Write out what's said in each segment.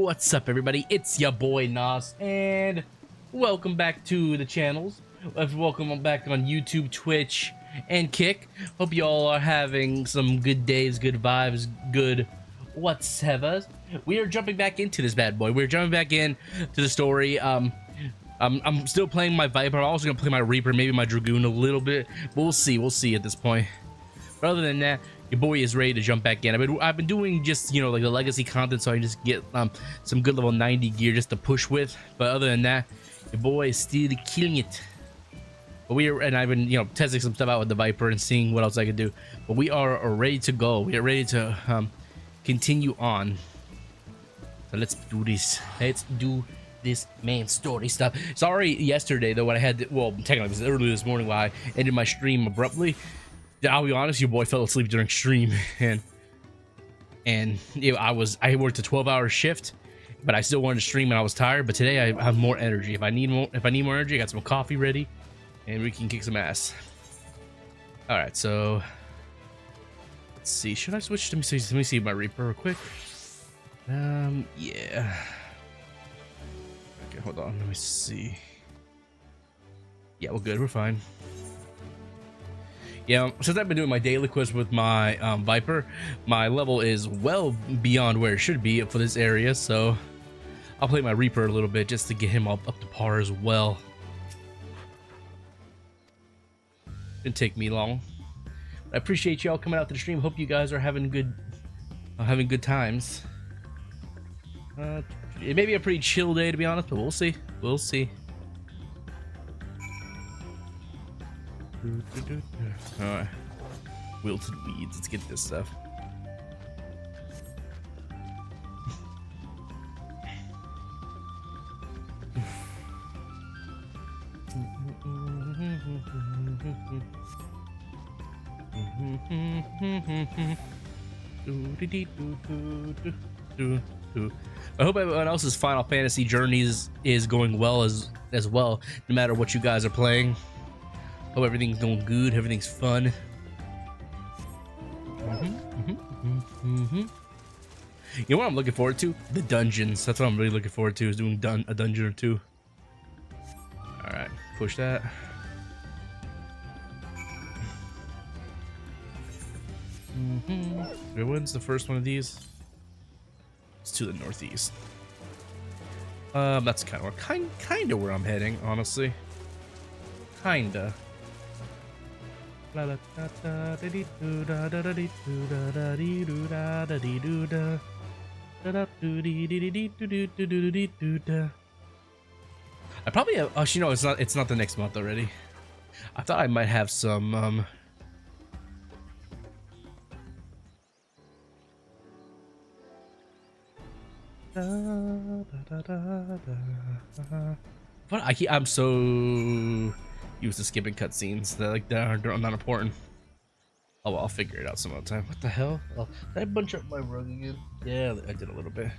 What's up, everybody? It's your boy Nos, and welcome back to the channels. Welcome back on YouTube, Twitch, and Kick. Hope you all are having some good days, good vibes, good whatever. We are jumping back into this bad boy. We're jumping back in to the story. I'm still playing my Viper. I'm also gonna play my Reaper, maybe my Dragoon a little bit. But we'll see. We'll see at this point. But other than that, your boy is ready to jump back in. I've been doing just, you know, like the legacy content, so I can just get some good level 90 gear just to push with. But other than that, your boy is still killing it. But I've been, you know, testing some stuff out with the Viper and seeing what else I could do. But we are ready to go. We are ready to continue on. So let's do this. Let's do this man story stuff. Sorry yesterday though, when I had well, technically it was early this morning while I ended my stream abruptly. I'll be honest, your boy fell asleep during stream, and you know, I worked a 12-hour shift, but I still wanted to stream and I was tired. But today I have more energy. If I need more energy, I got some coffee ready, and we can kick some ass. All right, so let's see. Should I switch? Let me see my Reaper real quick. Yeah. Okay, hold on. Let me see. Yeah, we're good. We're fine. Yeah, since I've been doing my daily quest with my Viper, my level is well beyond where it should be for this area, so I'll play my Reaper a little bit just to get him up to par as well. Didn't take me long. I appreciate y'all coming out to the stream. Hope you guys are having good times. It may be a pretty chill day, to be honest, but we'll see. We'll see. Alright, wilted weeds. Let's get this stuff. I hope everyone else's Final Fantasy journeys is going well as well, no matter what you guys are playing. Hope everything's going good, everything's fun. You know what I'm looking forward to? The dungeons. That's what I'm really looking forward to, is doing a dungeon or two. Alright, push that. When's the first one of these? It's to the northeast. That's kind of where I'm heading, honestly. Kinda. I hope I probably have, actually no, it's not the next month already. I thought I might have some but I'm so used to skipping cutscenes that are not important. Oh well, I'll figure it out some other time. What the hell? Oh, did I bunch up my rug again? Yeah, I did a little bit.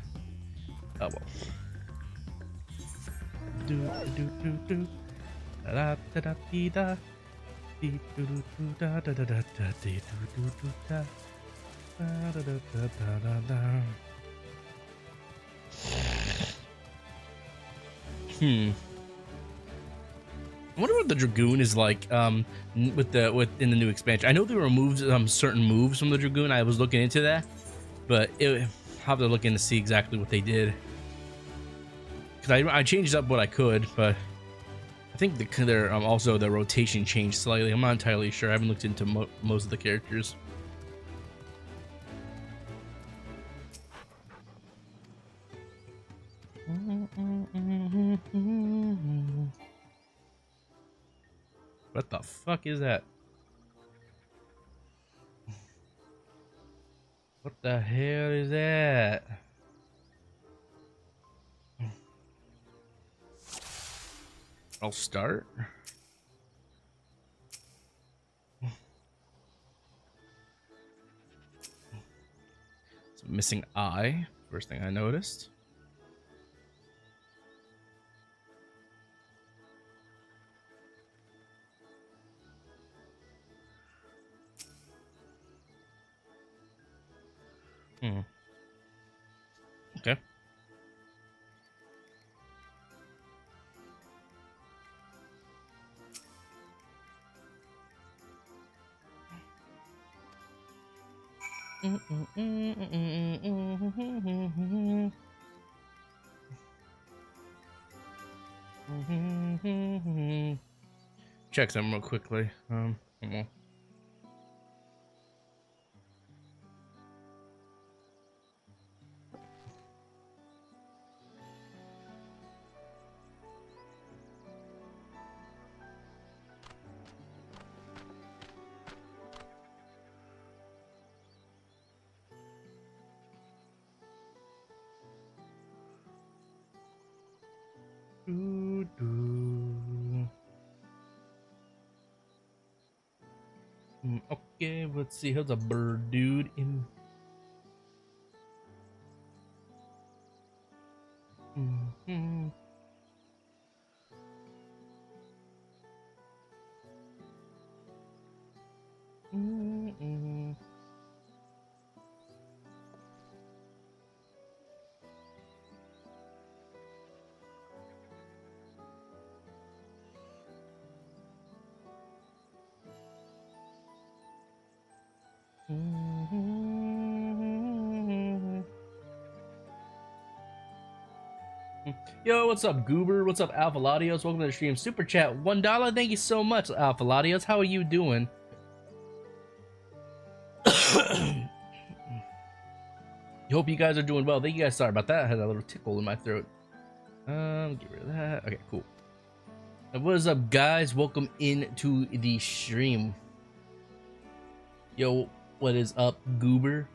Oh well. I wonder what the Dragoon is like in the new expansion. I know they removed certain moves from the Dragoon. I was looking into that, but I'll have to look in to see exactly what they did. Because I changed up what I could, but I think also the rotation changed slightly. I'm not entirely sure. I haven't looked into most of the characters. What the fuck is that? What the hell is that? I'll start. It's a missing eye. First thing I noticed. Okay. Check them real quickly. Come on. Okay, let's see. Here's a bird dude in. Yo, what's up, Goober? What's up, Alpha Latios? Welcome to the stream. Super chat, $1. Thank you so much, Alpha Latios. How are you doing? Hope you guys are doing well. Thank you guys. Sorry about that. I had a little tickle in my throat. Get rid of that. Okay, cool. And what is up, guys? Welcome into the stream. Yo, what is up, Goober?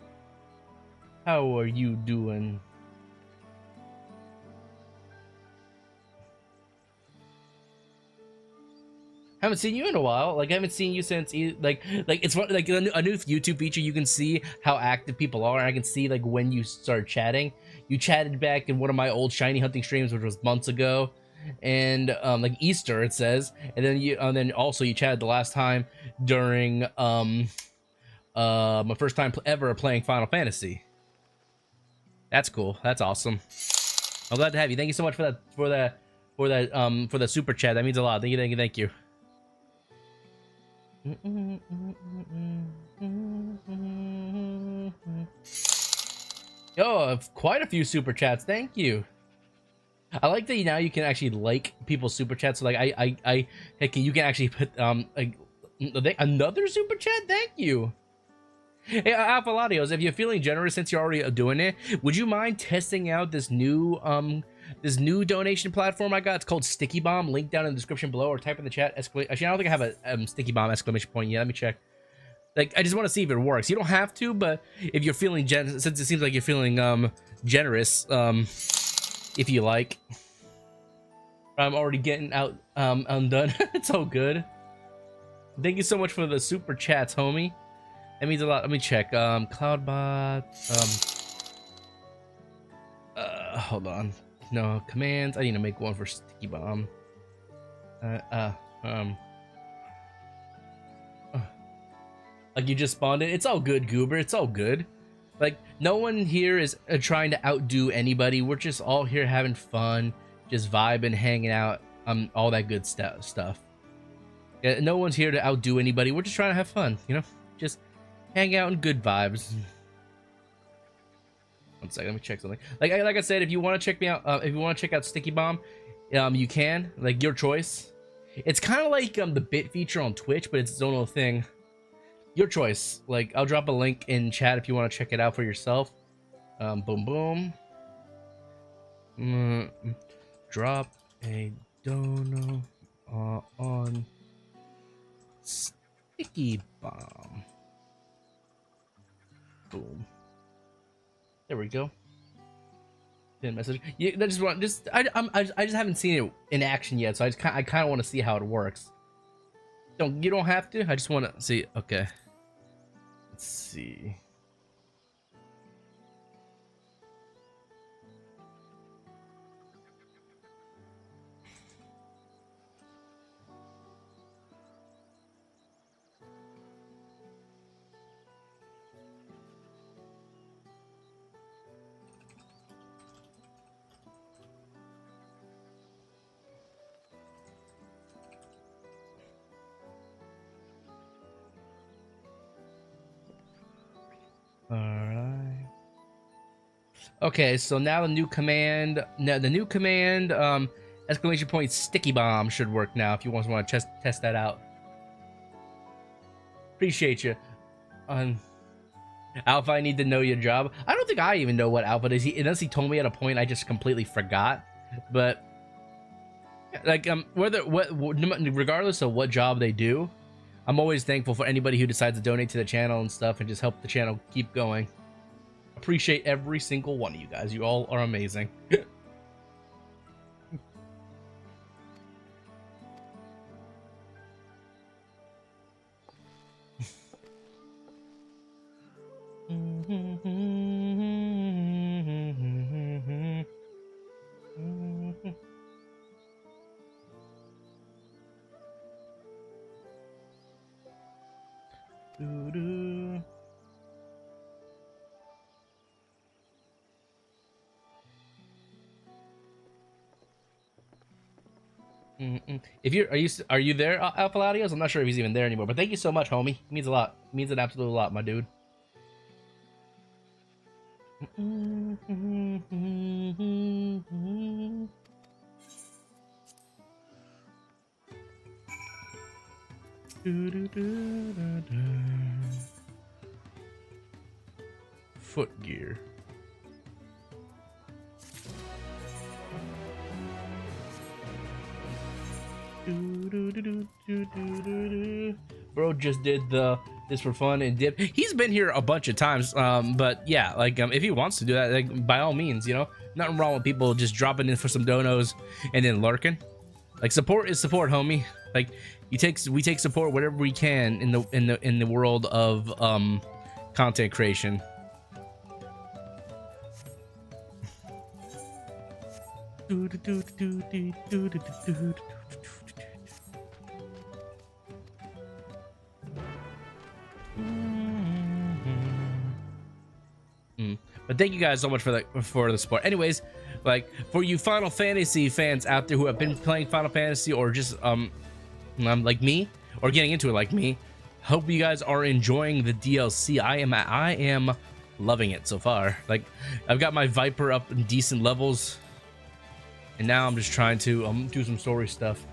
How are you doing? Haven't seen you in a while. Like, I haven't seen you since like it's like a new YouTube feature. You can see how active people are. I can see like when you start chatting. You chatted back in one of my old shiny hunting streams, which was months ago, and like Easter it says, and then also you chatted the last time during my first time ever playing Final Fantasy. That's cool. That's awesome. I'm glad to have you. Thank you so much for the super chat. That means a lot. Thank you. Yo, quite a few super chats. Thank you. I like that now you can actually like people's super chats. So like you can actually put another super chat. Thank you. Hey, Alpha Latios, if you're feeling generous since you're already doing it, would you mind testing out this new donation platform I got? It's called Sticky Bomb. Link down in the description below, or type in the chat. Actually, I don't think I have a Sticky Bomb exclamation point yet. Let me check. Like, I just want to see if it works. You don't have to, but if you're feeling since it seems like you're feeling generous, if you like. I'm already getting out undone. It's all good. Thank you so much for the super chats, homie. That means a lot. Let me check. Cloudbot. Hold on. No commands. I need to make one for Sticky Bomb. Like you just spawned it. It's all good, Goober. It's all good. Like no one here is trying to outdo anybody. We're just all here having fun, just vibing, hanging out, all that good stuff. Yeah, no one's here to outdo anybody. We're just trying to have fun, you know. Just hang out in good vibes. One second, let me check something. Like I said, if you want to check me out, if you want to check out Sticky Bomb, you can. Like your choice. It's kind of like the bit feature on Twitch, but it's its own little thing. Your choice. Like I'll drop a link in chat if you want to check it out for yourself. Boom boom. Drop a dono on Sticky Bomb. Boom. There we go. Didn't message. Yeah, I just haven't seen it in action yet, so I kind of want to see how it works. You don't have to. I just want to see. Okay. Let's see. Alright. Okay, so now the new command, exclamation point sticky bomb should work now if you want to test that out. Appreciate you. Alpha, I need to know your job. I don't think I even know what Alpha is. Unless he told me at a point, I just completely forgot. But like regardless of what job they do, I'm always thankful for anybody who decides to donate to the channel and stuff and just help the channel keep going. Appreciate every single one of you guys. You all are amazing. If are you there, Alpha Latios? I'm not sure if he's even there anymore, but thank you so much, homie. It means a lot. It means an absolute lot, my dude. Foot gear. Bro just did this for fun and dip. He's been here a bunch of times, but yeah, like if he wants to do that, like by all means, you know, nothing wrong with people just dropping in for some donos and then lurking. Like support is support, homie. Like we take support whatever we can in the world of content creation. But thank you guys so much for the support. Anyways, like for you Final Fantasy fans out there who have been playing Final Fantasy or just like me or getting into it like me, hope you guys are enjoying the DLC. I am loving it so far. Like I've got my Viper up in decent levels, and now I'm just trying to do some story stuff.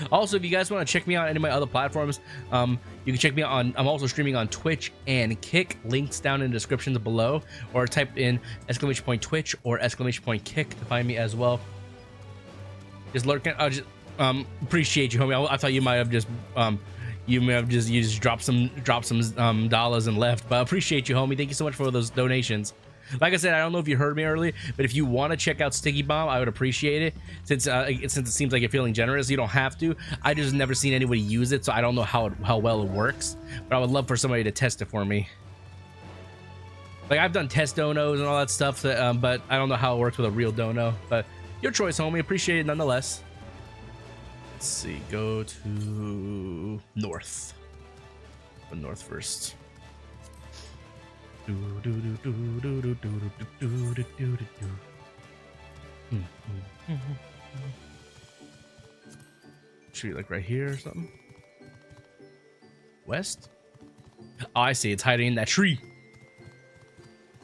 Also, if you guys want to check me out on any of my other platforms, you can check me out on, I'm also streaming on Twitch and Kick, links down in the descriptions below, or type in !Twitch or !Kick to find me as well. Just lurking. I just appreciate you, homie. I thought you might have just you just dropped some dollars and left, but I appreciate you, homie. Thank you so much for those donations. Like I said, I don't know if you heard me earlier, but if you want to check out Sticky Bomb, I would appreciate it. Since it seems like you're feeling generous, you don't have to. I just never seen anybody use it, so I don't know how well it works. But I would love for somebody to test it for me. Like I've done test donos and all that stuff, but I don't know how it works with a real dono. But your choice, homie. Appreciate it nonetheless. Let's see. Go to north. Go north first. Should be like right here or something. West? Oh, I see. It's hiding in that tree.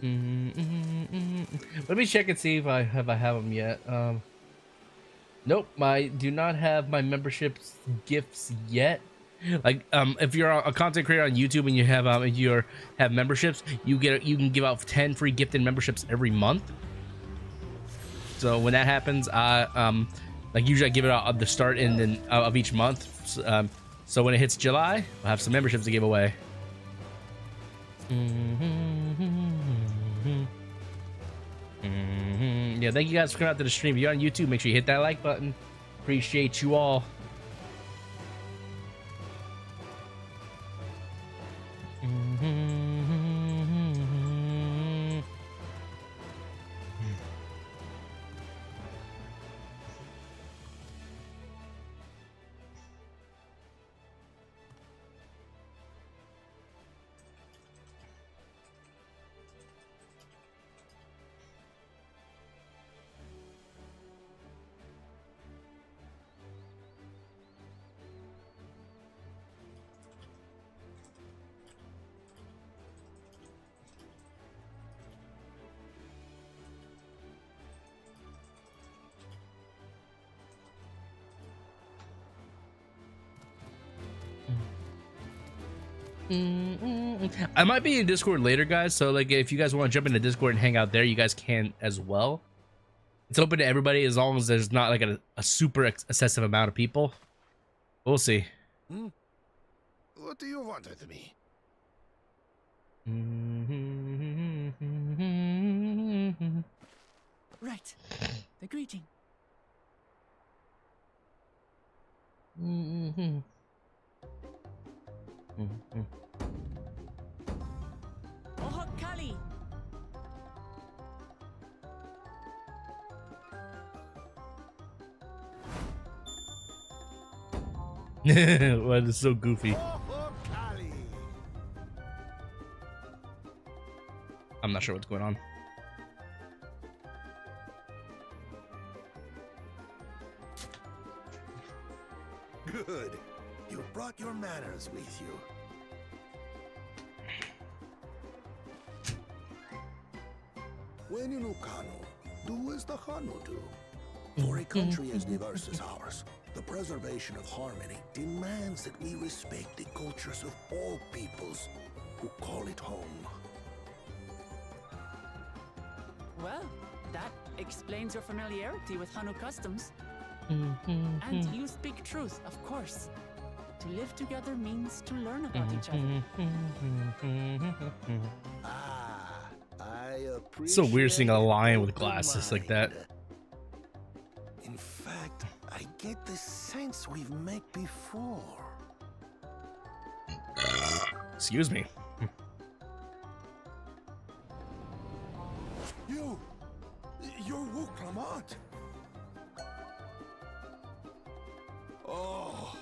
Let me check and see if I have them yet. Nope. I do not have my membership gifts yet. Like if you're a content creator on YouTube and you have memberships, you can give out 10 free gifted memberships every month. So when that happens, like usually I give it out at the start and then of each month. So when it hits July, I'll have some memberships to give away. Yeah, thank you guys for coming out to the stream. If you're on YouTube, make sure you hit that like button. Appreciate you all. I might be in Discord later, guys. So like, if you guys want to jump into Discord and hang out there, you guys can as well. It's open to everybody as long as there's not like a super excessive amount of people. We'll see. What do you want with me? Right. The greeting. Oh, Kali. Well, it's so goofy. I'm not sure what's going on. Good. You brought your manners with you. When you know Kano, do as the Hano do. For a country as diverse as ours, the preservation of harmony demands that we respect the cultures of all peoples who call it home. Well, that explains your familiarity with Hanu customs. And you speak truth, of course. To live together means to learn about each other. I appreciate So weird seeing a lion with glasses like that. In fact, I get the sense we've met before. Excuse me. You're Wuklamant. Oh,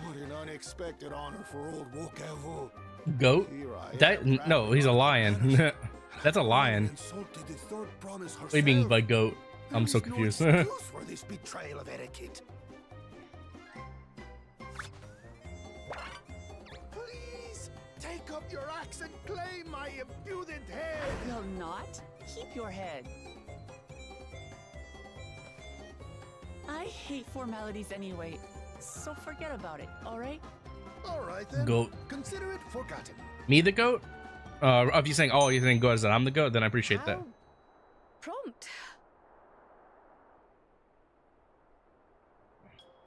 what an unexpected honor for old Wokavu. Goat? No, he's a lion. That's a lion. What do you mean by goat? I'm so confused. No excuse for this betrayal of etiquette. Please take up your axe and claim my impudent head. Will not. Keep your head. I hate formalities anyway, so forget about it, alright? Alright then. Goat. Consider it forgotten. Me the goat? If you're saying, oh, you think goat is that I'm the goat, then I appreciate that. Prompt.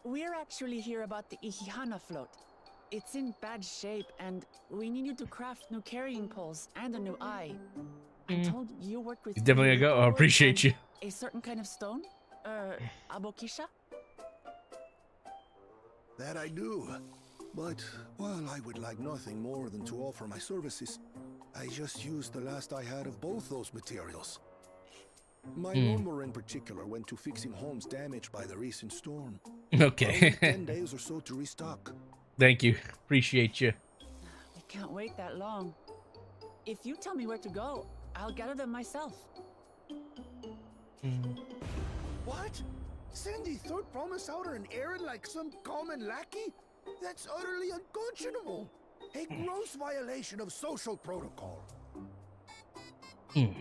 We're actually here about the Ihihana float. It's in bad shape, and we need you to craft new carrying poles and a new eye. I'm told you work with... He's definitely a goat. I appreciate you. A certain kind of stone? Abokisha? That I do. But while I would like nothing more than to offer my services, I just used the last I had of both those materials. My lawnmower in particular went to fixing homes damaged by the recent storm. Okay. 10 days or so to restock. Thank you. Appreciate you. I can't wait that long. If you tell me where to go, I'll gather them myself. What? Send the third promise out on an errand like some common lackey? That's utterly unconscionable. A gross violation of social protocol. I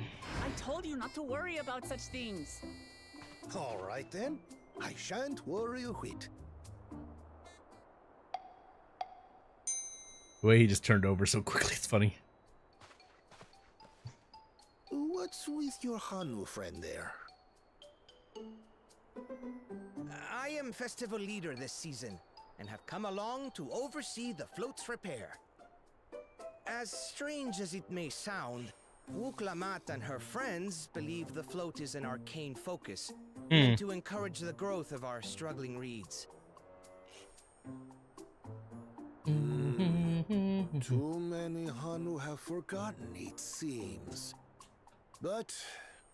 told you not to worry about such things. All right then. I shan't worry a whit. The way he just turned over so quickly, it's funny. What's with your Hanu friend there? I am festival leader this season, and have come along to oversee the float's repair. As strange as it may sound, Wuklamat and her friends believe the float is an arcane focus, meant to encourage the growth of our struggling reeds. Too many Hanu have forgotten, it seems. But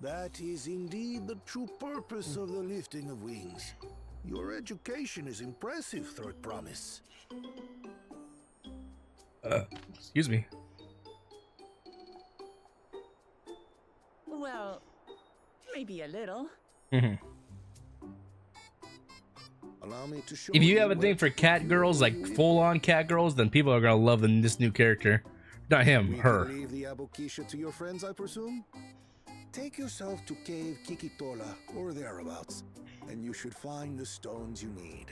that is indeed the true purpose of the lifting of wings. Your education is impressive, Third Promise. Excuse me. Well, maybe a little. Allow me to show If you have a where thing for cat girls, like full-on cat girls, then people are gonna love this new character. Not him, we her. can leave the Abokisha to your friends, I presume? Take yourself to Cave Kikitola or thereabouts, and you should find the stones you need.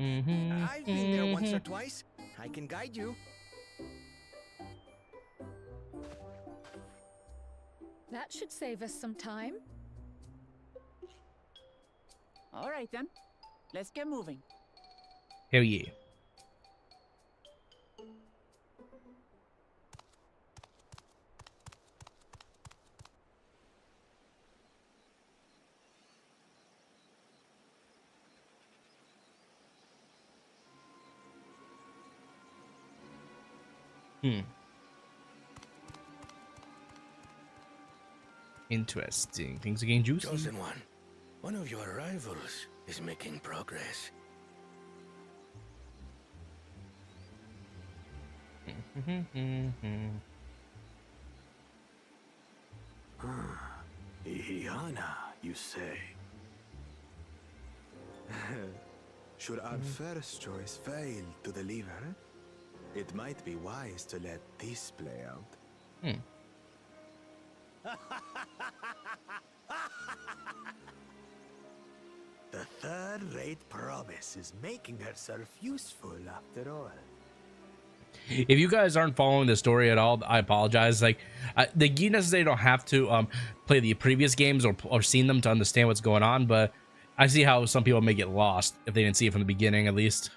I've been there once or twice. I can guide you. That should save us some time. All right then. Let's get moving. Hell yeah. Interesting. Things are getting juicy. Chosen one of your rivals is making progress. Ihiana, you say? Should our first choice fail to deliver, it might be wise to let this play out. The third-rate promise is making herself useful after all. If you guys aren't following the story at all, I apologize. Like, you necessarily don't have to play the previous games or seen them to understand what's going on, but I see how some people may get lost if they didn't see it from the beginning, at least.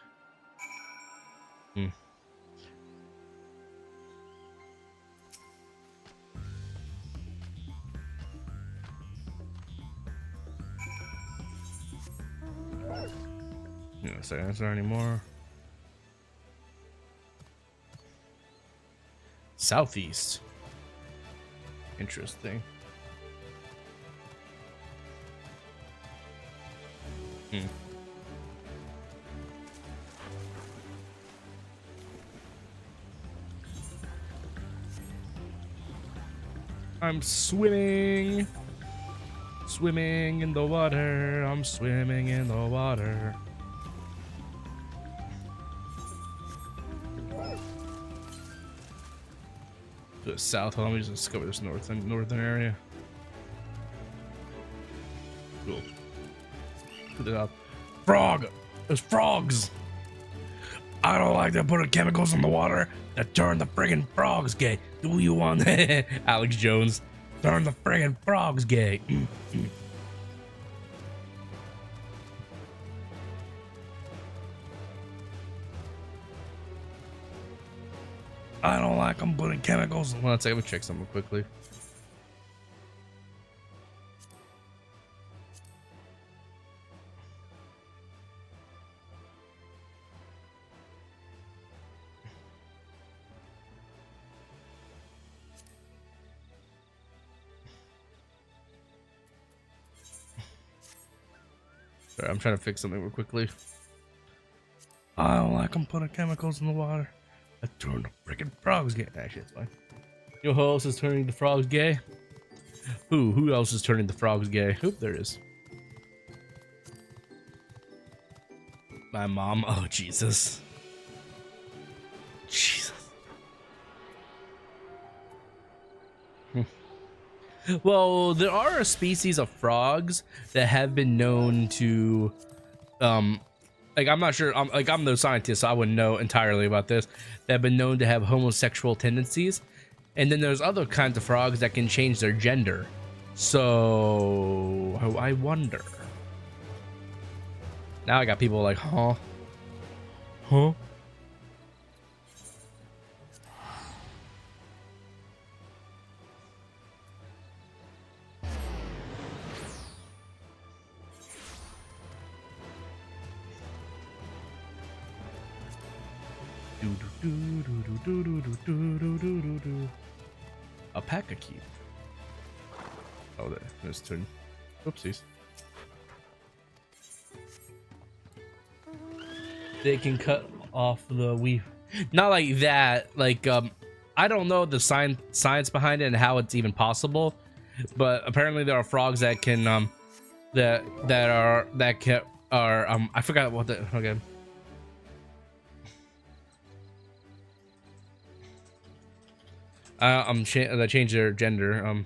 No, sorry, is there anymore? Southeast. Interesting. I'm swimming. Swimming in the water. I'm swimming in the water. To the south. Let me just discover this northern area. Cool. Put it up. Frog! There's frogs! I don't like to put chemicals in the water that turn the friggin' frogs gay. Do you want that? Alex Jones. Turn the friggin' frogs gay. I don't like them putting chemicals. One second, let me check something quickly. Sorry, I'm trying to fix something real quickly. I don't like them putting chemicals in the water. I turn the freaking frogs gay. Actually, it's fine. You know who else is turning the frogs gay? Who else is turning the frogs gay? Oop, there it is. My mom. Oh, Jesus. Jesus. Well, there are a species of frogs that have been known to, like, I'm not sure, I'm no scientist, so I wouldn't know entirely about this, that have been known to have homosexual tendencies. And then there's other kinds of frogs that can change their gender. So, I wonder. Now I got people like, huh? Huh? A pack a keep. Oh, there's turn. Oopsies. They can cut off the weave. Not like that. Like I don't know the science behind it and how it's even possible, but apparently there are frogs that can I forgot what the okay. They change their gender.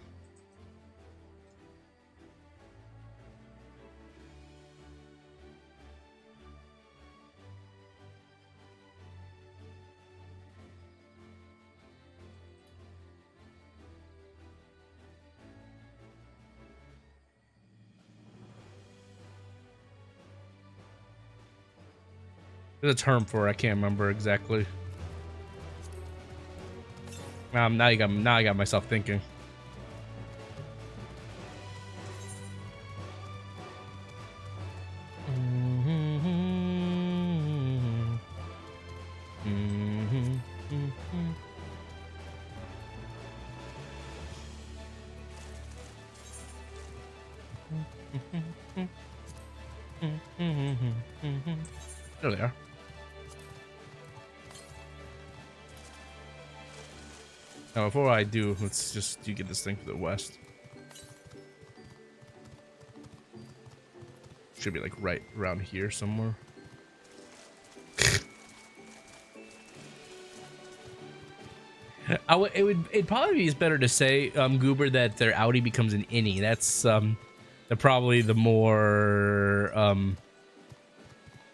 There's a term for it. I can't remember exactly. Now I got myself thinking. There they are. Now, before I do, let's just get this thing to the west. Should be like right around here somewhere. It'd probably be better to say, Goober, that their outie becomes an innie. That's probably the more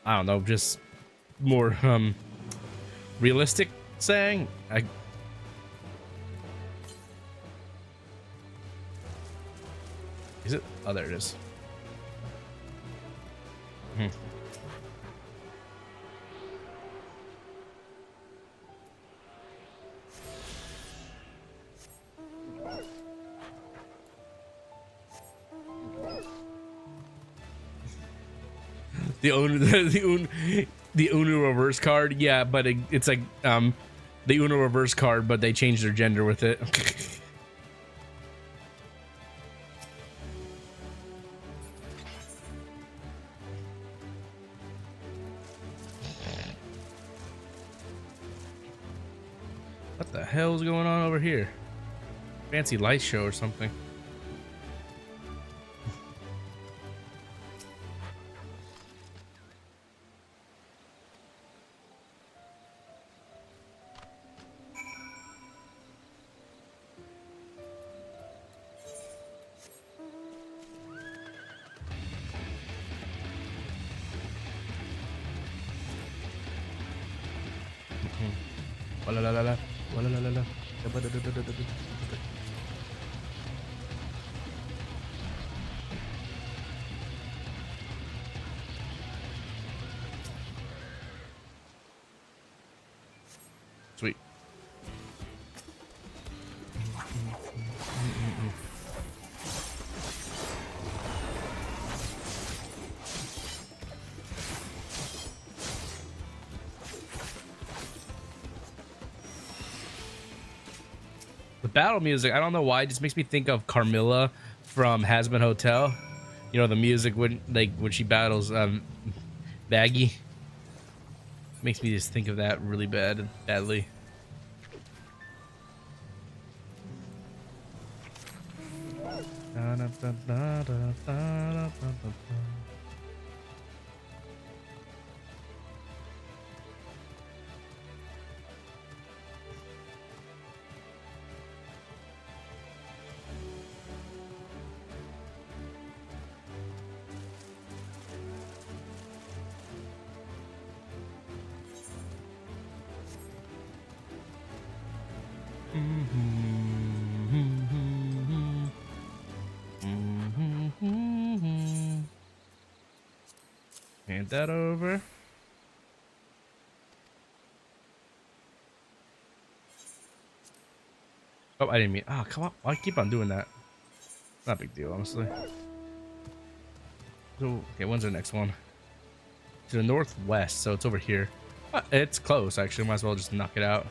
I don't know, just more realistic saying. Is it? Oh, there it is. The Uno reverse card, yeah, but it's like the Uno reverse card, but they changed their gender with it. What the hell is going on over here? Fancy light show or something. Sweet. The battle music, I don't know why, it just makes me think of Carmilla from Hazbin Hotel. You know, the music when she battles Baggy. Makes me just think of that really badly. Hand that over. Oh, I didn't mean. Oh, come on. I keep on doing that. Not a big deal, honestly. So, okay, when's the next one? To the northwest, so it's over here. It's close, actually. Might as well just knock it out.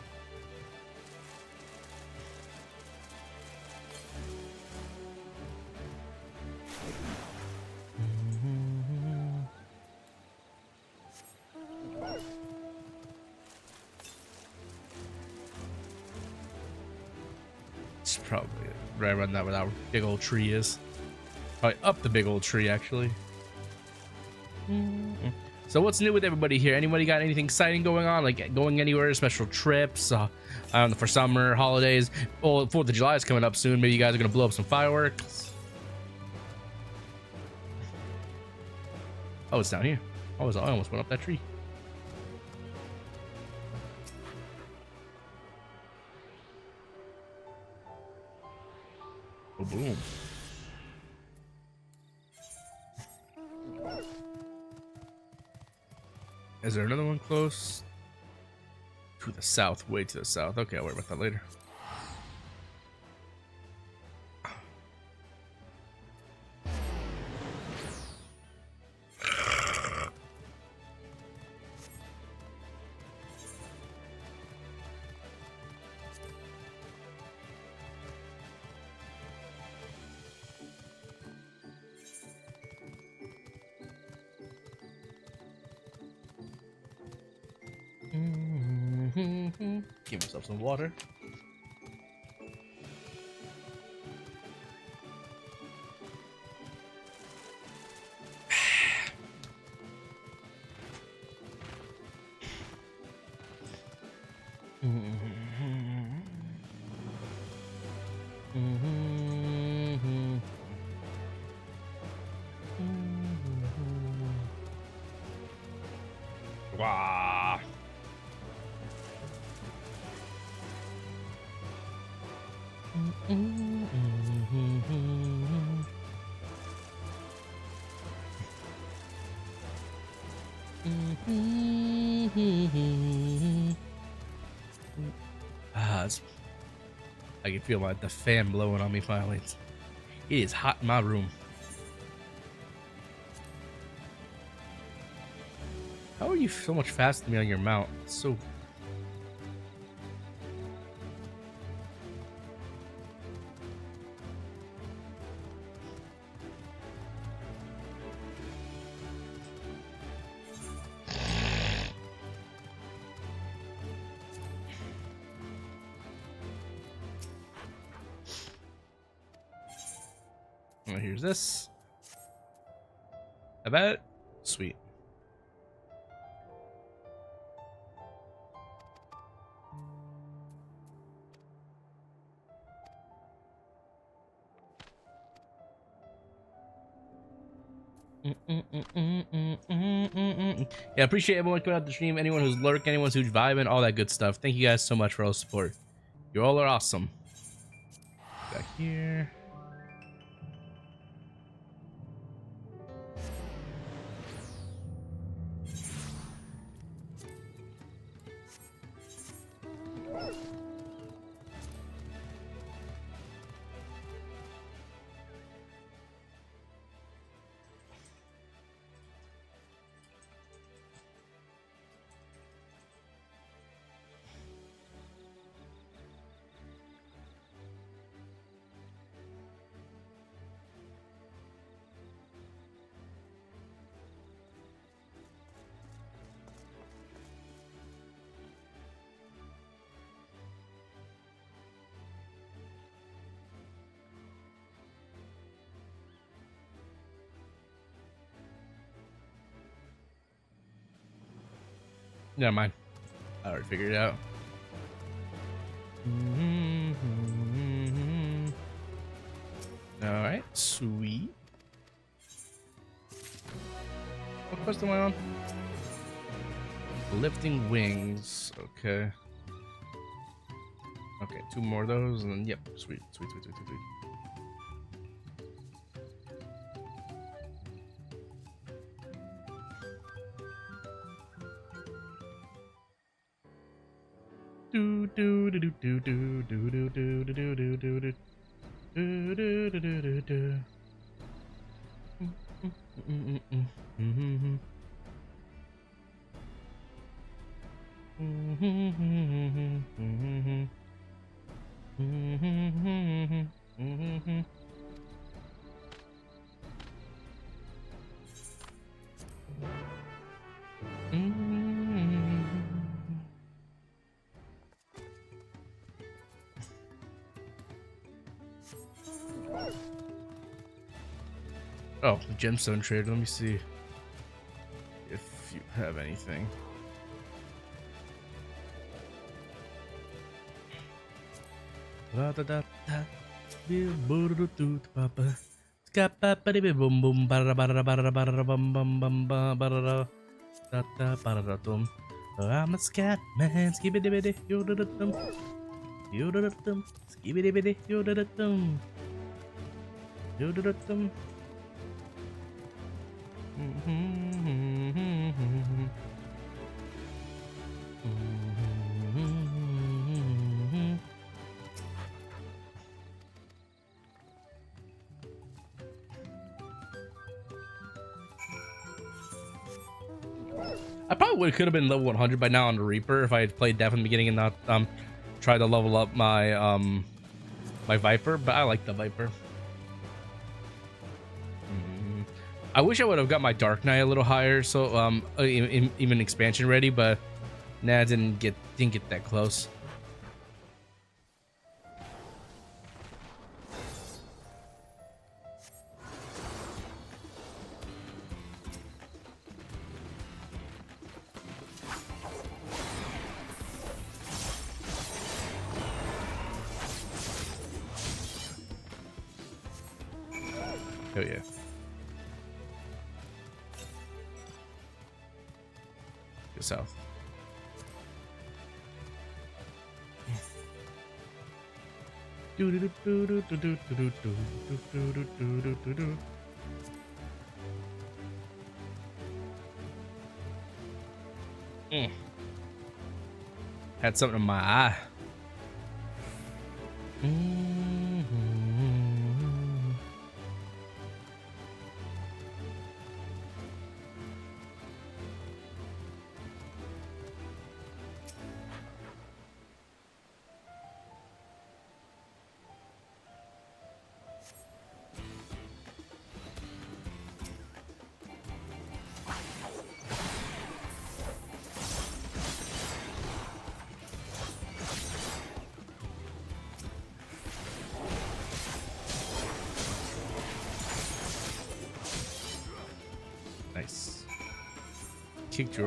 It's probably right around that where that big old tree is. Probably up the big old tree, actually. So what's new with everybody here? Anybody got anything exciting going on? Like going anywhere, special trips? I don't know, for summer, holidays. Well, 4th of July is coming up soon. Maybe you guys are going to blow up some fireworks. Oh, it's down here. I almost went up that tree. Oh, boom. Is there another one close? To the south, way to the south. Okay, I'll worry about that later. Give myself some water. Wow. I can feel the fan blowing on me finally. It is hot in my room. How are you so much faster than me on your mount? It's so... Well, here's this. How about it? Sweet. Yeah, appreciate everyone coming out the stream, anyone who's lurking, anyone who's vibing, all that good stuff. Thank you guys so much for all the support. You all are awesome. Back here. Never mind. I already figured it out. Alright, sweet. What quest am I on? Lifting wings. Okay. Okay, 2 more of those, and then, yep, sweet, sweet, sweet, sweet, sweet, sweet. Do do do do do do do do do do do do do do do do do do. Oh, the gemstone trade. Let me see if you have anything. Da da da da. Papa. Scapa boom boom barra barra barra barra bum bum bum ba barra da da barra dum. I'm a scat man. Skibidi bidi yoda-da-dum. Yoda-da-dum. Skibidi bidi yoda-da-dum. Yoda-da-dum. I probably could have been level 100 by now on the Reaper if I had played that from the beginning and not tried to level up my my Viper, but I like the Viper. I wish I would have got my Dark Knight a little higher, so even expansion ready, but nah, I didn't get that close. Oh yeah. Go south. Had something in my eye. Nice. Kicked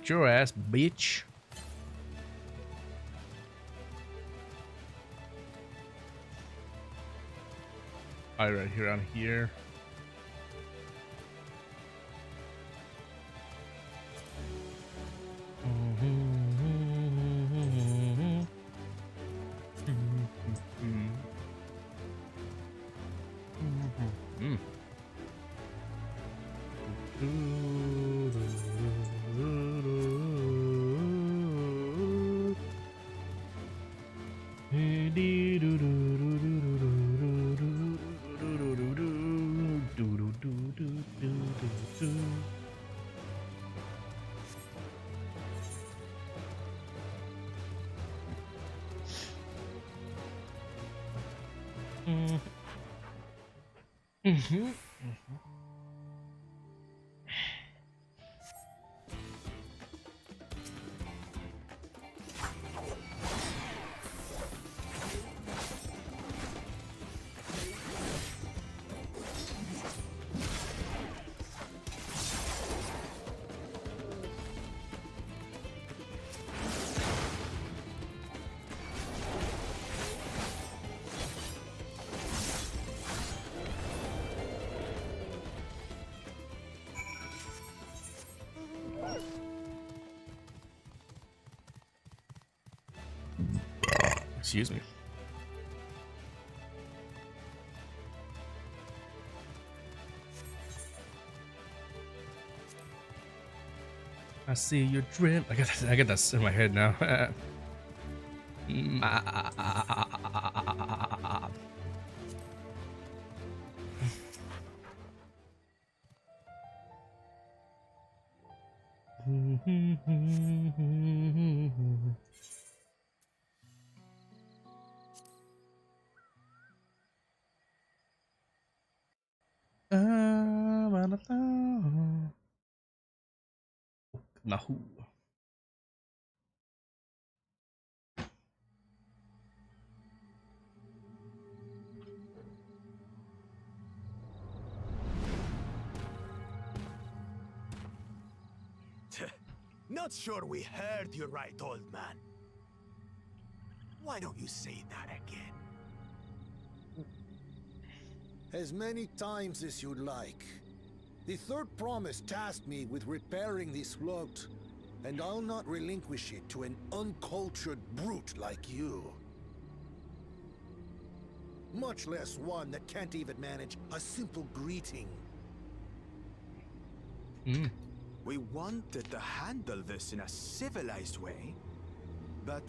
your ass, bitch. All right, here on here. Excuse me. I see your drip. I got that in my head now. Nahu. Not sure we heard you right, old man. Why don't you say that again? As many times as you'd like. The third promise tasked me with repairing this float, and I'll not relinquish it to an uncultured brute like you. Much less one that can't even manage a simple greeting. We wanted to handle this in a civilized way, but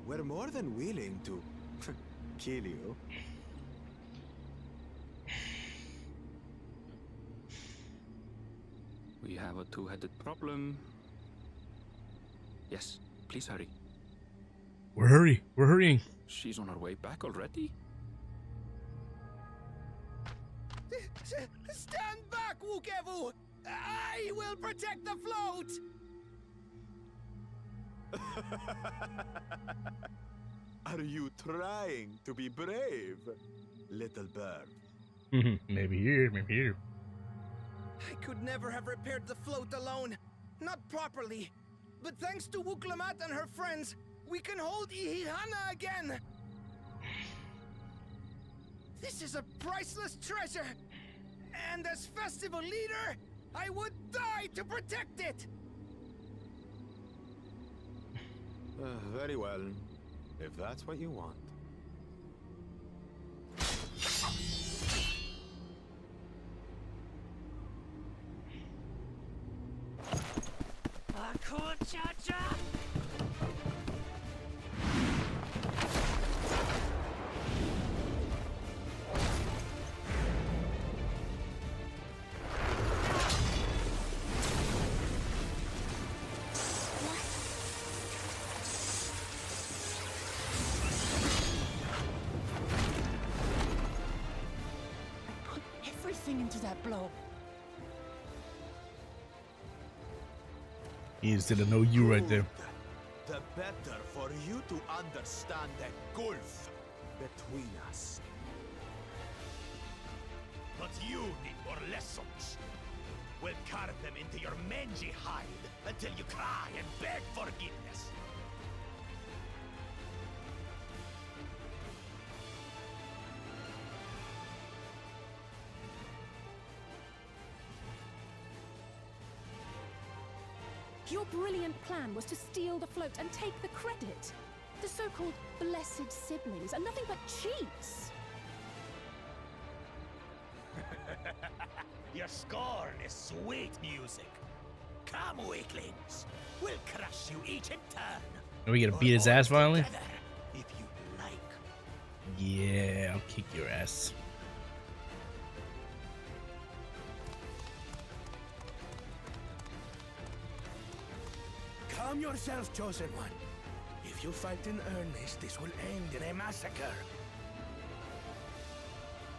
we're more than willing to kill you. We have a two-headed problem. Yes, please hurry. We're hurrying. She's on her way back already? Stand back, Wukevu! I will protect the float! Are you trying to be brave, little bird? Maybe here, maybe here. I could never have repaired the float alone. Not properly. But thanks to Wuklamat and her friends, we can hold Ihihana again! This is a priceless treasure! And as festival leader, I would die to protect it! Very well, if that's what you want. Into that blow. He just didn't know you right there. The better for you to understand the gulf between us. But you need more lessons. We'll carve them into your mangy hide until you cry and beg forgiveness. Your brilliant plan was to steal the float and take the credit. The so-called blessed siblings are nothing but cheats. Your scorn is sweet music. Come, weaklings. We'll crush you each in turn. Are we gonna beat his ass finally? If you like. Yeah, I'll kick your ass. Calm yourself, Chosen One. If you fight in earnest, this will end in a massacre.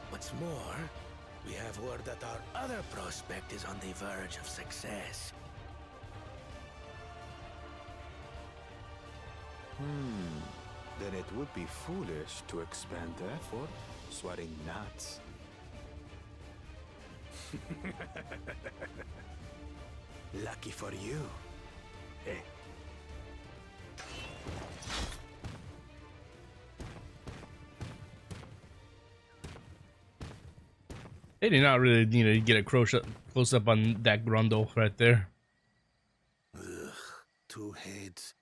What's more, we have word that our other prospect is on the verge of success. Then it would be foolish to expend effort sweating nuts. Lucky for you. Hey. They did not really need to get a close up on that Grundle right there. Ugh, two heads.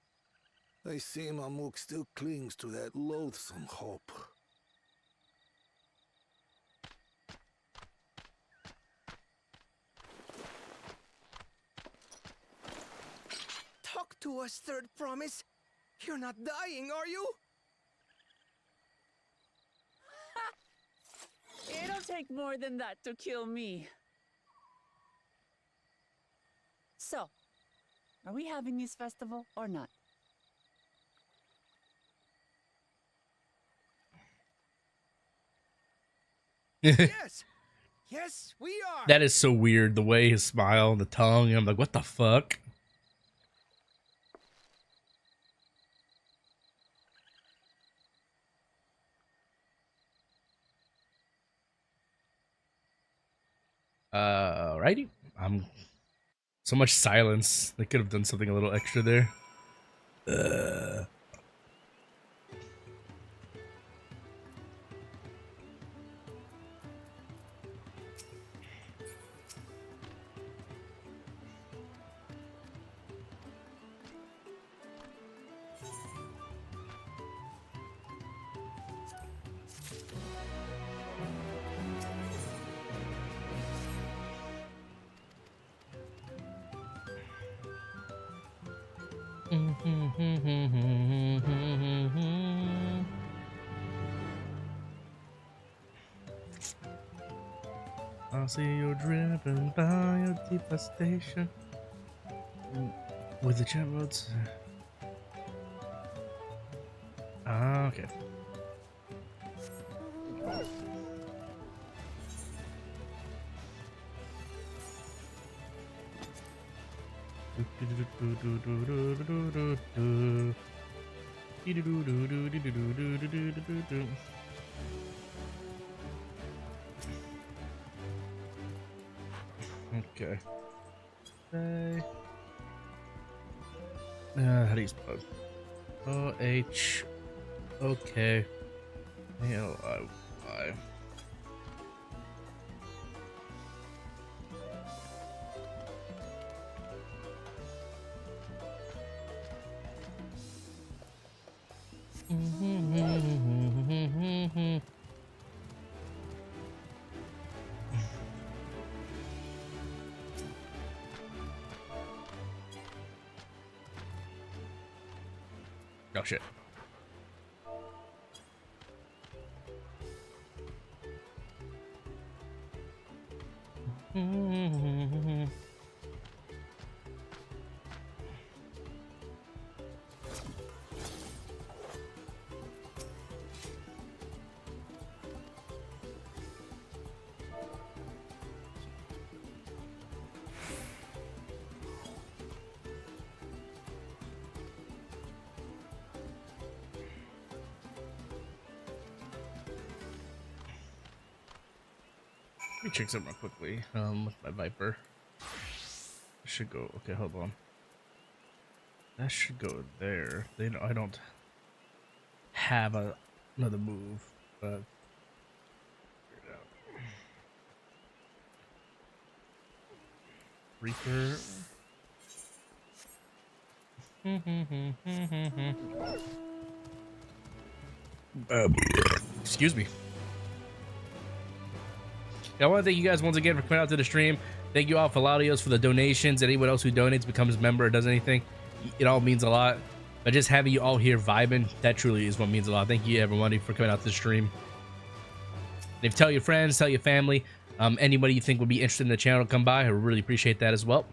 I see Mamuk still clings to that loathsome hope. Talk to us, Third Promise. You're not dying, are you? It'll take more than that to kill me. So, are we having this festival or not? Yes! Yes, we are! That is so weird, the way his smile, the tongue, I'm like, what the fuck? Righty. So much silence. They could have done something a little extra there. I see you driven by a devastation with the Streamloots. Ah, okay. Okay. How do you spell? O-H. Okay. L-I-Y. Oh shit. Let me check something real quickly. With my Viper. Should go. Okay, hold on. That should go there. They don't, I don't have another move, but Reaper. Excuse me. I want to thank you guys once again for coming out to the stream. Thank you all for Laudios for the donations. Anyone else who donates, becomes a member, or does anything, it all means a lot. But just having you all here vibing, that truly is what means a lot. Thank you everybody for coming out to the stream. And if tell your friends, tell your family, anybody you think would be interested in the channel to come by, I really appreciate that as well.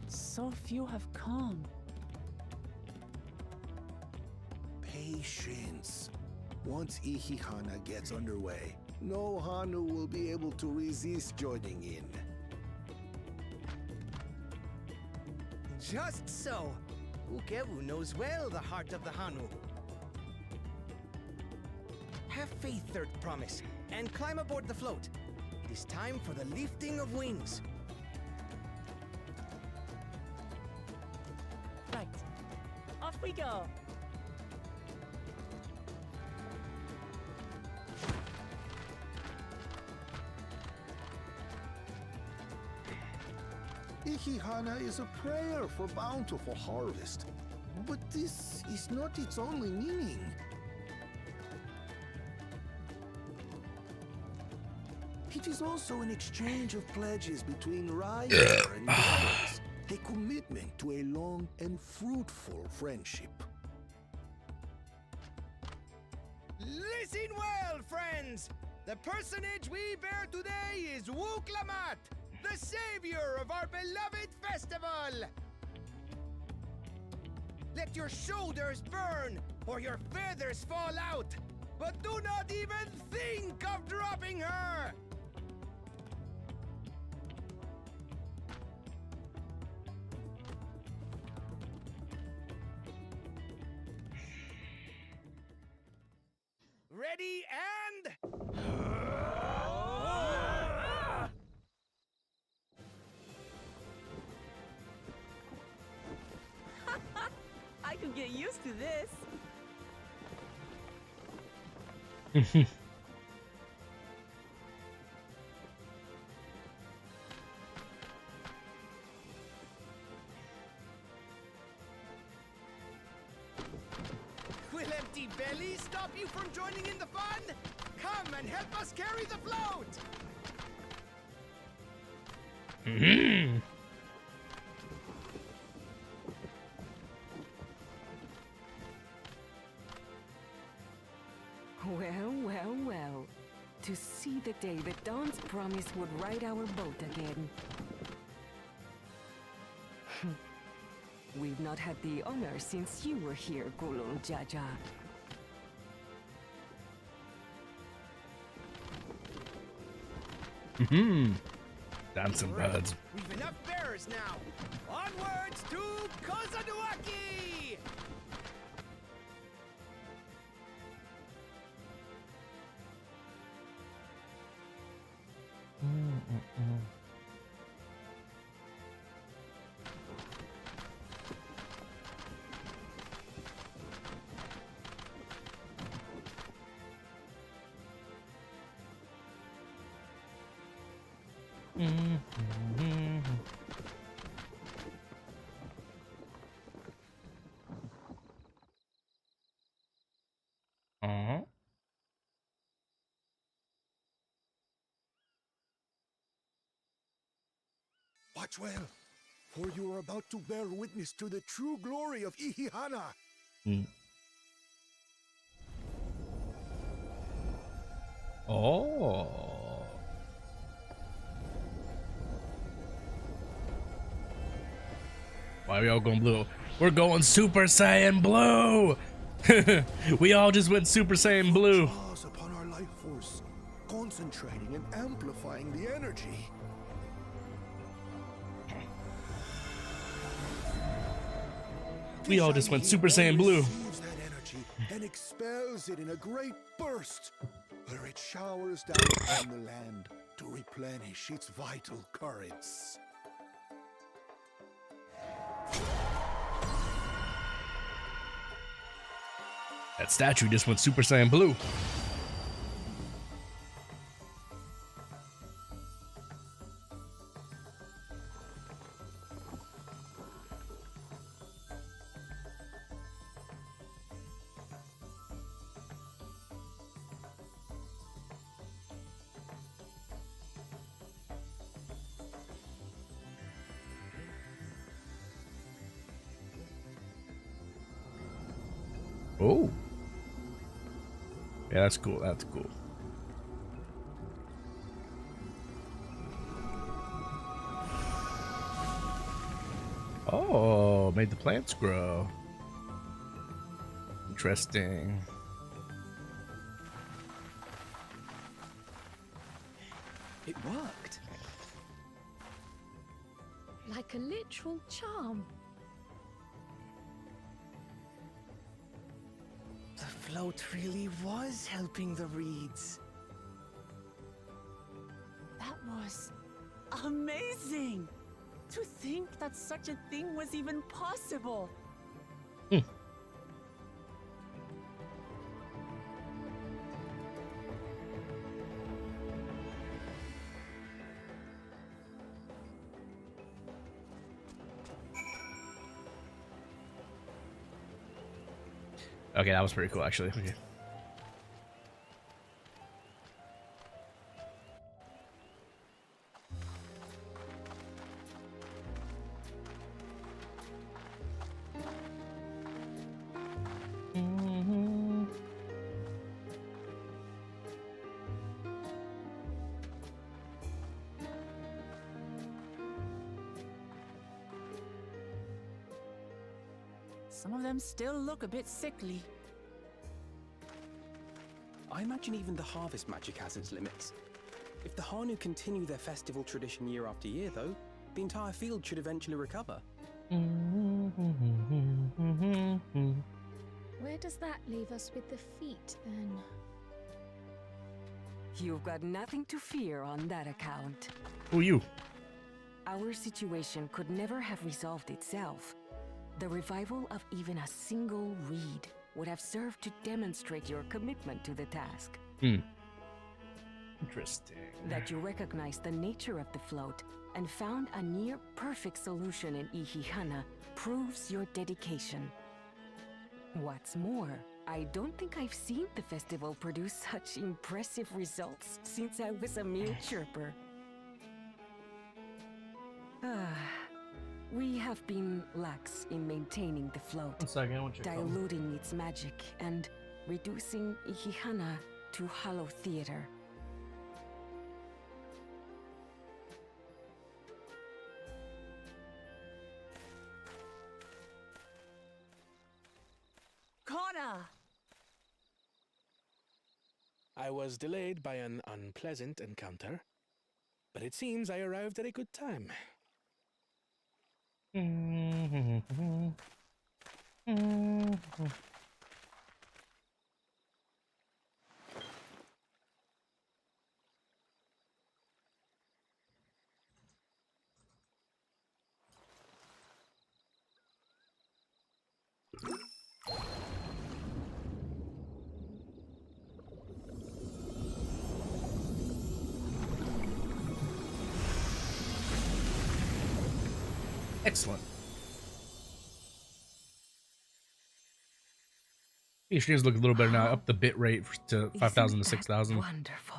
So few have come. Patience. Once Ihihana gets underway, no Hanu will be able to resist joining in. Just so. Ukewu knows well the heart of the Hanu. Have faith, Third Promise, and climb aboard the float. It is time for the lifting of wings. Right. Off we go. Ihihana is a prayer for bountiful harvest. But this is not its only meaning. It is also an exchange of pledges between Ryder and brothers. A commitment to a long and fruitful friendship. Listen well, friends! The personage we bear today is Wuklamat, the savior of our beloved festival! Let your shoulders burn, or your feathers fall out, but do not even think of dropping her! Ready and... I could get used to this. empty belly stop you from joining in the fun? Come and help us carry the float! Mm-hmm. Well, well, well. To see the day that Dawn's promised would ride our boat again. We've not had the honor since you were here, Gulung Jaja. Mm-hmm. Dancing Right, birds. we've enough bearers now. Onwards to Kozaduaki! Watch well, for you are about to bear witness to the true glory of Ihihana. Oh. Why are we all going blue? We're going Super Saiyan Blue! We all just went Super Saiyan Blue. Draws upon our life force, concentrating and amplifying the energy. We all just went Super Saiyan Blue. Receives that energy and expels it in a great burst, where it showers down on the land to replenish its vital currents. That statue just went Super Saiyan Blue. Oh. Yeah, that's cool. That's cool. Oh, made the plants grow. Interesting. It worked. Like a literal charm. The float really was helping the reeds. That was amazing! To think that such a thing was even possible. Okay, that was pretty cool, actually. Okay. Some of them still look a bit sickly. I imagine even the harvest magic has its limits. If the Hanu continue their festival tradition year after year, though, the entire field should eventually recover. Where does that leave us with the feet, then? You've got nothing to fear on that account. Who are you? Our situation could never have resolved itself. The revival of even a single reed would have served to demonstrate your commitment to the task. Interesting. That you recognized the nature of the float and found a near-perfect solution in Ihihana proves your dedication. What's more, I don't think I've seen the festival produce such impressive results since I was a mule chirper. We have been lax in maintaining the float, 1 second, what's your phone? diluting its magic and reducing Ihihana to hollow theater. Kona! I was delayed by an unpleasant encounter, but it seems I arrived at a good time. Excellent. Your streams look a little better now. Up the bit rate to 5,000 to 6,000. Wonderful.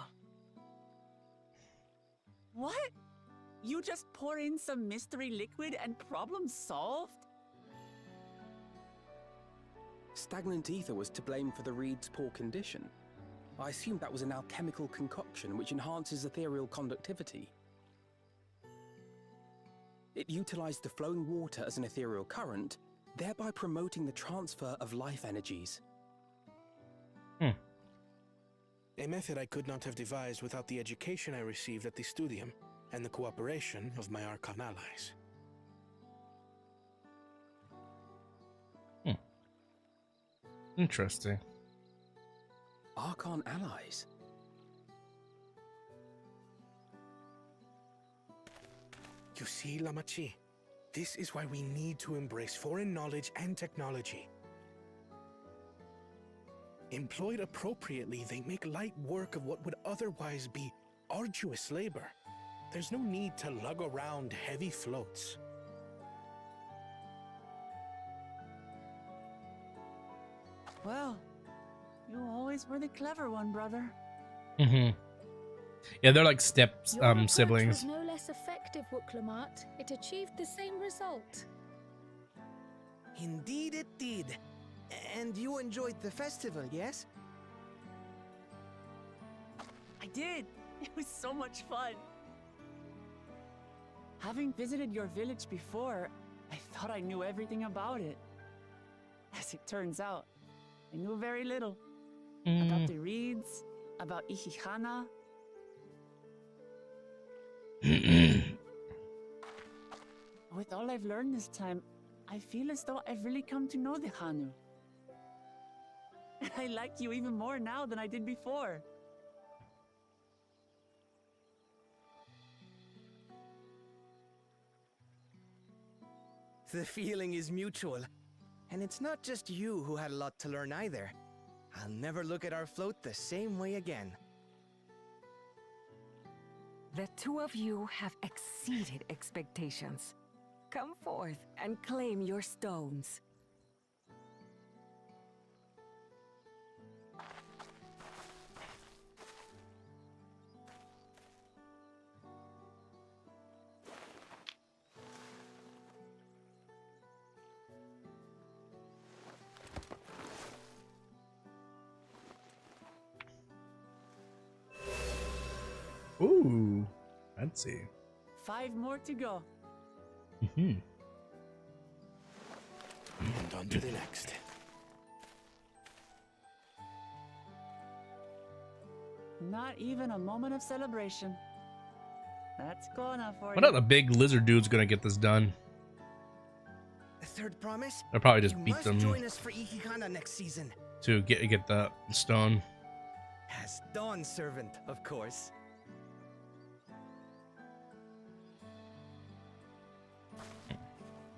What? You just pour in some mystery liquid and problem solved? Stagnant ether was to blame for the reed's poor condition. I assumed that was an alchemical concoction which enhances ethereal conductivity. It utilized the flowing water as an ethereal current, thereby promoting the transfer of life energies. A method I could not have devised without the education I received at the studium and the cooperation of my Archon allies. Interesting. Archon allies? You see, Lamachi, this is why we need to embrace foreign knowledge and technology. Employed appropriately, they make light work of what would otherwise be arduous labor. There's no need to lug around heavy floats. Well, you always were the clever one, brother. Yeah, they're like step Your approach siblings. was no less effective, Wooklamat. It achieved the same result. Indeed it did. And you enjoyed the festival, yes? I did. It was so much fun. Having visited your village before, I thought I knew everything about it. As it turns out, I knew very little. About the reeds, about Ihihana. With all I've learned this time, I feel as though I've really come to know the Hanu. And I like you even more now than I did before. The feeling is mutual. And it's not just you who had a lot to learn either. I'll never look at our float the same way again. The two of you have exceeded expectations. Come forth and claim your stones. Ooh, fancy. 5 more to go. And on to the next. Not even a moment of celebration. That's Kona for What you. other big lizard dude's gonna get this done? A third promise? They'll probably just You beat must them join us for Ihihana next season. to get the stone. As Dawn servant, of course.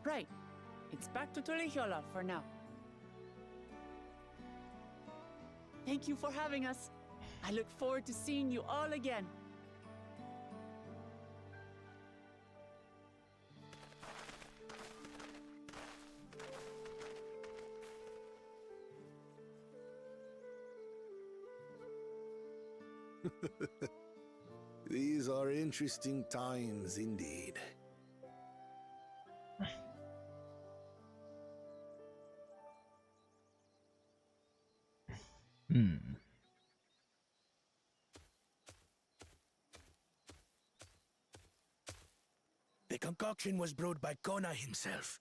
Right. It's back to Tulihiola for now. Thank you for having us. I look forward to seeing you all again. These are interesting times indeed. The concoction was brewed by Kona himself.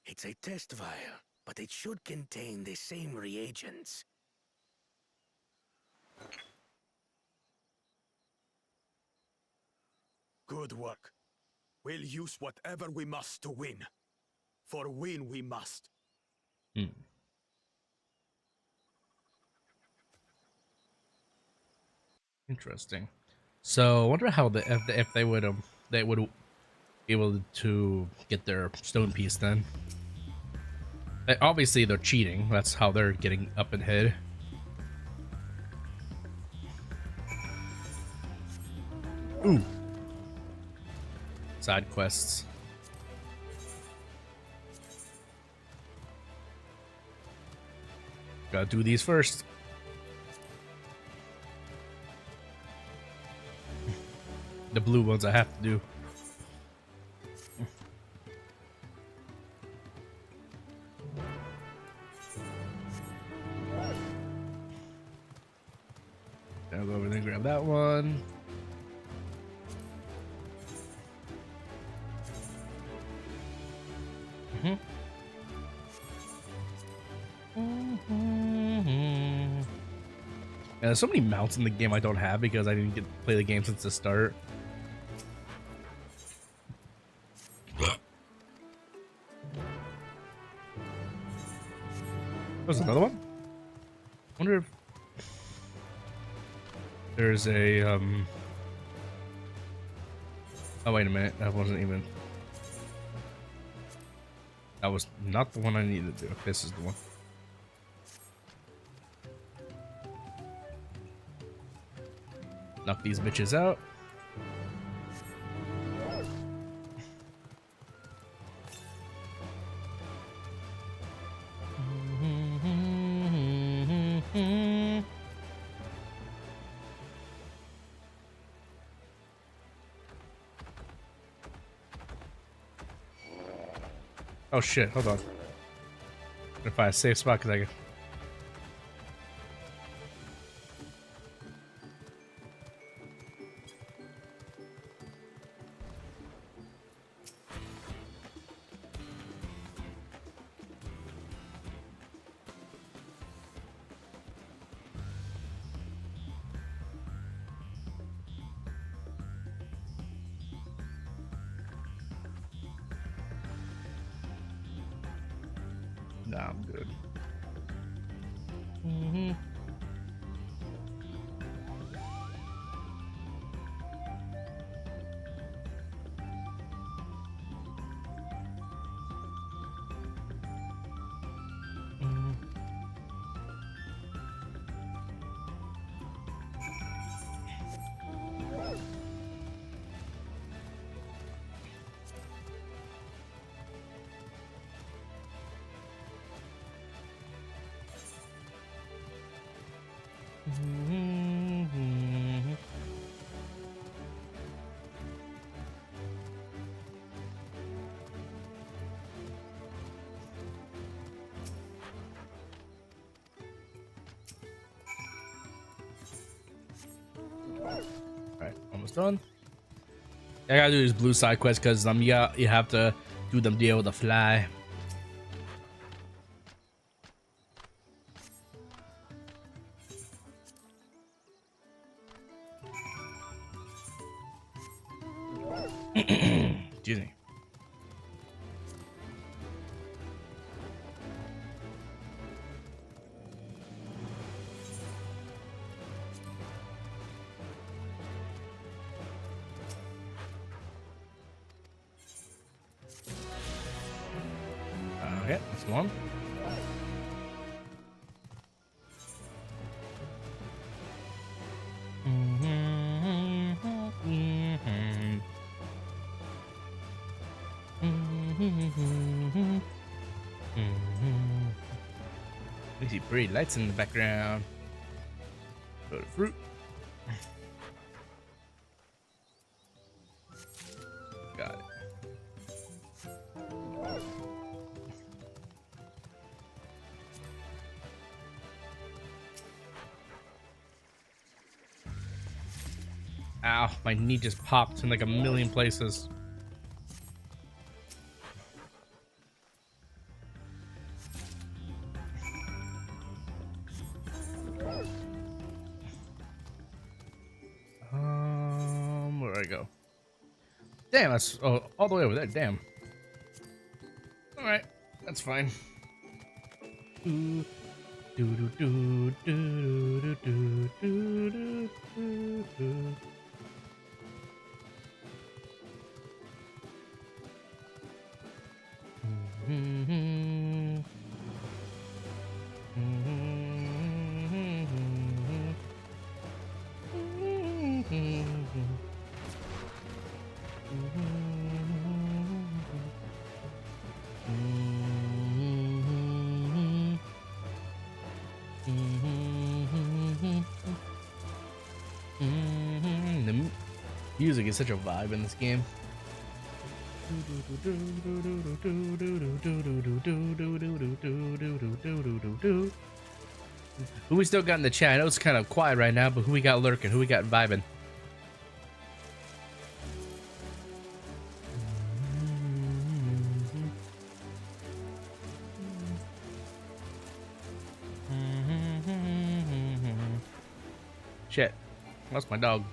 It's a test vial, but it should contain the same reagents. Good work. We'll use whatever we must to win. For win we must. Interesting. So I wonder how if they would be able to get their stone piece then. Obviously they're cheating. That's how they're getting up ahead. Ooh. Side quests. Gotta do these first. The blue ones I have to do. I'll go over there and grab that one. There's so many mounts in the game I don't have because I didn't get to play the game since the start. There's another one? I wonder if there's a oh wait a minute, that wasn't even, that was not the one I needed to do. This is the one. Knock these bitches out. Oh shit, hold on. If I safe spot because I can. Nah, I'm good. Alright, almost done. I gotta do these blue side quests because you have to do them deal with the fly. Excuse me. Okay, that's one. We see pretty lights in the background. Go to fruit. Ow, my knee just popped in like a million places. Where do I go? Damn, that's all the way over there. Damn. All right, that's fine. Do do do do do do do do do. The music is such a vibe in this game. Who we still got in the chat? I know it's kind of quiet right now, but who we got lurking? Who we got vibing? Shit, lost my dog.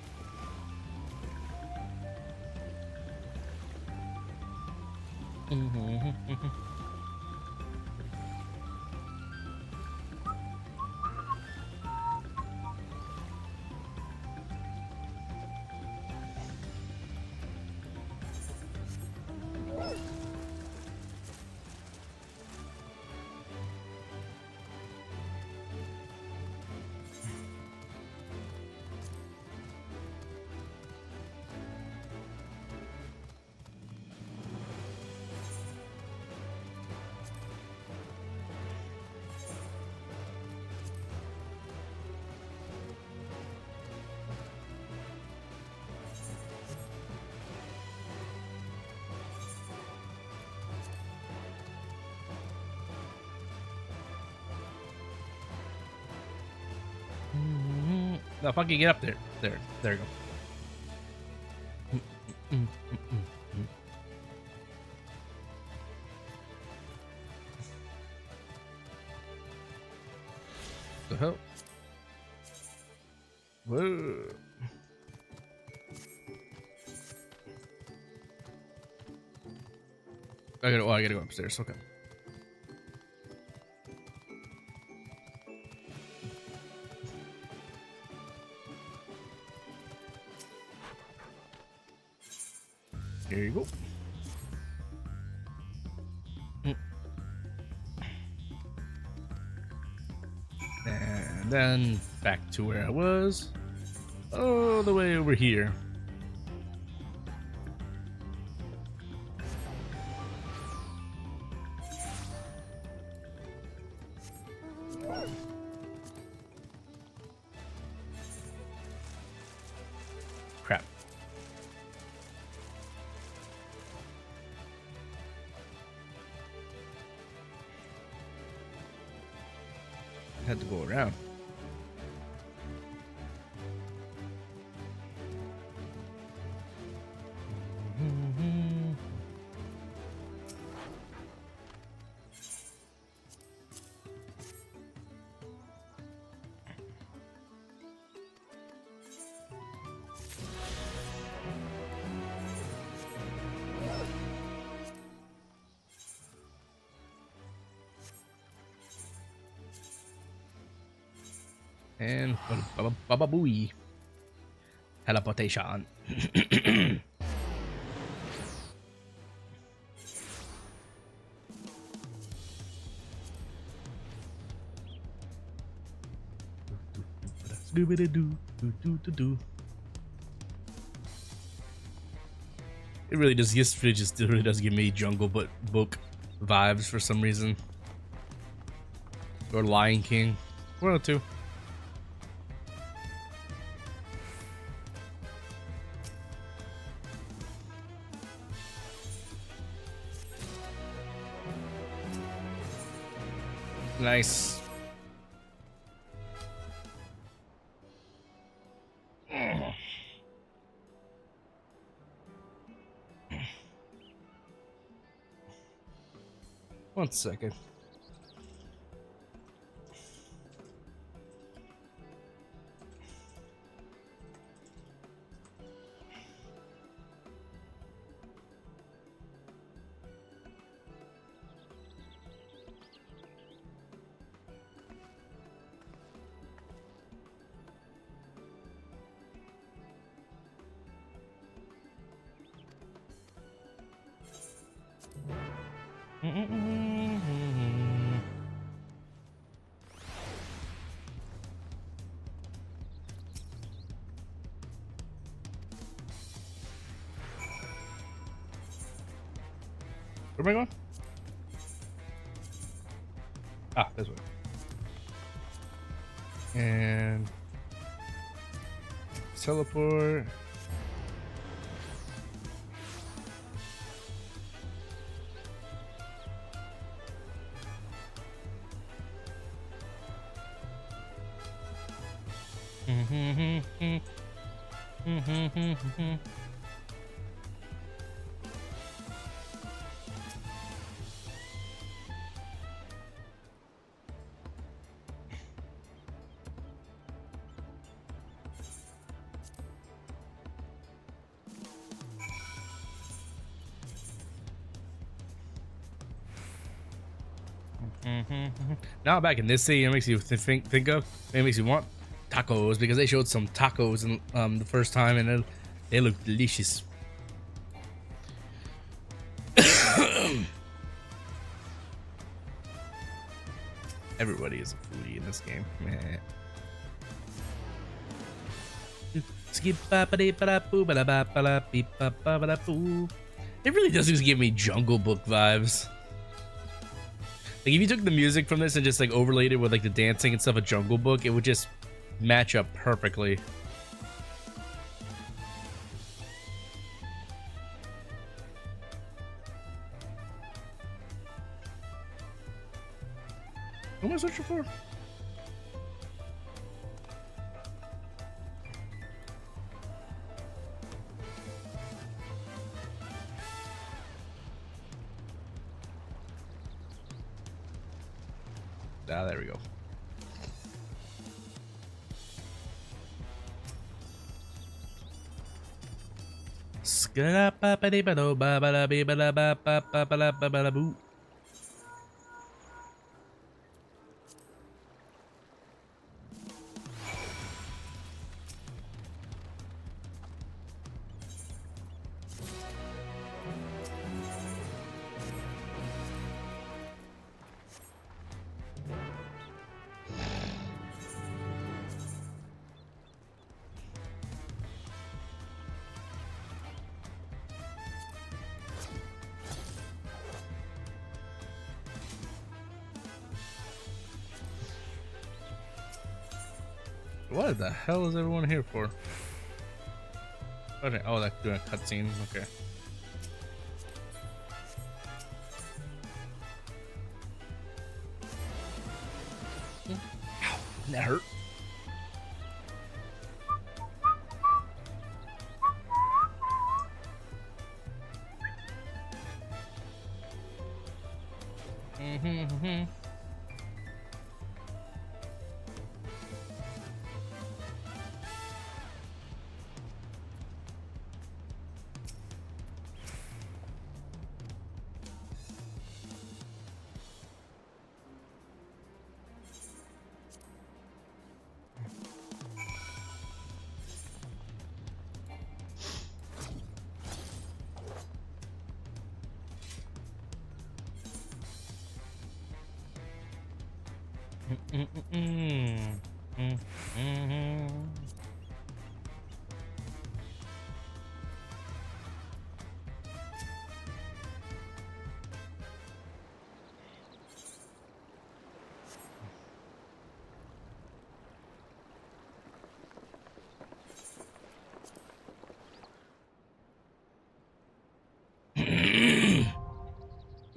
No, fucking get up there. There you go. The hell? Whoa. I gotta go upstairs. Okay. There you go. And then back to where I was. All the way over here. Crap. Had to go around. And baba booey. Teleportation. It really does. It really does give me Jungle Book vibes for some reason, or Lion King, one or two. Nice. 1 second. Where am I going? Ah, this way. And teleport. Now back in this scene, it makes you think of, it makes you want tacos, because they showed some tacos in the first time, and they look delicious. Everybody is a foodie in this game, man. It really does just give me Jungle Book vibes. Like, if you took the music from this and just like overlaid it with like the dancing and stuff of Jungle Book, it would just match up perfectly. What am I searching for? Ah, there we go. What the hell is everyone here for? Okay. Oh, that's doing a cutscene. Okay. Ow, that hurt.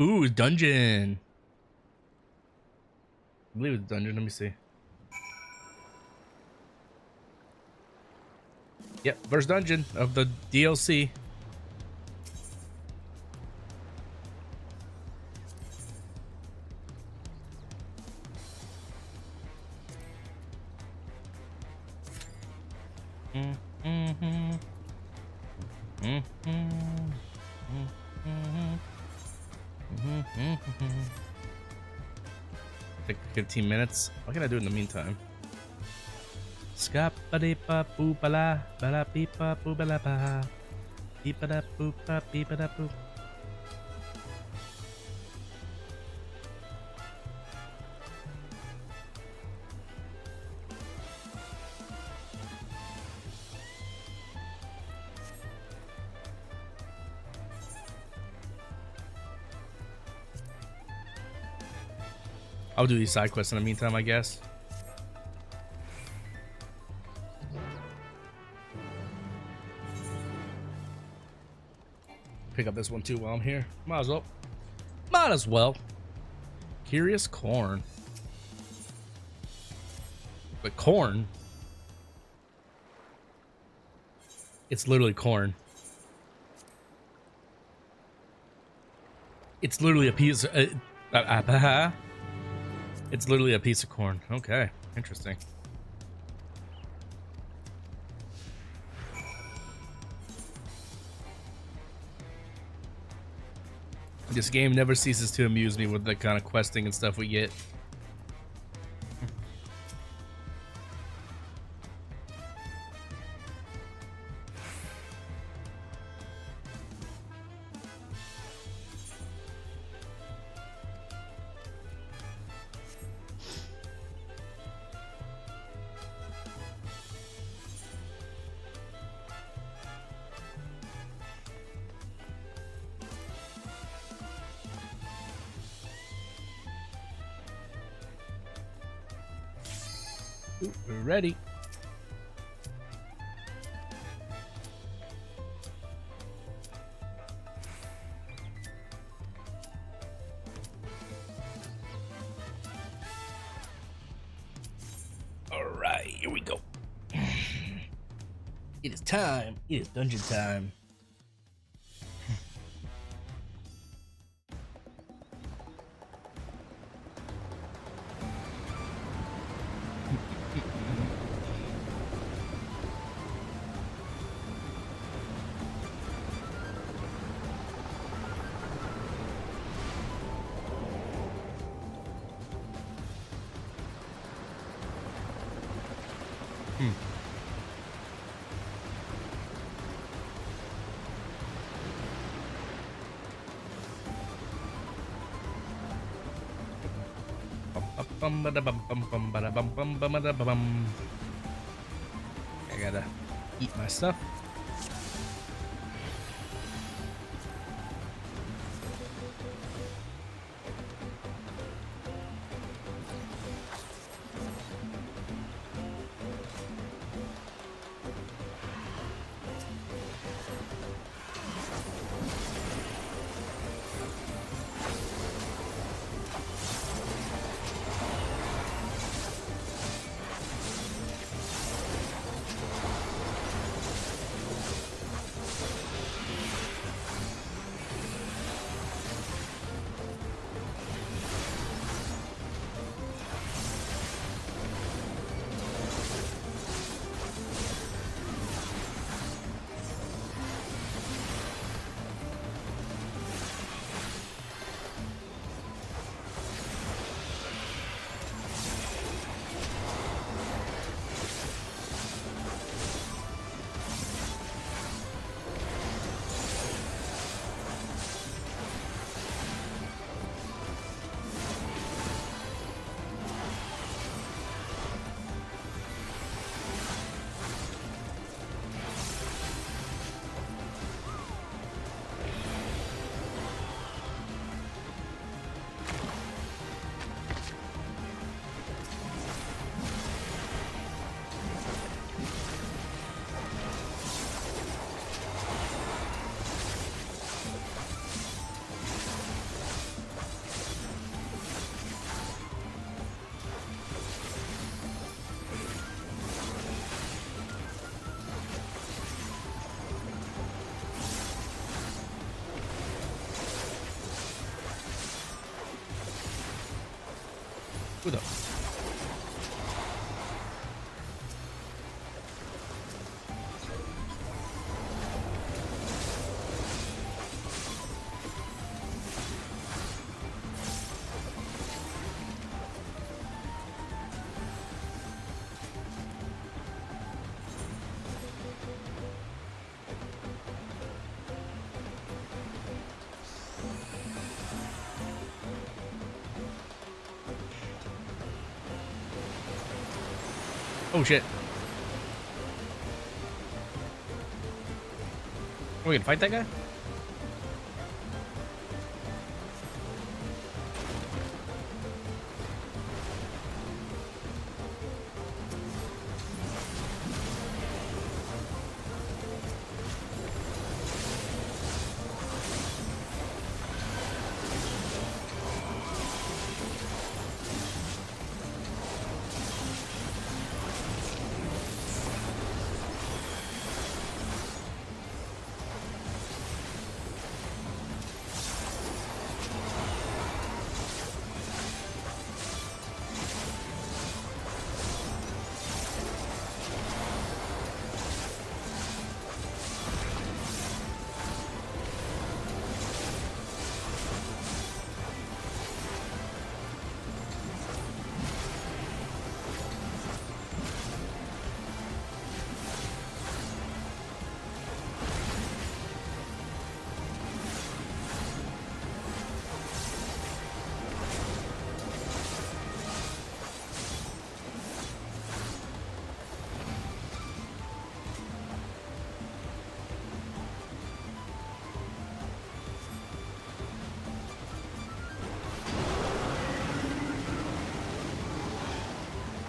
Ooh, dungeon. I believe it's dungeon. Let me see. Yep, first dungeon of the DLC. Take 15 minutes. What can I do in the meantime? Scappa boo bala bala beepa boo bala ba beepa da boo ba beepa da boo. I'll do these side quests in the meantime, I guess. Pick up this one too while I'm here. Might as well. Might as well. Curious corn. But corn? It's literally corn. It's literally a piece of... It's literally a piece of corn. Okay, interesting. This game never ceases to amuse me with the kind of questing and stuff we get. We're ready. All right, here we go. It is time. It is dungeon time. I gotta eat my stuff. Good up. Oh shit. Are we gonna fight that guy?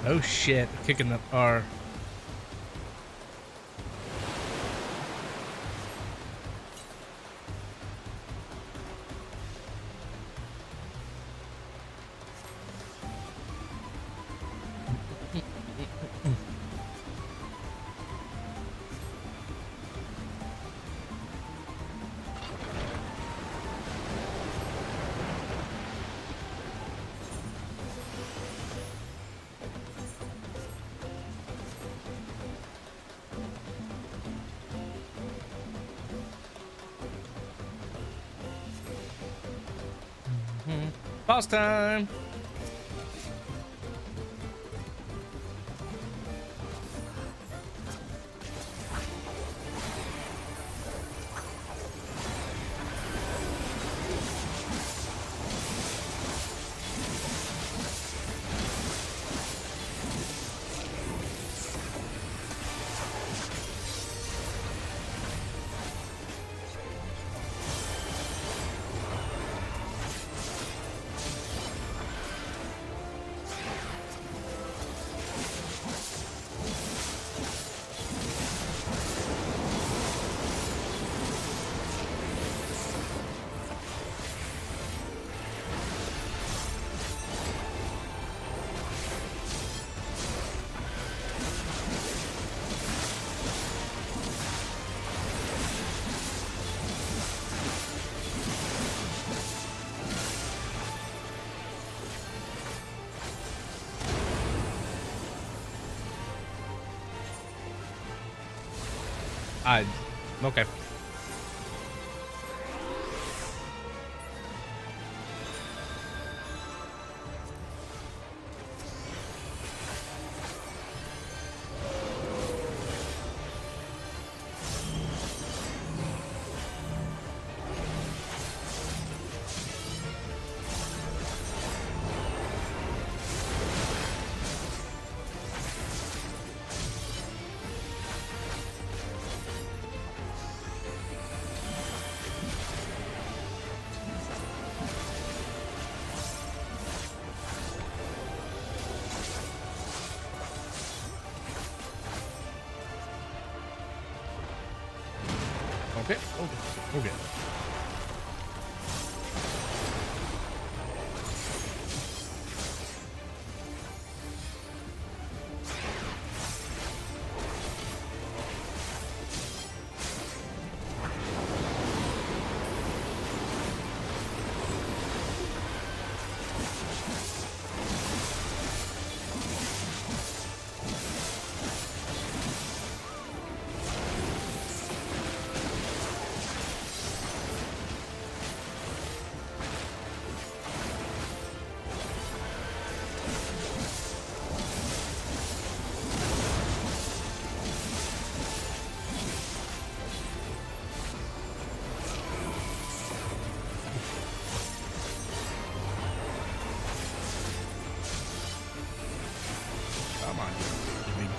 Oh shit, kicking the R. Boss time. Okay. Okay. Okay.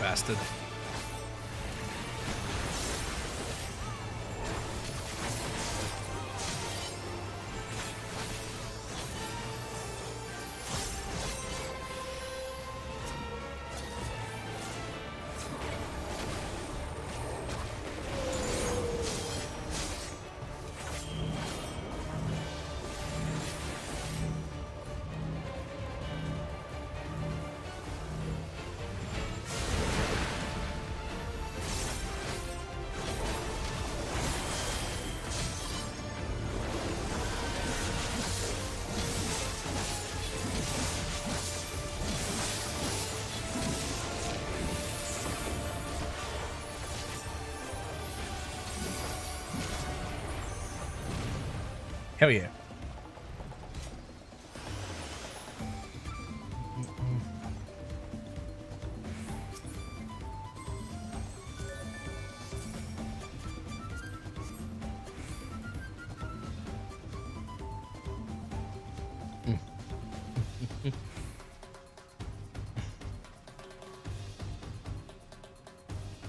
bastard. Hell yeah.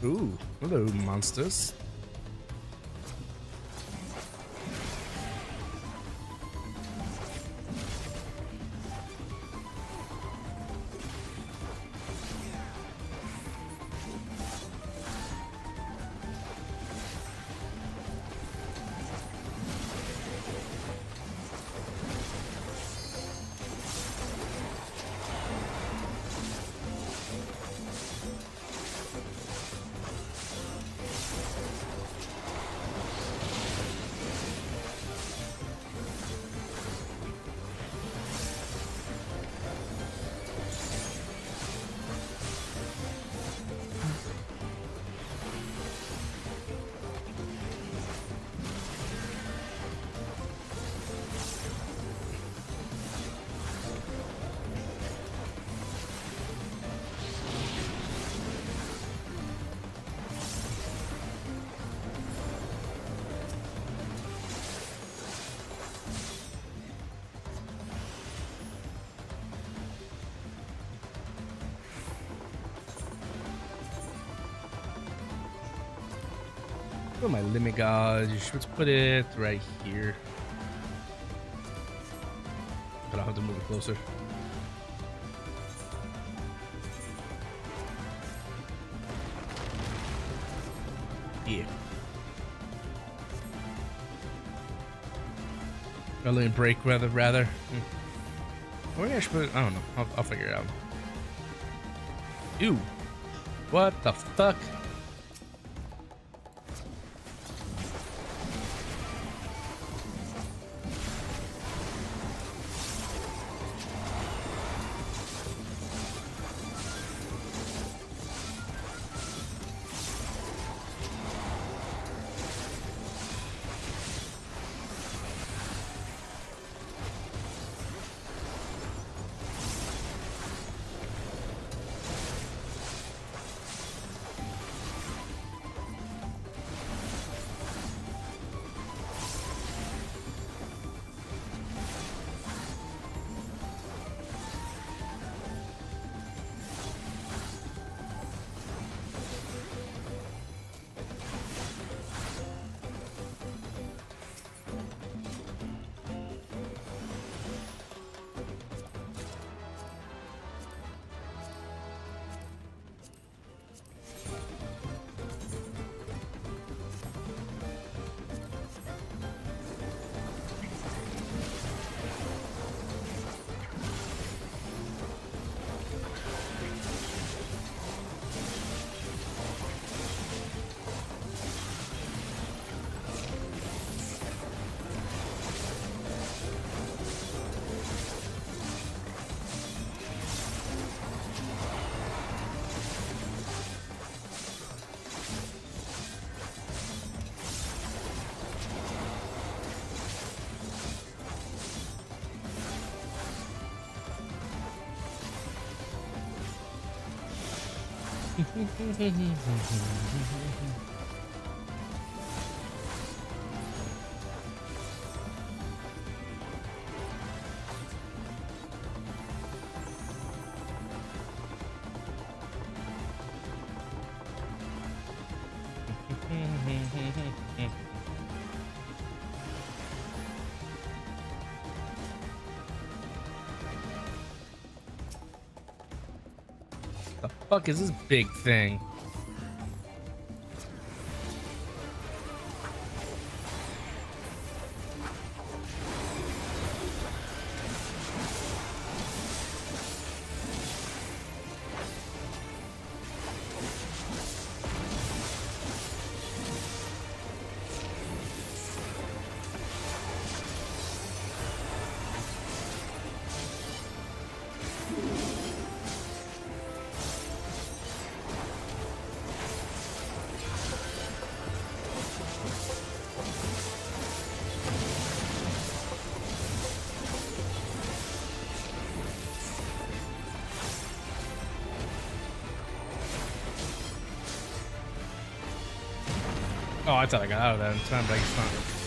Ooh, hello, monsters. Put my limit gauge. Let's put it right here. But I'll have to move it closer. Yeah. A limit break rather. Or I should put, I don't know. I'll figure it out. Ew. What the fuck? The fuck is this big thing? Oh, I thought I got out of that in time, but I guess not.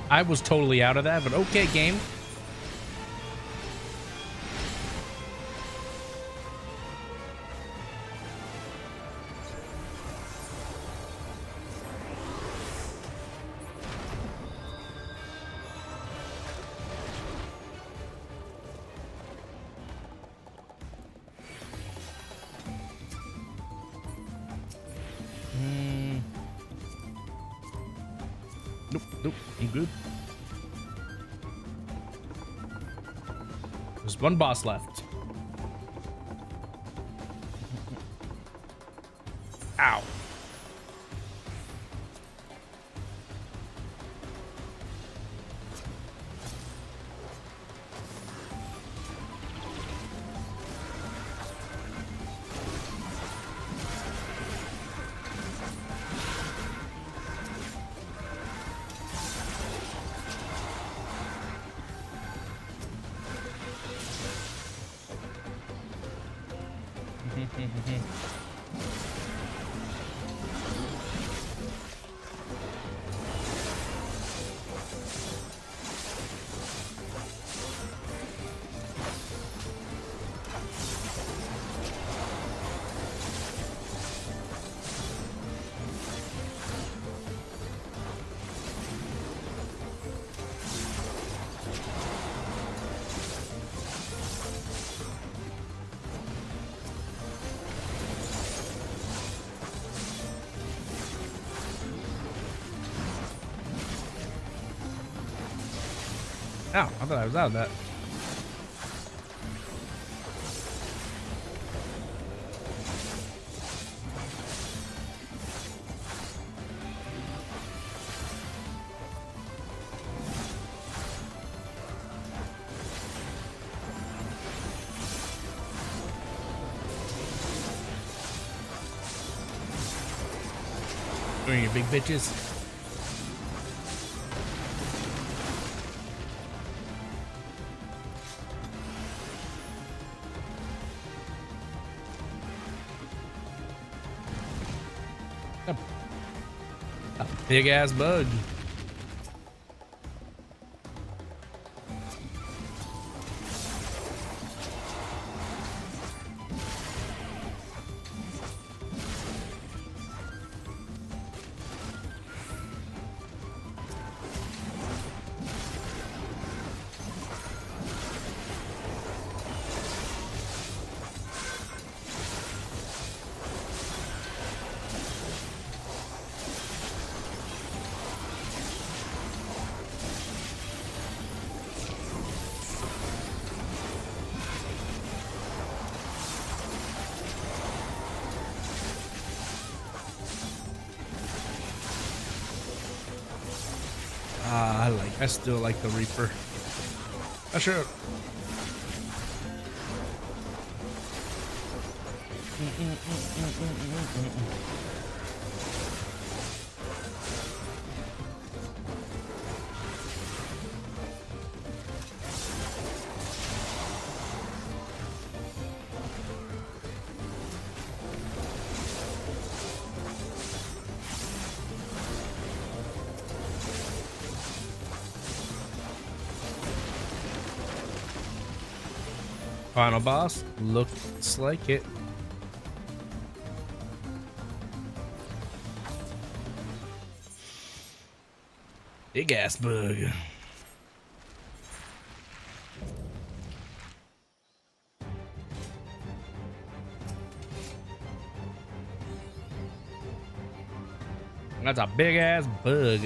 I was totally out of that, but okay, game. Nope, nope, I'm good. There's one boss left. Ow. Ow, I thought I was out of that. Bring your big bitches. A big ass bug. I still like the Reaper. Oh, sure. Final boss, looks like it. Big ass bug. That's a big ass bug.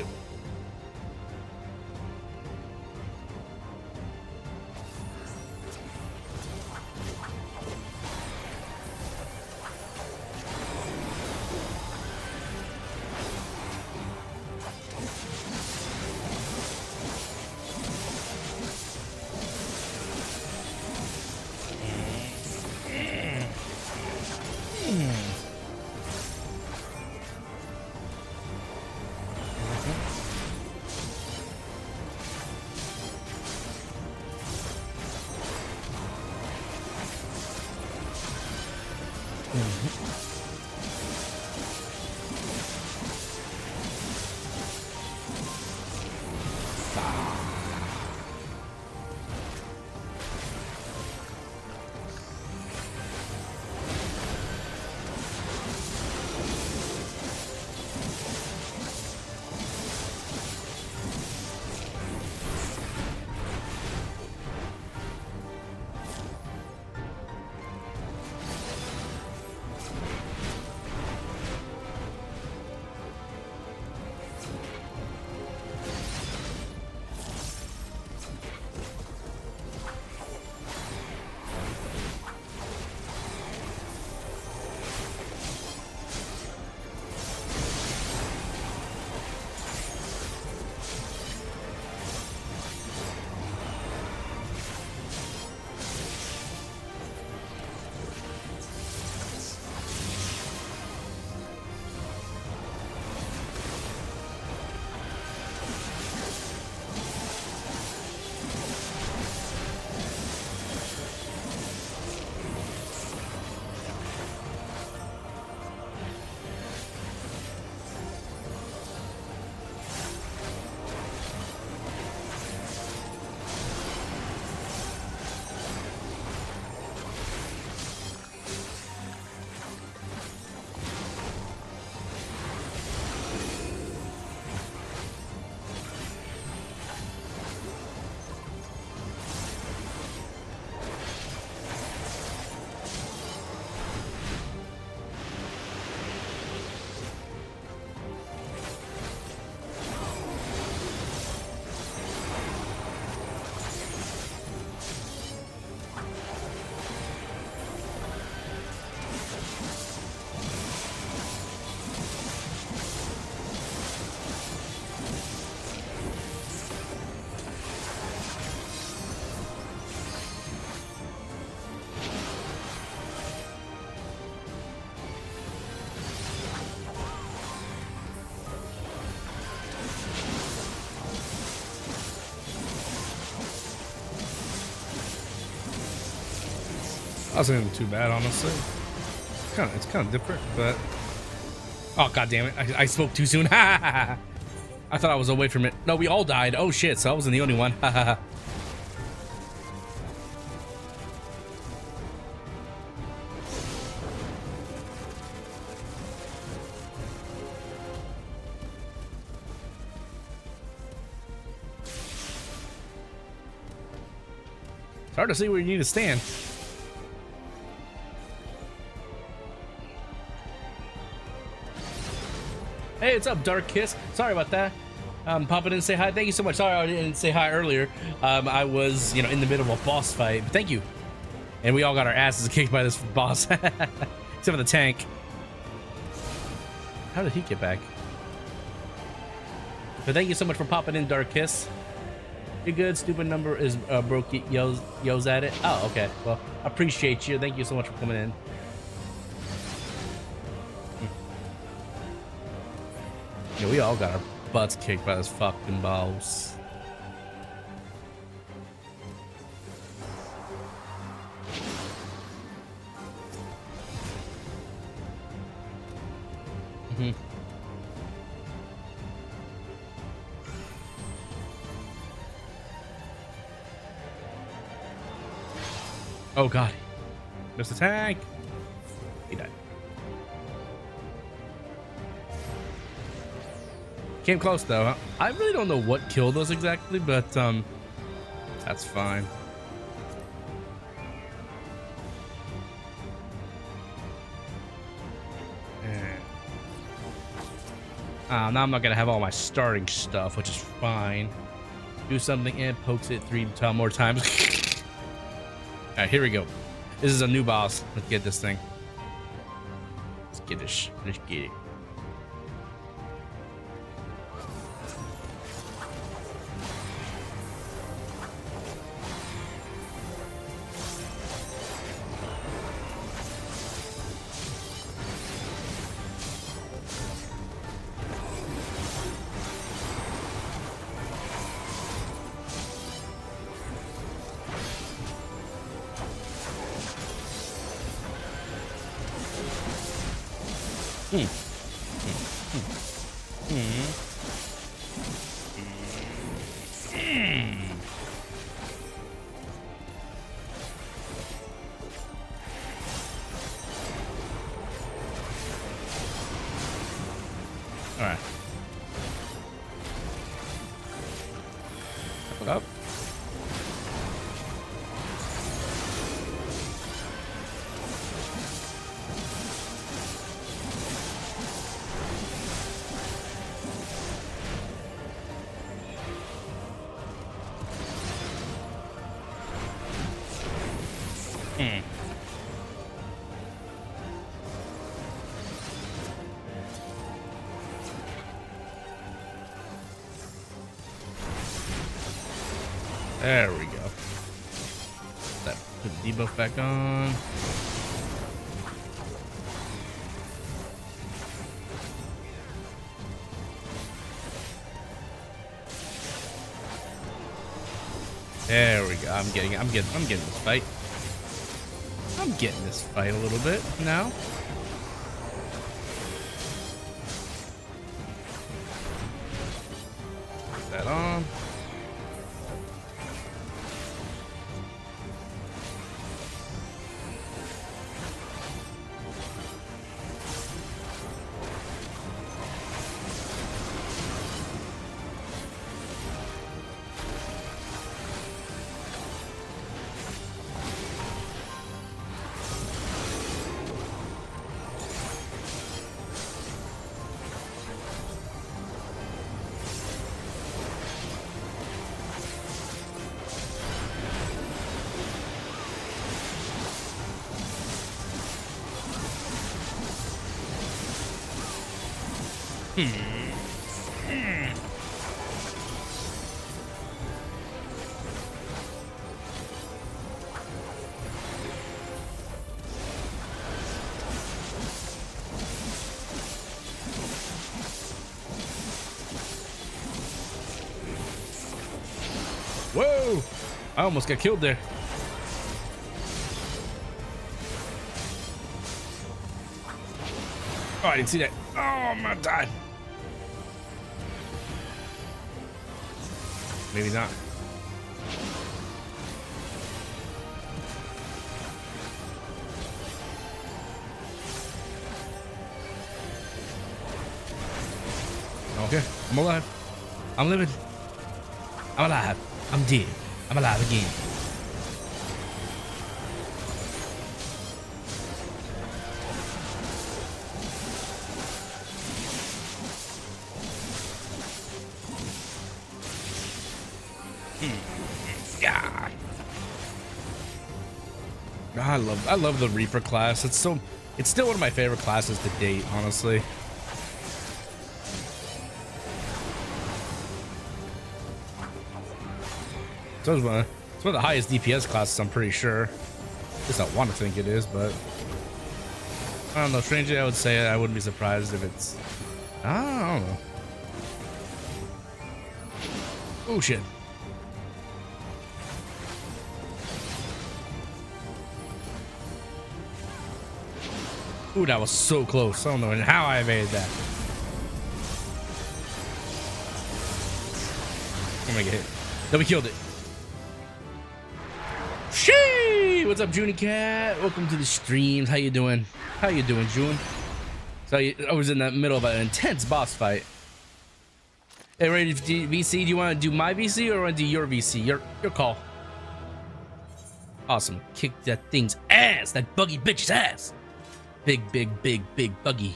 Wasn't too bad, honestly. It's kind of different, but oh god damn it! I spoke too soon. I thought I was away from it. No, we all died. Oh shit! So I wasn't the only one. It's hard to see where you need to stand. Hey, what's up, Dark Kiss? Sorry about that. Papa didn't say hi. Thank you so much. Sorry I didn't say hi earlier. I was, you know, in the middle of a boss fight. But thank you. And we all got our asses kicked by this boss. Except for the tank. How did he get back? But thank you so much for popping in, Dark Kiss. You're good. Stupid number is broke. Yells at it. Oh, okay. Well, appreciate you. Thank you so much for coming in. Yeah, we all got our butts kicked by this fucking boss. Oh god. Missed the tank. He died. Came close though. I really don't know what killed us exactly, but that's fine. Now I'm not gonna have all my starting stuff, which is fine. Do something and pokes it 3 more times. All right, here we go. This is a new boss. Let's get this thing. Let's get this. Let's get it. All right. Up it up. There we go. That put the debuff back on. There we go. I'm getting this fight. I'm getting this fight a little bit now. Put that on. Whoa! I almost got killed there. Oh, I didn't see that. Oh, I'm gonna die. Maybe not. Okay, I'm alive. I'm living. I'm alive. I'm dead. I'm alive again. Yeah. I love the Reaper class. It's still one of my favorite classes to date, honestly. So it's one of the highest DPS classes, I'm pretty sure. At least I want to think it is, but I don't know. Strangely, I would say I wouldn't be surprised if it's. I don't know. Oh shit. Ooh, that was so close. I don't know how I made that. I'm gonna get hit. No, we killed it. Shee! What's up, Junie Cat? Welcome to the streams. How you doing? How you doing, June? So I was in the middle of an intense boss fight. Hey, ready for VC? Do you want to do my VC or want to do your VC? Your call. Awesome. Kick that thing's ass. That buggy bitch's ass. Big buggy.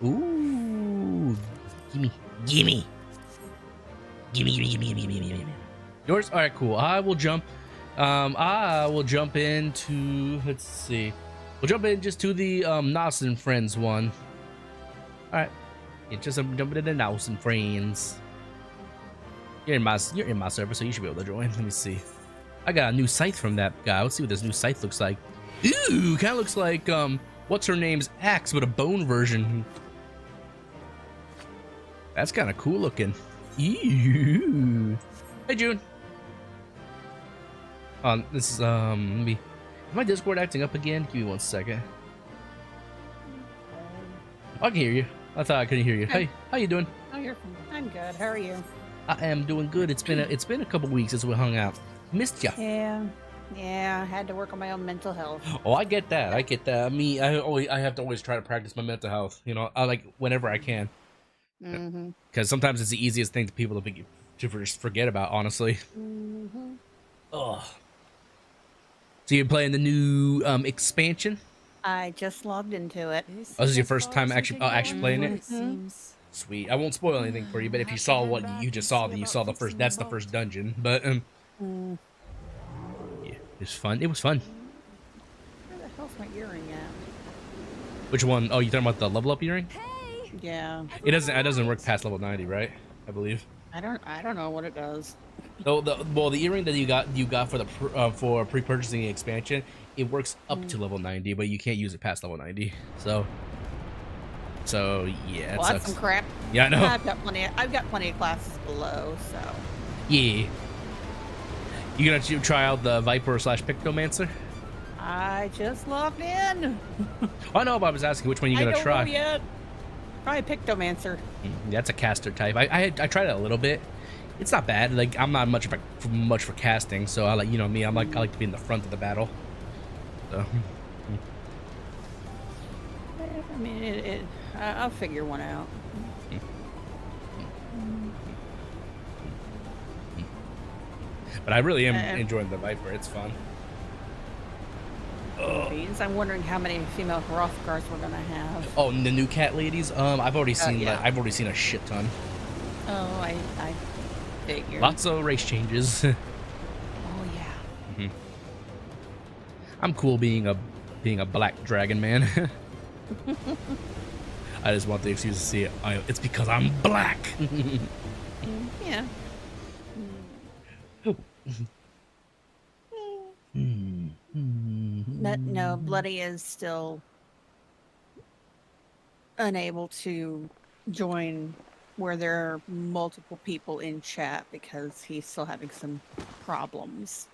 Ooh. Gimme. Yours? All right, cool. I will jump into, let's see. We'll jump in just to the Nos and Friends one. All right. Yeah, just jumping into Nos and Friends. You're in my server, so you should be able to join. Let me see. I got a new scythe from that guy. Let's see what this new scythe looks like. Ooh, kind of looks like what's her name's axe, but a bone version. That's kind of cool looking. Ew. Hey, June. This is let me. Is my Discord acting up again? Give me 1 second. I can hear you. I thought I couldn't hear you. Hey, how you doing? Oh, you're fine. I'm good. How are you? I am doing good. It's been a couple weeks since we hung out. Missed ya. Yeah, I had to work on my own mental health. Oh, I get that. I have to always try to practice my mental health. You know, I like whenever I can. Because sometimes it's the easiest thing to people to forget about. Honestly. Oh. So you're playing the new expansion? I just logged into it. Oh, this is your first time actually playing it? Sweet. I won't spoil anything for you, but if you saw what you just saw, then you saw the first. That's the first dungeon. But yeah, it's fun. It was fun. Where the hell's my earring at? Which one? Oh, you talking about the level up earring? Yeah. It doesn't work past level 90, right? I believe. I don't know what it does. So the earring that you got for the for pre-purchasing the expansion, it works up to level 90, but you can't use it past level 90. So yeah, well, that's some crap. Yeah, I know. I've got plenty of classes below, so. Yeah. You gonna try out the Viper / Pictomancer? I just logged in. I know, but I was asking which one you gonna try. I don't know yet. Probably Pictomancer. That's a caster type. I tried it a little bit. It's not bad. Like, I'm not much for casting, so I like, you know me. I like to be in the front of the battle. So. I mean, I'll figure one out. But I really am enjoying the Viper. It's fun. I'm wondering how many female Hrothgars we're gonna have. Oh, and the new cat ladies. I've already seen I've already seen a shit ton. Oh, I figured. Lots of race changes. Oh yeah. I'm cool being a black dragon man. I just want the excuse to see it. It's because I'm black. Yeah. No, Bloody is still unable to join where there are multiple people in chat because he's still having some problems.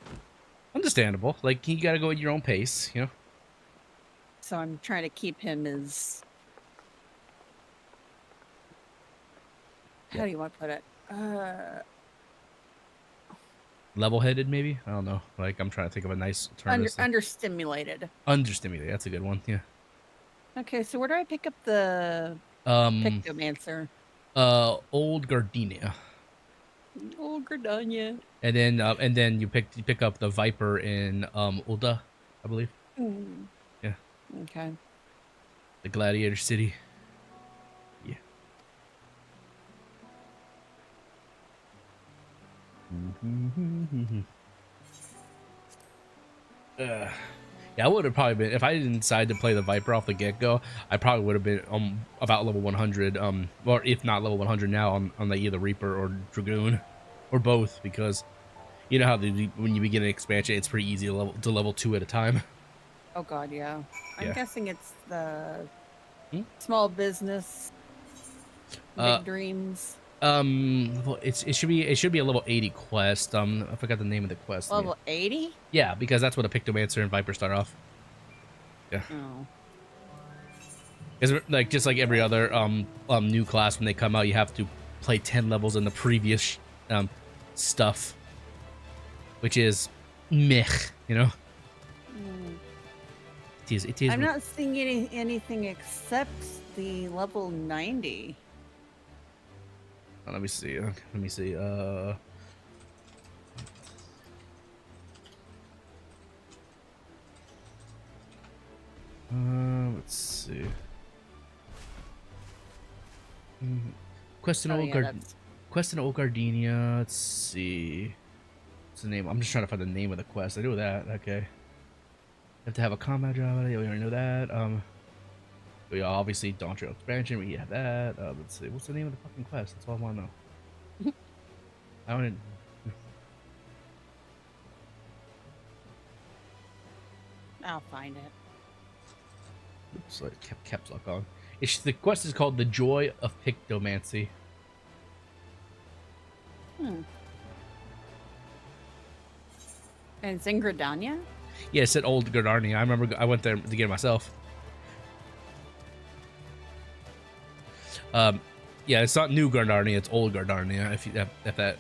Understandable. Like, you gotta go at your own pace, you know? So I'm trying to keep him as... How do you want to put it? Level-headed, maybe? I don't know. Like, I'm trying to think of a nice term. Understimulated. Understimulated. That's a good one. Yeah. Okay, so where do I pick up the Pictomancer? Old Gardenia. Old Gardenia. And then you pick up the Viper in Ulda, I believe. Yeah. Okay. The Gladiator City. Yeah. Yeah, I would have probably been, if I didn't decide to play the Viper off the get-go, I probably would have been about level 100, or if not level 100 now on the either Reaper or Dragoon, or both, because you know how when you begin an expansion, it's pretty easy to level 2 at a time. Oh god, yeah. I'm Yeah. guessing it's the small business, big dreams. Well, it should be a level 80 quest. I forgot the name of the quest. Level 80? Yeah, because that's what a Pictomancer and Viper start off. Yeah. Oh. Because like just like every other new class, when they come out, you have to play 10 levels in the previous stuff, which is meh, you know. It is. I'm not seeing anything except the level 90. Oh, let me see. Let's see. Quest in Old Gardenia. Let's see. What's the name? I'm just trying to find the name of the quest. I know that. Okay. You have to have a combat job. We already know that. We obviously Dawntrail expansion. We have that. Let's see. What's the name of the fucking quest? That's all I want to know. I don't. I'll find it. Oops, I kept lock on. The quest is called The Joy of Pictomancy. And it's in Gridania? Yeah, it said Old Gardania. I remember I went there to get it myself. Yeah, it's not New Gardania, it's Old Gardania. If that,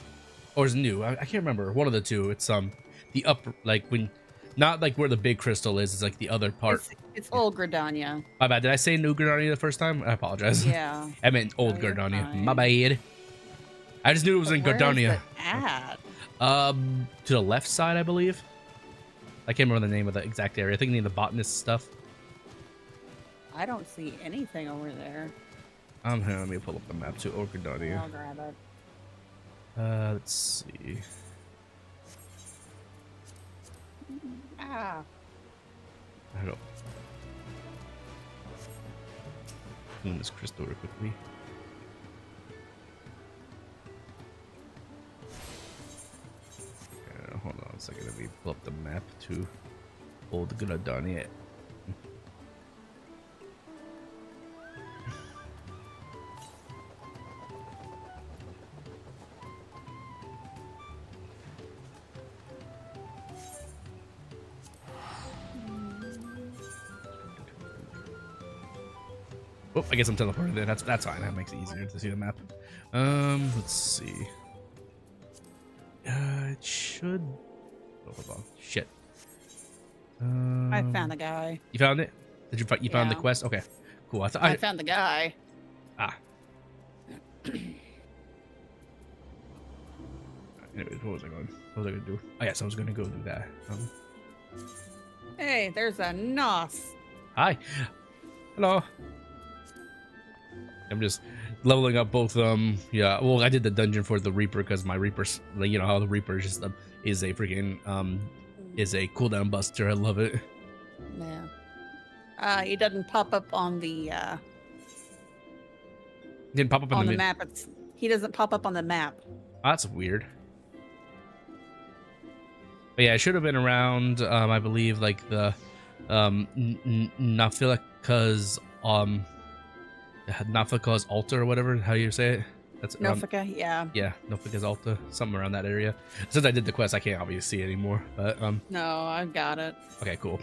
or is it new? I can't remember. One of the two. It's the upper, like when, not like where the big crystal is. It's like the other part. It's Old Gardania. My bad. Did I say New Gardania the first time? I apologize. Yeah. I meant Old Gardania. My bad. I just knew it was in Gardania. At? To the left side, I believe. I can't remember the name of the exact area. I think the botanist stuff. I don't see anything over there. Here, let me pull up the map to Old Gardania. I'll grab it. Let's see. Ah. I don't. Doing this crystal real quickly. Hold on a second. Let me pull up the map to Old Gardania. Oh, I guess I'm teleported there. That's fine. That makes it easier to see the map. Let's see. It should. Oh, hold on. Shit. I found the guy. You found it? Did you found the quest? Okay, cool. I found the guy. Ah. Anyways, what was I going? What was I gonna do? Oh yes, I was gonna go do that. Hey, there's a Nos. Hi. Hello. I'm just leveling up both. Yeah. Well, I did the dungeon for the Reaper because my Reaper's, like, you know how the Reaper is is a freaking is a cooldown buster. I love it. Yeah. He doesn't pop up on the. Didn't pop up on the map. He doesn't pop up on the map. Oh, that's weird. But yeah, it should have been around. I believe like the Nafilika's Nafika's altar or whatever. How do you say it? That's Nofika, yeah. Yeah, Nofika's altar, something around that area. Since I did the quest, I can't obviously see it anymore. But No, I've got it. Okay, cool.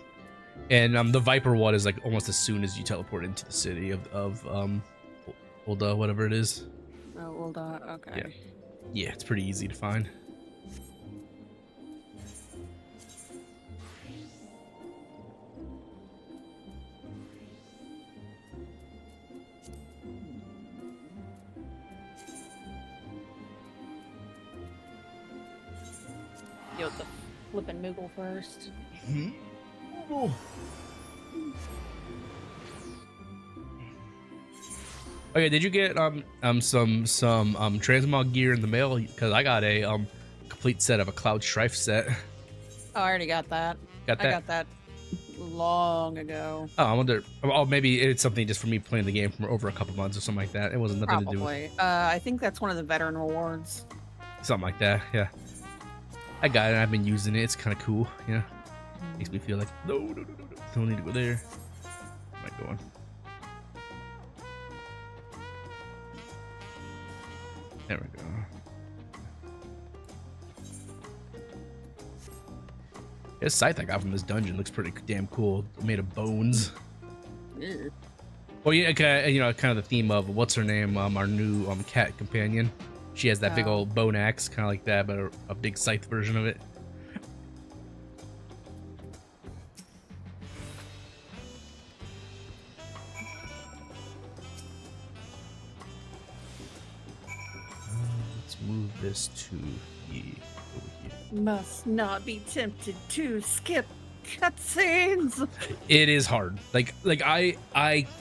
And the Viper one is like almost as soon as you teleport into the city of Ulda, whatever it is. Oh, Ulda, okay. Yeah, it's pretty easy to find. Yo, the flippin' Moogle first. Okay, did you get some transmog gear in the mail? Because I got a complete set of a Cloud Strife set. Oh, I already got that. Got that? I got that long ago. Oh, I wonder. Oh, maybe it's something just for me playing the game for over a couple months or something like that. It wasn't nothing to do with I think that's one of the veteran rewards. something like that. Yeah, I got it. I've been using it. It's kind of cool. Yeah, makes me feel like no, don't need to go there. Where am I going? There we go. This scythe I got from this dungeon looks pretty damn cool. Made of bones. Ew. Well, yeah, you know, kind of the theme of what's her name, our new cat companion. She has that big old bone axe, kind of like that, but a big scythe version of it. Let's move this to the over here. Must not be tempted to skip cutscenes. It is hard. Like I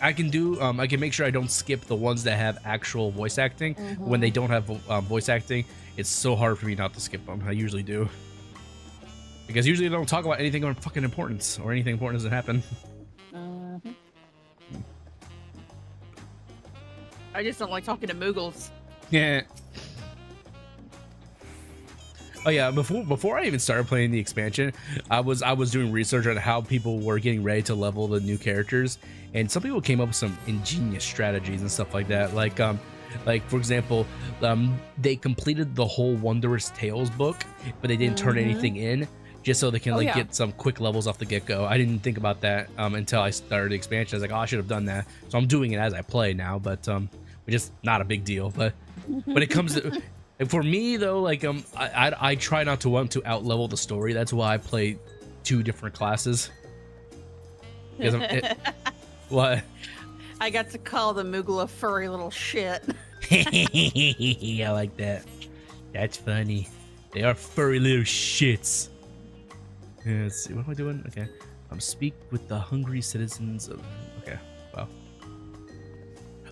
can do I can make sure I don't skip the ones that have actual voice acting. When they don't have voice acting, it's so hard for me not to skip them. I usually do, because usually they don't talk about anything of fucking importance or anything important doesn't happen. I just don't like talking to Moogles. Yeah. Oh yeah, before I even started playing the expansion, I was doing research on how people were getting ready to level the new characters, and some people came up with some ingenious strategies and stuff like that. Like for example, they completed the whole Wondrous Tales book, but they didn't turn anything in, just so they can get some quick levels off the get-go. I didn't think about that until I started the expansion. I was like, oh, I should have done that. So I'm doing it as I play now, but which is not a big deal. But when it comes to for me though, like I try not to want to out-level the story. That's why I play 2 different classes. What? I got to call the Moogle a furry little shit. I like that. That's funny. They are furry little shits. Yeah, let's see. What am I doing? Okay. Speak with the hungry citizens of. Okay. Wow.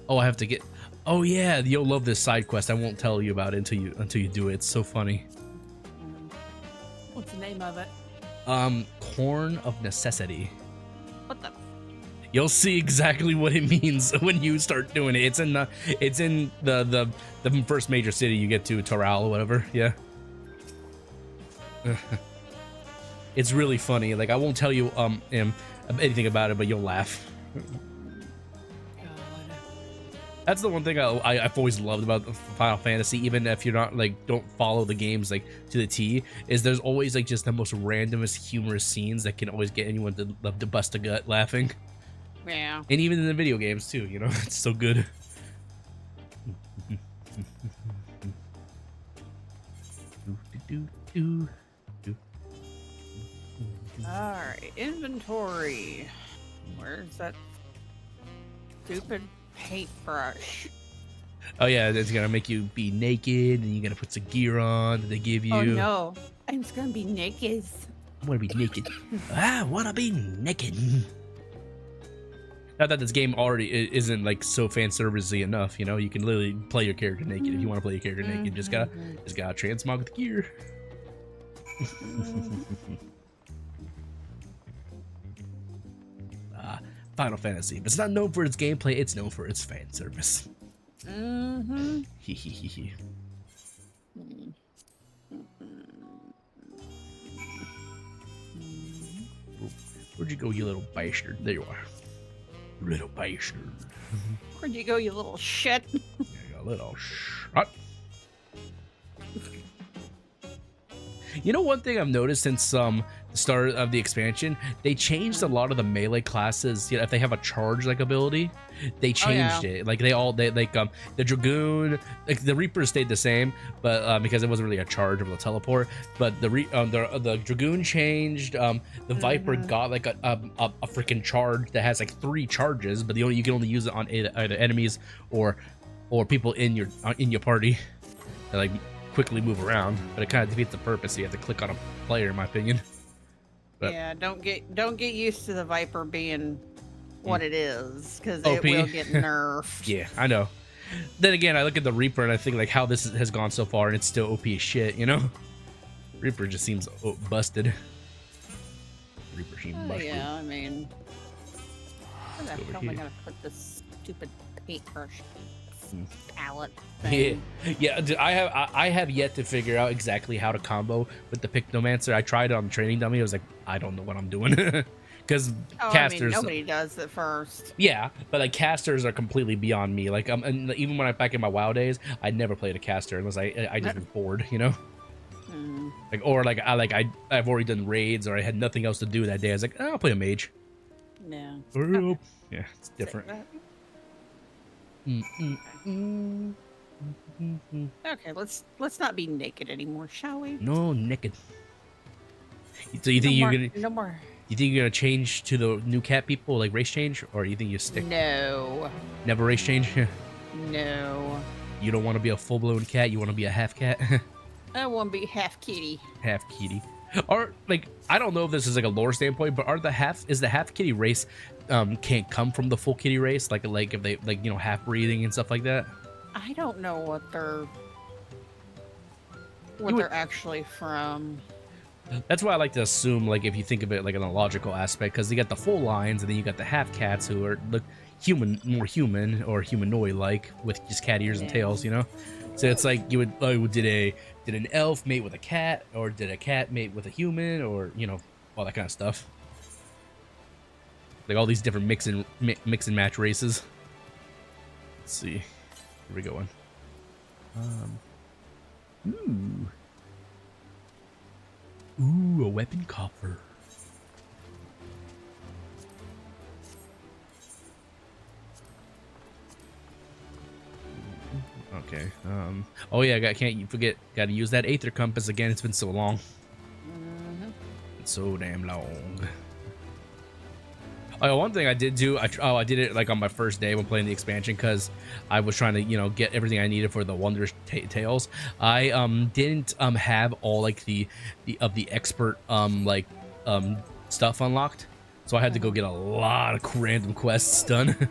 Oh, I have to get. Oh yeah, you'll love this side quest. I won't tell you about it until you do it. It's so funny. What's the name of it? Corn of Necessity. What the? You'll see exactly what it means when you start doing it. It's in the first major city you get to, Toral or whatever. Yeah. It's really funny. Like I won't tell you anything about it, but you'll laugh. That's the one thing I've always loved about Final Fantasy, even if you're not like don't follow the games like to the T, is there's always like just the most randomest humorous scenes that can always get anyone to love to bust a gut laughing. Yeah. And even in the video games too, you know, it's so good. Alright, inventory. Where's that stupid paintbrush? Oh yeah, it's gonna make you be naked, and you gotta put some gear on that they give you. Oh no, I'm just gonna be naked. I wanna be naked. I wanna be naked. Not that this game already isn't like so fan servicey enough, you know. You can literally play your character naked if you want to play your character naked. Just gotta transmog with gear. Final Fantasy. If it's not known for its gameplay, it's known for its fan service. Where'd you go, you little bastard? There you are. Little bastard. Where'd you go, you little shit? You little shit. You know, one thing I've noticed since start of the expansion, they changed a lot of the melee classes. You know, if they have a charge like ability, they changed it. Like the Dragoon, like the Reaper stayed the same, but because it wasn't really a charge of the teleport. But the Dragoon changed. The Viper got like a freaking charge that has like 3 charges, but you can only use it on either enemies or people in your party that like quickly move around. But it kind of defeats the purpose. You have to click on a player, in my opinion. But yeah, don't get used to the Viper being what it is, because OP. it will get nerfed. Yeah, I know. Then again, I look at the Reaper and I think like how this has gone so far, and it's still OP as shit, you know? Reaper just seems busted. Reaper seems busted. Yeah, I mean, where the hell am I here. gonna put this stupid paintbrush palette thing? Yeah. Dude, I have yet to figure out exactly how to combo with the Pictomancer. I tried it on the training dummy. I was like, I don't know what I'm doing. Because casters, I mean, nobody does it first. yeah, but like casters are completely beyond me. Like and even when I back in my WoW days, I never played a caster unless I just was bored, you know. Like I've already done raids or I had nothing else to do that day. I was like, I'll play a mage. Yeah. Okay. Yeah, it's different. Okay, let's not be naked anymore, shall we? No, naked. So you think No more. You think you're gonna change to the new cat people, like race change, or you think you stick? No. Never race change. No. You don't want to be a full-blown cat. You want to be a half cat. I want to be half kitty. Half kitty. Or like, I don't know if this is like a lore standpoint, but is the half kitty race can't come from the full kitty race, like if they like, you know, half breathing and stuff like that. I don't know what they're actually from. That's why I like to assume, like, if you think of it like in a logical aspect, because you got the full lines and then you got the half cats who are look more human or humanoid like with just cat ears and tails, you know. So it's like you would did an elf mate with a cat, or did a cat mate with a human, or you know, all that kind of stuff. Like all these different mix and match races. Let's see, where we going? Ooh, a weapon coffer. Okay. Oh yeah, can't you forget? Got to use that Aether compass again. It's been so long. It's so damn long. Oh, one thing I did do, I did it like on my first day when playing the expansion, because I was trying to, you know, get everything I needed for the Wondrous Tales. I didn't have all like the expert stuff unlocked, so I had to go get a lot of random quests done.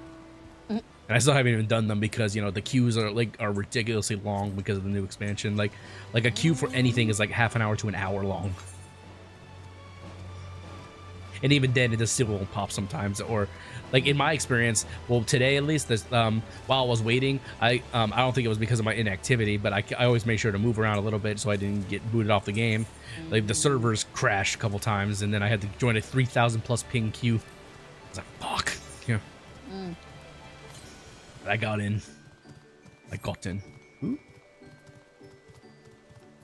And I still haven't even done them because, you know, the queues are ridiculously long because of the new expansion. Like a queue for anything is like half an hour to an hour long. And even then, it just still won't pop sometimes. Or, like in my experience, well, today at least, this, while I was waiting, I don't think it was because of my inactivity, but I always make sure to move around a little bit so I didn't get booted off the game. Like the servers crashed a couple times, and then I had to join a 3,000+ ping queue. I was like, fuck. Yeah. But I got in. Ooh.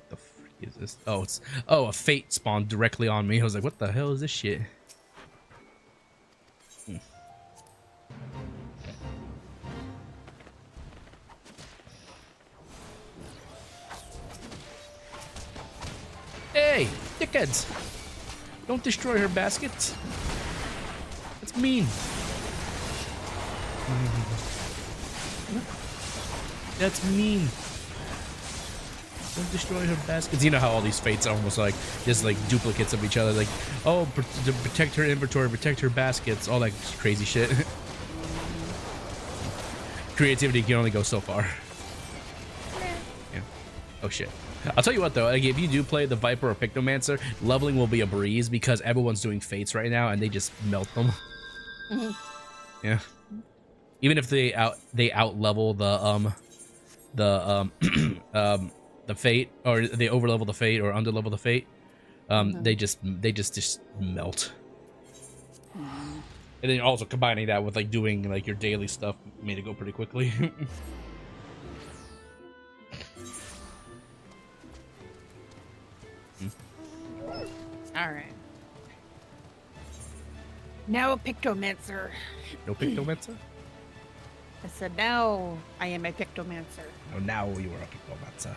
The frick is this? Oh, a fate spawned directly on me. I was like, what the hell is this shit? Hey, dickheads! Don't destroy her baskets. That's mean. That's mean. Don't destroy her baskets. You know how all these fates are almost like just like duplicates of each other. Like, oh, to protect her inventory, protect her baskets, all that crazy shit. Creativity can only go so far. Yeah. Oh shit. I'll tell you what though, like if you do play the Viper or Pictomancer, leveling will be a breeze because everyone's doing fates right now and they just melt them. Yeah. Even if they out level the fate, or they over level the fate or under level the fate, they just melt. And then also combining that with like doing like your daily stuff made it go pretty quickly. All right. Now a pictomancer. No pictomancer? I said, now I am a pictomancer. Oh, now you are a pictomancer.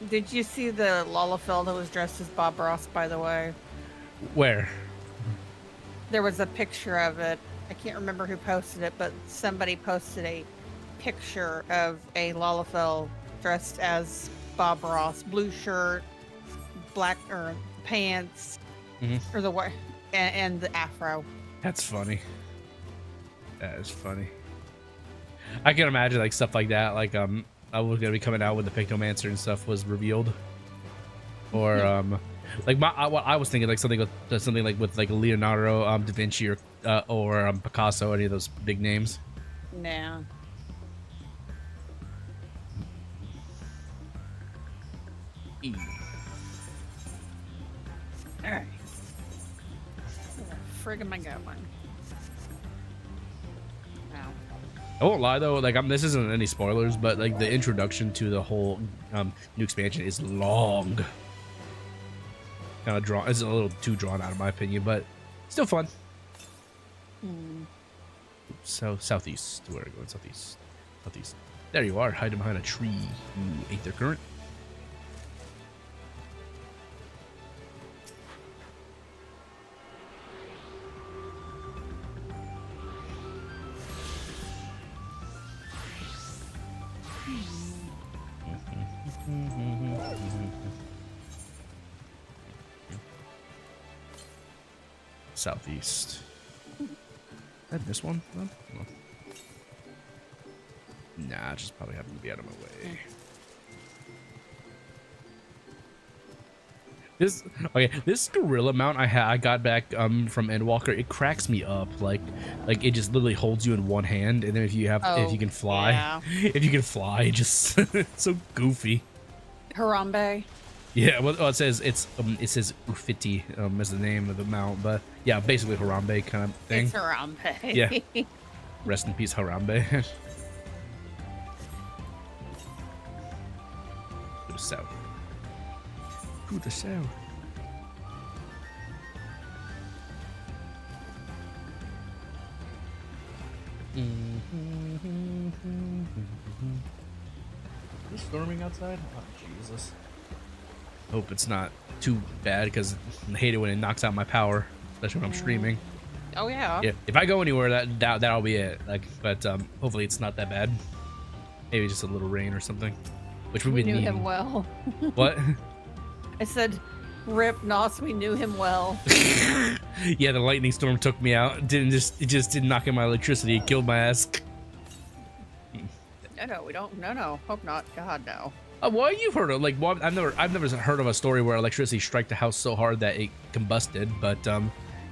Did you see the Lalafell that was dressed as Bob Ross, by the way? Where? There was a picture of it. I can't remember who posted it, but somebody posted a picture of a Lalafell dressed as Bob Ross. Blue shirt, black or pants, or the white, and the afro. That's funny. That is funny. I can imagine like stuff like that. Like I was gonna be coming out with the Pictomancer and stuff was revealed, or like what I was thinking like something like with like Leonardo da Vinci or Picasso, any of those big names. Nah. All right. Where the frig am I going? I won't lie though, like this isn't any spoilers, but like the introduction to the whole new expansion is long. Kind of drawn, it's a little too drawn out in my opinion, but still fun. So southeast, where are we going? Southeast, southeast. There you are, hiding behind a tree. You ate their current. Southeast. And this one? No? No. Nah, just probably happened to be out of my way. This gorilla mount I got back from Endwalker, it cracks me up. Like it just literally holds you in one hand, and then if you can fly, yeah. if you can fly, it just it's so goofy. Harambe. Yeah, well, it says Ufiti as the name of the mount, but yeah, basically Harambe kind of thing. It's Harambe. Yeah. Rest in peace, Harambe. To the south. To the south. Is it storming outside? Oh, Jesus. Hope it's not too bad because I hate it when it knocks out my power, especially when I'm streaming. Oh yeah. Yeah. If I go anywhere, that'll be it. Like, but hopefully it's not that bad. Maybe just a little rain or something, which we knew need. him well. What? I said, "Rip Nos, we knew him well." Yeah, the lightning storm took me out. It just didn't knock in my electricity. It killed my ass. No, we don't. No, hope not. God, no. Well, you've heard of like I've never heard of a story where electricity struck the house so hard that it combusted, but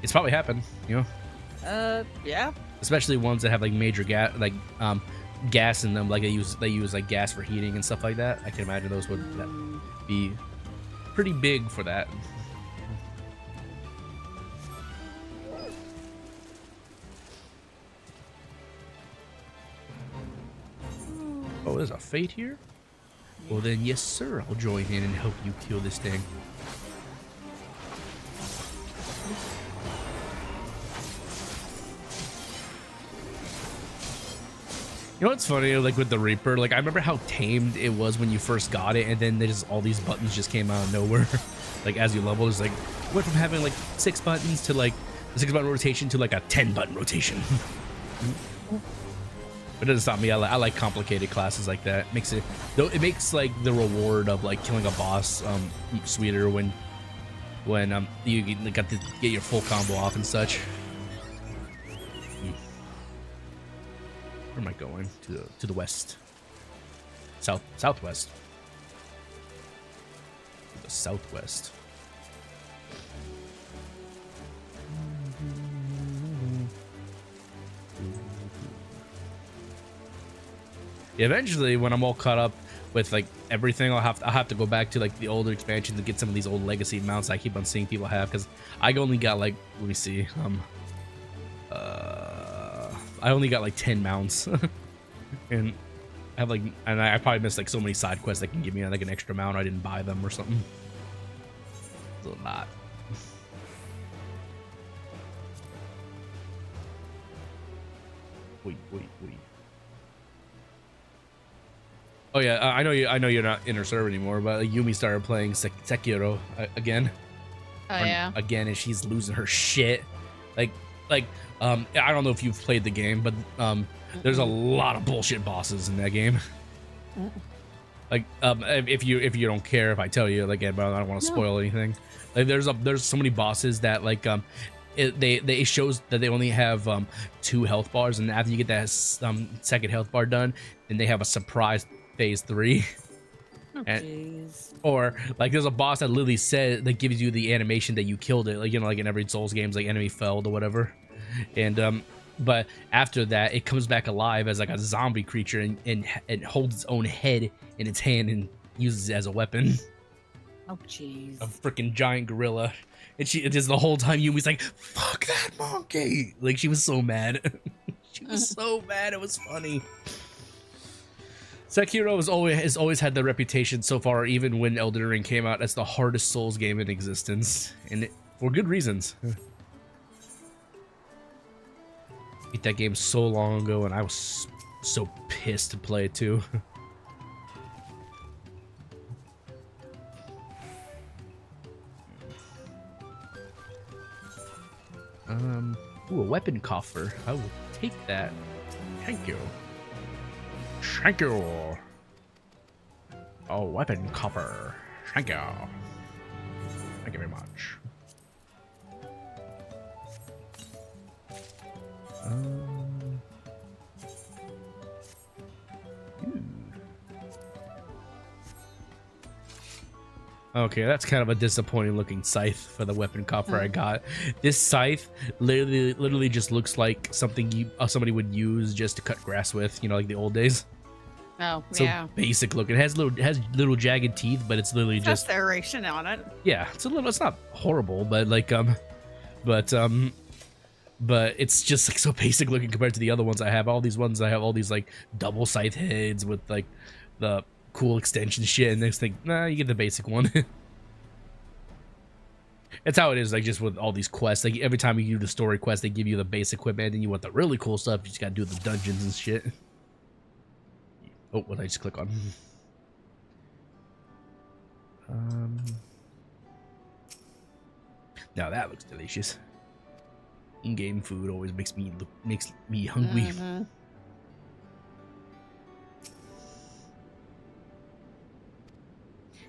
it's probably happened, you know. Yeah. Especially ones that have like major gas, like gas in them, like they use like gas for heating and stuff like that. I can imagine those would be pretty big for that. Oh, there's a fate here? Well then, yes sir, I'll join in and help you kill this thing. You know what's funny, like with the Reaper, like I remember how tamed it was when you first got it, and then there's all these buttons just came out of nowhere. Like as you level, it's like went from having like 6 buttons to like a 6-button rotation to like a 10-button rotation. It doesn't stop me. I like complicated classes like that. It makes like the reward of like killing a boss sweeter when you got to get your full combo off and such. Where am I going? To the west, southwest. To the southwest. Eventually, when I'm all caught up with like everything, I'll have to go back to like the older expansions to get some of these old legacy mounts I keep on seeing people have, because I only got like, let me see, I only got like 10 mounts, and I have like, and I probably missed like so many side quests that can give me like an extra mount. I didn't buy them or something. It's a lot. Wait. Oh yeah, I know you're not in her server anymore, but Yumi started playing Sekiro again. Oh yeah. Again, and she's losing her shit. Like I don't know if you've played the game, but there's a lot of bullshit bosses in that game. Like if you don't care if I tell you, like, but I don't want to spoil anything. Like there's so many bosses that like it shows that they only have 2 health bars, and after you get that second health bar done, then they have a surprise phase 3. Or like there's a boss that literally said that gives you the animation that you killed it, like, you know, like in every Souls games, like enemy felled or whatever. And but after that it comes back alive as like a zombie creature and holds its own head in its hand and uses it as a weapon. Oh jeez. A freaking giant gorilla. And she just the whole time Yumi's like, fuck that monkey. Like, she was so mad. She was so mad, it was funny. Sekiro has always had the reputation so far, even when Elden Ring came out, as the hardest Souls game in existence, and for good reasons. Beat that game so long ago, and I was so pissed to play it too. Ooh, a weapon coffer. I will take that. Thank you. Thank you. Oh, weapon coffer. Thank you. Thank you very much. Okay, that's kind of a disappointing looking scythe for the weapon coffer I got. This scythe literally just looks like something somebody would use just to cut grass with, you know, like the old days. Oh, so yeah. Basic looking. It has little jagged teeth, but it's literally just serration on it. Yeah, it's not horrible, but like but it's just like so basic looking compared to the other ones I have. All these ones I have all these like double scythe heads with like the cool extension shit, and next thing, nah, you get the basic one. That's how it is, like, just with all these quests. Like, every time you do the story quest, they give you the basic equipment, and you want the really cool stuff, you just gotta do the dungeons and shit. Oh, what did I just click on? Now that looks delicious. In-game food always makes me hungry.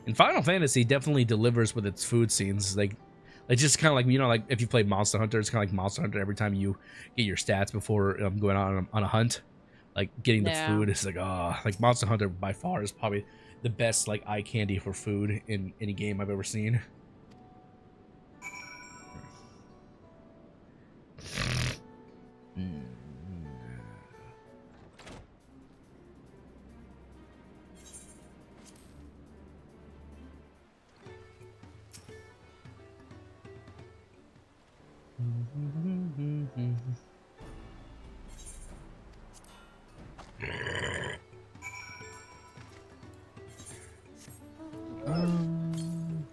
And Final Fantasy definitely delivers with its food scenes. Like it's just kind of like, you know, like if you play Monster Hunter, it's kind of like Monster Hunter. Every time you get your stats before going on a hunt, like getting the food is like, like Monster Hunter by far is probably the best like eye candy for food in any game I've ever seen.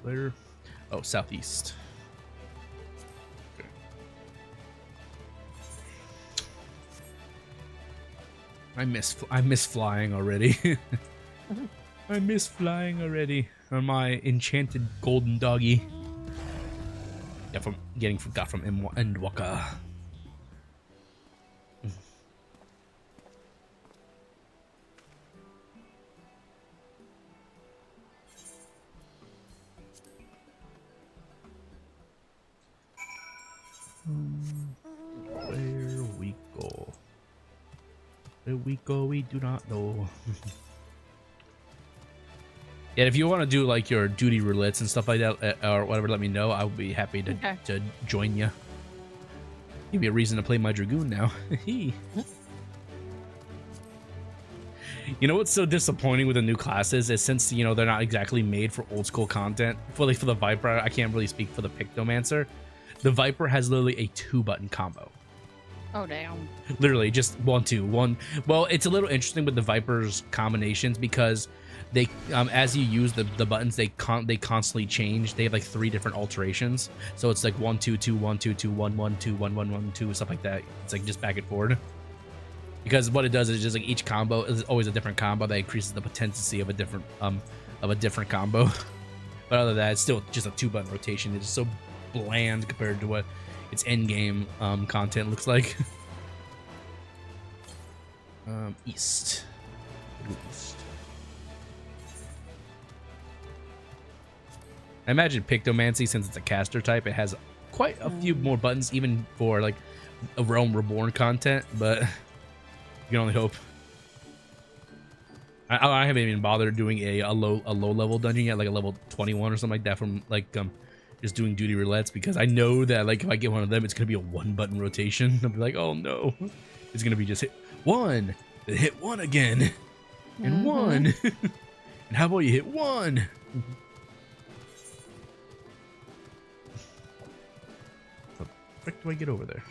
Where? Oh, southeast. Okay. I miss flying already. I miss flying already on my enchanted golden doggy. Yeah, got from Endwalker. Where we go? Where we go, we do not know. Yeah, if you want to do like your duty roulettes and stuff like that or whatever, let me know. I would be happy to join you. Give me a reason to play my Dragoon now. You know what's so disappointing with the new classes is, since, you know, they're not exactly made for old school content. For the Viper, I can't really speak for the Pictomancer. The Viper has literally a 2-button combo. Oh damn. Literally just 1 2 1. Well, it's a little interesting with the Viper's combinations because they as you use the buttons, they constantly change. They have like 3 different alterations. So it's like 1 2 2 1 2 2 1 1 2 1 1 1 2, stuff like that. It's like just back and forward. because what it does is just like each combo is always a different combo that increases the potency of a different combo. But other than that, it's still just a 2-button rotation. It's just so bland compared to what its end game content looks like. East. I imagine Pictomancy, since it's a caster type, it has quite a few more buttons, even for like a Realm Reborn content, but you can only hope. I haven't even bothered doing a low level dungeon yet, like a level 21 or something like that, from like just doing duty roulettes, because I know that like if I get one of them, it's gonna be a 1-button rotation. I'll be like, oh no, it's gonna be just hit 1, then hit 1 again, and 1, and how about you hit 1? How the frick do I get over there?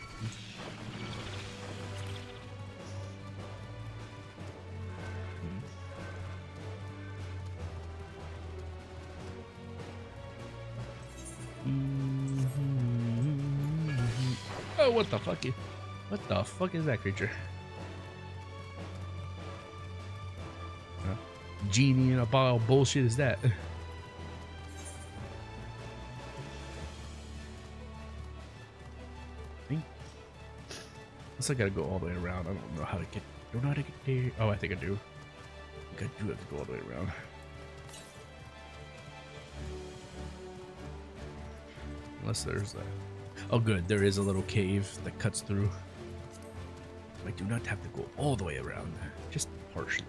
Oh, what the fuck? What the fuck is that creature? Genie in a bottle of bullshit is that? Unless I gotta go all the way around. I don't know how to get. Don't know how to get there. Oh, I think I do. I think I do have to go all the way around. Unless there's a... Oh good, there is a little cave that cuts through. So I do not have to go all the way around, just partially.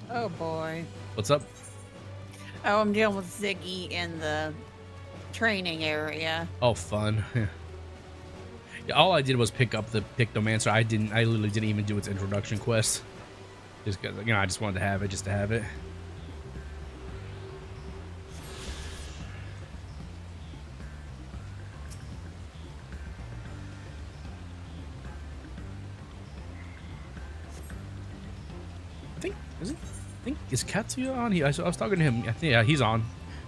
Oh boy. What's up? Oh, I'm dealing with Ziggy in the training area. Oh, fun. Yeah, all I did was pick up the Pictomancer. I literally didn't even do its introduction quest. Just because, you know, I just wanted to have it just to have it. Is Katsuya on? I was talking to him. I think, yeah, he's on.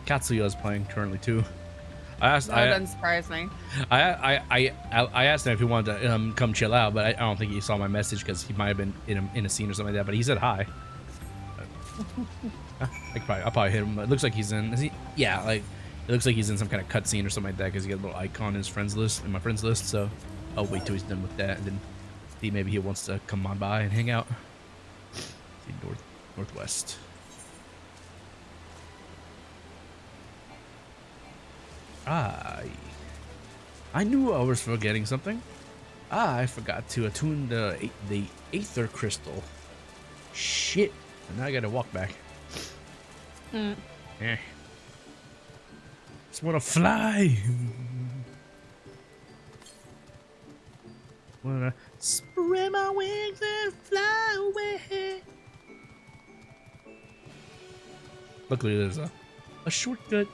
Katsuya is playing currently too. That doesn't surprise me. I asked him if he wanted to come chill out, but I don't think he saw my message because he might have been in a scene or something like that. But he said hi. I'll probably hit him. It looks like he's in. Is he? Yeah, like it looks like he's in some kind of cutscene or something like that because he got a little icon in his friends list, in my friends list. So I'll wait till he's done with that and then see maybe he wants to come on by and hang out. See northwest. I knew I was forgetting something. I forgot to attune the Aether Crystal. Shit. And now I gotta walk back. Just wanna fly. Wanna spread my wings and fly away. Luckily there's a shortcut.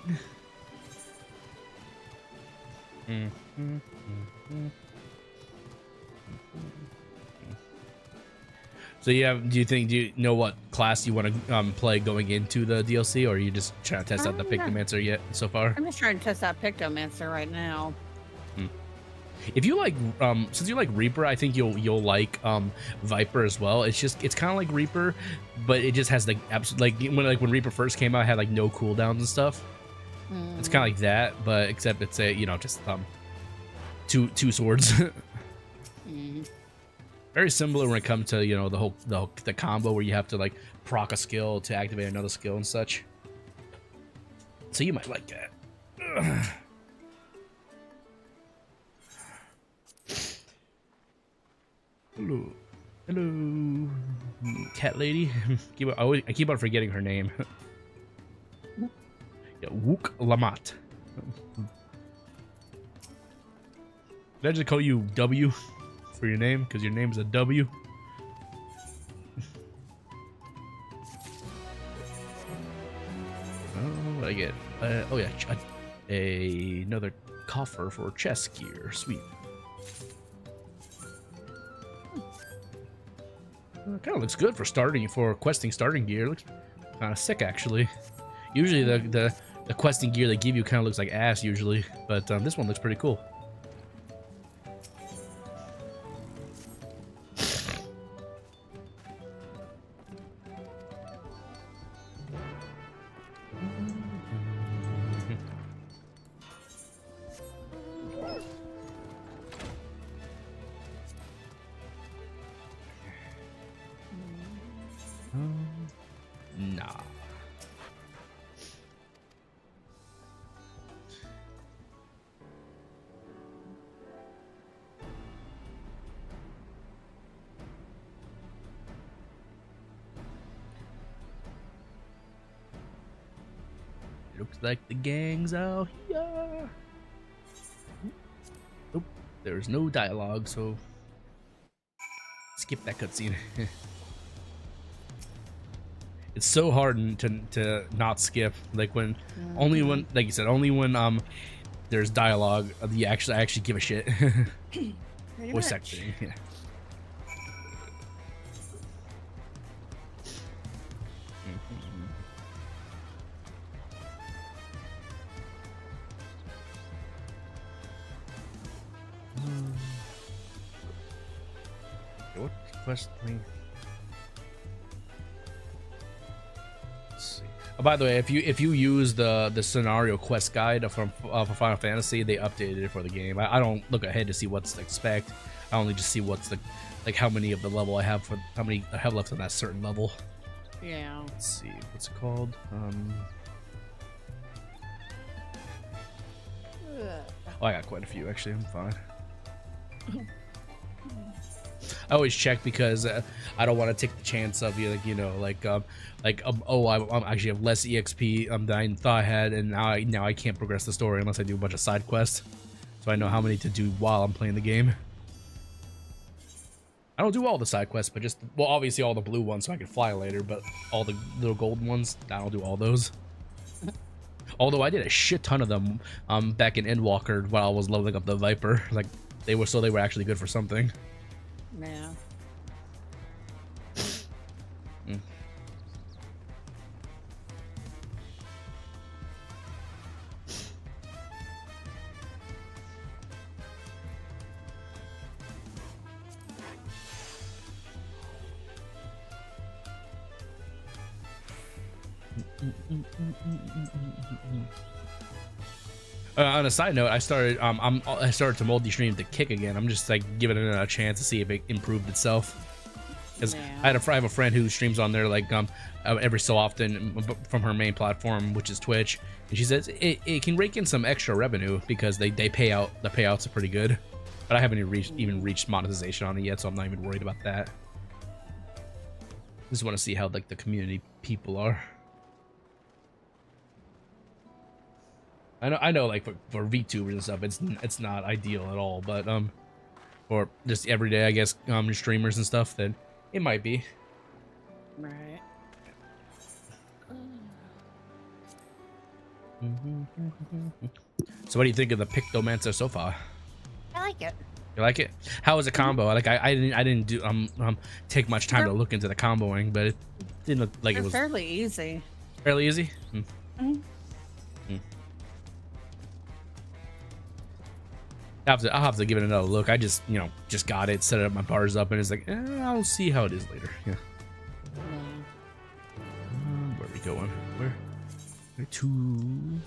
So yeah, do you know what class you want to play going into the DLC, or are you just trying to test out the Pictomancer yet so far? I'm just trying to test out Pictomancer right now. If you like, since you like Reaper, I think you'll like Viper as well. It's kind of like Reaper, but it just has like when Reaper first came out, it had like no cooldowns and stuff. It's kind of like that, but except it's just two swords. Very similar when it comes to the combo where you have to like proc a skill to activate another skill and such. So you might like that. Hello, cat lady. I keep on forgetting her name. Yeah, Wook Lamat. Did I just call you W for your name? Because your name is a W? Oh, what I get? Oh yeah, another coffer for chest gear. Sweet. Kind of looks good for questing starting gear. Looks kind of sick actually. Usually the questing gear they give you kind of looks like ass usually, but this one looks pretty cool. Nah. Looks like the gang's out here. Nope, there's no dialogue, so skip that cutscene. It's so hard to not skip, like when only when, like you said, only when there's dialogue you actually give a shit. Voice acting, yeah. What quest thing? Oh, by the way, if you use the scenario quest guide from for Final Fantasy, they updated it for the game. I don't look ahead to see what's to expect. I only just see what's the, like, how many of the level I have, for how many I have left on that certain level. Yeah. Let's see, what's it called? Oh, I got quite a few actually. I'm fine. I always check because I don't want to take the chance of I actually have less EXP than I thought I had, and now I can't progress the story unless I do a bunch of side quests. So I know how many to do while I'm playing the game. I don't do all the side quests, but just, well, obviously all the blue ones so I can fly later, but all the little golden ones, I don't do all those. Although I did a shit ton of them back in Endwalker while I was leveling up the Viper. Like, they were actually good for something. Yeah. On a side note, I started to multi-stream to Kick again. I'm just like giving it a chance to see if it improved itself. Because I have a friend who streams on there like every so often from her main platform, which is Twitch, and she says it can rake in some extra revenue because they pay out, the payouts are pretty good. But I haven't even reached monetization on it yet, so I'm not even worried about that. Just want to see how like the community people are. I know, like for VTubers and stuff, it's not ideal at all, but for just everyday, I guess, streamers and stuff, then it might be. Right. So, what do you think of the Pictomancer so far? I like it. You like it? How was the combo? Like I didn't do take much time to look into the comboing, but it didn't look like it was fairly easy. Fairly easy. I'll have to give it another look. I just got it, set it up, my bars up, and it's like, I'll see how it is later. Yeah. Where are we going? Where to?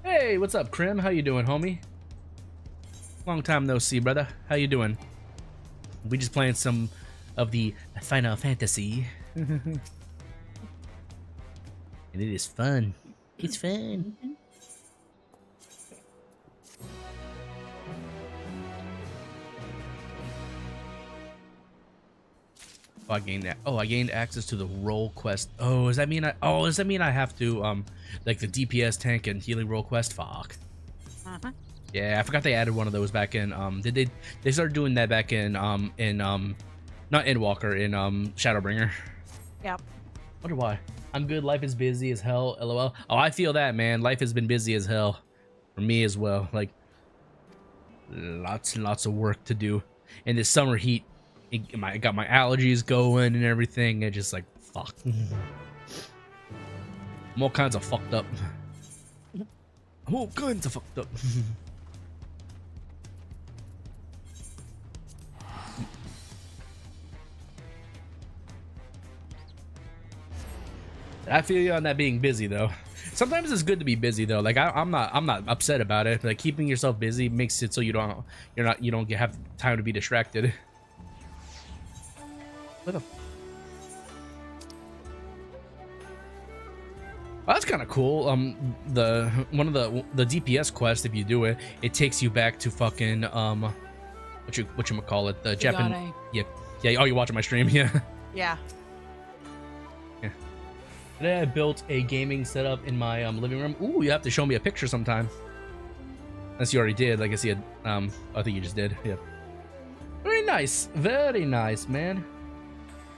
Hey, what's up, Krim? How you doing, homie? Long time no see, brother. How you doing? We just playing some of the Final Fantasy. And it is fun. It's fun. I gained access to the role quest. Oh, does that mean I have to like the DPS tank and healing role quest? Fuck. Yeah, I forgot they added one of those back in they started doing that back in not Endwalker, in Shadowbringer. Yep. Wonder why. I'm good, life is busy as hell, lol. Oh, I feel that, man. Life has been busy as hell for me as well. Like, lots and lots of work to do. And this summer heat, I got my allergies going and everything. It just like, fuck. I'm all kinds of fucked up. I'm all kinds of fucked up. I feel you on that being busy though. Sometimes it's good to be busy though. Like I'm not upset about it. Like keeping yourself busy makes it so you don't have time to be distracted. What the? Oh, that's kind of cool. One of the DPS quest, if you do it, it takes you back to fucking what you call it, the Japan. Yeah. Oh, you're watching my stream, yeah. Yeah. Today I built a gaming setup in my living room. Ooh, you have to show me a picture sometime. Unless you already did. Like I see it. I think you just did. Yeah. Very nice, man.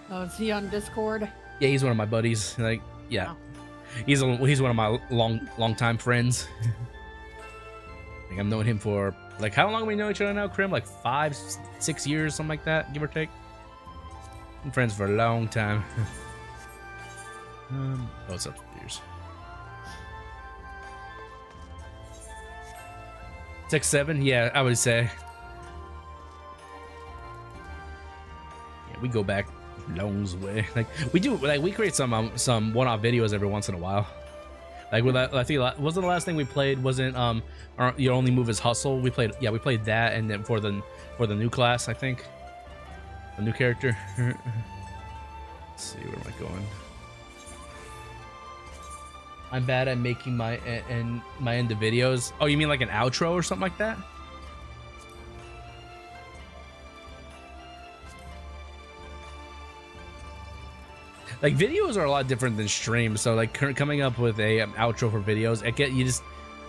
Oh, is he on Discord? Yeah, he's one of my buddies. Like, yeah. Oh. He's one of my long time friends. I think I've known him for like, how long have we known each other now, Krim? Like 5-6 years, something like that, give or take. Been friends for a long time. Oh, it's upstairs. It's XIV, yeah, I would say. Yeah, we go back long way. Like we create some one-off videos every once in a while. Like with that, I think wasn't the last thing we played wasn't your only move is hustle. We played that, and then for the new class, I think a new character. Let's see, where am I going? I'm bad at making my end of videos. Oh, you mean like an outro or something like that? Like videos are a lot different than streams, so like coming up with a outro for videos,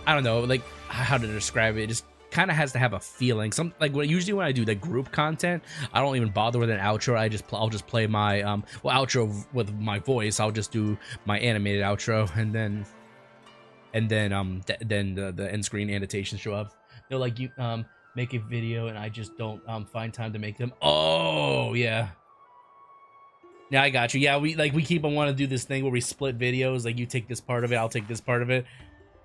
I don't know, like how to describe it. It just kind of has to have a feeling. Usually when I do the group content, I don't even bother with an outro. I'll just play my outro with my voice. I'll just do my animated outro, and then the end screen annotations show up. They're like, you make a video, and I just don't find time to make them. Oh yeah. Yeah, I got you. Yeah, we keep on wanting to do this thing where we split videos. Like you take this part of it, I'll take this part of it.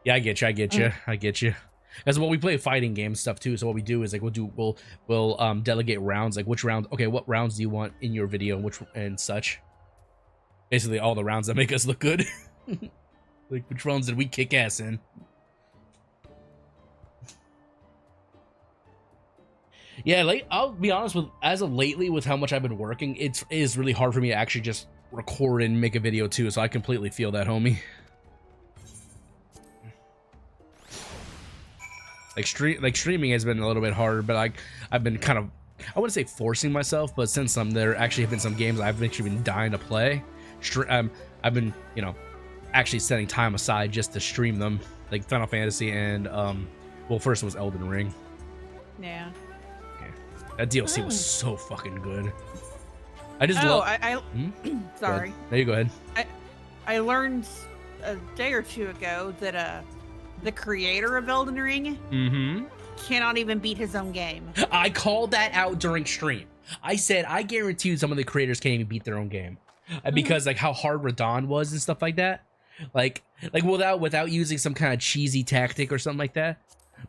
Yeah, I get you. That's what we play fighting game stuff too. So what we do is like we'll delegate rounds. Like which round? Okay, what rounds do you want in your video? And such. Basically, all the rounds that make us look good. Like which rounds did we kick ass in? Yeah, like I'll be honest with, as of lately, with how much I've been working, it is really hard for me to actually just record and make a video too. So I completely feel that, homie. Like streaming has been a little bit harder, but I've been kind of, I wouldn't say forcing myself, but since there actually have been some games I've actually been dying to play, I've been, you know, actually setting time aside just to stream them, like Final Fantasy and well, first was Elden Ring. Yeah. That DLC was so fucking good. I just love. Sorry. No, you go ahead. I learned a day or two ago that the creator of Elden Ring cannot even beat his own game. I called that out during stream. I said I guarantee you some of the creators can't even beat their own game because like how hard Radon was and stuff like that. Like without using some kind of cheesy tactic or something like that.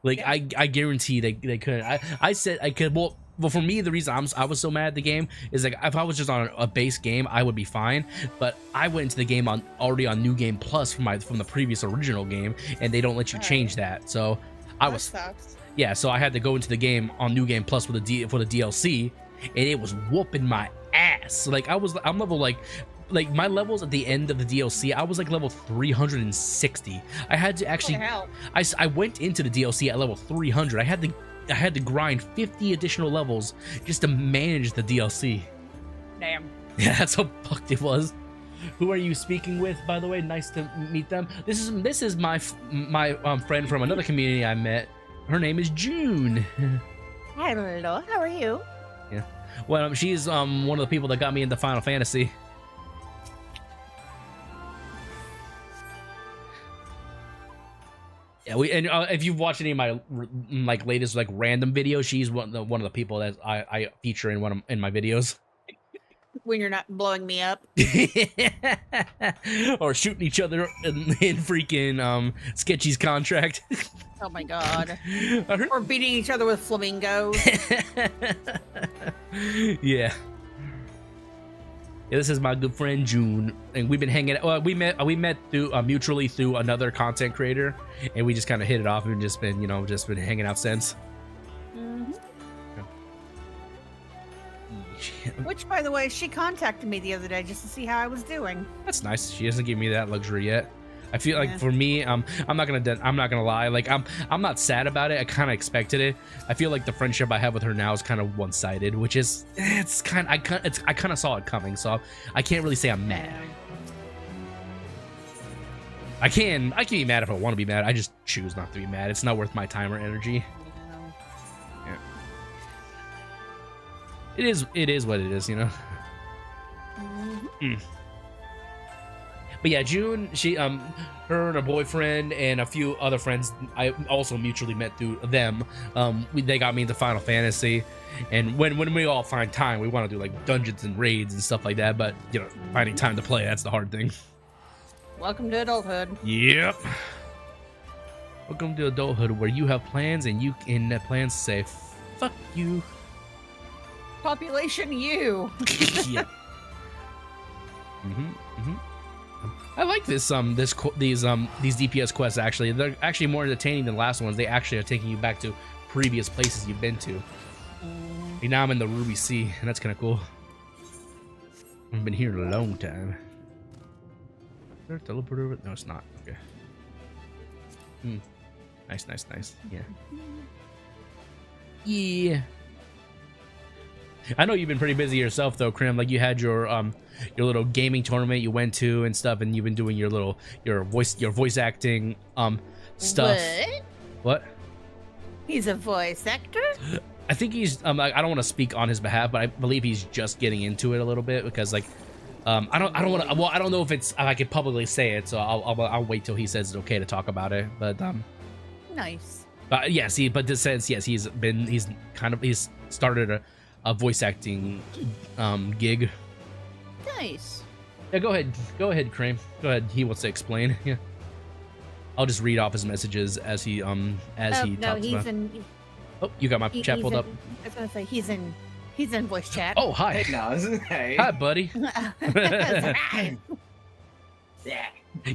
Like yeah. I guarantee they couldn't. I said I could. Well, for me, the reason I was so mad at the game is like if I was just on a base game, I would be fine. But I went into the game already on New Game Plus from the previous original game, and they don't let you change that. So yeah. So I had to go into the game on New Game Plus for the DLC, and it was whooping my ass. Like I'm level like my levels at the end of the DLC, I was like level 360. I had to actually. I went into the DLC at level 300. I had to grind 50 additional levels just to manage the DLC. Damn. Yeah, that's how fucked it was. Who are you speaking with, by the way? Nice to meet them. This is my friend from another community I met Her name is June. Hello, how are you? Yeah. Well, she's one of the people that got me into Final Fantasy. Yeah, and if you've watched any of my like latest like random videos, she's one of the people that I feature in my videos. When you're not blowing me up. Or shooting each other in freaking Sketchy's contract. Oh my god. Or beating each other with flamingos. Yeah. This is my good friend June, and we've been hanging out. Well, we met through mutually through another content creator, and we just kind of hit it off and just been hanging out since. Mm-hmm. Which, by the way, she contacted me the other day just to see how I was doing. That's nice. She hasn't given me that luxury yet. I feel like for me, I'm not gonna lie. Like I'm not sad about it. I kind of expected it. I feel like the friendship I have with her now is kind of one-sided, which is I kind of saw it coming. So I can't really say I'm mad. I can be mad if I want to be mad. I just choose not to be mad. It's not worth my time or energy. Yeah. It is what it is, you know. Mm. But yeah, June, she her and her boyfriend and a few other friends I also mutually met through them. They got me into Final Fantasy, and when we all find time, we want to do like dungeons and raids and stuff like that. But you know, finding time to play, that's the hard thing. Welcome to adulthood. Yep. Welcome to adulthood, where you have plans and that plans say, "Fuck you." Population you. Yeah. I like these DPS quests. Actually, they're actually more entertaining than the last ones. They actually are taking you back to previous places you've been to. Now I'm in the Ruby Sea, and that's kind of cool. I've been here a long time. Is there a teleporter? No, it's not. Okay. Nice. Yeah. I know you've been pretty busy yourself though, Krim. Like you had your little gaming tournament you went to and stuff, and you've been doing your voice acting stuff. What? He's a voice actor? I think he's I don't want to speak on his behalf, but I believe he's just getting into it a little bit because like I don't know if I could publicly say it, so I'll wait till he says it's okay to talk about it. But nice. But yes, this says yes, he's started a voice acting gig. Nice. Yeah, go ahead, Crane. Go ahead. He wants to explain. Yeah. I'll just read off his messages as he talks about. Oh, you got my chat pulled up. I was gonna say he's in voice chat. Oh, hi. Hey, no, hey. Hi, buddy. Yeah.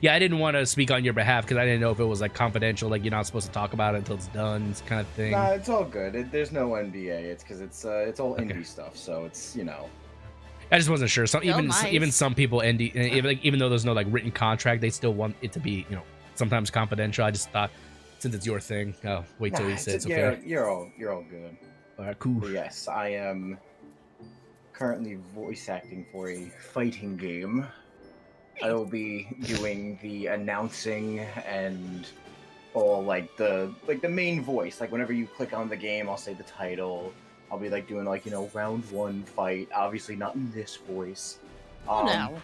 Yeah, I didn't want to speak on your behalf because I didn't know if it was like confidential, like you're not supposed to talk about it until it's done, kind of thing. Nah, it's all good. There's no NDA. It's because it's all indie stuff, so it's I just wasn't sure. Even some people even though there's no like written contract, they still want it to be sometimes confidential. I just thought since it's your thing, I'll wait till he says okay. You're all good. All right, cool. But yes, I am currently voice acting for a fighting game. I will be doing the announcing and all like the main voice. Like whenever you click on the game, I'll say the title. I'll be like doing round 1 fight. Obviously not in this voice. No.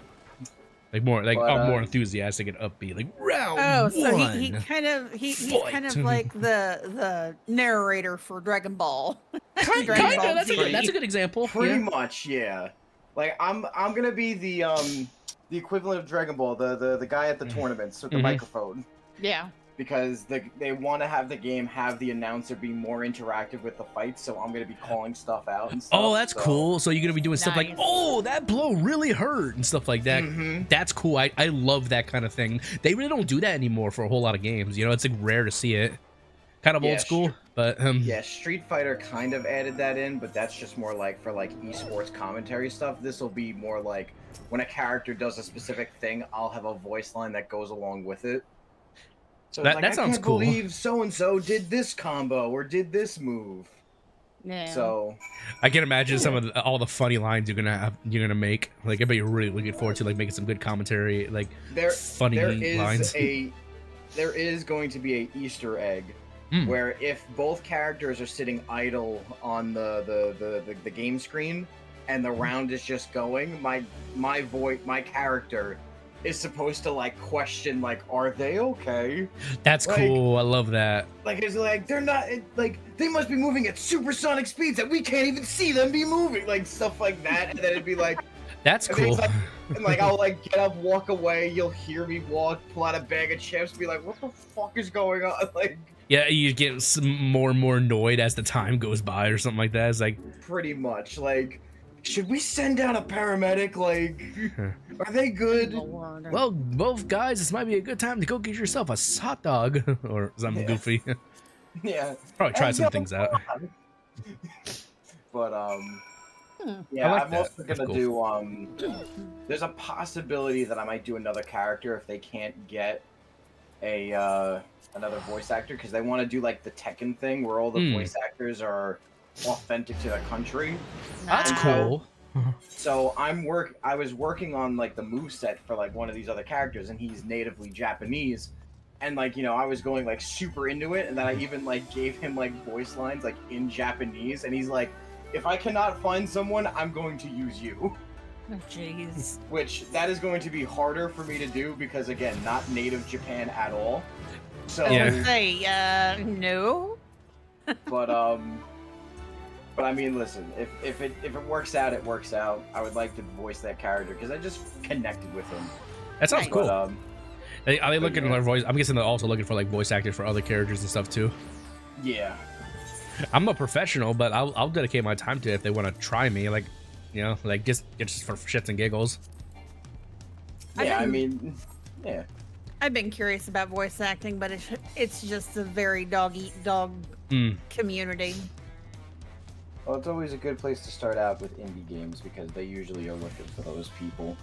Like more more enthusiastic and upbeat. Like round so one. he's kind of like the narrator for Dragon Ball. Kind of. That's a good example. Pretty much, yeah. Like I'm gonna be the equivalent of Dragon Ball, the guy at the tournaments with the microphone. Yeah. Because they want to have the game have the announcer be more interactive with the fights, so I'm going to be calling stuff out and stuff. Oh, that's cool. So you're going to be doing stuff like, oh, that blow really hurt and stuff like that. That's cool. I love that kind of thing. They really don't do that anymore for a whole lot of games. It's like rare to see it. Kind of old school, but yeah, Street Fighter kind of added that in, but that's just more like for like esports commentary stuff. This will be more like when a character does a specific thing, I'll have a voice line that goes along with it. So that sounds cool. I can't believe so and so did this combo or did this move. Yeah. So I can imagine some of all the funny lines you're gonna make. Like I bet you're really looking forward to like making some good commentary, like funny lines. There is going to be a Easter egg where if both characters are sitting idle on the game screen and the round is just going, my character is supposed to like question like, are they okay? That's like, cool. I love that. Like it's like they're not like they must be moving at supersonic speeds that we can't even see them be moving, like stuff like that. And then it'd be like, that's cool. Like I'll like get up, walk away. You'll hear me walk, pull out a bag of chips, be like, what the fuck is going on? Like. Yeah, you get more and more annoyed as the time goes by, or something like that. It's like pretty much like. Should we send down a paramedic? Like, are they good? Well, both guys, this might be a good time to go get yourself a hot dog or something goofy. Yeah. Probably try some things out. But yeah, like I'm that. also gonna do there's a possibility that I might do another character if they can't get a another voice actor, because they want to do like the Tekken thing where all the voice actors are authentic to the country. That's cool. So I was working on like the moveset for like one of these other characters, and he's natively Japanese, and like, you know, I was going like super into it, and then I even like gave him like voice lines like in Japanese, and he's like, if I cannot find someone, I'm going to use you. Oh, jeez. Which that is going to be harder for me to do because again, not native Japan at all. So no. But I mean, listen, if it works out, it works out. I would like to voice that character because I just connected with him. That sounds cool. But, are they looking for voice? I'm guessing they're also looking for like voice actors for other characters and stuff too. Yeah. I'm a professional, but I'll dedicate my time to it if they want to try me. Like, you know, like just for shits and giggles. Yeah, I mean, yeah. I've been curious about voice acting, but it's just a very dog-eat-dog community. Well, it's always a good place to start out with indie games because they usually are looking for those people.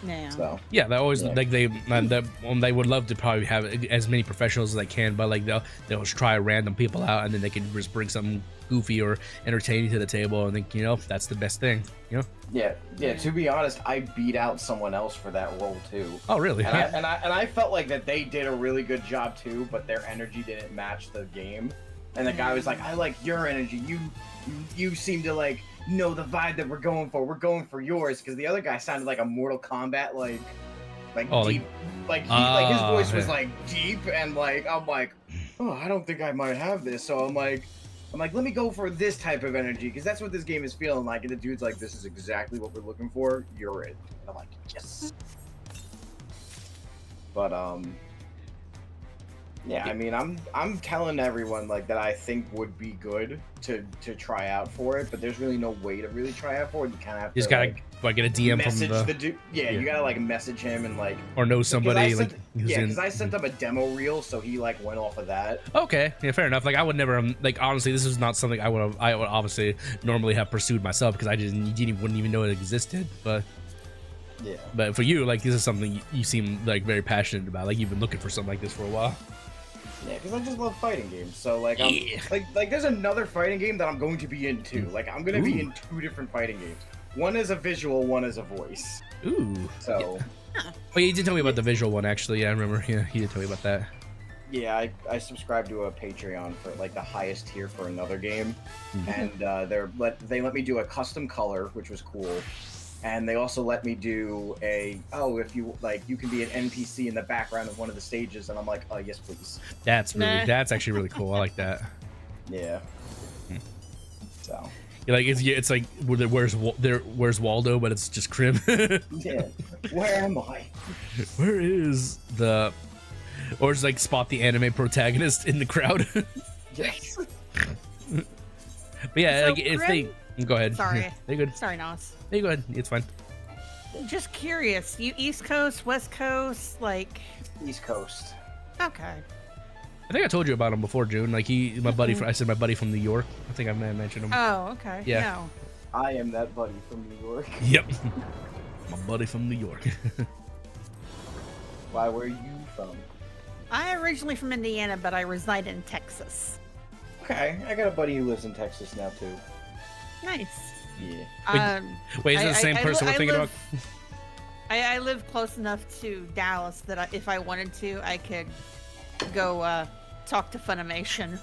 Yeah. So yeah, they always like they would love to probably have as many professionals as they can, but like they'll try random people out, and then they can just bring something goofy or entertaining to the table, and think, you know, that's the best thing, you know. Yeah. To be honest, I beat out someone else for that role too. Oh, really? And I felt like that they did a really good job too, but their energy didn't match the game. And the guy was like, I like your energy. You seem to like know the vibe that we're going for. We're going for yours, because the other guy sounded like a Mortal Kombat like deep, like his voice was like deep, and like I'm like, oh, I don't think I might have this. So I'm like, let me go for this type of energy, because that's what this game is feeling like. And the dude's like, this is exactly what we're looking for. You're it. And I'm like, yes. But yeah, I mean, I'm telling everyone like that I think would be good to try out for it, but there's really no way to really try out for it. You kind of have to just gotta like get a DM message from the dude. Yeah, you gotta like message him and like or know somebody like because I sent him a demo reel, so he like went off of that. Okay, yeah, fair enough. Like I would never like honestly, this is not something I would obviously normally have pursued myself because I wouldn't even know it existed, but. Yeah. But for you, like, this is something you seem like very passionate about. Like you've been looking for something like this for a while. Yeah, because I just love fighting games. So like, I'm like there's another fighting game that I'm going to be in too. Like I'm gonna be in 2 different fighting games. One is a visual, one is a voice. Ooh. So. Yeah. Oh, yeah, you did tell me about the visual one actually. Yeah, I remember. Yeah, you did tell me about that. Yeah, I subscribed to a Patreon for like the highest tier for another game, and they let me do a custom color, which was cool. And they also let me do if you like, you can be an NPC in the background of one of the stages, and I'm like, oh yes, please. That's actually really cool. I like that. Yeah. So. Yeah, like it's like where's Waldo, but it's just Krim. Yeah. Where am I? Where is the? Or it's like spot the anime protagonist in the crowd. Yes. But yeah, So like if they go ahead. Sorry. They're good. Sorry, Nos. Hey, go ahead. It's fine. Just curious. You East Coast, West Coast, like? East Coast. Okay. I think I told you about him before, June. Like my buddy. I said my buddy from New York. I think I may have mentioned him. Oh, okay. Yeah. No. I am that buddy from New York. Yep. My buddy from New York. Why? Where are you from? I'm originally from Indiana, but I reside in Texas. Okay, I got a buddy who lives in Texas now too. Nice. Yeah. Wait, is it the same person we're thinking about? I live close enough to Dallas that if I wanted to, I could go talk to Funimation.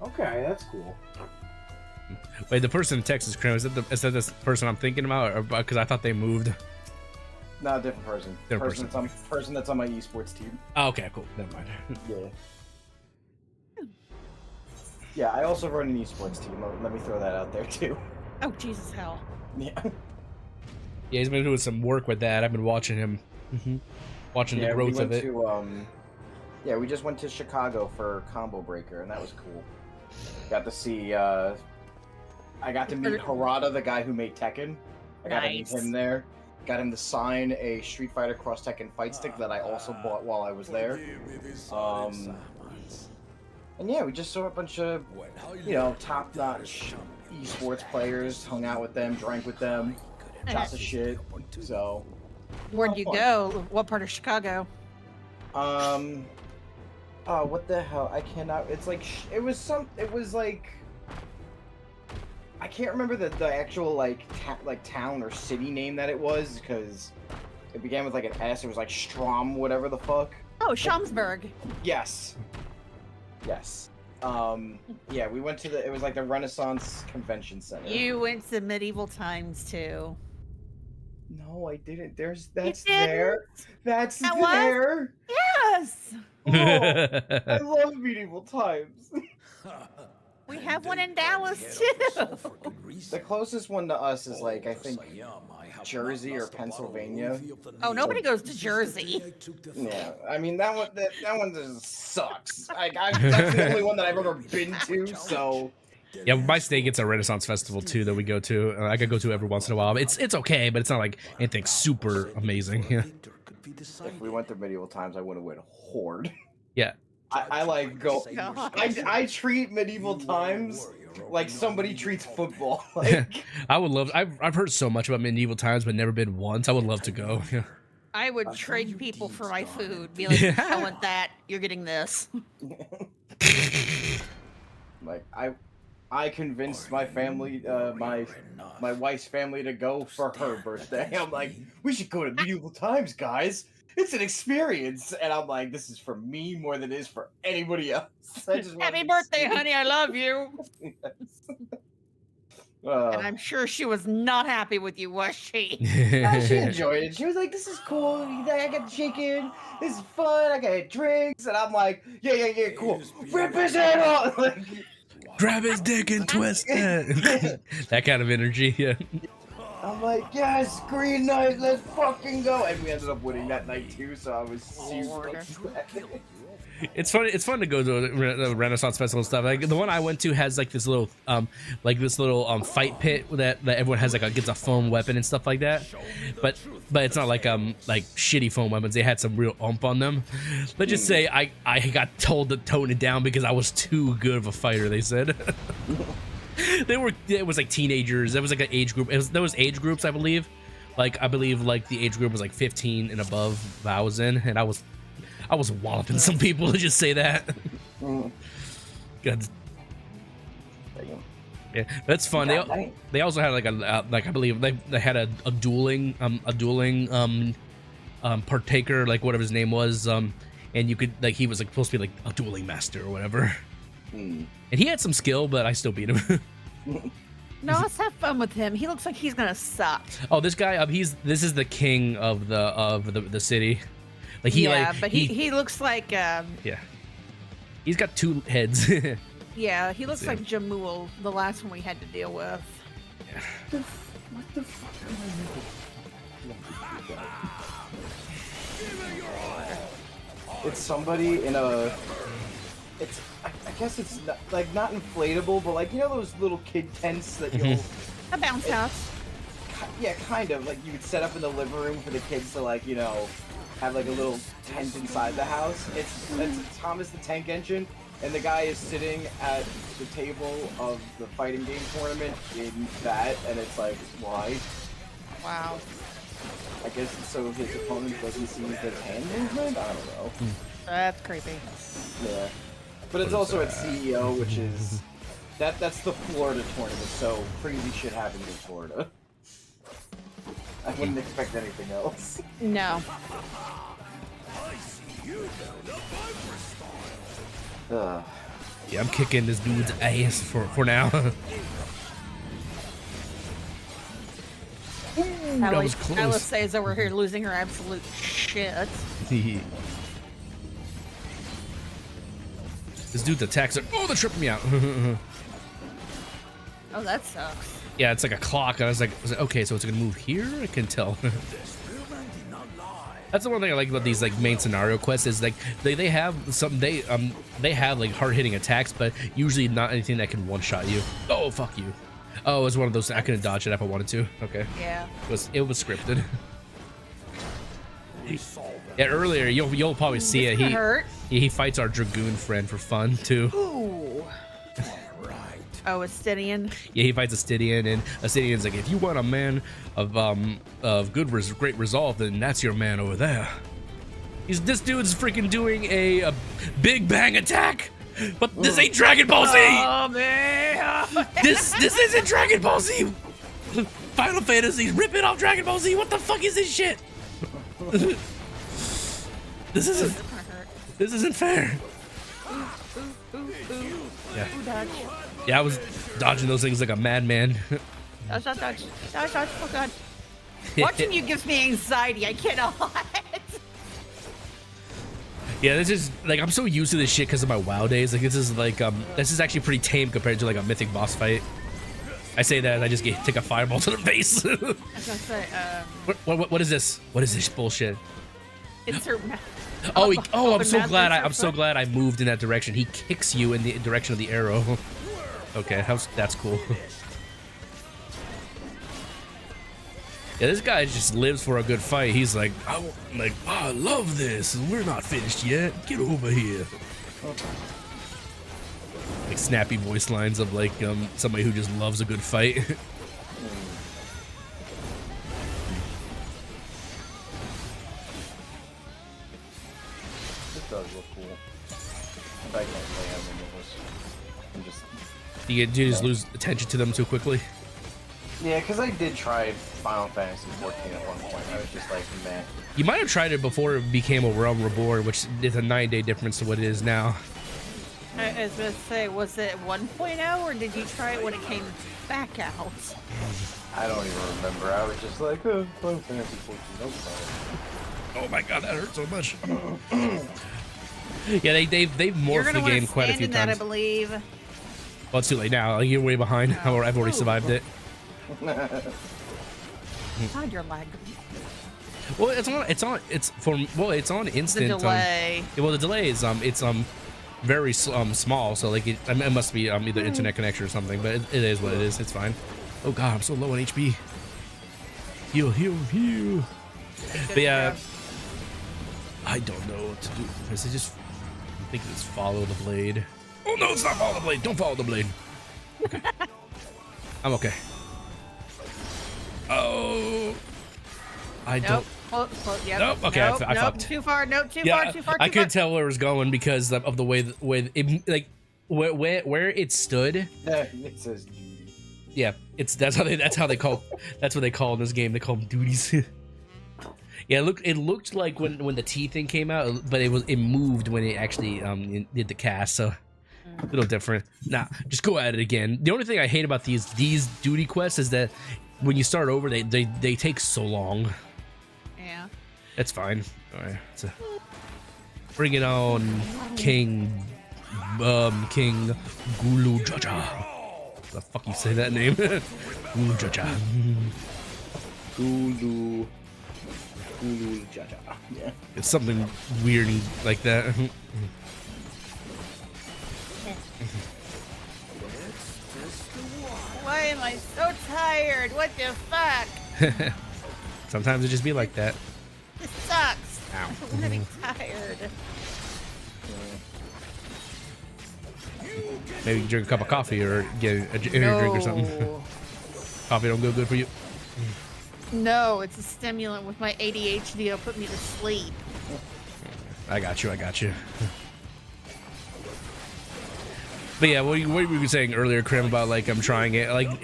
Okay, that's cool. Wait, the person in Texas, Crim, is that this person I'm thinking about, or because I thought they moved? No, different person. Person that's on my esports team. Oh, okay, cool. Never mind. Yeah. Yeah, I also run an esports team. Let me throw that out there too. Oh, Jesus hell. Yeah. Yeah, he's been doing some work with that. I've been watching him, watching the growth of it. Yeah, we just went to Chicago for Combo Breaker, and that was cool. Got to see. I got to meet Harada, the guy who made Tekken. I got to meet him there. Got him to sign a Street Fighter Cross Tekken fight stick that I also bought while I was there. And yeah, we just saw a bunch of, top-notch esports players, hung out with them, drank with them, lots of shit. So. Where'd you go? What part of Chicago? Oh, what the hell? I cannot. It's like it was like I can't remember the actual town or city name that it was because it began with like an S. It was like Strom, whatever the fuck. Oh, Schaumsburg. Yes. Yes. Yeah, we went to it was like the Renaissance Convention Center. You went to medieval times too. No, I didn't. That's there. That's there. Was? Yes. Oh, I love medieval times. We have one in Dallas too. The closest one to us is like I think Jersey or Pennsylvania. Oh, nobody goes to Jersey. Yeah, I mean that one just sucks. That's the only one that I've ever been to. So. Yeah, my state gets a Renaissance Festival too that we go to. I could go to every once in a while. It's okay, but it's not like anything super amazing. Yeah. If we went to medieval times, I would have went horde. Yeah. I like go. I treat medieval times like somebody treats football. Like, I would love. I've heard so much about medieval times, but never been once. I would love to go. Yeah. I would trade people for my food. Be like, I want that. You're getting this. Like I convinced my family, my wife's family to go for her birthday. I'm like, we should go to medieval times, guys. It's an experience. And I'm like, this is for me more than it is for anybody else. Happy birthday, honey. I love you. Yes. And I'm sure she was not happy with you, was she? Yeah, she enjoyed it. She was like, this is cool. I got chicken. This is fun. I got drinks. And I'm like, yeah, cool. Rip his head off. Like, grab his dick and twist it. That kind of energy, yeah. I'm like, yes, Green Knight, let's fucking go. And we ended up winning that night too, so I was super excited. It's fun to go to the Renaissance Festival and stuff. Like the one I went to has like this little fight pit that everyone has gets a foam weapon and stuff like that. But it's not like shitty foam weapons. They had some real oomph on them. Let's just say I got told to tone it down because I was too good of a fighter, they said. It was like teenagers. There was like an age group. There was age groups, I believe. I believe the age group was like 15 and above that I was in, and I was walloping some people to just say that. God. Yeah, that's fun. They also had I believe they had a dueling partaker, like whatever his name was, and you could he was supposed to be a dueling master or whatever. And he had some skill, but I still beat him. No, let's have fun with him. He looks like he's gonna suck. Oh, this guy, this is the king of the city. He looks like yeah. He's got two heads. Yeah, he looks like Jamul, the last one we had to deal with. Yeah. What the fuck am I It's somebody in a. I guess it's not inflatable, but those little kid tents that you'll. A bounce house. Yeah, kind of. You would set up in the living room for the kids to have a little tent inside the house. It's Thomas the Tank Engine, and the guy is sitting at the table of the fighting game tournament in that, and it's like, why? Wow. I guess so his opponent doesn't see his hand movement? I don't know. That's creepy. Yeah. But it's also at CEO, which is... That's the Florida tournament, so crazy shit happens in Florida. I wouldn't expect anything else. No. Yeah, I'm kicking this dude's ass for now. Ooh, that was close. Alice is over here losing her absolute shit. This dude's attacks are they're tripping me out. Oh, that sucks. Yeah, it's like a clock. I was like, okay, so it's gonna move here. I can tell. That's the one thing I like about these like main scenario quests is like they have some they have like hard hitting attacks, but usually not anything that can one shot you. Oh fuck you. Oh, it was one of those I couldn't dodge it if I wanted to. Okay. Yeah. It was scripted. Yeah, earlier you'll probably see it. He fights our dragoon friend for fun too. Ooh. Oh, a Stydian? Yeah, he fights a Stydian, and a Stydian's like, if you want a man of great resolve, then that's your man over there. This dude's freaking doing a big bang attack, but this ain't Dragon Ball Z. Oh man! this isn't Dragon Ball Z. Final Fantasy's ripping off Dragon Ball Z. What the fuck is this shit? This isn't fair. Yeah. Yeah, I was dodging those things like a madman. Dodge. Oh god. Watching you gives me anxiety. I cannot. Yeah, this is like I'm so used to this shit because of my WoW days. Like this is actually pretty tame compared to like a mythic boss fight. I say that and I just take a fireball to the face. I was gonna say, what is this? What is this bullshit? It's her. I'm so glad I moved in that direction. He kicks you in the direction of the arrow. Okay, that's cool. Yeah, this guy just lives for a good fight. He's like, I love this. We're not finished yet. Get over here. Like snappy voice lines of like somebody who just loves a good fight. This does look cool. I can't play as them with this. I'm just. You just lose attention to them too quickly. Yeah, because I did try Final Fantasy 14 at one point. I was just like, meh. You might have tried it before it became a Realm Reborn, which is a 9-day difference to what it is now. I was gonna say, was it 1.0 or did you try it when it came back out? I don't even remember. I was just like, oh, Final Fantasy 14, no problem. Oh my god, that hurt so much. Yeah, they've morphed the game quite a few times. I believe. Well, it's too late now. Like, you're way behind. I've already survived it. God, you're lagging. Well, it's on instant. The delay. Well, the delay is it's very small, so like it must be either internet connection or something. But it is what it is. It's fine. Oh god, I'm so low on HP. Heal. But yeah, I don't know what to do. I think it's follow the blade. Oh no, it's not follow the blade. Don't follow the blade. Okay. I'm okay. Oh, I don't. Yep. Nope. Okay, nope, I fucked. Too far. Nope. Too far. Too far. I couldn't tell where it was going because of the way it, like where it stood. It says duty. Yeah, that's what they call in this game. They call them duties. Yeah, it looked like when the T thing came out, but it moved when it actually did the cast. So a little different. Nah, just go at it again. The only thing I hate about these duty quests is that when you start over, they take so long. Yeah. That's fine. All right. Bring it on, King Gulu Jaja. The fuck you say that name? Gulu Jaja. Gulu Jaja. Yeah. It's something weird like that. Why am I so tired? What the fuck? Sometimes it just be like that. This sucks. Ow. I'm getting tired. Maybe drink a cup of coffee or get a drink or something. Coffee don't go good for you. No, it's a stimulant. With my ADHD, it'll put me to sleep. I got you. But yeah, what were you saying earlier, Krim, about like I'm trying it? Like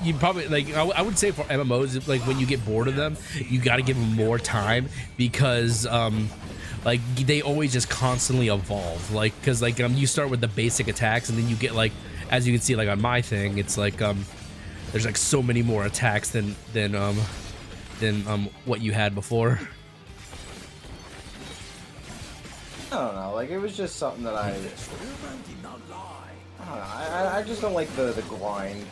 you probably like I would say for MMOs, like when you get bored of them, you got to give them more time because like they always just constantly evolve. Like, cause like you start with the basic attacks, and then you get like, as you can see like on my thing, it's like there's like so many more attacks than what you had before. I don't know, like it was just something that I don't know, I just don't like the grind.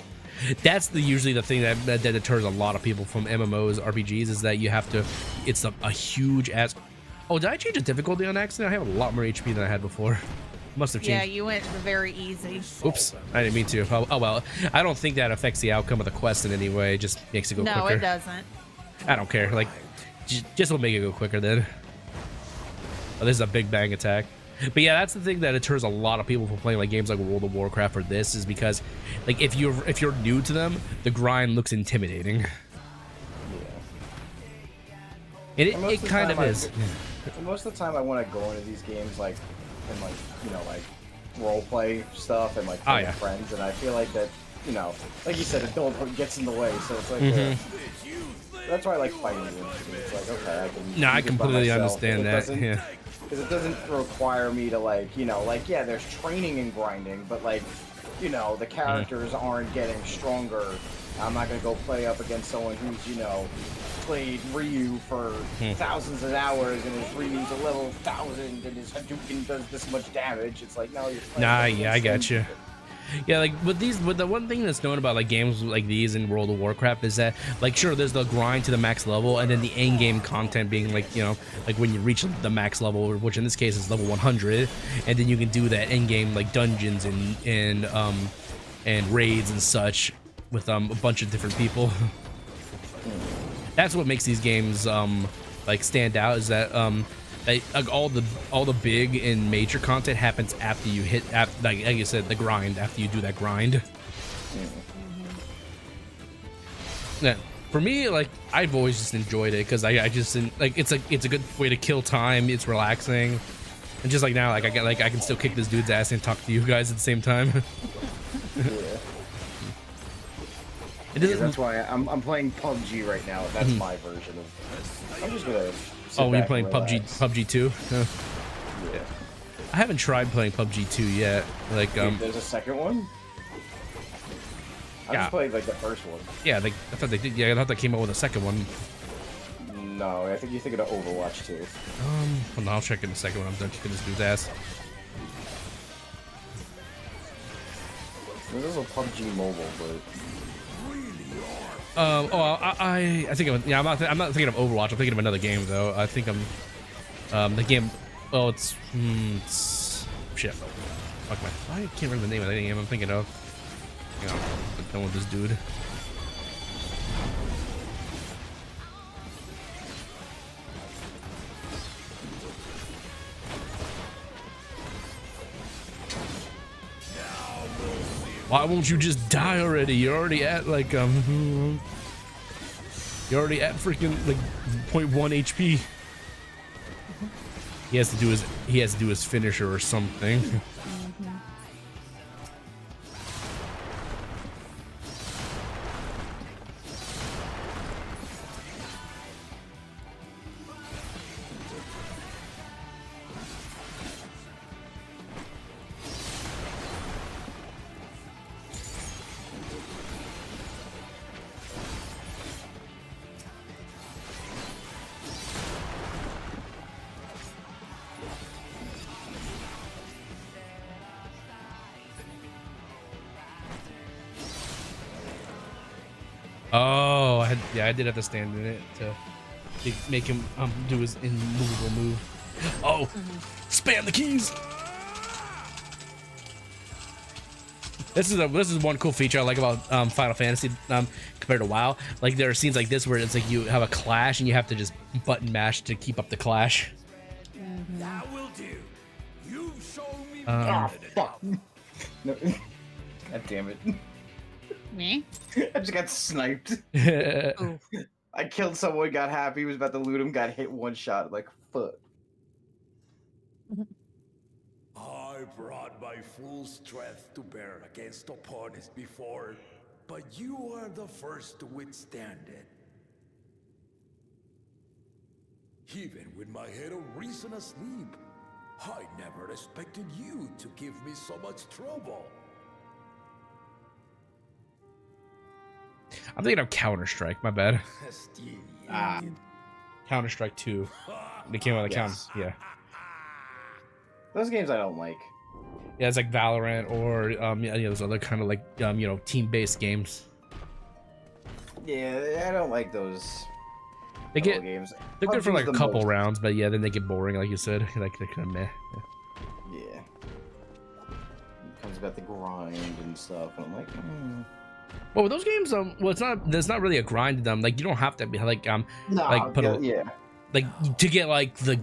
That's usually the thing that deters a lot of people from MMOs, RPGs, is that you have to, it's a huge ass. Oh, did I change the difficulty on accident? I have a lot more HP than I had before. Must have changed. Yeah, you went very easy. Oops, I didn't mean to. Oh well, I don't think that affects the outcome of the quest in any way. It just makes it go quicker. No, it doesn't. I don't care. Like, just will make it go quicker then. Oh, this is a big bang attack. But yeah, that's the thing that deters a lot of people from playing like games like World of Warcraft or this, is because like if you're new to them, the grind looks intimidating. And it kind of is. Most of the time I want to go into these games like and like, you know, like role play stuff and like play with friends, and I feel like that, you know, like you said, adult gets in the way, so it's like that's why I like fighting games. It's like, okay, I can. No, I completely understand that. Yeah. Because it doesn't require me to like, you know, like yeah, there's training and grinding, but like, you know, the characters aren't getting stronger. I'm not gonna go play up against someone who's, you know, played Ryu for thousands of hours and his Ryu's a level 1000 and his Hadouken does this much damage. It's like, no, you're playing. Nah, yeah, I got you. Yeah, like but the one thing that's known about like games like these in World of Warcraft is that like sure there's the grind to the max level, and then the end game content being like, you know, like when you reach the max level, which in this case is level 100, and then you can do that end game like dungeons and raids and such with a bunch of different people. That's what makes these games like stand out, is that like all the big and major content happens after you hit like you said, the grind, after you do that grind. Yeah, for me, like I've always just enjoyed it because I just like it's a good way to kill time. It's relaxing, and just like now, like I can still kick this dude's ass and talk to you guys at the same time. Yeah, that's why I'm playing PUBG right now. That's my version of. I'm just gonna. Oh, you're playing PUBG 2? Yeah. I haven't tried playing PUBG 2 yet. Like there's a second one. I just played like the first one. Yeah, like I thought they did. Yeah, I thought they came out with a second one. No, I think you're thinking of Overwatch 2. Well, no, I'll check in the second one. I'm done kicking this dude's ass. There's a PUBG Mobile, but. I think I'm not thinking of Overwatch. I'm thinking of another game though. I think I'm the game. Oh, it's shit. Fuck I can't remember the name of the game I'm thinking of. You know, I'm done with this dude. Why won't you just die already? You're already at like you're already at freaking like 0.1 HP. He has to do his finisher or something. Oh, I did have to stand in it to make him do his immovable move. Oh, spam the keys. This is one cool feature I like about Final Fantasy compared to WoW. Like there are scenes like this where it's like you have a clash and you have to just button mash to keep up the clash. That will do. You show me. Oh fuck! No. God damn it. Me? I just got sniped. I killed someone, got happy, was about to loot him, got hit one shot, like, fuck. I brought my full strength to bear against opponents before, but you are the first to withstand it. Even with my head of reason asleep, I never expected you to give me so much trouble. I'm thinking of Counter-Strike. My bad. Counter-Strike 2. They came out of yeah. Those games I don't like. Yeah, it's like Valorant or yeah, those other kind of like you know, team-based games. Yeah, I don't like those. They get games. They're good for like a couple rounds, but yeah, then they get boring, like you said. Like they're kind of meh. Yeah. It comes about the grind and stuff, and I'm like, Well, with those games, well, there's not really a grind to them. Like you don't have to be like like put like to get like the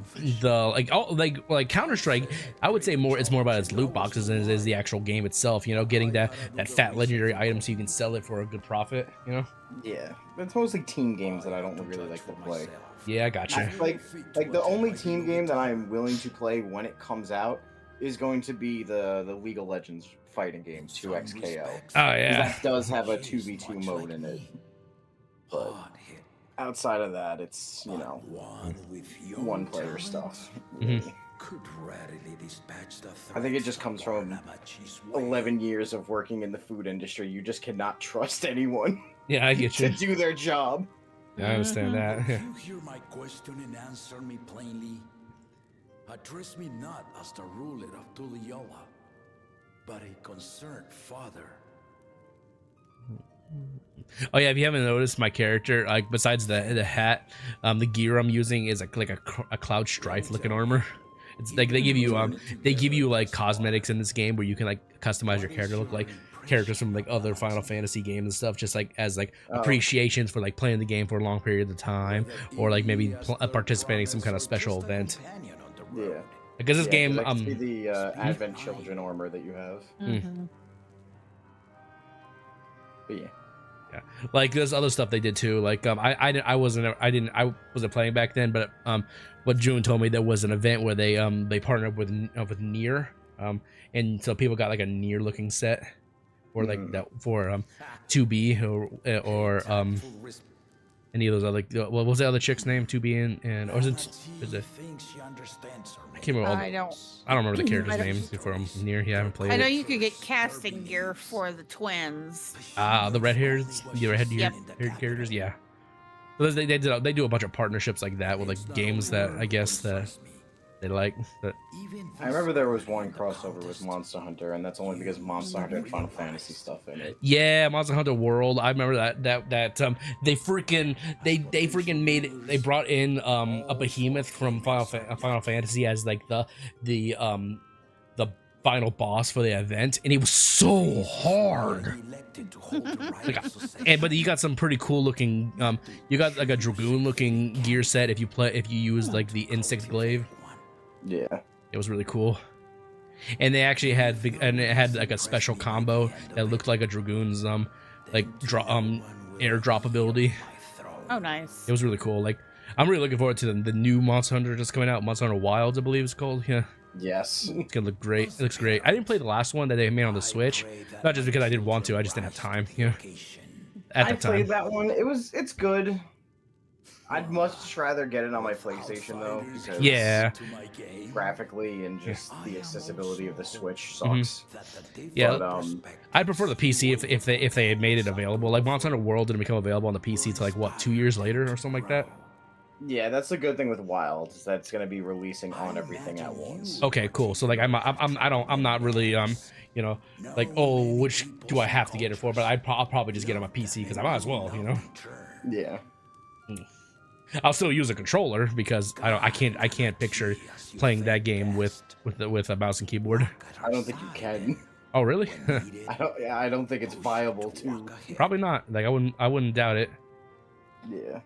like Counter-Strike. I would say it's more about its loot boxes than it is the actual game itself. You know, getting that fat legendary item so you can sell it for a good profit. You know. Yeah, but it's mostly team games that I don't really like to play. Yeah, I gotcha. Like the only team game that I'm willing to play when it comes out is going to be the League of Legends fighting game 2XKO. Oh yeah. That does have a 2v2 mode in it. But outside of that, it's, you know, one player stuff. Really. I think it just comes from 11 years of working in the food industry. You just cannot trust anyone. Yeah, I get you. To do their job. Yeah, I understand that. You hear my question and answer me plainly. Address me not as the ruler of Tuliola, but a concerned father. Oh yeah, if you haven't noticed, my character, like besides the hat, the gear I'm using is like a Cloud Strife looking armor. It's like they give you like cosmetics in this game where you can like customize your character, look like characters from like other Final Fantasy games and stuff, just like as like appreciations for like playing the game for a long period of time, or like maybe participating in some kind of special event. Yeah, because this game I see the Advent Children armor that you have. But yeah, like there's other stuff they did too. Like I wasn't playing back then, but what June told me, there was an event where they partnered with Nier, and so people got like a Nier looking set for like that for 2B or any of those other, what was the other chick's name? 2B and or is it I can't remember. I don't remember the characters' names from Nier. Yeah, I haven't played. I know you could get casting gear for the twins. The red hairs, the red haired characters. Yeah, so they do a bunch of partnerships like that with like games that I guess that they like. But I remember there was one crossover with Monster Hunter, and that's only because Monster Hunter had Final Fantasy stuff in it. Yeah, Monster Hunter World. I remember that they freaking made it. They brought in a behemoth from Final Fantasy as like the final boss for the event, and it was so hard. But you got some pretty cool looking. You got like a dragoon looking gear set if you use like the insect glaive. Yeah, it was really cool, and they actually had it had like a special combo that looked like a dragoon's airdrop ability. Oh, nice! It was really cool. Like I'm really looking forward to the new Monster Hunter that's coming out. Monster Hunter Wilds, I believe it's called. Yeah. Yes. It's gonna look great. It looks great. I didn't play the last one that they made on the Switch, not just because I didn't want to. I just didn't have time. Yeah. I played that one. It's good. I'd much rather get it on my PlayStation though, because graphically and just the accessibility of the Switch sucks. Yeah, but, I'd prefer the PC if they had made it available. Like Monster Hunter World didn't become available on the PC till like what, 2 years later or something like that. Yeah, that's the good thing with Wild, is that it's going to be releasing on everything at once. Okay, cool. So like I'm not really you know, like, oh, which do I have to get it for? But I'll probably just get it on my PC because I might as well, you know. Yeah. I'll still use a controller because I can't picture playing that game with a mouse and keyboard. I don't think you can. Oh really? I don't think it's viable too. Probably not. Like I wouldn't doubt it. Yeah.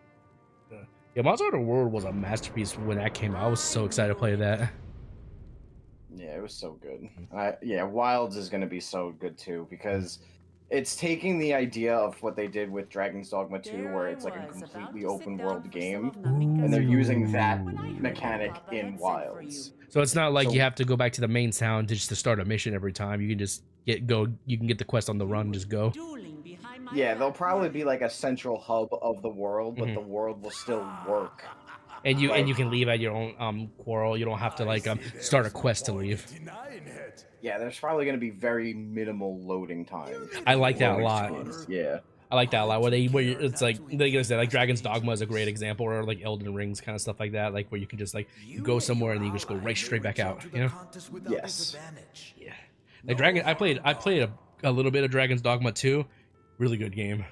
Yeah, Monster Hunter World was a masterpiece when that came out. I was so excited to play that. Yeah, it was so good. Yeah, Wilds is going to be so good too, because it's taking the idea of what they did with Dragon's Dogma 2, where it's like a completely open world game, and they're using that mechanic in Wilds. So it's not like you have to go back to the main town just to start a mission every time. You can just you can get the quest on the run and just go. Yeah, there'll probably be like a central hub of the world, but the world will still work And you can leave at your own quarrel. You don't have to like start a quest to leave. Yeah, there's probably going to be very minimal loading time. I like that a lot. Yeah. I like that a lot. Where it's like I said, like Dragon's Dogma is a great example, or like Elden Rings kind of stuff like that. Like where you can just like you go somewhere and then you just go right straight back out. You know? Yes. Yeah. Like I played a little bit of Dragon's Dogma 2. Really good game.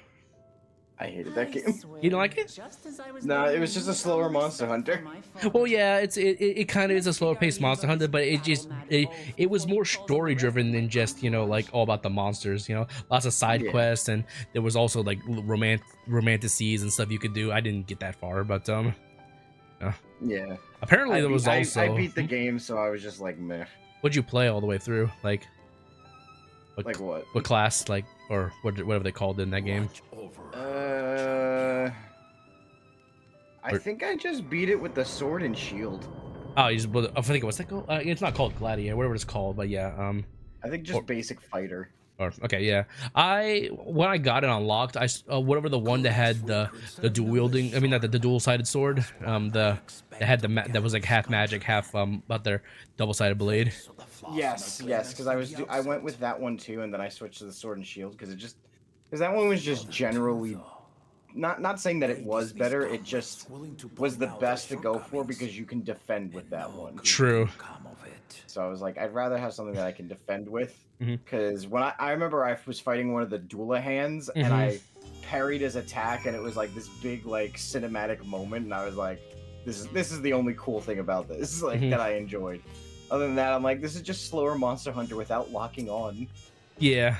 I hated that game. You don't like it? No, it was just a slower Monster Hunter. Well, yeah, it kind of is a slower paced Monster Hunter, but it was more story driven than just, you know, like all about the monsters. You know, lots of side quests, and there was also like romanticities and stuff you could do. I didn't get that far, but yeah. Apparently there was also. I beat the game, so I was just like, meh. What'd you play all the way through? Like what? What class? Like, or whatever they called it in that game. I think I just beat it with the sword and shield. Oh, I think what's that called? It's not called Gladiator, whatever it's called, but yeah. I think just basic fighter. Okay, yeah. When I got it unlocked, whatever the one that had the dual wielding, I mean not the dual sided sword, that was like half magic, half about their double sided blade. Yes, because I went with that one too, and then I switched to the sword and shield because that one was just generally. Not saying that it was better, it just was the best to go for because you can defend with that one. True. So I was like, I'd rather have something that I can defend with, because when I remember I was fighting one of the Doulahands and I parried his attack, and it was like this big like cinematic moment, and I was like, this is the only cool thing about this, like that I enjoyed. Other than that, I'm like, this is just slower Monster Hunter without locking on. Yeah.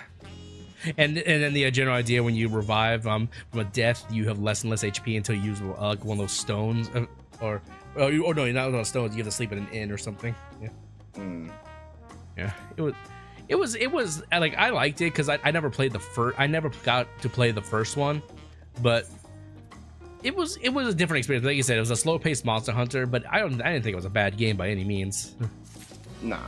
And then the general idea when you revive from a death, you have less and less HP until you use one of those stones, or no, not those stones. You have to sleep in an inn or something. Yeah. Yeah. It was like I liked it because I never played I never got to play the first one, but it was a different experience. Like you said, it was a slow paced Monster Hunter, but I didn't think it was a bad game by any means. Nah,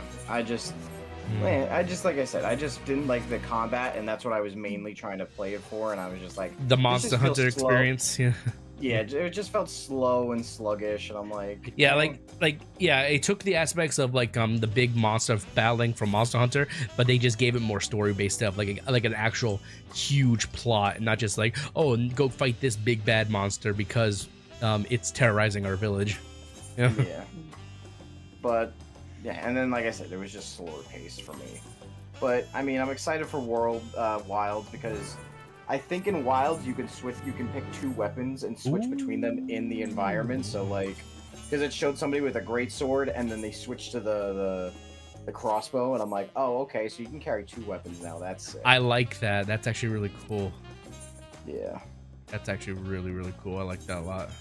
Man, like I said, I just didn't like the combat, and that's what I was mainly trying to play it for, and I was just like... The Monster Hunter experience, yeah. Yeah, it just felt slow and sluggish, and I'm like... Yeah, it took the aspects of, like, the big monster battling from Monster Hunter, but they just gave it more story-based stuff, like an actual huge plot, and not just like, oh, go fight this big bad monster because it's terrorizing our village. Yeah. But... Yeah, and then, like I said, it was just slower paced for me. But, I mean, I'm excited for Wilds because I think in Wilds you can pick 2 weapons and switch between them in the environment. So, like, because it showed somebody with a great sword and then they switched to the crossbow, and I'm like, oh, okay, so you can carry 2 weapons now. That's sick. I like that. That's actually really cool. Yeah. That's actually really, really cool. I like that a lot.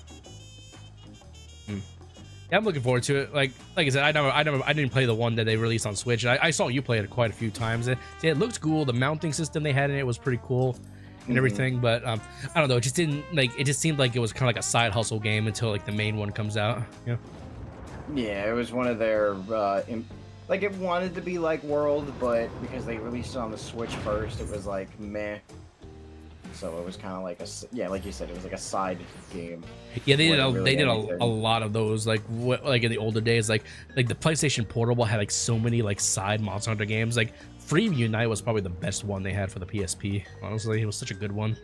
Yeah, I'm looking forward to it. Like I said, I didn't play the one that they released on Switch. I saw you play it quite a few times. It looked cool. The mounting system they had in it was pretty cool and everything. But I don't know. It just didn't it just seemed like it was kind of like a side hustle game until like the main one comes out. Yeah. Yeah, it was one of their like it wanted to be like World, but because they released it on the Switch first, it was like meh. So it was kind of like like you said, it was like a side game. Yeah, they did a lot of those, like in the older days, like the PlayStation Portable had like so many like side Monster Hunter games. Like Freedom Unite was probably the best one they had for the PSP. Honestly, it was such a good one.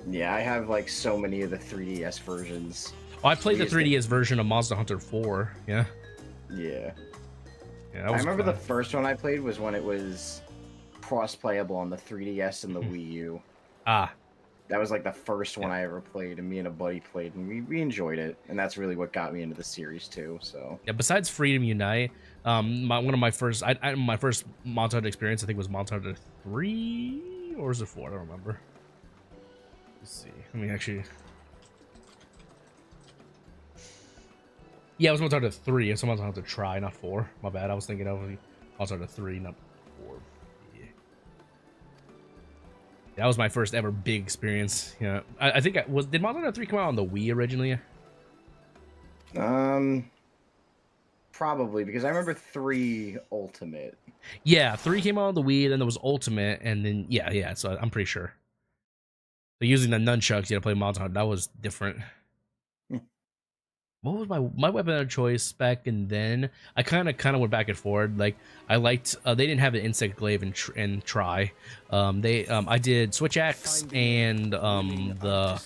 Yeah, I have like so many of the 3DS versions. Oh, I played the 3DS version of Monster Hunter 4. Yeah. Yeah. Yeah. I remember the first one I played was when it was cross-playable on the 3DS and the Wii U. That was like the first one I ever played, and me and a buddy played, and we enjoyed it, and that's really what got me into the series too. So yeah, besides Freedom Unite, my first Monster Hunter experience, I think, was Monster Hunter 3 or was it 4? I don't remember. Let's see. Let me actually. Yeah, it was Monster Hunter 3. It's Monster Hunter Try, not 4. My bad. I was thinking of Monster Hunter 3, not 4. That was my first ever big experience. Yeah, I think did Monster Hunter 3 come out on the Wii originally? Probably, because I remember 3 Ultimate. Yeah, 3 came out on the Wii, then there was Ultimate, and then yeah. So I'm pretty sure. So using the nunchucks, you had to play Monster Hunter. That was different. what was my weapon of choice back and then? I kind of went back and forth. Like I liked they didn't have an insect glaive and try. I did switch axe and the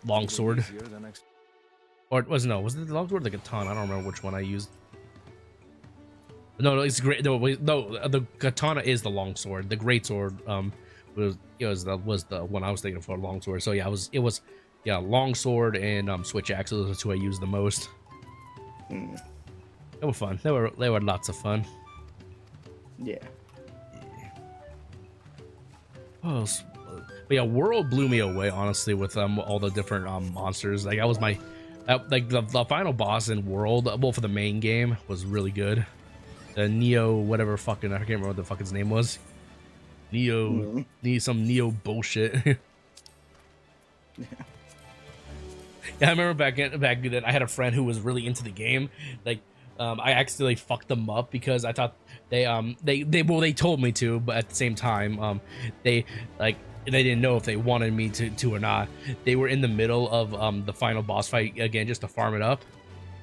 longsword. Or was it the longsword or the katana? I don't remember which one I used. No, it's great. No, the katana is the longsword. The greatsword was the one I was thinking for, longsword. So yeah, it was longsword and switch axe. Those are the two I used the most. They were fun. They were lots of fun. Yeah. What else? But yeah, World blew me away, honestly, with all the different monsters. Like that was my like the final boss in World, well, for the main game, was really good. The Neo whatever fucking, I can't remember what the fuck his name was. Neo, some Neo bullshit. Yeah, I remember back then I had a friend who was really into the game. Like I accidentally fucked them up because I thought they told me to, but at the same time they didn't know if they wanted me to or not. They were in the middle of the final boss fight again, just to farm it up.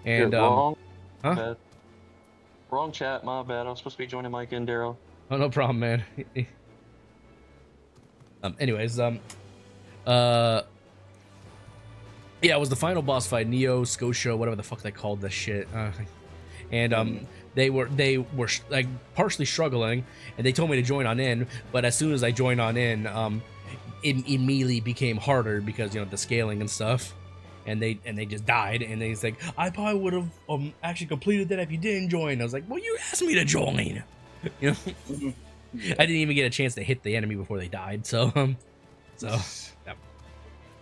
And wrong. huh? Wrong chat, my bad. I was supposed to be joining Mike and Daryl. Oh, no problem, man. Anyways, yeah, it was the final boss fight, Neo, Scotia, whatever the fuck they called this shit. And they were like partially struggling, and they told me to join on in, but as soon as I joined on in, it immediately became harder because the scaling and stuff, and they just died. And he's like, I probably would have actually completed that if you didn't join. I was like, well, you asked me to join. I didn't even get a chance to hit the enemy before they died. So yeah.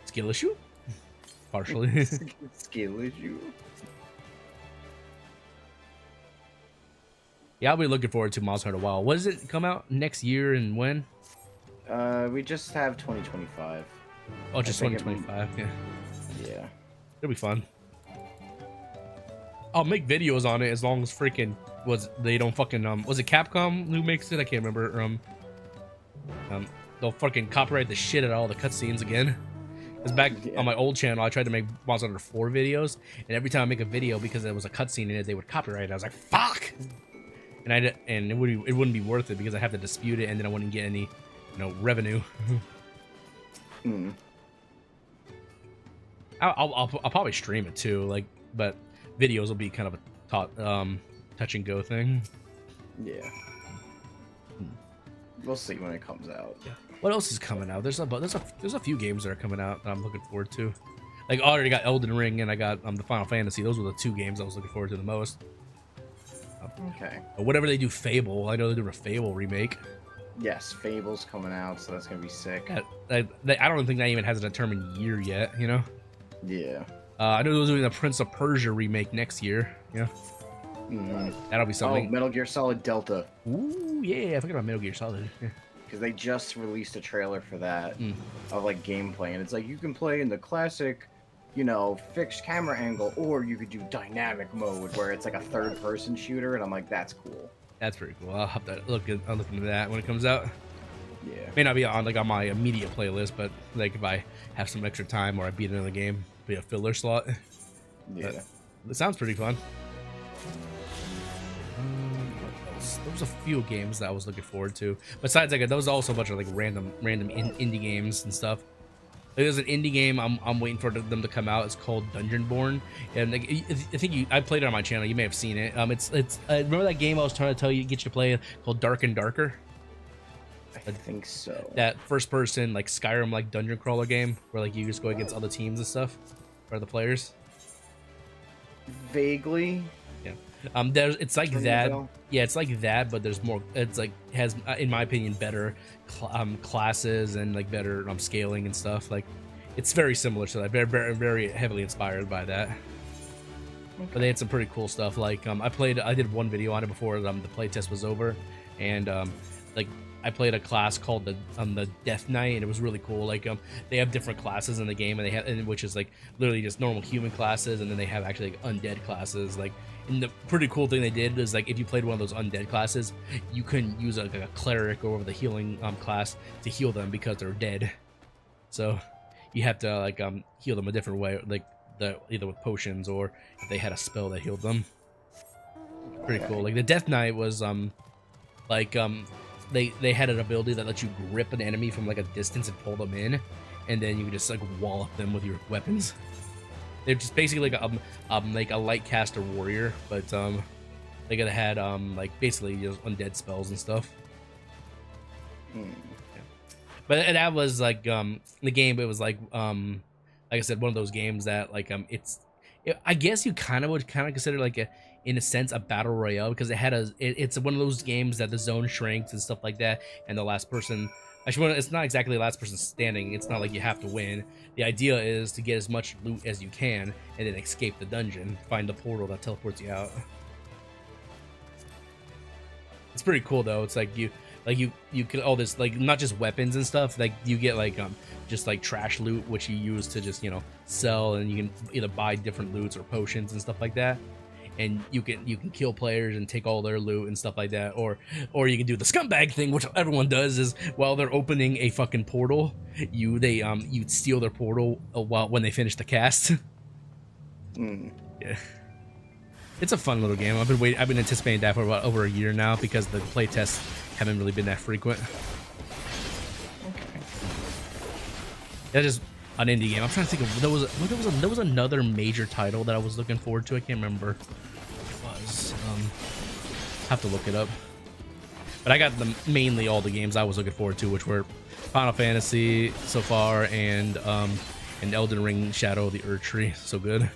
Skill issue, partially. Skill issue. Yeah, I'll be looking forward to Monster Hunter Wild. What does it come out next year and when? We just have 2025. Oh, just 2025. Yeah. Yeah. It'll be fun. I'll make videos on it as long as freaking they don't fucking was it Capcom who makes it? I can't remember. They'll fucking copyright the shit out of all the cutscenes again. Because back on my old channel, I tried to make Monster Hunter 4 videos, and every time I make a video because there was a cutscene in it, they would copyright it. I was like, fuck. And it wouldn't be worth it because I have to dispute it, and then I wouldn't get any, revenue. I'll probably stream it too, but videos will be kind of a touch and go thing. Yeah. We'll see when it comes out. Yeah. What else is coming out? There's a few games that are coming out that I'm looking forward to. Like I already got Elden Ring and I got the Final Fantasy. Those were the two games I was looking forward to the most. Okay. But whatever they do, Fable. I know they're doing a Fable remake. Yes, Fable's coming out, so that's gonna be sick. I don't think that even has a determined year yet. Yeah. I know they're doing the Prince of Persia remake next year. Yeah. That'll be something. Oh, Metal Gear Solid Delta. Ooh, yeah, I forgot about Metal Gear Solid. Because they just released a trailer for that of gameplay, and it's like you can play in the classic, fixed camera angle, or you could do dynamic mode where it's like a third-person shooter, and I'm like, that's cool. That's pretty cool. I'll have to look into that when it comes out. Yeah. May not be on my immediate playlist, but if I have some extra time or I beat another game, be a filler slot. Yeah. It sounds pretty fun. There was a few games that I was looking forward to. Besides, there was also a bunch of random indie games and stuff. There's an indie game I'm waiting for them to come out. It's called Dungeonborn, and I think I played it on my channel. You may have seen it. It's remember that game I was trying to tell you get you to play called Dark and Darker? I think so. That first person Skyrim dungeon crawler game where you just go against other teams and stuff, or the players. Vaguely. Yeah. It's like that. Yeah, it's like that, but there's more. It's has, in my opinion, better classes and better scaling and stuff. It's very similar to that. Very, very, very heavily inspired by that. Okay. But they had some pretty cool stuff. I did one video on it before the playtest was over, and I played a class called the Death Knight, and it was really cool. They have different classes in the game, and which is literally just normal human classes, and then they have actually undead classes. And the pretty cool thing they did is if you played one of those undead classes, you couldn't use a cleric or the healing class to heal them because they're dead. So you have to heal them a different way. either with potions or if they had a spell that healed them. Pretty cool. Like the Death Knight was they had an ability that lets you grip an enemy from like a distance and pull them in, and then you can just like wallop them with your weapons. They're just basically like a light caster warrior, but they could have had like basically just undead spells and stuff. Yeah. But that was like the game. It was like I said, one of those games that like I guess you would consider like in a sense a battle royale, because it's one of those games that the zone shrinks and stuff like that, and the last person. Actually, it's not exactly the last person standing. It's not like you have to win. The idea is to get as much loot as you can and then escape the dungeon, find the portal that teleports you out. It's pretty cool though. It's like you get all this, like, not just weapons and stuff. Like you get like just like trash loot, which you use to just sell, and you can either buy different loots or potions and stuff like that. And you can kill players and take all their loot and stuff like that, or you can do the scumbag thing, which everyone does, is while they're opening a fucking portal, you steal their portal when they finish the cast. Yeah, it's a fun little game. I've been anticipating that for about over a year now, because the playtests haven't really been that frequent. Okay, that's just an indie game. I'm trying to think of there was another major title that I was looking forward to. I can't remember what it was. Have to look it up. But I got mainly all the games I was looking forward to, which were Final Fantasy so far, and Elden Ring Shadow of the Erdtree. So good.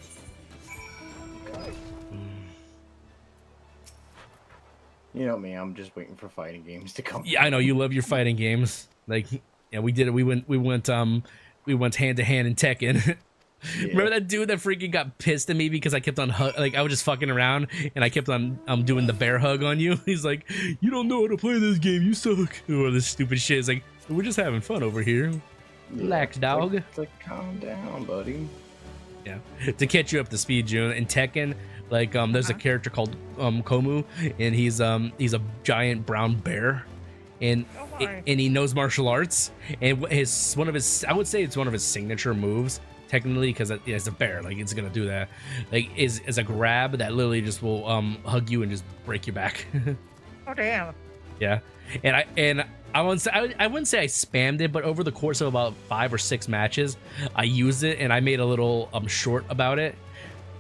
You know me, I'm just waiting for fighting games to come. Yeah, I know you love your fighting games. Like, yeah, we did it. We went hand to hand in Tekken. Yeah. Remember that dude that freaking got pissed at me because I kept on I was just fucking around and I kept on doing the bear hug on you. He's like, "You don't know how to play this game. You suck." Or this stupid shit. It's like, we're just having fun over here. Yeah. Relax, dog. Like, calm down, buddy. Yeah. To catch you up to speed, June, in Tekken, like there's a character called Komu, and he's a giant brown bear. And he knows martial arts, and I would say it's one of his signature moves, technically, because it's a bear, like it's gonna do that, like is a grab that literally just will hug you and just break your back. Oh damn. Yeah, and I wouldn't say I spammed it, but over the course of about 5 or 6 matches, I used it, and I made a little short about it,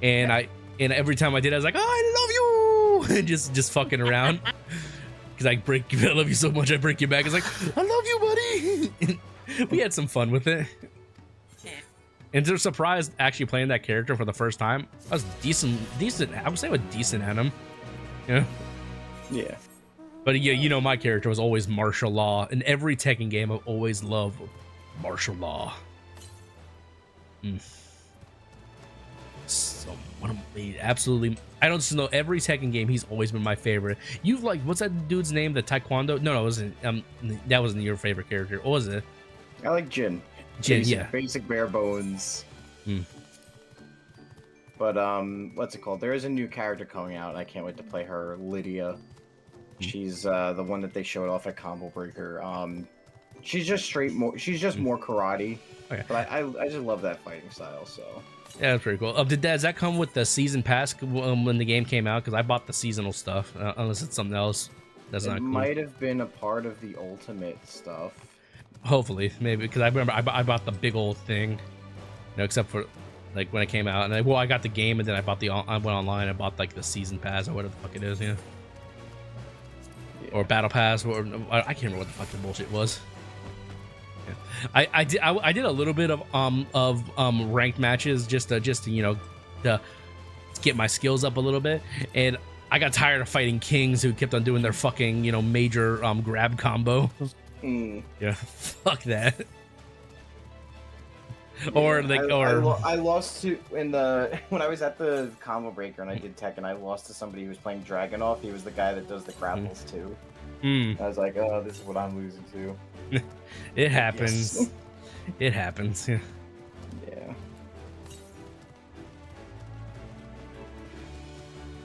and every time I did, I was like, "Oh, I love you," and just fucking around. Because I love you so much, I break your back. It's like, "I love you, buddy." We had some fun with it. And they're surprised actually playing that character for the first time. I was decent. I would say I was decent at him. Yeah. Yeah. But yeah, my character was always martial law. In every Tekken game, I've always loved martial law. So one of the absolutely, I don't know, every Tekken game he's always been my favorite. You've like, what's that dude's name? The Taekwondo? No, it wasn't. That wasn't your favorite character. What was it? I like Jin. Basic bare bones. But what's it called? There is a new character coming out, and I can't wait to play her, Lydia. She's the one that they showed off at Combo Breaker. She's just she's just more karate. Okay. But I just love that fighting style. So. Yeah, that's pretty cool. Does that come with the season pass when the game came out? Because I bought the seasonal stuff, unless it's something else. That's not cool. It might have been a part of the ultimate stuff. Hopefully, maybe, because I remember I bought the big old thing, except for like when it came out, and I got the game, and then I went online and bought like the season pass or whatever the fuck it is, yeah. Or battle pass, or I can't remember what the fuck the bullshit was. I did a little bit of ranked matches just to to get my skills up a little bit, and I got tired of fighting kings who kept on doing their fucking major grab combo. Yeah, fuck that. Or like, I lost to when I was at the Combo Breaker and I did Tekken. I lost to somebody who was playing Dragunov. He was the guy that does the grapples too. I was like, oh, this is what I'm losing to. It happens. Yes. It happens. Yeah. Yeah.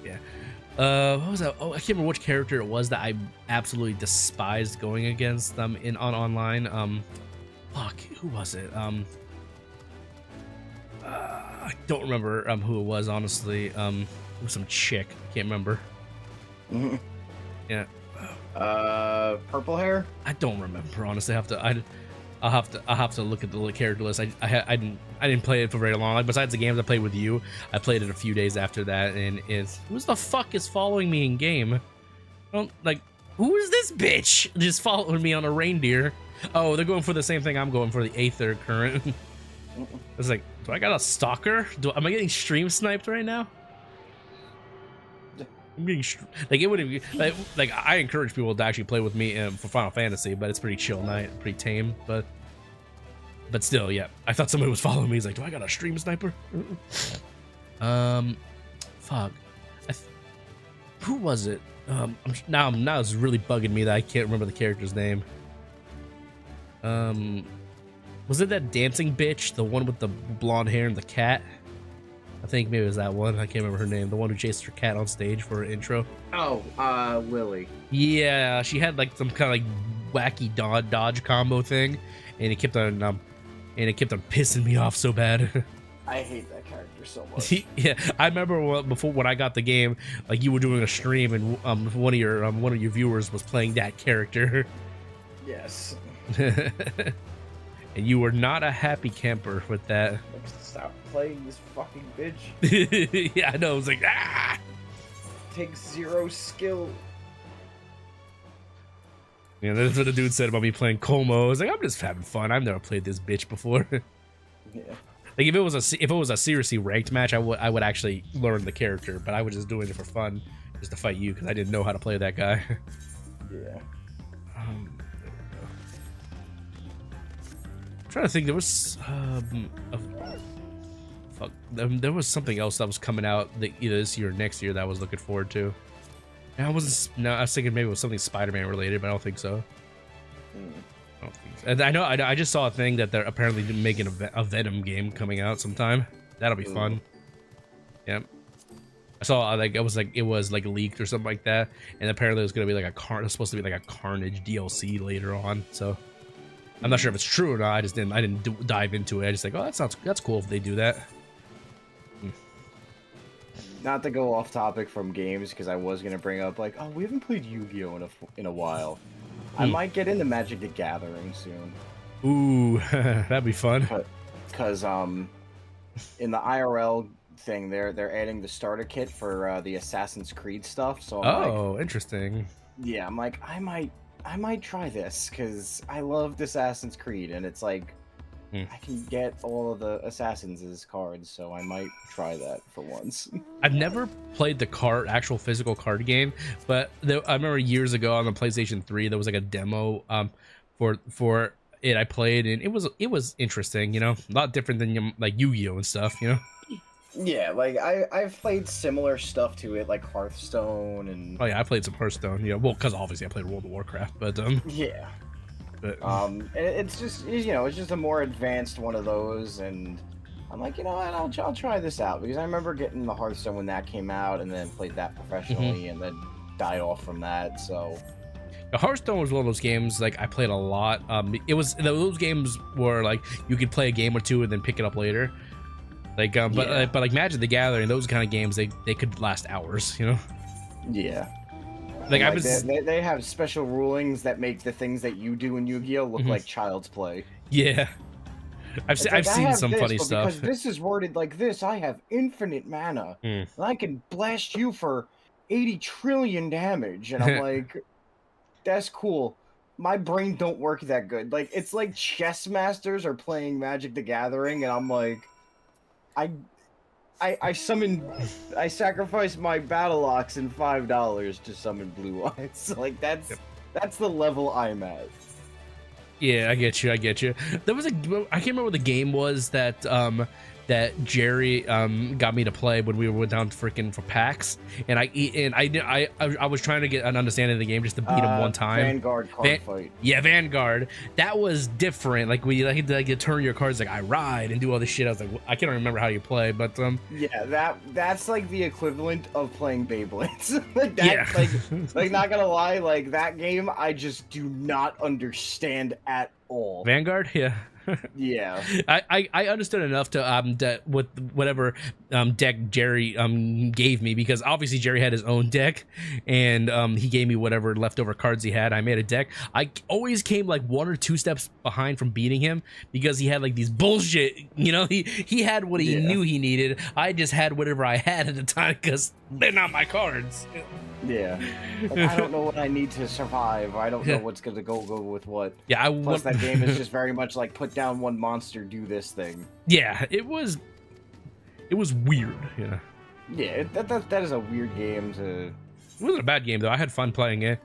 Yeah. What was that? Oh, I can't remember which character it was that I absolutely despised going against them on online. Fuck, who was it? I don't remember who it was, honestly. It was some chick. I can't remember. Mhm. Yeah. Purple hair? I don't remember, honestly. I'll have to look at the character list. I didn't play it for very long. Like, besides the games I played with you, I played it a few days after that, and who the fuck is following me in game? I don't, like, who is this bitch just following me on a reindeer? Oh, they're going for the same thing I'm going for, the Aether current. It's like, do I got a stalker? Am I getting stream sniped right now? I'm getting like, it wouldn't be like I encourage people to actually play with me for Final Fantasy, but it's pretty chill night, pretty tame, but still, yeah. I thought somebody was following me. He's like, do I got a stream sniper? Fuck. Who was it? Now it's really bugging me that I can't remember the character's name. Was it that dancing bitch, the one with the blonde hair and the cat? I think maybe it was that one. I can't remember her name. The one who chased her cat on stage for her intro. Oh, Lily. Yeah, she had like some kind of like wacky dodge combo thing, and it kept on pissing me off so bad. I hate that character so much. Yeah, I remember before when I got the game, like you were doing a stream, and one of your viewers was playing that character. Yes. And you were not a happy camper with that. Stop playing this fucking bitch. Yeah, I know. I was like, ah! Takes 0 skill. Yeah, that's what the dude said about me playing Como. I was like, I'm just having fun. I've never played this bitch before. Yeah. Like if it was a seriously ranked match, I would actually learn the character, but I was just doing it for fun, just to fight you because I didn't know how to play that guy. Yeah. I'm trying to think. There was there was something else that was coming out either this year or next year that I was looking forward to. And I was thinking maybe it was something Spider-Man related, but I don't think so. I don't think so. And I just saw a thing that they're apparently making a Venom game coming out sometime. That'll be fun. Yeah. I saw it was leaked or something like that, and apparently it was gonna be like it's supposed to be like a Carnage DLC later on. So I'm not sure if it's true or not. I didn't dive into it. I just like, oh, that's cool if they do that. Not to go off topic from games, because I was gonna bring up like, oh, we haven't played Yu-Gi-Oh in a while. I might get into Magic the Gathering soon. Ooh, that'd be fun. Because in the IRL thing, they're adding the starter kit for the Assassin's Creed stuff. So I'm interesting. Yeah, I'm like, I might try this because I loved Assassin's Creed, and it's like I can get all of the Assassins' cards, so I might try that for once. I've never played the actual physical card game, but I remember years ago on the PlayStation 3 there was like a demo for it. I played, and it was interesting, you know, a lot different than like Yu-Gi-Oh and stuff, you know. Yeah, like I've played similar stuff to it, like Hearthstone and. Oh yeah, I played some Hearthstone. Yeah, well, because obviously I played World of Warcraft, but yeah. But, it's just, you know, it's just a more advanced one of those, and I'm like, you know what, I'll try this out, because I remember getting the Hearthstone when that came out, and then played that professionally, and then died off from that. So. Hearthstone was one of those games like I played a lot. It was those games where like you could play a game or two and then pick it up later. Like, but like Magic the Gathering, those kind of games, they could last hours, you know. Yeah. Like they have special rulings that make the things that you do in Yu-Gi-Oh look like child's play. Yeah. I've seen some funny stuff. Because this is worded like this, I have infinite mana, and I can blast you for 80 trillion damage, and I'm like, that's cool. My brain don't work that good. Like, it's like chess masters are playing Magic the Gathering, and I'm like, I sacrificed my battle ox and $5 to summon blue eyes. Like, that's the level I'm at. Yeah, I get you. There was I can't remember what the game was that that Jerry got me to play when we went down freaking for PAX, and I was trying to get an understanding of the game just to beat him one time. Vanguard card fight. Yeah, Vanguard. That was different. Like we like you turn your cards like I ride and do all this shit. I was like, I can't remember how you play, but yeah, that's like the equivalent of playing Beyblades. like not gonna lie, like that game I just do not understand at all. Vanguard, yeah. Yeah. I understood enough to with whatever deck Jerry gave me, because obviously Jerry had his own deck, and he gave me whatever leftover cards he had. I made a deck. I always came like 1 or 2 steps behind from beating him because he had like these bullshit, you know, he had what he knew he needed. I just had whatever I had at the time because they're not my cards. Yeah. Like, I don't know what I need to survive. I don't know what's gonna go with what. Yeah, Plus that game is just very much like put down one monster, do this thing. Yeah, it was weird. Yeah. Yeah, that is a weird game to. It wasn't a bad game though. I had fun playing it.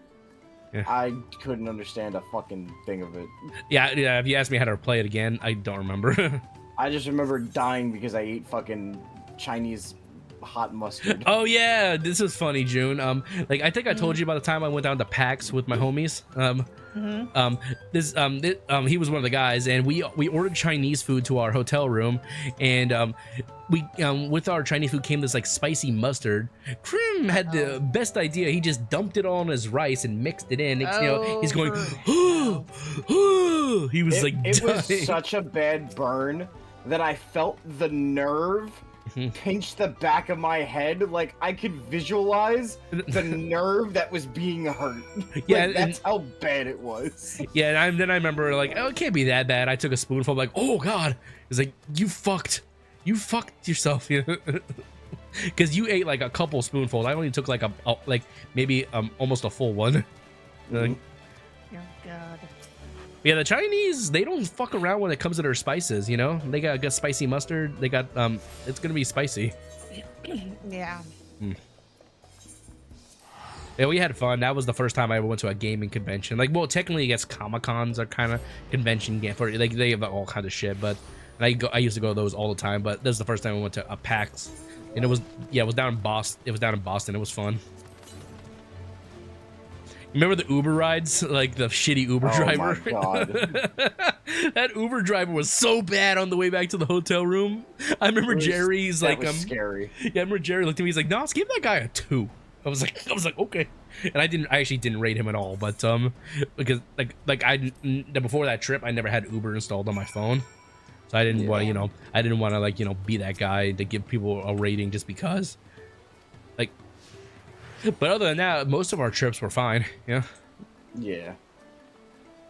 Yeah. I couldn't understand a fucking thing of it. Yeah. If you ask me how to play it again, I don't remember. I just remember dying because I ate fucking Chinese hot mustard. Oh yeah, this is funny, June. Like I think I told you about the time I went down to PAX with my homies. He was one of the guys, and we ordered Chinese food to our hotel room, and we with our Chinese food came this like spicy mustard. Krim had the best idea. He just dumped it all on his rice and mixed it in. You know, he's going, he was it was such a bad burn that I felt the nerve pinch the back of my head. Like I could visualize the nerve that was being hurt. Yeah, that's how bad it was. Yeah, and then I remember like, oh, it can't be that bad. I took a spoonful, like, oh god. It's like, you fucked yourself, you know? Because you ate like a couple spoonfuls. I only took like like maybe almost a full one. Oh god. Yeah, the Chinese, they don't fuck around when it comes to their spices, you know? They got spicy mustard. They got it's gonna be spicy. Yeah. Yeah, we had fun. That was the first time I ever went to a gaming convention. Like, well, technically, I guess Comic-Cons are kind of convention game for, like, they have all kinds of shit. But I used to go to those all the time. But this is the first time I went to a PAX, and it was down in Boston. It was down in Boston. It was fun. Remember the Uber rides, like the shitty Uber driver? Oh my god. That Uber driver was so bad on the way back to the hotel room. I remember Jerry's like, that was scary. Yeah, I remember Jerry looked at me. He's like, "Nos, give that guy a 2." I was like, okay. And I actually didn't rate him at all, but because before that trip, I never had Uber installed on my phone, so I didn't want to, I didn't want to like, be that guy to give people a rating just because, like. But other than that, most of our trips were fine. Yeah. Yeah.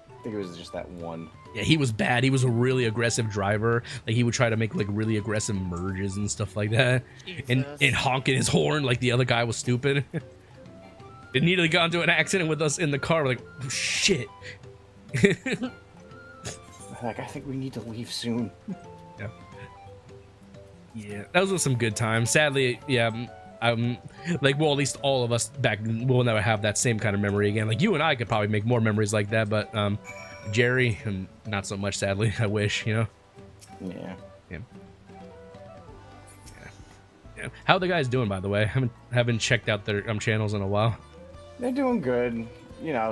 I think it was just that one. Yeah, he was bad. He was a really aggressive driver. Like he would try to make like really aggressive merges and stuff like that, and honking his horn like the other guy was stupid. It nearly got into an accident with us in the car. We're like, oh, shit. Like, I think we need to leave soon. Yeah. Yeah, those were some good times. Sadly, yeah. Like, well, at least all of us back will never have that same kind of memory again. Like you and I could probably make more memories like that, but Jerry, not so much, sadly. I wish, Yeah. How are the guys doing, by the way? Haven't checked out their channels in a while. They're doing good.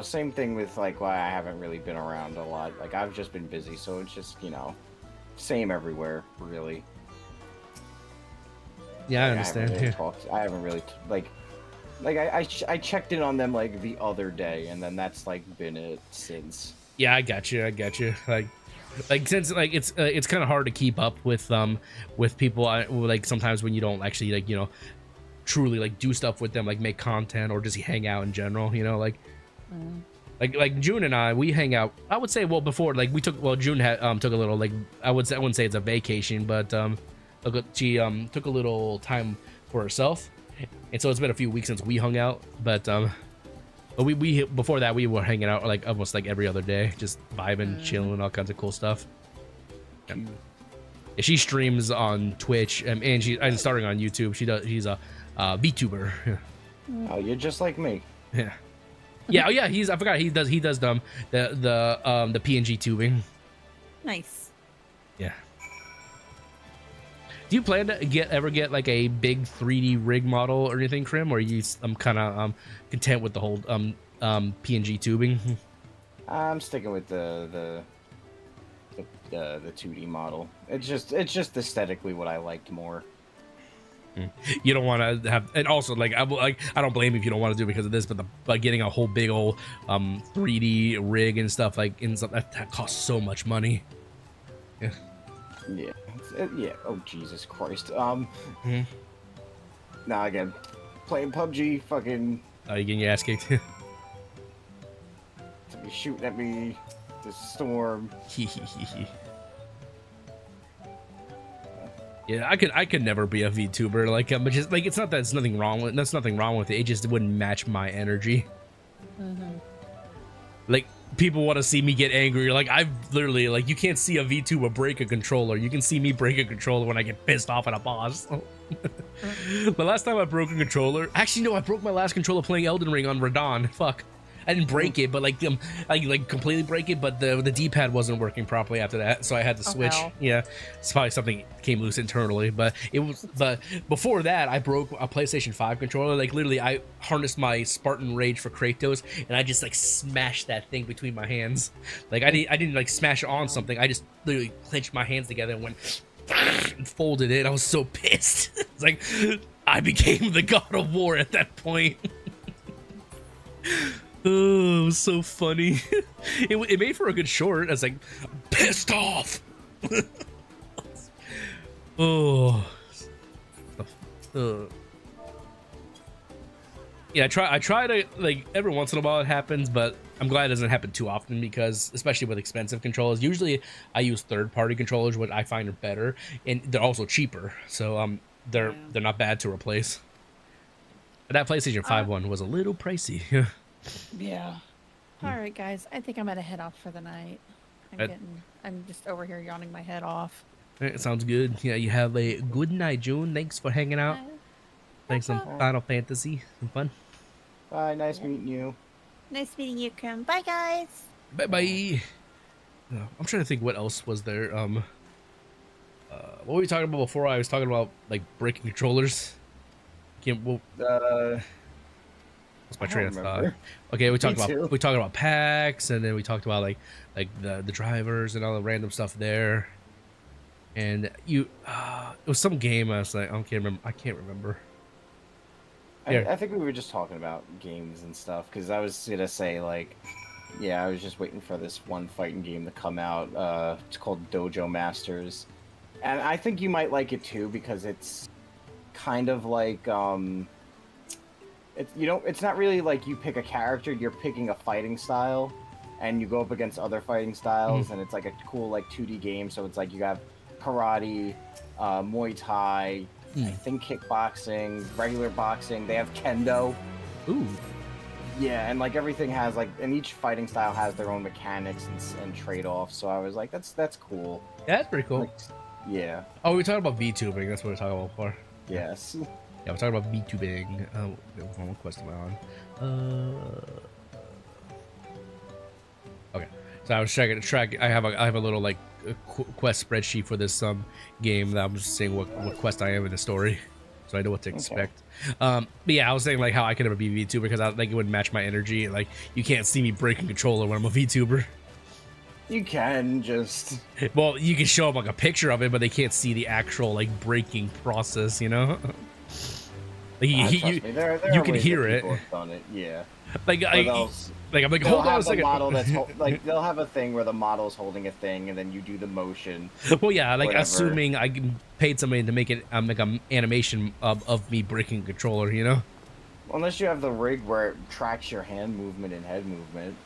Same thing with like why I haven't really been around a lot. Like I've just been busy, so it's just same everywhere, really. Yeah, I understand. I haven't really I checked in on them like the other day, and then that's like been it since. Yeah, I got you. Like since like it's kind of hard to keep up with people. Like sometimes when you don't actually like truly like do stuff with them, like make content or just hang out in general. Like June and I, we hang out. I would say before like June had took a little like I wouldn't say it's a vacation, but she took a little time for herself, and so it's been a few weeks since we hung out. But we before that we were hanging out like almost like every other day, just vibing, chilling, all kinds of cool stuff. Yeah. She streams on Twitch, and she's starting on YouTube. She's a VTuber. Oh, you're just like me. Yeah. Yeah. Oh yeah. I forgot he does the PNG tubing. Nice. Yeah. Do you plan to ever get like a big 3D rig model or anything, Krim, or are you kind of content with the whole PNG tubing? I'm sticking with the 2D model. It's just aesthetically what I liked more. You don't want to have, and also like I don't blame you if you don't want to do it because of this, but getting a whole big old 3D rig and stuff that costs so much money. Yeah. Yeah. Yeah. Oh Jesus Christ. Mm-hmm. Nah, again, playing PUBG, fucking. Oh, you getting your ass kicked? Somebody shooting at me. The storm. Yeah, I could never be a VTuber. Like, but just like it's not that there's nothing wrong with nothing wrong with it. It just wouldn't match my energy. Like, people want to see me get angry. Like, I've literally, like, you can't see a VTuber break a controller. You can see me break a controller when I get pissed off at a boss. The last time I broke a controller, actually no, I broke my last controller playing Elden Ring on Radon. Fuck. I didn't break it, but like I like completely break it, but the D-pad wasn't working properly after that, so I had to switch. Yeah, it's probably something came loose internally, but it was. But before that, I broke a PlayStation 5 controller. Like literally, I harnessed my Spartan Rage for Kratos, and I just like smashed that thing between my hands. Like I didn't like smash it on something. I just literally clenched my hands together and went and folded it. I was so pissed. It's like I became the God of War at that point. Oh, it was so funny. It made for a good short. I was like, I'm pissed off. Oh. Yeah, I try to, like, every once in a while it happens, but I'm glad it doesn't happen too often because, especially with expensive controllers, usually I use third-party controllers, what I find are better, and they're also cheaper. So they're not bad to replace. But that PlayStation 5 one was a little pricey. Yeah. All right, guys. I think I'm gonna head off for the night. I'm just over here yawning my head off. It sounds good. Yeah, you have a good night, June. Thanks for hanging out. Thanks some Final Fantasy. Some fun. Bye. Nice meeting you. Nice meeting you, Kim. Bye, guys. Bye bye. I'm trying to think what else was there. What were we talking about before? I was talking about like breaking controllers. What's my train of thought? Okay, we talked about packs, and then we talked about like the drivers and all the random stuff there. And it was some game. I was like, I can't remember. I think we were just talking about games and stuff because I was gonna say like, yeah, I was just waiting for this one fighting game to come out. It's called Dojo Masters, and I think you might like it too because it's kind of like it's not really like you pick a character, you're picking a fighting style and you go up against other fighting styles and it's like a cool like 2D game. So it's like you have karate, Muay Thai, I think kickboxing, regular boxing, they have kendo. Ooh. Yeah, and like everything has like, and each fighting style has their own mechanics and trade-offs. So I was like, that's cool. Yeah, that's pretty cool. Like, yeah. Oh, we're talking about VTubing. That's what we're talking about before. Yes. Yeah, we're talking about VTubing. What quest am I on? Okay, so I was trying to track. I have a little like quest spreadsheet for this game that I'm just saying what quest I am in the story, so I know what to expect. But yeah, I was saying like how I could never be a VTuber because I like it wouldn't match my energy. Like you can't see me breaking controller when I'm a VTuber. You can just. Well, you can show up like a picture of it, but they can't see the actual like breaking process. You know. Like you can hear it. Yeah. Like I'm like, hold on a second. Model that's like they'll have a thing where the model's holding a thing, and then you do the motion. Well, yeah, like whatever. Assuming I paid somebody to make it like an animation of me breaking a controller, you know. Unless you have the rig where it tracks your hand movement and head movement.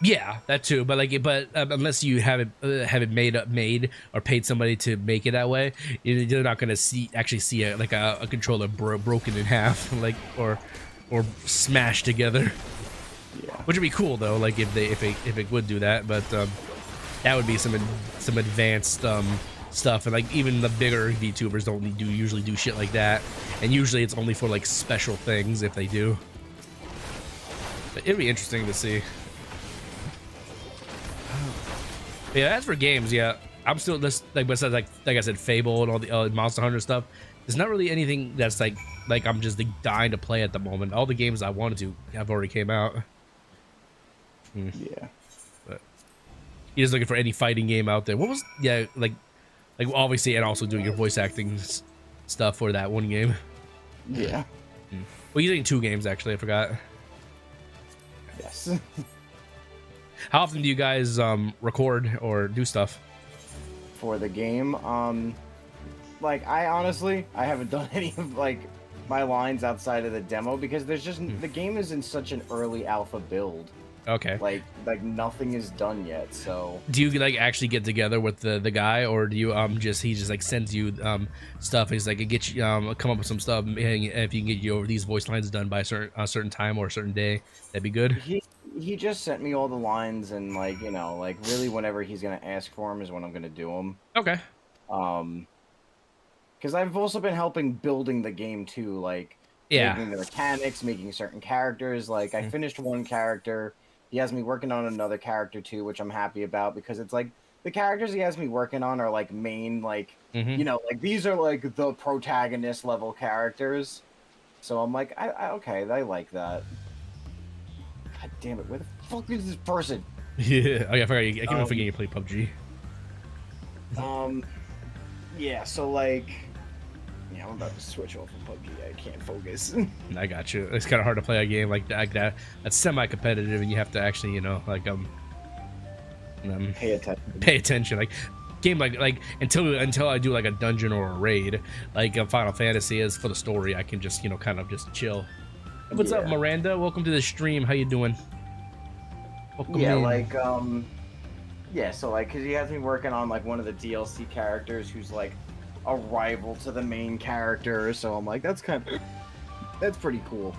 Yeah, that too. But like, unless you have it made or paid somebody to make it that way, you're not gonna actually see a controller broken in half, like or smashed together. Yeah. Which would be cool though, like if it would do that. But that would be some advanced stuff, and like even the bigger VTubers don't usually do shit like that, and usually it's only for like special things if they do. But it'd be interesting to see. Yeah, as for games, yeah, I'm still just like besides like I said, Fable and all the Monster Hunter stuff. There's not really anything that's like I'm just like dying to play at the moment. All the games I wanted to have already came out. Yeah, but you're just looking for any fighting game out there. What was like obviously, and also doing your voice acting stuff for that one game. Yeah. Well, you're doing 2 games actually. I forgot. Yes. How often do you guys record or do stuff? for the game. Like I honestly, I haven't done any of like my lines outside of the demo because there's just the game is in such an early alpha build. Okay. Like nothing is done yet. So do you like actually get together with the guy, or do you he just like sends you stuff? He's like, get you come up with some stuff. And if you can get you over these voice lines done by a certain time or a certain day, that'd be good. He just sent me all the lines, and like, you know, like really whenever he's gonna ask for them is when I'm gonna do them. Okay. Because I've also been helping building the game too, like making the mechanics, making certain characters. Like I finished one character. He has me working on another character too, which I'm happy about because it's like the characters he has me working on are like main, like you know, like these are like the protagonist level characters. So I'm like, okay, I like that. God damn it, where the fuck is this person? Yeah, oh yeah, I can't forget you play PUBG. Yeah, so like, yeah, I'm about to switch off of PUBG. I can't focus. I got you. It's kind of hard to play a game like that. That's semi-competitive, and you have to actually, you know, like pay attention. Pay attention, like game like until I do like a dungeon or a raid, like Final Fantasy is for the story. I can just, you know, kind of just chill. What's up, Miranda? Welcome to the stream. How you doing? Welcome in. Like yeah, so like, cause he has me working on like one of the DLC characters who's like a rival to the main character. So I'm like, that's pretty cool.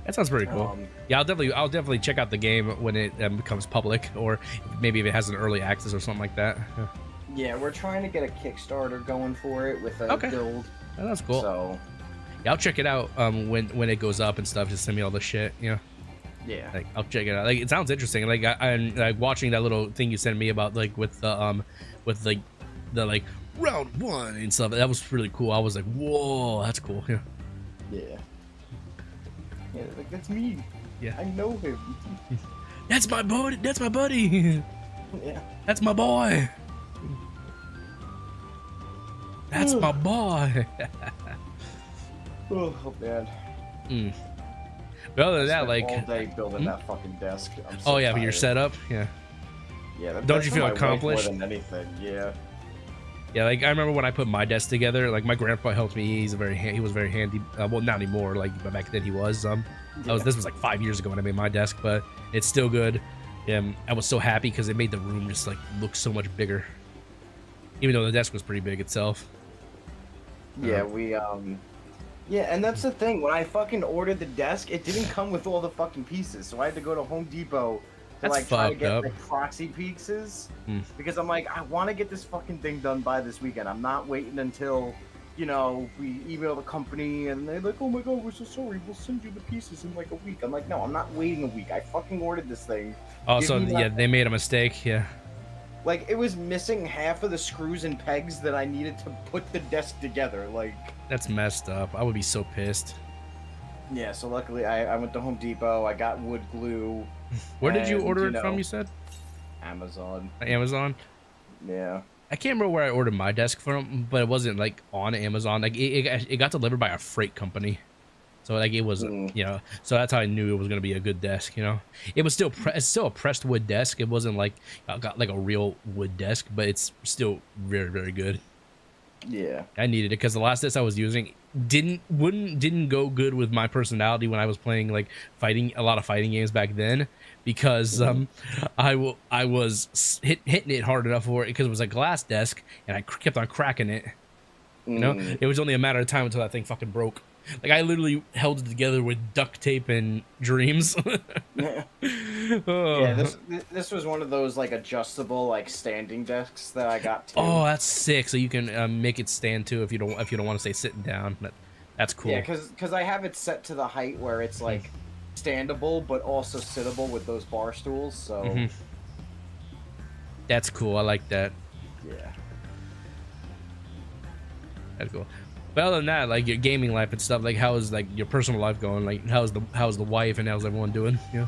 That sounds pretty cool. Yeah, I'll definitely check out the game when it becomes public, or maybe if it has an early access or something like that. Yeah, we're trying to get a Kickstarter going for it with a build. Oh, that's cool. So yeah, I'll check it out when it goes up and stuff. Just send me all the shit, you know. Yeah, like I'll check it out. Like it sounds interesting. Like I'm like watching that little thing you sent me about like with the like round 1 and stuff. That was really cool. I was like, whoa, that's cool. Yeah. Yeah. Yeah, like that's me. Yeah. I know him. That's my buddy. That's my buddy. Yeah. That's my boy. That's my boy. Oh man. But other than that, like all day building that fucking desk. I'm so tired. But your setup, yeah. Yeah. Don't you feel accomplished? More than anything, yeah. Yeah, like I remember when I put my desk together. Like my grandpa helped me. He was very handy. Well, not anymore. Like but back then he was. This was like 5 years ago when I made my desk, but it's still good. I was so happy because it made the room just like look so much bigger, even though the desk was pretty big itself. Yeah, yeah, and that's the thing. When I fucking ordered the desk, it didn't come with all the fucking pieces, so I had to go to Home Depot to like try to get the proxy pieces because I'm like, I want to get this fucking thing done by this weekend. I'm not waiting until, you know, we email the company and they're like, oh my god, we're so sorry, we'll send you the pieces in like a week. I'm like, no, I'm not waiting a week. I fucking ordered this thing. Oh, so yeah, they made a mistake. Yeah. Like it was missing half of the screws and pegs that I needed to put the desk together. Like that's messed up. I would be so pissed. Yeah, so luckily I went to Home Depot. I got wood glue. Where did you order it from? You said Amazon. Amazon. Yeah. I can't remember where I ordered my desk from, but it wasn't like on Amazon. Like it got delivered by a freight company, so like it was, you know. So that's how I knew it was gonna be a good desk. You know, it was still it's still a pressed wood desk. It wasn't like I got like a real wood desk, but it's still very, very good. Yeah, I needed it because the last desk I was using didn't go good with my personality when I was playing like a lot of fighting games back then, because I was hitting it hard enough for it because it was a glass desk and I kept on cracking it. You know, it was only a matter of time until that thing fucking broke. Like I literally held it together with duct tape and dreams. Yeah, this was one of those like adjustable like standing desks that I got too. Oh, that's sick! So you can make it stand too if you don't want to stay sitting down. That's cool. Yeah, because I have it set to the height where it's like standable but also sittable with those bar stools. So that's cool. I like that. Yeah, that's cool. But other than that, like your gaming life and stuff, like how is like your personal life going? Like how's the wife and how's everyone doing? Yeah.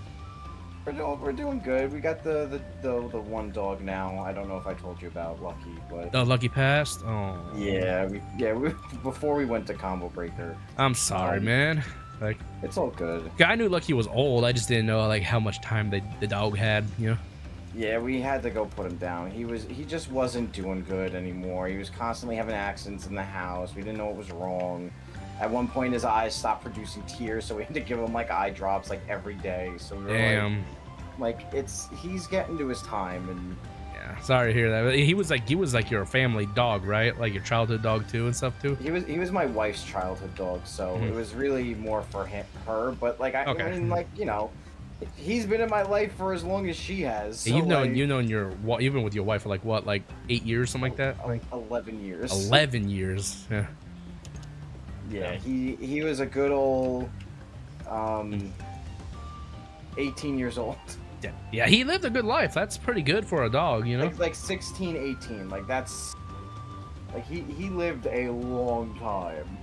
We're doing good. We got the one dog now. I don't know if I told you about Lucky, but Lucky passed. Oh. Yeah, before we went to Combo Breaker. I'm sorry, man. Like it's all good. I knew Lucky was old. I just didn't know like how much time the dog had. You know. Yeah, we had to go put him down. He just wasn't doing good anymore. He was constantly having accidents in the house. We didn't know what was wrong. At one point, his eyes stopped producing tears, so we had to give him like eye drops like every day. So we were like he's getting to his time, and yeah, sorry to hear that. He was like your family dog, right? Like your childhood dog too and stuff too. He was my wife's childhood dog, so it was really more for her. But like I mean, like he's been in my life for as long as she has. So you've known even with your wife for like what, like 8 years, something like that. Like 11 years. 11 years. Yeah. Yeah, he was a good old 18 years old. Yeah, he lived a good life. That's pretty good for a dog, you know? Like 16, 18. Like that's like he lived a long time.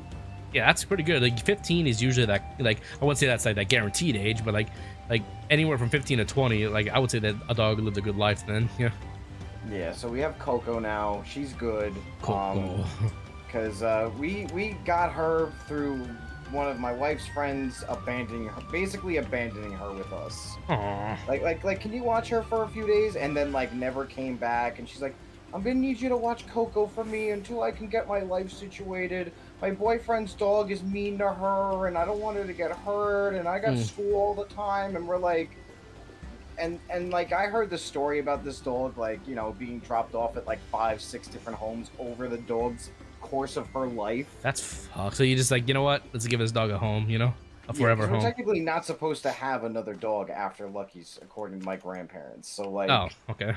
Yeah, that's pretty good. Like 15 is usually that, like, I wouldn't say that's like that guaranteed age, but like anywhere from 15 to 20, like I would say that a dog lived a good life then. Yeah. Yeah, so we have Coco now. She's good. Coco. Because we got her through one of my wife's friends basically abandoning her with us. Aww. Like, can you watch her for a few days? And then like never came back. And she's like, I'm gonna need you to watch Coco for me until I can get my life situated. My boyfriend's dog is mean to her, and I don't want her to get hurt. And I got school all the time. And we're like, and like I heard the story about this dog, like being dropped off at like 5-6 different homes over the dog's course of her life. That's fucked. So you just like, you know what? Let's give this dog a home, a forever home. We're technically not supposed to have another dog after Lucky's, according to my grandparents. So like, oh, okay.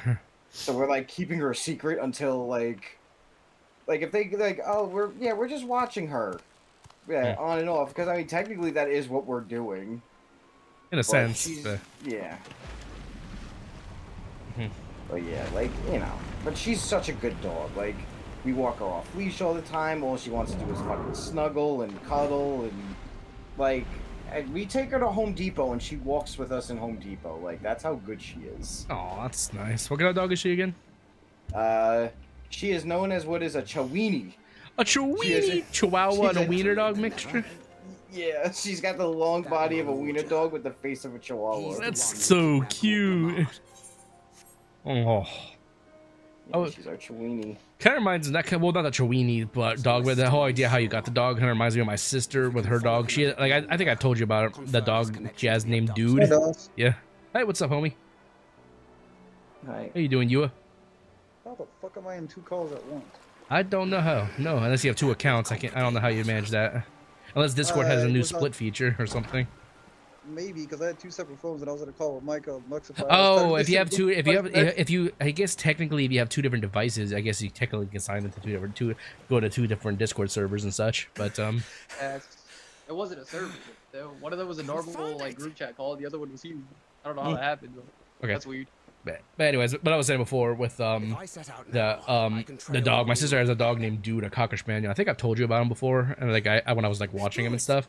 So we're like keeping her a secret until like if they like, oh, we're just watching her, on and off. Because I mean, technically that is what we're doing. In a sense. Yeah. But yeah, like but she's such a good dog. Like, we walk her off leash all the time. All she wants to do is fucking snuggle and cuddle, and like, we take her to Home Depot and she walks with us in Home Depot. Like, that's how good she is. Oh, that's nice. What kind of dog is she again? She is known as what is a Chiweenie. A Chiweenie? Chihuahua and a wiener dog mixture? Yeah, she's got the long body of a wiener dog with the face of a Chihuahua. That's so cute. Oh. She's our Chiweenie. Kind of reminds me, not a Chiweenie, but dog. But the whole idea how you got the dog kind of reminds me of my sister with her dog. She like I think I told you about it. The dog she has named Dude. Yeah. Hey, what's up, homie? Hi. How you doing, Yua? How the fuck am I in 2 calls at once? I don't know how. No, unless you have 2 accounts. I don't know how you manage that. Unless Discord has a new split feature or something. Maybe because I had 2 separate phones and I was on a call with Micah. Oh, I guess technically if you have 2 different devices, I guess you technically can sign into go to 2 different Discord servers and such. But it wasn't a server. One of them was a normal like group chat call. The other one was huge. I don't know how that happened. But okay. That's weird. But anyways, what I was saying before with the dog, my sister has a dog named Dude, a Cocker Spaniel. I think I've told you about him before, and like when I was like watching him and stuff.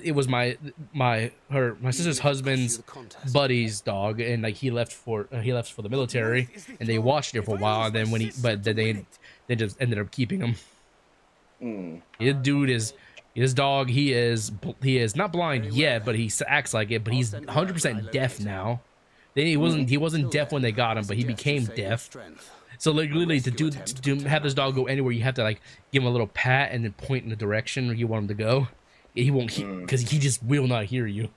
It was my sister's husband's buddy's dog, and like he left for the military, and they watched it for a while, and then they just ended up keeping him. His dude is. His dog, he is not blind yet, but he acts like it. But he's 100% deaf now. He wasn't deaf when they got him, but he became deaf. So like literally to have this dog go anywhere, you have to like give him a little pat and then point in the direction you want him to go. He won't, because he just will not hear you.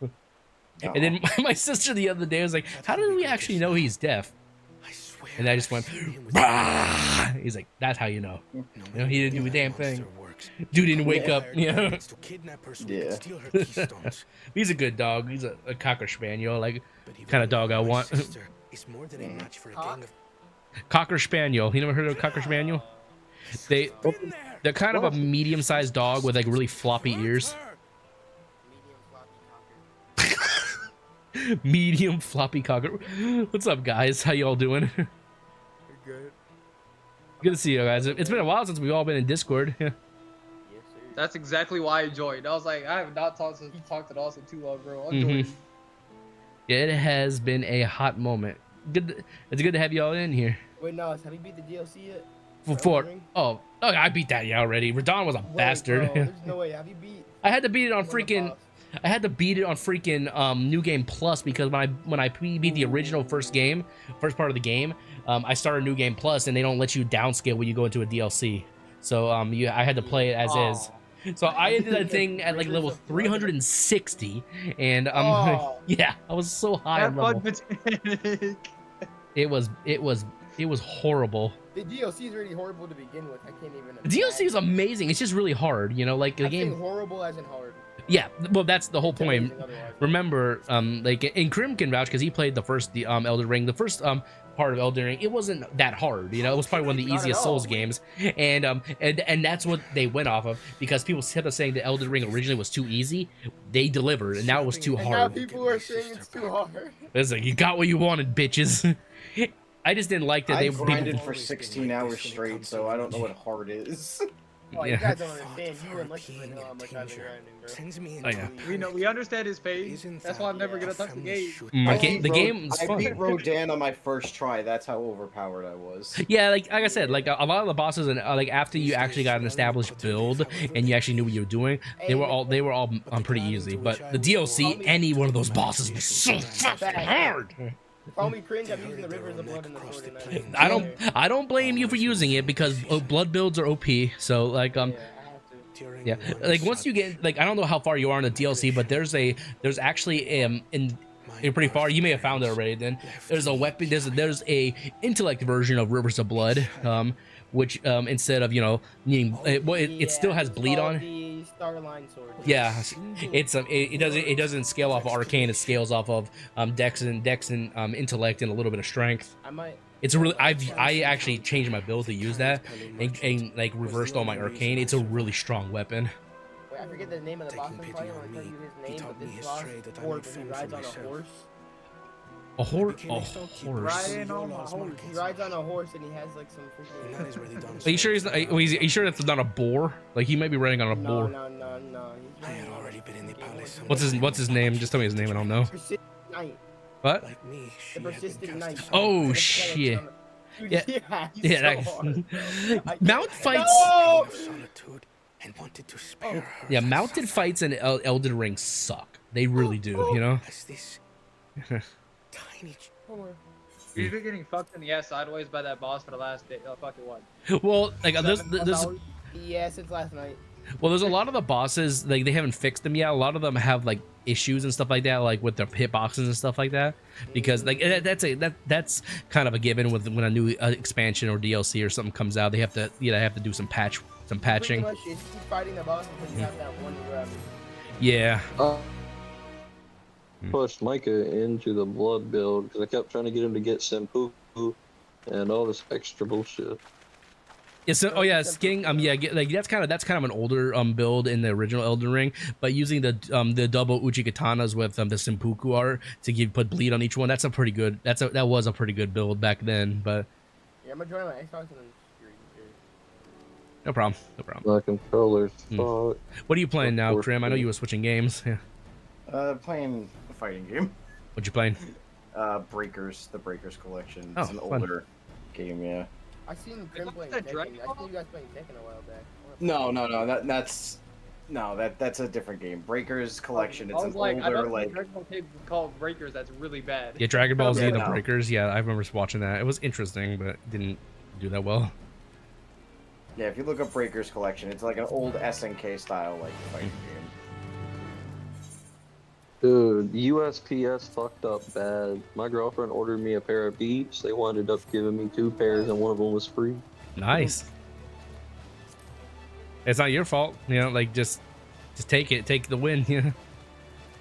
And then my sister the other day was like, "How do we actually know he's deaf?" And I just went, "Bah!" He's like, "That's how you know." He didn't do a damn thing. Dude didn't wake up. Yeah. He's a good dog. He's a Cocker Spaniel, like kind of dog I want. Cocker Spaniel. You never heard of a Cocker Spaniel? They're kind of a medium-sized dog with like really floppy ears. Medium floppy cocker. What's up, guys? How y'all doing? Good. Good to see you guys. It's been a while since we've all been in Discord. That's exactly why I joined. I was like, I have not talked at all in too long, bro. I'm joining. Yeah, it has been a hot moment. It's good to have y'all in here. Wait, no, have you beat the DLC yet? Oh, I beat that already. Radon was a bastard. Bro, there's no way. Have you beat? I had to beat it on freaking. I had to beat it on freaking New Game Plus because when I beat the original first part of the game, I started New Game Plus and they don't let you downscale when you go into a DLC. So I had to play it as is. So I ended that thing at like level 360, and yeah, I was so high on level. It was horrible. The DLC is really horrible to begin with. I can't even. The DLC is amazing. It's just really hard, you know, like the game. Horrible as in hard. Yeah, well, that's the whole point. Remember, like, and Krim can vouch because he played the first Elden Ring. The first part of Elden Ring, it wasn't that hard, you know. It was probably one of the easiest Souls games, and that's what they went off of because people kept saying that Elden Ring originally was too easy. They delivered, and now it was too hard. Now people are saying it's too hard. It's like you got what you wanted, bitches. I just didn't like that I grinded for 16 hours straight, so I don't know what hard is. Oh, you guys don't understand. You and Lucky know how much I've been grinding, bro. Yeah. We understand his pain. That's why I'm never gonna touch the game. I beat Rodan on my first try. That's how overpowered I was. Yeah, like I said, like a lot of the bosses, and like after you actually got an established build and you actually knew what you were doing, they were all pretty easy. But the DLC, any one of those bosses was so fucking hard. Call me cringe. I'm using the Rivers of Blood in the sword tonight. I don't blame you for using it because blood builds are OP. So like yeah, like once you get like I don't know how far you are in the DLC, but there's actually you're pretty far. You may have found it already. Then there's a weapon. There's a intellect version of Rivers of Blood, which instead of needing it still has bleed on. The Starline sword. Yeah, it doesn't scale off of arcane. It scales off of dex and intellect and a little bit of strength. It's a really I actually changed my build to use that and like reversed all my arcane. It's a really strong weapon. Wait, I forget the name of the boss I'm fighting. I want to tell you his name, but this boss he rides on a horse. A horse? Riding on a horse. He rides on a horse and he has like some freaking. Are you sure are you sure that's not a boar? Like he might be riding on a boar. No. I had already been in the palace. What's his name? Just tell me his name. I don't know. What? Like me, the persistent knight. Oh shit. Yeah. Mount fights. No! And wanted to spare yeah, mounted fights in Elden Ring suck. They really do. You know. Tiny. You've been getting fucked in the ass sideways by that boss for the last day. Fucking what? Well, like there's yeah, since last night. Well, there's a lot of the bosses like they haven't fixed them yet. A lot of them have like issues and stuff like that, like with their hitboxes and stuff like that. Because like that's kind of a given with when a new expansion or DLC or something comes out. They have to do some patching. Pretty much, it's keep fighting the boss until you have that one grab. Yeah. Pushed Micah into the blood build because I kept trying to get him to get Senpuku and all this extra bullshit. Yeah, so, skinning. Like that's kind of an older build in the original Elden Ring, but using the double uchi katanas with the Senpuku art to put bleed on each one. That's a pretty good. That was a pretty good build back then. But yeah, I'm gonna join my Xbox and then. No problem. My controllers. What are you playing now, Krim? I know you were switching games. Yeah. Playing a fighting game. What you playing? Breakers, the Breakers collection. Oh, It's an fun. older game, yeah. I seen Krim playing Tekken. I seen you guys playing Tekken a while back. No. That's a different game. Breakers collection. It's an I older don't like. Dragon Ball tape called Breakers. That's really bad. Yeah, Dragon Ball Z, Yeah, the no. Breakers. Yeah, I remember watching that. It was interesting, but didn't do that well. Yeah, if you look up Breakers collection, it's like an old SNK style like fighting game. Dude, USPS fucked up bad. My girlfriend ordered me a pair of Beats. They wound up giving me 2 pairs and one of them was free. Nice. It's not your fault, like just take it, take the win. Yeah.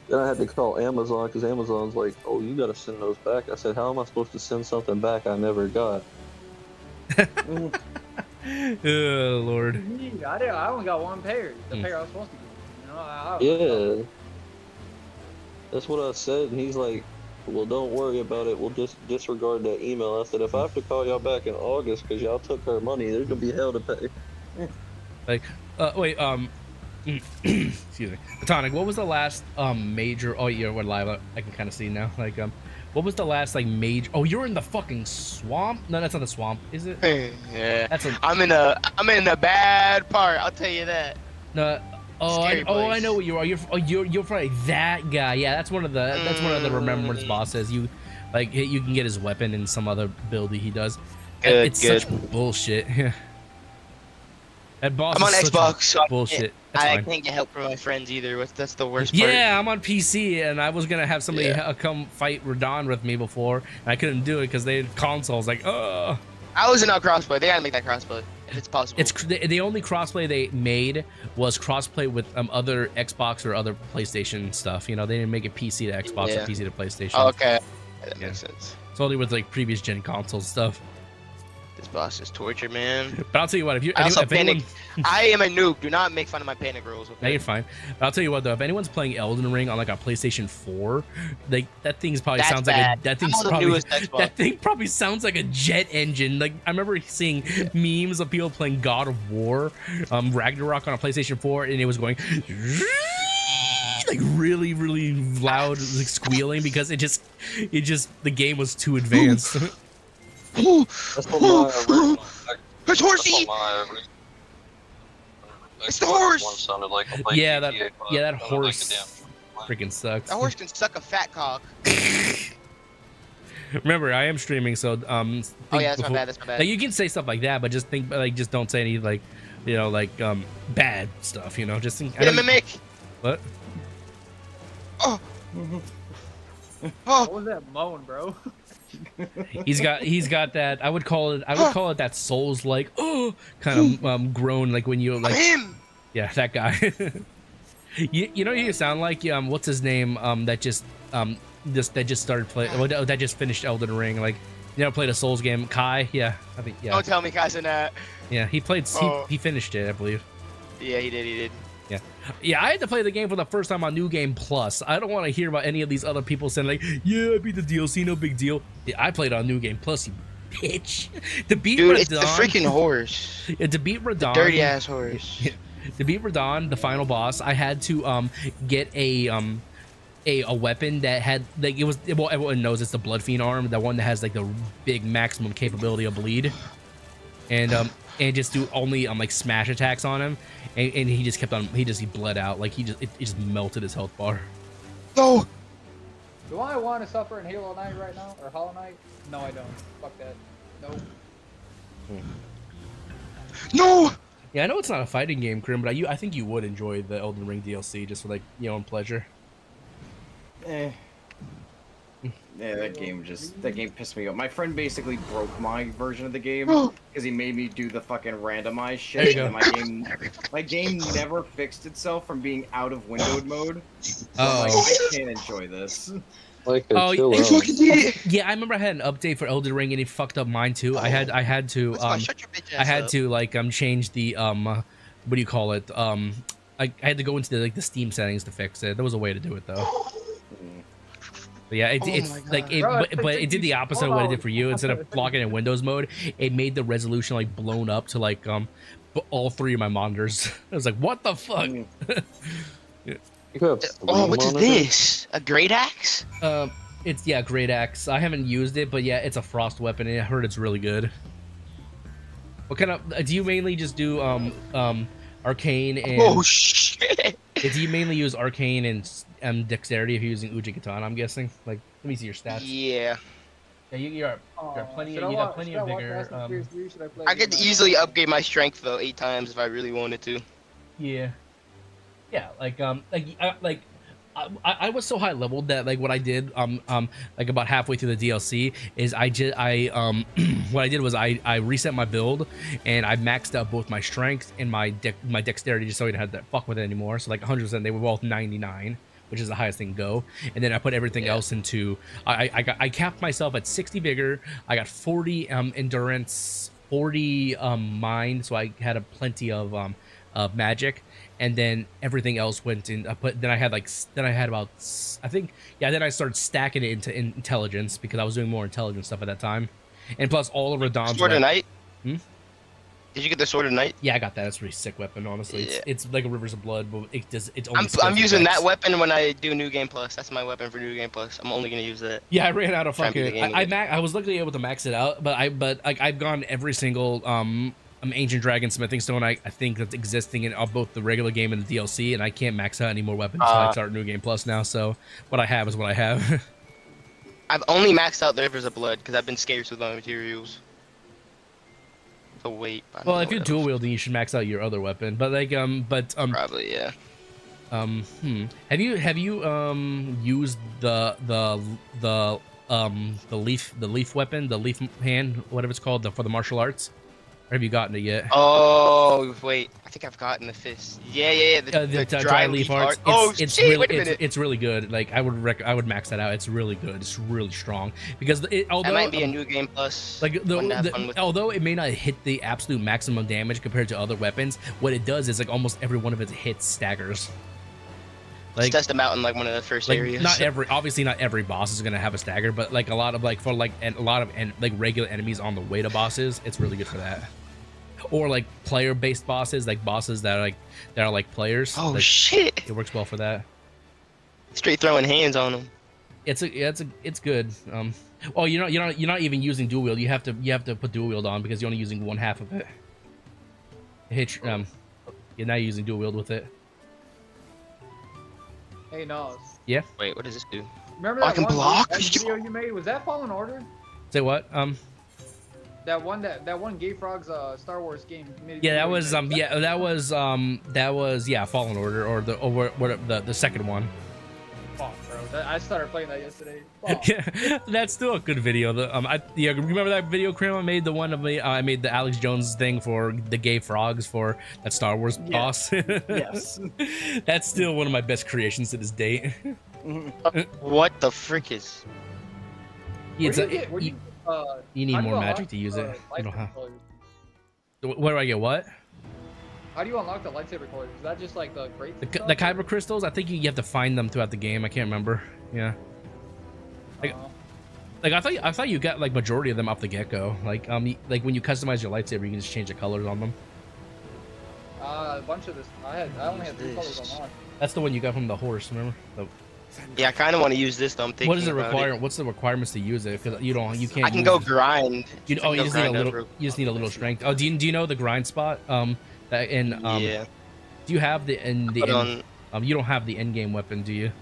Then I had to call Amazon because Amazon's like, "Oh, you gotta send those back." I said, "How am I supposed to send something back I never got?" Oh Lord. I only got one pair. The pair I was supposed to get. Yeah. That's what I said, and he's like, "Well, don't worry about it. We'll just disregard that email." I said, "If I have to call y'all back in August because y'all took our money, there's gonna be hell to pay." Like, wait, excuse me, Tonic. What was the last major? Oh, you're live. I can kind of see now. Like, what was the last like major? Oh, you're in the fucking swamp. No, that's not the swamp, is it? Yeah. I'm in the bad part. I'll tell you that. No. I know what you are. You're probably that guy. Yeah, that's one of the remembrance bosses. You can get his weapon in some other build he does. It's such bullshit. That boss. I'm on is Xbox, so bullshit. I can't get help from my friends either. That's the worst part. Yeah, I'm on PC, and I was gonna have somebody come fight Radon with me before, and I couldn't do it because they had consoles. Like, oh. I was not crossplay. They gotta make that crossplay if it's possible. It's the only crossplay they made was crossplay with other Xbox or other PlayStation stuff. You know, they didn't make it PC to Xbox or PC to PlayStation. Oh, okay, that makes sense. It's only with like previous gen consoles stuff. This boss is torture, man. But I'll tell you what, if anyone... I am a noob. Do not make fun of my panic rolls. Okay? No, you're fine. But I'll tell you what though, if anyone's playing Elden Ring on like a PlayStation 4, like that thing's probably sounds like that thing probably sounds like a jet engine. Like I remember seeing memes of people playing God of War, Ragnarok on a PlayStation 4, and it was going like really, really loud, like squealing because it just the game was too advanced. That's it's horsey. It's the horse. Yeah, that horse freaking sucks. That horse can suck a fat cock. Remember, I am streaming, so oh yeah, that's my bad. Like, you can say stuff like that, but just just don't say any bad stuff. You know, just think. Get a mimic. What? Oh. What was that moan, bro? He's got that. I would call it that Souls like kind of groan, like when you like him. Yeah, that guy. you know who you sound like? What's his name? That just started playing. That just finished Elden Ring. Like, played a Souls game. Kai. Yeah, I think. Yeah. Don't tell me Kai's in that. Yeah, he played. He finished it, I believe. Yeah, he did. Yeah, I had to play the game for the first time on New Game Plus. I don't want to hear about any of these other people saying like, yeah, I beat the DLC, no big deal. Yeah, I played on New Game Plus, you bitch. To beat Dude, Radon, it's the freaking horse. Yeah, to beat Radon, dirty ass horse. Yeah, to beat Radon, the final boss, I had to get a weapon that had like well, everyone knows it's the Blood Fiend arm, the one that has like the big maximum capability of bleed, and just do only like smash attacks on him. And he just kept on. He bled out. Like it just melted his health bar. No. Do I want to suffer in Halo Knight right now or Hollow Knight? No, I don't. Fuck that. Nope. No. Yeah, I know it's not a fighting game, Krim, but I think you would enjoy the Elden Ring DLC just for like your own pleasure. Yeah, that game pissed me off. My friend basically broke my version of the game because he made me do the fucking randomized shit. There you and my game never fixed itself from being out of windowed mode. So I'm like, I can't enjoy this. Yeah, I remember I had an update for Elden Ring and it fucked up mine too. I had to change the what do you call it? I had to go into the Steam settings to fix it. There was a way to do it though. But yeah, but it did the opposite of what it did for you. Instead of blocking in Windows mode, it made the resolution like blown up to like all three of my monitors. I was like, what the fuck? Oh, what is this? A great axe? It's great axe. I haven't used it, but yeah, it's a frost weapon, and I heard it's really good. What kind of? Do you mainly just do arcane and? Oh shit! Do you mainly use arcane and dexterity if you're using Ujigatana? I'm guessing. Like, let me see your stats. Yeah. Yeah, you got plenty of vigor. I could easily upgrade my strength though 8 times if I really wanted to. Yeah. Yeah, I was so high leveled that like what I did like about halfway through the DLC is what I did was I reset my build and I maxed out both my strength and my dexterity just so I didn't have to fuck with it anymore. So like 100%, they were both 99, which is the highest thing go. And then I put everything else into I capped myself at 60 vigor. I got 40 endurance, 40 mind, so I had plenty of magic. And then everything else went in. Then I had about, I think, yeah. Then I started stacking it into intelligence because I was doing more intelligence stuff at that time, and plus all of Radon's. Sword of Night. Did you get the Sword of Night? Yeah, I got that. That's a pretty sick weapon, honestly. Yeah. It's like a Rivers of Blood, but it's only. I'm using that weapon when I do New Game Plus. That's my weapon for New Game Plus. I'm only gonna use that. Yeah, I ran out of fucking. I was luckily able to max it out, but I've gone every single Ancient Dragon Smithing Stone. I think that's existing in both the regular game and the DLC, and I can't max out any more weapons until I start New Game Plus now. So what I have is what I have. I've only maxed out the Rivers of Blood because I've been scarce with my materials. So wait. Well, if you're dual wielding, you should max out your other weapon. But like probably yeah. Have you used the leaf weapon, the leaf hand, whatever it's called, for the martial arts? Or have you gotten it yet? Oh wait, I think I've gotten the fist. Yeah. The dry leaf arts. It's shit, really, wait a minute. it's really good. Like I would max that out. It's really good. It's really strong because although that might be a New Game Plus. Like although it may not hit the absolute maximum damage compared to other weapons, what it does is like almost every one of its hits staggers. Like, just test them out in like one of the first areas. Obviously not every boss is gonna have a stagger, but like a lot of regular enemies on the way to bosses, it's really good for that. Or like player-based bosses, like bosses that are like players. Oh like, shit! It works well for that. Straight throwing hands on them. It's good. Oh, you're not even using dual wield. You have to put dual wield on because you're only using one half of it. You're not using dual wield with it. Hey, Nos. Yeah. Wait, what does this do? Remember that I can one block? video you made? Was that Fallen Order? Say what? That one Gay Frogs Star Wars game. Yeah, that was Fallen Order or the second one. Fuck, bro. I started playing that yesterday. Yeah, that's still a good video. Remember that video, Krim? I made the one of me. I made the Alex Jones thing for the Gay Frogs for that Star Wars boss. Yes. That's still one of my best creations to this date. What the frick is? You need more magic to use it. You don't have. Where do I get what? How do you unlock the lightsaber colors? Is that just like the great? The kyber crystals? I think you have to find them throughout the game. I can't remember. Yeah. Like I thought you got like majority of them off the get-go. Like when you customize your lightsaber, you can just change the colors on them. A bunch of this. I only had 3 colors on. That's the one you got from the horse. Remember? Yeah, I kind of want to use this though. I'm thinking. What does it require? What's the requirements to use it? Because you can't. I can go grind. You just need a little. You just need a little strength. Oh, do you know the grind spot? Yeah. Do you have the you don't have the end game weapon, do you?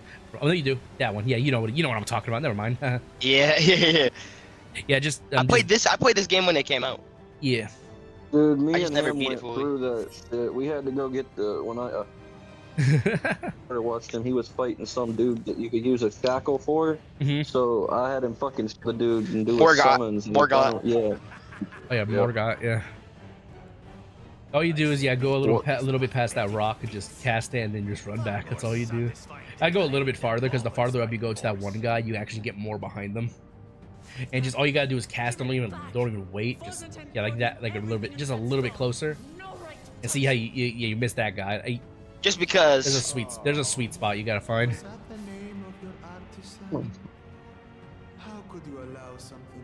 Oh, no, you do. That one. Yeah, you know what I'm talking about. Never mind. Yeah. Just I played this game when it came out. Yeah. Dude, me I just and never him beat went it fully. through that shit. We had to go get when I watched him. He was fighting some dude that you could use a shackle for. So I had him fucking the dude and do his summons. Morgott. Yeah. Oh yeah, Morgott. Yeah. All you do is go a little bit past that rock and just cast it and then just run back. That's all you do. I go a little bit farther because the farther up you go to that one guy, you actually get more behind them. And just all you gotta do is cast them. Don't even wait. Just like that, like a little bit closer, and see how you miss that guy. Just because there's a sweet spot you gotta find.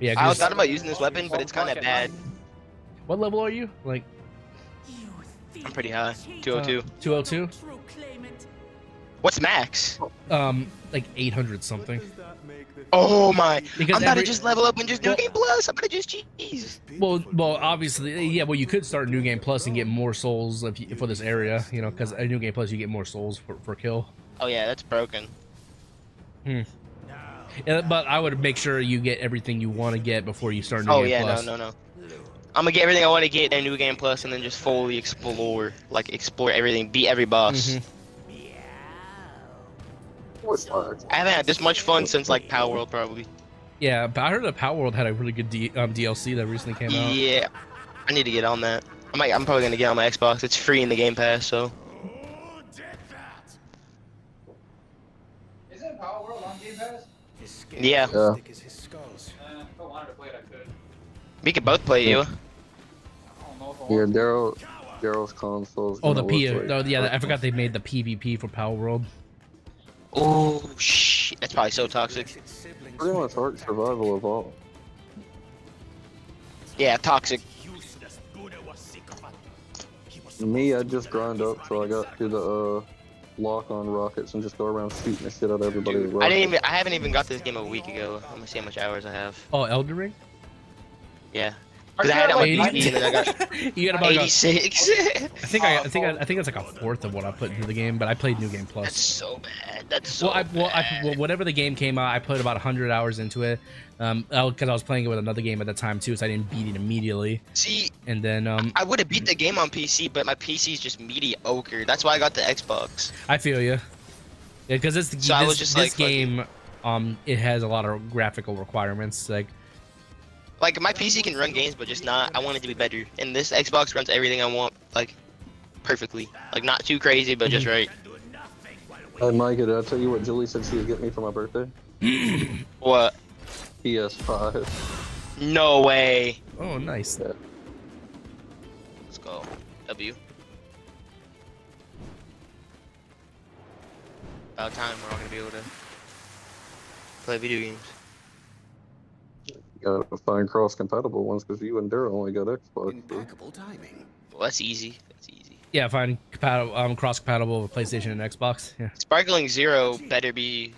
Yeah, I was thought about using this weapon, but it's kind of bad. What level are you? Like, I'm pretty high. 202. 202. What's max? Like 800 something. Oh my! I'm about to just level up and just New Game Plus. I'm gonna just cheese. Well, obviously, yeah. Well, you could start New Game Plus and get more souls for this area, because a New Game Plus you get more souls for kill. Oh yeah, that's broken. Yeah, but I would make sure you get everything you want to get before you start New Game Plus. No. I'm gonna get everything I want to get in New Game Plus and then just fully explore everything, beat every boss. I haven't had this much fun since like Power World probably. Yeah, but I heard that Power World had a really good DLC that recently came out. Yeah, I need to get on that. I'm probably gonna get on my Xbox. It's free in the Game Pass, so. Isn't Power World on Game Pass? Yeah. If I wanted to play it, I could. We could both play you. Yeah, Daryl's console. Oh, I forgot they made the PvP for Power World. Oh shit, that's probably so toxic. Pretty much Ark Survival Evolved. Yeah, toxic. Me, I just grind up so I got to the lock on rockets and just go around shooting the shit out of everybody. Dude, I haven't even got this game a week ago. I'm gonna see how much hours I have. Oh, Elden Ring? Yeah. Because I had it on my 80? PC and then I got You got about 86. I think it's like a fourth of what I put into the game, but I played New Game Plus. That's so bad. That's so bad. Well, whenever the game came out, I put about 100 hours into it. Because I was playing it with another game at the time too, so I didn't beat it immediately. See, and then I would have beat the game on PC, but my PC is just mediocre. That's why I got the Xbox. I feel you. Yeah, because this game, it has a lot of graphical requirements. Like my PC can run games, but just not. I want it to be better. And this Xbox runs everything I want, like perfectly. Like not too crazy, but just right. Hey, Micah, did I tell you what Julie said she would get me for my birthday? What? PS5. No way. Oh, nice. Yeah. Let's go. W. About time we're all gonna be able to play video games. You gotta find cross-compatible ones because you and Daryl only got Xbox. Impeccable timing. Well, that's easy. That's easy. Yeah, find cross-compatible with PlayStation and Xbox. Yeah. Sparkling Zero better be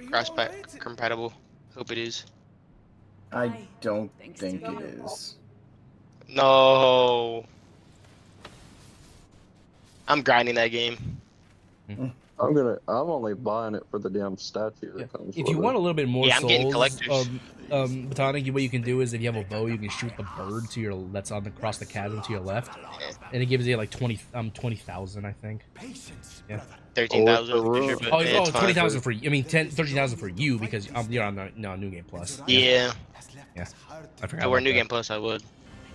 cross-compatible. Hope it is. I don't think it is. No. I'm grinding that game. I'm only buying it for the damn statue that comes If with you want a little bit more I'm getting souls, collectors. Botanic, what you can do is if you have a bow, you can shoot the bird to your that's on across the chasm to your left, and it gives you like 20,000, I think. Yeah. 13,000. Oh, 20,000 for you. I mean, 13,000 for you because you're on New Game Plus. Yeah. Yeah. I forgot. If we're New Game Plus, I would.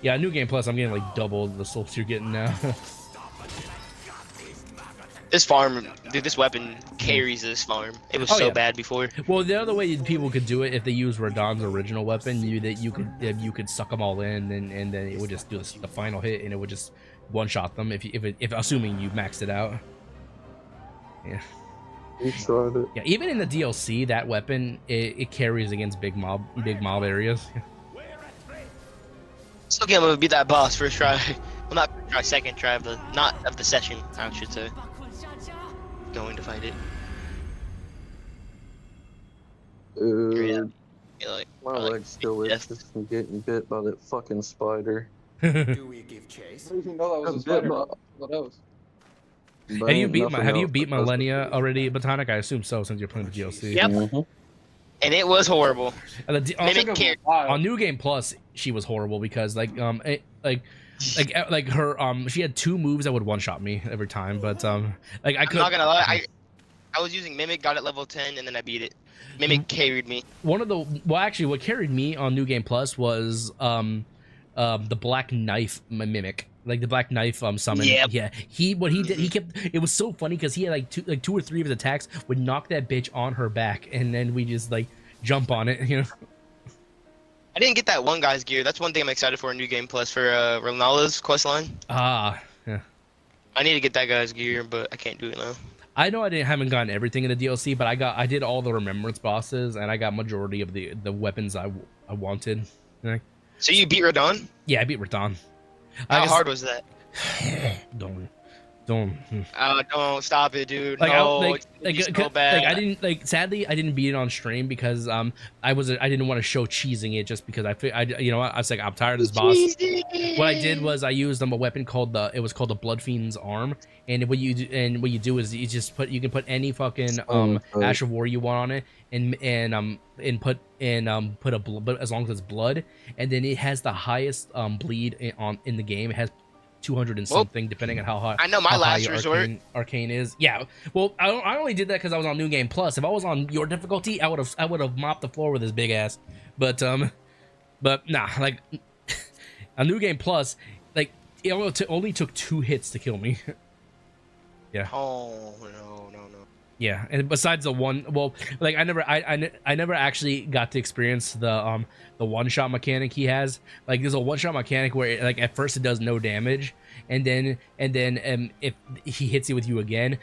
Yeah, New Game Plus, I'm getting like double the souls you're getting now. This farm, dude, this weapon carries this farm. It was so bad before. Well, the other way people could do it if they use Radahn's original weapon, you could suck them all in, and then it would just do the final hit, and it would just one-shot them if assuming you maxed it out. Yeah. You tried it. Yeah, even in the DLC, that weapon it carries against big mob areas. Still can't believe we beat that boss first try. Well, not first try, second try of the session, I should say. Going to fight it. My leg still itches from getting bit by that fucking spider. Do we give chase? I didn't even know that was a spider. What else? Have you beat Millennia already, Botanic? I assume so, since you're playing the DLC. Yep. And it was horrible. On New Game Plus, she was horrible because her she had 2 moves that would one-shot me every time, but I'm not gonna lie, I was using Mimic, got it level 10, and then I beat it. Mimic carried me. What carried me on New Game Plus was the Black Knife Mimic. Like the Black Knife summon. Yep. Yeah. He kept it was so funny because he had like 2 or 3 of his attacks would knock that bitch on her back, and then we just like jump on it, you know. I didn't get that one guy's gear. That's one thing I'm excited for in New Game Plus for Ronaldo's questline. Yeah. I need to get that guy's gear, but I can't do it now. I know haven't gotten everything in the DLC, but I did all the remembrance bosses, and I got majority of the weapons I wanted. You know? So you beat Radahn? Yeah, I beat Radahn. How hard was that? Don't. Don't stop it, dude. Like, no, it's so bad. I didn't sadly I didn't beat it on stream because I didn't want to show cheesing it just because I was like, I'm tired of this boss. What I did was I used a weapon called the Blood Fiend's Arm, and what you do is you can put any fucking Ash of War you want on it, and put a blood, as long as it's blood, and then it has the highest bleed in the game. It has 200 and something, depending on how high. I know my last resort. Arcane is. Yeah. Well, I only did that because I was on New Game Plus. If I was on your difficulty, I would have mopped the floor with his big ass. But nah, like a New Game Plus, like it only took 2 hits to kill me. Yeah. Oh no. Yeah, and besides the one, well, like I never actually got to experience the one-shot mechanic he has. Like there's a one-shot mechanic where like at first it does no damage, and then if he hits you with you again,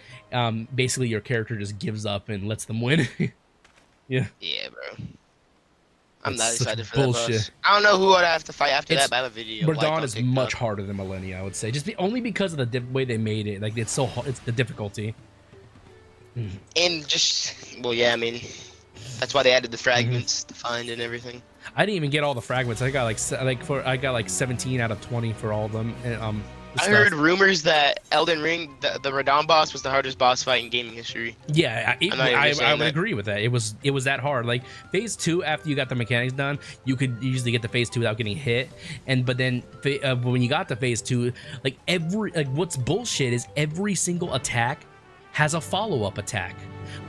basically your character just gives up and lets them win. Yeah. Yeah, bro. I'm not That's excited for bullshit. that boss. I don't know who I'd have to fight after that, but I have a video. Radahn is much harder than Millennia, I would say, just only because of the way they made it. Like it's so hard, it's the difficulty. And just, well, yeah, I mean, that's why they added the fragments to find and everything. I didn't even get all the fragments. I got like 17 out of 20 for all of them. And, I heard rumors that Elden Ring, the Radahn boss, was the hardest boss fight in gaming history. Yeah, I would agree with that. It was that hard. Like phase 2, after you got the mechanics done, you could usually get to phase 2 without getting hit. But then when you got to phase 2, like what's bullshit is every single attack has a follow-up attack.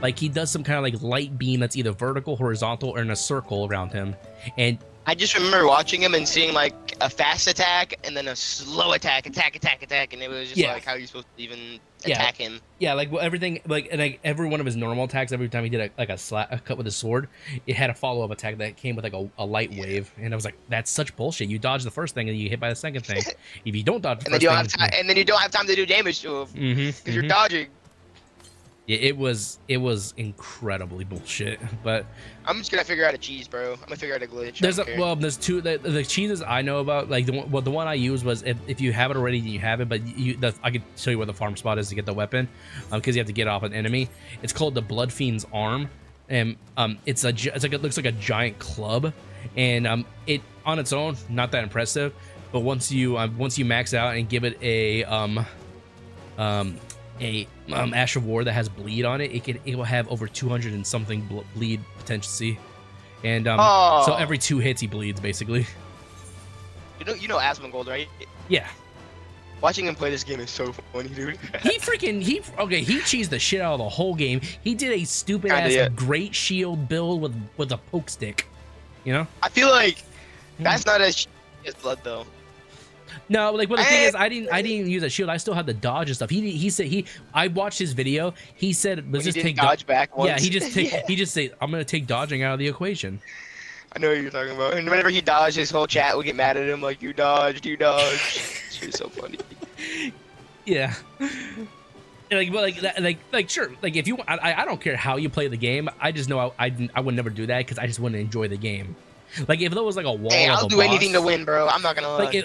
Like he does some kind of like light beam that's either vertical, horizontal, or in a circle around him. And I just remember watching him and seeing like a fast attack and then a slow attack, and it was just like how are you supposed to even attack him? Yeah, like everything, like every one of his normal attacks, every time he did a cut with his sword, it had a follow-up attack that came with like a light wave, and I was like, that's such bullshit. You dodge the first thing and you hit by the second thing. If you don't dodge the first thing, and then you don't have time to do damage to him because you're dodging. Yeah, it was incredibly bullshit, but I'm just gonna figure out a cheese, bro. I'm gonna figure out a glitch. There's two the cheeses I know about. Like the one I used was if you have it already, you have it. But I could show you where the farm spot is to get the weapon, because you have to get off an enemy. It's called the Blood Fiend's Arm, and it looks like a giant club, and it on its own not that impressive, but once you max out and give it a Ash of War that has bleed on it, it will have over 200 and something bleed potency, and so every 2 hits he bleeds basically. You know Asmongold, right? Yeah. Watching him play this game is so funny, dude. he cheesed the shit out of the whole game. He did a stupid ass great shield build with a poke stick. You know? I feel like that's not as blood though. No, like, but the thing is, I didn't use a shield. I still had the dodge and stuff. He said I watched his video. He said, let's just take dodge back once. Yeah, he just said, I'm gonna take dodging out of the equation. I know what you're talking about. And whenever he dodged, his whole chat would get mad at him like, you dodged. It's so funny. Yeah. Like sure, like if you, I don't care how you play the game. I just know I would never do that because I just wouldn't enjoy the game. Like if there was like a wall, I'll do anything to win, bro. I'm not gonna lie.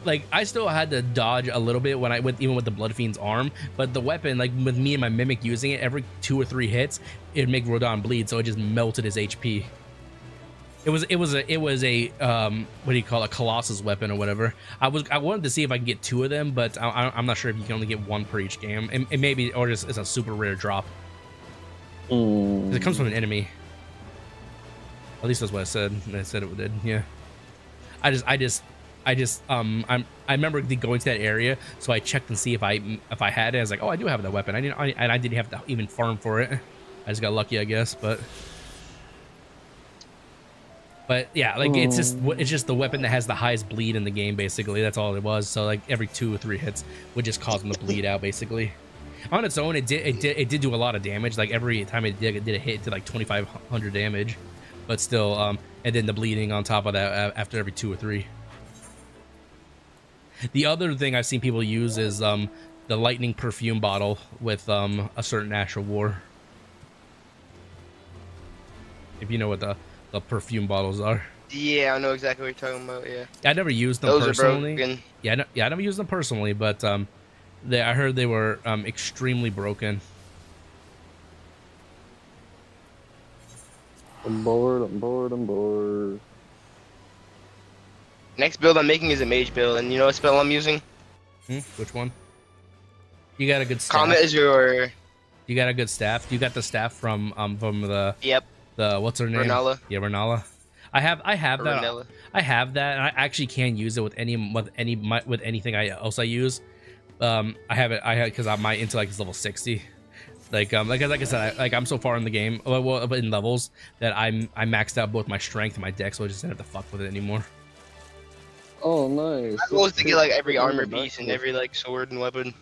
Like I still had to dodge a little bit even with the Blood Fiend's arm, but the weapon, like with me and my mimic using it, every 2 or 3 hits, it'd make Radahn bleed, so it just melted his HP. It was a what do you call it, a Colossus weapon or whatever. I wanted to see if I can get 2 of them, but I'm not sure if you can only get 1 per each game, and maybe or just it's a super rare drop. It comes from an enemy. At least that's what I said. I said it did. Yeah. I remember going to that area, so I checked and see if I had it. I was like, oh, I do have that weapon. I didn't have to even farm for it. I just got lucky, I guess. But yeah, like it's just the weapon that has the highest bleed in the game. Basically, that's all it was. So like every 2 or 3 hits would just cause them to bleed out. Basically, on its own, it did do a lot of damage. Like every time it did a hit, it did like 2,500 damage. But still, and then the bleeding on top of that after every 2 or 3. The other thing I've seen people use is the lightning perfume bottle with a certain Ash of War. If you know what the perfume bottles are. Yeah, I know exactly what you're talking about. Yeah. I never used them personally. Are broken. Yeah, I never used them personally, but I heard they were extremely broken. I'm bored. Next build I'm making is a mage build, and you know what spell I'm using? Which one? You got a good staff. Comet is your... You got a good staff? You got the staff from the... Yep. The, what's her name? Renala. Yeah, Renala. I have that. Renala. I have that, and I actually can use it with anything else I use. I have because my intellect is level 60. Like I said, I'm so far in the game, in levels, that I maxed out both my strength and my dex, so I just didn't have to fuck with it anymore. Oh, nice. My goal is to get like every armor piece and every like sword and weapon.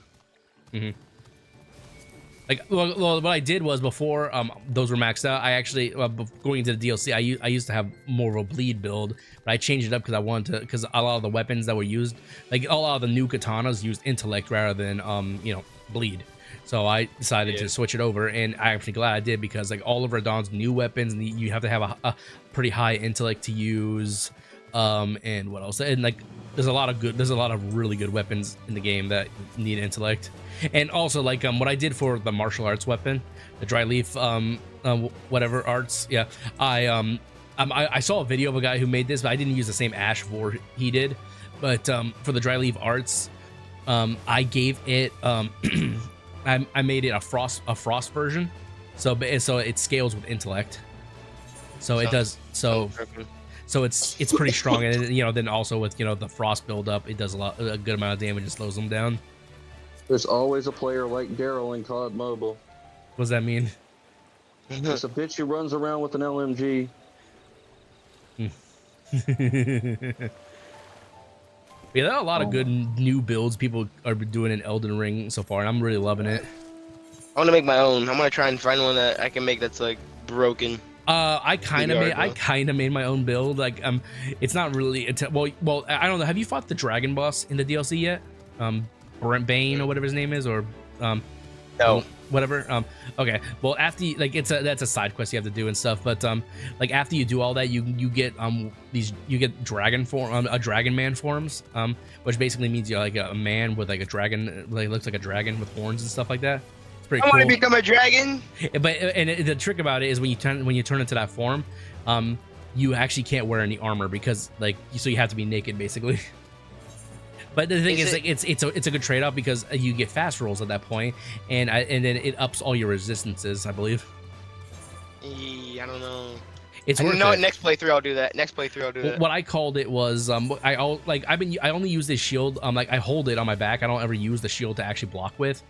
Like, well, what I did was before those were maxed out, I actually going into the DLC, I used to have more of a bleed build, but I changed it up because I wanted to, because a lot of the weapons that were used, like a lot of the new katanas used intellect rather than bleed. So I decided to switch it over, and I'm actually glad I did, because like all of Radahn's new weapons, you have to have a pretty high intellect to use, and what else? And like there's a lot of really good weapons in the game that need intellect. And also like what I did for the martial arts weapon, the dry leaf whatever arts, yeah, I I saw a video of a guy who made this, but I didn't use the same ash vor he did. But for the dry leaf arts, I gave it I made it a frost version, so it scales with intellect. So it does so it's pretty strong, and then also with the frost build up, it does a good amount of damage and slows them down. There's always a player like Daryl in COD Mobile. What does that mean? It's a bitch who runs around with an LMG. Yeah, there are a lot of good new builds people are doing in Elden Ring so far, and I'm really loving it. I want to make my own. I'm gonna try and find one that I can make that's like broken. I kind of made my own build. Like it's not really well. I don't know. Have you fought the dragon boss in the DLC yet? Bane or whatever his name is, or no, whatever. Okay. Well, after that's a side quest you have to do and stuff. But like after you do all that, you get dragon man forms, which basically means you're like a man with like a dragon, like looks like a dragon with horns and stuff like that. It's pretty cool. I want to become a dragon. But the trick about it is when you turn into that form, you actually can't wear any armor because so you have to be naked basically. But the thing is like it's a good trade-off because you get fast rolls at that point, and then it ups all your resistances, I believe. I don't know. It's I worth know it. Next playthrough I'll do that. What I called it was I only use this shield. I hold it on my back. I don't ever use the shield to actually block with.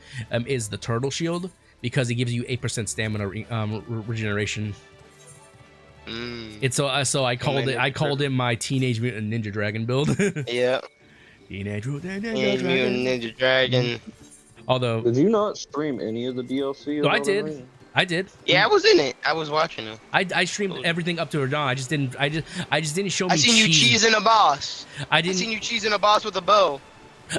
Is the turtle shield because it gives you 8% stamina regeneration. It's so I called it my Teenage Mutant Ninja Dragon build. Yeah. Teenage Mutant Ninja Dragon. Although, did you not stream any of the DLC? No, I did. I did. Yeah, I was in it. I was watching it. I streamed everything up to Radon. I just didn't show me. I seen you cheesing a boss. I seen you cheesing a boss with a bow.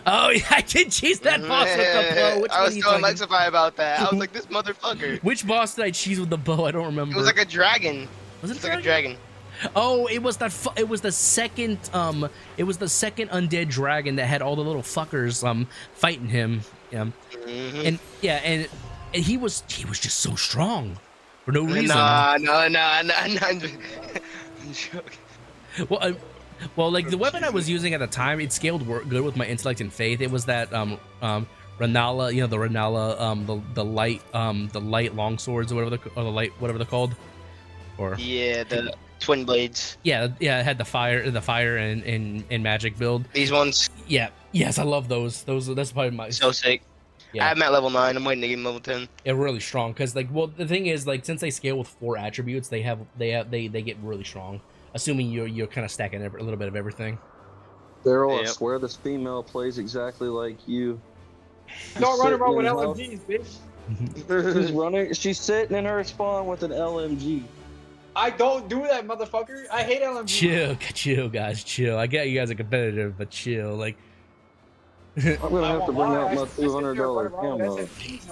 Oh yeah, I did cheese that boss with the bow. I was telling Lexify about that. I was like, this motherfucker. Which boss did I cheese with the bow? I don't remember. It was like a dragon. Was it like a dragon? Oh, it was that. It was the second. It was the second undead dragon that had all the little fuckers fighting him. Yeah. And he was just so strong for no reason. No. I'm joking. Well, like the weapon I was using at the time, it scaled good with my intellect and faith. It was that Renala, the Renala, the light long swords or whatever they're called, or yeah, the twin blades. Yeah, it had the fire and magic build. These ones. Yeah, yes, I love those. That's probably my so sick. Yeah. I'm at level 9. I'm waiting to get level 10. They're really strong because the thing is since they scale with 4 attributes, they get really strong. Assuming you're kind of stacking a little bit of everything. Daryl, I swear this female plays exactly like you. Don't run around with LMGs, bitch. She's sitting in her spawn with an LMG. I don't do that, motherfucker. I hate LMG. Chill, guys, chill. I get you guys are competitive, but chill. Like, I'm gonna have to bring out my $200 camo. And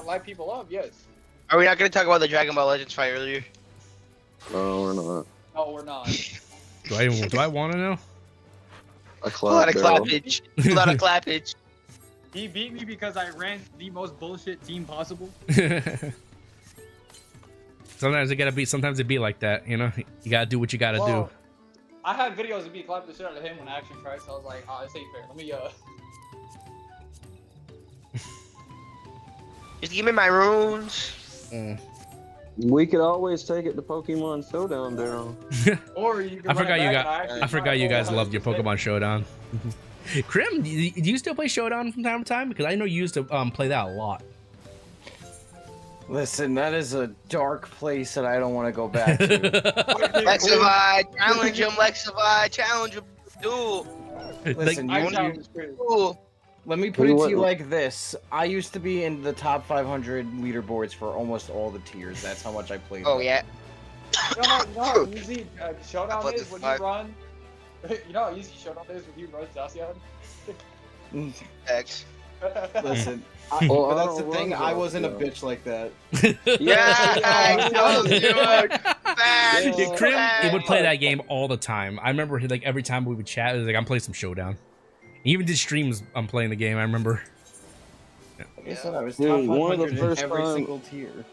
light people up, yes. Are we not gonna talk about the Dragon Ball Legends fight earlier? No, we're not. No, we're not. Do I want to know? A lot of clappage. A lot of clappage. He beat me because I ran the most bullshit team possible. Sometimes it be like that, you know. You gotta do what you gotta do. I had videos of me clapping the shit out of him when I actually tried, so I was like, oh, this ain't fair. Let me Just give me my runes. We could always take it to Pokemon Showdown, Daryl. Or you can I forgot you guys loved your Pokemon Showdown. Krim, do you still play Showdown from time to time? Because I know you used to play that a lot. Listen, that is a dark place that I don't want to go back to. Lexify, challenge him, Lexify, challenge him, duel. Listen, let me put it to you like this. I used to be in the top 500 leaderboards for almost all the tiers. That's how much I played. Oh, yeah. You know how easy Showdown is when you run? You know how easy Showdown is when you run Zacian? X. Listen, but that's the thing. I wasn't a bitch like that. Krim, he would play that game all the time. I remember every time we would chat, it was like, I'm playing some Showdown. He even did streams on playing the game, I remember. Like I said, I was Dude, top one of 100 the first in every time- single tier.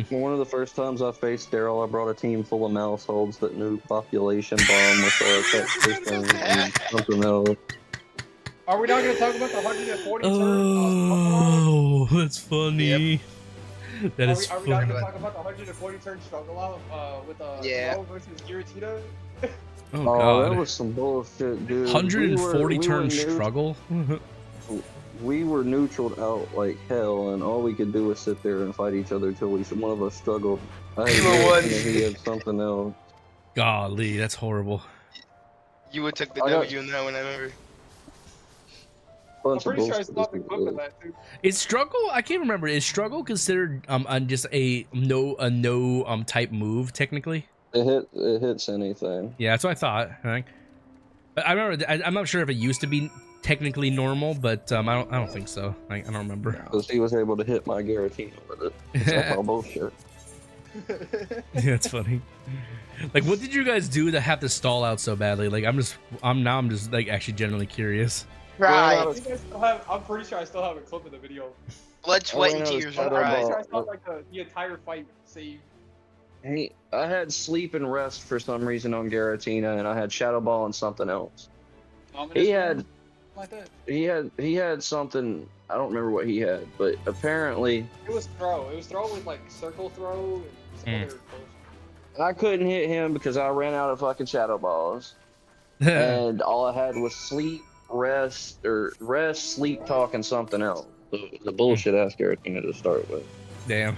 One of the first times I faced Daryl, I brought a team full of mouseholds that knew population bomb with tech systems and something else. Are we not going to talk about the 140 Oh, that's funny. That is Are we not funny. going to talk about the 140 turn struggle out with Ro versus Giratina? Oh, that God. was some bullshit, dude. 140 turn struggle? We were neutraled out like hell, and all we could do was sit there and fight each other till one of us struggled. I had he had something else. Golly, that's horrible. You would took the W in that one, I remember. I'm pretty sure I still have the clip of that too. Is struggle? I can't remember. Is struggle considered just a no type move technically? It hits anything. Yeah, that's what I thought. Right? But I remember. I'm not sure if it used to be technically normal, but I don't think so. I don't remember. Because he was able to hit my Giratina with it. That's all bullshit. Yeah, it's funny. Like, what did you guys do to have to stall out so badly? Like, I'm just like actually genuinely curious. Right. I'm pretty sure I still have a clip of the video. Blood, sweat, and tears. I'm pretty sure I Right. still have like the entire fight saved. Hey, I had sleep and rest for some reason on Giratina, and I had Shadow Ball and something else. He had something. I don't remember what he had, but apparently It was throw. It was throw with like circle throw and some other bullshit. I couldn't hit him because I ran out of fucking Shadow Balls, and all I had was sleep, rest, sleep, talk, and something else. The bullshit ass Giratina to start with. Damn.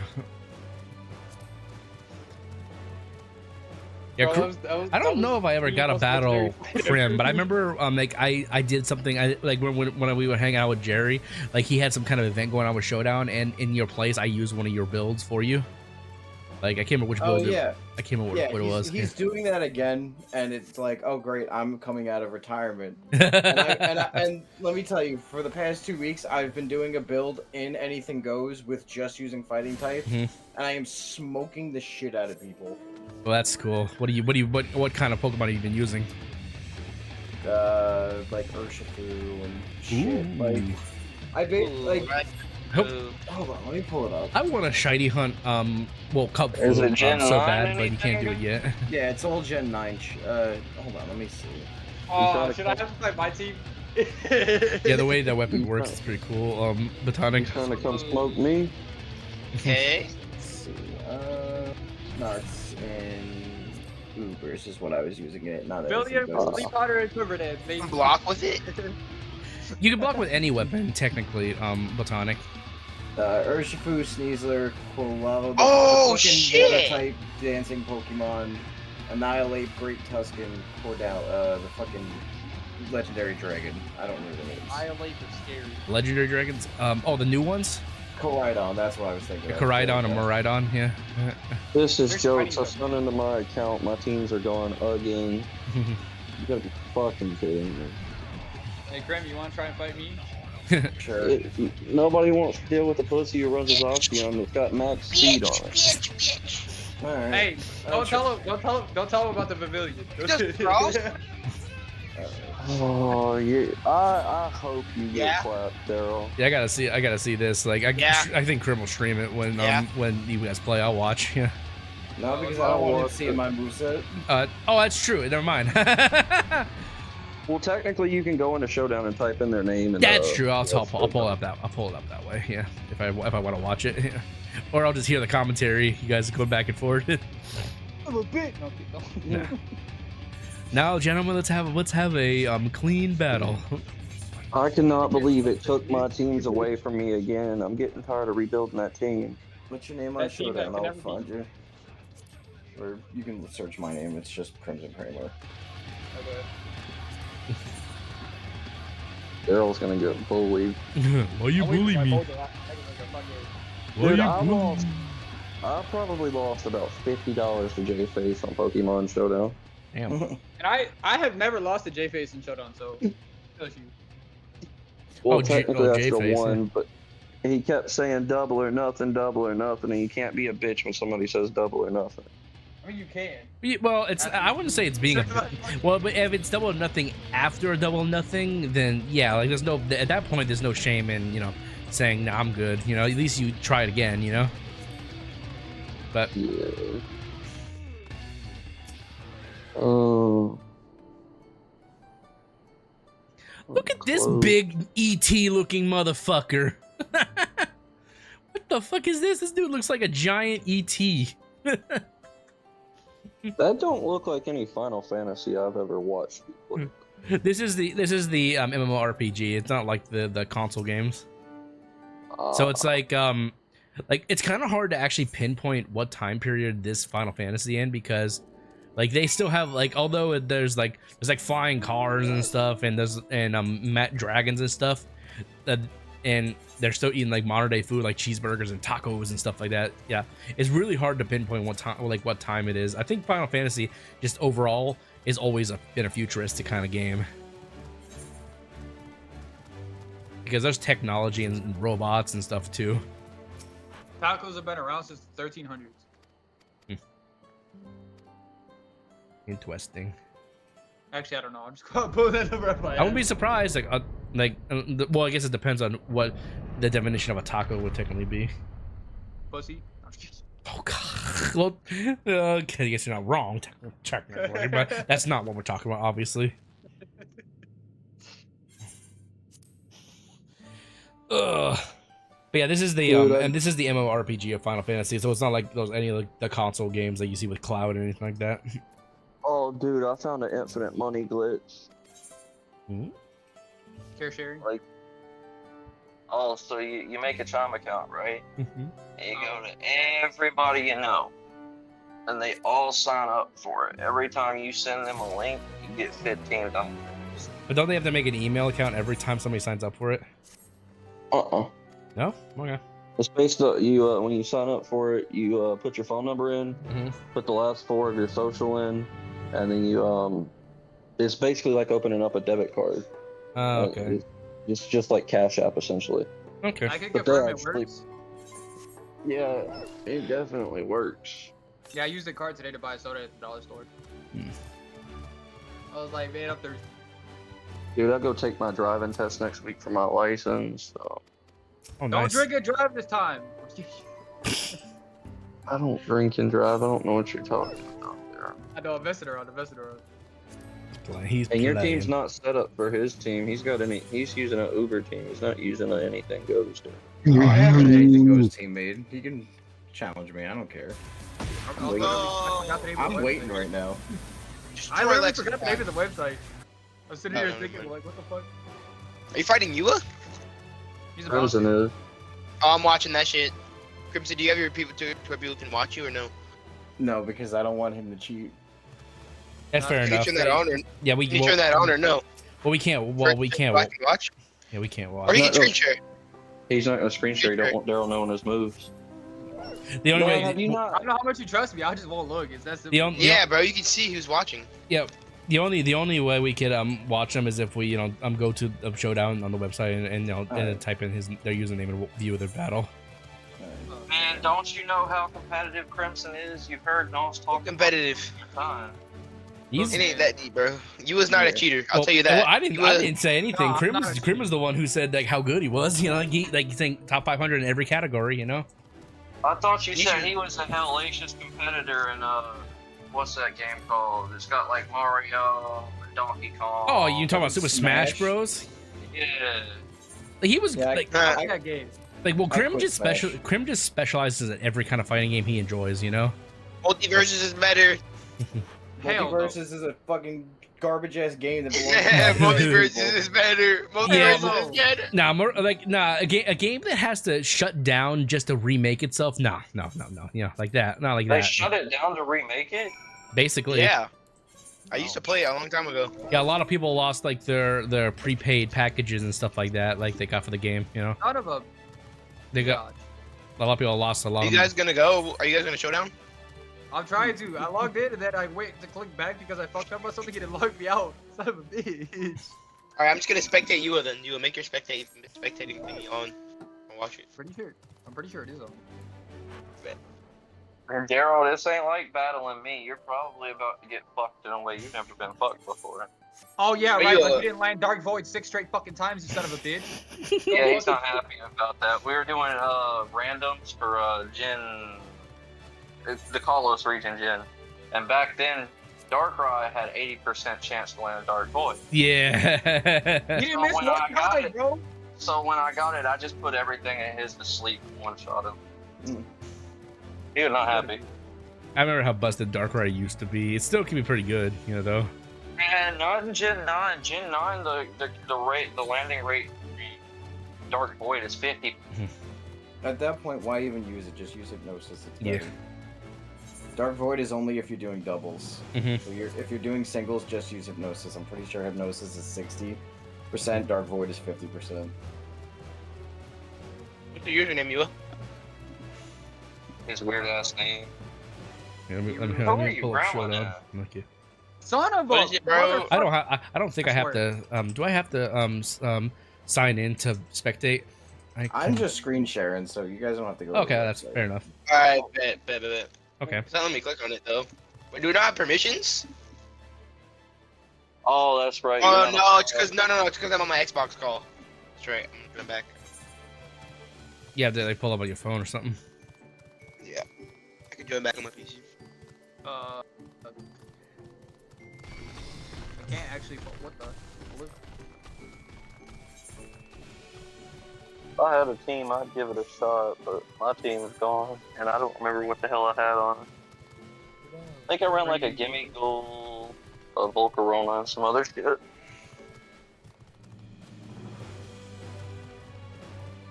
Yeah, I don't know if I ever got a battle Crim, but I remember like I did something. Like when we were hanging out with Jerry, like he had some kind of event going on with Showdown, and in your place I used one of your builds for you. Like I can't remember which build. I can't remember what it was. He's doing that again, and it's like, oh great, I'm coming out of retirement. and let me tell you, for the past 2 weeks, I've been doing a build in Anything Goes with just using fighting types, and I am smoking the shit out of people. Well, that's cool. What kind of Pokemon have you been using? Like Urshifu and shit. Ooh. Like hold on, let me pull it up. I want a shiny hunt. Well, Cup Is it Gen so 9 bad, but you can't do it yet. Yeah, it's all Gen 9. Hold on, let me see. Oh, should I have to play my team? Yeah, the way that weapon works is pretty cool. Botanic. Trying to come smoke me. Okay. Let's see. No, it's in Ubers is what I was using it. Not Billion, Sleep Powder, and Quiver Dance. Block with it? You can block with any weapon, technically, Botanic. Urshifu, Sneasler, Quilava, Oh, fucking shit! type dancing Pokemon, Annihilate, Great Tuscan, Cordell, the fucking legendary dragon. I don't remember the names. Annihilate is scary. Legendary dragons. Oh, the new ones. Koraidon, that's what I was thinking. Koraidon and Miraidon, yeah. This is jokes. I sent into my account. My teams are gone again. You gotta be fucking kidding me. Hey, Grim, you want to try and fight me? Sure. Nobody wants to deal with the pussy who runs his Oxygen that's got max speed on it. Alright. Hey, don't tell him about the pavilion. Oh, yeah. I hope you get clapped, Daryl. Yeah, I gotta see this. Like, I think Crim will stream it when you guys play. I'll watch. Yeah. No, because I don't want to see my moveset. Oh, that's true. Never mind. Well, technically, you can go into Showdown and type in their name. And, that's true. I'll pull it up that way. Yeah, if I want to watch it, yeah. Or I'll just hear the commentary. You guys go back and forth. I'm a bit. No. Nah. Now, gentlemen, let's have a clean battle. I cannot believe it took my teams away from me again. I'm getting tired of rebuilding that team. What's your name on Showdown? I'll find you. Or you can search my name. It's just Crimson Kramer. Okay. Daryl's gonna get bullied. Why you bully me? Dude, I probably lost about $50 to J-Face on Pokemon Showdown. Damn. And I have never lost to J-Face in Showdown, so tells you. Well, technically I still won, but he kept saying double or nothing, and you can't be a bitch when somebody says double or nothing. I mean, you can. Well, I wouldn't say it's being well, but if it's double or nothing after a double or nothing, then yeah, like there's no at that point there's no shame in saying, "Nah, I'm good." You know, at least you try it again. You know. But. Yeah. Oh. Look at this big ET looking motherfucker. What the fuck is this? This dude looks like a giant ET. That don't look like any Final Fantasy I've ever watched before. This is the MMORPG. It's not like the console games. So it's like it's kind of hard to actually pinpoint what time period this Final Fantasy in, because like they still have like, although there's like flying cars and stuff, and there's dragons and stuff, and they're still eating like modern day food like cheeseburgers and tacos and stuff like that. Yeah, it's really hard to pinpoint what time it is. I think Final Fantasy just overall is always been a futuristic kind of game, because there's technology and robots and stuff too. Tacos have been around since the 1300s. Interesting. Actually, I don't know. I'm just gonna pull that over my head. I wouldn't be surprised. Well, I guess it depends on what the definition of a taco would technically be. Pussy. Oh god. Well, okay, I guess you're not wrong technically, but that's not what we're talking about, obviously. Ugh. But yeah, this is the and this is the MMORPG of Final Fantasy, so it's not like any of the console games that you see with Cloud or anything like that. Oh, dude, I found an infinite money glitch. Care sharing? Like, oh, so you make a Chime account, right? Mm-hmm. And you go to everybody you know, and they all sign up for it. Every time you send them a link, you get $15. But don't they have to make an email account every time somebody signs up for it? No? Okay. It's based on you when you sign up for it, you put your phone number in, put the last 4 of your social in, and then you it's basically like opening up a debit card. Oh, okay. It's just like Cash App essentially. Okay. I can confirm it works. Yeah, it definitely works. Yeah, I used the card today to buy a soda at the dollar store. I was like, man, up there. Dude, I'll go take my driving test next week for my license. So. Oh, Don't drink and drive this time. I don't drink and drive. I don't know what you're talking about there. I know, invested around. And your team's not set up for his team. He's using an Uber team. He's not using an anything goes team. Oh, I have an anything goes team made. He can challenge me. I don't care. I'm waiting right now. I literally forgot the name of the website. I was sitting here thinking, like, what the fuck? Are you fighting Yua? He's Crimson is. Oh, I'm watching that shit. Crimson, do you have your people where people can watch you or no? No, because I don't want him to cheat. That's fair Can enough. you turn that on or, yeah, we can you turn that on or no? Well, we can't. Well, we can't. Watch? Yeah, we can't watch. Or he can screen share. He's not gonna screen share. He don't want Daryl knowing his moves. The only way. I don't know how much you trust me. I just won't look. It's that simple. Yeah, bro, you can see who's watching. Yeah. The only way we could watch them is if we go to a showdown on the website and type in their username and view their battle. Man, don't you know how competitive Crimson is? You've heard Nos talk competitive. It ain't that deep, bro. You was not a cheater. I'll tell you that. Well, I didn't say anything. Crim was the one who said like how good he was. You know, he's saying top 500 in every category. You know. I thought you said he was a hellacious competitor in what's that game called? It's got like Mario and Donkey Kong. Oh, you talking about Super Smash Bros? Yeah. Like, he was I got games. Like, well, Crim just specializes in every kind of fighting game he enjoys. You know. Multiverses is better. Multiverses is a fucking garbage ass game that belongs. Multiverses is better. Multiverses is better. A game that has to shut down just to remake itself. No. Yeah, like that. Not like that. They shut it down to remake it. Basically. Yeah. I used to play it a long time ago. Yeah, a lot of people lost like their prepaid packages and stuff like that, like they got for the game. You know. Out of a. They got. A lot of people lost a lot. Are you guys gonna go? Are you guys gonna showdown? I'm trying to. I logged in and then I wait to click back because I fucked up on something and it logged me out. Son of a bitch. Alright, I'm just gonna spectate you then. You will make your spectating thingy on and watch it. I'm pretty sure it is on. And Daryl, this ain't like battling me. You're probably about to get fucked in a way you've never been fucked before. Oh yeah, But right. yeah. Like you didn't land Dark Void 6 straight fucking times, you son of a bitch. Yeah, he's not happy about that. We were doing randoms for the Kalos region Jin, and back then Darkrai had 80% chance to land Dark Void. Yeah. You didn't miss one time, bro. So when I got it, I just put everything in his to sleep and one-shot him. He was not happy. I remember how busted Darkrai used to be. It still can be pretty good, you know, though. And not in Gen 9. Gen 9, the landing rate Dark Void is 50. At that point, why even use it? Just use Hypnosis. It's better. Yeah. Dark Void is only if you're doing doubles. Mhm. So if you're doing singles, just use Hypnosis. I'm pretty sure Hypnosis is 60%, Dark Void is 50%. What's your username, Yua? His weird ass name. Yeah, let me pull up Showdown. Okay. Son of a bro. I don't think I have to. Do I have to sign in to spectate? I'm just screen sharing, so you guys don't have to go. Okay, that's fair enough. Alright, bet. Okay. It's not letting me click on it though. Wait, do we not have permissions? Oh, that's right. Oh no, it's because it's because I'm on my Xbox call. That's right. I'm going back. Yeah, did they pull up on your phone or something? Yeah, I can join back on my PC. I can't actually. What the? If I had a team, I'd give it a shot, but my team is gone, and I don't remember what the hell I had on it. I think I ran like a Gimme Goal, a Volcarona, and some other shit.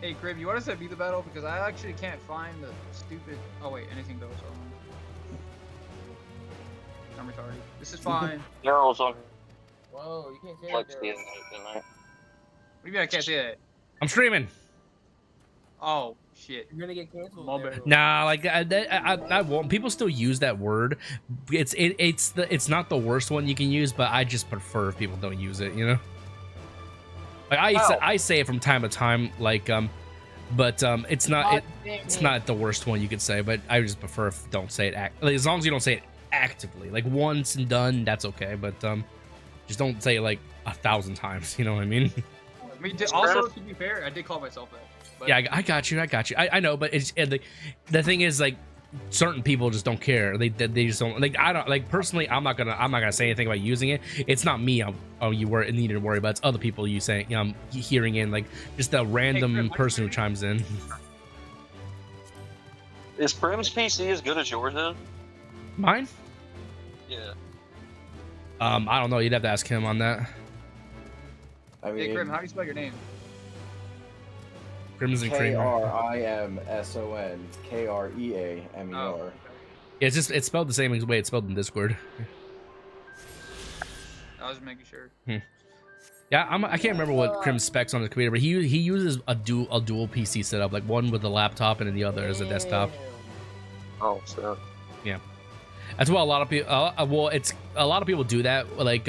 Hey, Crib, you want to set me the battle? Because I actually can't find the stupid. Oh, wait, anything goes on. I'm retarded. This is fine. Daryl's on. Whoa, you can't say Like that. the Daryl. night. What do you mean I can't say that? I'm streaming. Oh, shit. You're gonna get canceled. My bad. Nah, like I won't. People still use that word. It's not the worst one you can use, but I just prefer if people don't use it. You know, like I say it from time to time, like but it's not it's not the worst one you could say. But I just prefer if don't say it like, as long as you don't say it actively, like once and done, that's okay. But just don't say it like 1,000 times. You know what I mean? I mean, also to be fair, I did call myself that. But Yeah, I got you. I know, but it's the thing is, like, certain people just don't care. They just don't like. I don't like personally. I'm not gonna say anything about using it. It's not me. You need to worry about. It's other people you saying. Hearing in like just a random person who chimes in. Is Prim's PC as good as yours is? Mine? Yeah. I don't know. You'd have to ask him on that. I mean, hey, Grim, how do you spell your name? Crimson Kramer. KRIMSON KREAMER. Oh. Yeah, it's spelled the same way it's spelled in Discord. I was making sure. Yeah, I can't remember what Crim's specs on his computer, but he uses a dual PC setup, like one with a laptop and then the other as a desktop. Oh, so. Yeah, that's what a lot of people. Well, it's a lot of people do that, like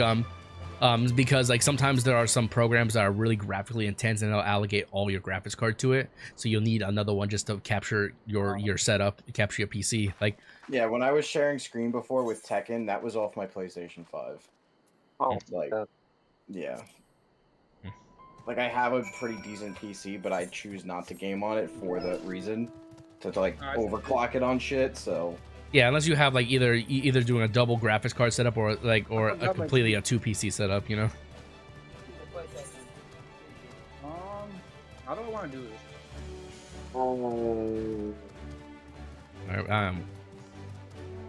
because like sometimes there are some programs that are really graphically intense and they'll allocate all your graphics card to it, so you'll need another one just to capture your setup, capture your PC. Like yeah, when I was sharing screen before with Tekken, that was off my PlayStation 5. Oh, like yeah. Like I have a pretty decent PC, but I choose not to game on it for that reason, to like overclock it on shit. So yeah, unless you have like either doing a double graphics card setup or a completely a 2 PC setup, you know. How do I want to do this?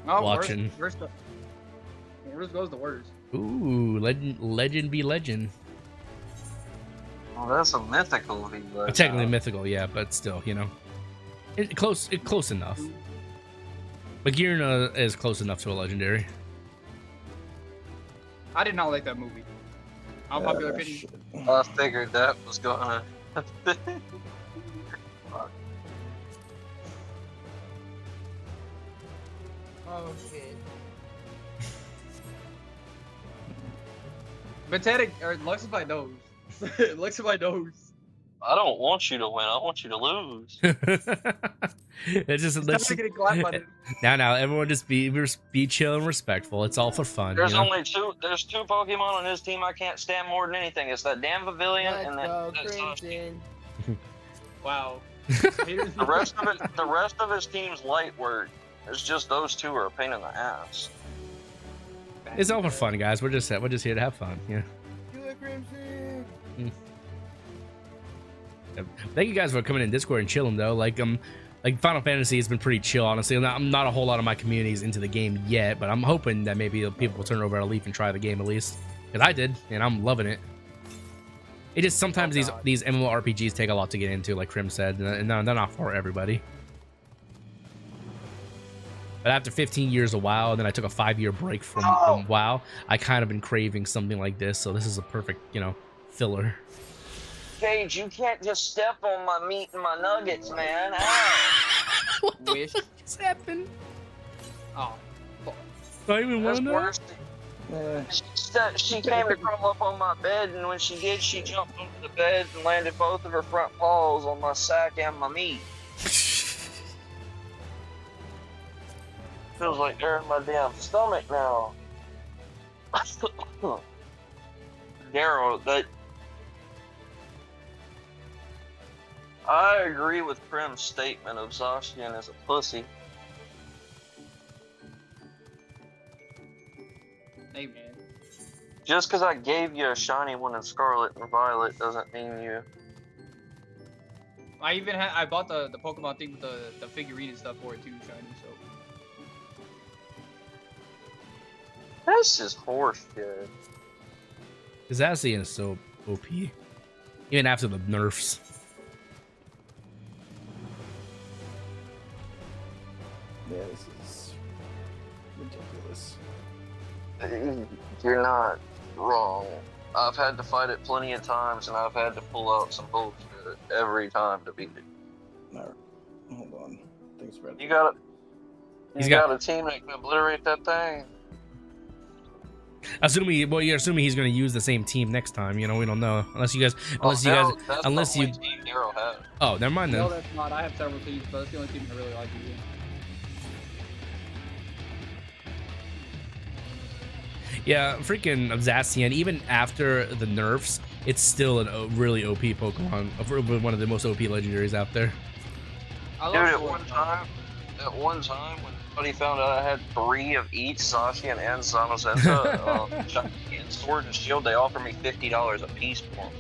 I'm watching. Where's goes the words? Ooh, legend be legend. Oh, that's a mythical. Technically mythical, yeah, but still, you know, close enough. Bagheera is close enough to a legendary. I did not like that movie. Unpopular opinion. I figured that was gonna. Oh shit. Pathetic or Lux by nose. Lux by nose. I don't want you to win. I want you to lose. It's just now everyone just be chill and respectful. It's all for fun. There's you know? only two. There's two Pokemon on his team I can't stand more than anything. It's that damn Pavilion and that. Wow. The rest of his team's light work. It's just those two are a pain in the ass. It's all for fun, guys. We're just here to have fun. Yeah. Thank you guys for coming in Discord and chilling though. Like Final Fantasy has been pretty chill, honestly. I'm not a whole lot of my communities into the game yet, but I'm hoping that maybe people will turn over a leaf and try the game at least. Because I did, and I'm loving it. It just sometimes these MMORPGs take a lot to get into, like Krim said, and they're not for everybody. But after 15 years of WoW, and then I took a 5-year break from WoW, I kind of been craving something like this. So this is a perfect, filler. Cage, you can't just step on my meat and my nuggets, man. What the fuck just happened? Oh, fuck. I even want to know. She came to crawl up on my bed, and when she did, she jumped under the bed and landed both of her front paws on my sack and my meat. Feels like they're in my damn stomach now. Daryl, I agree with Krim's statement of Zacian as a pussy. Hey, man. Just because I gave you a shiny one in Scarlet and Violet doesn't mean you... I bought the Pokemon thing with the figurine and stuff for it too, shiny, so... That's just horseshit. Zacian is so OP. Even after the nerfs. Yeah, this is ridiculous. You're not wrong. I've had to fight it plenty of times, and I've had to pull out some bullshit every time to beat it. Alright, hold on. Thanks, Brad. You got a team that can obliterate that thing. You're assuming he's going to use the same team next time. We don't know unless you guys. That's the only team Daryl has. Oh, never mind then. No, that's not. I have several teams, but that's the only team I really like using. Yeah, freaking Zacian, even after the nerfs, it's still a really OP Pokemon. One of the most OP legendaries out there. Dude, at one time, when somebody found out I had 3 of each Zacian and Zamazenta, Sword and Shield, they offered me $50 a piece for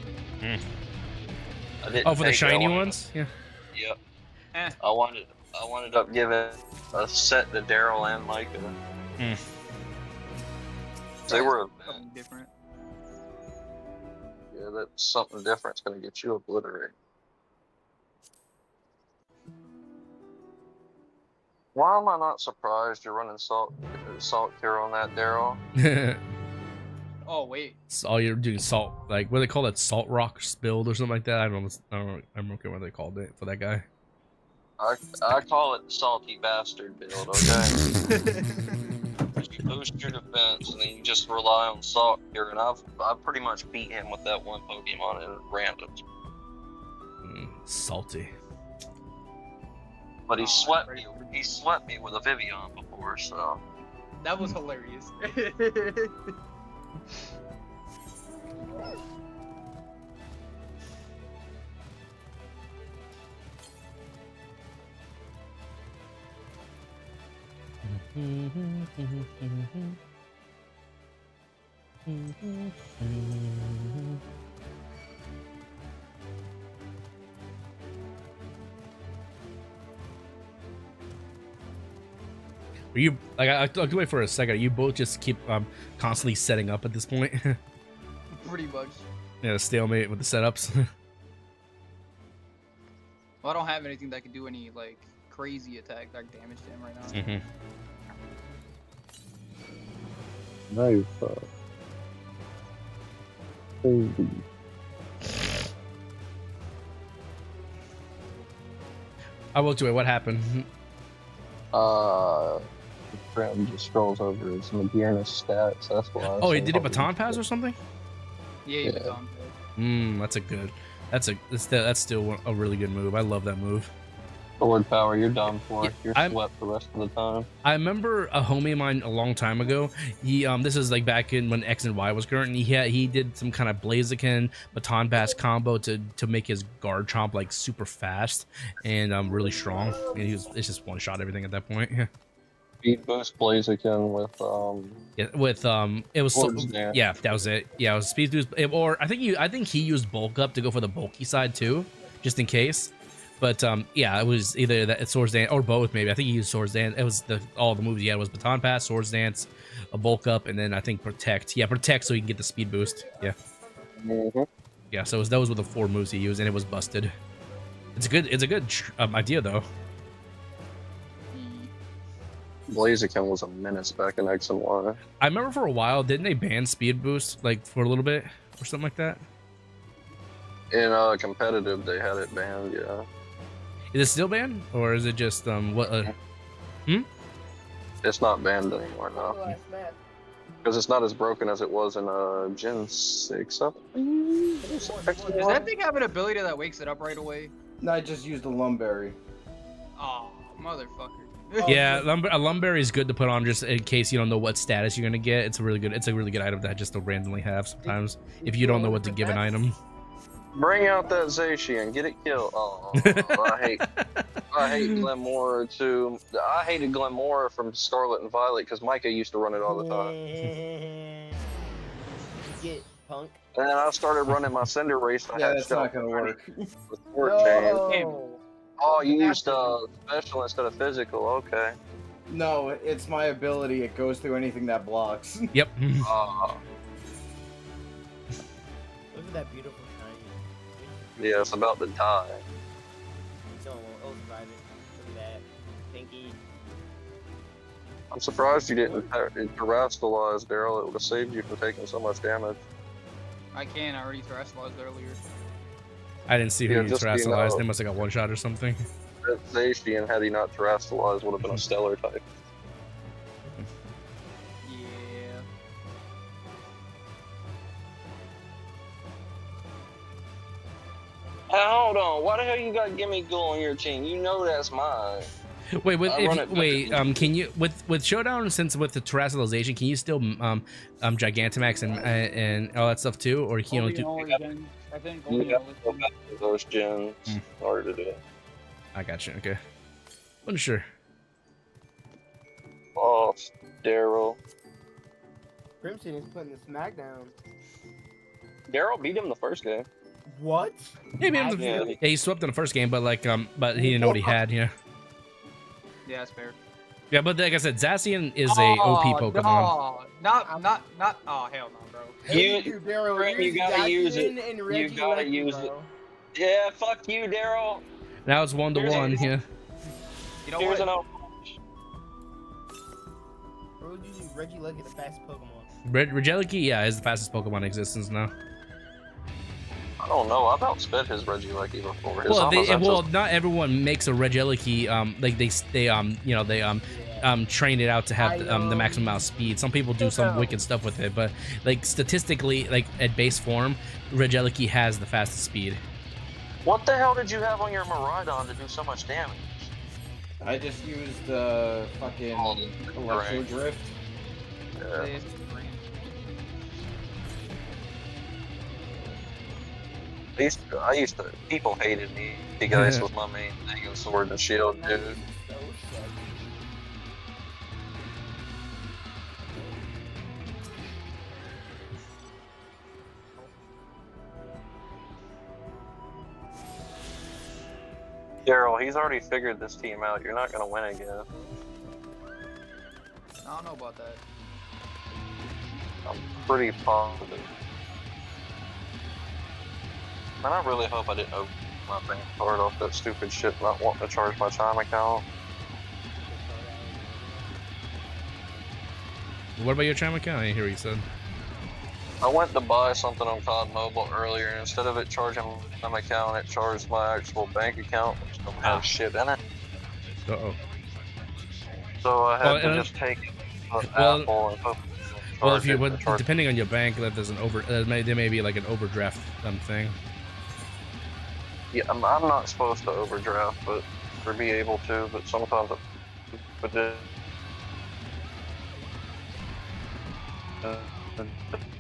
them. Oh, for the shiny ones? Yeah. Yep. I wanted up giving a set to Daryl and Micah. They were something different. Yeah, that's something different. It's gonna get you obliterated. Why am I not surprised you're running salt cure on that, Daryl? Oh wait. Oh, you're doing salt, like what do they call that? Salt rock spilled or something like that. I don't know what they called it for that guy. I call it salty bastard build. Okay. You boost your defense, and then you just rely on salt cure, and I've pretty much beat him with that one Pokemon in randoms. Salty. But he swept me. He swept me with a Vivian before, so that was hilarious. Are you like I have to wait for a second? You both just keep constantly setting up at this point. Pretty much. Yeah, stalemate with the setups. Well, I don't have anything that can do any like crazy attack like damage to him right now. No fuck. I will do it. What happened? Friend just scrolls over his Magearness stats. That's why. Oh, he did a baton pass or something? Yeah, he baton pass. That's a good. That's still a really good move. I love that move. Forward power, you're done for. Yeah, You're swept the rest of the time. I remember a homie of mine a long time ago. He this is like back in when X and Y was current. And he did some kind of Blaziken baton pass combo to make his guard chomp like super fast and really strong. And it's just one shot everything at that point. Yeah. Speed boost Blaziken with it was yeah, that was it. Yeah, it was speed boost. Or I think he used bulk up to go for the bulky side too, just in case. But yeah, it was either that Swords Dance or both. Maybe I think he used Swords Dance. It was all the moves he had was Baton Pass, Swords Dance, a bulk up, and then I think Protect. Yeah, Protect so he can get the speed boost. Yeah. Yeah. So those were the 4 moves he used, and it was busted. It's a good idea though. Blaziken was a menace back in X and Y. I remember for a while, didn't they ban speed boost like for a little bit or something like that? In competitive, they had it banned. Yeah. Is it still banned, or is it just what? It's not banned anymore now. Because it's not as broken as it was in Gen 6. Does that thing have an ability that wakes it up right away? No, I just used a Lumberry. Oh, motherfucker. Yeah, a Lumberry is good to put on just in case you don't know what status you're gonna get. It's a really good item to just to randomly have sometimes if you don't know what to give an item. Bring out that Zacian, get it killed. Oh, I hate Glenmora too. I hated Glenmora from Scarlet and Violet because Micah used to run it all the time. Get punk. And then I started running my Cinder Race. Yeah, that's not gonna work. With Chain. Oh, you used special instead of physical. Okay. No, it's my ability. It goes through anything that blocks. Yep. Look at that beautiful shiny. Yeah, it's about to die. Someone will survive it. Look at that. Pinky. I'm surprised you didn't terrestrialize, Daryl. It would have saved you from taking so much damage. I already terrestrialized earlier. I didn't see who you terrestrialized. They must have got one shot or something. That Zacian, had he not terrestrialized, would have been a stellar type. Yeah. Hold on. Why the hell you got Gimme Ghoul on your team? You know that's mine. Wait, can you with Showdown, since with the terrestrialization, can you still Gigantamax and all that stuff too, or can you only do? I think you got to go back to those gens in order to do it. I got you. Okay, wasn't sure. Oh, Daryl. Crimson is putting the smack down. Daryl beat him the first game. What? He beat him yeah, he swept in the first game, but but he didn't know what he had. Yeah. Yeah, that's fair. Yeah, but like I said, Zacian is a OP Pokemon. No, not. Oh hell no, bro. You gotta use it. You gotta use it. Yeah, fuck you, Daryl. Now it's 1-to-1. Yeah. You know Here's what? Bro, you use Regieleki, the fastest Pokemon. Regieleki, yeah, is the fastest Pokemon in existence now. I don't know. I've outsped his Regieleki before. Well, not everyone makes a Regieleki. Like they train it out to have the maximum amount of speed. Some people do some wicked stuff with it, but like statistically, like at base form, Regieleki has the fastest speed. What the hell did you have on your Miraidon to do so much damage? I just used fucking Electro Drift. Yeah. I used to, people hated me. The guys was my main thing in Sword and Shield, dude. Daryl, he's already figured this team out. You're not gonna win again. I don't know about that. I'm pretty positive. Man, I really hope I didn't open my bank card off that stupid shit not wanting to charge my Chime account. What about your Chime account? I didn't hear what you said. I went to buy something on COD Mobile earlier, and instead of it charging my account, it charged my actual bank account, which don't have shit in it. Uh-oh. So I had to just take it to Apple and hope. Well, if you depending on your bank, that there's an there may be like an overdraft thing. Yeah, I'm not supposed to overdraft, but or be able to, but sometimes it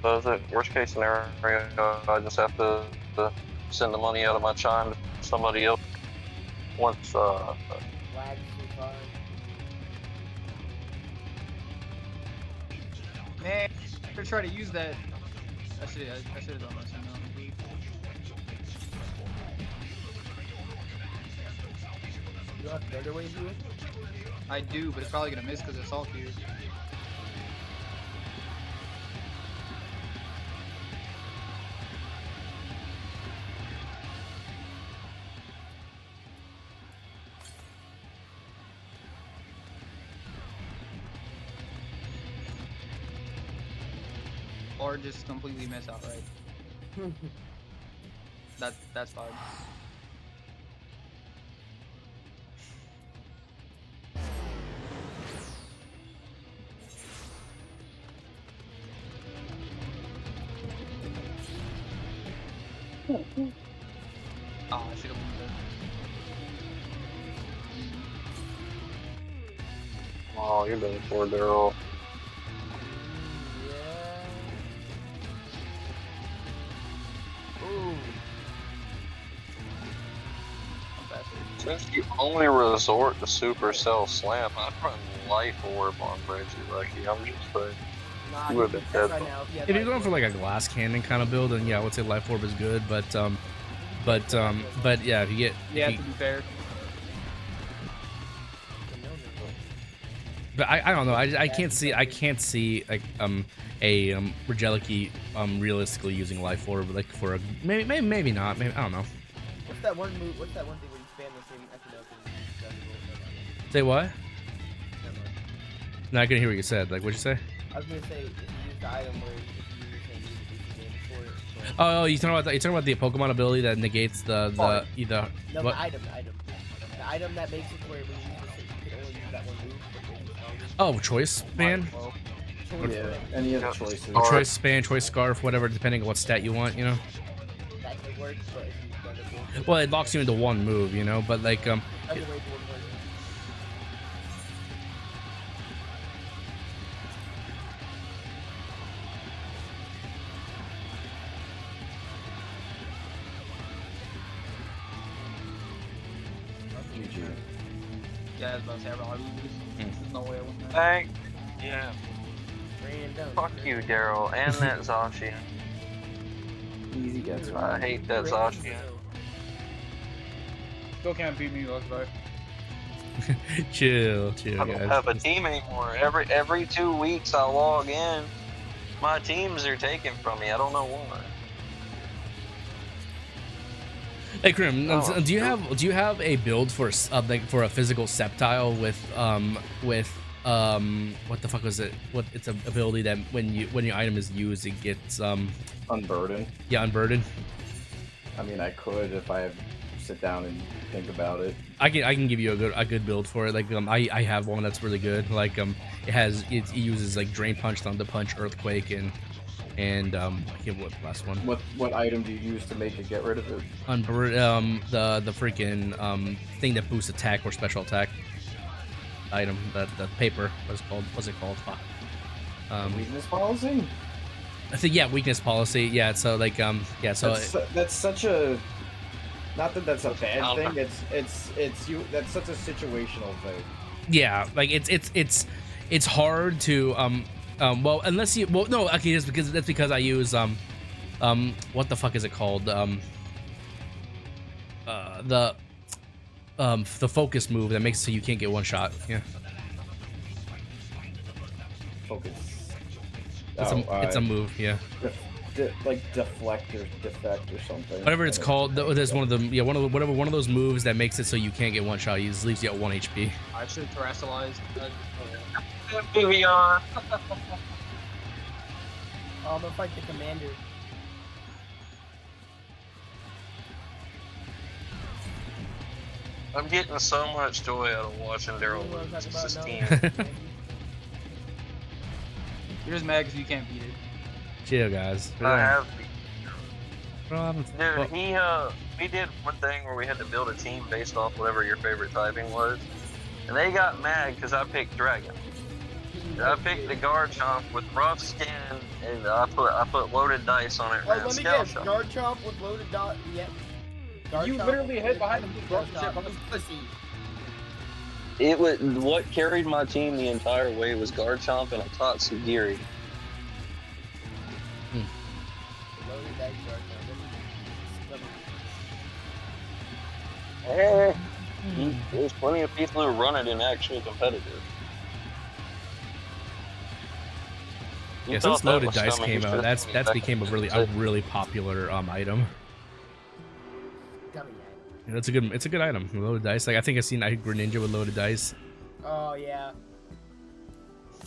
does it. Worst case scenario, I just have to send the money out of my chime to somebody else. Once Lag too far. Man, I'm gonna try to use that. I should have done this. You have better ways to do it? I do, but it's probably gonna miss because it's all here. Or just completely miss outright. That's fine. Oh, I should have moved it. Oh, you're being poor, Daryl. Since you only resort to Supercell Slam, I'd run Life Orb on Reggie Lucky. I'm just saying. You would have been dead. If you're going for like a glass cannon kind of build, then yeah, I would say Life Orb is good. But yeah, if you get to be fair. But I don't know. I can't see like a Regelicki realistically using Life Orb like for a maybe not. Maybe I don't know. What's that one move? What's that one thing where you spam the same Say what? No, I couldn't hear what you said. Like, what'd you say? I was gonna say if you use the item where if you use the game for it. Oh, you're talking about the Pokemon ability that negates the what? The item that makes it where when you use it, you can only use that one move. Oh, choice span. Yeah, any other choices? Choice span, choice scarf, whatever, depending on what stat you want, you know. That could work, but if you've done it well, it locks you into one move, you know. But like Yeah, I was about to say, I lose. There's no way I win that. Thank yeah. Fuck you, Daryl, and that Zacian. Easy gets right. I hate that Zacian. Still can't beat me, Luxvar. chill, I don't have a team anymore. Every 2 weeks I log in, my teams are taken from me. I don't know why. Hey Krim, do you have a build for like for a physical Sceptile with what the fuck was it? It's an ability that when your item is used, it gets Unburden. Yeah, unburden. I mean, I could if I sit down and think about it. I can give you a good build for it. Like I have one that's really good. Like it uses like Drain Punch, Thunder Punch, Earthquake, and I can't what last one. What item do you use to make it get rid of it? The freaking thing that boosts attack or special attack item. The paper. What's it called? Weakness policy. I think yeah, weakness policy. Yeah. So like yeah. So that's such a. Not that that's a bad thing. It's that's such a situational thing. Yeah, like it's hard to well unless you no okay that's because I use what the fuck is it called the focus move that makes it so you can't get one shot. Yeah. Focus. It's a move. Yeah. Like deflect or defect or something. Whatever it's called. There's one of them. Yeah, one of those moves that makes it so you can't get one shot. He just leaves you at 1 HP. I should have terrestrialized. PVR. I'm gonna fight the commander. I'm getting so much joy out of watching Daryl lose. It's just team. You're just mad because you can't beat it. Chill, guys. I have Dude, we did one thing where we had to build a team based off whatever your favorite typing was, and they got mad because I picked dragon. I picked the Garchomp with rough skin, and I put loaded dice on it. Oh, let me guess. Garchomp with loaded dot. Yep. You literally hid behind the pussy. It was what carried my team the entire way was Garchomp and a Tatsugiri. Loaded dice There's plenty of people who run it in actual competitive. Yeah, since loaded dice came out, that's became a really popular item. Yeah, it's a good item. Loaded dice. Like I think I've seen Greninja with loaded dice. Oh yeah.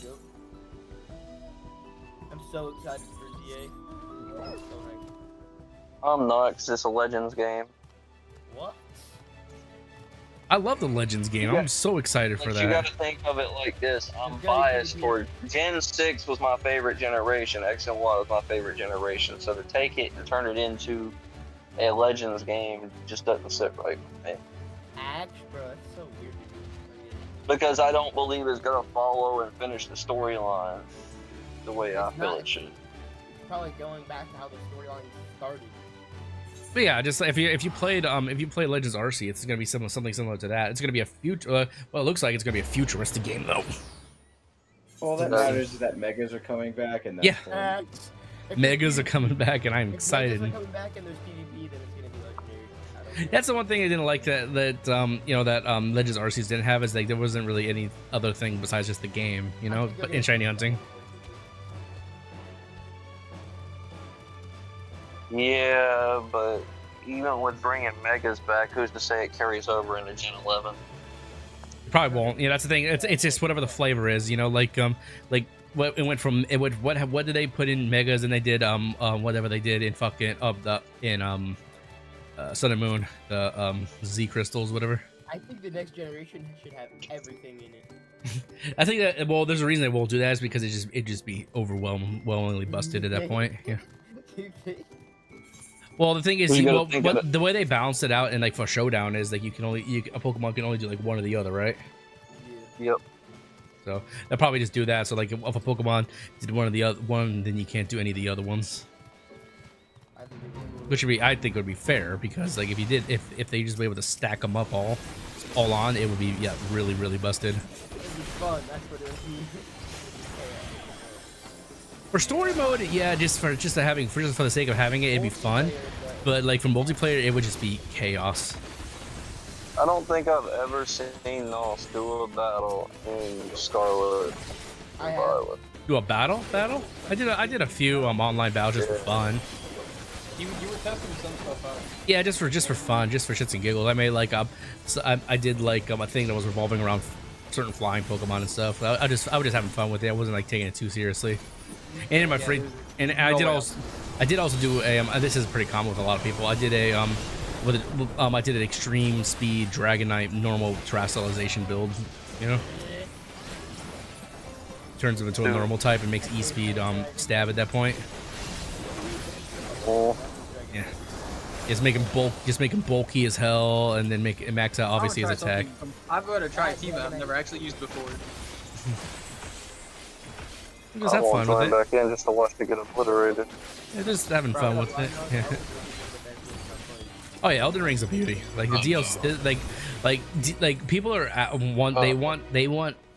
Yep. I'm so excited for ZA. I'm not, 'cause it's a Legends game. What? I love the Legends game. I'm so excited for that. You gotta think of it like this. I'm biased for Gen 6 was my favorite generation. X and Y was my favorite generation. So to take it and turn it into a Legends game just doesn't sit right with me. Bro, that's so weird. Because I don't believe it's gonna follow and finish the storyline the way I feel it should. Probably going back to how the storyline started. But yeah, just if you play Legends Arceus, it's gonna be something similar to that. It's gonna be a future. Well, it looks like it's gonna be a futuristic game though. All that matters is that Megas are coming back, and yeah, Megas are coming back, and I'm excited. If Megas are coming back and there's PvP, then it's gonna be legendary. That's the one thing I didn't like that Legends Arceus didn't have, is like there wasn't really any other thing besides just the game, you know, in shiny hunting. Yeah, but even with bringing Megas back, who's to say it carries over into Gen 11? It probably won't. Yeah, that's the thing. It's just whatever the flavor is, you know. Like what it went from. What did they put in Megas, and they did whatever they did in fucking Sun and Moon, the Z crystals, whatever. I think the next generation should have everything in it. I think that there's a reason they won't do that, is because it just be overwhelmingly busted at that point. Yeah. Well, the thing is, the way they balance it out, and like for Showdown, is like a Pokemon can only do like one or the other, right? Yep. So they'll probably just do that. So like if a Pokemon did one or the other one, then you can't do any of the other ones. Which I think would be fair, because like if they just were able to stack them up all on, it would be really busted. It'd be fun. That's what it would be. For story mode, yeah, just for the sake of having it, it'd be fun. But like for multiplayer, it would just be chaos. I don't think I've ever seen Nos do a battle in Scarlet. Do a battle? I did a few online battles just for fun. You were testing some stuff out. Yeah, just for fun, just for shits and giggles. I made like I did like a thing that was revolving around certain flying Pokemon and stuff. I was just having fun with it. I wasn't like taking it too seriously. And in my free, and I did also do a this is pretty common with a lot of people. I did I did an extreme speed Dragonite normal terrestrialization build. You know, turns him into a normal type and makes E-speed stab at that point. Yeah, just make him bulky as hell, and then make it max out obviously his attack. I'm going to try a team I've never actually used before. Just have fun with it. Back in just to watch it get obliterated. Yeah, just having fun with it. Yeah. Oh yeah, Elden Ring's a beauty. Like the DLC, like people are they want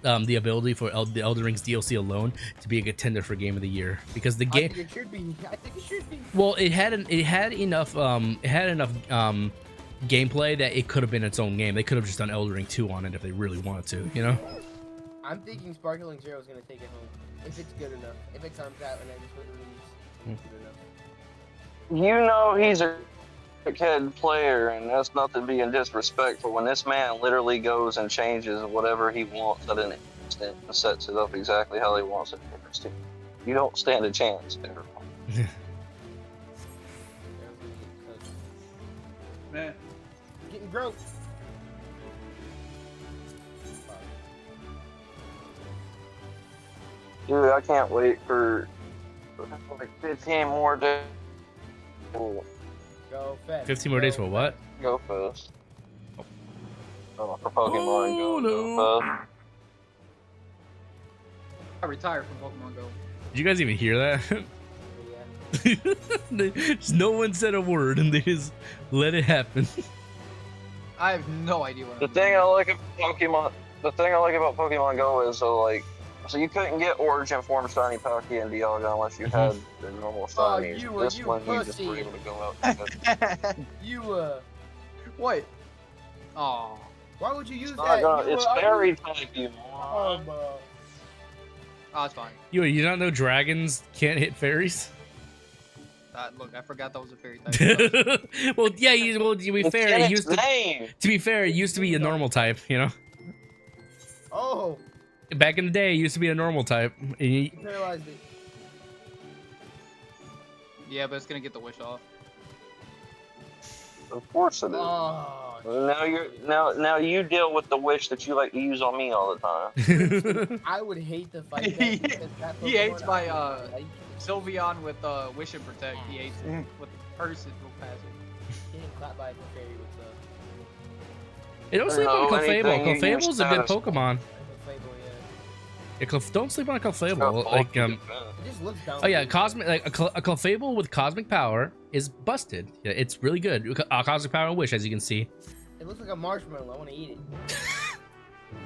the ability for the Elden Ring's DLC alone to be a contender for Game of the Year, because the game. I think it should be. Well, it had enough gameplay that it could have been its own game. They could have just done Elden Ring 2 on it if they really wanted to, you know. I'm thinking Sparkling Zero is gonna take it home if it's good enough. If it comes out and I just release good enough. You know he's a head player, and that's nothing being disrespectful. When this man literally goes and changes whatever he wants at an instant and sets it up exactly how he wants it for his team, you don't stand a chance. Man, getting broke. Dude, I can't wait for like 15 more days Go fast. 15 more days for what? Go fast. Oh, for Pokemon Go. no. Go fast. I retired from Pokemon Go. Did you guys even hear that? Just no one said a word, and they just let it happen. I have no idea what The thing I like about Pokemon Go is so you couldn't get Origin Form Shiny Palkia and Dialga unless you had the normal shinies. This one you just were able to go out. What? Oh. Why would you use It's that? it's fairy type, you Oh, it's fine. You don't know dragons can't hit fairies? Look, I forgot that was a fairy type. Well, yeah. To be fair, it used to. To be fair, it used to be a normal type. You know. Oh. Back in the day, it used to be a normal type. You paralyzed it. Yeah, but it's gonna get the wish off. Of course it is. Oh. Now you deal with the wish that you like to use on me all the time. I would hate to fight that. He hates my Sylveon with Wish and Protect. He hates it with person will pass it. Getting clapped by a Clefairy with Hey, don't sleep on Clefable. Clefable's a good Pokemon. Clefable, Yeah, don't sleep on a Clefable. Like It just looks down. Oh yeah, cosmic like a Clefable with cosmic power is busted. Yeah, it's really good. Cosmic power and Wish, as you can see. It looks like a marshmallow. I want to eat it.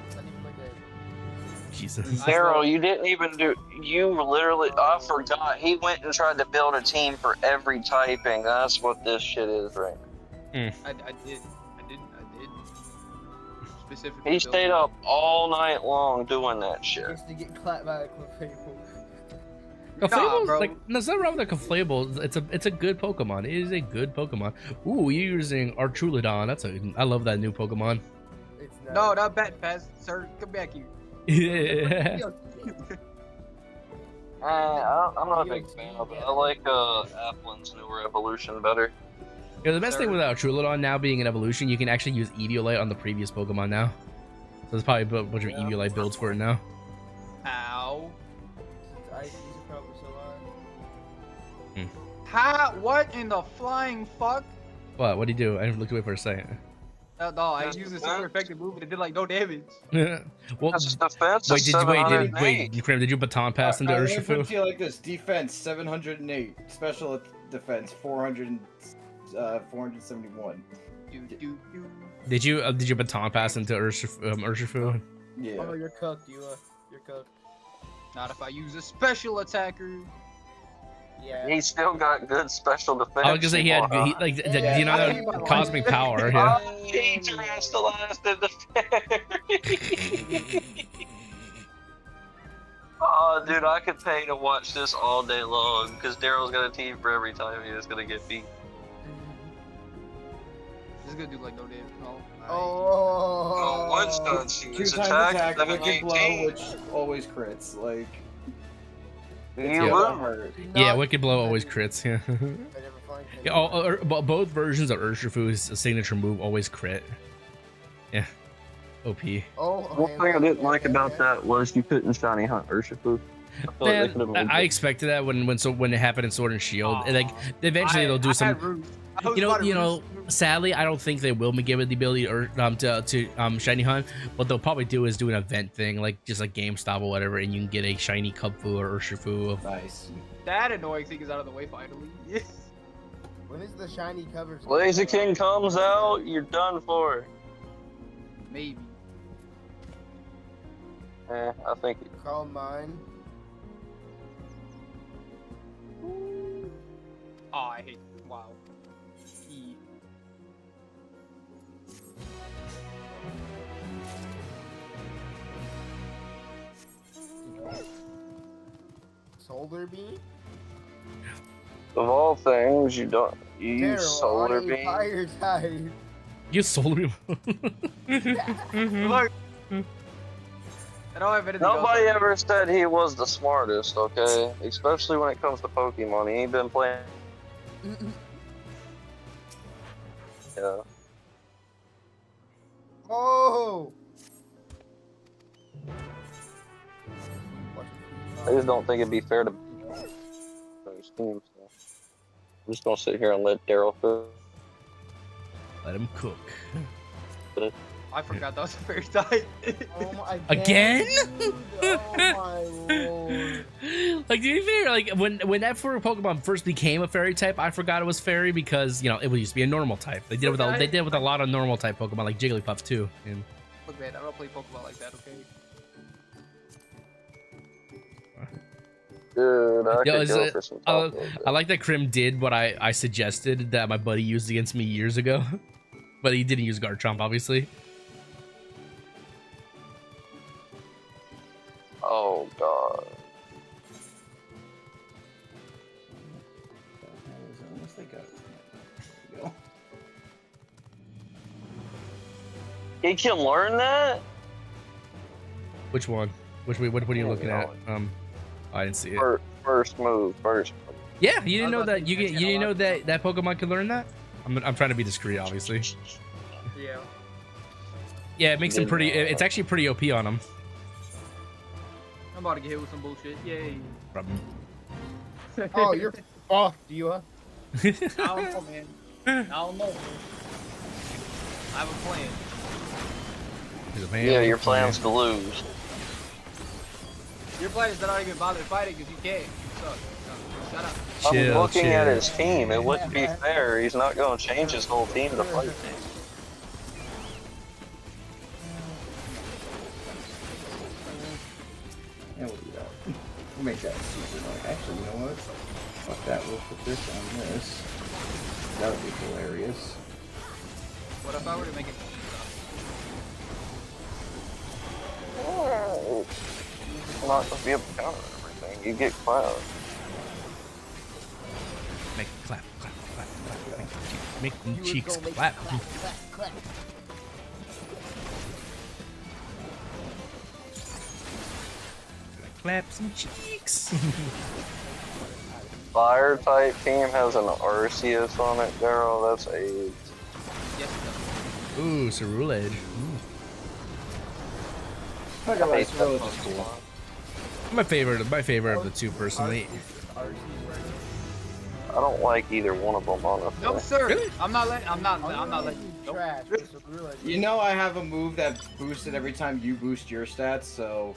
It's not even like a... Jesus. Daryl, you didn't even do. You literally. I forgot. He went and tried to build a team for every typing. That's what this shit is right now. I did. Specifically. He stayed up all night long doing that shit. Just to get clapped by a Clefable. Clefable's like there's nothing wrong with a Clefable. It's a good Pokemon. It is a good Pokemon. Ooh, you're using Artrulidon. I love that new Pokemon. No, not Bat Pass, sir. Come back here. Yeah. I'm not a big fan of it. I like Applin's newer evolution better. Yeah, the best thing with Artrulidon now being an evolution, you can actually use Eviolite on the previous Pokemon now. So there's probably a bunch of Eviolite builds for it now. Ow. Ice is probably so high. How? What in the flying fuck? What? What do you do? I looked away for a second. No, I used a super effective move and it did like no damage. Well, wait, Krim, did you baton pass into Urshifu? I put you like this: defense 708, special defense 471. Did you baton pass into Urshifu? Yeah. Oh, you're cooked. You're cooked. Not if I use a special attacker. Yeah. He still got good special defense. I was gonna say he had you know cosmic power. Yeah. He trashed the last in the Oh, dude, I could pay to watch this all day long because Daryl's got a team for every time he is gonna get beat. This is gonna do like no damage. No. Oh, once done, she was attack, Wicked Blow, which always crits. Like, yeah, Wicked Blow always crits. Yeah. Yeah. Both versions of Urshifu's signature move always crit. Yeah. OP. One thing I didn't like about that was you couldn't shiny hunt Urshifu. Man, I expected that when it happened in Sword and Shield. And like eventually they'll do some. You know. Sadly, I don't think they will give it the ability to shiny hunt. What they'll probably do is do an event thing, like just like GameStop or whatever, and you can get a shiny Kubfu or Urshifu. Nice. That annoying thing is out of the way finally. When is the shiny covers? Lazy King comes out, you're done for. Maybe. I think. Call mine. Oh, I hate. Wow. Solar Beam? Of all things, you use Solar Beam. Fire type. Use Solar Beam. Look. I don't have anything Nobody else. ever said he was the smartest, okay? Especially when it comes to Pokemon. He ain't been playing. Yeah. Oh! I just don't think it'd be fair to those teams. I'm just gonna sit here and let Daryl cook. Let him cook. I forgot that was a fairy type. Oh my Again? dude. Oh my lord. Like, to be fair, like when that Pokemon first became a fairy type, I forgot it was fairy because it used to be a normal type. They did it with a lot of normal type Pokemon, like Jigglypuff too. And Look, man, I don't play Pokemon like that. Okay. Dude, I could go for some tacos. I like that Krim did what I suggested that my buddy used against me years ago, but he didn't use Garchomp, obviously. Oh god. He can learn that? Which one? What are you looking at? I didn't see it. First move. Yeah, you didn't know that. You didn't know that Pokemon can learn that. I'm trying to be discreet, obviously. Yeah. Yeah, it makes him pretty. It's actually pretty OP on him. I'm about to get hit with some bullshit. Yay. Oh, you're fucked, you huh? I don't know, man. I don't know. I have a plan. Yeah, your plan's to lose. Your plan is to not even bother fighting because you can't. You suck. Shut up. I'm looking at his team. It wouldn't be fair. He's not going to change his whole team to fight me. Yeah, we'll do that. We'll make that super annoying. Actually, you know what? Fuck that. We'll put this on this. That would be hilarious. What if I were to make it? I'm not going to be able to counter everything. You get cloud. Make clap. Make them cheeks clap. Clap some cheeks. Fire type team has an Arceus on it, Daryl. That's AIDS. Yes, it does. Ooh, Cerulege. Cool. My favorite of the two, personally. I don't like either one of them, honestly. No, sir. Really? I'm not letting you. Trash. You know I have a move that boosted every time you boost your stats, so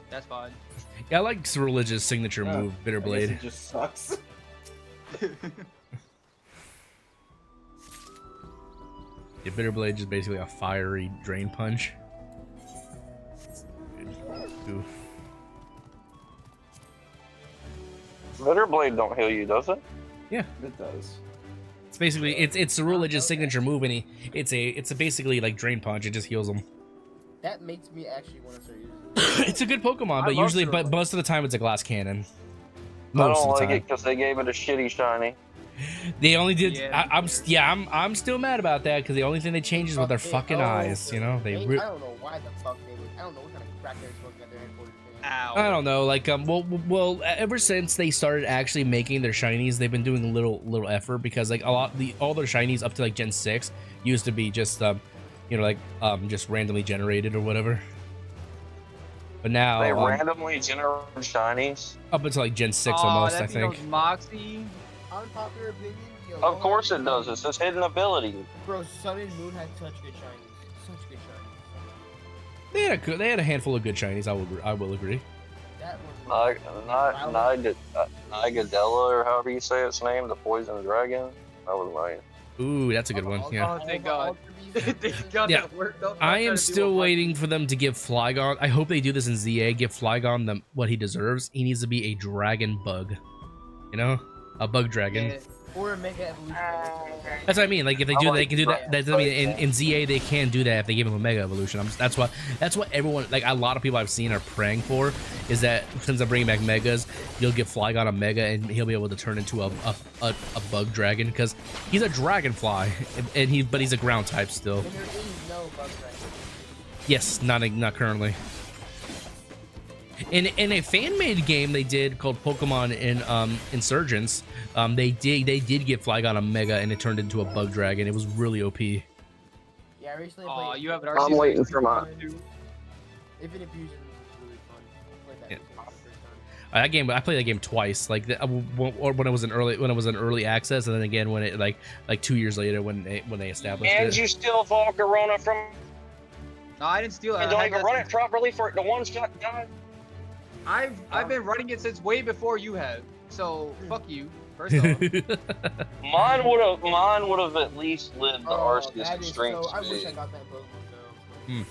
that's fine. Yeah, I like Cerulege's signature move, Bitter Blade. It just sucks. Yeah, Bitter Blade is basically a fiery drain punch. Ooh. Bitter Blade don't heal you, does it? Yeah, it does. It's basically it's Cerulege's signature move, and it's basically like drain punch. It just heals him. That makes me actually want to start using it. It's a good Pokemon, but most of the time it's a glass cannon. I don't like it because they gave it a shitty shiny. They only did. Yeah, I'm still mad about that because the only thing they changed is with their fucking eyes. You know, I don't know why the fuck they would. I don't know what kind of crap they're supposed to get their headquarters. I don't know, like well, ever since they started actually making their shinies, they've been doing a little effort because like all their shinies up to like Gen 6 used to be just just randomly generated or whatever. But now they randomly generate shinies up until like Gen 6 almost, I think. Moxie. Unpopular opinion. Yo, of course it does. It's this hidden ability. Bro, Sun and Moon had such good shinies. Such good shinies. They had a handful of good shinies. I will agree. That was Nigadella, or however you say its name, the poison dragon. That was mine. Ooh, that's a good one. Yeah. Oh, thank God. Thank God Yeah. that worked out. I am still waiting for them to give Flygon. I hope they do this in ZA. Give Flygon what he deserves. He needs to be a dragon bug. You know, a bug dragon. Yeah. Or a Mega Evolution. That's what I mean. Like if they do, they can do that. That doesn't mean in ZA they can do that if they give him a Mega Evolution. That's what everyone, like a lot of people I've seen are praying for, is that since I'm bringing back Megas, you'll give Flygon a Mega and he'll be able to turn into a bug dragon because he's a dragonfly but he's a ground type still. And there is no bug dragon. Yes, not currently. In a fan-made game they did called Pokemon Insurgents, they did give Flygon a Mega and it turned into a bug dragon. It was really OP. Yeah, I recently played. You have an I'm waiting for my. Infinite Fusion was really fun. I played that for the first time. That game, I played that game twice, like or when it was in early access, and then again when it like 2 years later when they established it. And you still bought Corona from. No, I didn't steal it. And don't even run it properly for it to one-shot die. I've been running it since way before you have. So fuck you. First off. Mine would have at least lived the Arceus extreme I wish I speed. got that Pokemon though.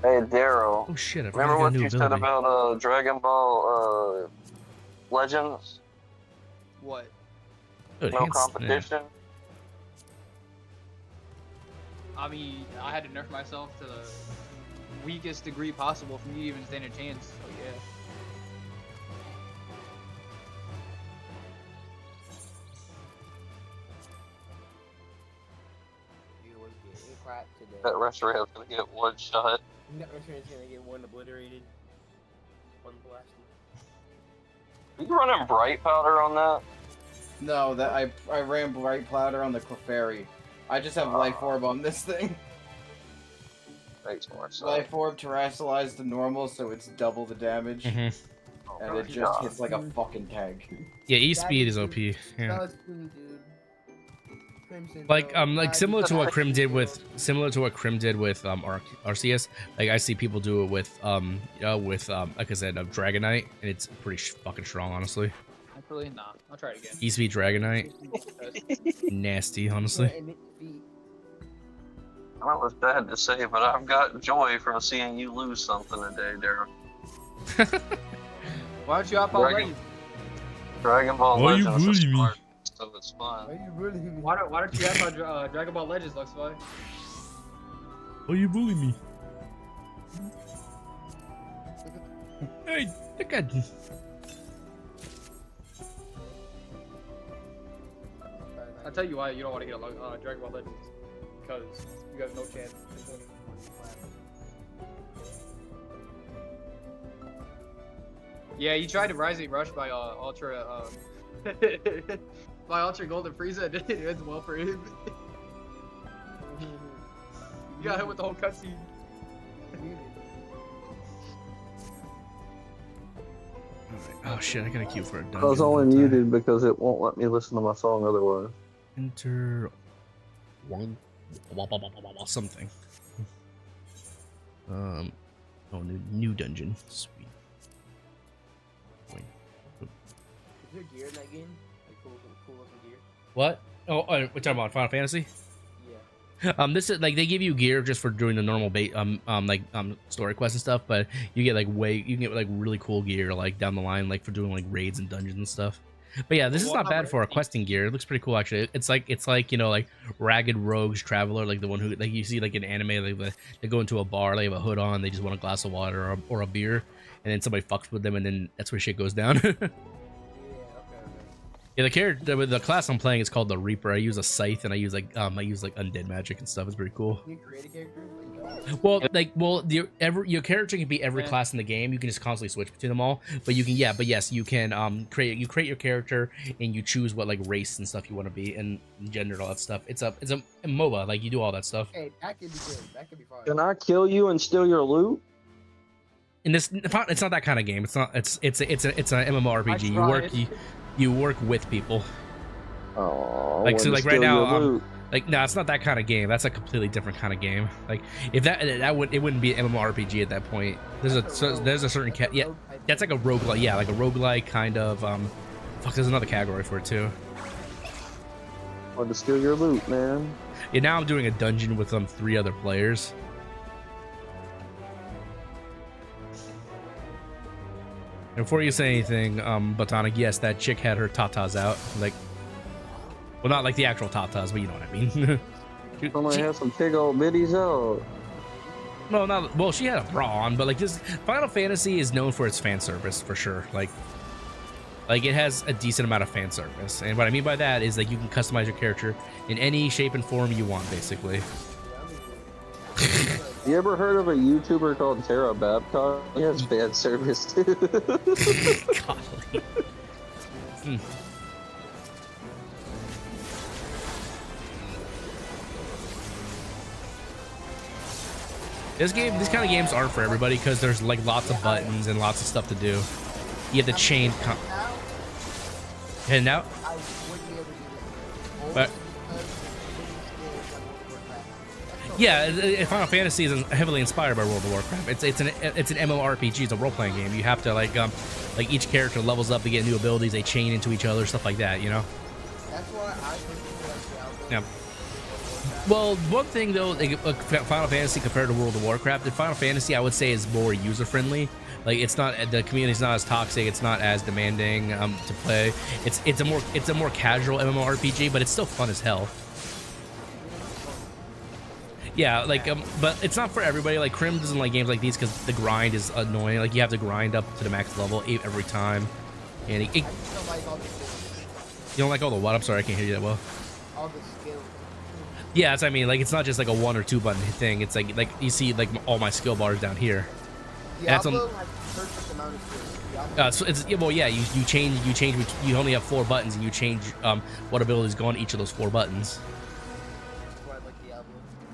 Hey Daryl. Oh shit! Remember what you said about Dragon Ball Legends? What? Oh, No competition. I mean, I had to nerf myself to the weakest degree possible for me to even stand a chance. So yeah. That Restoration's gonna get one shot. That Restoration's gonna get one obliterated, one blasted. Are you running Bright Powder on that? No, that I ran Bright Powder on the Clefairy. I just have Life Orb on this thing. Makes more sense. Life Orb terrestrialized to normal, so it's double the damage. And it just hits like a fucking tank. Yeah, E-Speed is OP. Yeah. That's pretty good. Like similar to what Crim did with Arceus. Like I see people do it with like I said, Dragonite, and it's pretty fucking strong, honestly. Actually, nah. I'll try it again. E-Speed Dragonite, nasty, honestly. That was bad to say, but I've got joy from seeing you lose something today, Daryl. Why don't you hop on Legends? Dragon Ball Why you Legends is bully me? smart, so it's fun. Why don't you hop on Dragon Ball Legends, Luxboy? Why you bully me? Hey, look at me. I'll tell you why you don't want to get a Dragon Ball Legends. Because you have no chance. Yeah, you tried to Rising Rush by Ultra by Ultra Golden Frieza, and it ends well for him. You got hit with the whole cutscene. Oh shit! I got a queue for a dungeon. I was only muted because it won't let me listen to my song otherwise. Enter something. Oh, new dungeon. Sweet. Wait. Is there gear in that game? Like cool looking gear? What? Oh, we're talking about Final Fantasy. Yeah. This is like they give you gear just for doing the normal story quests and stuff, but you get like really cool gear like down the line, like for doing like raids and dungeons and stuff. But yeah, this is not bad for a questing gear. It looks pretty cool actually. It's like you know, like Ragged Rogue's Traveler, like the one who like you see like in anime, like they go into a bar, they have a hood on, they just want a glass of water or a beer, and then somebody fucks with them, and then that's where shit goes down. Yeah, the class I'm playing is called the Reaper. I use a scythe and I use like undead magic and stuff. It's pretty cool. Can you create a character? Your character can be every class in the game. You can just constantly switch between them all. But you can you can create your character and you choose what like race and stuff you want to be and gender and all that stuff. It's a MOBA, like you do all that stuff. Hey, that could be good. That could be fun. Can I kill you and steal your loot? In this, it's not that kind of game. It's not. It's an MMORPG. You work with people. Oh, like so, like right now, like no, it's not that kind of game. That's a completely different kind of game. Like if it wouldn't be an MMORPG at that point. There's a certain that's like a roguelike. Yeah, like a roguelike kind of. Fuck, there's another category for it too. I want to steal your loot, man. Yeah, now I'm doing a dungeon with 3 other players. And before you say anything, Botanic, yes, that chick had her tatas out. Like, well, not like the actual tatas, but you know what I mean. Somebody has some big old bitties out. No, not well. She had a bra on, but like this, Final Fantasy is known for its fan service for sure. Like it has a decent amount of fan service, and what I mean by that is like you can customize your character in any shape and form you want, basically. You ever heard of a YouTuber called Tara Babcock? He has fan service too. These kind of games aren't for everybody because there's like lots of buttons and lots of stuff to do. You have to chain. Heading out. But yeah, Final Fantasy is heavily inspired by World of Warcraft. It's an MMORPG. It's a role-playing game. You have to like each character levels up, they get new abilities, they chain into each other, stuff like that. You know. That's why I think Yeah. Well, one thing though, like Final Fantasy compared to World of Warcraft, the Final Fantasy I would say is more user-friendly. Like it's not, the community's not as toxic, it's not as demanding to play. It's a more casual MMORPG, but it's still fun as hell. Yeah, like but it's not for everybody. Like Crim doesn't like games like these because the grind is annoying. Like you have to grind up to the max level every time, and you don't like all the what? I'm sorry, I can't hear you that well. all the skills. Yeah, that's what I mean. Like it's not just like a 1 or 2 button thing. It's like you see like all my skill bars down here. Diablo has a perfect amount of skills. So it's well, yeah. You change. You only have 4 buttons, and you change what abilities go on each of those 4 buttons. That's why I like Diablo.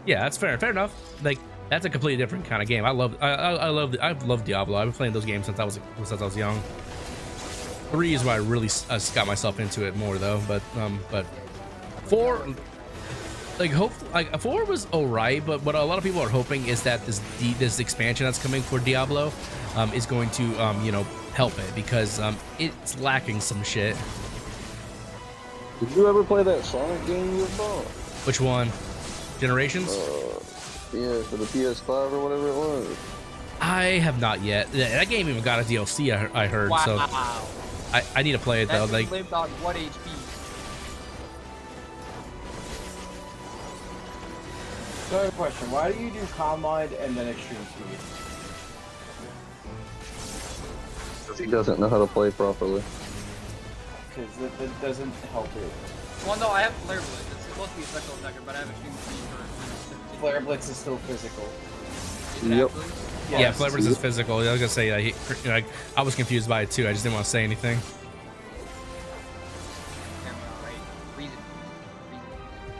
Yeah, that's fair. Fair enough. Like that's a completely different kind of game. I've loved Diablo. I've been playing those games since I was young. 3 is why I really got myself into it more though. But 4. Like 4 was alright, but what a lot of people are hoping is that this expansion that's coming for Diablo is going to you know, help it, because it's lacking some shit. Did you ever play that Sonic game you bought? Which one? Generations? Yeah, for the PS5 or whatever it was. I have not yet. That game even got a DLC, I heard. Wow. So I need to play it though. That Like lived on 1 HP. So I have a question. Why do you do Combine and then Extreme Speed? Because he doesn't know how to play properly. Because that doesn't help it. Well, no, I have Flare Blitz. It's supposed to be a special attacker, but I have Extreme Speed for Flare Blitz is still physical. Yep. yeah, Flare Blitz is physical. I was gonna say like I was confused by it too. I just didn't want to say anything.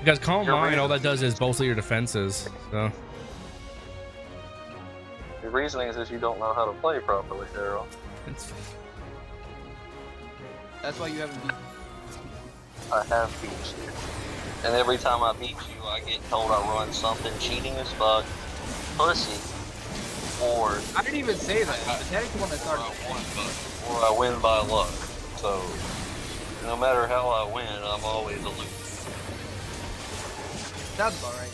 Because Calm Mind, all that does is bolster your defenses. So The reasoning is you don't know how to play properly, Daryl. That's why you haven't beat me. I have beat you. And every time I beat you, I get told I run something cheating as fuck, pussy, or... I didn't even say that. The technical one that started. Or I win by luck. So, no matter how I win, I'm always a loser. Sounds about right.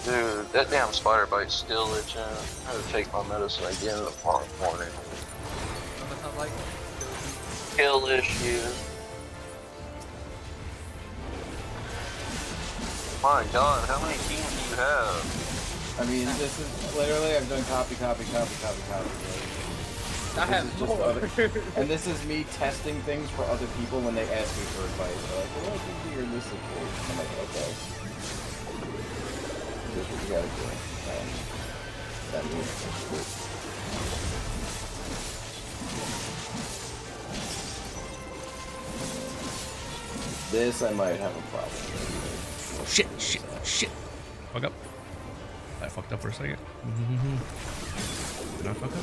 Dude, that damn spider bite's still itching. I gotta take my medicine again tomorrow morning. That sounds like Kill issue. My god, how many teams do you have? I mean, this is literally, I've done copy. I have more. And this is me testing things for other people when they ask me for advice. They're like, what do you do in this situation? I'm like, okay. This is what you gotta do. That means this I might have a problem with. Shit. Fuck up. I fucked up for a second. Did I fuck up?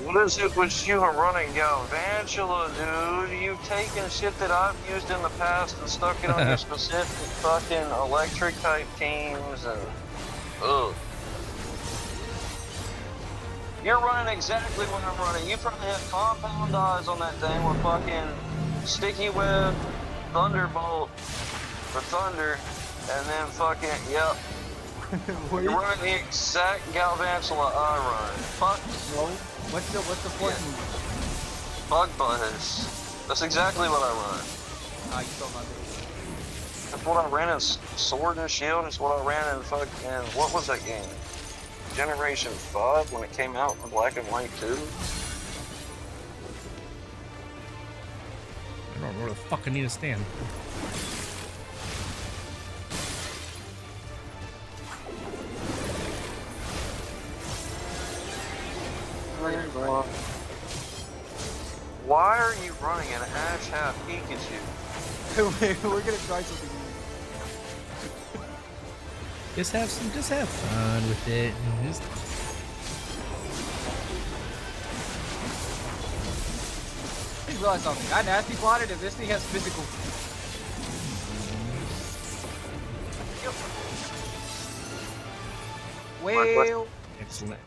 What is it with you running Galvantula, dude? You've taken shit that I've used in the past and stuck it on your specific fucking electric type teams and... Ugh. You're running exactly what I'm running. You probably have compound eyes on that thing with fucking Sticky Web, Thunderbolt, for Thunder, and then fucking, yep. You're running the exact Galvantula I run. Fuck. No. What's the fourth move? Bug Buzz. That's exactly what I run. Ah, you stole my base. That's what I ran in Sword and Shield. It's what I ran in fucking, what was that game? Generation 5 when it came out in Black and White 2. I don't know where the fuck I need to stand. Why are you running an Ash Half Pikachu? We're gonna try something new. Just have fun with it. I just realized something. I nasty plotted if this thing has physical. Well, excellent.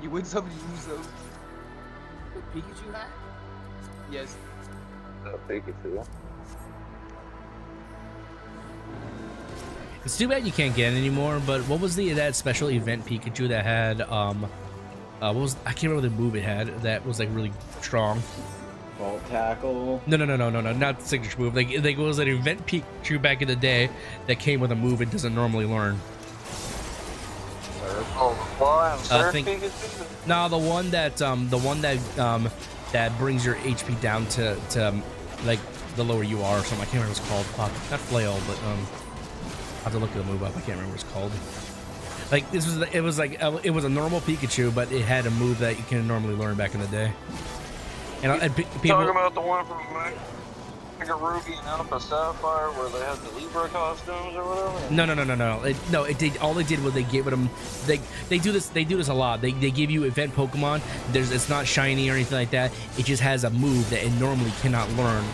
You win some, you lose some. Pikachu hat? Yes. Pikachu. It's too bad you can't get it anymore. But what was that special event Pikachu that had what was, I can't remember the move it had that was like really strong. Vault tackle. No, not the signature move. Like it was an event Pikachu back in the day that came with a move it doesn't normally learn. Oh, the fly and surf Pikachu? No, the one that that brings your HP down to like the lower you are or something. I can't remember what it's called. Not flail, but I have to look the move up. I can't remember what it's called. Like it was a normal Pikachu, but it had a move that you can normally learn back in the day. And people talking about the one from Mega Ruby and Alpha Sapphire where they had the Libra costumes or whatever. No. All they did was they gave them. They do this a lot. They give you event Pokemon. It's not shiny or anything like that. It just has a move that it normally cannot learn.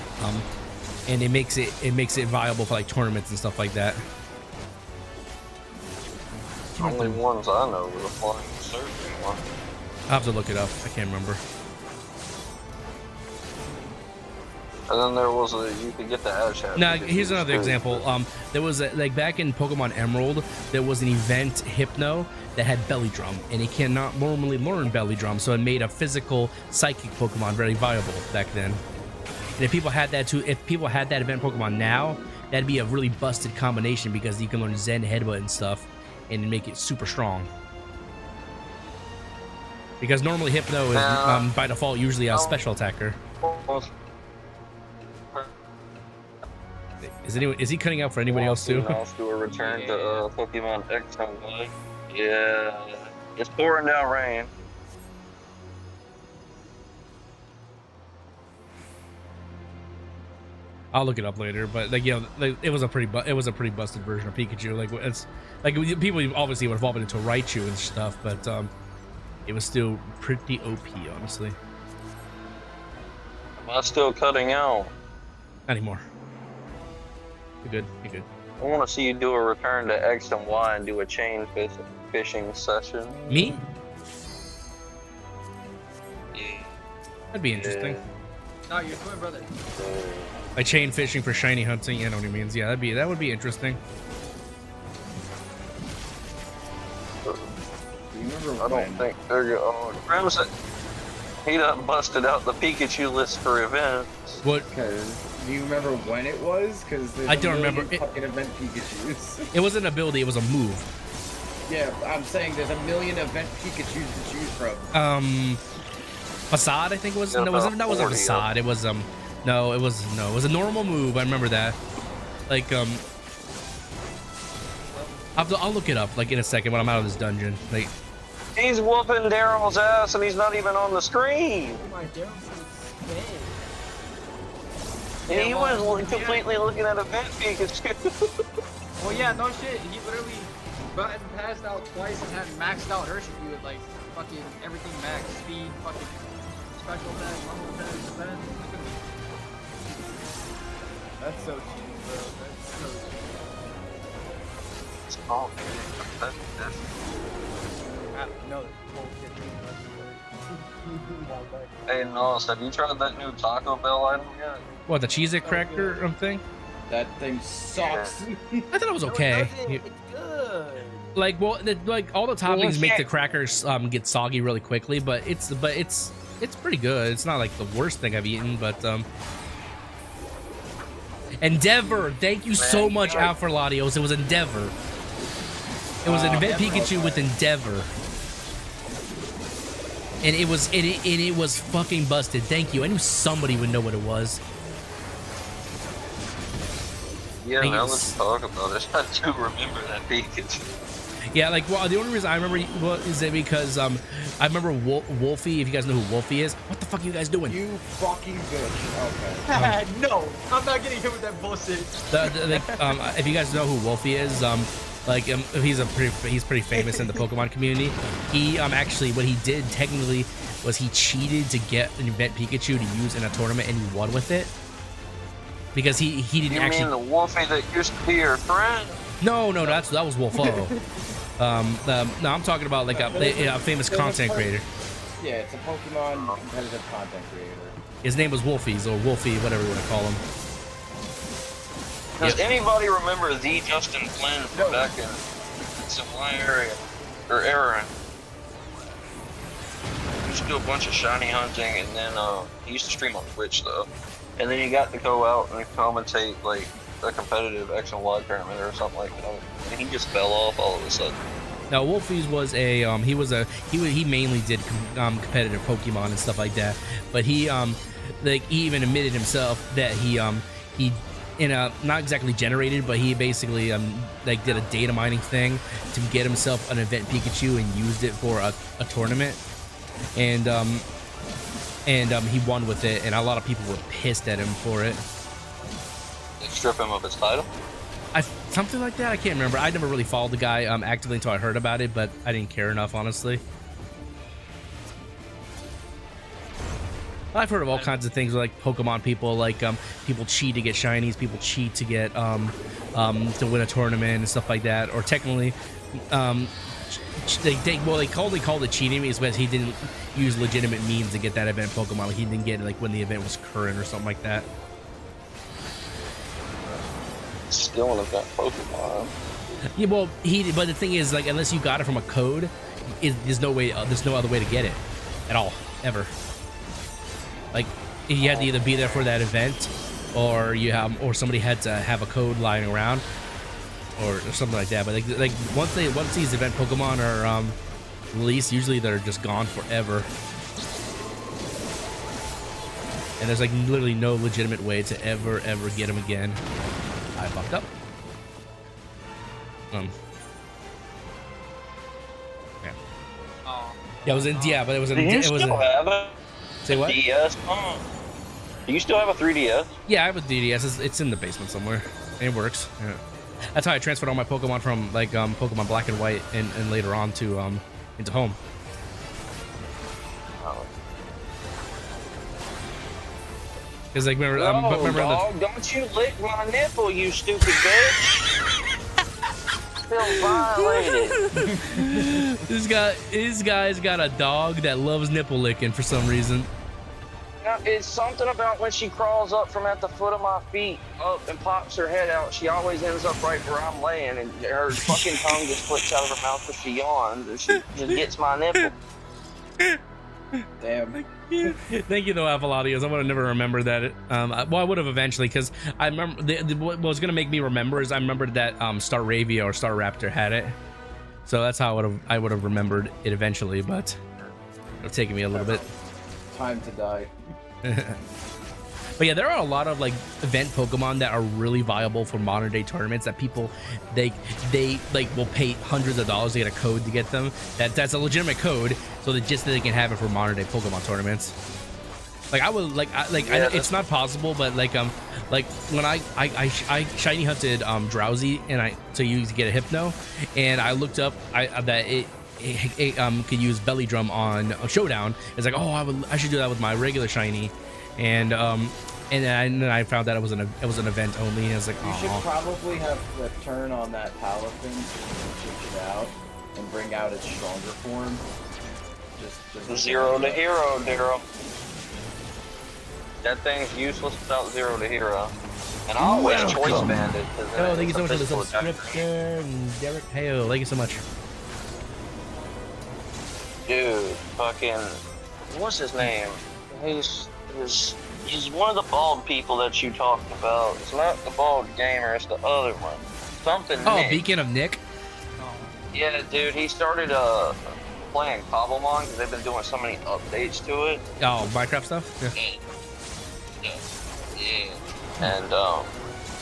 And it makes it viable for like tournaments and stuff like that. Only ones I know were the flying surfing one. I'll have to look it up. I can't remember. And then there was you could get the Ash Hat. Now here's another example. There was like back in Pokemon Emerald, there was an event Hypno that had Belly Drum, and it cannot normally learn Belly Drum, so it made a physical psychic Pokemon very viable back then. And if people had that event Pokemon now, that'd be a really busted combination because you can learn Zen Headbutt and stuff, and make it super strong. Because normally Hypno is by default usually a special attacker. Is he cutting out for anybody else too? Do a return to Pokemon X and Y. Yeah, it's pouring down rain. I'll look it up later, but like it was a pretty busted version of Pikachu. Like it's like people obviously were evolving into Raichu and stuff, but it was still pretty OP, honestly. Am I still cutting out? Not anymore. You're good. I want to see you do a return to X and Y and do a chain fishing session. Me? Yeah. That'd be interesting. No, your twin brother. Like chain fishing for shiny hunting. You know what he means? Yeah, that would be interesting. I don't think they're going. He done busted out the Pikachu list for events. What? Do you remember when it was? Because I don't remember. Fucking event Pikachus. It wasn't an ability. It was a move. Yeah, I'm saying there's a million event Pikachus to choose from. Facade, I think it was. No, that wasn't Facade. It was No, it was a normal move. I remember that. Like I'll look it up like in a second when I'm out of this dungeon. Like. He's whooping Daryl's ass and he's not even on the screen. Oh my, Daryl's insane. And he was completely looking at event Pikachu. Well, yeah, no shit. He literally button passed out twice and had maxed out Hershey with like fucking everything max speed, fucking special attack, normal attack, defense. That's so cheap, bro. That's so cheap. Oh, no, hey, Nos, have you tried that new Taco Bell item yet? What, the Cheez-It cracker thing? That thing sucks. I thought it was okay. It's good. Like, well, like all the toppings make the crackers get soggy really quickly, but it's pretty good. It's not like the worst thing I've eaten, but Endeavor, thank you so much, Alpha Latios. It was Endeavor. It was an event Pikachu with Endeavor. And it was fucking busted. Thank you. I knew somebody would know what it was. Yeah, now let's talk about it. I do remember that Pikachu. Yeah, like, well, the only reason I remember is that because I remember Wolfie. If you guys know who Wolfie is, what the fuck are you guys doing? You fucking bitch. Okay. No, I'm not getting hit with that bullshit. If you guys know who Wolfie is, he's pretty famous in the Pokemon community. He actually what he did technically was he cheated to get an event Pikachu to use in a tournament, and he won with it because he didn't you actually. You mean the Wolfie that used to be your friend? No, that was Wolfo. No, I'm talking about like a famous content creator. Yeah, it's a Pokemon competitive content creator. His name was Wolfies or Wolfie, whatever you want to call him. Does anybody remember the Justin Flynn from back in Supply area or Aaron? He used to do a bunch of shiny hunting, and then he used to stream on Twitch though. And then he got to go out and commentate like a competitive X and Y tournament or something like that, and he just fell off all of a sudden. Now Wolfies was he mainly did competitive Pokemon and stuff like that, but he even admitted himself that he not exactly generated, but he basically like did a data mining thing to get himself an event Pikachu and used it for a tournament, and he won with it, and a lot of people were pissed at him for it. They strip him of his title? Something like that. I can't remember. I never really followed the guy actively until I heard about it, but I didn't care enough, honestly. I've heard of all kinds of things like Pokemon people, like people cheat to get shinies, people cheat to get to win a tournament and stuff like that. Or technically, they called it cheating because he didn't use legitimate means to get that event Pokemon. Like he didn't get it like when the event was current or something like that. Still an event Pokemon. Yeah, well, but the thing is, like, unless you got it from a code, there's no other way to get it at all, ever. Like, you had to either be there for that event, or or somebody had to have a code lying around, or something like that. But like once these event Pokemon are released, usually they're just gone forever. And there's like literally no legitimate way to ever get them again. I fucked up. Yeah. Yeah, it was in. Yeah, but it was in. Do you still have it? Say what? DS. Do you still have a 3DS? Yeah, I have a 3DS. It's in the basement somewhere. It works. Yeah. That's how I transferred all my Pokemon from like Pokemon Black and White and later on to into Home. Because like remember, dog, don't you lick my nipple, you stupid bitch! Feel violated. This guy's got a dog that loves nipple licking for some reason. Now, it's something about when she crawls up from at the foot of my feet up and pops her head out. She always ends up right where I'm laying, and her fucking tongue just flicks out of her mouth as she yawns. And she just gets my nipple. Damn. Thank you, though, Apoladios. I would have never remembered that. Well, I would have eventually, because I remember what was gonna make me remember is I remembered that Staravia or Staraptor had it, so that's how I would have remembered it eventually. But it would have taken me a little bit. Time to die. But yeah, there are a lot of like event Pokemon that are really viable for modern day tournaments that people they like will pay hundreds of dollars to get a code to get them. That's a legitimate code, so that just that they can have it for modern day Pokemon tournaments. Like I would I, it's not possible, but like when I shiny hunted Drowsy and to use to get a Hypno, and I looked up that it could use Belly Drum on Showdown. It's like, oh, I should do that with my regular shiny, and then I found that it was an event only, and I was like, oh. You should probably have the turn on that Palafin to switch it out and bring out its stronger form. Just Zero to Hero, Daryl. That thing's useless without Zero to Hero. And I always choice band it. Oh, thank you so much for the subscription, Derek Hayo. Thank you so much. Dude, fucking, what's his name? He's one of the bald people that you talked about. It's not the bald gamer, it's the other one. Something Nick. Beacon of Nick? Yeah, dude, he started playing Cobblemon because they've been doing so many updates to it. Oh, Minecraft stuff? Yeah. And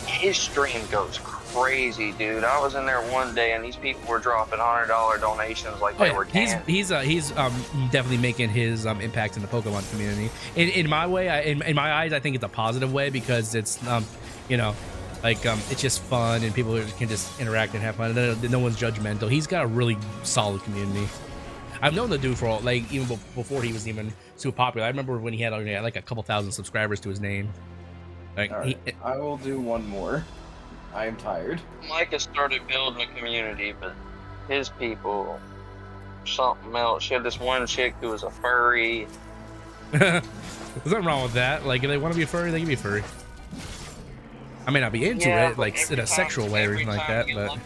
his stream goes crazy, dude. I was in there one day and these people were dropping $100 donations like they were canned. He's definitely making his impact in the Pokemon community. In my way, in my eyes, I think it's a positive way because it's you know, like it's just fun and people can just interact and have fun. And no one's judgmental. He's got a really solid community. I've known the dude for like even before he was even super popular. I remember when he had like a couple thousand subscribers to his name. Like right. I will do one more. I am tired. Micah started building a community, but his people, something else. She had this one chick who was a furry. There's nothing wrong with that. Like if they want to be a furry, they can be a furry. I may not be into it, like in a sexual way or anything like that, but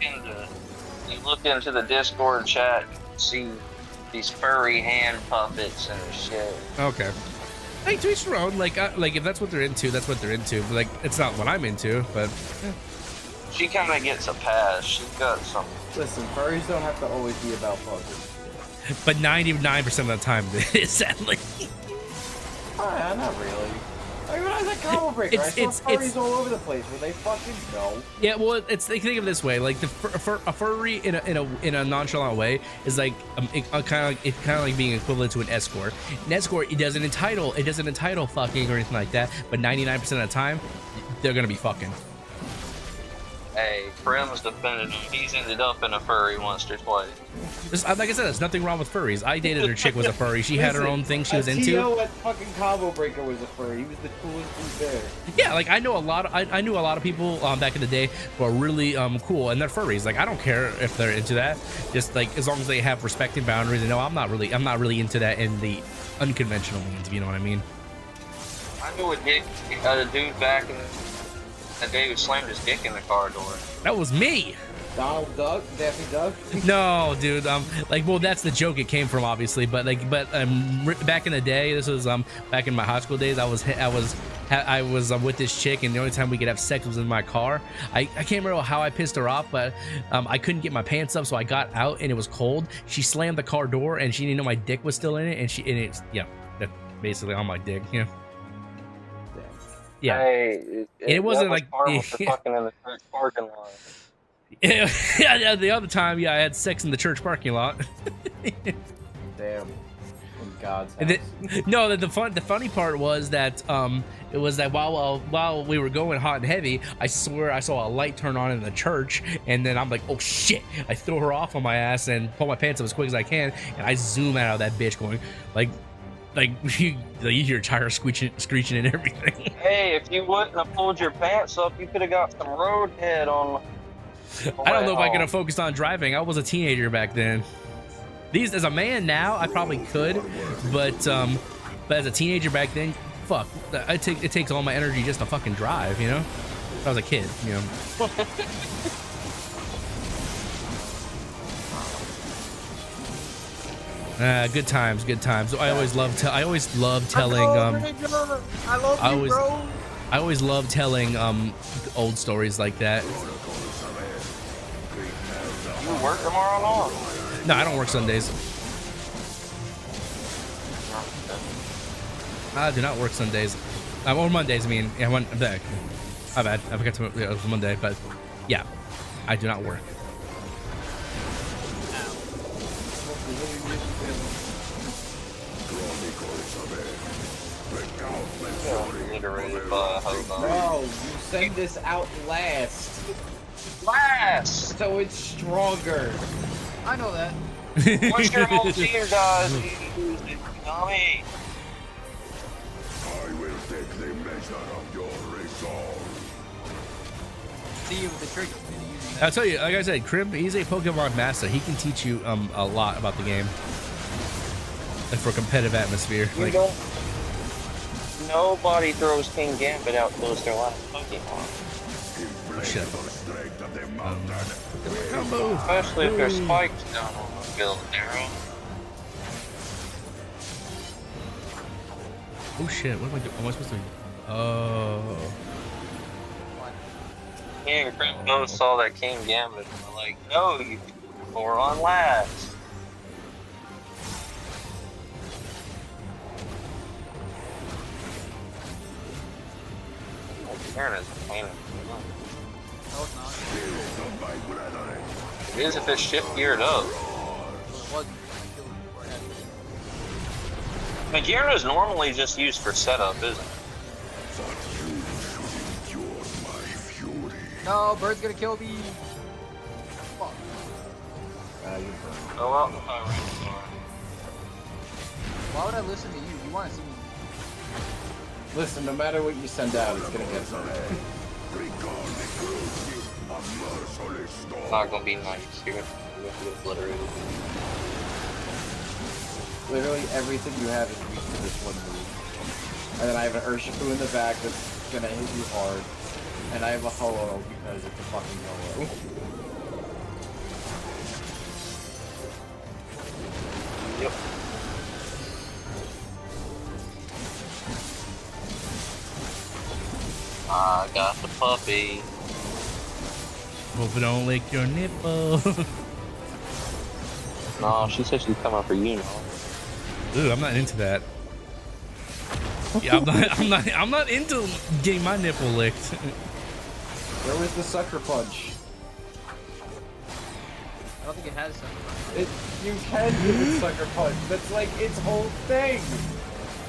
you look into the Discord chat, and see these furry hand puppets and shit. Okay. Hey, to each their own. Like if that's what they're into, that's what they're into. But like, it's not what I'm into. But she kind of gets a pass. She's got some. Listen, furries don't have to always be about puppets. But 99% of the time, it is sadly. Not really. I mean, when I was at Combo Breaker, I saw furries all over the place. Were they fucking no? Yeah, well, it's think of it this way: like a furry in a nonchalant way is like kind of like being equivalent to an escort. An escort, it doesn't entitle fucking or anything like that. But 99% of the time, they're gonna be fucking. Hey, Prim's defended him. He's ended up in a furry once or twice. Like I said, there's nothing wrong with furries. I dated a chick was a furry. She had her own thing she was into. Tio at fucking Combo Breaker was a furry. He was the coolest dude there. Yeah, like I knew a lot of people back in the day who are really cool, and they're furries. Like I don't care if they're into that. Just like as long as they have respect and boundaries. And no, I'm not really into that in the unconventional means. If you know what I mean. I knew a dude back in the day who slammed his dick in the car door. That was me. Donald Duck, Daffy Duck. No, dude. Like, well, that's the joke it came from, obviously. But back in the day, this was back in my high school days. I was with this chick, and the only time we could have sex was in my car. I can't remember how I pissed her off, but I couldn't get my pants up, so I got out, and it was cold. She slammed the car door, and she didn't know my dick was still in it, and it's that's basically on my dick, you know. Yeah, hey, it wasn't like fucking in the church parking lot. Yeah, the other time, I had sex in the church parking lot. Damn, in God's house. The funny part was that it was that while we were going hot and heavy, I swear I saw a light turn on in the church, and then I'm like, oh shit! I throw her off on my ass and pull my pants up as quick as I can, and I zoom out of that bitch going like you hear tires screeching and everything. Hey, if you wouldn't have pulled your pants up, you could have got some road head on. I don't know if I could have focused on driving. I was a teenager back then. As a man now, I probably could, but as a teenager back then, fuck, it takes all my energy just to fucking drive, you know. If I was a kid, you know. Good times. I always love telling. I always love telling old stories like that. You work tomorrow or not? No, I don't work Sundays. I do not work Sundays. Or Mondays. I mean, yeah, my bad. I forgot to it was Monday, but yeah, I do not work. Bro, you send this out last. So it's stronger. I know that. What's your whole team, guys? Tommy. I will take the measure of your resolve. See you with the trigger. I'll tell you, like I said, Crimp, he's a Pokemon master. He can teach you a lot about the game. Like for competitive atmosphere. Like, nobody throws King Gambit out close to their last Pokemon. Oh, shit. Especially if there's spikes down on the field arrow. Oh shit, what am I doing? Am I supposed to do? Oh. Me and Crimp both saw that King Gambit and we're like, no, you were on last. Karen is a pain in the butt. No, it's not. It is if it's shift geared up. The gear is normally just used for setup, isn't it? No, bird's gonna kill me. Fuck. Oh well. Why would I listen to you? You want to see me? Listen, no matter what you send out, it's gonna get somewhere. Not gonna be nice. You're gonna get obliterated. Literally everything you have is used for this one move. And then I have an Urshifu in the back that's gonna hit you hard. And I have a Ho-Oh because it's a fucking Ho-Oh. Yep. I got the puppy. Hope it don't lick your nipple. No, she said she's coming for you now. Ooh, I'm not into that. Yeah, I'm not into getting my nipple licked. Where was the sucker punch? I don't think it has something. You can give it sucker punch. That's like its whole thing.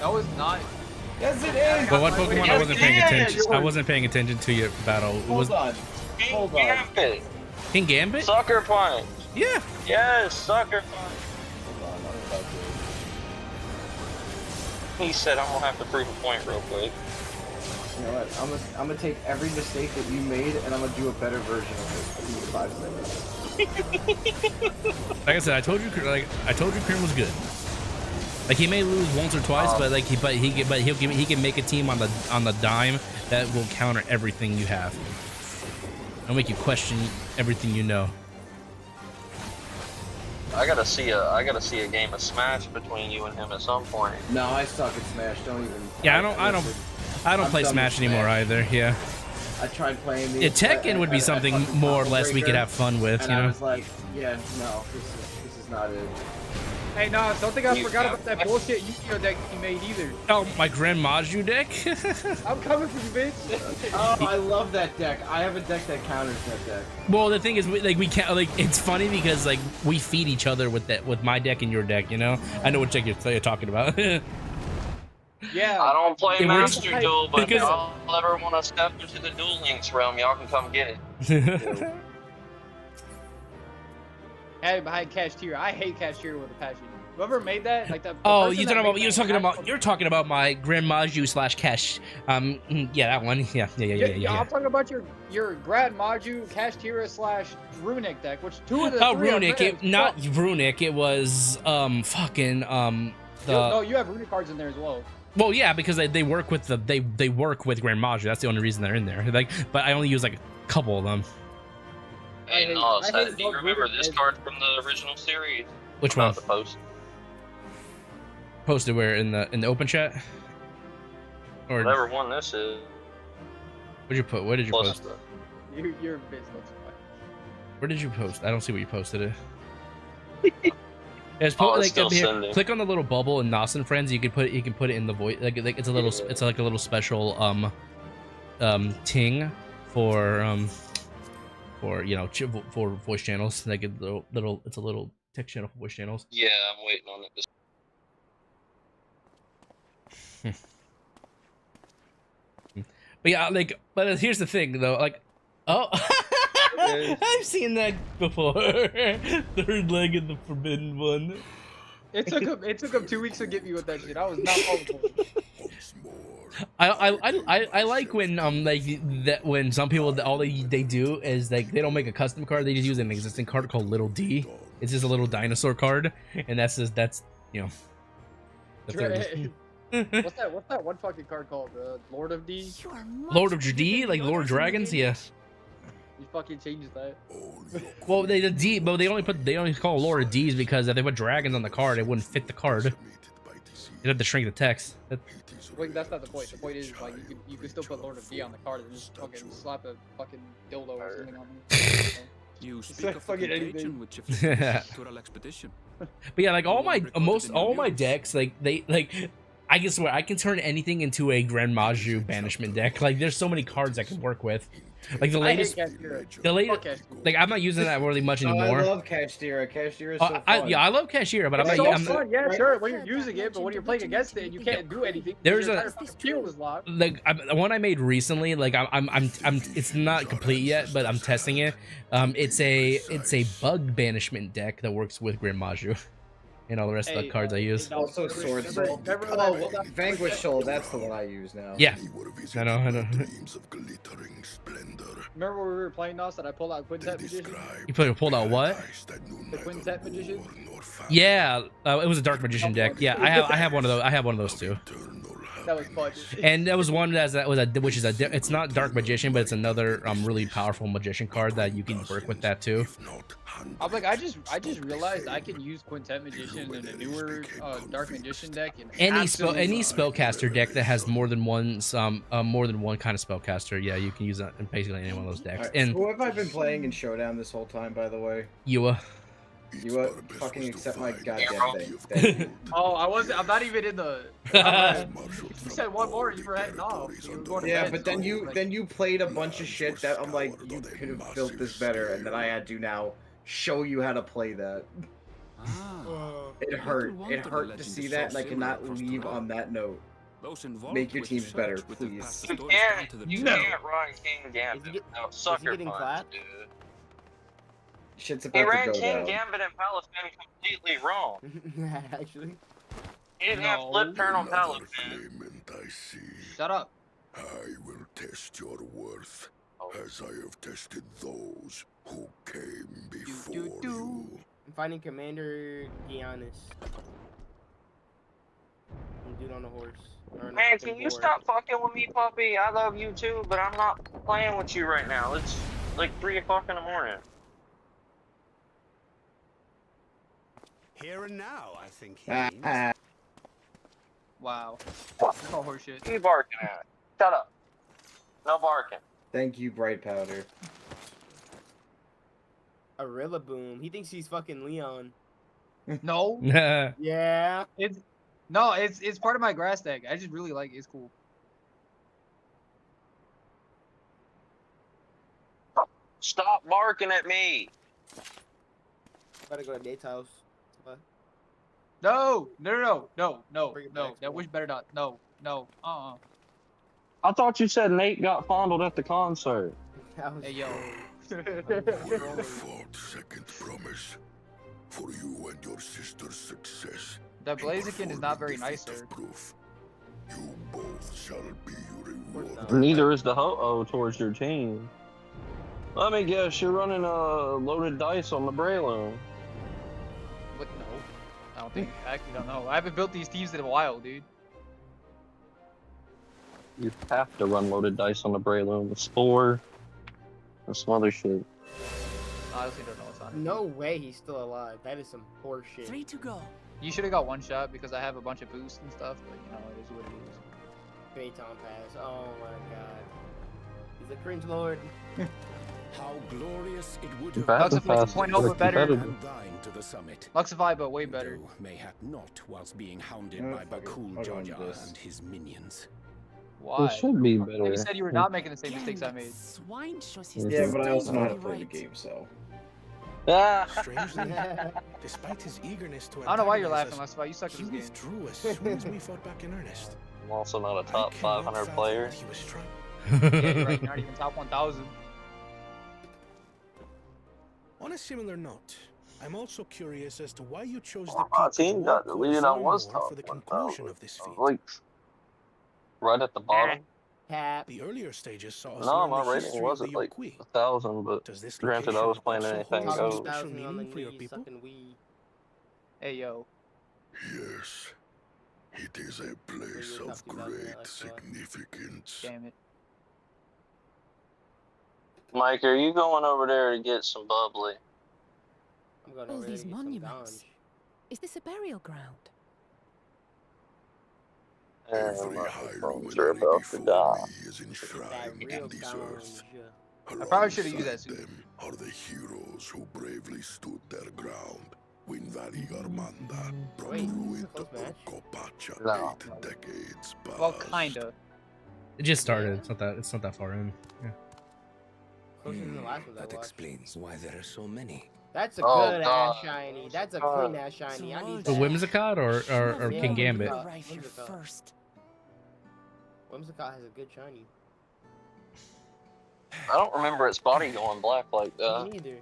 No, it's not. Yes, it is. But what Pokemon I wasn't paying attention? I wasn't paying attention to your battle. Hold on. Hold on. Gambit. King Gambit? Sucker punch. Yeah. Yes, sucker punch. Hold on, I'm about to. He said I'm gonna have to prove a point real quick. You know what? I'm gonna take every mistake that you made and I'm gonna do a better version of it in 5 seconds. Like I said, I told you Krim was good. Like he may lose once or twice, but like he can make a team on the dime that will counter everything you have. It'll make you question everything you know. I gotta see a game of Smash between you and him at some point. No, I suck at Smash. Don't even. Yeah, I don't play Smash anymore either. Yeah. I tried playing these. Yeah, Tekken would be something more or less we could have fun with, and you know. I was like, yeah, no, this is not it. Hey, no, don't think I forgot about that bullshit Yu-Gi-Oh deck you made either. Oh, my Grand Maju deck? I'm coming for you, bitch. Oh, I love that deck. I have a deck that counters that deck. Well, the thing is, we can't, like, it's funny because, like, we feed each other with my deck and your deck, you know? I know what deck you're talking about. Yeah. I don't play Master Duel, but if because- y'all ever want to step into the Duel Links realm, y'all can come get it. Hey, behind Cashier. I hate Cashier with a passion. Whoever made that, like that. Oh, you're talking about my Grand Maju / Cash. Yeah, that one. Yeah. I'm talking about your Grand Maju Cashier / Runic deck, which two of the Oh, three Runic. Not Runic. It was No, you have Runic cards in there as well. Well, yeah, because they work with they work with Grand Maju. That's the only reason they're in there. Like, but I only use like a couple of them. Hey, no, do you remember this card from the original series? Which one? The post. Posted where in the open chat? Or whatever one this is. What'd you put? Where did you post? You're a bitch. Where did you post? I don't see where you posted it. It's click on the little bubble in Nos and Friends. You can put it in the voice. Like it's a little. It's like a little special ting for you know for voice channels. Like a little. It's a little text channel for voice channels. Yeah, I'm waiting on it. But yeah, like, but here's the thing though. Like, oh. I've seen that before. Third leg in the forbidden one. It took him 2 weeks to get me with that shit. I was not hopeful. I like when when some people all they do is like they don't make a custom card, they just use an existing card called Little D. It's just a little dinosaur card, and that's you know. What's that one fucking card called? Lord of D? Lord of D, like Lord of Dragons, yeah. You fucking changed that. Well, they only call Lord of D's because if they put dragons on the card, it wouldn't fit the card. You'd have to shrink the text. Wait, that's not the point. The point is like you can still put Lord of D on the card and just fucking slap a fucking dildo or something on it. You speak of fucking engagement with your Tural expedition. But yeah, like all my decks, like I can swear I can turn anything into a Grand Maju banishment deck. Like there's so many cards I can work with. Like the latest, Okay. like I'm not using that really much anymore. I love Kashtira. Kashtira is so fun. Yeah, I love Kashtira, but It's I'm so not. fun, yeah, sure, when you're using it, but when you're playing against it, you can't do anything. There's your a entire field is locked. like the one I made recently. Like I'm it's not complete yet, but I'm testing it. It's a bug banishment deck that works with Grim Maju. And all the rest of the cards I use. Also Sword Soul. Oh, Vanquish Soul, that's the one I use now. Yeah. I know. Remember when we were playing Nos that I pulled out Quintet Magician? You pulled out what? The Quintet Magician? Yeah, it was a Dark Magician deck. Yeah, I have one of those. I have one of those too. That was fun. And that was one which is it's not Dark Magician, but it's another really powerful magician card that you can work with that too. I'm like, I just realized I can use Quintet Magician in a newer Dark Magician deck. Any spellcaster deck that has more than one kind of spellcaster, yeah, you can use that in basically any one of those decks. Right, And who have I been playing in Showdown this whole time, by the way? Yua. You fucking accept my goddamn thing. Thank you. Oh, I'm not even in the. You said one more, you were heading off. Yeah, but then you played a bunch of shit that I'm like, you could have built this better, and then I had to now show you how to play that. It hurt. It hurt to see that, and I cannot leave on that note. Make your teams better, please. You can't run King Gambit. No, sucker punch, dude. Shit's He about ran to go King down. Gambit in Palestine completely wrong. Actually. He didn't have flip turn on Palestine. Shut up. I will test your worth, as I have tested those who came before you. I'm finding Commander Giannis. Dude on a horse. Man, can you stop fucking with me, puppy? I love you too, but I'm not playing with you right now. It's like 3 o'clock in the morning. Here and now, I think he means. Wow. Oh, horseshit. You barking at? Shut up. No barking. Thank you, Bright Powder. A Rillaboom. He thinks he's fucking Leon. No. Yeah. It's part of my grass deck. I just really like it. It's cool. Stop barking at me. Gotta go to Nate's house. No. That wish better not. No. I thought you said Nate got fondled at the concert. Hey, yo. Second promise for you and your sister's success. The Blaziken is not very nice, sir. You both shall be rewarded. Neither is the ho-oh towards your team. Let me guess, you're running loaded dice on the Braylon. What? No. I don't think. I actually don't know. I haven't built these teams in a while, dude. You have to run loaded dice on the Braylon with Spore and some other shit. I honestly don't know what's on it. No way he's still alive. That is some horse shit. 3 to go. You should have got one shot because I have a bunch of boosts and stuff, but you know, it is what it is. Phaeton pass. Oh my god. He's a cringe lord. How glorious it would have been. Luxify's 2.0 but better. To the summit. Luxify but way better. Mayhap not whilst being hounded by Bakul Jaja and his minions. Why? It should be better. You said you were not making the same mistakes I made. Swine shows his Yeah, but I also know how to play the game, so. Strangely, despite his eagerness to I don't know why you're antagonize laughing, Luxify. You suck at he this game. withdrew as soon as we fought back in earnest. I'm also not a top 500 player. He was trying. Yeah, you're right. You're not even top 1,000. On a similar note, I'm also curious as to why you chose the My team got deleted. I was top for the conclusion of this feat. Like, right at the bottom. The earlier stages saw us No, learn my the rating history of wasn't the like Yokui. 1,000, but Does this granted I was playing location anything also hold goes. special meaning for your people? Hey, yo. Yes, it is a place of great significance. Damn it. Mike, are you going over there to get some bubbly? I'm going All over there these to get some monuments. Is this a burial ground? Every high Roman are about to die. is enshrined in this earth. I probably should have used that suit. Them are the heroes who bravely stood their ground when Valley Armanda brought ruin to Orcopacha No. 8 decades past. Well, kinda. It just started. It's not that far in. Yeah. Closer than the last one That explains why there are so many. That's a Oh, good God. ass shiny. That's a clean ass shiny. I need The that. Whimsicott or King Gambit? Whimsicott. Whimsicott has a good shiny. I don't remember its body going black like that. Me neither.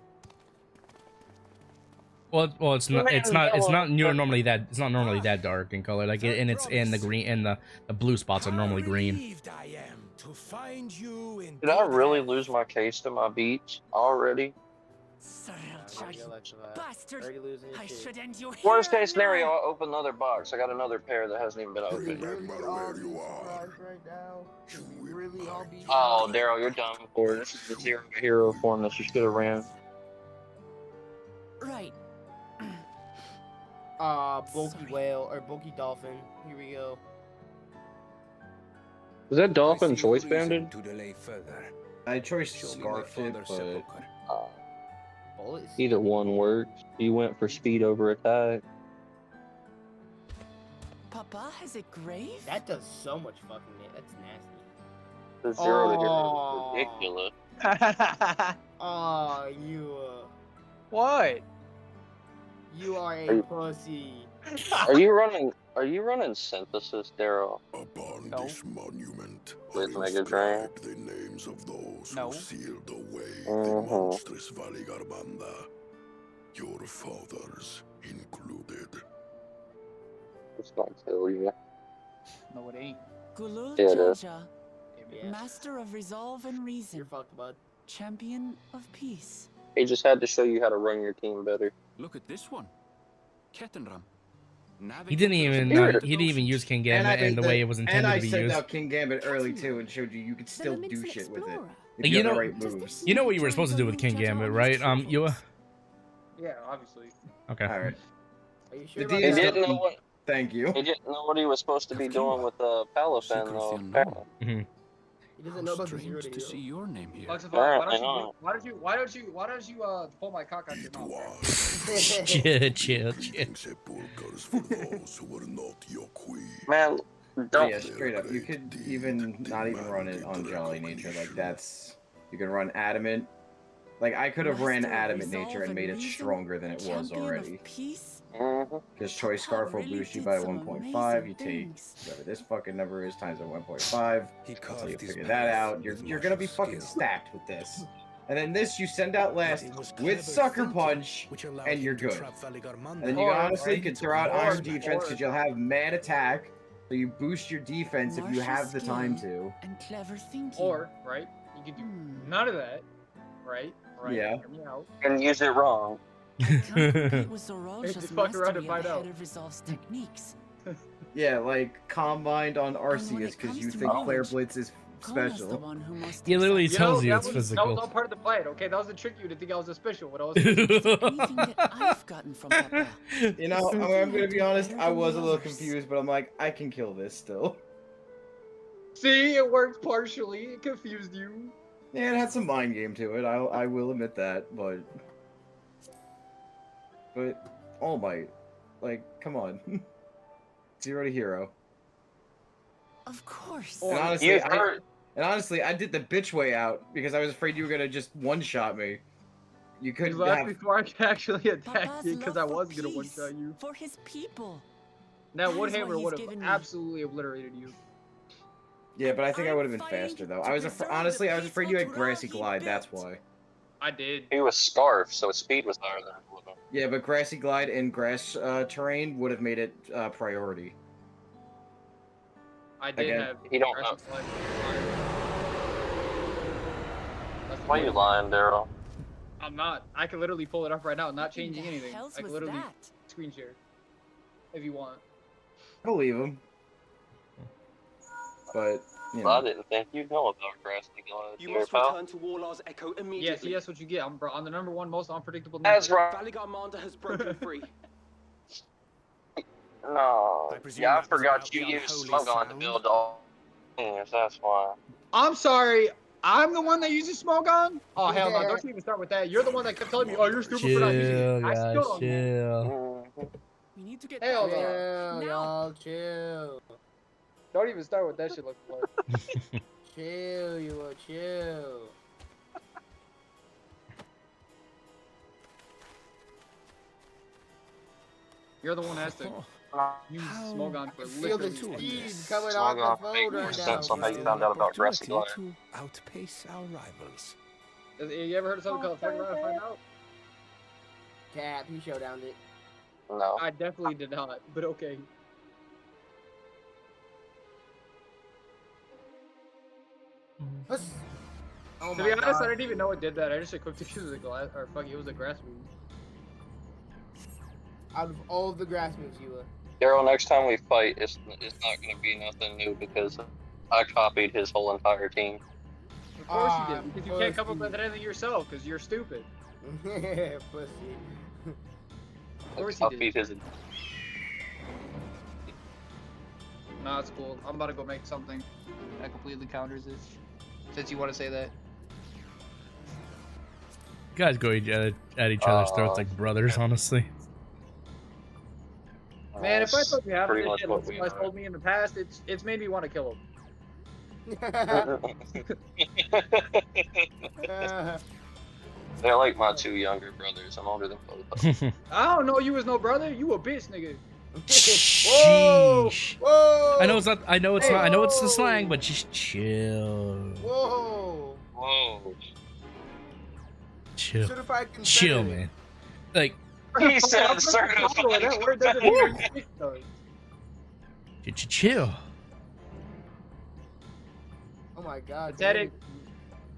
Well, it's not normally that dark in color. Like, and it's in the green, and the blue spots are normally green. Did I really lose my case to my beach already? Bastard! I should end your Worst case scenario, I'll open another box. I got another pair that hasn't even been opened. Oh, Daryl, you're done for. This is the zero hero form that you should have ran. Right. Bulky whale or bulky dolphin. Here we go. Was that dolphin choice banded? I choice scarfed it, but either one works. You went for speed over attack. Papa has a grave? That does so much fucking that's nasty. The zero to hero is ridiculous. Oh, you. What? You are a pussy. Are you running synthesis, Daryl? Upon this monument, With Mega Drain? the names of those No. who sealed the way the monstrous Valigarbanda, your fathers included. It's not kill you. No, it ain't. Gulul Yeah, it is. Jaja, Yeah. master of resolve and reason. You're fucked, bud. Champion of peace. He just had to show you how to run your team better. Look at this one. Kettenram. He didn't even use King Gambit and the way it was intended to be used. And I sent out King Gambit early too and showed you could still do shit with it. If You you have know, the right moves. you know what you were supposed to do with King Gambit, right? You. Yeah, obviously. Okay. All right. Are you sure The about DS that? didn't know what. Thank you. He didn't know what he was supposed to be doing with Palafin though. apparently. He doesn't know about the zero Strange to to see hero. your name here. Luxify, Apparently why don't you pull my cock out your mouth? chill. Sepulchres for those who were not your queen. Man, don't. Yeah, straight up. You could even not even run it on Jolly Nature. Like that's you can run Adamant. Like I could have ran Adamant Nature and made it stronger than it was already. Because Choice Scarf will boost you by 1.5. You take whatever this fucking number is times by 1.5. Until you figure that out, you're gonna be fucking stacked with this. And then this you send out last with Sucker Punch, and you're good. And then you honestly can throw out Iron Defense because you'll have mad attack, so you boost your defense if you have the time to. And clever thinking. Or, right, you can do none of that, right? Yeah. Hear me out. And use it wrong. It was Zorolja's Just fuck around and mastery of find the out. head of resolve's techniques. Yeah, like Calm Mind on Arceus because you think Flare Blitz is special. He literally tells you that it's was physical. all part of the plan, okay? That was to trick you to think I was a special. What I was Anything that I've gotten from Papa. You know, I'm gonna be honest, I was a little confused, but I'm like, I can kill this still. See, it worked partially. It confused you. Yeah, it had some mind game to it. I will admit that, but All Might, like, come on, zero to hero. Of course. And honestly, I did the bitch way out because I was afraid you were gonna just one-shot me. You couldn't You left have. before I could actually attack Papa's you because I love for was gonna peace, one-shot you. For his people. That That wood is what hammer he's would have given me. absolutely obliterated you. Yeah, but I think I would have been fighting faster though. to I was preserve honestly, the I was afraid you had peaceful Grassy Tural he Glide. That's built. why. I did. He was Scarf, so his speed was higher than it. Yeah, but Grassy Glide and grass terrain would have made it priority. I did Again, have. he don't Crash know. and Slide. That's the Why you point. lying, Daryl? I'm not. I can literally pull it up right now, not changing the anything. hells I can was literally that? screen share if you want. I believe him. But you I know, didn't think you'd know about Grassy Glide. You there, must pal. return to Warlar's Echo Yes, immediately. that's what you get. I'm the number one most unpredictable. That's right. Valigarmanda has broken free. No. I presume Yeah, I that was forgot about you the used unholy Smogon to sound? build all things, that's why. I'm sorry. I'm the one that uses smoke on? Oh, hell no. Don't you even start with that. You're the one that kept telling me, oh, you're stupid for not using it. I still don't know. Chill. We need to get Hell back no. there. Chill, y'all, chill. Don't even start with that shit. Look like. Chill, you will chill. You're the one that has to use Smogon for Feel the literally. speed coming off the phone right now. So how you found out about Grassy Glen. To outpace our rivals. You ever heard of something called fuck around and find out? Cap, you showdowned it. No. I definitely did not, but okay. Oh to my be honest, God. I didn't even know it did that. I just equipped it because it was a glass, or fuck, it was a grass move. Out of all the grass moves, you Daryl, next time we fight, it's not going to be nothing new because I copied his whole entire team. Of course you did, because you can't come up with anything yourself, because you're stupid. Pussy. Of course I you copied did. his. Nah, it's cool. I'm about to go make something that completely counters this. Since you want to say that. You guys go at each other's throats like brothers, honestly. Man, if I told you half of pretty this much shit what like we you guys are. told me in the past, it's made me want to kill him. They're like my two younger brothers. I'm older than both of them. I don't know you was no brother. You a bitch, nigga. Sheesh. Whoa! I know it's not. I know it's not. I know it's the slang, but just chill. Whoa! Whoa. Chill. Certified Chill, Confederate. man. Like. He said certified. That word doesn't mean shit, though. Chill. Oh my God.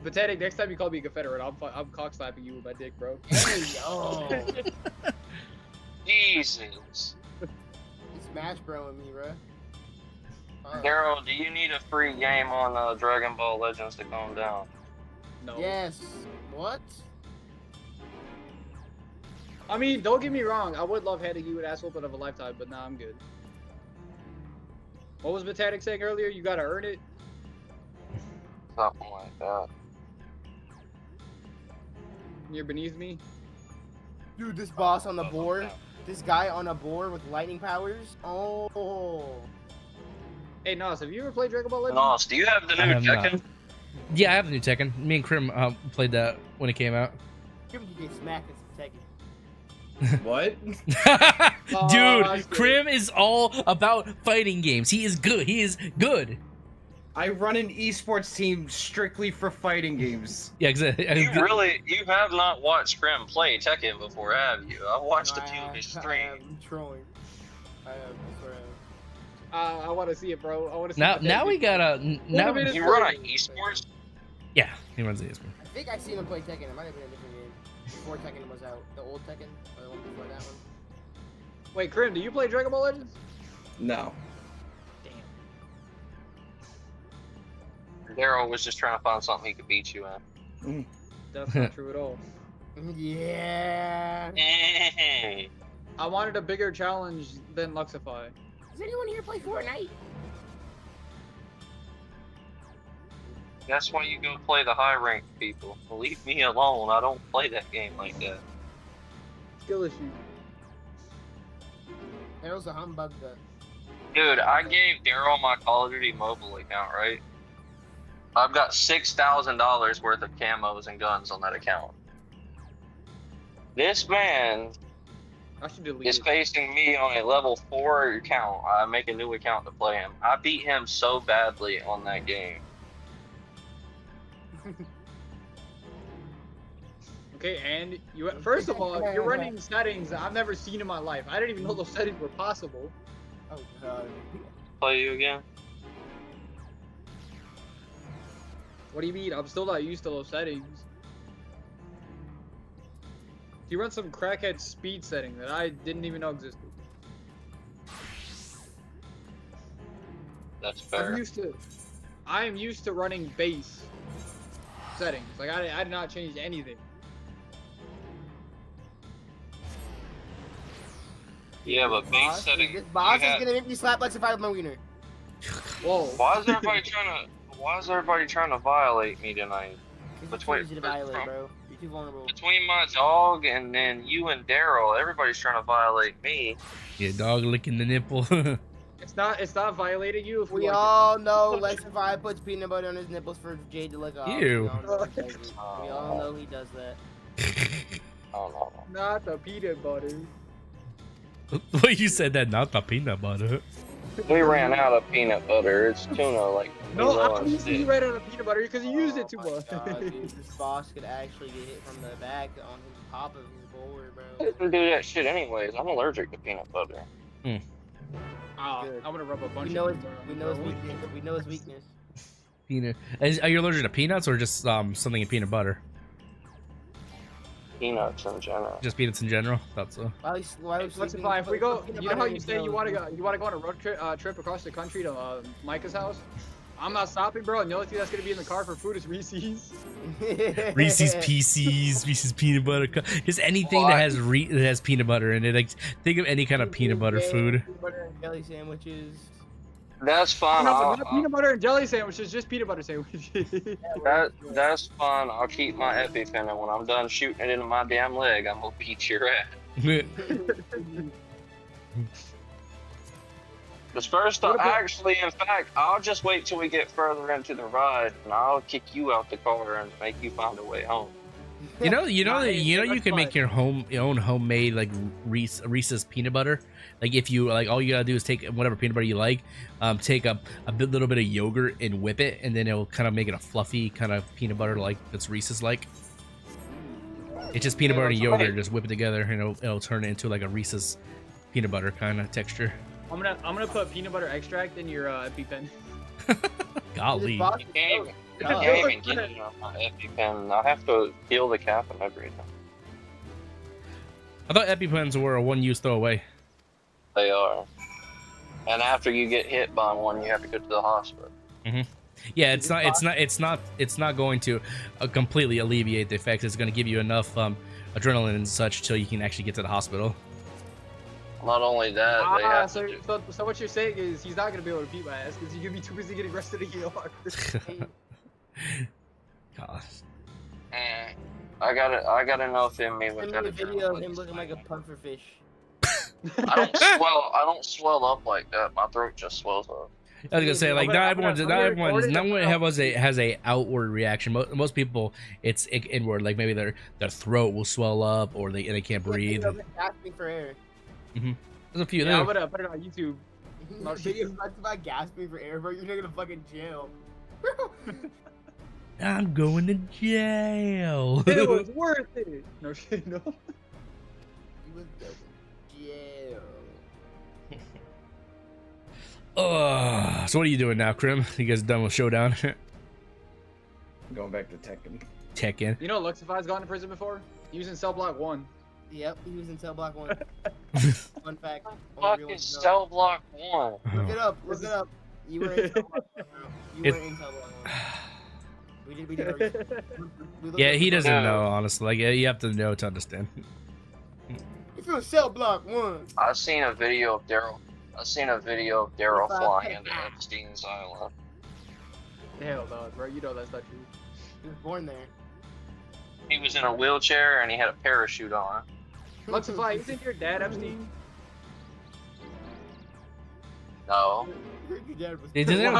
Pathetic. Next time you call me a Confederate, I'm cock slapping you with my dick, bro. Hey, yo. Jesus. You smash bro me, bro. Daryl, do you need a free game on Dragon Ball Legends to calm down? No. Yes. What? I mean, don't get me wrong. I would love handing you an ass whooping of a lifetime, but nah, I'm good. What was Pathetic saying earlier? You gotta earn it? Something like that. You're beneath me? Dude, this boss on the board. This guy on a board with lightning powers. Oh. Hey, Nos, have you ever played Dragon Ball Legends? Nos, do you have the new Tekken? Yeah, I have the new Tekken. Me and Krim played that when it came out. Krim can get smacked as Tekken. What? Dude, Krim is all about fighting games. He is good. He is good. I run an esports team strictly for fighting games. Yeah, exactly. You have not watched Krim play Tekken before, have you? I've watched a few of his streams. I'm trolling. I swear I am. I want to see it, bro. I want to see it. Now we gotta. Now you run an esports? Yeah, he runs the esports. I think I seen him play Tekken. It might have been a different game before Tekken was out. The old Tekken, or the one before that one. Wait, Krim, do you play Dragon Ball Legends? No. Daryl was just trying to find something he could beat you in. That's not true at all. Yeah. I wanted a bigger challenge than Luxify. Does anyone here play Fortnite? That's why you go play the high rank people. Leave me alone. I don't play that game like that. Skill issue. Daryl's a humbug. Dude, I gave Daryl my Call of Duty mobile account, right? I've got $6,000 worth of camos and guns on that account. This man is facing me on a level 4 account. I make a new account to play him. I beat him so badly on that game. Okay, and you first of all, you're running settings I've never seen in my life. I didn't even know those settings were possible. Oh God. Play you again? What do you mean? I'm still not used to those settings. You run some crackhead speed setting that I didn't even know existed. That's fair. I am used to running base settings. Like I did not change anything. Yeah, but base setting. This boss is gonna make me slap Luxify with my wiener. Whoa. Why is everybody trying to violate me tonight? Between bro. You're too vulnerable. Between my dog and then you and Daryl, everybody's trying to violate me. Yeah, dog licking the nipple. It's not violating you if we all know Luxify puts peanut butter on his nipples for Jade to lick off. Ew. We all know he does that. Oh no. Not the peanut butter. Well, you said that, not the peanut butter. We ran out of peanut butter. It's tuna, like. No, kilo I'm and using you stick. right out of peanut butter because you used it too much. This boss could actually get hit from the back on his top of his board, bro. I didn't do that shit anyways. I'm allergic to peanut butter. I'm gonna rub a bunch We know of his weakness. We know his weakness. Peanut. Are you allergic to peanuts or just something in peanut butter? Peanuts in general. Just peanuts in general. Thought so. Let's apply. If we go, you know how you say you want to go on a road trip across the country to Micah's house. I'm not stopping, bro. And the only thing that's gonna be in the car for food is Reese's. Reese's Pieces, Reese's peanut butter. Just anything that has peanut butter in it. Like think of any kind of peanut butter food. Peanut butter and jelly sandwiches. That's fine. No, but not peanut butter and jelly sandwiches, just peanut butter sandwiches. That's fine. I'll keep my EpiPen, and when I'm done shooting it into my damn leg, I'm gonna beat your ass. Because first, actually, in fact, I'll just wait till we get further into the ride, and I'll kick you out the car and make you find a way home. You can make your own homemade like Reese's peanut butter. Like if you like, all you gotta do is take whatever peanut butter you like, take a little bit of yogurt and whip it, and then it'll kind of make it a fluffy kind of peanut butter like that's Reese's like. It's just peanut butter and yogurt, just whip it together, and it'll turn it into like a Reese's peanut butter kind of texture. I'm gonna put peanut butter extract in your EpiPen. Golly. You can't even get it on my EpiPen. I have to peel the cap and everything. I thought EpiPens were a one-use throwaway. They are. And after you get hit by one, you have to go to the hospital. Yeah, it's not going to completely alleviate the effects. It's going to give you enough adrenaline and such till you can actually get to the hospital. Not only that, they have so what you're saying is he's not gonna be able to beat my ass because he's gonna be too busy getting arrested at ER. God. I got enough in me with Send me that. a video of him looking like a puffer fish. I don't swell up like that. My throat just swells up. I was gonna say, like, not everyone has a outward reaction. Most people, it's inward. Like maybe their throat will swell up, or they can't breathe. Gasping for air. There's a few. Yeah, I'm gonna put it on YouTube. Videos about gasping for air, bro. You're not gonna fucking jail. I'm going to jail. It was worth it. No shit, no. You was going to jail. So what are you doing now, Krim? You guys done with Showdown? Going back to Tekken. Tekken. You know Luxify's gone to prison before? He was in cell block 1. Yep, he was in cell block 1. Fun fact. Fuck is cell block 1? Look it up. Look it up. You were in cell block 1. You were in cell block 1. We did Yeah, he doesn't know, honestly. Like, you have to know to understand. If you're in cell block 1. I seen a video of Daryl flying into Epstein's Island. Hell no, bro. You know that's not true. He was born there. He was in a wheelchair and he had a parachute on. Luxify, isn't your dad Epstein? No. Does anyone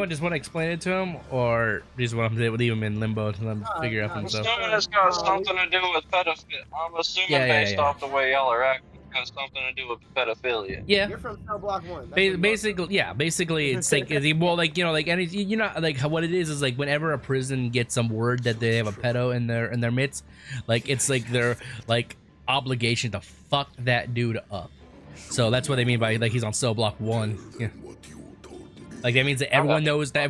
just want to explain it to him, or just want to leave him in limbo to let him figure out I'm himself? assuming it's got something to do with pedophilia. I'm assuming based off the way y'all are acting, it's got something to do with pedophilia. Yeah. You're from cell block 1. Basically, it's like, well, like, you know, like any, you know, like what it is like whenever a prison gets some word that they have a pedo in their midst, like it's like their like obligation to fuck that dude up. So that's what they mean by like he's on cell block 1. Yeah. Like that means that everyone knows that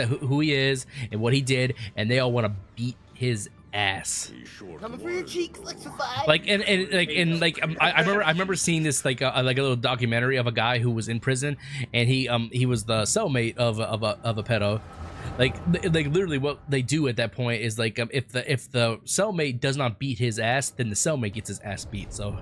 who he is and what he did, and they all want to beat his ass. Coming for your cheeks, Luxify. I remember seeing this like a little documentary of a guy who was in prison, and he was the cellmate of a pedo. Like literally what they do at that point is like if the cellmate does not beat his ass, then the cellmate gets his ass beat. So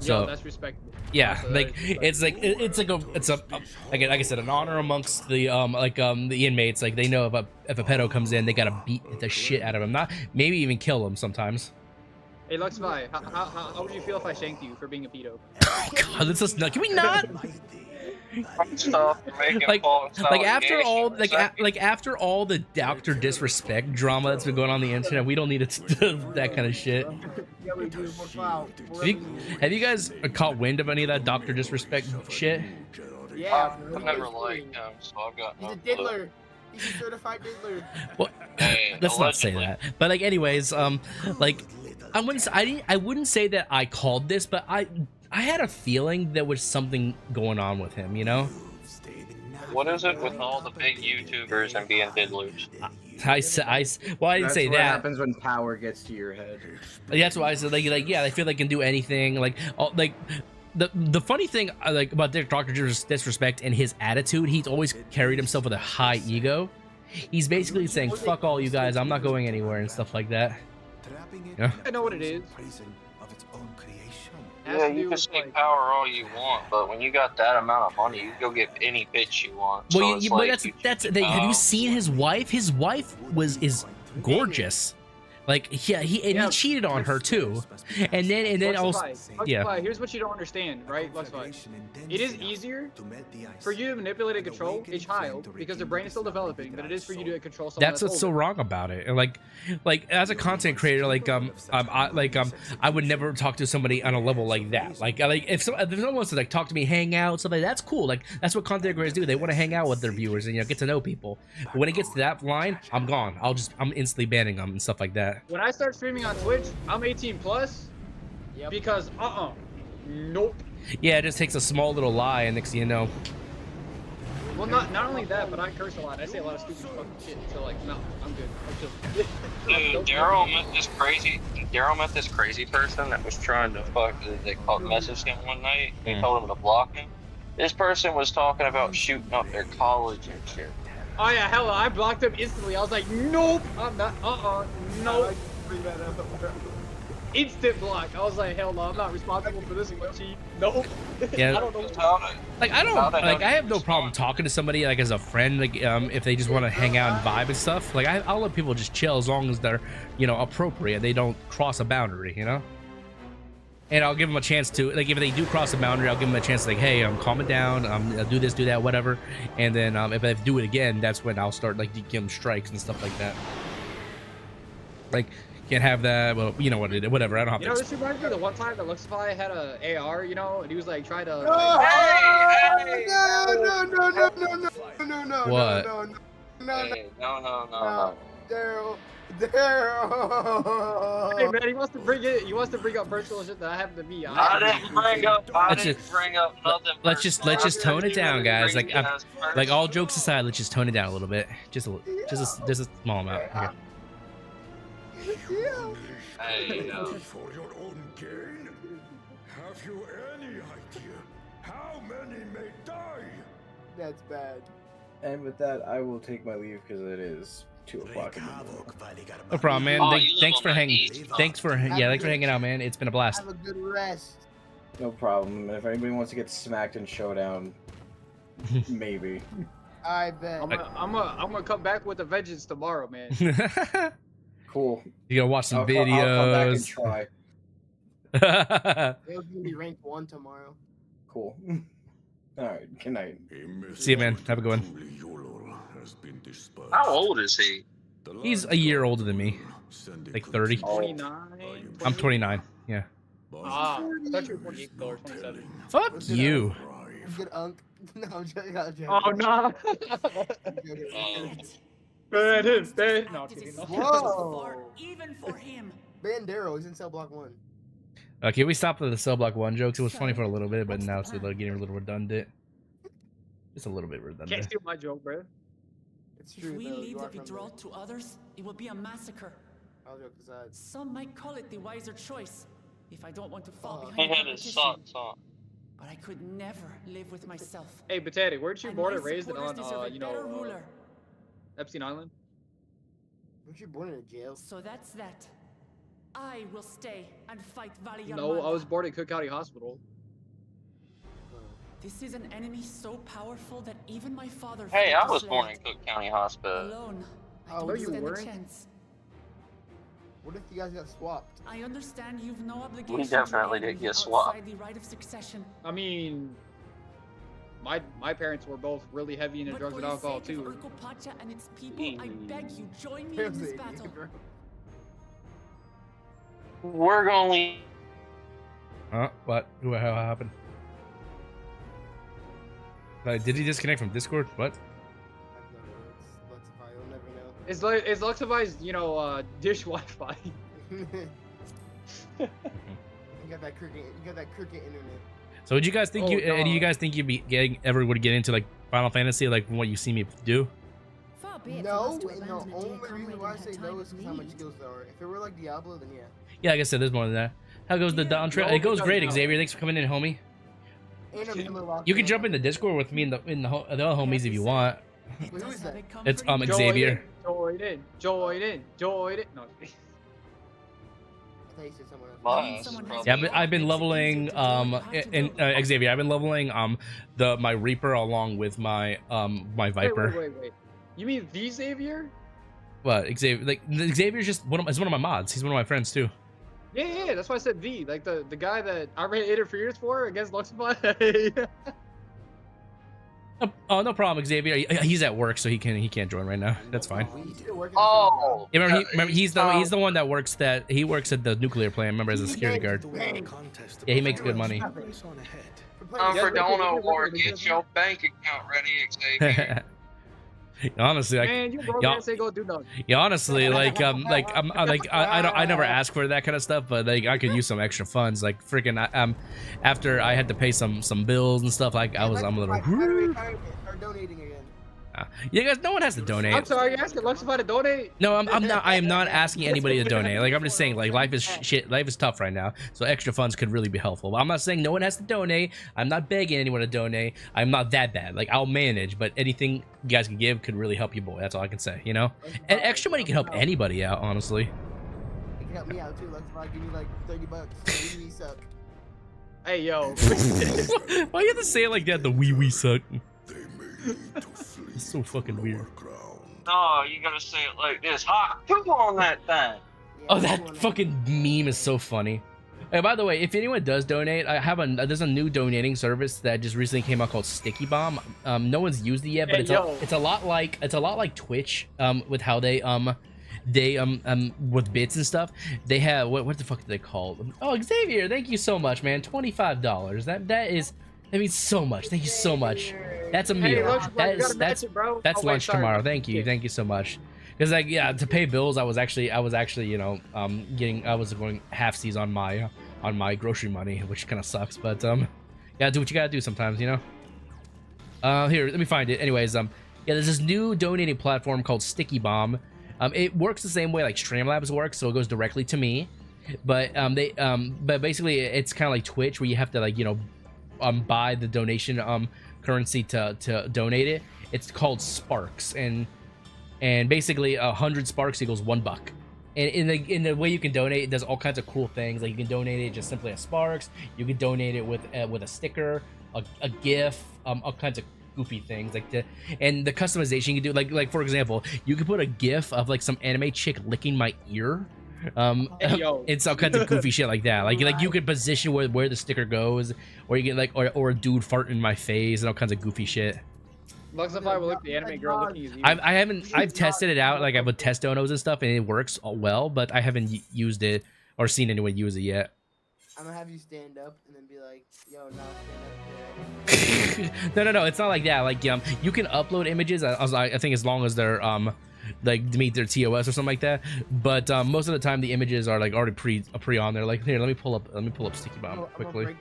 that's respectable. Yeah, like it's like like I said, an honor amongst the the inmates. Like they know if a pedo comes in, they gotta beat the shit out of him, not maybe even kill him sometimes. Hey Luxify, how would you feel if I shanked you for being a pedo? God, this is not. Can we not? like after all the doctor disrespect drama that's been going on the internet, we don't need that kind of shit. Yeah, we do. More clout. Have you guys caught wind of any of that doctor disrespect shit? Yeah, I've never liked him, so I've got he's no a diddler. He's a certified diddler. Well, let's not say that. But like, anyways, like, I wouldn't say that I called this, but I had a feeling there was something going on with him, you know? What is it with all the big YouTubers and being diddlers? Well, I didn't That's say what that. happens when power gets to your head. That's why I said like yeah, they feel they can do anything. Like the funny thing like about Dr. Disrespect and his attitude, he's always carried himself with a high ego. He's basically saying fuck all you guys, I'm not going anywhere and stuff like that. Yeah. I know what it is. Yeah, you can say power all you want, but when you got that amount of money, you can go get any bitch you want. Well, So but have you seen his wife? His wife is gorgeous. Like he cheated on her too, and then also Here's what you don't understand, right? It is easier for you to manipulate and control a child because their brain is still developing than it is for you to control someone. That's what's so wrong about it. And like as a content creator, I would never talk to somebody on a level like that. Like if someone wants to like talk to me, hang out, stuff like that, that's cool. Like that's what content creators do. They want to hang out with their viewers and get to know people. But when it gets to that line, I'm gone. I'm instantly banning them and stuff like that. When I start streaming on Twitch, I'm 18 plus because nope. Yeah, it just takes a small little lie and next thing you know. Well, not only that, but I curse a lot. I say a lot of stupid fucking shit. So like, no, I'm good. Dude, Daryl met this crazy person that was trying to message him one night. He told him to block him. This person was talking about shooting up their college and shit. Oh yeah, hell, I blocked him instantly. I was like, nope, I'm not, nope. Instant block. I was like, hell no, I'm not responsible for this one, Chief. Nope. Yeah. I don't know. I have no problem talking to somebody like as a friend, like if they just want to hang out and vibe and stuff. Like I'll let people just chill as long as they're appropriate. They don't cross a boundary, And I'll give them a chance to, like, if they do cross a boundary, I'll give them a chance to, like, hey, I'm calming down, I'll do this, do that, whatever. And then if I do it again, that's when I'll start, like, give them strikes and stuff like that. Like, can't have that, well, you know what it is, whatever, I don't have to. This reminds me of the one time that Luxify had a AR, and he was, like, trying to... No. What? No. Daryl. Hey man, he wants to bring up personal shit that happened to me. I didn't bring up nothing. Let's just tone it down, guys. Like all jokes aside, let's just tone it down a little bit. Just a small amount. Okay. Hey, For your own gain, have you any idea how many may die? That's bad. And with that, I will take my leave because it is 2 o'clock in the morning. No problem, man. Thanks for hanging out, man. It's been a blast. Have a good rest. No problem. And if anybody wants to get smacked in Showdown, maybe. I bet. I'm gonna come back with a vengeance tomorrow, man. Cool. You gotta watch some videos. I'll come back and try. They'll be ranked 1 tomorrow. Cool. All right. Good night. See you, man. Have a good one. How old is he? He's a year older than me, like 30. 29. I'm 29. Yeah. I thought you were 28 or 27. Fuck you. Good unk. No, I'm joking. Oh no. Ban him. No, whoa. Even for him. Ban Daryl. He's in cell block 1. Okay, we stopped at the cell block 1 jokes. It was funny for a little bit, but now it's getting a little redundant. It's a little bit redundant. Can't steal my joke, bro. It's true. If we leave the withdrawal to others, it will be a massacre. Some might call it the wiser choice, if I don't want to fall behind the competition. But I could never live with myself. Hey, Batati, weren't you And born my and raised supporters deserve on, a better ruler. Epstein Island? Weren't you born in a jail? So that's that. I will stay and fight valiantly. No, I was born in Cook County Hospital. This is an enemy so powerful that even my father. Hey, I was born in Cook County Hospital. Alone. Oh, I you don't stand a weren't? chance. What if you guys got swapped? I understand you've no obligation. We definitely to did get outside swapped. the right of succession. I mean, my parents were both really heavy into drugs and alcohol too. Urkel Pacha and its people, I beg you, join me in this battle. We're gonna leave. Huh? What? What happened? Did he disconnect from Discord? What? It's Luxify's, you know, dish Wi-Fi. You got that cricket internet. So, would you guys think do you guys think you'd be ever would get into like Final Fantasy, like from what you see me do? No, the only reason why I say no is because how much skills there are. If it were like Diablo, then yeah. Yeah, like I said, there's more than that. How goes the Dawntrail? It goes great, Xavier. Thanks for coming in, homie. You can jump in the Discord with me and the other homies if you want. Who is that? It's Xavier. Join in. No. Yeah, I've been leveling Xavier. I've been leveling my Reaper along with my my Viper. Wait. You mean the Xavier? What, Xavier? Like Xavier's just one of my mods. He's one of my friends too. Yeah. That's why I said the, like the guy that I ran interference for against Luxify. Oh, no problem, Xavier. He's at work, so he can't join right now. That's fine. Oh, yeah, remember he's the one that works he works at the nuclear plant. Remember, as a security guard. Yeah, he makes good money. For Dono War, get your bank account ready, Xavier. Honestly, man, you broke ass ain't gonna do nothing. Yeah, honestly, I never ask for that kind of stuff, but like I could use some extra funds. Like freaking, after I had to pay some bills and stuff, like I'm a little. Are donating again. You guys, no one has to donate. I'm sorry, you're asking Luxify to donate? No, I'm not. I am not asking anybody to donate. Like I'm just saying, like life is shit. Life is tough right now, so extra funds could really be helpful. But I'm not saying no one has to donate. I'm not begging anyone to donate. I'm not that bad. Like I'll manage, but anything you guys can give could really help you, boy. That's all I can say. You know, and extra money can help anybody out. Honestly. It can help me out too. Luxify, give me like $30. We suck. Hey yo. Why you have to say it like that? The wee suck. It's so fucking weird. No, you gotta say it like this. Hot poop on that thing. Oh, that fucking meme is so funny. Hey, by the way, if anyone does donate, there's a new donating service that just recently came out called Sticky Bomb. No one's used it yet, but it's a lot like Twitch. With how they with bits and stuff. They have what the fuck do they call them? Oh, Xavier, thank you so much, man. $25. That means so much. Thank you so much. That's a meal. That's lunch tomorrow. Thank you so much. Because like to pay bills, I was actually you know I was going halfsies on my grocery money, which kind of sucks. But yeah, do what you gotta do sometimes, you know. Here, let me find it. Anyways, yeah, there's this new donating platform called Sticky Bomb. It works the same way like Streamloots works, so it goes directly to me. But but basically it's kind of like Twitch, where you have to like you know buy the donation currency to donate it. It's called Sparks, and basically 100 Sparks equals $1. And in the way you can donate, it does all kinds of cool things. Like you can donate it just simply as Sparks. You can donate it with a sticker, a GIF, all kinds of goofy things and the customization you can do. Like for example, you could put a GIF of like some anime chick licking my ear. It's all kinds of goofy shit like that. Like you could position where the sticker goes, or you get like or a dude farting in my face and all kinds of goofy shit. Luxify will look the anime girl looking as you. I've tested it out, like I would test donos and stuff, and it works well, but I haven't used it or seen anyone use it yet. I'm gonna have you stand up and then be like, yo, now stand up. No, it's not like that. Like you can upload images. I think as long as they're like meet their TOS or something like that. But most of the time the images are like already pre on there. Like here, let me pull up Sticky Bomb quickly.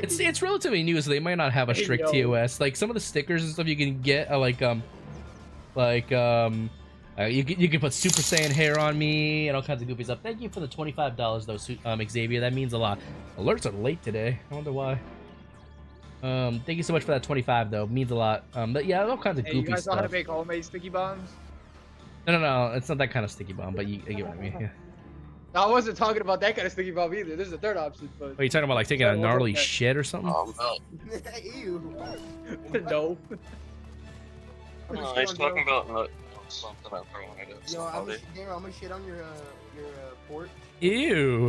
It's relatively new, so they might not have a strict TOS. Like some of the stickers and stuff you can get are like you can put Super Saiyan hair on me and all kinds of goofy stuff. Thank you for the $25 though, Xavier. That means a lot. Alerts are late today. I wonder why. Thank you so much for that 25 though. Means a lot. But yeah, all kinds of goofy stuff. You guys know how to make homemade sticky bombs? No, it's not that kind of sticky bomb, but you get what I mean. Yeah. I wasn't talking about that kind of sticky bomb either. There's a third option. But... Are you talking about like taking a gnarly shit or something? Ew. No. No, he's talking about something I wanted to. Yo, I'm gonna shit on your port. Ew.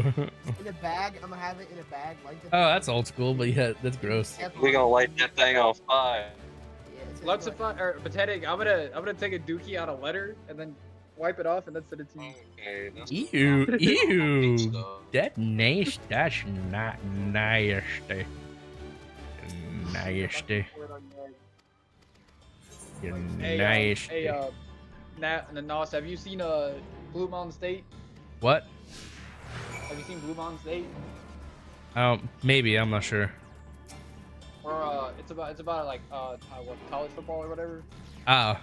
In a bag. I'm gonna have it in a bag like the. Oh, that's old school, but yeah, that's gross. We gonna light that thing on fire. Luxify or pathetic. I'm gonna take a dookie out a letter and then wipe it off and then send it to you. Ew, ew. That's nice. That's not nasty. Nasty. You're nasty. Nos, have you seen Blue Mountain State? What? Have you seen Blue Mountain State? Maybe, I'm not sure. Or it's about like what, college football or whatever. Ah.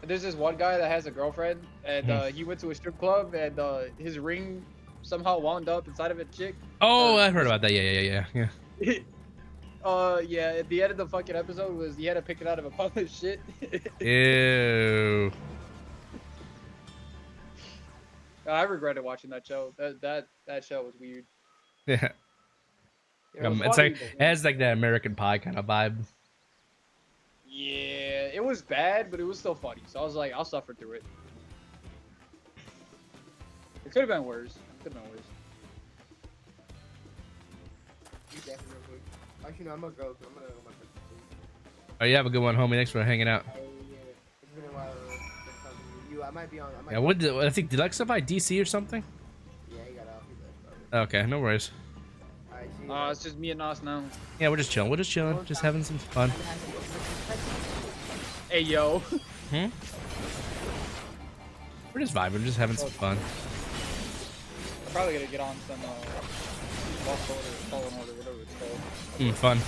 There's this one guy that has a girlfriend, and he went to a strip club, and his ring somehow wound up inside of a chick. Oh, I've heard about that. Yeah. Yeah. At the end of the fucking episode was he had to pick it out of a pile of shit. Ew. I regretted watching that show. That show was weird. Yeah. It's like it has like that American Pie kind of vibe. Yeah, it was bad, but it was still funny. So I was like, I'll suffer through it. It could have been worse. Actually, no, I'm gonna go. Oh, you have a good one, homie. Thanks for hanging out. Yeah, it's been a while. I might be on. Yeah, what did I think? Did Luxify DC or something? Yeah, he got off. Okay, no worries. It's just me and Nos now. Yeah, we're just chilling. Just having some fun. Hey, yo. We're just vibing, just having some fun. I'm probably gonna get on some Lost Order, Fallen Order, whatever it's called. Fun.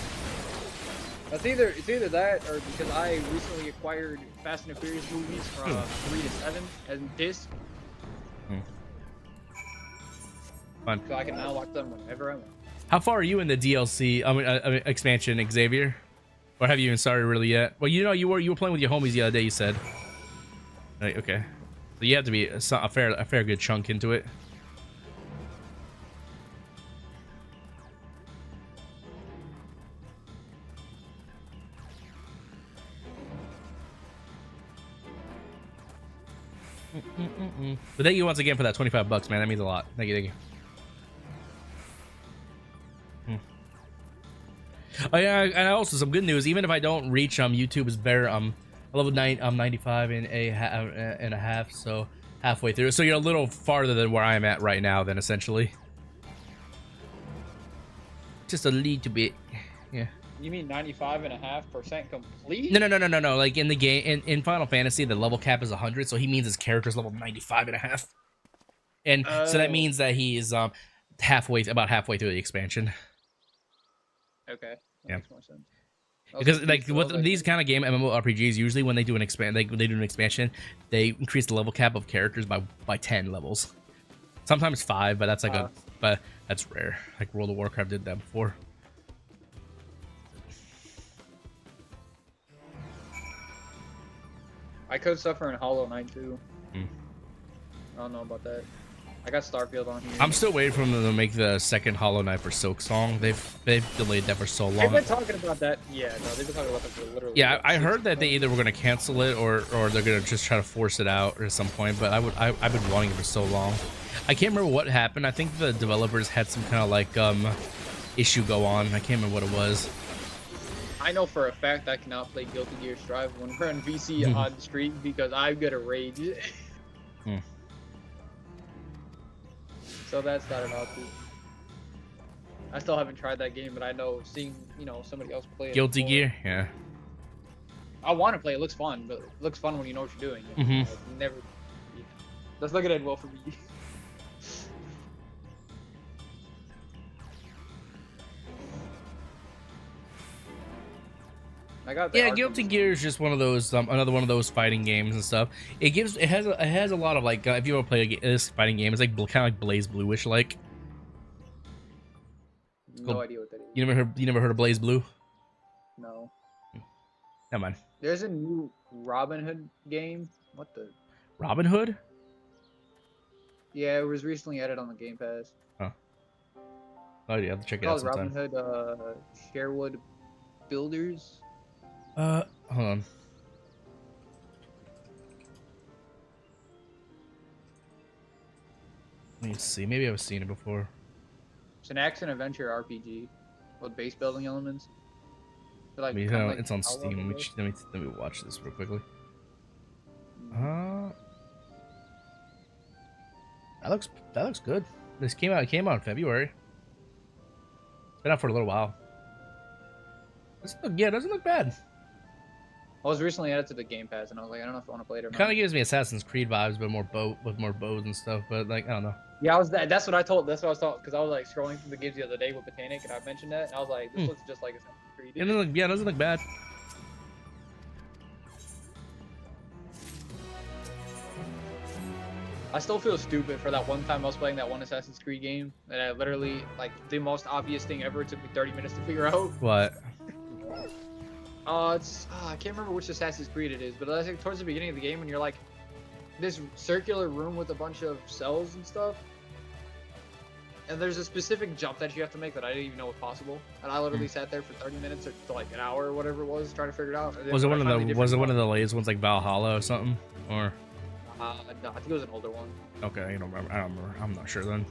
It's either that or because I recently acquired Fast and the Furious movies from 3 to 7 and disc. Fun. So I can now watch them whenever I want. How far are you in the DLC? I mean, expansion, Xavier? Or have you even started really yet? Well, you know, you were playing with your homies the other day. You said. Right, okay. So you have to be a fair good chunk into it. But thank you once again for that $25, man. That means a lot. Thank you. Oh yeah, and also some good news. Even if I don't reach YouTube is better. Level 9, I'm 95 and a half, so halfway through. So you're a little farther than where I'm at right now, then essentially. Just a little bit, yeah. You mean 95.5% complete? No. Like in the game, in Final Fantasy, the level cap is 100, so he means his character's level 95.5, and so that means that he is about halfway through the expansion. Okay. That Yeah. makes more sense. Because like with these kind of game MMORPGs, usually when they do an expansion, they increase the level cap of characters by 10 levels. Sometimes 5, but that's like but that's rare. Like World of Warcraft did that before. I could suffer in Hollow Knight too. I don't know about that. I got Starfield on here. I'm still waiting for them to make the second Hollow Knight for Silk Song. They've delayed that for so long. They've been talking about that. Yeah, no, they've been talking about that for literally. Yeah, I heard that they either were gonna cancel it or they're gonna just try to force it out at some point. But I've been wanting it for so long. I can't remember what happened. I think the developers had some kind of like issue go on. I can't remember what it was. I know for a fact I cannot play Guilty Gear Strive when we're on VC on stream because I'm gonna rage. So that's not an option. I still haven't tried that game, but I know seeing somebody else play it. Guilty Gear, yeah. I want to play. It looks fun, but it looks fun when you know what you're doing. I've never. Yeah. Let's look at it well for me. Yeah, Guilty Gear is just one of those another one of those fighting games and stuff. It has a lot of like if you ever play this fighting game, it's like kind of like Blaze Blue-ish like. No idea what that is. You never heard of Blaze Blue? No. Never mind. There's a new Robin Hood game. What the? Robin Hood? Yeah, it was recently added on the Game Pass. Huh. Oh, yeah, I have to check it out sometime. Robin Hood Sherwood Builders. Hold on. Let me see. Maybe I've seen it before. It's an action adventure RPG with base building elements. Like, I mean, it's on Steam. Let me watch this real quickly. That looks good. This came out in February. It's been out for a little while. It doesn't look bad. I was recently added to the Game Pass, and I was like, I don't know if I want to play it or not. Kind of gives me Assassin's Creed vibes, but with more bows and stuff. But like, I don't know. Yeah, that's what I told. That's what I was told because I was like scrolling through the games the other day with Botanic, and I mentioned that, and I was like, this looks just like Assassin's Creed. It doesn't look bad. I still feel stupid for that one time I was playing that one Assassin's Creed game, and I literally, like, the most obvious thing ever. It took me 30 minutes to figure out. What? I can't remember which Assassin's Creed it is, but I think towards the beginning of the game when you're like this circular room with a bunch of cells and stuff, and there's a specific jump that you have to make that I didn't even know was possible, and I literally sat there for 30 minutes or to like an hour or whatever it was trying to figure it out. Was it one of the latest ones like Valhalla or something, or? No, I think it was an older one. Okay, I don't remember. I'm not sure then.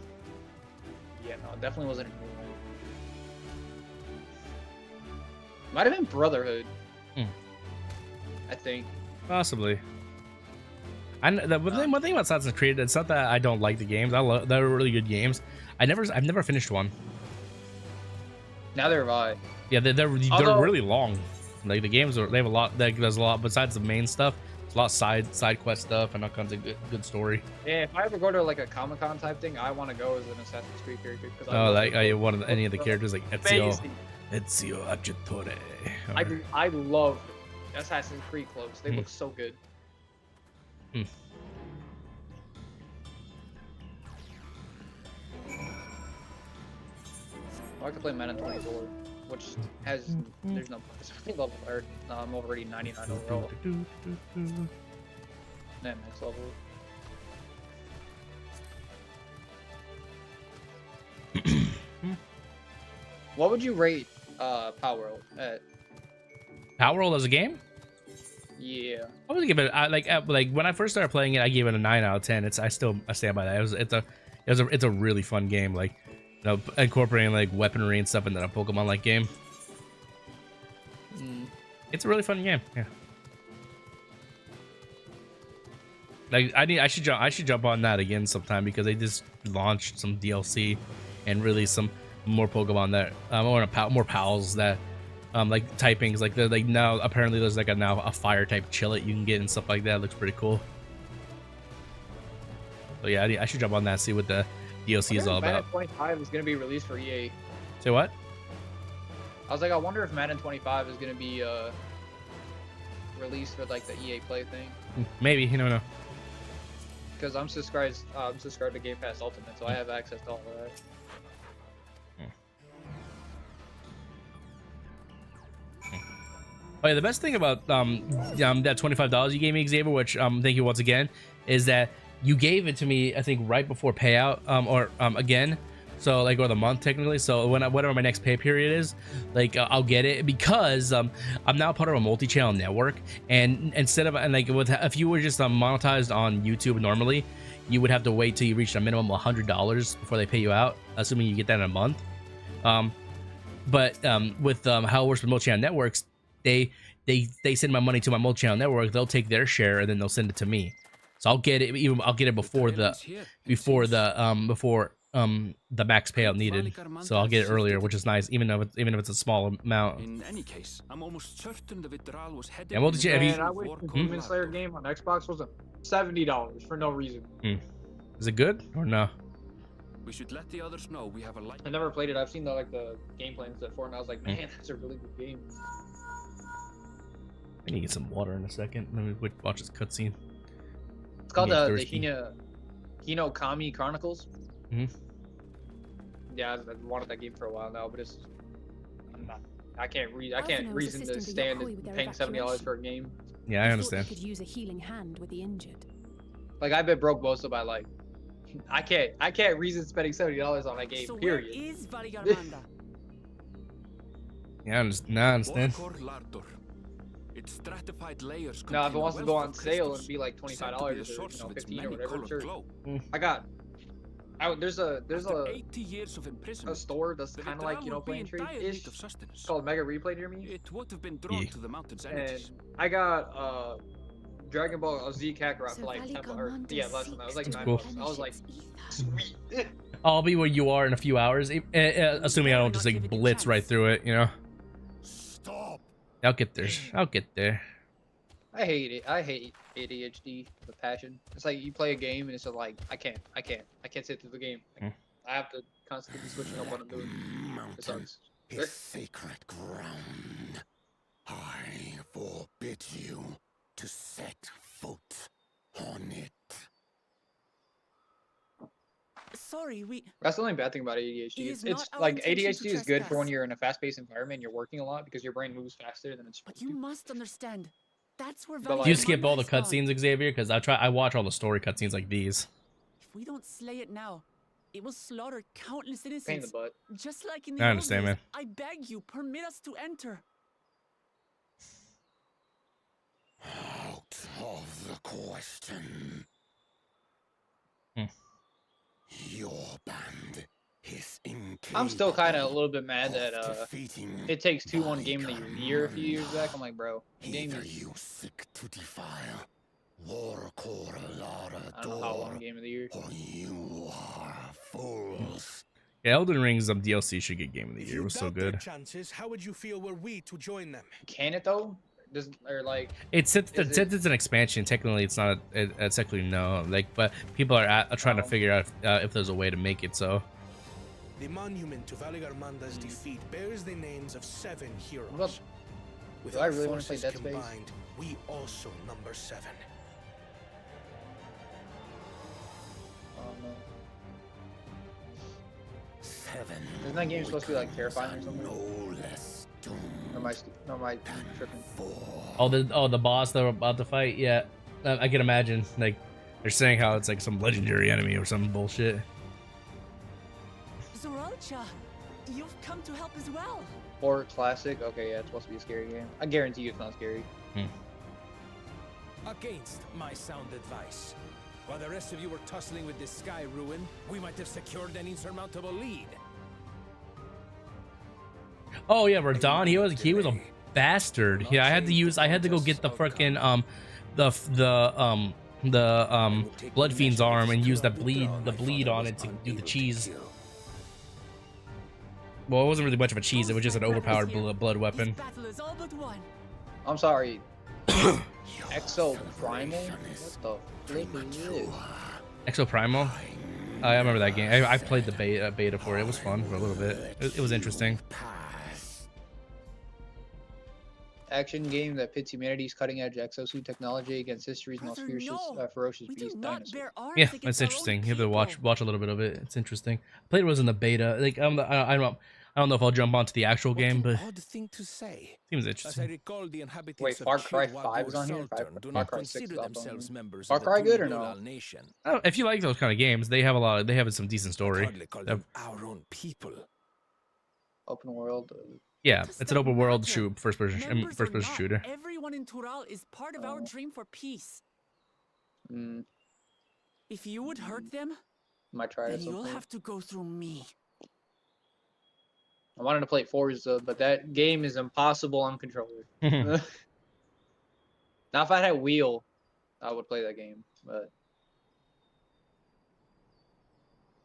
Yeah, no, it definitely wasn't a new one. Might have been Brotherhood. I think. Possibly. One thing about Assassin's Creed, it's not that I don't like the games. They're really good games. I've never finished one. Neither have I. Yeah, they're really long. Like the games they have a lot. There's a lot besides the main stuff. There's a lot of side quest stuff and all kinds of good story. Yeah, if I ever go to like a Comic-Con type thing, I want to go as an Assassin's Creed character. Any of the characters like Ezio Auditore. I love Assassin's Creed clothes. They look so good. I like to play Madden 24, which has there's no level or I'm already 99 overall. Max level. What would you rate Power World at? Power World as a game? Yeah. I would give it like when I first started playing it, I gave it a 9 out of 10. I stand by that. It's a really fun game. Like, you know, incorporating like weaponry and stuff into a Pokemon like game. It's a really fun game. Yeah. Like I should jump on that again sometime because they just launched some DLC and really some more Pokemon that more pals that like typings like they're like now apparently there's like a fire type Chillet you can get and stuff like that. It looks pretty cool. So yeah, I should jump on that, see what the DLC is all about. Madden 25 is going to be released for EA. Say what? I was like, I wonder if Madden 25 is going to be released for like the EA Play thing. Maybe, you never know. Because I'm subscribed to Game Pass Ultimate, so I have access to all of that. Oh yeah, the best thing about that $25 you gave me, Xavier, which thank you once again, is that you gave it to me I think right before payout again, so like or the month technically. So whatever my next pay period is, like I'll get it because I'm now part of a multi-channel network, and instead of like if you were just monetized on YouTube normally, you would have to wait till you reach a minimum of $100 before they pay you out, assuming you get that in a month. But with how it works with multi-channel networks, they send my money to my multi-channel network. They'll take their share and then they'll send it to me. So I'll get it before the max payout needed. So I'll get it earlier, which is nice, even if it's a small amount. In any case, I'm almost certain the Vitral was headed. Yeah, I wish the Demon Slayer game on Xbox was $70 for no reason. Is it good or no? We should let the others know we have a light. I never played it. I've seen the gameplay and stuff for it, and I was like, man, that's a really good game. I need to get some water in a second. Let me watch this cutscene. It's called the Hinokami Chronicles. Yeah, I've wanted that game for a while now, but I can't reason to stand paying $70 for a game. Yeah, I understand. Could use a healing hand with the injured. Like I've been broke most of my life. I can't reason spending $70 on a game. So period. Where is Varigarmanda? Yeah, I understand. Its stratified layers. Now, if it wants to go on sale and be like $25 or $15 or whatever, sure. I got There's a 80 years of imprisonment, a store that's kind of like, you know, playing trade ish. It's called Mega Replay near me. It would have been drawn to the mountain's energies. And I got Dragon Ball Z Kakarot for like 10 or yeah, less than that. It was like That's 9 cool. bucks. I was like, sweet. I'll be where you are in a few hours, assuming I don't just like blitz right through it, you know. Stop. I'll get there. I'll get there. I hate it. I hate ADHD with passion. It's like you play a game and it's just like I can't sit through the game. Like, I have to constantly be switching up what I'm doing. It sucks. Is sacred ground. I forbid you to set foot on it. Sorry, That's the only bad thing about ADHD. It is It's not our like intention ADHD to is good for trespass. when you're in a fast-paced environment and you're working a lot because your brain moves faster than it's supposed But you must understand. That's where But Do you like- skip all the Valgamanda has gone. cutscenes, Xavier? Because I watch all the story cutscenes like these. If we don't slay it now, it will slaughter countless Pain in the innocents. butt. Just like in the I old understand, days, man. I beg you, permit us to enter. Out of the question. Hmm. Your band is incapable. I'm still kind of a little bit mad that defeating it takes 2-1 Game of the Year a few years back. I'm like, bro, the game either is you seek to defile Warcore I don't know how long Game of the Year. or you are fools. Yeah, Elden Ring's DLC should get Game of the If Year. It you was so doubt their good. chances, how would you feel were we to join them? Can it though? Does or like Since Is it- it's an expansion, technically it's not. It's technically no. Like, but people are trying to figure out if there's a way to make it so. The monument to Valgamanda's defeat bears the names of 7 heroes. What? With Do I our really wanna play forces Dead Space? combined, we also number 7. Seven. Isn't that game supposed to be like terrifying or something? No less doomed Or am I tripping? Oh, the boss they're about to fight. Yeah, I can imagine. Like they're saying how it's like some legendary enemy or some bullshit. Zoralcha, you've come to help as well. Or classic? Okay, yeah, it's supposed to be a scary game. I guarantee you it's not scary. Against my sound advice. While the rest of you were tussling with this sky ruin, we might have secured an insurmountable lead. Oh yeah, Radon. He was a bastard. Yeah, I had to go get the frickin' the Blood Fiend's arm and use the bleed on it to do the cheese. Well, it wasn't really much of a cheese. It was just an overpowered blood weapon. Battle is all but won. I'm sorry. Exo Primal? What the flip is this? Exo Primal. I remember that game. I played the beta for it. It was fun for a little bit. It was interesting. Action game that pits humanity's cutting-edge exosuit technology against history's most ferocious beast, dinosaurs. Yeah, it's interesting. You have to watch a little bit of it. It's interesting. I played it was in the beta. Like I don't know if I'll jump onto the actual game, but Odd thing to say. seems As I interesting. recall, the inhabitants Wait, of Far Cry Chirwa 5 is on here? Sultan do Far not Cry 6 consider is up on themselves here. members Far of Cry the good or Tuli-Yolal no? nation. Oh, if you like those kind of games, they have some decent story. Hardly call them our own people. Open world. Yeah, it's an open world first person Members or not, shooter. Everyone in Tural is part of our dream for peace. If you would hurt them, Might try it then at some you'll point. have to go through me. I wanted to play Forza, but that game is impossible on controller. Now, if I had a wheel, I would play that game. But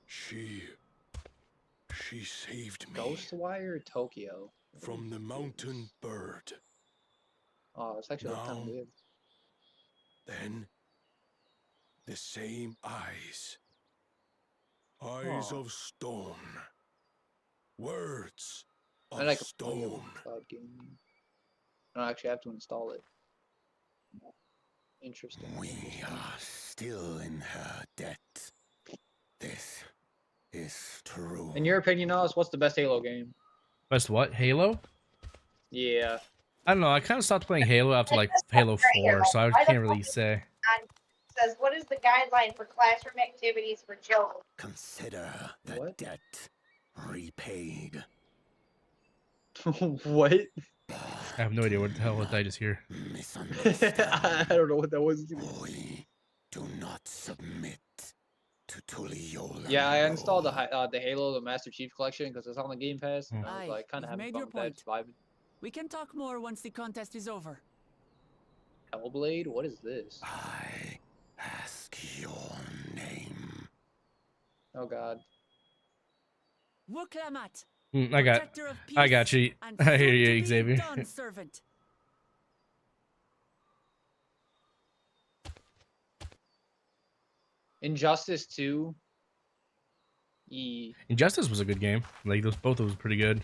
She saved me Ghostwire Tokyo. from the mountain bird. Oh, it's actually kind of Now- good. Then the same eyes. Eyes Aw. of stone. Words of I like a play stone. cloud game. I don't actually have to install it. Interesting. We are still in her debt. This is true. In your opinion, Oz, what's the best Halo game? Best what? Halo? Yeah. I don't know. I kind of stopped playing Halo after like Halo 4, so I can't really say. Says, what is the guideline for classroom activities for children? Consider the debt repaid. What? I have no idea what the hell did I just hear. I don't know what that was. We do not submit to Yeah, I installed the Halo, the Master Chief Collection because it's on the Game Pass. And I was like, kind of having fun with that, just vibing. We can talk more once the contest is over. Hellblade? What is this? I ask your name. Oh God. Wuklamat. I got you. I hear you, Xavier. Servant. Injustice 2. Injustice was a good game. Like both of those pretty good.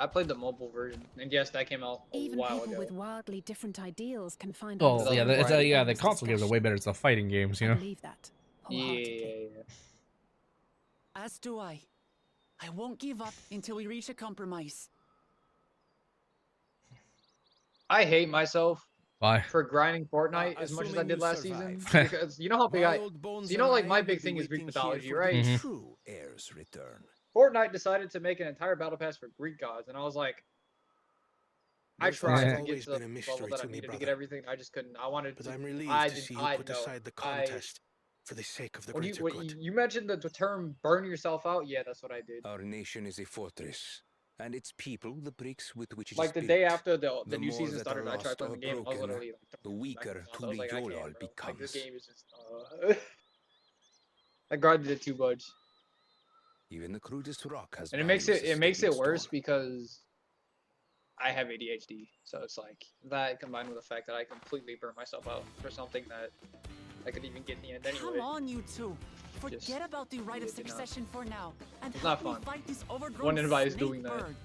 I played the mobile version, and yes, that came out a Even while people ago. with wildly different ideals can find. Oh yeah, the console games are way better. It's the fighting games, you know. Believe that. Yeah. As do I. I won't give up until we reach a compromise. I hate myself. Why? For grinding Fortnite as much as I did last season. Because you know how big like my big thing is Greek mythology, right? True heirs return. Fortnite decided to make an entire battle pass for Greek gods, and I was like, I tried to get to the level that I needed to get everything. I just couldn't. I wanted to. But I'm relieved to see you put aside the contest for the sake of the greater good. You mentioned the term "burn yourself out." Yeah, that's what I did. Our nation is a fortress, and its people the bricks with which it like is the built. day after the The new more season that started, are I tried lost playing the or game. I was broken, literally like, the weaker I was like, I Tuliyola can't, bro. Like, this becomes. game is just. I grinded it too much. Even the crudest rock has. And it makes it worse because I have ADHD, so it's like that combined with the fact that I completely burnt myself out for something that I could even get in the end anyway. Come on, you two. Forget about the right of succession for now, and it's help not me fun fight this overgrown when anybody's snake doing that. bird.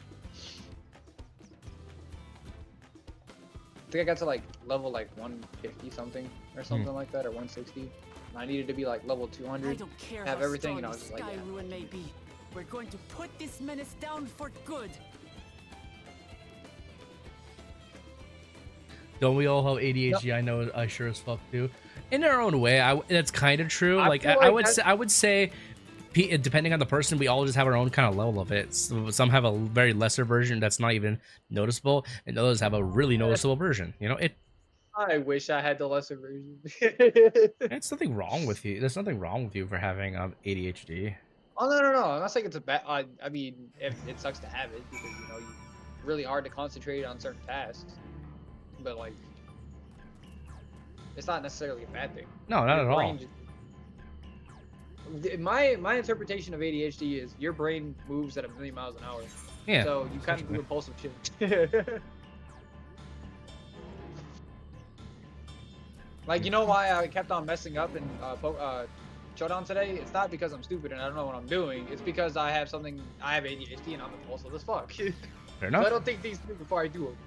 I think I got to like level like 150 something or something like that, or 160. And I needed to be like level 200. I don't care have how everything, strong and I the was just like, Sky yeah. Ruin may be. We're going to put this menace down for good. Don't we all have ADHD? Yep. I know I sure as fuck do. In our own way, that's kind of true. I would say, depending on the person, we all just have our own kind of level of it. Some have a very lesser version that's not even noticeable, and others have a really noticeable version. You know, I wish I had the lesser version. There's nothing wrong with you. There's nothing wrong with you for having ADHD. Oh no! I'm not saying it's a bad. I mean, it sucks to have it because you know you're really hard to concentrate on certain tasks. But like, it's not necessarily a bad thing. No, not at all. My interpretation of ADHD is your brain moves at 1,000,000 miles an hour. Yeah. So you kind of do impulsive shit. Like, you know why I kept on messing up in Showdown today? It's not because I'm stupid and I don't know what I'm doing. It's because I have ADHD and I'm impulsive as fuck. Fair enough. So I don't think these through before I do them.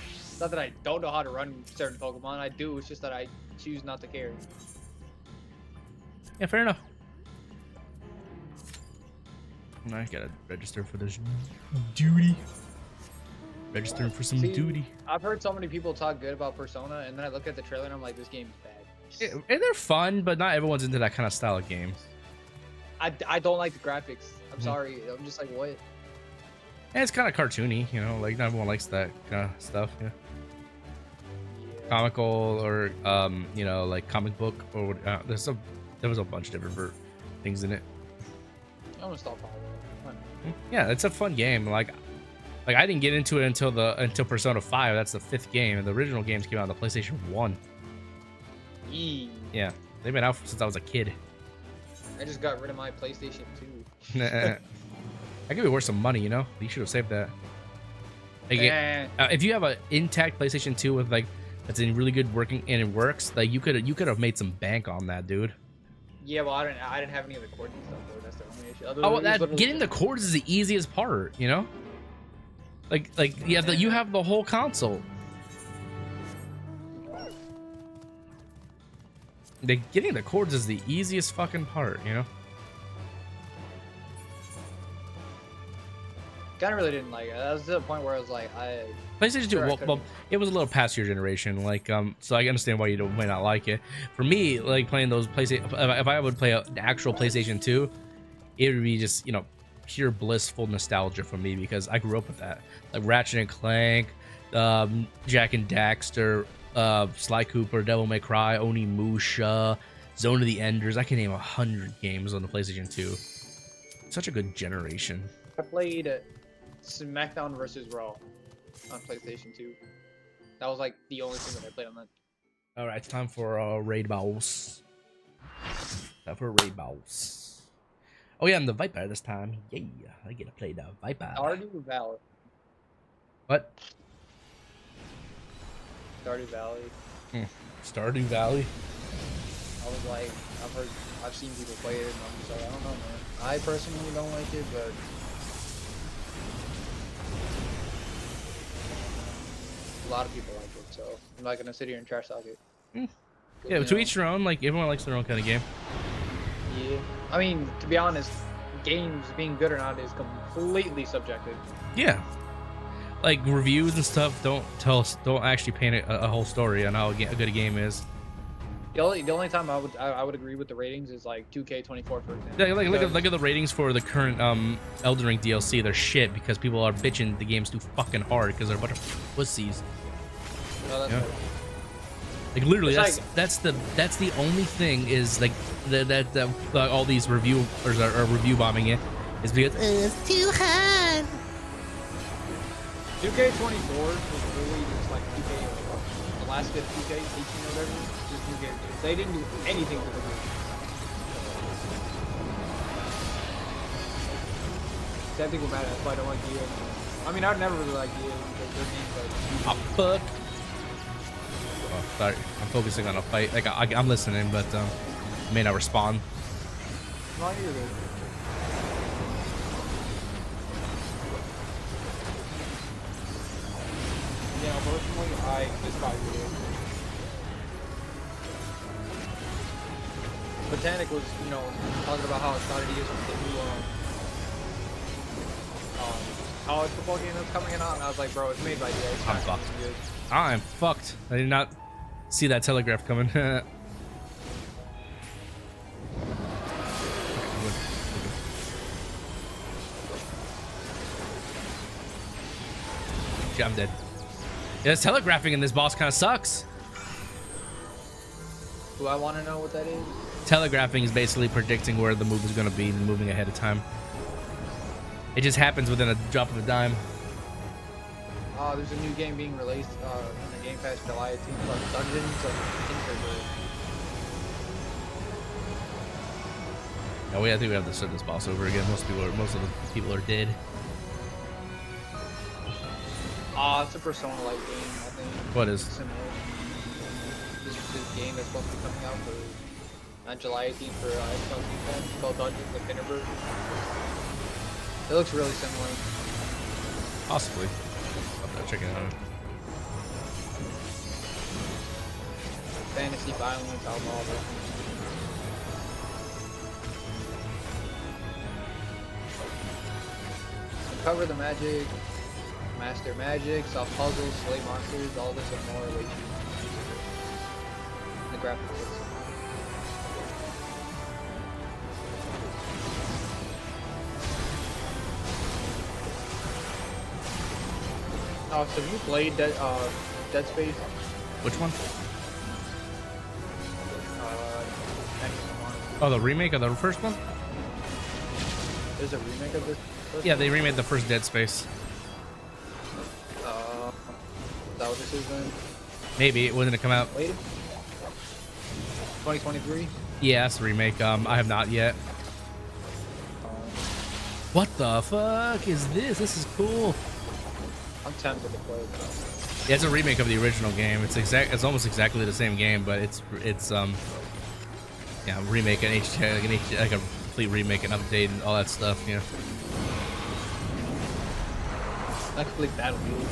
It's not that I don't know how to run certain Pokemon. I do. It's just that I choose not to care. Yeah, fair enough. I gotta register for this duty. Registering for some duty. I've heard so many people talk good about Persona, and then I look at the trailer and I'm like, this game's bad. And they're fun, but not everyone's into that kind of style of games. I don't like the graphics. I'm sorry. I'm just like, what? And it's kind of cartoony, you know, like not everyone likes that kind of stuff. Yeah. Comical or you know, like comic book or there was a bunch of different things in it. I'm gonna stop following. Yeah, it's a fun game. Like I didn't get into it until Persona 5. That's the 5th game, and the original games came out on the PlayStation 1. Yeah, they've been out since I was a kid. I just got rid of my PlayStation 2. I could be worth some money, you know. You should have saved that. Like, if you have an intact PlayStation 2 with like that's in really good working and it works, like you could have made some bank on that, dude. Yeah, well, I didn't have any of the cords and stuff though. That's the only issue. Oh, well, getting the cords is the easiest part, you know. Like you have the whole console. Getting the cords is the easiest fucking part, you know. Kind of really didn't like it. That was to the point where I was like, PlayStation 2. Well, it was a little past your generation, like so I understand why you might not like it. For me, like playing those PlayStation, if I would play an actual PlayStation 2, it would be just, you know, pure blissful nostalgia for me because I grew up with that, like Ratchet and Clank, Jak and Daxter, Sly Cooper, Devil May Cry, Onimusha, Zone of the Enders. I can name 100 games on the PlayStation 2. Such a good generation. I played SmackDown vs. Raw on PlayStation 2. That was like the only thing that I played on that. All right, it's time for raid battles. Time for raid battles. Oh yeah, I'm the Viper this time. Yeah, I get to play the Viper. Stardew Valley. What? Stardew Valley. Stardew Valley. I was like, I've seen people play it, and I'm just like, I don't know, man. I personally don't like it, but a lot of people like it, so I'm not gonna sit here and trash talk it. Yeah, to each their own. Like everyone likes their own kind of game. Yeah, I mean, to be honest, games being good or not is completely subjective. Yeah. Like reviews and stuff don't actually paint a whole story on how a good a game is. The only time I would agree with the ratings is like 2K24, for example. Yeah, like look at the ratings for the current Elden Ring DLC. They're shit because people are bitching the game's too fucking hard because they're a bunch of pussies. No, that's Yeah. right. Like literally, It's that's the only thing is like that all these reviewers are review bombing it is because it's too hard. 2K24 was really just like 2K, the last bit of 2K, 18 or whatever, just 2K. They didn't do anything to the game. Same thing with Madden, that's why I don't like EA. I mean, I'd never really like EA because their games like... Fuck. Oh, sorry, I'm focusing on a fight. Like I'm listening, but I may not respond. No, you're good. Yeah, personally, I despise it. Botanic was, you know, talking about how excited he is with the new college football game that's coming out, and I was like, bro, it's made by EA. It's I'm not fucked. good. I'm fucked. I did not see that telegraph coming. Yeah, I'm dead. Yeah, this telegraphing in this boss kind of sucks. Do I want to know what that is? Telegraphing is basically predicting where the move is going to be and moving ahead of time. It just happens within a drop of a dime. There's a new game being released in the Game Pass July 18th called Dungeons of Intergrade. Oh, I think we have to start this boss over again. Most of the people are dead. It's a Persona-like game, I think. What is? This game that's supposed to be coming out on July 18th for Xbox Game Pass. It's called Dungeons of Intergrade. It looks really similar. Possibly. I'll check it out. Fantasy, violence, alcohol. Uncover the magic, master magic, solve puzzles, slay monsters, all this and more await you. The graphics looks so have you played Dead Space? Which one? Next one. Oh, the remake of the first one? There's a remake of this? Yeah, they remade the first Dead Space. Is that what this is then? Maybe. It wasn't to come out. Wait. 2023? Yeah, that's the remake. I have not yet. What the fuck is this? This is cool. I'm tempted to play it. Yeah, it's a remake of the original game. It's almost exactly the same game, but it's yeah, remake an like a complete remake and update and all that stuff. Yeah. Not complete Battlefield.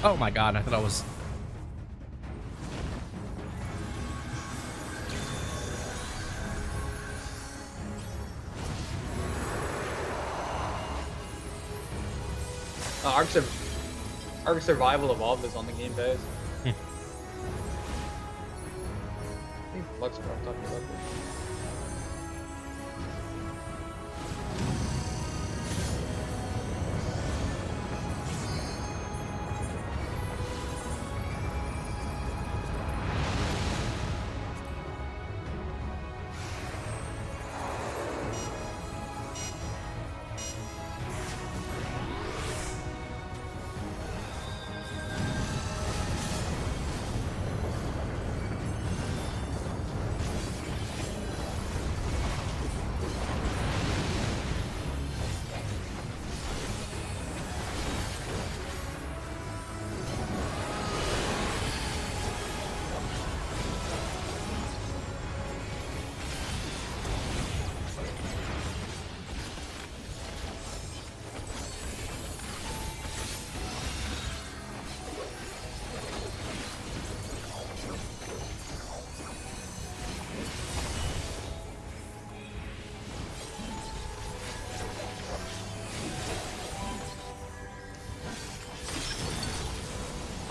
Oh my god! I thought I was. Ark Survival Evolved is on the Game Pass. I think Lux talking about this.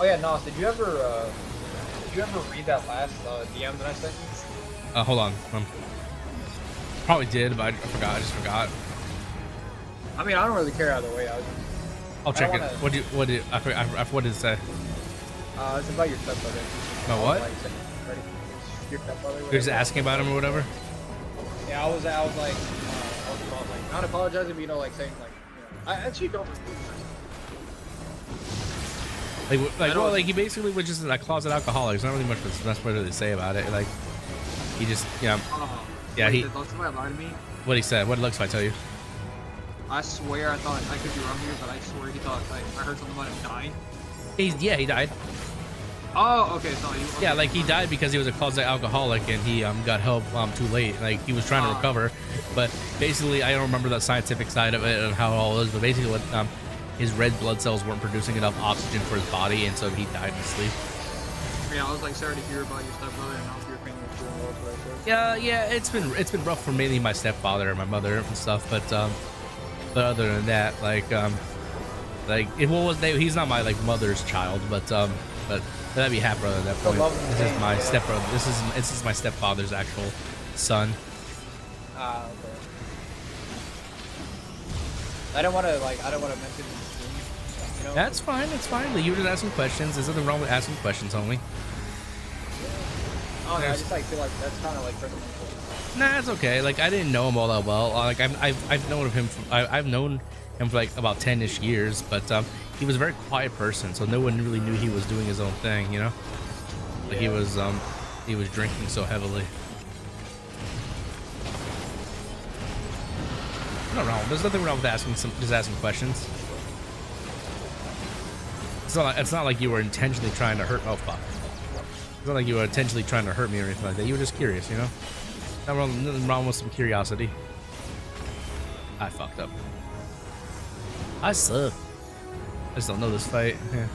Oh yeah, Nos, did you ever read that last DM that I sent you? Hold on. Probably did, but I forgot. I just forgot. I mean, I don't really care either way. I'll check it. What did what did it say? It's about your stepbrother. About what? Your stepbrother. You're just asking about him or whatever? Yeah, I was like, not apologizing, but you know, like saying like, I actually don't. Like he basically was just a closet alcoholic. There's not really much that's what to say about it. Like he just, yeah, yeah. He. What he said? What looks? If I tell you. I swear I thought I could be wrong here, but I swear he thought like I heard something about him dying. He died. Oh, okay. So yeah, like he died because he was a closet alcoholic and he got help too late. Like he was trying to recover, but basically I don't remember the scientific side of it and how it all was. But basically, what his red blood cells weren't producing enough oxygen for his body, and so he died in his sleep. Yeah, I was like sorry to hear about your stepbrother and how your family was doing well. Yeah, it's been rough for mainly my stepfather and my mother and stuff, but other than that, he's not my like mother's child, but that'd be half brother at that point. This is my stepbrother. This is my stepfather's actual son. Okay. I don't want to mention his name, you know? That's fine. It's fine. You were just asking questions. There's nothing wrong with asking questions, only. Oh, yeah, I just like feel like that's kind of like personal. Nah, it's okay. Like I didn't know him all that well. Like I've known of him. I've known him for like about 10-ish years, but he was a very quiet person, so no one really knew he was doing his own thing. You know, like he was drinking so heavily. No wrong. There's nothing wrong with just asking questions. It's not like you were intentionally trying to hurt. Oh fuck! It's not like you were intentionally trying to hurt me or anything like that. You were just curious, you know. Nothing wrong with some curiosity. I fucked up. I suck. I just don't know this fight. Yeah.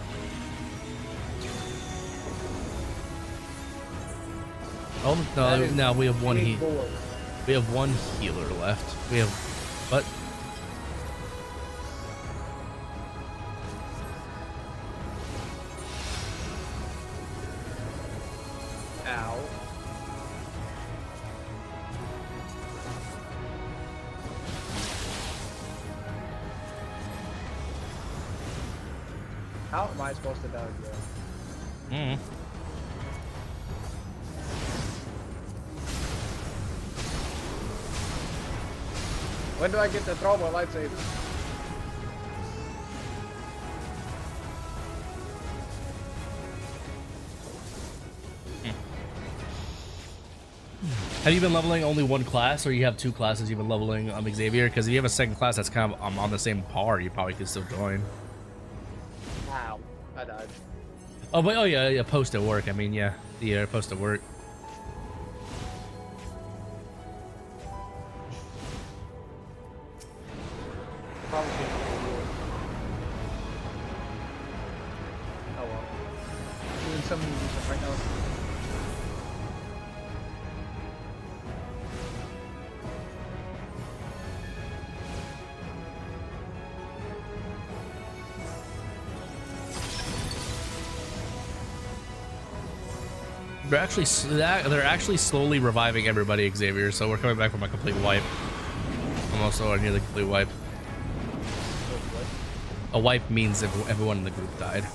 Oh no! We have one We have one healer left. We have what? Ow. How am I supposed to die, bro? When do I get to throw my lightsaber? Have you been leveling only one class, or you have two classes you've been leveling Xavier? Because if you have a second class that's kind of on the same par, you probably could still join. Wow, I died. Oh, but yeah, post at work. I mean, yeah, the post at work. Probably should be. Oh well. Doing some music right now. They're actually slowly reviving everybody, Xavier. So we're coming back from a complete wipe. Almost or nearly complete wipe. A wipe means everyone in the group died.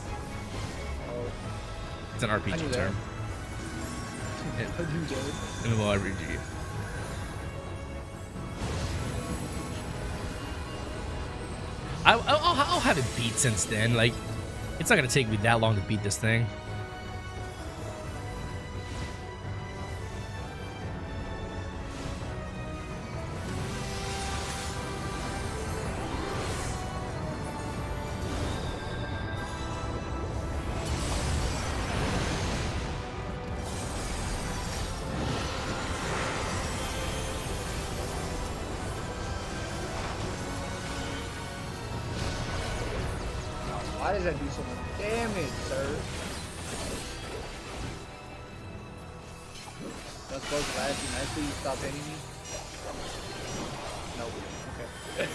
It's an RPG term. MMORPG. I'll have it beat since then. Like, it's not gonna take me that long to beat this thing. Why does that do so much damage, sir? That's supposed to last you nicely. You stop hitting me. Nope. Okay.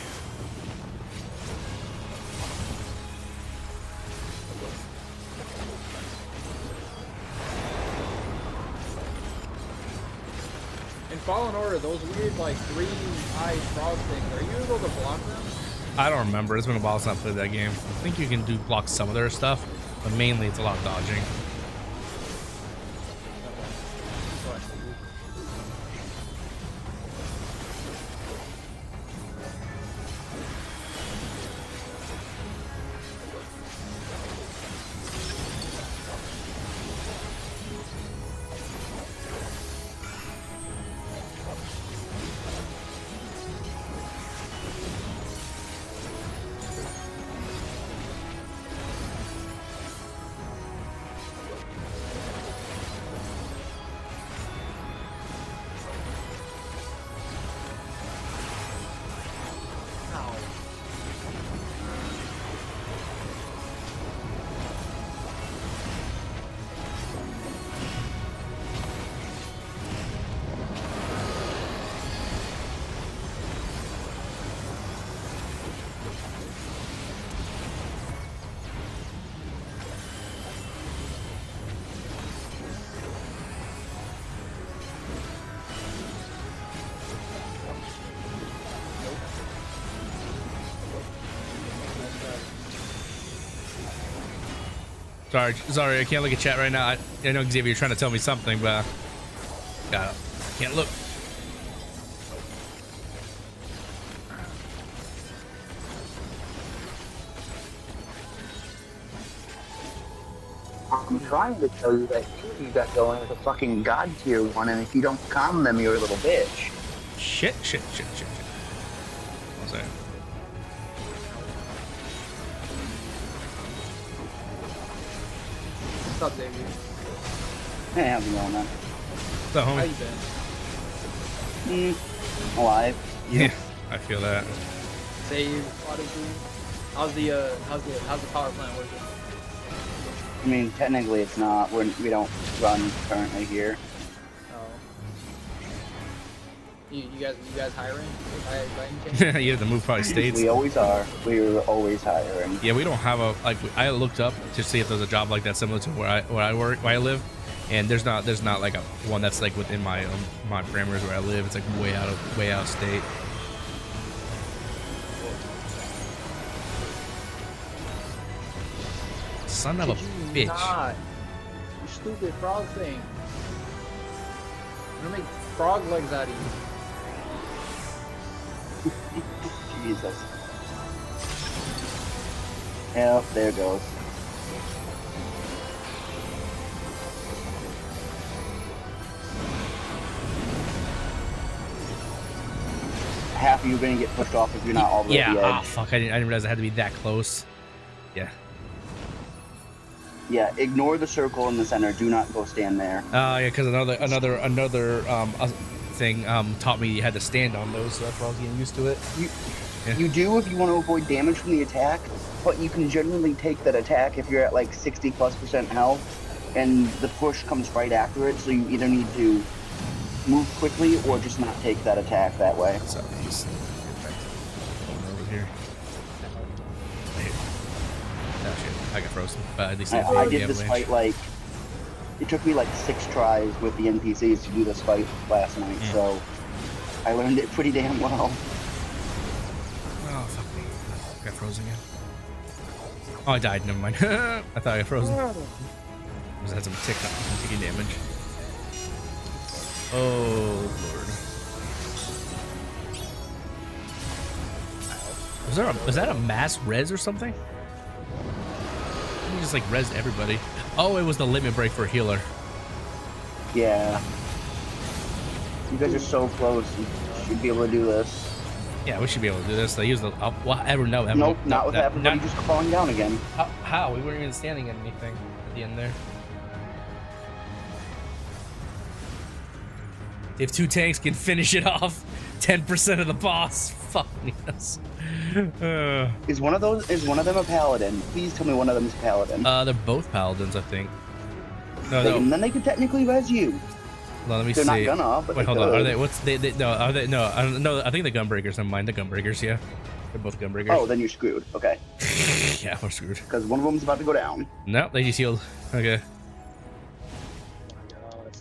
Fallen Order, those weird like 3-eyed frog things, are you able to block them? I don't remember. It's been a while since I played that game. I think you can block some of their stuff, but mainly it's a lot of dodging. Sorry, I can't look at chat right now. I know Xavier, you're trying to tell me something, but can't look. I'm trying to tell you that you got going with a fucking god tier one, and if you don't calm them, you're a little bitch. Shit. One second. What's up, Xavier? Hey, how's it going, man? What's up, homie? How you been? Alive. Yeah, I feel that. Save, how's the power plant working? I mean, technically it's not. We don't run currently here. Oh. You guys hiring? You have to move probably states. We always are. We're always hiring. Yeah, we don't have a I looked up to see if there's a job like that similar to where I live, and there's not like a one that's like within my parameters where I live. It's like way out of state. Son of a bitch. Not. You stupid frog thing. I'm gonna make frog legs out of you. Jesus. Yeah, there it goes. Half of you are gonna get pushed off if you're not all the way at the edge. Yeah, oh fuck, I didn't realize I had to be that close. Yeah. Yeah, ignore the circle in the center. Do not go stand there. Yeah, because another thing taught me you had to stand on those, so that's why I was getting used to it. You do if you want to avoid damage from the attack, but you can generally take that attack if you're at like 60+% health, and the push comes right after it, so you either need to move quickly or just not take that attack that way. So just over here. Oh shit, I got frozen. But at least I did this fight like, it took me like 6 tries with the NPCs to do this fight last night, so I learned it pretty damn well. Oh fuck me, I got frozen again. Oh, I died, never mind. I thought I got frozen. I just had some taking damage. Oh lord. Was that a mass res or something? You just like rezzed everybody. Oh, it was the limit break for a healer. Yeah. You guys are so close. You should be able to do this. Yeah, we should be able to do this. They use the. Nope, not with everybody just falling down again. How? We weren't even standing at anything at the end there. If 2 tanks can finish it off, 10% of the boss. Fuck yes. Is one of them a paladin? Please tell me one of them is a paladin. They're both paladins, I think. No. Then they could technically res you. Well, let me They're see. not gonna, but wait, hold could. on. Are they? What's they? No, are they? No, I don't know. I think the gunbreakers. Never mind, the gunbreakers. Yeah, they're both gunbreakers. Oh, then you're screwed. Okay. Yeah, we're screwed. Because one of them's about to go down. No, they just healed. Okay.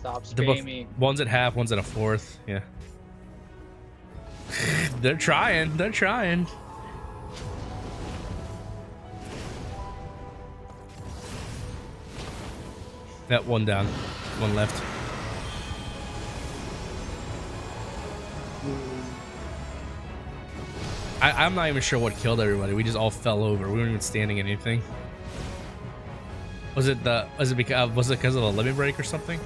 Stop They're both, spamming. one's at half, one's at a fourth. Yeah. They're trying. They're trying. That one down, one left. I'm not even sure what killed everybody. We just all fell over. We weren't even standing anything. Was it because of the limit break or something?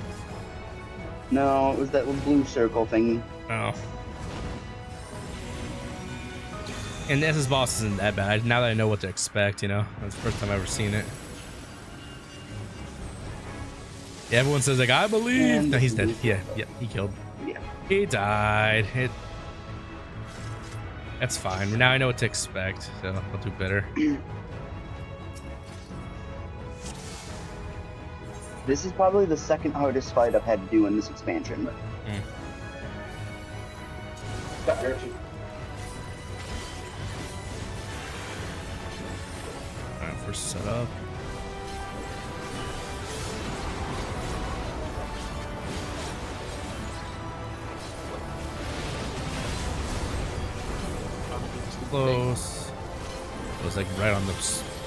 No, it was that blue circle thing. Oh. And the SS boss isn't that bad. Now that I know what to expect, you know, that's the first time I've ever seen it. Yeah, everyone says like, I believe. No, he's dead. Yeah, he killed. Yeah. He died. That's fine. Now I know what to expect, so I'll do better. This is probably the second hardest fight I've had to do in this expansion. Alright, first setup. Close. It was like right on the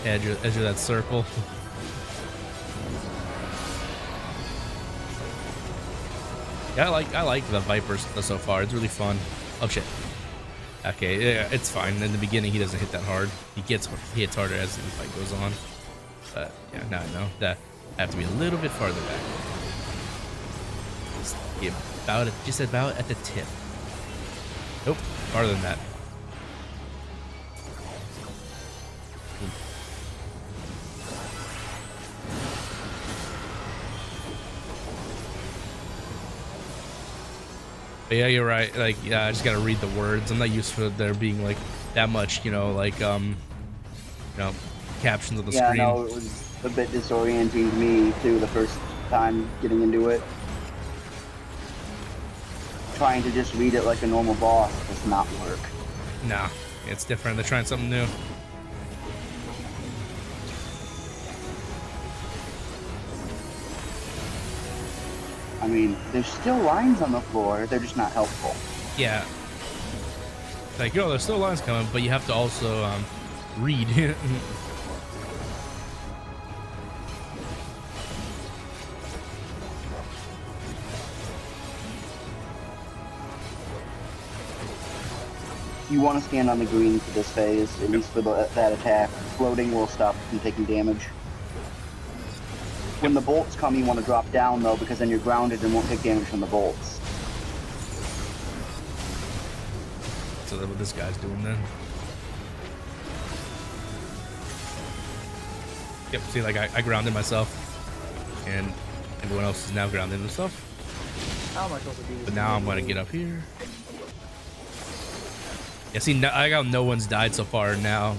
edge of that circle. Yeah, I like the Vipers so far. It's really fun. Oh shit. Okay, yeah, it's fine. In the beginning, he doesn't hit that hard. He hits harder as the fight goes on. But yeah, now I know that I have to be a little bit farther back. Just about at the tip. Nope, farther than that. But yeah, you're right. Like, yeah, I just gotta read the words. I'm not used to there being like that much, you know, like captions on the screen. Yeah, no, it was a bit disorienting to me too the first time getting into it. Trying to just read it like a normal boss does not work. Nah, it's different. They're trying something new. I mean, there's still lines on the floor, they're just not helpful. Yeah. Like, yo, there's still lines coming, but you have to also read. You want to stand on the green for this phase, at least for that attack. Floating will stop from taking damage. When the bolts come, you want to drop down, though, because then you're grounded and won't take damage from the bolts. So that's what this guy's doing then. Yep, see, like, I grounded myself, and everyone else is now grounding themselves. How am I supposed to do this? But now I'm going to get up here. Yeah, see, I got no one's died so far now.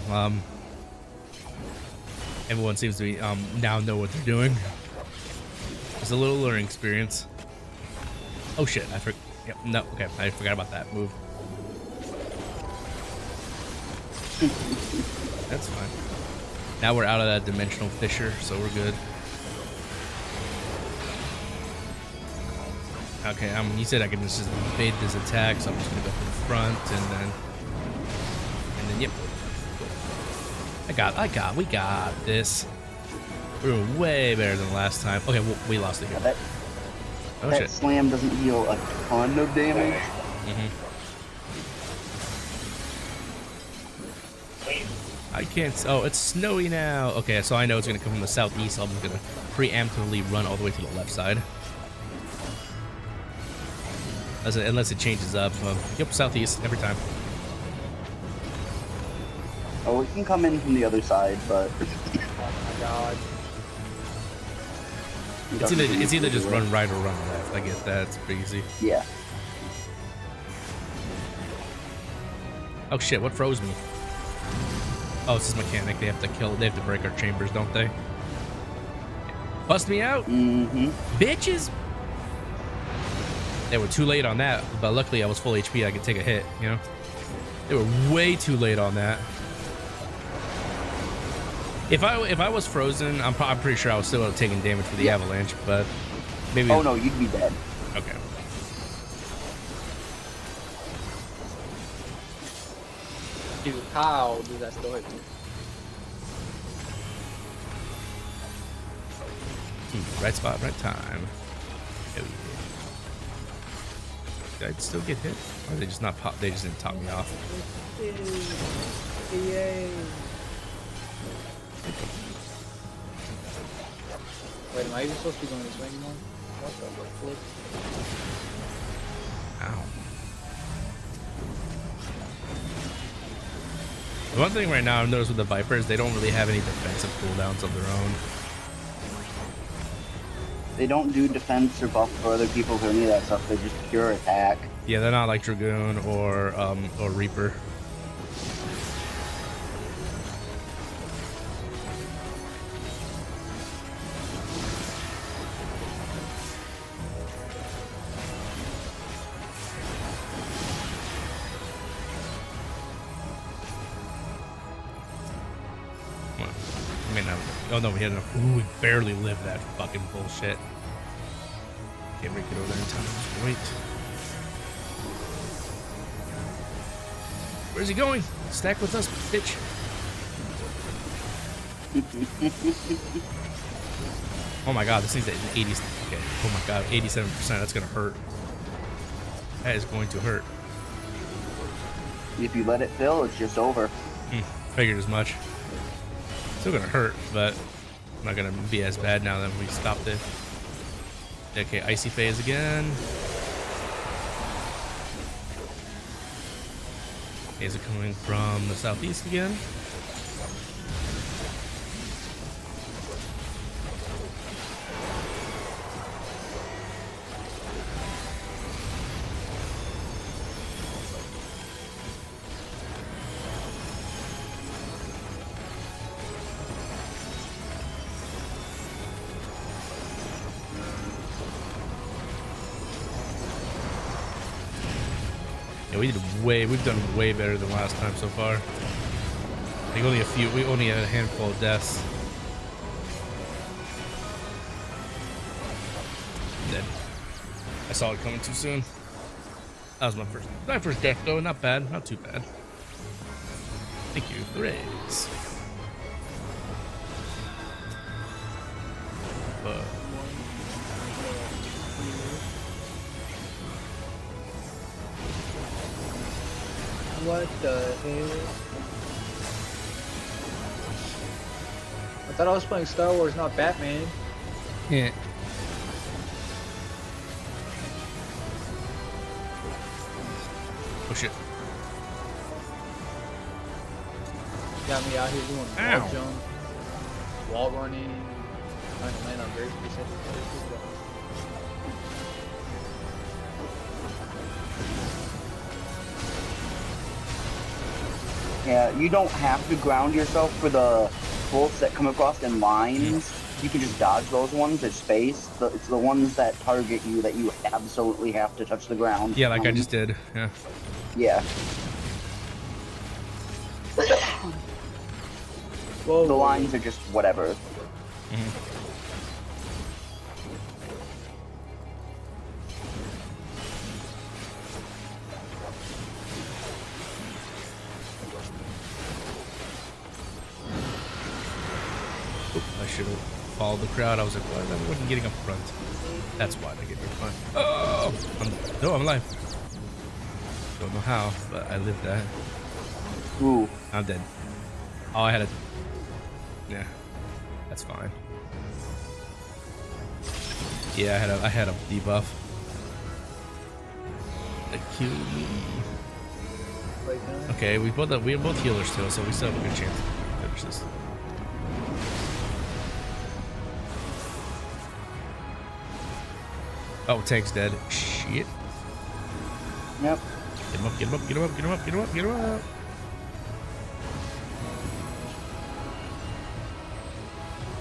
Everyone seems to be now know what they're doing. It's a little learning experience. Oh shit! Yep, no, okay, I forgot about that move. That's fine. Now we're out of that dimensional fissure, so we're good. Okay, you said I can just evade this attack, so I'm just gonna go to the front and then yep. We got this. We were way better than last time. Okay, we lost it here. Yeah, that shit. Slam doesn't deal a ton of damage. I can't. Oh, it's snowy now. Okay, so I know it's gonna come from the southeast. So I'm just gonna preemptively run all the way to the left side. Unless it changes up. Yep, southeast every time. Oh, we can come in from the other side, but... Oh my god. It's either just run right or run left. I get that. It's pretty easy. Yeah. Oh shit, what froze me? Oh, it's this mechanic. They have to break our chambers, don't they? Bust me out! Bitches! They were too late on that, but luckily I was full HP. I could take a hit, you know? They were way too late on that. If I was frozen, I'm pretty sure I was still taking damage for the avalanche, but maybe. Oh no, you'd be dead. Okay. Dude, how does that still hit me? Right spot, right time. Oh, yeah. Did I still get hit? Or they just not pop? They just didn't top me off. Yay! Wait, am I even supposed to be going this way anymore? What the flip? Ow. The one thing right now I've noticed with the Vipers, they don't really have any defensive cooldowns of their own. They don't do defense or buff for other people or any of that stuff. They just pure attack. Yeah, they're not like Dragoon or Reaper. Oh no, we had enough. Ooh, we barely lived that fucking bullshit. Can't make it over there in time. Just wait. Where's he going? Stack with us, bitch. Oh my god, this thing's at 80s. Okay. Oh my god, 87%. That's gonna hurt. That is going to hurt. If you let it fill, it's just over. Figured as much. Still gonna hurt, but not gonna be as bad now that we stopped it. Okay, icy phase again. Is it coming from the southeast again? We've done way better than last time so far. I think we only had a handful of deaths. Dead. I saw it coming too soon. That was my first death though, not bad, not too bad. Thank you, raise. What the hell? I thought I was playing Star Wars, not Batman. Yeah. Oh shit. Got me out here doing wall jump, wall running, trying to land on very specific places. Yeah, you don't have to ground yourself for the bolts that come across in lines. You can just dodge those ones at space. It's the ones that target you that you absolutely have to touch the ground. Yeah, like I just did. Yeah. Yeah. Whoa. The lines are just whatever. I should have followed the crowd. I was like, why I wasn't getting up front? That's why I get up front. Oh, I'm alive. Don't know how, but I lived that. Ooh, I'm dead. Oh, I had a. Yeah, that's fine. Yeah, I had a debuff. That killed me. Okay, we have both healers still, so we still have a good chance to finish this. Oh, tank's dead. Shit. Yep. Get him up, get him up, get him up, get him up, get him up, get him up.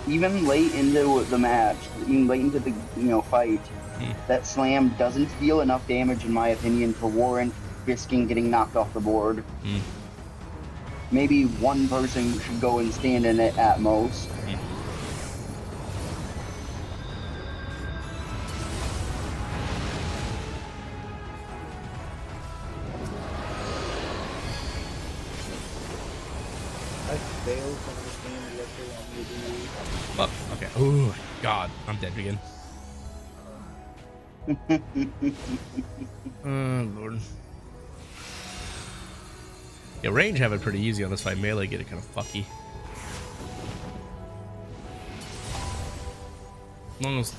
Even late into the match, even late into the fight, that slam doesn't deal enough damage, in my opinion, to warrant risking getting knocked off the board. Maybe one person should go and stand in it at most. I fail to understand what they want me to do. Fuck. Okay. Oh God, I'm dead again. Oh Lord. Yeah, range have it pretty easy on this fight. Melee get it kind of fucky. As long as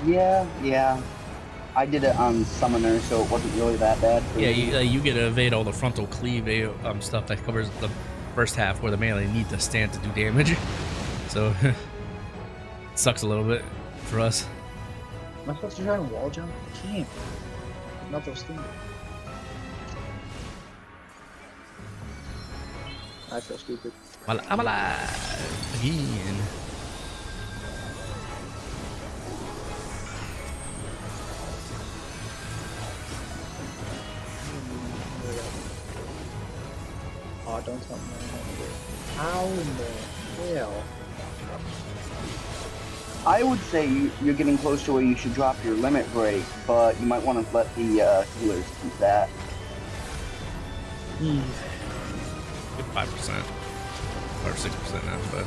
Yeah. I did it on Summoner, so it wasn't really that bad. yeah, you get to evade all the frontal cleave stuff that covers the first half where the melee need to stand to do damage. So it sucks a little bit for us. Am I supposed to try and wall jump? I can't. Not those things. I feel stupid. Well, I'm alive again. Oh, don't tell me how in the hell? I would say you're getting close to where you should drop your limit break, but you might want to let the healers keep that. Good 5%. Or 6% now, but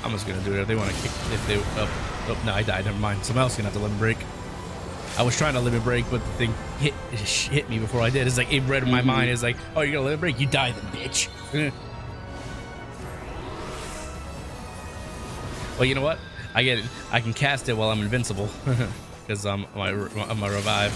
I'm just gonna do it if they want to kick. If they oh no, I died. Never mind. Someone else gonna have to limit break. I was trying to limit break, but the thing hit me before I did. It's like it read in my mind. It's like, oh, you're gonna limit break? You die, then, bitch. Well, you know what? I get it. I can cast it while I'm invincible because I'm a revive.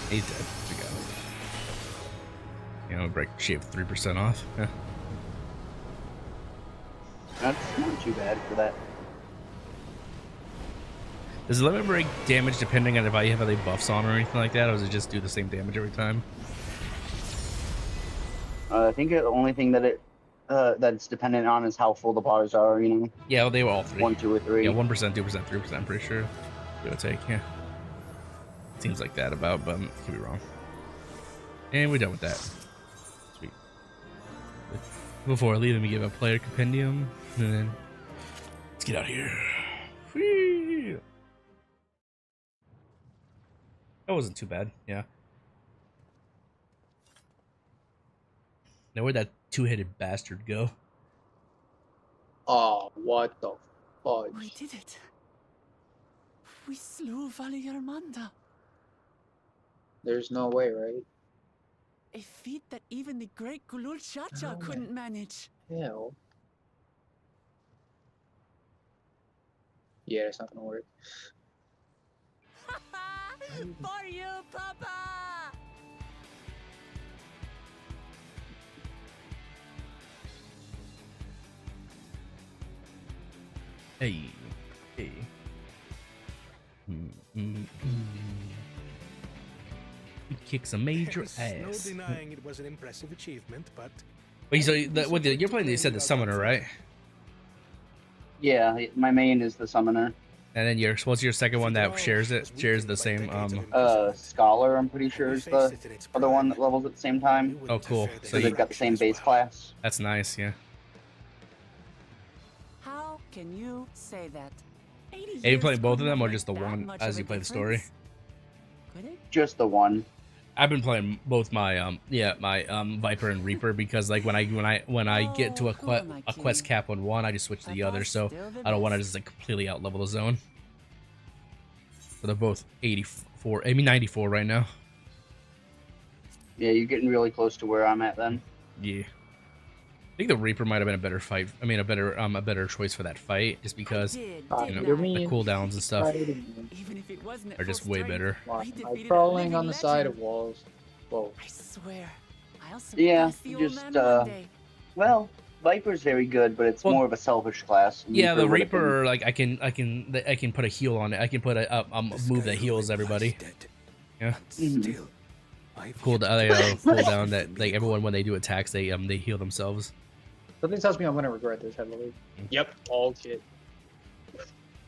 He's dead. We got it. You know, break shave 3% off. Yeah. That's not too bad for that. Does the limit break damage depending on if I have any buffs on or anything like that, or does it just do the same damage every time? I think the only thing that that's dependent on is how full the bars are. You know. Yeah, well, they were all 3. 1, 2, or 3. Yeah, 1%, 2%, 3%. I'm pretty sure. Give or take. Yeah. Seems like that about, but I could be wrong. And we're done with that. Sweet. Before I leave, let me give a player compendium, and then let's get out here. Whee! That wasn't too bad, yeah. Now where'd that two-headed bastard go? Oh, what the fudge? We did it. We slew Vali Armanda. There's no way, right? A feat that even the great Gulul Chacha couldn't manage. Hell. Yeah, it's not gonna work. For you, Papa! Hey. Hey. He kicks a major ass. No denying it was an impressive achievement, but... Wait, so you're playing, you said the summoner, right? Yeah, my main is the summoner. And then what's your second one that shares the same Scholar, I'm pretty sure, is the other one that levels at the same time. Oh, cool. So they've got the same base class. That's nice, yeah. How can you say that? Are you playing both of them or just the one as you play the story? Just the one. I've been playing both my Viper and Reaper because like when I get to a quest cap on one, I just switch to the other, so I don't want to just like completely out level the zone. So they're both 84, I mean 94 right now. Yeah, you're getting really close to where I'm at then. Yeah. I think the Reaper might have been a better fight. I mean, a better choice for that fight, just because the cooldowns and stuff are just way better. I'm crawling on the side of walls. Whoa. I swear. Yeah, just well, Viper's very good, but it's more of a selfish class. Yeah, the Reaper, like I can put a heal on it. I can put a move that heals everybody. Yeah. Cooldown that like everyone when they do attacks they heal themselves. Something tells me I'm gonna regret this heavily. Yep, all kit.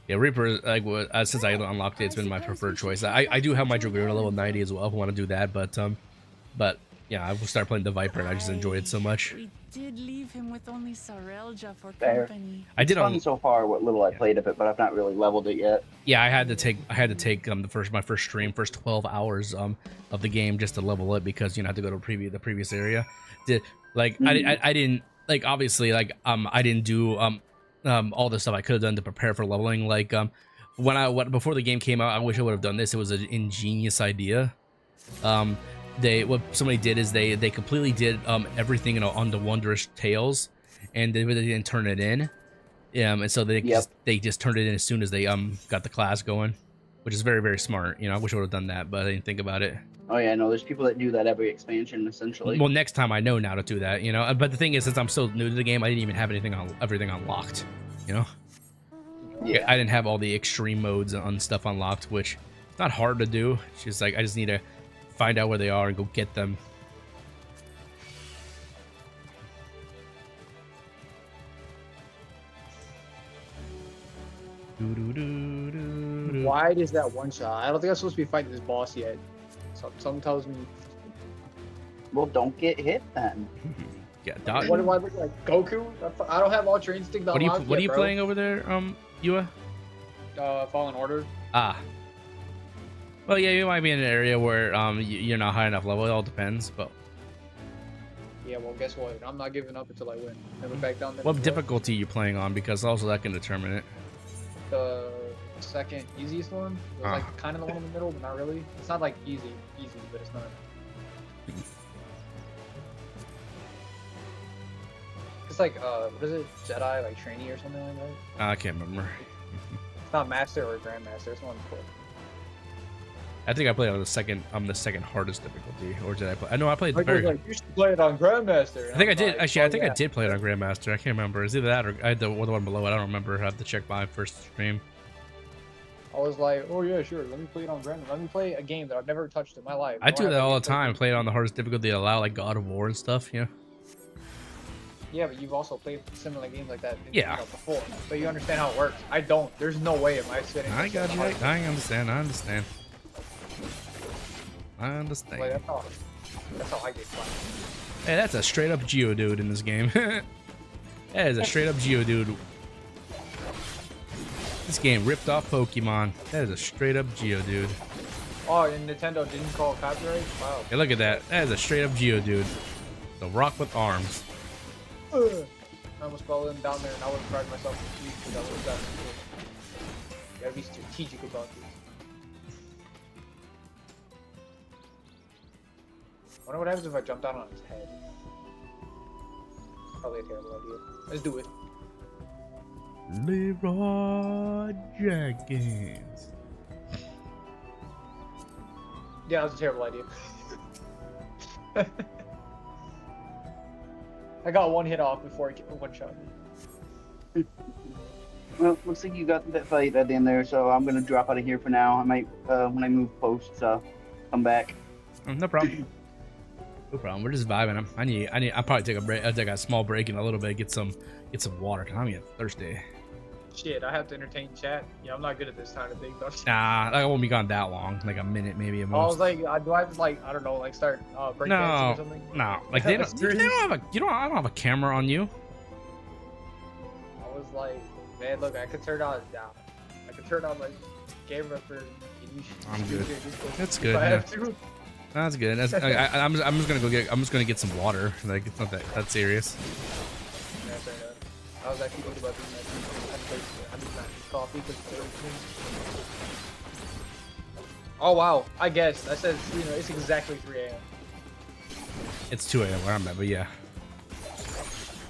Yeah, Reaper, like, since I unlocked it, it's been my preferred choice. I do have my Dragoon level 90 as well if I want to do that, but yeah, I will start playing the Viper, and I just enjoy it so much. We did leave him with only Sarelja for Fair. company. I did fun so far what little I played of it, but I've not really leveled it yet. Yeah, I had to take my first stream, first 12 hours of the game just to level it, because you know I had to go to the previous area. I didn't like, obviously, like I didn't do all the stuff I could have done to prepare for leveling. Like before the game came out, I wish I would have done this. It was an ingenious idea. What somebody did is they completely did everything on the Wondrous Tales, and they really didn't turn it in. And so they just turned it in as soon as they got the class going, which is very, very smart. You know, I wish I would have done that, but I didn't think about it. Oh yeah, no, there's people that do that every expansion essentially. Well, next time I know now to do that, you know. But the thing is, since I'm so new to the game, I didn't even have everything unlocked. You know. Yeah. I didn't have all the extreme modes and stuff unlocked, which is not hard to do. It's just like I just need to find out where they are and go get them. Why does that one shot? I don't think I'm supposed to be fighting this boss yet. Something tells me. Well, don't get hit then. Yeah, what do I look like? Goku? I don't have Ultra Instinct. What are you playing over there, Yua? Fallen Order. Ah. Well, yeah, you might be in an area where you're not high enough level. It all depends, but. Yeah, well, guess what? I'm not giving up until I win. Never back down. What difficulty are you playing on? Because also that can determine it. The second easiest one. It's like kind of the one in the middle, but not really. It's not like easy, but it's not. It's like what is it? Jedi like trainee or something like that? I can't remember. It's not master or grandmaster. It's one before. I think I played on the second hardest difficulty, or did I play? I know I played the very. Like, you should play it on grandmaster. I think I did. Actually, I think I did play it on grandmaster. I can't remember. Is either that or I had the one below it. I don't remember. I have to check my first stream. I was like, oh yeah, sure. Let me play it on grandmaster. Let me play a game that I've never touched in my life. I do that all the time. Play it on the hardest difficulty to allow, like God of War and stuff. Yeah. Yeah, but you've also played similar games like that before, so you understand how it works. I don't. There's no way am I sitting. I got you. I understand. I understand. Like, that's how I get fun. Hey, that's a straight up Geodude in this game. That is a straight up Geodude. This game ripped off Pokemon. That is a straight up Geodude. Oh, and Nintendo didn't call copyright? Wow. Hey, look at that. That is a straight up Geodude. The rock with arms. I almost fell in down there and I would have tried myself to sleep because I would have gotten cool. You gotta be strategic about this. I wonder what happens if I jump down on his head. Probably a terrible idea. Let's do it. Leroy Jenkins. Yeah, that was a terrible idea. I got one hit off before he one shot me. Well, looks like you got that fight at the end there, so I'm gonna drop out of here for now. I might, when I move posts, come back. No problem. No problem. We're just vibing. I'll probably take a break. I'll take a small break in a little bit, get some water. Cause I'm getting thirsty. Shit, I have to entertain chat. Yeah, I'm not good at this kind of thing. Nah, I won't be gone that long. Like a minute, maybe at most. I was like, do I have to like, I don't know, like start breakdancing or something? No, like they don't have a. I don't have a camera on you. I was like, man, look, I could turn on down. I could turn on my camera for. I'm good. That's good. Yeah. That's good. I'm just gonna go get. I'm just gonna get some water. Like it's not that serious. Yeah, fair enough. I was actually thinking about doing that. I need coffee because oh wow! I guess I said it's exactly 3 a.m. It's 2 a.m. where I'm at, but yeah.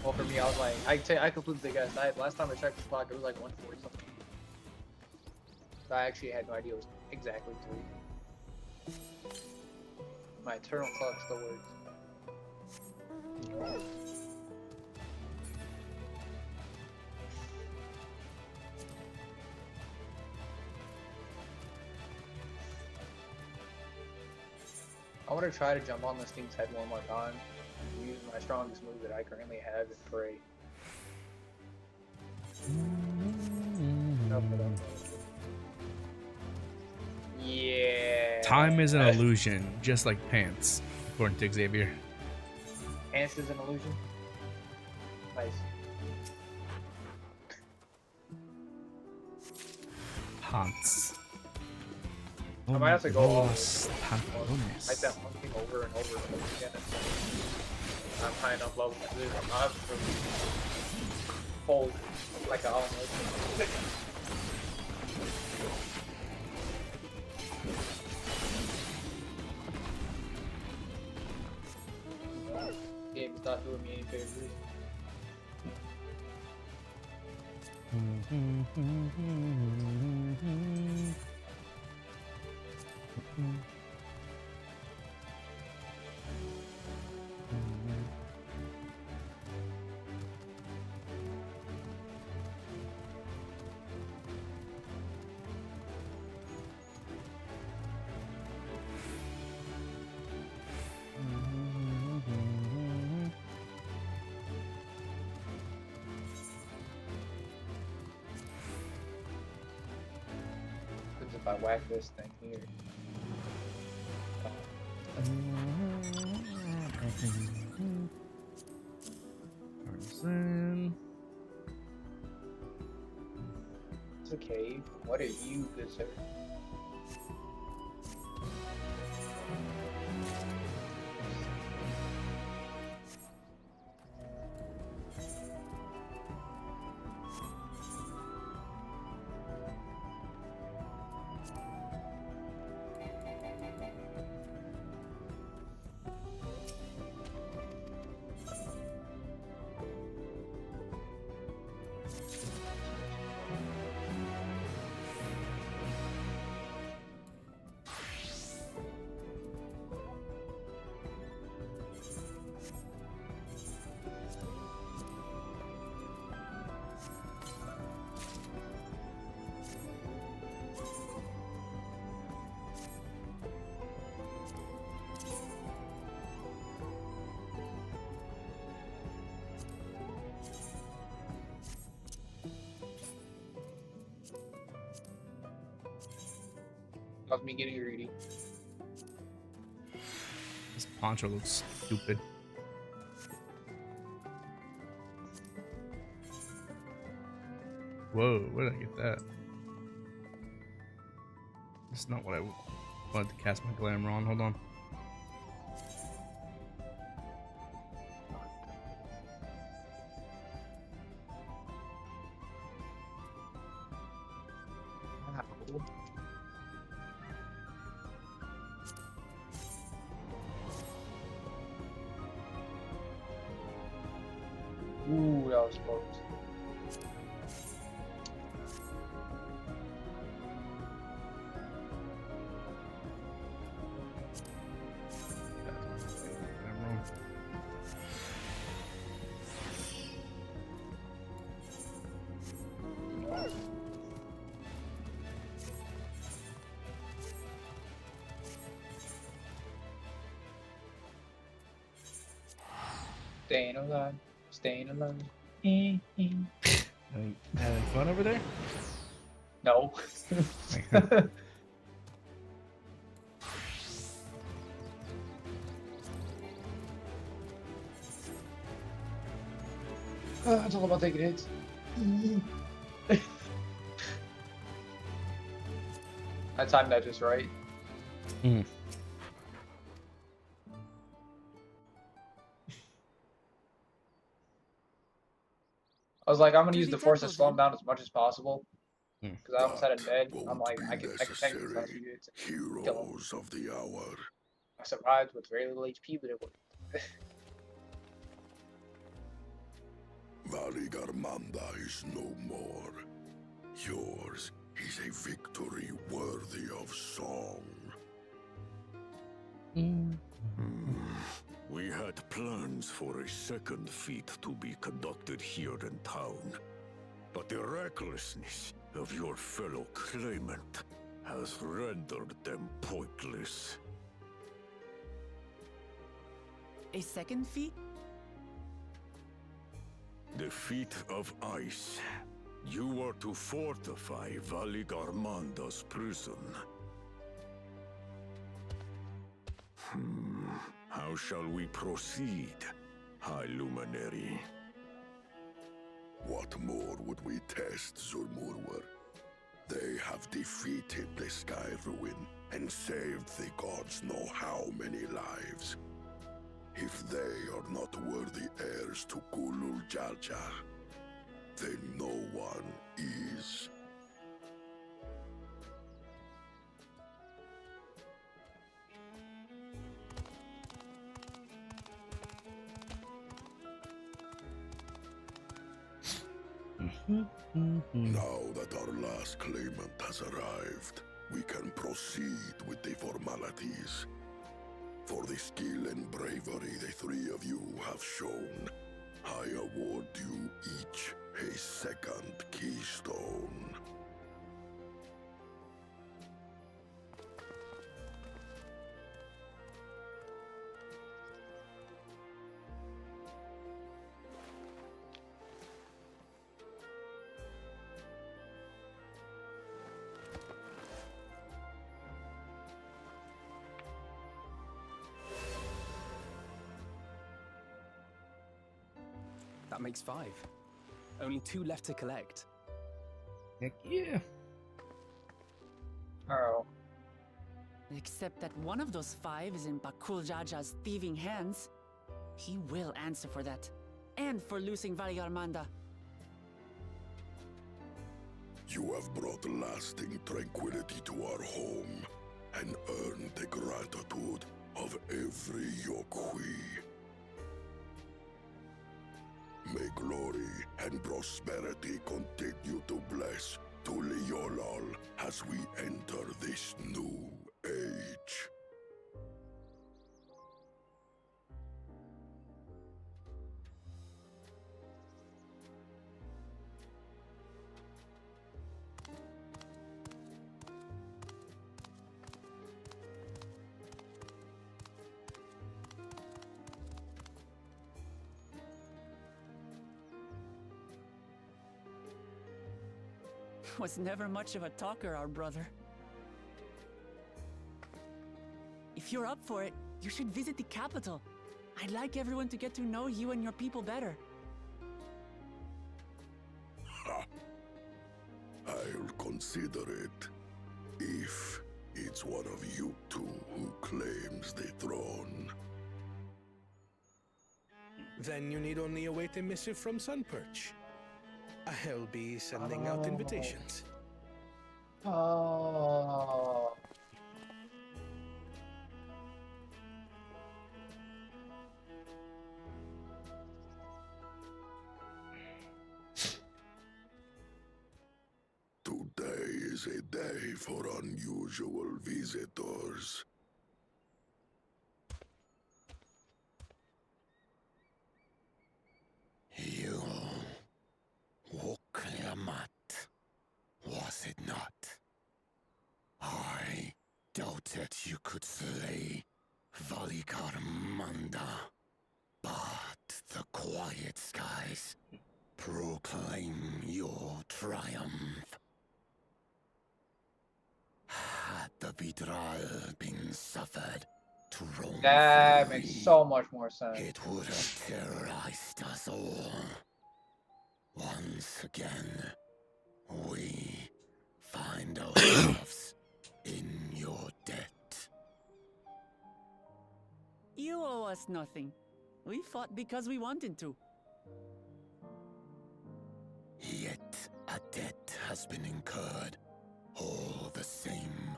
Well, for me, I was like, I completely guessed. Last time I checked the clock, it was like 1:40 something. So I actually had no idea it was exactly 3. My eternal clock still works. I want to try to jump on this thing's head one more time. Use my strongest move that I currently have and pray. Yeah. Time is an illusion, just like pants, according to Xavier. Pants is an illusion. Nice. Pants. I might have to go all Los pantalones. like that one thing over and over and over again. I'm high enough level to do it. I'll have to fold like a omelet. Game's not doing me any favors. If I whack this thing here. It's a cave. What are you, good sir? That was me getting greedy. This poncho looks stupid. Whoa, where did I get that? That's not what I wanted to cast my glamour on. Hold on. Ooh, that was close. Staying alive, staying alive. Having fun over there? No. It's all about taking hits. I timed that just right. Mm. I was like, I'm gonna use the force to slow him down as much as possible. Mm. Because I almost had it dead. I'm like, I can tank this last few hits. Heroes of the hour. I survived with very little HP, but it worked. Varigarmanda is no more. Yours is a victory worthy of song. We had plans for a second feat to be conducted here in town, but the recklessness of your fellow claimant has rendered them pointless. A second feat? The feat of ice. You are to fortify Valigarmanda's prison. How shall we proceed, High Luminary? What more would we test, Zulmurwar? They have defeated the Sky Ruin and saved the gods know how many lives. If they are not worthy heirs to Kulul Jalja, then no one is. Now that our last claimant has arrived, we can proceed with the formalities. For the skill and bravery the three of you have shown, I award you each a second keystone. That makes 5. Only 2 left to collect. Heck yeah. Oh. Except that one of those 5 is in Bakul Jaja's thieving hands. He will answer for that. And for losing Valigarmanda. You have brought lasting tranquility to our home and earned the gratitude of every Yokwi. May glory and prosperity continue to bless Tuliolol as we enter this new age. Was never much of a talker, our brother. If you're up for it, you should visit the capital. I'd like everyone to get to know you and your people better. Ha! I'll consider it if it's one of you two who claims the throne. Then you need only await a missive from Sunperch. I'll be sending out invitations. Oh. Today is a day for unusual visitors. You... Wukliamat, was it not? I doubted you could slay Valigarmanda, but the quiet skies proclaim your triumph. Had the Vidral been suffered to roam That freely, makes so much more sense. it would have terrorized us all. Once again, we find ourselves in your debt. You owe us nothing. We fought because we wanted to. Yet a debt has been incurred. All the same,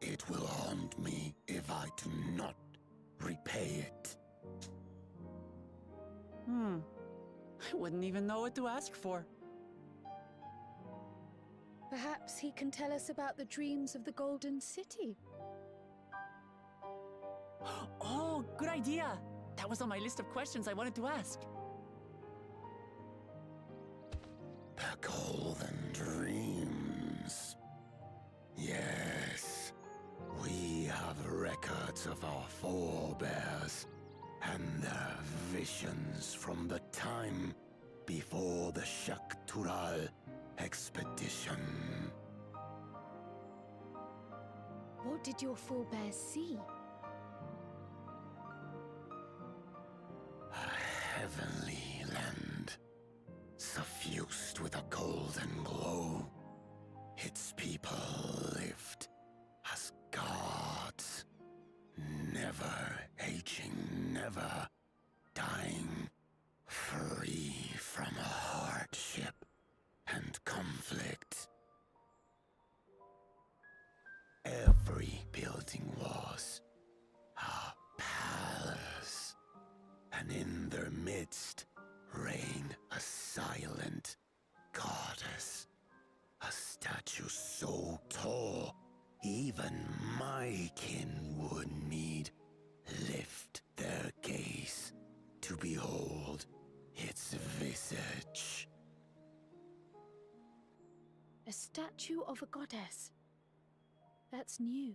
it will haunt me if I do not repay it. I wouldn't even know what to ask for. Perhaps he can tell us about the dreams of the Golden City. Oh, good idea! That was on my list of questions I wanted to ask. The Golden Dreams. Yes, we have records of our forebears and their visions from the time before the Shaktural expedition. What did your forebears see? A heavenly land, suffused with a golden glow. Its people lived as gods, never aging, never dying, free from hardship and conflict. Every building was a palace, and in their midst reigned a silent goddess, a statue so tall even my kin would need lift their gaze to behold its visage. A statue of a goddess. That's new.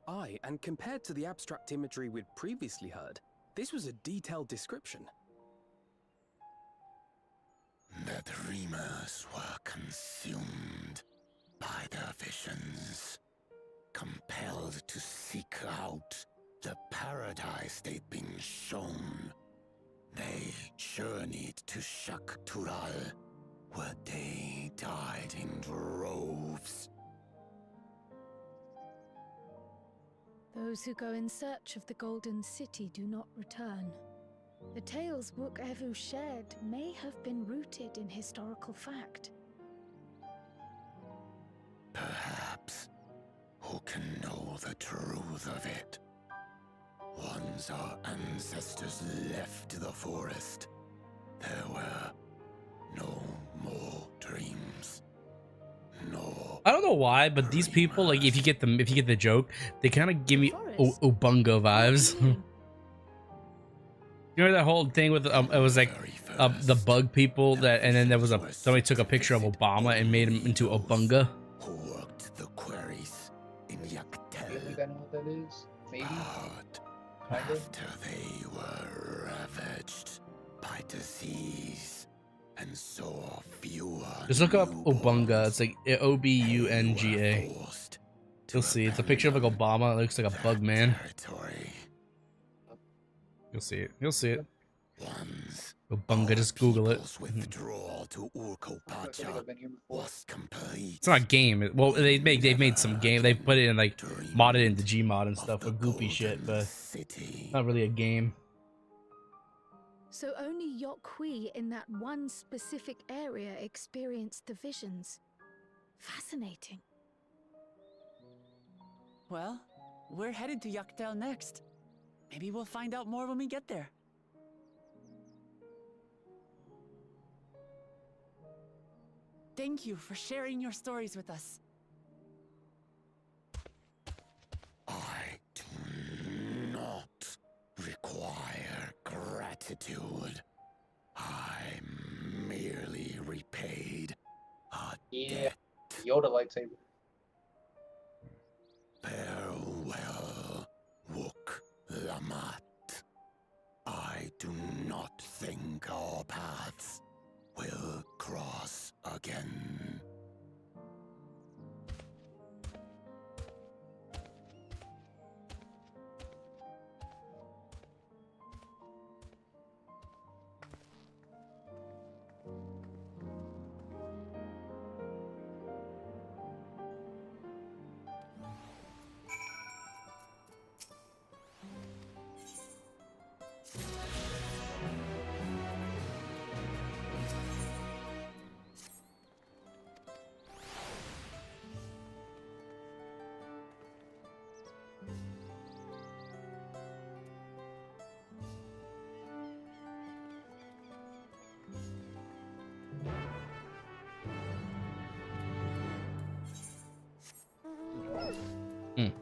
Aye, and compared to the abstract imagery we'd previously heard, this was a detailed description. The dreamers were consumed by their visions, compelled to seek out the paradise they'd been shown. They journeyed to Shaktural, where they died in droves. Those who go in search of the Golden City do not return. The tales Book Evu shared may have been rooted in historical fact. Perhaps. Who can know the truth of it? Once our ancestors left the forest, there were no more dreams. No. I don't know why, but these people, like, if you get the joke, they kind of give me Ubungo vibes. You know that whole thing with it was like the bug people that, and then there was somebody took a picture of Obama and made him into Obunga. Who worked the quarries in Yaktel. You think I know what that is? Maybe. But after they were ravaged by disease, and so fewer. Just look up Obunga. It's like Obunga. You'll see. It's a picture of like Obama. It looks like a bug man. You'll see it. You'll see it. Obunga. Just Google it. Withdrawal to Urkopacha was complete. It's not a game. Well, they've made some game. They put it in like modded into Gmod and stuff with goopy shit, but not really a game. So only Yokwi in that one specific area experienced the visions. Fascinating. Well, we're headed to Yaktel next. Maybe we'll find out more when we get there. Thank you for sharing your stories with us. I do not require gratitude. I merely repaid a debt. Yoda lightsaber. Farewell, Wook Lamat. I do not think our paths will cross again.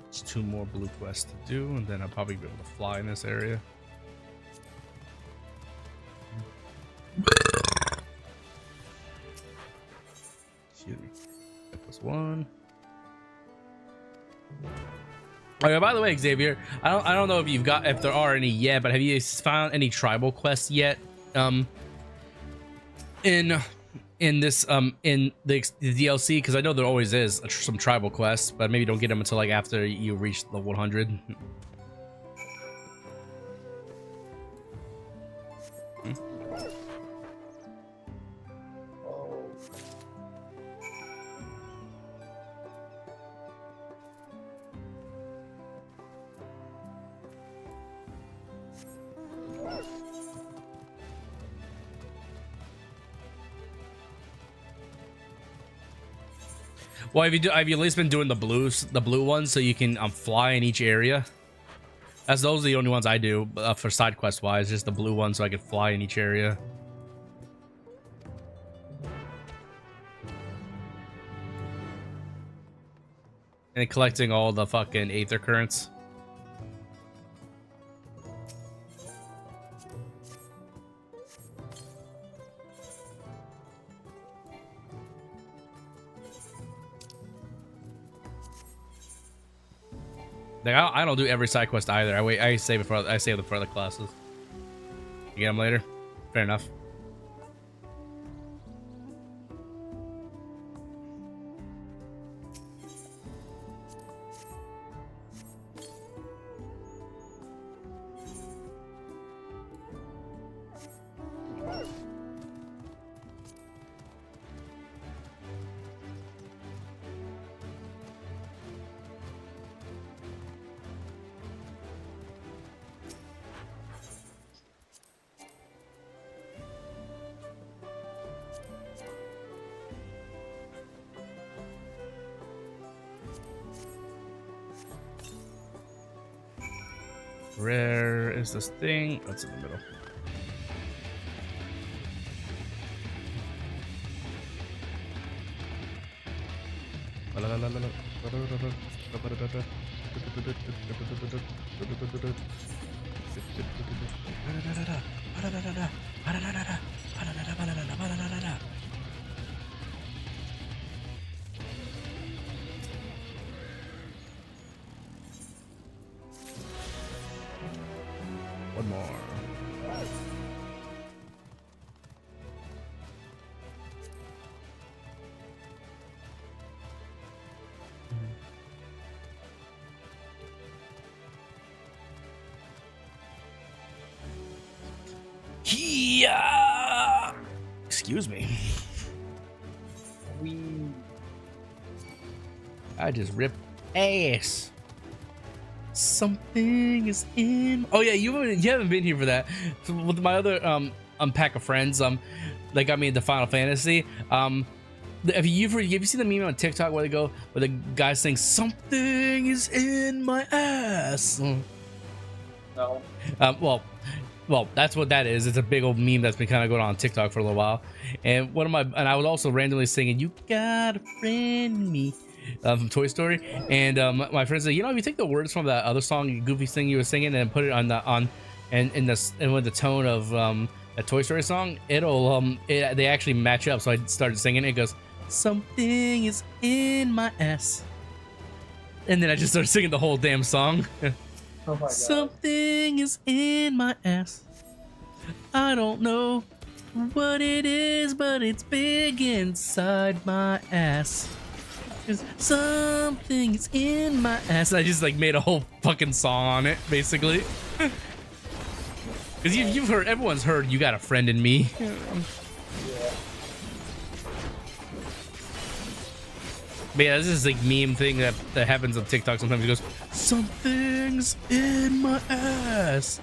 It's 2 more blue quests to do, and then I'll probably be able to fly in this area. Excuse me. That was 1. Okay, by the way, Xavier, I don't know if there are any yet, but have you found any tribal quests yet? in this in the DLC, because I know there always is some tribal quests, but maybe don't get them until like after you reach the 100. Well, have you at least been doing the blue ones so you can fly in each area? As those are the only ones I do for side quest wise, just the blue ones so I can fly in each area. And collecting all the fucking aether currents. Like, I don't do every side quest either. I save it for other classes. You get them later. Fair enough. Where is this thing? Oh, it's in the middle. One more. Yeah. Excuse me. I just ripped ass. Something is in. Oh yeah, you haven't been here for that. With my other pack of friends that got me into Final Fantasy. Have you seen the meme on TikTok where the guy saying something is in my ass? No. Well, that's what that is. It's a big old meme that's been kind of going on TikTok for a little while. And I was also randomly singing "You Gotta Friend Me" from Toy Story. And my friend said, if you take the words from that other song, Goofy thing you were singing, and put it with the tone of a Toy Story song, they actually match up. So I started singing it. It goes, something is in my ass, and then I just started singing the whole damn song. Oh my God. Something is in my ass. I don't know what it is, but it's big inside my ass. Something is in my ass. I just made a whole fucking song on it, basically. Because you've heard, everyone's heard "You Got a Friend in Me." Yeah. But yeah, this is meme thing that happens on TikTok sometimes. It goes, something's in my ass.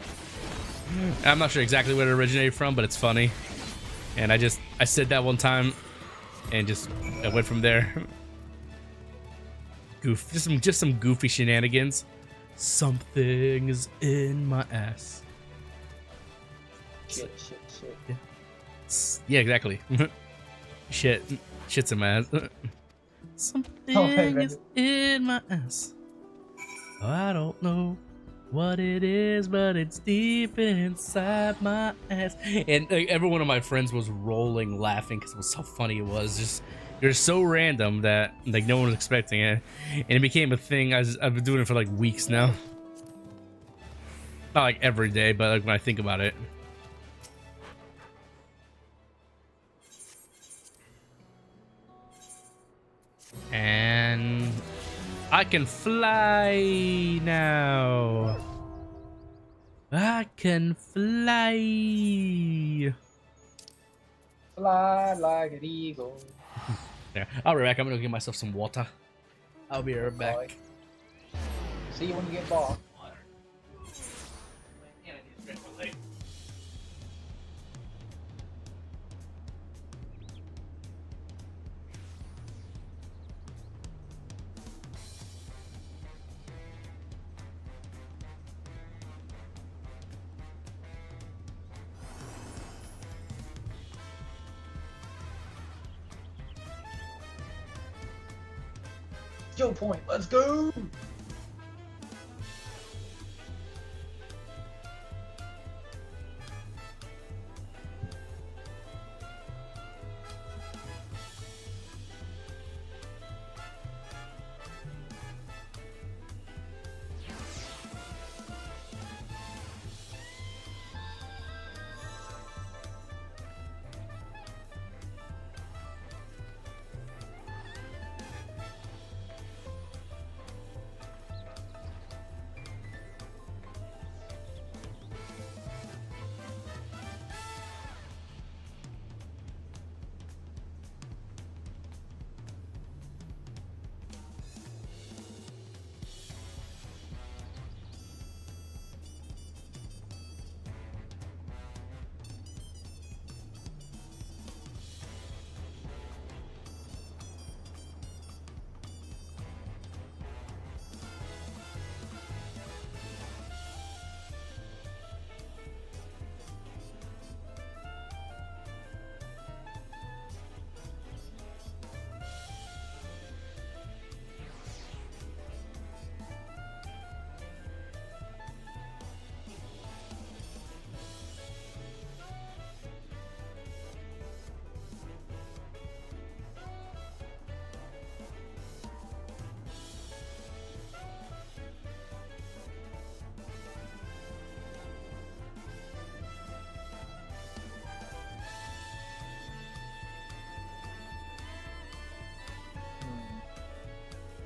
I'm not sure exactly where it originated from, but it's funny. And I said that one time and I went from there. Just some goofy shenanigans. Something is in my ass. Shit. Yeah, exactly. Shit's in my ass. Something is in my ass. I don't know what it is, but it's deep inside my ass. And every one of my friends was rolling laughing because it was so funny. It was so random that no one was expecting it, and it became a thing. I've been doing it for weeks now. Not every day, but when I think about it. And I can fly now. I can fly. Fly like an eagle. There. I'll be back. I'm gonna get myself some water. I'll be right back. Bye. See you when you get back. Skill point, let's go!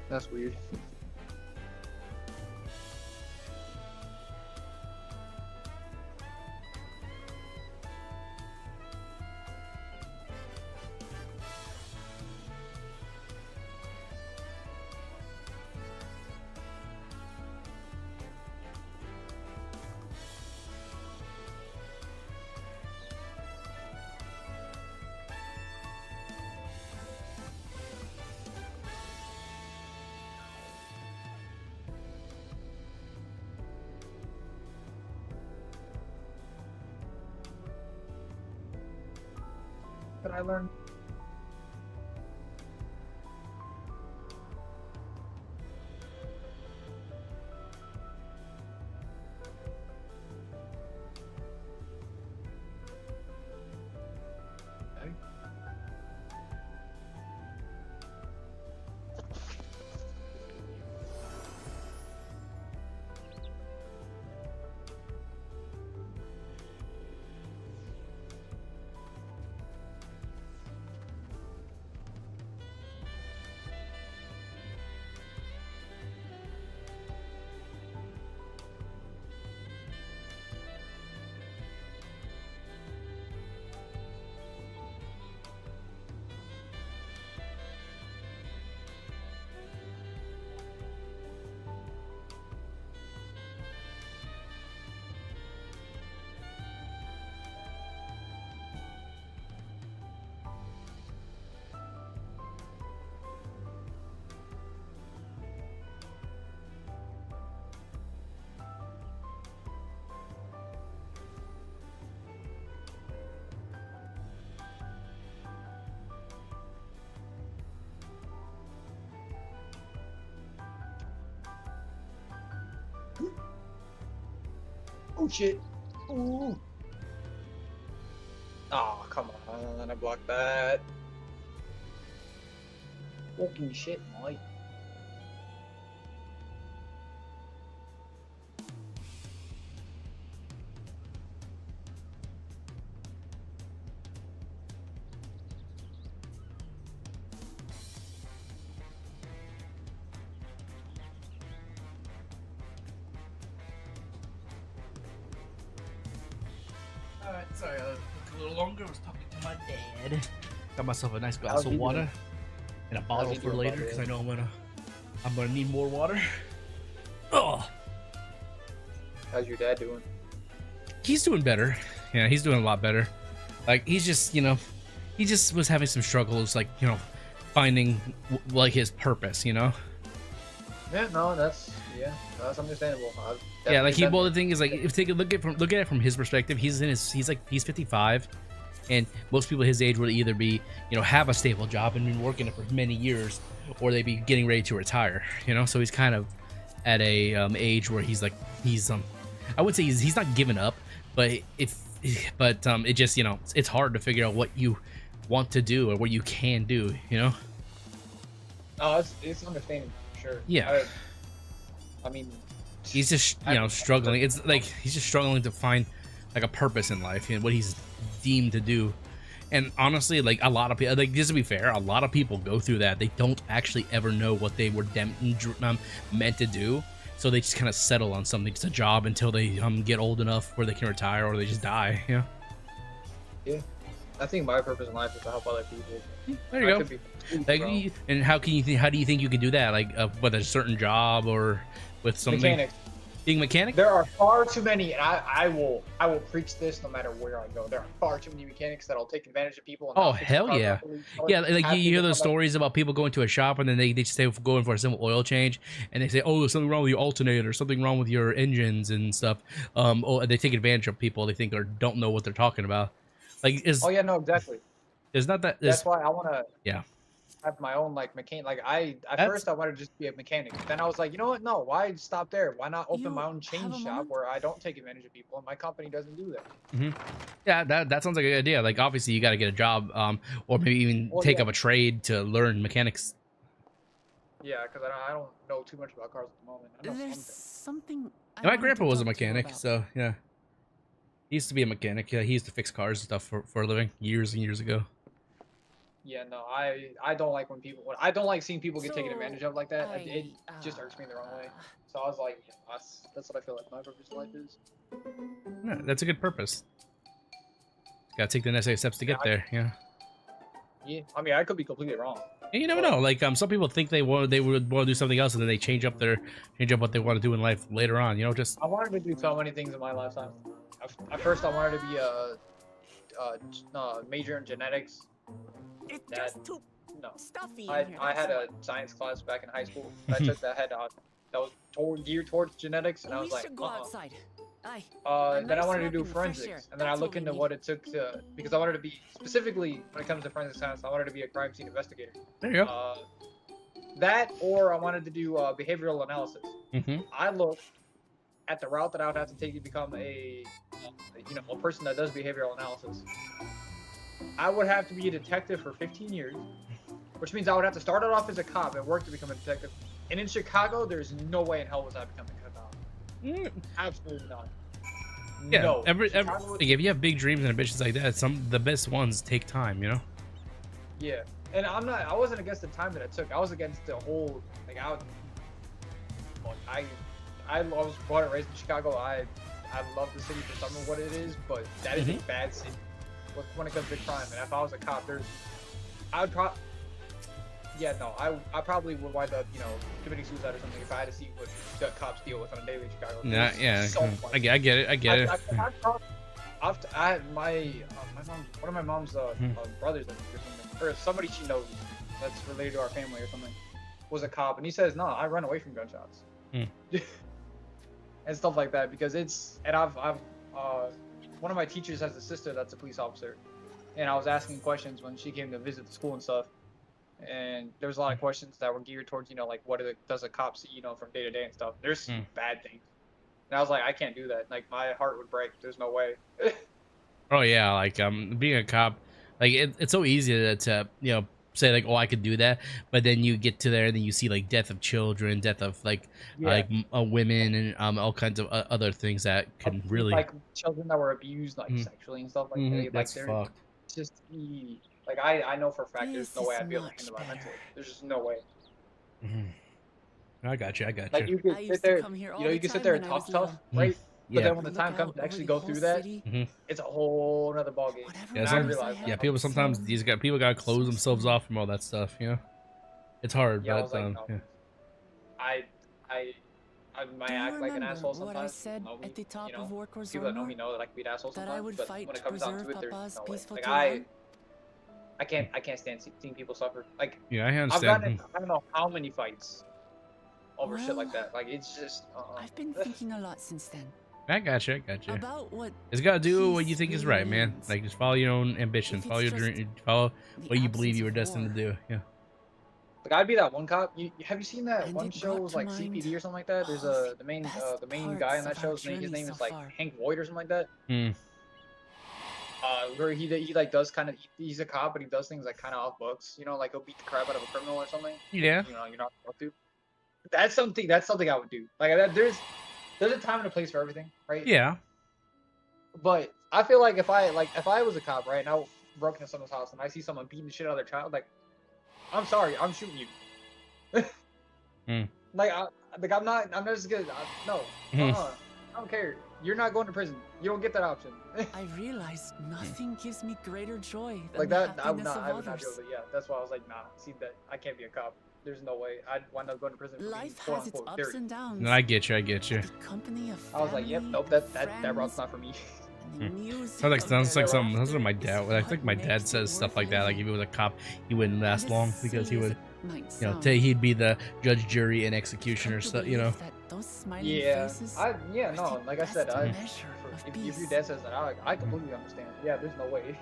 That's weird. But I learned. Oh shit. Ooh. Oh, come on. I blocked that. Fucking shit, Mike. Sorry, took a little longer. I was talking to my dad. Got myself a nice glass of water and a bottle for later because I know I'm gonna need more water. Oh, how's your dad doing? he's doing better. Yeah, he's doing a lot better. Like he's just, you know, he just was having some struggles, like, you know, finding like his purpose, you know. Yeah, no, that's understandable. Yeah, like well, the thing is, like, if take a look at it from his perspective, he's 55, and most people his age would either be, you know, have a stable job and been working it for many years, or they be getting ready to retire, you know. So he's kind of at a age where he's I would say he's not giving up, but it just, you know, it's hard to figure out what you want to do or what you can do, you know. Oh, it's understandable, sure. Yeah. I mean, he's just, you know, struggling. It's like he's just struggling to find like a purpose in life and what he's deemed to do. And honestly, like a lot of people, like, just to be fair, a lot of people go through that. They don't actually ever know what they were meant to do, so they just kind of settle on something, just a job, until they get old enough where they can retire, or they just die. Yeah. Yeah. I think my purpose in life is to help other people. There you go. Like, and how do you think you can do that? Like, with a certain job or with something? Mechanics. Being a mechanic? There are far too many, and I will preach this no matter where I go. There are far too many mechanics that'll take advantage of people. And oh hell yeah, yeah! Like you hear those stories about people going to a shop and then they just say going for a simple oil change, and they say, oh, there's something wrong with your alternator, something wrong with your engines and stuff. They take advantage of people they think or don't know what they're talking about. Like oh yeah, no, exactly. There's not that. That's why I want to. Yeah. Have my own like mechanic. Like first I wanted to just be a mechanic. Then I was like, you know what? No, why stop there? Why not open my own chain shop where I don't take advantage of people and my company doesn't do that? Mm-hmm. Yeah, that sounds like a good idea. Like obviously you got to get a job, or maybe even take up a trade to learn mechanics. Yeah, because I don't know too much about cars at the moment. I know There's something. My grandpa was a mechanic, so yeah, he used to be a mechanic. Yeah, he used to fix cars and stuff for a living years and years ago. Yeah, no, I don't like I don't like seeing people get taken advantage of like that. It just irks me the wrong way. So I was like, yeah, that's what I feel like my purpose in life is. Yeah, that's a good purpose. Gotta take the necessary steps to get there. Yeah. Yeah, I mean, I could be completely wrong. And you never know. Like some people think they would want to do something else, and then they change up what they want to do in life later on. You know, just. I wanted to do so many things in my lifetime. At first, I wanted to be a major in genetics. It's just too stuffy. I had a science class back in high school. I took that was geared towards genetics, and I was like, go outside. Then I wanted to do forensics, and then I looked into what it took to, because I wanted to be, specifically when it comes to forensic science, I wanted to be a crime scene investigator. There you go. That, or I wanted to do behavioral analysis. Mm-hmm. I looked at the route that I would have to take to become a person that does behavioral analysis. I would have to be a detective for 15 years, which means I would have to start out off as a cop and work to become a detective. And in Chicago, there's no way in hell was I becoming a cop. Absolutely not. Yeah. No. Like, if you have big dreams and ambitions like that, the best ones take time, you know. Yeah, and I wasn't against the time that it took. I was against the whole, like, I was born and raised in Chicago. I love the city for some of what it is, but that is a bad city when it comes to crime. And if I was a cop, I probably would wind up, committing suicide or something if I had to see what the cops deal with on a daily in Chicago. Yeah, yeah, so I get it. One of my mom's brothers or somebody she knows that's related to our family or something was a cop, and he says, "No, I run away from gunshots." And stuff like that, because I've one of my teachers has a sister that's a police officer, and I was asking questions when she came to visit the school and stuff, and there was a lot of questions that were geared towards, like, what does a cop see, from day to day and stuff. There's bad things, and I was like, I can't do that. Like, my heart would break. There's no way. Oh yeah, like being a cop, like it's so easy to say like, oh, I could do that, but then you get to there and then you see like death of children, death of women, and all kinds of other things that can really, like, children that were abused like sexually and stuff like that. That's fucked. Just like I know for a fact there's no way I'd be able to handle that mentally. There's just no way. I got you. Like, you could sit there, you can sit there and talk tough, right? But then when the time comes to actually go through that, it's a whole another ballgame. Yeah, sometimes people gotta close themselves off from all that stuff. You know, it's hard, Yeah, I but was like, no. yeah. I might act like an asshole sometimes. At the top of people that know me know that I can be an asshole sometimes. But when it comes down to it, there's no way. Like I can't stand seeing people suffer. Like yeah, I understand. I've gotten in, I don't know how many fights over shit like that. Like it's just. I've been thinking a lot since then. I got you. About what It's gotta do what you think is right, man. Like just follow your own ambitions, follow your dream, follow what you believe you were destined to do. Yeah. Like I'd be that one cop. Have you seen that one show? It was like CPD or something like that. There's the main guy in that show. His name is like Hank Voight or something like that. Where he like does kind of, he's a cop, but he does things like kind of off books. You know, like he'll beat the crap out of a criminal or something. Yeah. You know, you're not supposed to. That's something I would do. Like there's a time and a place for everything, right? Yeah. But I feel like if I was a cop, right, and I broke into someone's house and I see someone beating the shit out of their child, like, I'm sorry, I'm shooting you. Like, I'm not just gonna, no, I don't care. You're not going to prison. You don't get that option. I realized nothing gives me greater joy than Like the that, I would happiness not of be able others. to, yeah, that's why I was like, nah, see that, I can't be a cop. There's no way. I'd wind up going to prison for Life being has its quote-unquote ups dirty. and downs. No, I get you. The company of I was like, yep, nope, that route's not for me. Sounds like something. Those are my dad. I think my dad says stuff like that. Like if he was a cop, he wouldn't last long because he would, you know, he'd be the judge, jury, and executioner stuff. You know. Yeah, no, like I said, if your dad says that, I completely understand. Yeah, there's no way.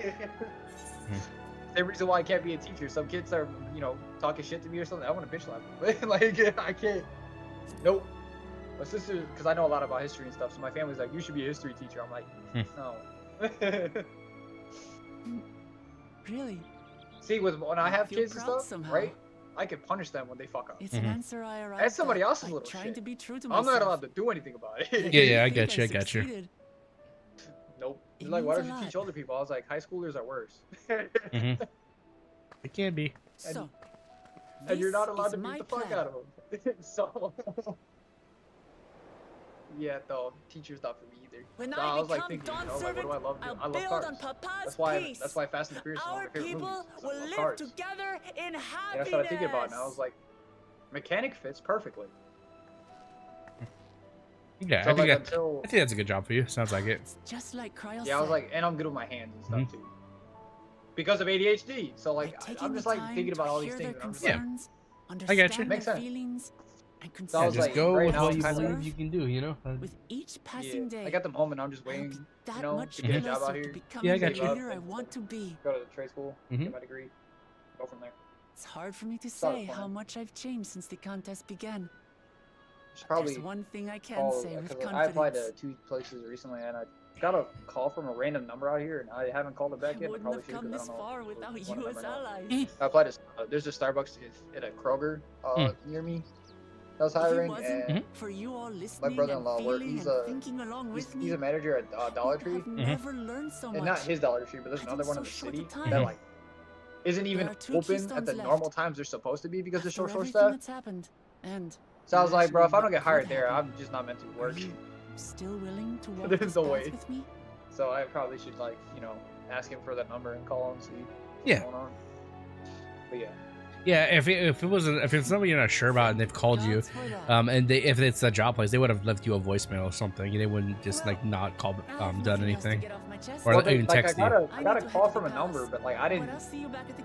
Same reason why I can't be a teacher. Some kids are, you know, talking shit to me or something. I want to bitch slap them. Like, I can't. Nope. My sister, because I know a lot about history and stuff, so my family's like, you should be a history teacher. I'm like, no. Really? See, when I have kids and stuff, right? I can punish them when they fuck up. It's an answer I arrived That's somebody at else's by little trying shit. to be true to I'm myself. not allowed to do anything about it. Yeah, I get you. Nope. They're like, why don't you teach older people? I was like, high schoolers are worse. It can be. And you're not allowed to beat the fuck out of them. So, yeah, though, teacher's not for me either. When so I was like thinking, you know, like, what do I love doing? I love cars. That's why Fast and the Furious is one of my favorite movies. Will I love live cars. together in happiness. Yeah, that's what I'm thinking about now. I was like, mechanic fits perfectly. Yeah, So, I think like, I think that's a good job for you. Sounds like it. Just like Cryo Yeah, I was like, and I'm good with my hands and stuff too. Because of ADHD. So like, I'm just like thinking about all these things. And I'm just like, I got you. Makes sense. So I was just like, go right with now, what you I'm believe you can do. You know. With each passing day, I got the moment. I'm just waiting, you know, to get a job out here. Yeah, I got you. I want to be. Go to the trade school, get my degree, go from there. It's hard for me to Start say fun. how much I've changed since the contest began. Probably There's one thing I can say with confidence. I applied to 2 places recently, and I got a call from a random number out here, and I haven't called it back yet. I wouldn't probably have should, come 'cause this I don't know far without what you number as now. allies. I applied to. There's a Starbucks at a Kroger near me that was hiring, and for you all listening my brother-in-law and worked. feeling He's and a thinking along with me, he's a manager at Dollar Tree. never learned so much. And not his Dollar Tree, but there's another one in the city that like isn't even are 2 open at keystones the left. normal times they're supposed to be because they're After short everything staff. that's happened, and So I was like, bro, if I don't imagining get hired what there, could I'm just not meant to work. still willing to walk There's this no path way. with me? So I probably should like, you know, ask him for that number and call him, see Yeah. what's going on. But yeah. Yeah, if it's somebody you're not sure about and they've called you, and if it's a job place, they would have left you a voicemail or something. They wouldn't just like not call done anything, or Well, even text you. I got a call from a number, but like I didn't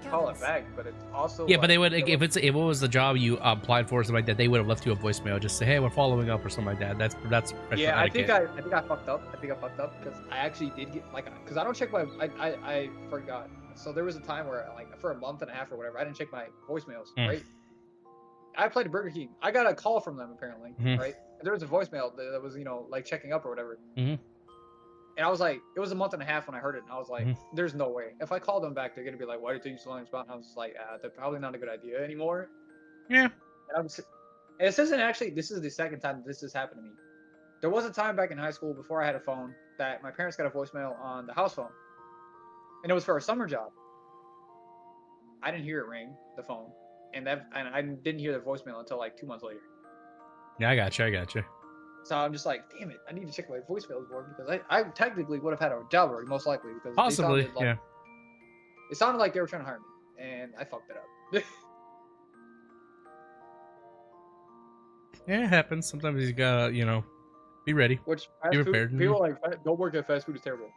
call it back. But it's also Yeah, but they would like, if it was the job you applied for or something like that, they would have left you a voicemail, just say, hey, we're following up or something like that. That's yeah, I etiquette. think I fucked up. I think I fucked up because I actually did get like because I don't check my I forgot. So there was a time where like for a month and a half or whatever, I didn't check my voicemails. Right. I applied to Burger King. I got a call from them apparently. Right. And there was a voicemail that was like checking up or whatever. And I was like, it was a month and a half when I heard it, and I was like, there's no way. If I call them back, they're gonna be like, why do you take so long to respond? And I was just like, they're probably not a good idea anymore. Yeah. And this isn't actually. This is the second time this has happened to me. There was a time back in high school before I had a phone that my parents got a voicemail on the house phone, and it was for a summer job. I didn't hear it ring, the phone, and I didn't hear the voicemail until like 2 months later. Yeah, I got you. So I'm just like, damn it, I need to check my voicemails more because I technically would have had a job already, most likely, because possibly, they sounded like, yeah. It sounded like they were trying to hire me, and I fucked it up. Yeah, it happens. Sometimes you gotta, you know, be ready. Which be fast prepared. food, people are like, don't work at fast food is terrible.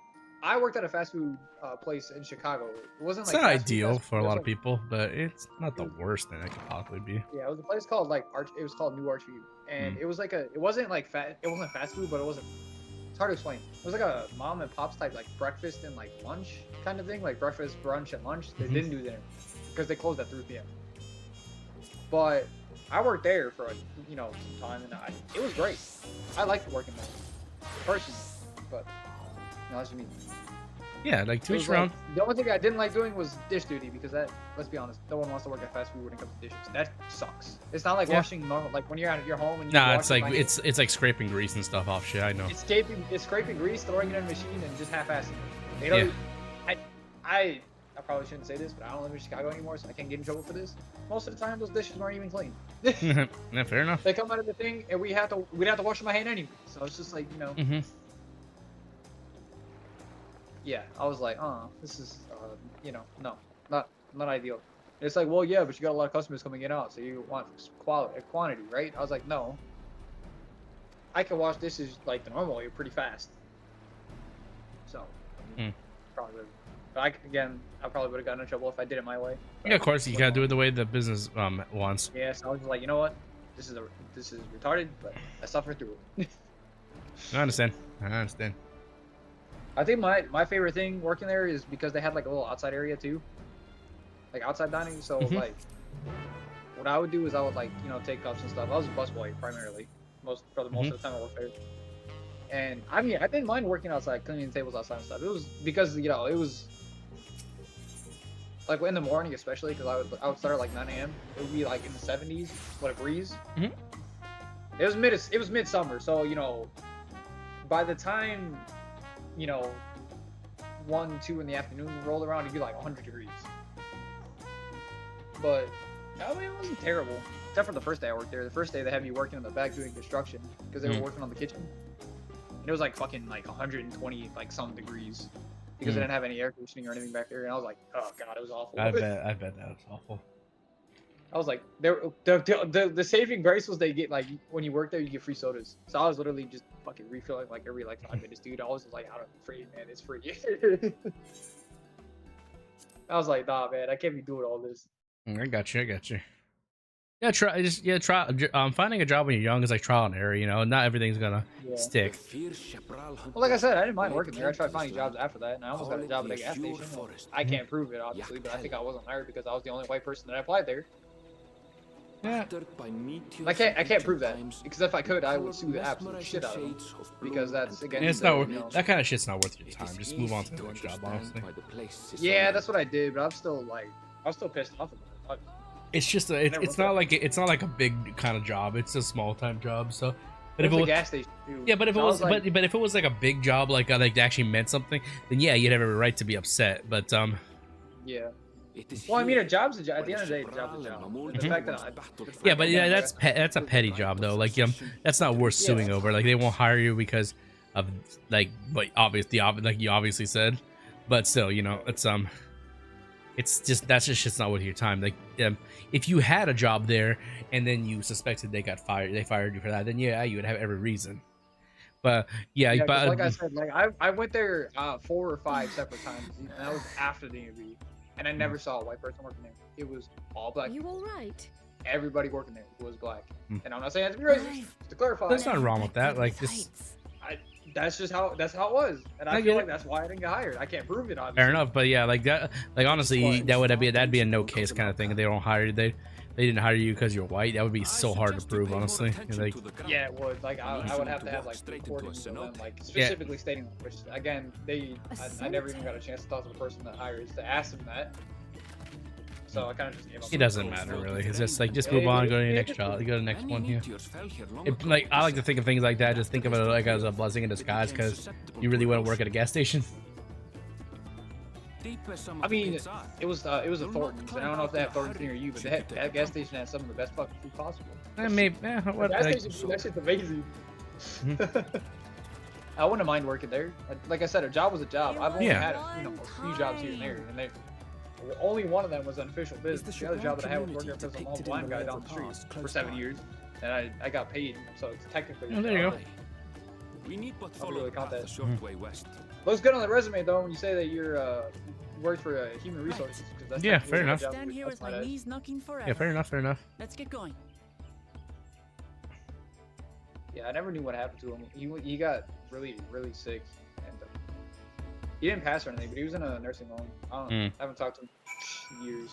I worked at a fast food place in Chicago. It wasn't It's like not fast food, ideal fast for a food. It lot was of people, but it's not the worst thing it could possibly be. Yeah, it was a place called like It was called New Archview, and it was like it wasn't like it wasn't fast food, but it wasn't. It's hard to explain. It was like a mom and pops type like breakfast and like lunch kind of thing, like breakfast, brunch, and lunch. They didn't do dinner because they closed at 3 p.m. But I worked there for some time, and it was great. I liked working there, personally, but that's just me. Yeah, like to each Like, round. the only thing I didn't like doing was dish duty because let's be honest, no one wants to work at fast food when it comes to dishes. That sucks. It's not like washing normal, like when you're at your home and you Nah, wash it's like your it's like scraping grease and stuff off shit. I know. It's scraping grease, throwing it in a machine, and just half-assing it. They don't. I probably shouldn't say this, but I don't live in Chicago anymore, so I can't get in trouble for this. Most of the time, those dishes weren't even clean. Yeah, fair enough. They come out of the thing, and we'd have to wash them by hand anyway. So it's just like Yeah, I was like, this is no, not ideal. And it's like, well, yeah, but you got a lot of customers coming in and out, so you want quantity, right? I was like, no. I can wash dishes like the normal way pretty fast. So, probably would. But I probably would have gotten in trouble if I did it my way. Yeah, of course, you gotta do it the way the business wants. Yeah, so I was just like, you know what? This is retarded, but I suffered through it. I understand. I think my favorite thing working there is because they had like a little outside area too, like outside dining. So like, what I would do is I would like take cups and stuff. I was a busboy primarily, most of the time I worked there. And I mean, I didn't mind working outside, cleaning the tables outside and stuff. It was because it was like in the morning, especially because I would start at like 9 a.m. It would be like in the 70s with a breeze. It was midsummer, so by the time 1, 2 in the afternoon rolled around, it'd be like 100 degrees. But I mean, it wasn't terrible, except for the first day I worked there. The first day they had me working in the back doing construction because they were working on the kitchen. And it was like fucking like 120 like some degrees because they didn't have any air conditioning or anything back there. And I was like, oh god, it was awful. I bet that was awful. I was like, the saving grace was they get like when you work there you get free sodas. So I was literally just fucking refilling like every 5 minutes, dude. I was like, out of free, man, it's free. I was like, nah, man, I can't be doing all this. I got you. Yeah, try. Finding a job when you're young is like trial and error. Not everything's gonna stick. Well, like I said, I didn't mind working there. I tried finding jobs after that, and I almost got a job at a gas station. I can't prove it, obviously, but I think I wasn't hired because I was the only white person that applied there. Yeah. I can't prove that because if I could, I would sue the absolute shit out of them because that's against. It's not that kind of shit's not worth your time. Just move on to the next job, honestly. Yeah, that's what I did, but I'm still pissed off about it. It's just it's not like a big kind of job. It's a small time job. So, but if it was a gas station too. Yeah, but if it was but if it was like a big job, like actually meant something, then yeah, you'd have every right to be upset. But yeah. Well, I mean, a job's a job. At the end of the day, a job's a job. The fact that yeah, but yeah, that's a petty job though. Like that's not worth suing over. Like they won't hire you because of like like you obviously said. But still, it's just that's just shit's not worth your time. Like if you had a job there and then you suspected they fired you for that, then yeah, you would have every reason. But yeah, but like I said, like I went there 4 or 5 separate times, and that was after the interview, and I never saw a white person working there. It was all black. You all right? Everybody working there was black, and I'm not saying that's racist. To clarify, there's nothing wrong with that. Like just. That's how it was, and I feel like that's why I didn't get hired. I can't prove it, obviously. Fair enough, but yeah, like that, like honestly, that'd be a no case kind of thing. If they don't hire you, they didn't hire you because you're white. That would be so hard to prove, honestly. Like, yeah, it would. Like I would have to have like recordings of them, like specifically stating, which again, I never even got a chance to talk to the person that hires to ask them that. So I kind of just gave up. It doesn't matter really. It's just like just move on, go to your next job, go to the next one here. Like I like to think of things like that. Just think of it like as a blessing in disguise because you really want to work at a gas station. I mean, it was a Thornton's, and I don't know if they have Thornton's near you, but that gas station has some of the best fucking food possible. Maybe, yeah, what? Gas station food, that shit's amazing. I wouldn't mind working there. Like I said, a job was a job. I've only had a few jobs here and there, and only one of them was unofficial business. The other job that I had was working for some old blind guy down the street for 7 years, and I got paid, so it's technically. Oh, there you go. We need but follow the short way west. Looks good on the resume though when you say that you're worked for human resources. That's yeah, fair enough. Stand here with my knees knocking forever. Yeah, fair enough. Fair enough. Let's get going. Yeah, I never knew what happened to him. He got really sick, and he didn't pass or anything, but he was in a nursing home. I haven't talked to him in years.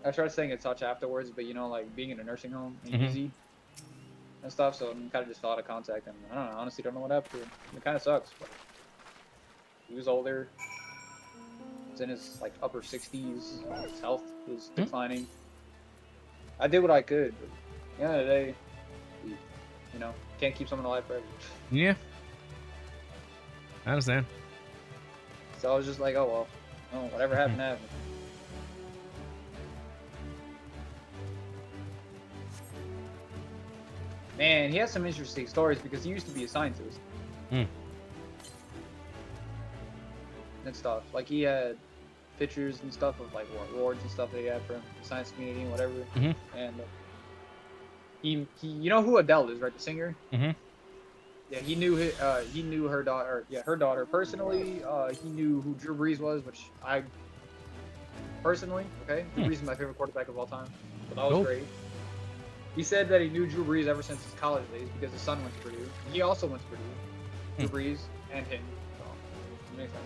I tried staying in touch afterwards, but you know, like being in a nursing home ain't easy and stuff, so I'm kind of just thought of contact him. I don't know, honestly don't know what happened to him. It kind of sucks, but he was older. He was in his like upper 60s. His health was declining. I did what I could, but at the end of the day, you know, can't keep someone alive forever. Yeah. I understand. So I was just like, oh well, whatever happened happened. Man, he has some interesting stories because he used to be a scientist. And stuff. Like he had pictures and stuff of like awards and stuff that he had from the science community and whatever. And he you know who Adele is, right? The singer. Yeah, he knew her daughter. Yeah, her daughter personally. He knew who Drew Brees was, which I personally, okay, Drew Brees is my favorite quarterback of all time. So that was great. He said that he knew Drew Brees ever since his college days because his son went to Purdue. He also went to Purdue. Drew Brees and him. So it makes sense.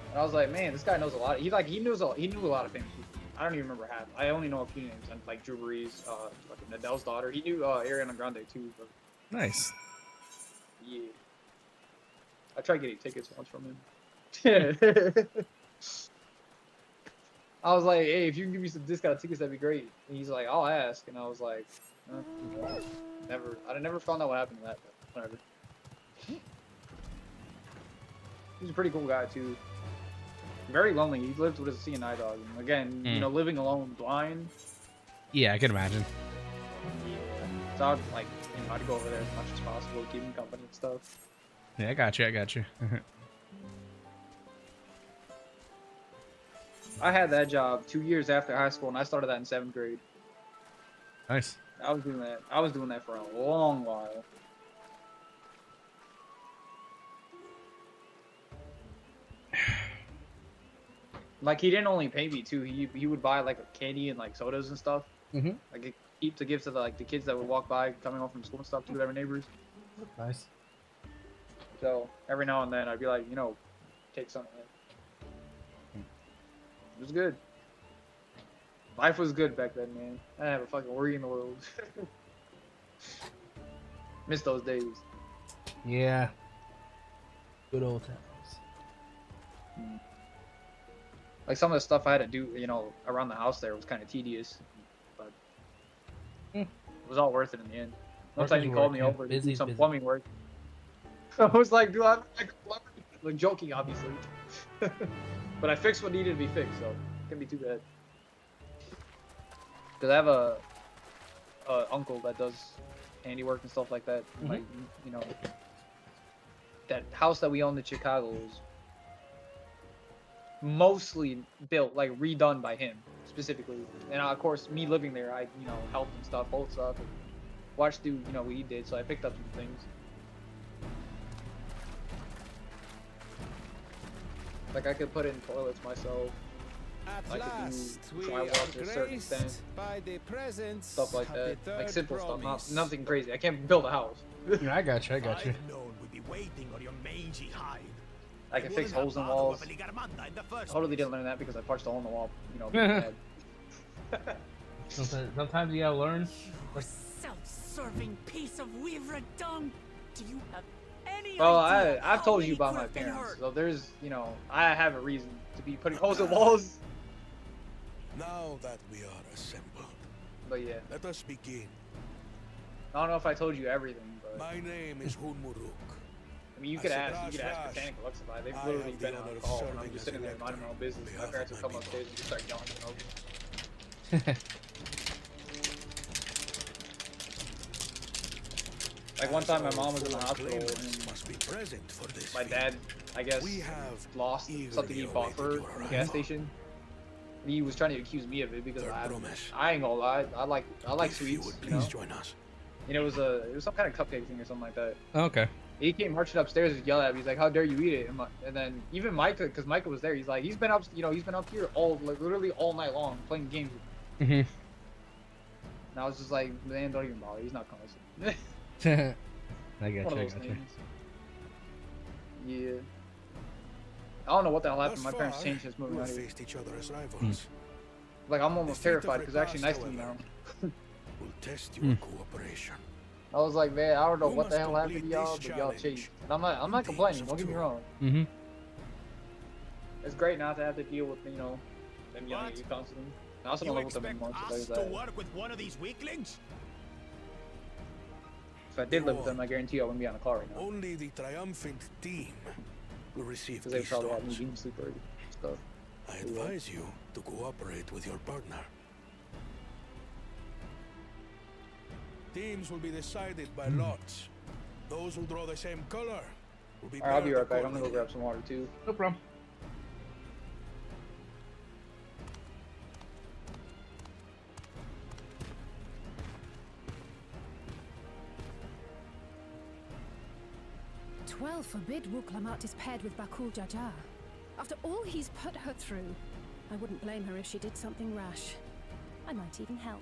And I was like, man, this guy knows a lot. He knew a lot of famous people. I don't even remember half. I only know a few names, and like Drew Brees, like Adele's daughter. He knew Ariana Grande too. But nice. Yeah. I tried getting tickets once from him. I was like, hey, if you can give me some discount tickets, that'd be great. And he's like, I'll ask. And I was like, never. I never found out what happened to that, but whatever. He's a pretty cool guy too. Very lonely. He lived with his CNI dog. And again, you know, living alone, blind. Yeah, I can imagine. Yeah. So I'd like, you know, I'd go over there as much as possible, keep him company and stuff. Yeah, I got you. I had that job 2 years after high school, and I started that in 7th grade. Nice. I was doing that for a long while. Like he didn't only pay me too. He would buy like candy and like sodas and stuff. Like keep to give to the kids that would walk by coming home from school and stuff to whatever neighbors. Nice. So every now and then I'd be like, you know, take something. It was good. Life was good back then, man. I didn't have a fucking worry in the world. Miss those days. Yeah. Good old times. Like some of the stuff I had to do, you know, around the house there was kind of tedious, but it was all worth it in the end. One time he called me over to do some plumbing work. I was like, dude, I'm like a plumber. Like joking, obviously. But I fixed what needed to be fixed, so it can't be too bad. Cause I have a uncle that does handiwork and stuff like that. Like, you know, that house that we owned in Chicago was mostly built, like redone by him specifically. And of course, me living there, I, you know, helped and stuff, hold stuff, and watched do, you know, what he did. So I picked up some things. Like I could put in toilets myself. I could do drywall to a certain extent. Stuff like that. Like simple stuff, nothing crazy. I can't build a house. Yeah, I got you. I can fix holes in walls. Totally didn't learn that because I punched a hole in the wall, you know. Sometimes you gotta learn. Self-serving piece of weaver dung. Do you have any Well, idea I've told you about my parents, so there's, you know, I have a reason to be putting holes in walls. Now that we are assembled, but yeah, let us begin. I don't know if I told you everything, but my name is Hunmuruk. I mean, you could ask Botanical Luxify. They've literally been on call when I'm just sitting there minding my own business. My parents would come upstairs and just start yelling at me. Like one time my mom was in the hospital and my dad, I guess, lost something he bought for her at the gas station. He was trying to accuse me of it because I ain't gonna lie, I like sweets, you know? And it was some kind of cupcake thing or something like that. Okay. He came marching upstairs and yelled at me. He's like, "How dare you eat it?" And then even Micah, because Micah was there, he's like, he's been up here literally all night long playing games. Mhm. And I was just like, man, don't even bother. He's not gonna listen. I got One you. of those things. Yeah. I don't know what the hell happened. My parents changed his movie out here. Like I'm almost terrified because they're actually nice to me now. We'll test your cooperation. I was like, man, I don't know what the hell happened to y'all, but y'all changed. And I'm not complaining. Don't get me wrong. Mhm. It's great not to have to deal with them yelling at you constantly. I also don't know what them anymore. So there's that. Work with one of these weaklings? If I did live with them, I guarantee I wouldn't be on a car right now. Only the triumphant team will receive Because they these probably had me stones. being sleep already. Stuff. I advise you to cooperate with your partner. Teams will be decided by lots. Those who draw the same color will be. Alright, I'll be right back. I'm gonna go grab some water too. No problem. Twelve forbid Wuklamat is paired with Bakul Jaja. After all he's put her through, I wouldn't blame her if she did something rash. I might even help.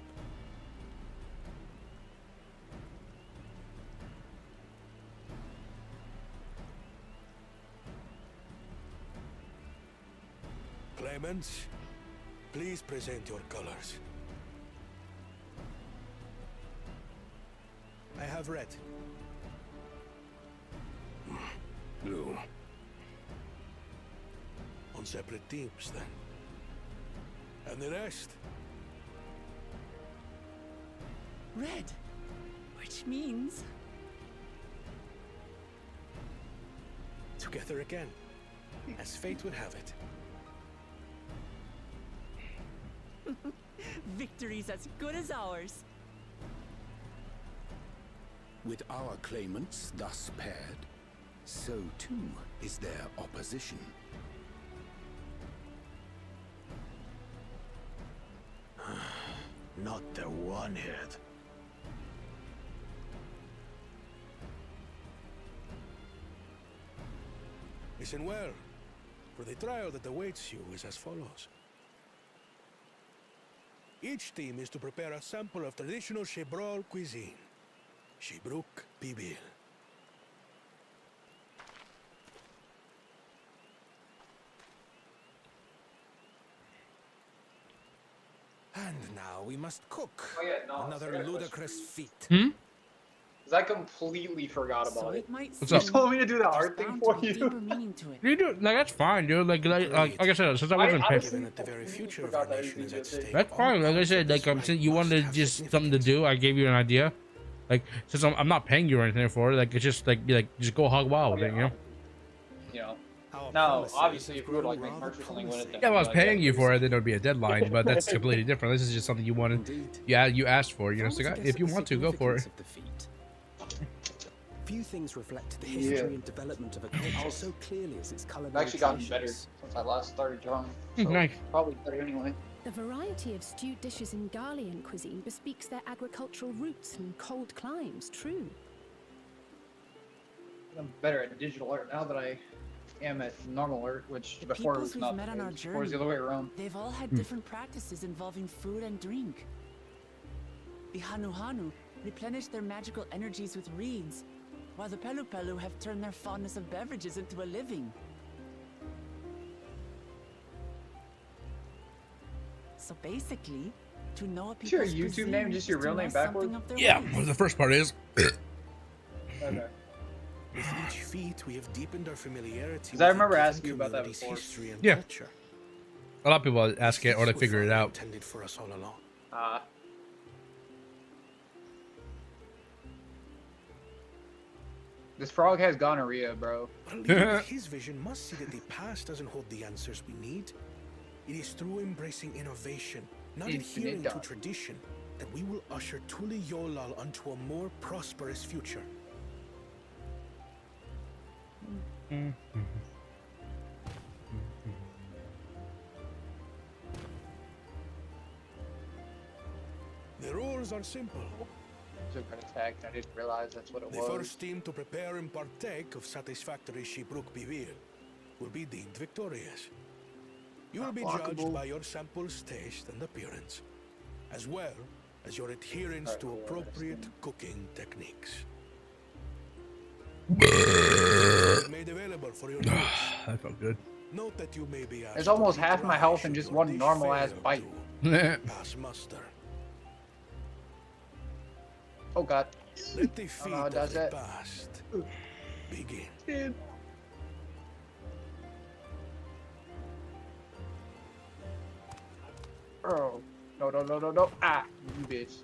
Clemens, please present your colors. I have red. Blue. On separate teams, then. And the rest? Red. Which means... Together again, as fate would have it. Victory's as good as ours. With our claimants thus paired, so too is their opposition. Not the one head. Listen well, for the trial that awaits you is as follows. Each team is to prepare a sample of traditional Shebrol cuisine. Shibruk Pibil. And now we must cook. Oh, yeah, no, another sorry, ludicrous feat. Hmm? Because I completely forgot about it. What's You up? told me to do the art thing for you. You do like that's fine, dude. Like I said, since I wasn't paying. At the very future of our nation is at stake. That's fine. Like I said, like since you wanted just something to do, I gave you an idea. Like since I'm not paying you or anything for it, like it's just like just go hog wild with it, you know. You know. Now, obviously, if we were to like make merch or something with it, Yeah, if I was paying you for it, then there'd be a deadline. But that's completely different. This is just something you wanted. Yeah, you asked for. You know, so if you want to, go for it. Few things reflect the history and development of a culture so clearly as its culinary I've actually gotten better traditions. since I last started drawing. So Nice. Probably better anyway. The variety of stewed dishes in Garlean cuisine bespeaks their agricultural roots and cold climes, true. I'm better at digital art now that I am at normal art, which before it was Peoples not. we've met on our Before it was journey, the other way around. they've all had different practices involving food and drink. The Hanu Hanu replenish their magical energies with reeds, while the Pelu Pelu have turned their fondness of beverages into a living. So basically, to know a Is your people's YouTube name cuisine just your is to real know name something backwards? of their Yeah, ways. well, the first part is. Okay. With each feat, we have deepened our familiarity. Because I with remember the asking you about that community's before. history and Yeah. culture. A lot of people ask it or they This figure was it out. intended for us all along. This frog has gonorrhea, bro. But a leader with his vision must see that the past doesn't hold the answers we need. It is through embracing innovation, not adhering to Infinita. tradition, that we will usher Tuli Yolal onto a more prosperous future. The rules are simple. Took an attack. I didn't realize that's what it The was. first team to prepare and partake of satisfactory Sheeprook Bivir will be deemed victorious. You will be judged by your sample's taste and appearance, as well as your adherence to appropriate cooking techniques. Made available for your use. That felt good. Note that you may be asked There's to almost eat half my dry health in should just your one dish normal ass fail bite. to pass muster. Oh god. Let the feet how it of does the that. past begin. Dude. Oh. No. Ah, you bitch.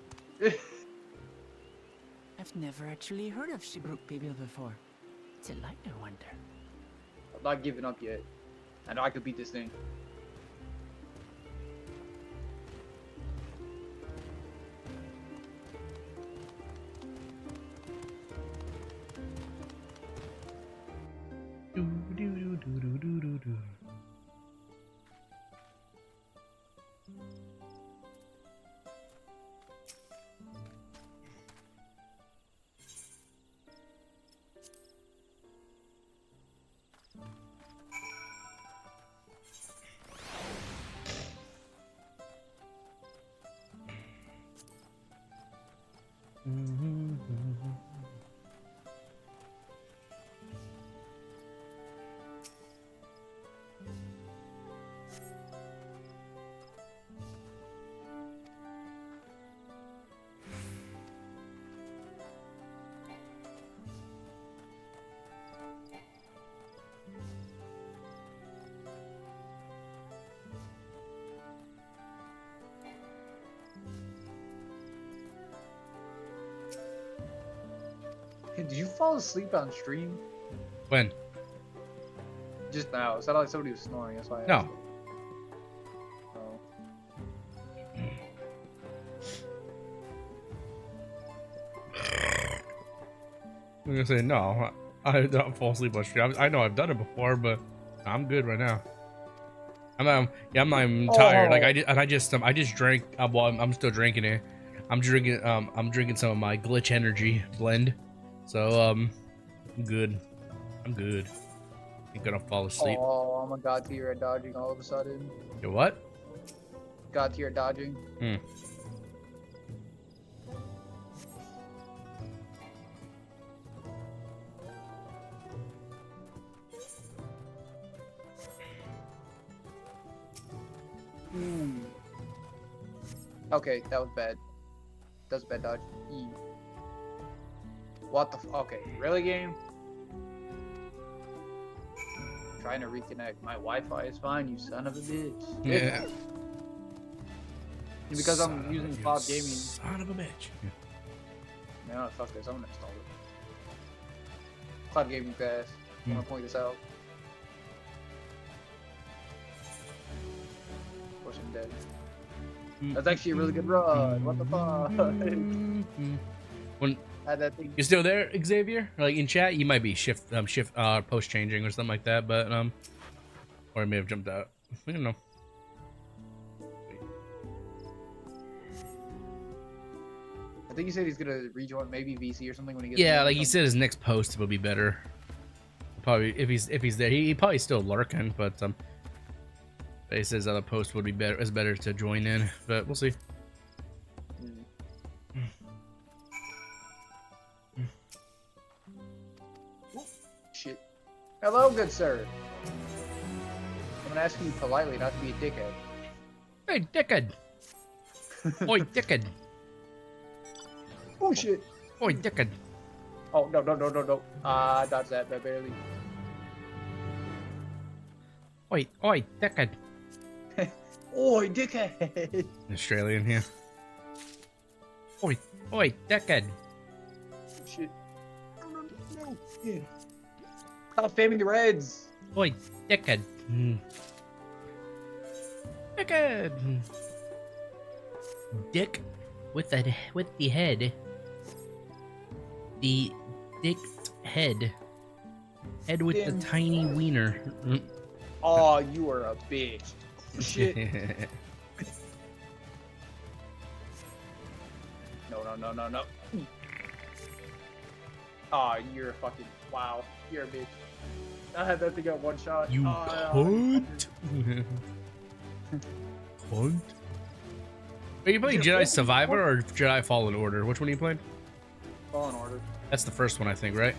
I've never actually heard of Sheeprook people before. It's a lighter wonder. I'm not giving up yet. I know I could beat this thing. Did you fall asleep on stream? When? Just now. It sounded like somebody was snoring. That's why I No. asked. I'm gonna say no. I don't fall asleep on stream. I know I've done it before, but I'm good right now. I'm not tired. Like I just drank. Well, I'm still drinking it. I'm drinking some of my glitch energy blend. So I'm good. I'm good. Ain't gonna fall asleep. Oh, I'm a god tier at dodging all of a sudden. You what? God tier at dodging. Okay, that was bad. That was a bad dodge. What the okay, really game? Trying to reconnect. My Wi-Fi is fine, you son of a bitch. Yeah. Because I'm using cloud gaming. Son of a bitch. No, fuck this, I'm gonna install it. Cloud gaming pass. I'm gonna point this out. Of course I'm dead. That's actually a really good run. What the fuck? When that thing. you still there, Xavier? Like in chat, you might be post changing or something like that, but or it may have jumped out. I don't know. I think he said he's gonna rejoin maybe VC or something when he gets. Yeah, like he said, his next post will be better. Probably if he's there, he probably still lurking, but he says other post would be better. It's better to join in, but we'll see. Shit. Hello, good sir. I'm gonna ask you politely not to be a dickhead. Hey, dickhead. Oi, dickhead. Oh shit. Oi, dickhead. Oh no. Dodge that, but barely. Oi, dickhead. Oi, dickhead. Australian here. Oi, dickhead. Shit. No. Yeah. Stop spamming the reds. Oi, dickhead. Dickhead. Dick with the head. The dick head. Head with the tiny wiener. Oh, you are a bitch. Shit. No. Oh, you're a fucking wow. You're a bitch. I had that thing at one shot. You cunt. Cunt. Are you playing Jedi Survivor or Jedi Fallen Order? Which one are you playing? Fallen Order. That's the first one, I think, right?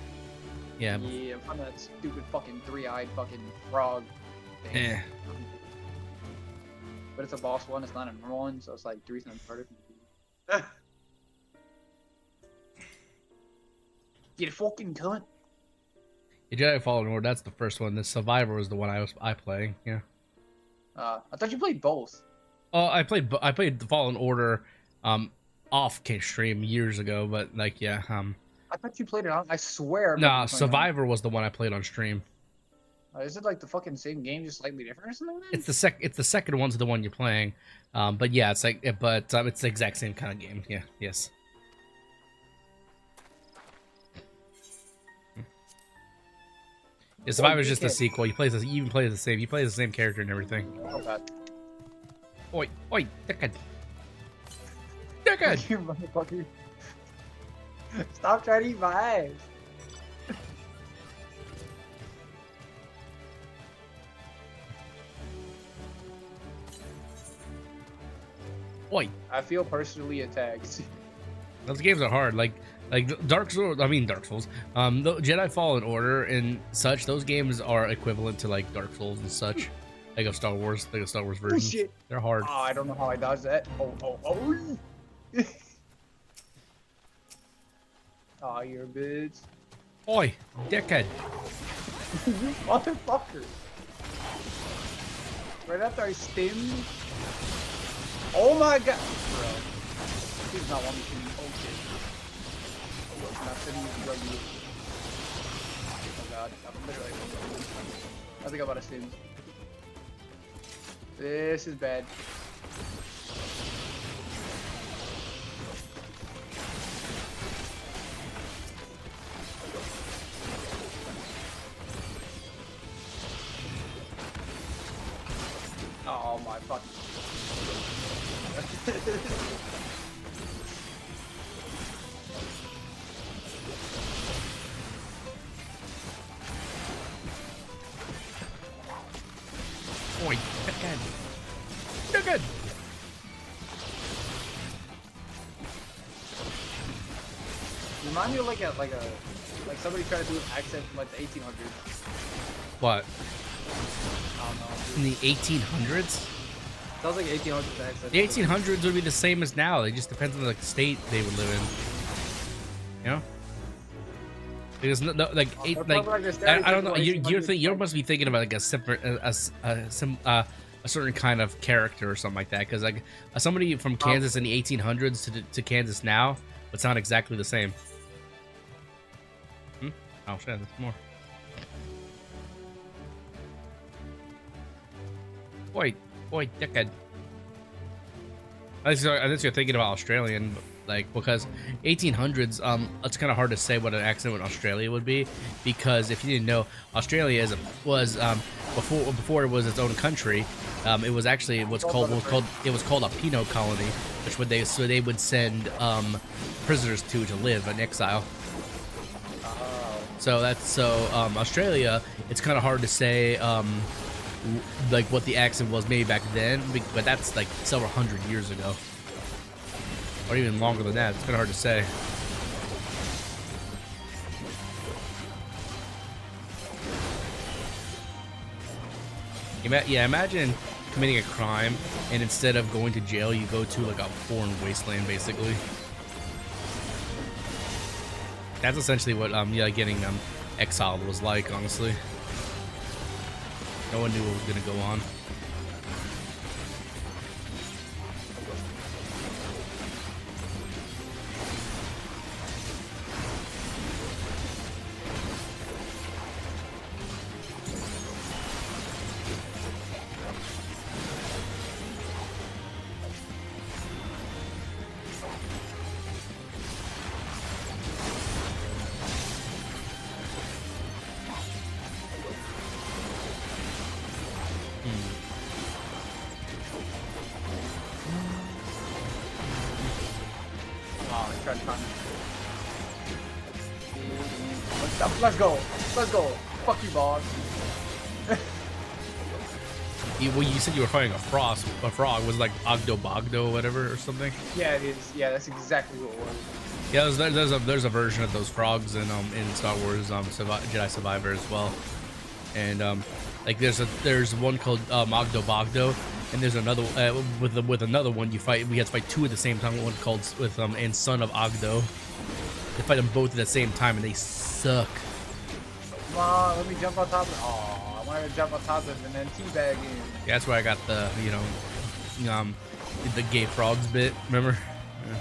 Yeah. Yeah, I'm from that stupid fucking three-eyed fucking frog thing. Eh. But it's a boss one, it's not a normal one, so it's like 3 times harder. Get a fucking cunt. Yeah, Jedi Fallen Order, that's the first one. The Survivor was the one I playing, yeah. I thought you played both. Oh, I played the Fallen Order off stream years ago, but like yeah, I thought you played it on. I swear. Nah, Survivor was the one I played on stream. Is it like the fucking same game, just slightly different or something? It's the second one to the one you're playing, but yeah, it's like it's the exact same kind of game. Yeah, yes. Yeah, Survivor's just a sequel. You play the same character and everything. Oh god. Oi, dickhead. You motherfucker. Stop trying to eat my eyes. Oi. I feel personally attacked. Those games are hard. Like Dark Souls. The Jedi Fallen Order and such. Those games are equivalent to like Dark Souls and such. Like a Star Wars version. Shit. They're hard. Oh, I don't know how I dodged that. Oh. Oh, you're a bitch. Oi, dickhead. You motherfucker. Right after I stimmed. Oh my god. Bro. He does not want me to be okay. Oh, not sending you to drug you. Oh god. I'm literally. I think I'm about to stim. This is bad. Oh my fucking. Oi, dickhead. Remind me of like somebody trying to do an accent from like the 1800s. What? I don't know. In the 1800s? Sounds like 1800s accent. The 1800s would be the same as now. It just depends on the state they would live in. You know? Because I don't know. You must be thinking about like a certain kind of character or something like that. Because like somebody from Kansas in the 1800s to Kansas now would sound exactly the same. Oh shit, there's more. Boy, dickhead. I think you're thinking about Australian, like, because 1800s, it's kind of hard to say what an accent in Australia would be, because if you didn't know, Australia was before it was its own country, it was actually it was called a penal colony, which they would send prisoners to live in exile. So Australia, it's kind of hard to say like what the accent was maybe back then, but that's like several hundred years ago, or even longer than that. It's kind of hard to say. Yeah, imagine committing a crime and instead of going to jail, you go to like a foreign wasteland, basically. That's essentially what getting exiled was like, honestly. No one knew what was gonna go on. trying to find me. Let's go. Let's go. Fuck you, boss. Well, you said you were fighting a frog. Was it like Ogdo Bogdo or whatever or something? Yeah, it is. Yeah, that's exactly what it was. Yeah, there's a version of those frogs in Star Wars Jedi Survivor as well, and like there's one called Ogdo Bogdo, and there's another with another one you fight. We had to fight two at the same time. One called with and Son of Ogdo. They fight them both at the same time, and they suck. Come on, let me jump on top of. Oh, I wanted to jump on top of him and then teabag him. Yeah, that's where I got the the gay frogs bit. Remember? Yeah.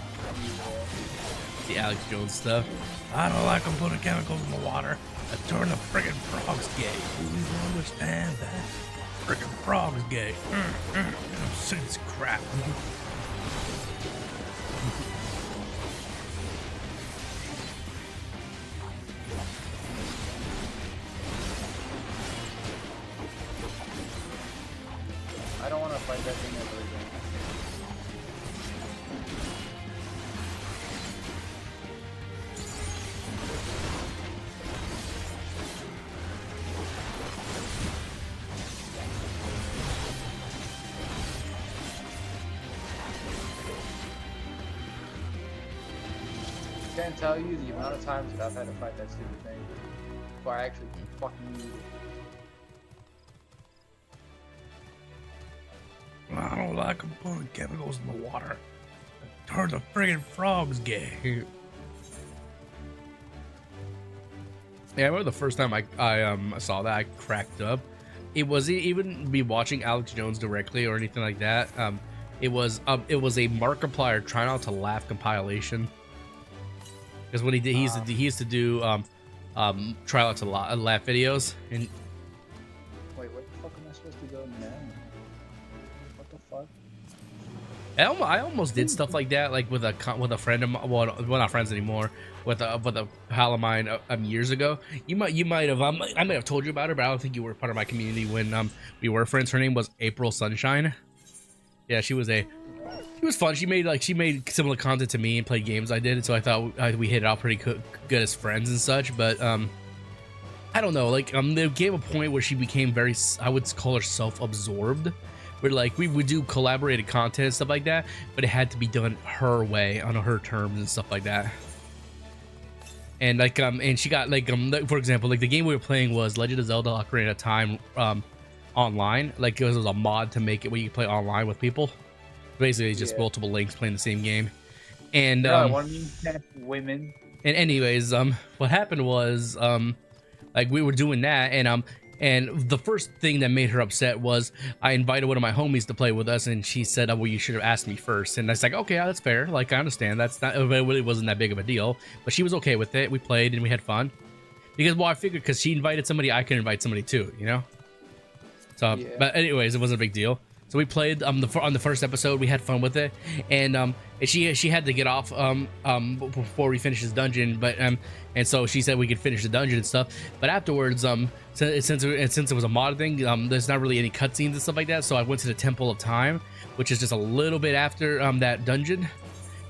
The Alex Jones stuff. I don't like them putting chemicals in the water that turn the friggin' frogs gay. Who even understand that? Friggin' frogs gay. I'm sick of this crap. I don't want to fight that thing ever again. Can't tell you the amount of times that I've had to fight that stupid thing before I actually fucking use it. I don't like them putting chemicals in the water. Turn the friggin' frogs gay. Yeah, I remember the first time I saw that, I cracked up. It wasn't even me watching Alex Jones directly or anything like that. It was a Markiplier try not to laugh compilation. Because what he did, he used to do try not to laugh videos. And wait, what the fuck am I supposed to go now? What the fuck? I almost did stuff like that, like with a friend of mine. Well, we're not friends anymore. With a pal of mine years ago. You might have I might have told you about her, but I don't think you were part of my community when we were friends. Her name was April Sunshine. Yeah, she was fun. She made similar content to me and played games I did, so I thought we hit it off pretty good as friends and such. But I don't know, like there came a point where she became very, I would call her self-absorbed, where like we would do collaborated content and stuff like that, but it had to be done her way, on her terms and stuff like that. And like and she got like for example, like the game we were playing was Legend of Zelda: Ocarina of Time online. Like it was a mod to make it where you can play online with people. Basically just multiple links playing the same game. And women. And anyways, what happened was like we were doing that, and the first thing that made her upset was I invited one of my homies to play with us, and she said, well, you should have asked me first. And I was like, okay, that's fair. Like, I understand. It really wasn't that big of a deal. But she was okay with it. We played, and we had fun. Because, well, I figured because she invited somebody, I could invite somebody too, you know? So, yeah. But anyways, it wasn't a big deal. So we played on the first episode. We had fun with it, and she had to get off before we finished this dungeon. But and so she said we could finish the dungeon and stuff. But afterwards, since it was a mod thing, there's not really any cutscenes and stuff like that. So I went to the Temple of Time, which is just a little bit after that dungeon,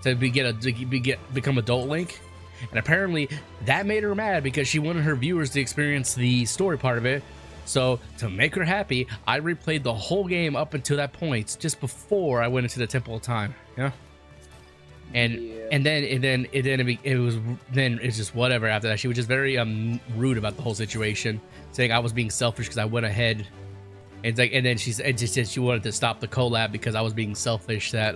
to become adult Link. And apparently that made her mad because she wanted her viewers to experience the story part of it. So to make her happy, I replayed the whole game up until that point, just before I went into the Temple of Time. Yeah. And then it's just whatever after that. She was just very rude about the whole situation, saying I was being selfish because I went ahead. And then she said she wanted to stop the collab because I was being selfish, that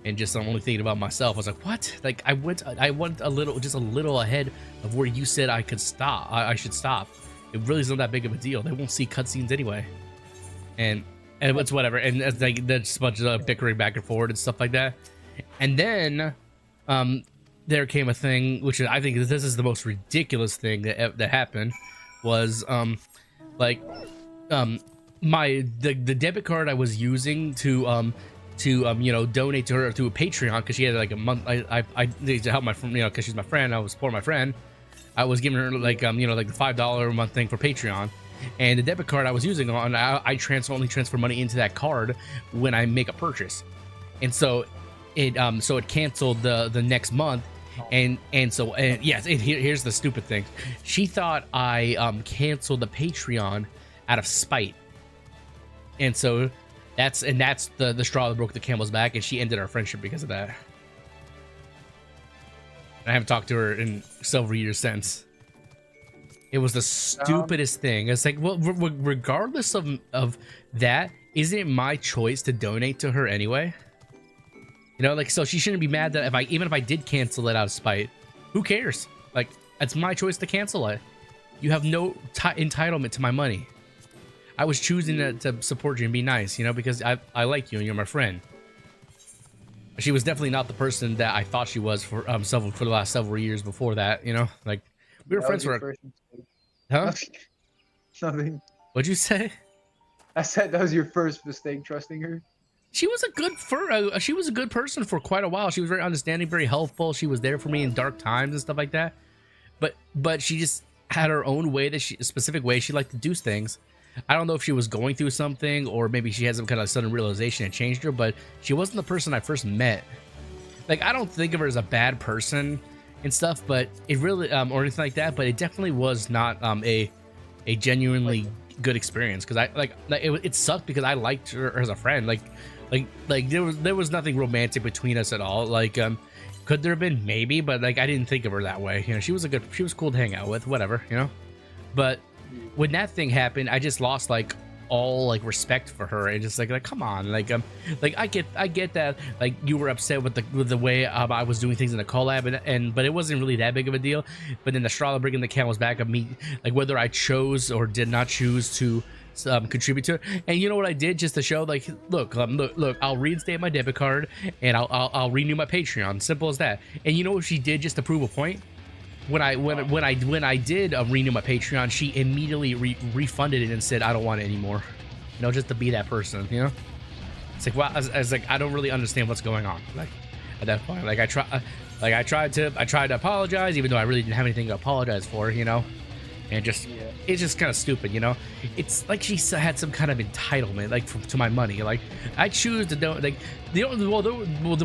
and just only thinking about myself. I was like, what? Like I went a little ahead of where you said I could stop. I should stop. It really isn't that big of a deal. They won't see cutscenes anyway, and it's whatever. And it's like there's a bunch of bickering back and forward and stuff like that. And then there came a thing, which I think this is the most ridiculous thing that happened, was the debit card I was using to donate to her through Patreon, because she had like a month. I needed to help my friend, because she's my friend. I was supporting my friend. I was giving her like the $5 a month thing for Patreon, and the debit card I was using on, I only transfer money into that card when I make a purchase, and so it canceled the next month, and yes, here's the stupid thing. She thought I canceled the Patreon out of spite, and so that's the straw that broke the camel's back, and she ended our friendship because of that. I haven't talked to her in several years since. It was the stupidest thing. It's like, well, regardless of that, isn't it my choice to donate to her anyway? You know, like, so she shouldn't be mad that even if I did cancel it out of spite, who cares? Like, it's my choice to cancel it. You have no entitlement to my money. I was choosing to support you and be nice, you know, because I like you and you're my friend. She was definitely not the person that I thought she was for the last several years before that, you know, like we were friends for. Huh? Nothing. What'd you say? I said that was your first mistake trusting her. She was a good person for quite a while. She was very understanding, very helpful. She was there for me in dark times and stuff like that. But she just had her own way, a specific way she liked to do things. I don't know if she was going through something or maybe she had some kind of sudden realization and changed her, but she wasn't the person I first met. Like, I don't think of her as a bad person and stuff, but it really or anything like that, but it definitely was not a genuinely good experience, because it sucked because I liked her as a friend. Like there was nothing romantic between us at all. Like could there have been? Maybe, but like I didn't think of her that way. You know, she was cool to hang out with, whatever, you know. But when that thing happened, I just lost like all like respect for her, and just like come on, like I get that like you were upset with the way I was doing things in the collab, but it wasn't really that big of a deal. But then the straw that breaking the camel's back of me, like whether I chose or did not choose to contribute to it. And you know what I did just to show, like, look, I'll reinstate my debit card and I'll renew my Patreon, simple as that. And you know what she did just to prove a point? When I did renew my Patreon, she immediately refunded it and said I don't want it anymore. You know, just to be that person. You know, it's like, wow. I was like, I don't really understand what's going on. Like at that point, like I tried to apologize, even though I really didn't have anything to apologize for. You know, and it's just kind of stupid. You know, it's like she had some kind of entitlement, like to my money. Like I choose to don't like. The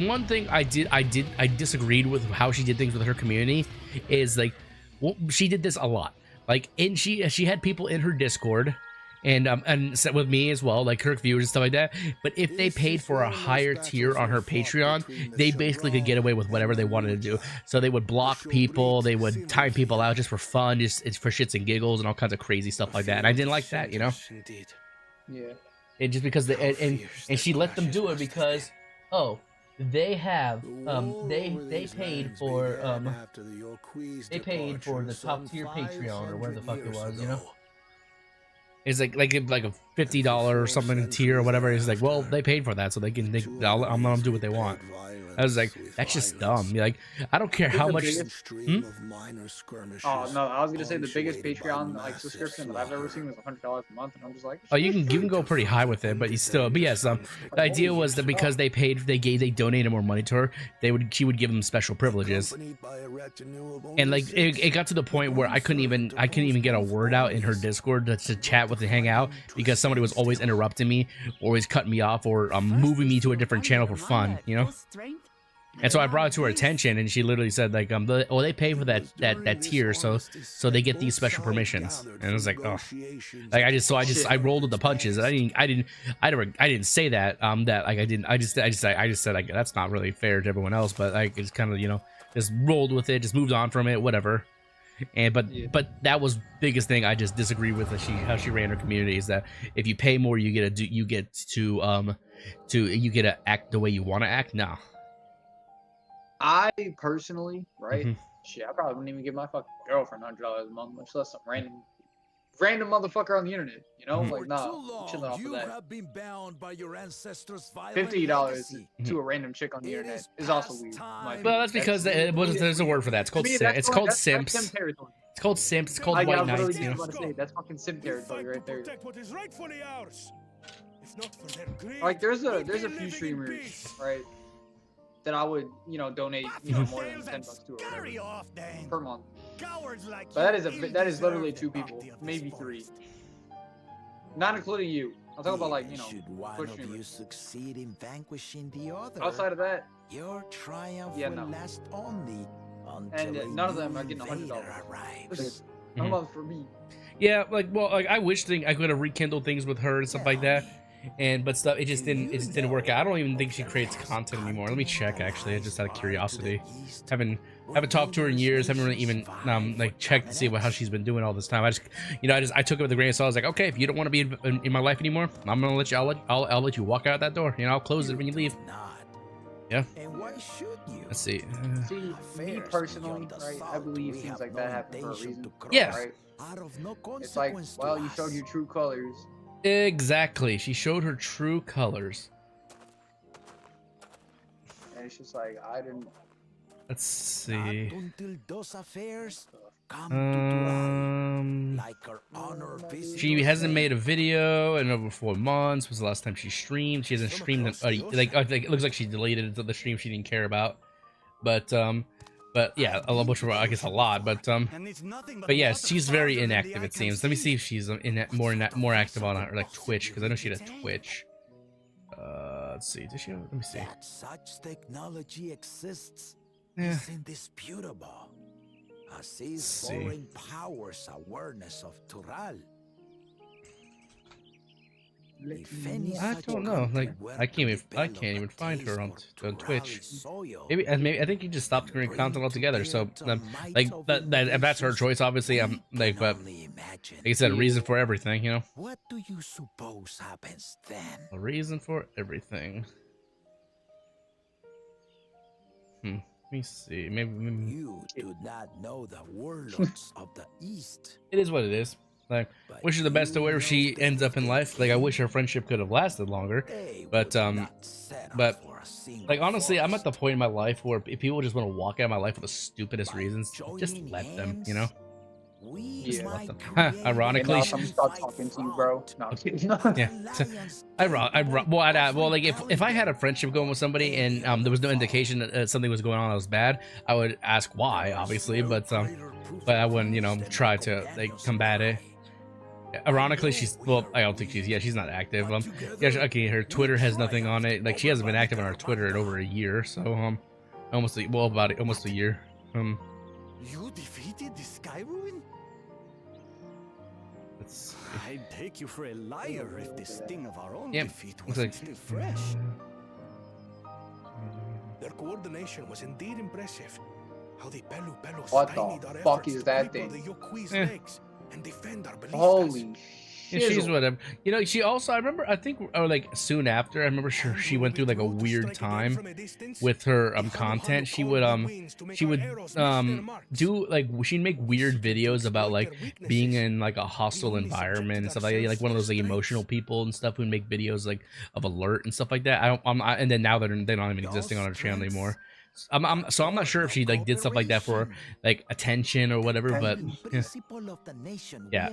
one thing I disagreed with how she did things with her community is like, well, she did this a lot. Like, and she had people in her Discord and set with me as well, like her viewers and stuff like that. But if they paid for a higher tier on her Patreon, they basically could get away with whatever they wanted to do. So they would block people, they would time people out just for fun, just for shits and giggles and all kinds of crazy stuff like that. And I didn't like that, you know. Yeah. And just because and she let them do it because they have they paid for the top tier Patreon or whatever the fuck it was, you know. It's like a $50 or something tier or whatever. It's like, well, they paid for that, so I'm letting them do what they want. I was like, that's just dumb. Like, I don't care how much. Oh no, I was gonna say the biggest Patreon like subscription that I've ever seen was $100 a month, and I'm just like, oh, you can go pretty high with it, but yes, the idea was that because they donated more money to her, she would give them special privileges, and like it got to the point where I couldn't even get a word out in her Discord to chat with and hang out because somebody was always interrupting me, always cutting me off, or moving me to a different channel for fun, you know. And so I brought it to her attention, and she literally said, like, they pay for that tier, so they get these special permissions. And I was like, oh, like I rolled with the punches. I didn't say that. I just said like that's not really fair to everyone else, but like it's kind of, you know, just rolled with it, just moved on from it, whatever. And but that was biggest thing I just disagree with how she ran her community, is that if you pay more, you get to act the way you want to act. No. I personally, right? Shit, I probably wouldn't even give my fucking girlfriend $100 a month, much less some random motherfucker on the internet. You know, like nah, chilling off of that. $50 to a random chick on the internet is also weird. Well, that's because there's a word for that. It's called it's called simps. It's called simps. It's called white knights. You know? That's fucking simp territory right there. Like there's a few streamers, right, that I would, you know, donate, you know, more than $10 to or whatever per month. But that is literally 2 people, maybe 3, not including you. I'll talk about, like, you know, Twitch streamers. Succeed in vanquishing the other, outside of that, your triumph yeah, will no. last only and none of them are getting $100. This is a month for me. Yeah, like I wish I could have rekindled things with her and stuff like that, but stuff it just didn't work out. I don't even think she creates content anymore. Let me check actually, just out of curiosity. Haven't talked to her in years. Haven't really even like checked to see how she's been doing all this time. I took it with a grain of salt. I was like, okay, if you don't want to be in my life anymore, I'm gonna let you. I'll let you walk out that door. I'll close it when you leave. Yeah. And why should you? Let's see. See, me personally, right? I believe things like that happen for a reason. Yeah. Right? It's like, well, you showed your true colors. Exactly. She showed her true colors. And it's just like, I didn't. Let's see. Until those affairs come to like her honor visit. She hasn't made a video in over 4 months. Was the last time she streamed? She hasn't streamed in, like it looks like she deleted the stream she didn't care about. But yeah, I guess a lot. But yeah, she's very inactive it seems. Let me see if she's more active on her like Twitch, because I know she had a Twitch. Let's see. Does she? Let me see. That such technology exists Yeah. is indisputable. As is foreign powers' awareness of Tural. I don't know. Like I can't even find her on Twitch. Maybe I think you just stopped creating content altogether. So like if that's her choice, obviously. Like, but like I said, a reason for everything. What do you suppose happens then? A reason for everything. Let me see. Maybe you do not know the warlords of the East. It is what it is. Like, wish her the best to wherever she ends up in life. Like, I wish her friendship could have lasted longer. But like, honestly, I'm at the point in my life where if people just want to walk out of my life for the stupidest reasons, just let them, Just let them. Ironically, I'm start talking to you, bro. No, I'm kidding. Well, like if I had a friendship going with somebody and there was no indication that something was going on that was bad, I would ask why, obviously, but I wouldn't, try to like combat it. Ironically, I don't think she's not active. Okay, her Twitter has nothing on it. Like, she hasn't been active on her Twitter in over a year, so almost a year. You defeated the Sky Ruin? I'd take you for a liar if the sting of our own defeat wasn't still fresh. Their coordination was indeed impressive. How they what the fuck is that thing? Holy yeah, she's whatever. She also, I remember, I think, like soon after, I remember she went through like a weird time with her content. She'd do like, she'd make weird videos about like being in like a hostile environment and stuff like that. Like one of those like emotional people and stuff who'd make videos like of alert and stuff like that. And then now they're not even existing on her channel anymore. So I'm not sure if she like did stuff like that for like attention or whatever, but yeah.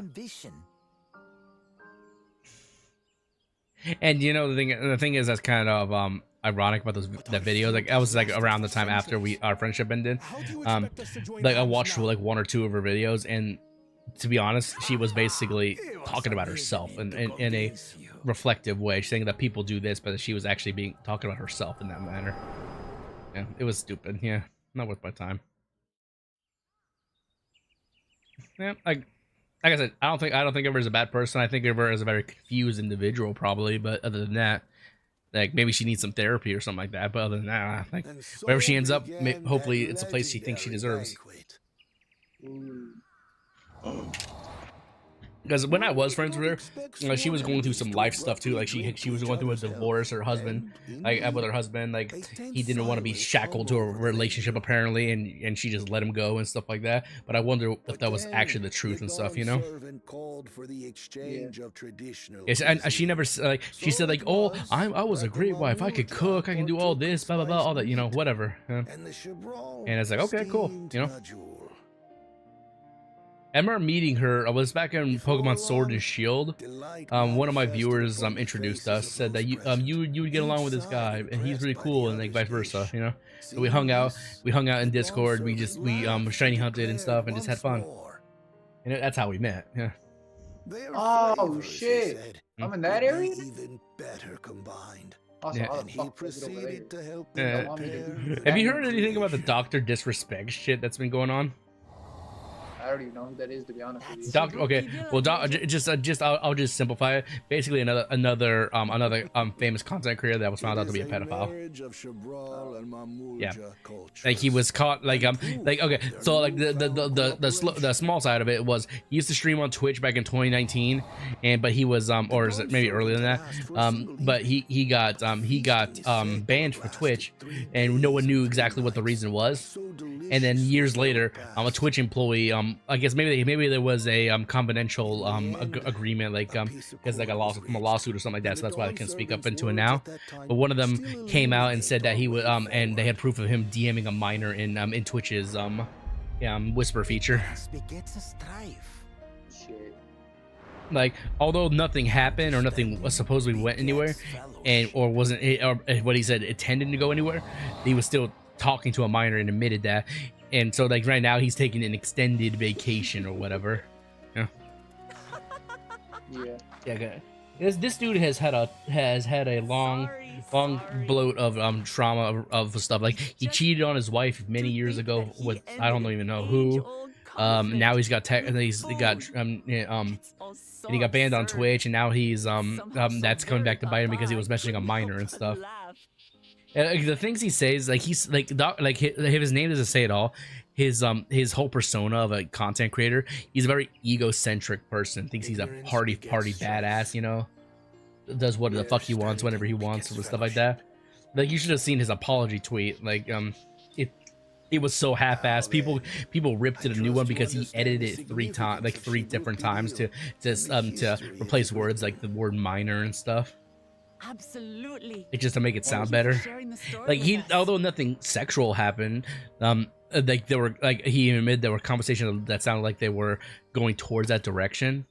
And the thing is, that's kind of ironic about that video. Like, that was like around the time after our friendship ended. Like, I watched like 1 or 2 of her videos, and to be honest, she was basically talking about herself in a reflective way, saying that people do this, but she was actually talking about herself in that manner. Yeah, it was stupid. Yeah, not worth my time. Yeah, like I said, I don't think of her as a bad person. I think of her as a very confused individual, probably. But other than that, like, maybe she needs some therapy or something like that. But other than that, like, wherever she ends up, hopefully it's a place she thinks she deserves. Because when I was friends with her, she was going through some life stuff too. Like, she was going through a divorce. Her husband, with her husband, like, he didn't want to be shackled to a relationship apparently, and she just let him go and stuff like that. But I wonder if that was actually the truth and stuff, Yeah, and she never like, she said like, oh, I was a great wife. I could cook. I can do all this, blah blah blah, all that, whatever. And it's like, okay, cool, I remember meeting her. I was back in Pokemon Sword and Shield. One of my viewers introduced us, said that you would get along with this guy, and he's really cool, and like vice versa, So we hung out in Discord. We shiny hunted and stuff, and just had fun. And that's how we met. Yeah. Oh shit! I'm in that area. Even better combined. Also, Yeah. how the And he fuck did I get over there? proceeded to help Yeah. them repair. Have you heard anything about the Dr. Disrespect shit that's been going on? I don't even know who that is, to be honest with you. Okay, well, I'll just simplify it. Basically, another famous content creator that was found out to be a pedophile. Yeah, like he was caught. Like okay, so like the small side of it was he used to stream on Twitch back in 2019, but he was or is it maybe earlier than that? But he got banned from Twitch, and no one knew exactly what the reason was. And then years later, a Twitch employee, I guess maybe there was a confidential agreement, like because like a lawsuit or something like that. So that's why I can't speak up into it now. But one of them came out and said that he would, and they had proof of him DMing a minor in Twitch's whisper feature. Like, although nothing happened or nothing supposedly went anywhere, or wasn't, or what he said intended to go anywhere, he was still talking to a minor and admitted that. And so like right now he's taking an extended vacation or whatever. Yeah. Okay. This dude has had a long bloat of trauma of stuff. Like he cheated on his wife many years ago with I don't even know who. Now he got banned on Twitch, and now he's that's coming back to bite him because he was messaging a minor and stuff. The things he says, like he's like his name doesn't say it all. His whole persona of a content creator, he's a very egocentric person. Thinks he's a party badass, you know. Does what the fuck he wants whenever he wants and stuff like that. Like you should have seen his apology tweet. Like it was so half-assed. People ripped it a new one because he edited it three different times to replace words like the word minor and stuff. Absolutely. It just to make it sound better. Like although nothing sexual happened, like there were he admitted there were conversations that sounded like they were going towards that direction,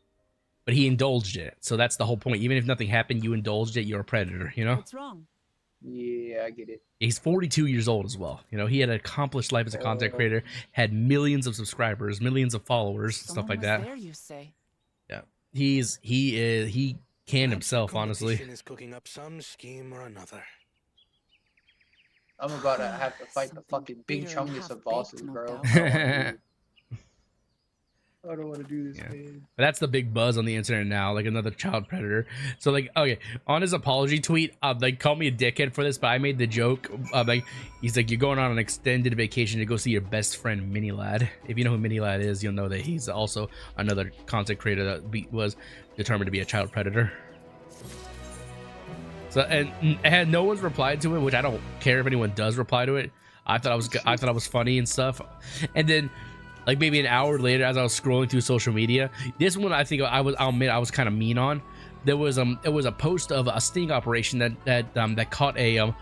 but he indulged it. So that's the whole point. Even if nothing happened, you indulged it. You're a predator. You know. What's wrong? Yeah, I get it. He's 42 years old as well. You know, he had an accomplished life as a content creator, had millions of subscribers, millions of followers, stuff like that. There, you say. Yeah, he can himself, honestly. Is cooking up some scheme or another. I'm about to have to fight the fucking big chungus of bosses, bro. I don't want to do this, man. But that's the big buzz on the internet now, like another child predator. So like, okay, on his apology tweet, like call me a dickhead for this, but I made the joke, like he's like, you're going on an extended vacation to go see your best friend Mini Lad. If you know who Mini Lad is, you'll know that he's also another content creator that was determined to be a child predator. So and no one's replied to it, which I don't care if anyone does reply to it. I thought it was funny and stuff, and then. Like maybe an hour later, as I was scrolling through social media, this one I think I'll admit I was kind of mean on. There was it was a post of a sting operation that caught a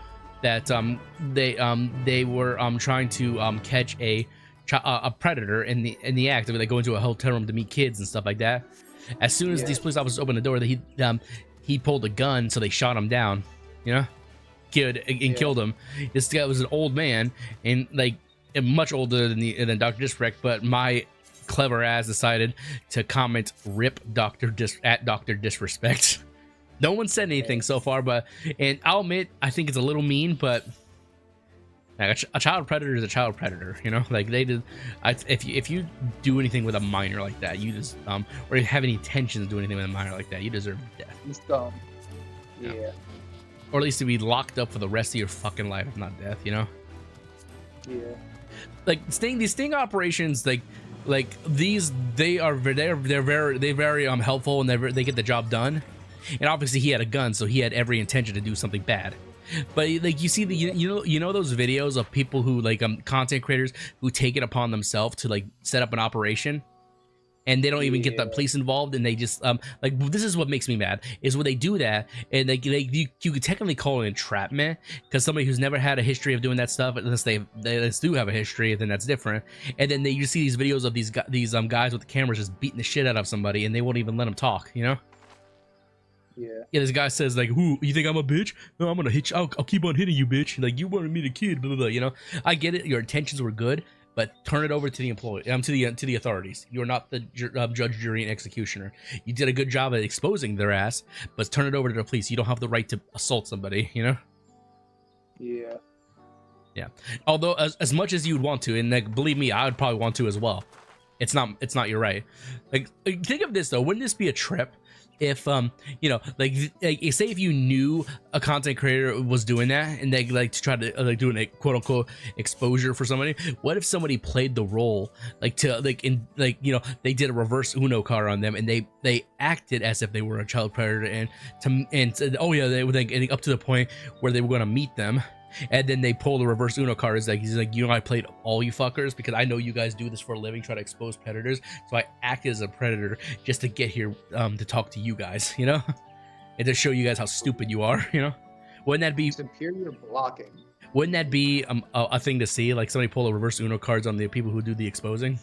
they were trying to catch a predator in the act of like going to a hotel room to meet kids and stuff like that. As soon as these police officers opened the door, he pulled a gun, so they shot him down. You know, killed him. This guy was an old man and like. Much older than Dr. Disrespect, but my clever ass decided to comment "Rip Dr. Disrespect." No one said anything so far, and I'll admit I think it's a little mean, but like a child predator is a child predator, you know. Like they did, if you do anything with a minor like that, you just or have any intention to do anything with a minor like that, you deserve death. It's dumb. Yeah. Or at least to be locked up for the rest of your fucking life, if not death, you know. Yeah. Like these sting operations, like these, they're very helpful and they get the job done. And obviously he had a gun, so he had every intention to do something bad. But like you see you know those videos of people who like content creators who take it upon themselves to like set up an operation. And they don't even get the police involved, and they just like this is what makes me mad is when they do that, and you could technically call it entrapment because somebody who's never had a history of doing that stuff, unless they do have a history, then that's different. And then you see these videos of these guys with the cameras just beating the shit out of somebody, and they won't even let them talk, you know? Yeah, this guy says like, "Who you think I'm a bitch? No, I'm gonna hit you. I'll keep on hitting you, bitch. Like you wanted me to kid, blah blah blah." You know, I get it. Your intentions were good. but turn it over to the employee, to the authorities. You're not the judge, jury, and executioner. You did a good job at exposing their ass, but turn it over to the police. You don't have the right to assault somebody, you know? Yeah. Yeah. Although as much as you'd want to, and like, believe me, I would probably want to as well. It's not your right. Like, think of this though. Wouldn't this be a trip if you know, like say if you knew a content creator was doing that and they like to try to like do a quote unquote exposure for somebody? What if somebody played the role like to like in like, you know, they did a reverse Uno card on them and they acted as if they were a child predator and said, oh yeah, they were like getting up to the point where they were going to meet them. And then they pull the reverse Uno card. It's like, he's like, you know, I played all you fuckers because I know you guys do this for a living, try to expose predators. So I acted as a predator just to get here to talk to you guys, you know, and to show you guys how stupid you are, you know. Wouldn't that be superior blocking? Wouldn't that be a thing to see? Like somebody pull the reverse Uno cards on the people who do the exposing.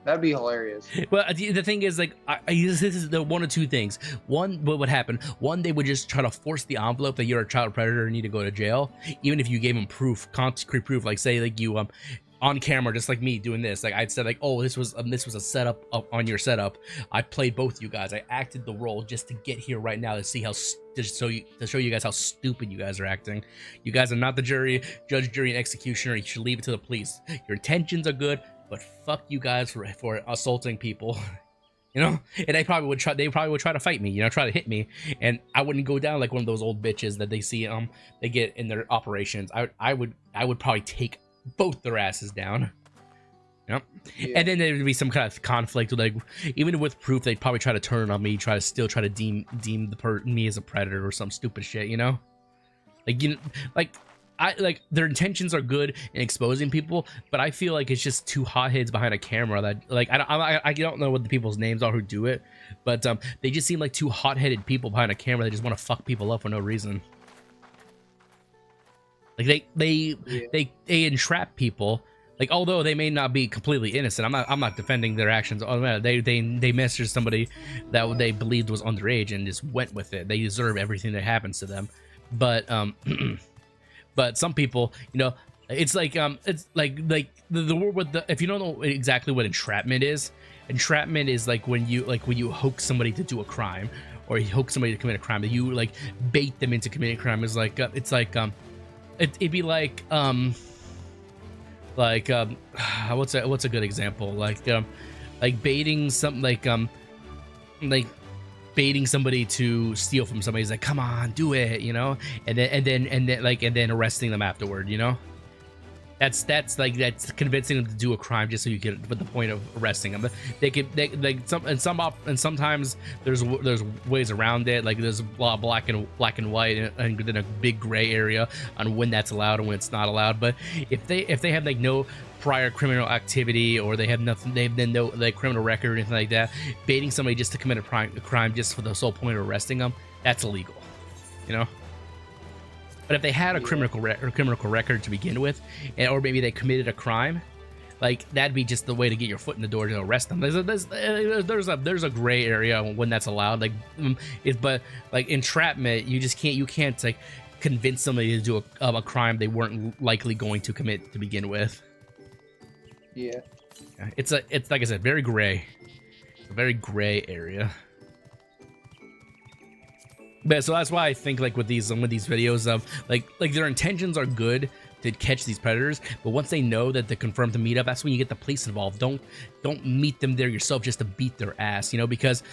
That'd be hilarious. Well, the thing is, like, this is the one of two things. One, what would happen? One, they would just try to force the envelope that you're a child predator and need to go to jail, even if you gave them proof, concrete proof. Like, say, like you on camera, just like me doing this. Like, I'd said, like, oh, this was a setup on your setup. I played both you guys. I acted the role just to get here right now to see how to show you guys how stupid you guys are acting. You guys are not the judge, jury, and executioner. You should leave it to the police. Your intentions are good, but fuck you guys for assaulting people, you know. And they probably would try to fight me, you know, try to hit me, and I wouldn't go down like one of those old bitches that they see they get in their operations. I would probably take both their asses down, you know. Yeah. And then there would be some kind of conflict with, like, even with proof, they'd probably try to turn on me, try to deem me as a predator or some stupid shit, you know. Like, you know, like their intentions are good in exposing people, but I feel like it's just two hotheads behind a camera that, like, I don't know what the people's names are who do it, but they just seem like two hot-headed people behind a camera that just want to fuck people up for no reason. Like they entrap people. Like, although they may not be completely innocent, I'm not defending their actions. Oh man, they messaged somebody that they believed was underage and just went with it. They deserve everything that happens to them, but but some people, you know, it's like the word with the, if you don't know exactly what entrapment is like when you hoax somebody to do a crime, or you hoax somebody to commit a crime, that you like bait them into committing a crime. Is like it'd be like what's a good example, like baiting something, like baiting somebody to steal from somebody. He's like, come on, do it, you know, and then arresting them afterward, you know. That's convincing them to do a crime just so you can, with the point of arresting them. Sometimes there's ways around it. Like, there's a lot of black and white, and then a big gray area on when that's allowed and when it's not allowed. But if they have like no prior criminal activity, or they have nothing, they've been no like criminal record or anything like that, baiting somebody just to commit a crime just for the sole point of arresting them, that's illegal, you know. But if they had a criminal record to begin with, or maybe they committed a crime, like, that'd be just the way to get your foot in the door to arrest them. There's a gray area when that's allowed. Like, but like entrapment, you can't like convince somebody to do a crime they weren't likely going to commit to begin with. Yeah. It's like I said, very gray, a very gray area. But so that's why I think, like, with these videos of like their intentions are good to catch these predators, but once they know that they're confirmed to meet up, that's when you get the police involved. Don't meet them there yourself just to beat their ass, you know, because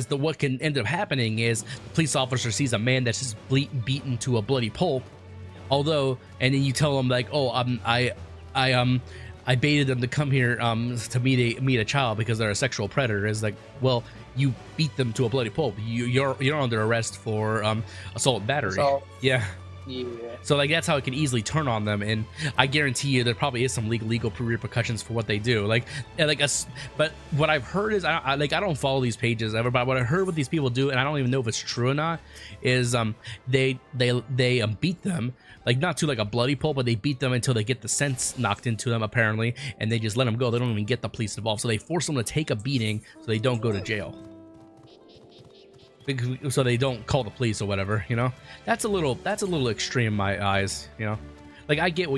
what can end up happening is the police officer sees a man that's just beaten to a bloody pulp, and then you tell them like, oh, I baited them to come here to meet a child because they're a sexual predator. Is like, well, you beat them to a bloody pulp. You're under arrest for assault and battery. Yeah. So like, that's how it can easily turn on them, and I guarantee you there probably is some legal repercussions for what they do. But what I've heard is, I don't follow these pages ever, but what I heard what these people do, and I don't even know if it's true or not, is they beat them, like, not to like a bloody pulp, but they beat them until they get the sense knocked into them apparently, and they just let them go. They don't even get the police involved, so they force them to take a beating so they don't go to jail, so they don't call the police or whatever, you know. That's a little extreme in my eyes, you know. like I get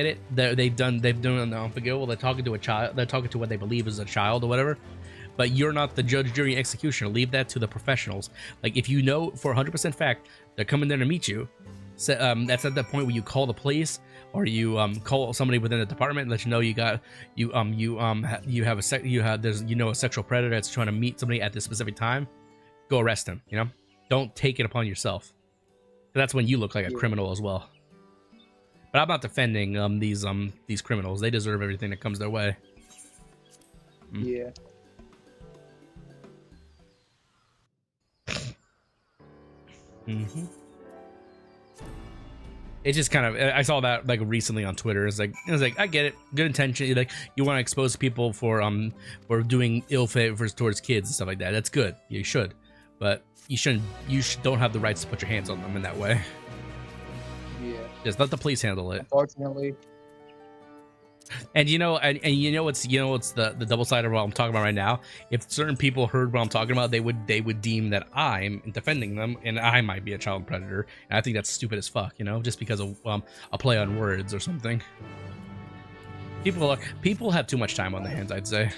it. They've done the unforgivable. They're talking to a child. They're talking to what they believe is a child or whatever. But you're not the judge, jury, executioner. Leave that to the professionals. Like if you know for 100% fact they're coming there to meet you, so, that's at the point where you call the police or you call somebody within the department and let you know there's a sexual predator that's trying to meet somebody at this specific time. Go arrest him. You know, don't take it upon yourself. That's when you look like a criminal as well. But I'm not defending these criminals. They deserve everything that comes their way. Yeah. Mm-hmm. It's just kind of, I saw that like recently on Twitter. It was like I get it, good intention. Like you want to expose people for doing ill favors towards kids and stuff like that. That's good. You should, but you shouldn't. Don't have the rights to put your hands on them in that way. Yeah. Just let the police handle it. Unfortunately. And you know what's the double side of what I'm talking about right now. If certain people heard what I'm talking about, they would deem that I'm defending them, and I might be a child predator. And I think that's stupid as fuck, you know, just because of a play on words or something. People have too much time on their hands, I'd say.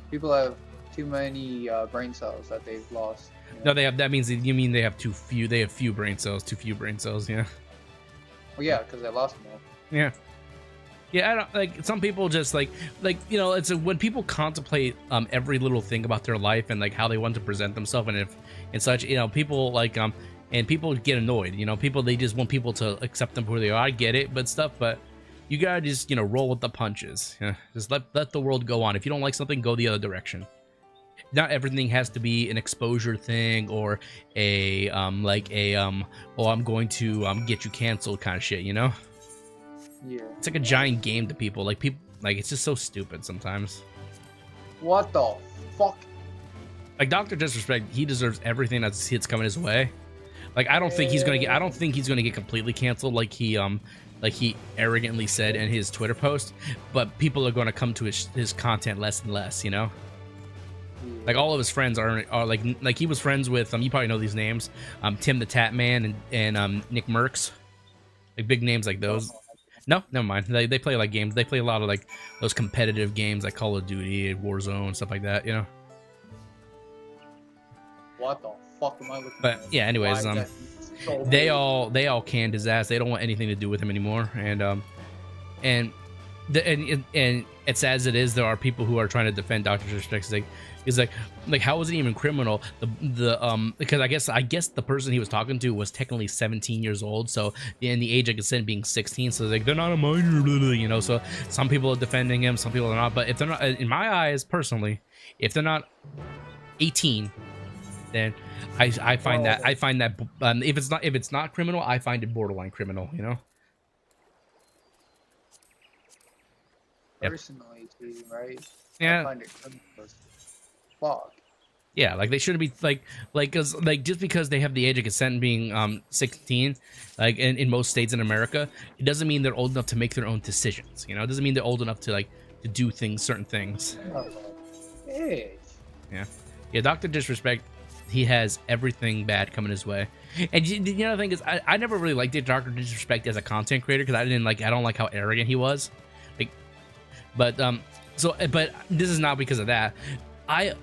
People have too many brain cells that they've lost. You know? No, they have. That means you mean they have too few. They have few brain cells. Too few brain cells. Yeah. Well, yeah, because they lost them all. Yeah. Yeah, I don't like some people just like you know, it's when people contemplate every little thing about their life and like how they want to present themselves and such, you know, people like and people get annoyed, you know, they just want people to accept them for who they are. I get it, but you gotta just, you know, roll with the punches. Yeah, just let the world go on. If you don't like something, go the other direction. Not everything has to be an exposure thing or a oh, I'm going to get you canceled kind of shit, you know. Yeah. It's like a giant game to people. Like it's just so stupid sometimes. What the fuck? Like Dr. Disrespect, he deserves everything that's coming his way. Like I don't think he's gonna get completely canceled like he arrogantly said in his Twitter post. But people are gonna come to his content less and less, you know. Like all of his friends are like he was friends with you probably know these names, Tim the Tap Man and Nick Merckx, like big names like those. No, never mind. They play like games. They play a lot of like those competitive games like Call of Duty, Warzone, stuff like that. You know. What the fuck am I looking But at? yeah, anyways, So they all canned his ass. They don't want anything to do with him anymore. And it's as it is. There are people who are trying to defend Dr. Disrespect. He's like how was it even criminal? Because I guess the person he was talking to was technically 17 years old. So in the age of consent being 16, so like they're not a minor, you know. So some people are defending him, some people are not. But if they're not, in my eyes personally, if they're not 18, then I find that if it's not criminal, I find it borderline criminal, you know. Personally, too, right? Yeah. I find it criminal as fuck. Yeah, like they shouldn't be cause just because they have the age of consent being 16, like in most states in America, it doesn't mean they're old enough to make their own decisions. You know, it doesn't mean they're old enough to to do certain things. Hey. Yeah, Dr. Disrespect, he has everything bad coming his way. And you know the thing is, I never really liked Dr. Disrespect as a content creator because I don't like how arrogant he was. But this is not because of that. I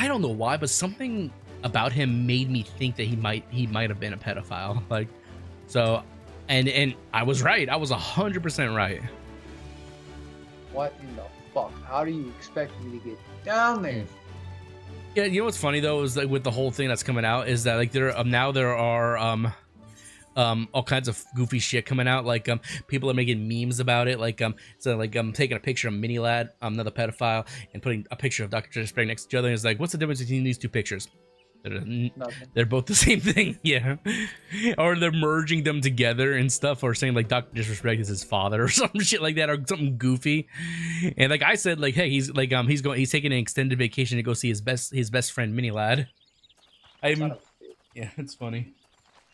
don't know why, but something about him made me think that he might have been a pedophile. Like, so, and I was right. I was 100% right. What in the fuck? How do you expect me to get down there? Yeah, you know what's funny though is like with the whole thing that's coming out is that like there are all kinds of goofy shit coming out. Like people are making memes about it. Like taking a picture of Mini Lad, another pedophile, and putting a picture of Dr. Disrespect next to each other. And it's like, what's the difference between these two pictures? They're both the same thing. Yeah. Or they're merging them together and stuff, or saying like Dr. Disrespect is his father or some shit like that, or something goofy. And like I said, like, hey, he's taking an extended vacation to go see his best friend Mini Lad. Yeah, it's funny.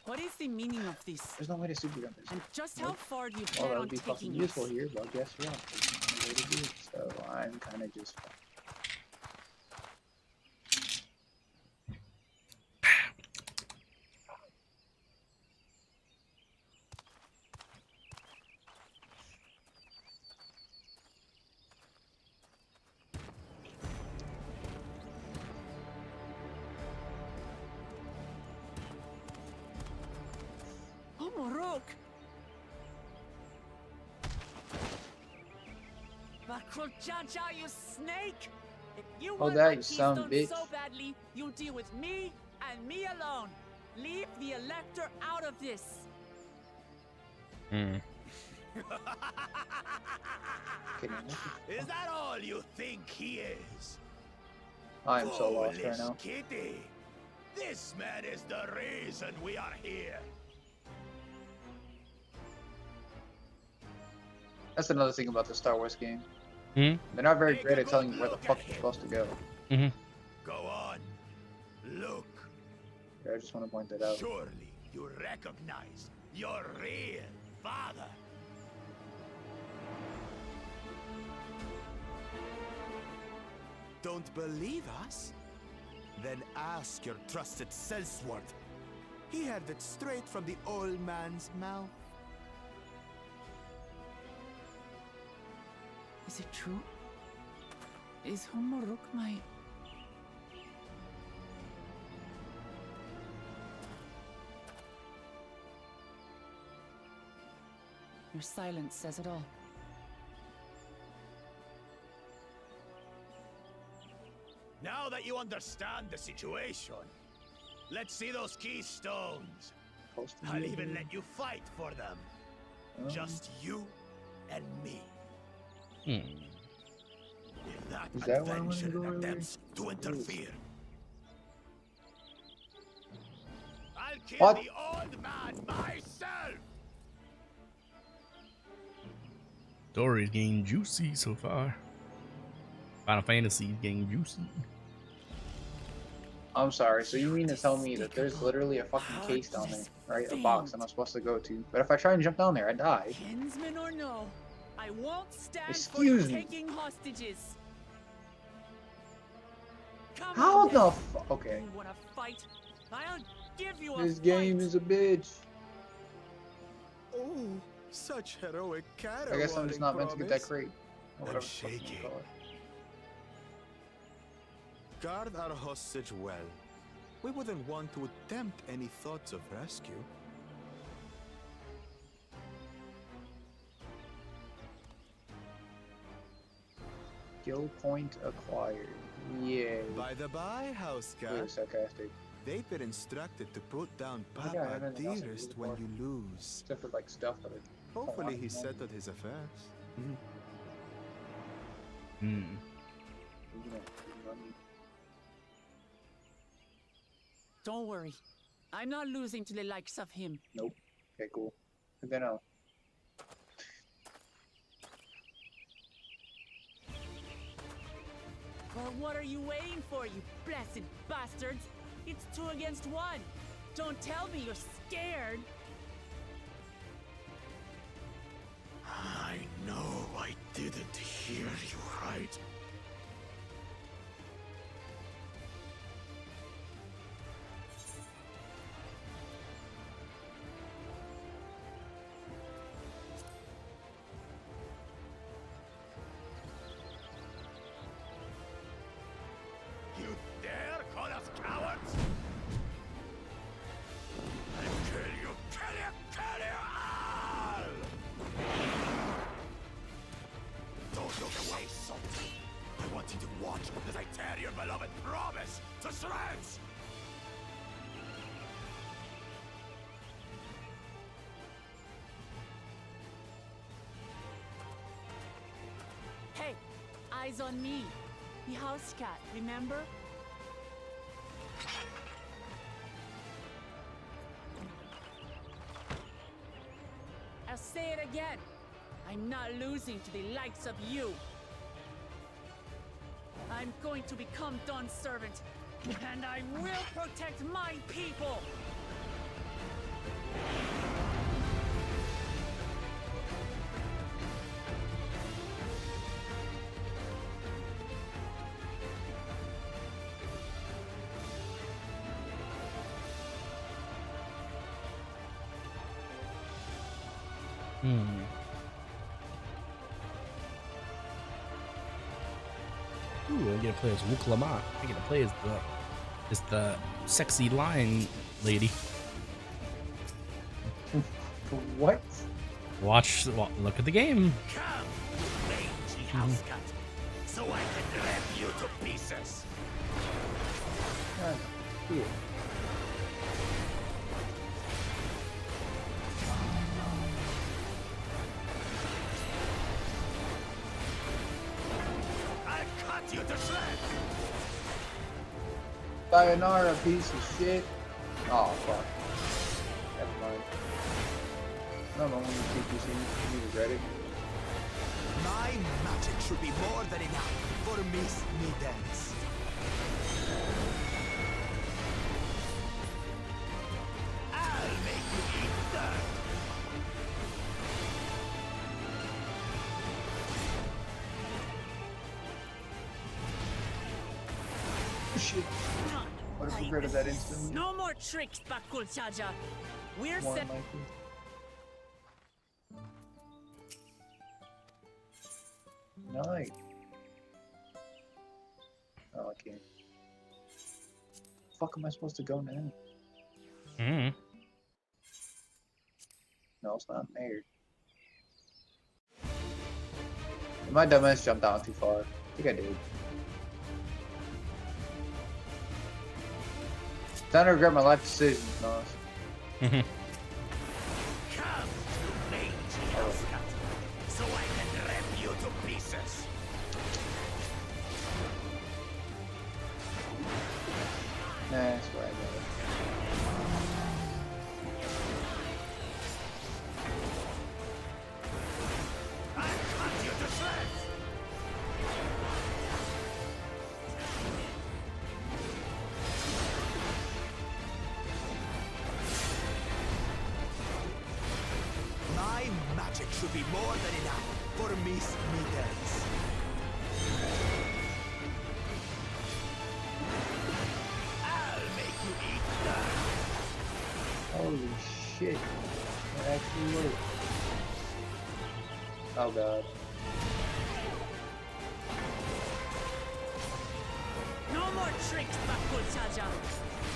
What is the meaning of this? There's no way to super jump this. And just how far do you Well, plan that on would be fucking taking useful this? here, but guess what? There's no way to do it, so I'm kind of just. Humuruk! Bakrulchacha, you snake! If you want that, my you son keystone bitch. so badly, you'll deal with me and me alone. Leave the Elector out of this. Is that all you think he is? I am so lost right Foolish now. kitty. This man is the reason we are here. That's another thing about the Star Wars game. Hmm? They're not very great at telling you where the fuck you're supposed to go. Mm-hmm. Go on. Look. Yeah, I just want to point that out. Surely you recognize your real father. Don't believe us? Then ask your trusted Sellsworth. He had it straight from the old man's mouth. Is it true? Is Humuruk my... Your silence says it all. Now that you understand the situation, let's see those keystones. I'll even let you fight for them. Just you and me. If that Is that where I wanna adventure go attempts to interfere, I'll kill What? the old man myself. Story's getting juicy so far. Final Fantasy is getting juicy. I'm sorry, so you mean to tell me that there's literally a fucking case down there, right? A box I'm not supposed to go to. But if I try and jump down there, I die. Kinsman or no, I won't stand Excuse for me. taking hostages. Come How on, the then. f- okay. You wanna fight? I'll give you a This fight. game is a bitch. Oh, such heroic caterwauling I guess I'm just not meant to get that promise. crate. Or whatever I'm the fuck you shaking. call it. Guard our hostage well. We wouldn't want to attempt any thoughts of rescue. Skill point acquired. Yay. By the by, house Really cat, sarcastic. they've been instructed to put down Oh my God, I Papa haven't done anything dearest before. when you lose. Except for like stuff that I Hopefully he know. settled his affairs. You know, Don't worry, I'm not losing to the likes of him. Nope. Okay, cool. Good to know. Well, what are you waiting for, you blessed bastards? It's 2 against 1. Don't tell me you're scared. I know I didn't hear you right. You dare call us cowards? I'll kill you, kill you, kill you all! Don't look away, son. I want you to watch as I tear your beloved promise to shreds! Hey, eyes on me. The house cat, remember? I'll say it again. I'm not losing to the likes of you. I'm going to become Dawn's servant, and I will protect my people. Ooh, I get to play as Wook Lamont. I get to play as the sexy lion lady. What? Watch. Look at the game. Come, mangy house cat, so I can rip you to pieces. Here. I'll cut you to shreds. Sayonara, piece of shit. Oh, fuck. Never mind. No, when you keep this in, you regret it. My magic should be more than enough for Miss Middens. I'll make you eat dirt. Shit. What if we rid of that instantly? No more tricks, Bakul Chaja. We're More set. likely. Nice. Oh, I can't. Fuck am I supposed to go now? Mm. No, it's not there. My dumbass jumped down too far. I think I did. Time to regret my life decisions, Nos. Come to mangy house cat, so I can rip you to pieces. Nah, that's where I got it. I'll cut you to shreds. My magic should be more than enough for Miss Middens. I'll make you eat dirt. Holy shit. That actually worked. Oh god. No more tricks, Bakul Chaja.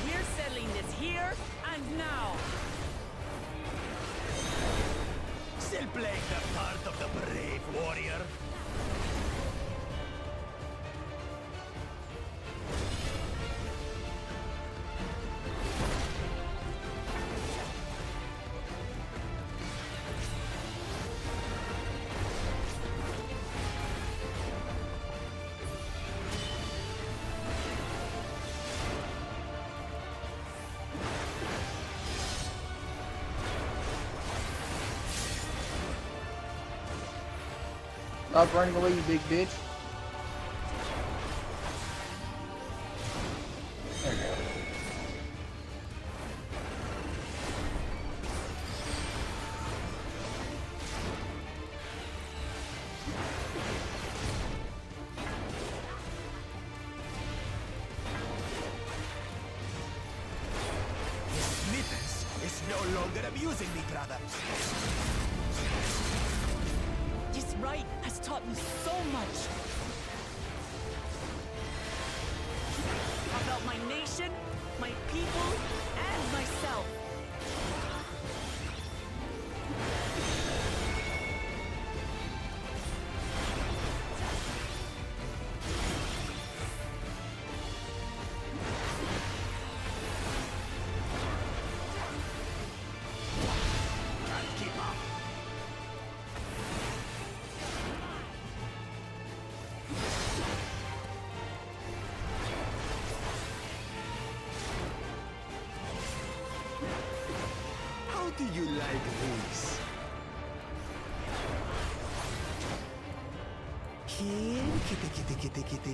We're settling this here and now. Still playing the part of the brave warrior. Stop running away, you big bitch. There we go. Middens is no longer abusing me, brother. This rite has taught me so much about my nation, my people, and myself. Can't keep up. How do you like this?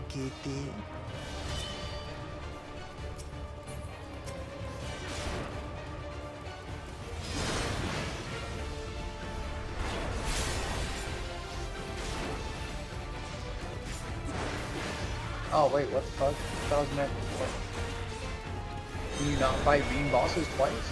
Kitty. Oh wait, what the fuck? That was meant. What? Can you not fight beam bosses twice?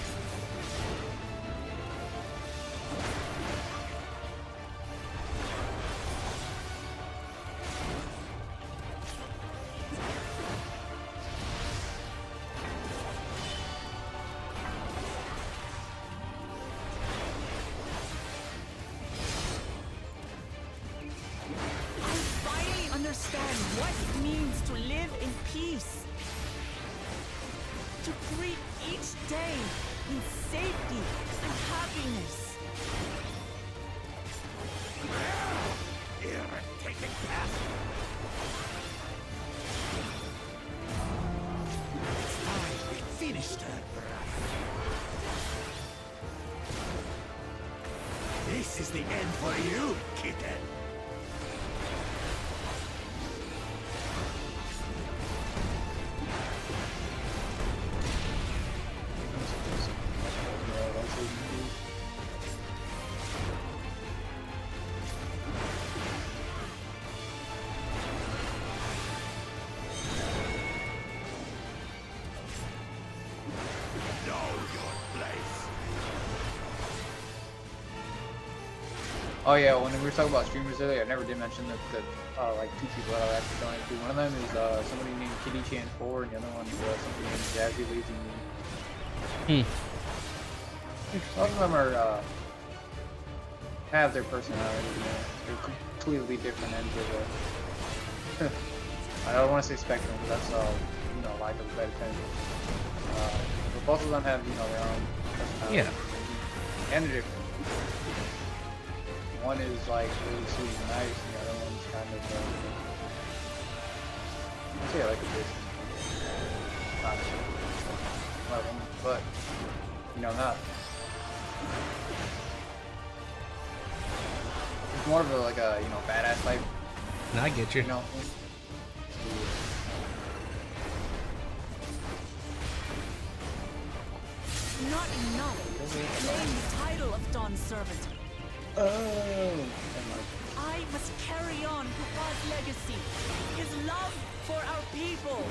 understand what it means to live in peace. To greet each day in safety and happiness. Irritating past. It's time we finished her, brother. This is the end for you, kitten. Oh yeah, when we were talking about streamers earlier, I never did mention that like two people that I actually donated to. One of them is somebody named Kitty Chan 4, and the other one is somebody named Jazzy Lazy Me. All of them are have their personality. You know, they're completely different ends of the. I don't want to say spectrum, but that's you know, lack of a better term. But both of them have, you know, their own personality. Yeah. And they're different. One is like really sweet and nice, and the other one's kind of I'd say like a bit not but you know, not. It's more of a like a, you know, badass type. No, I get you. You know. Not enough to claim the title of Dawn Servant. I must carry on Papa's legacy, his love for our people.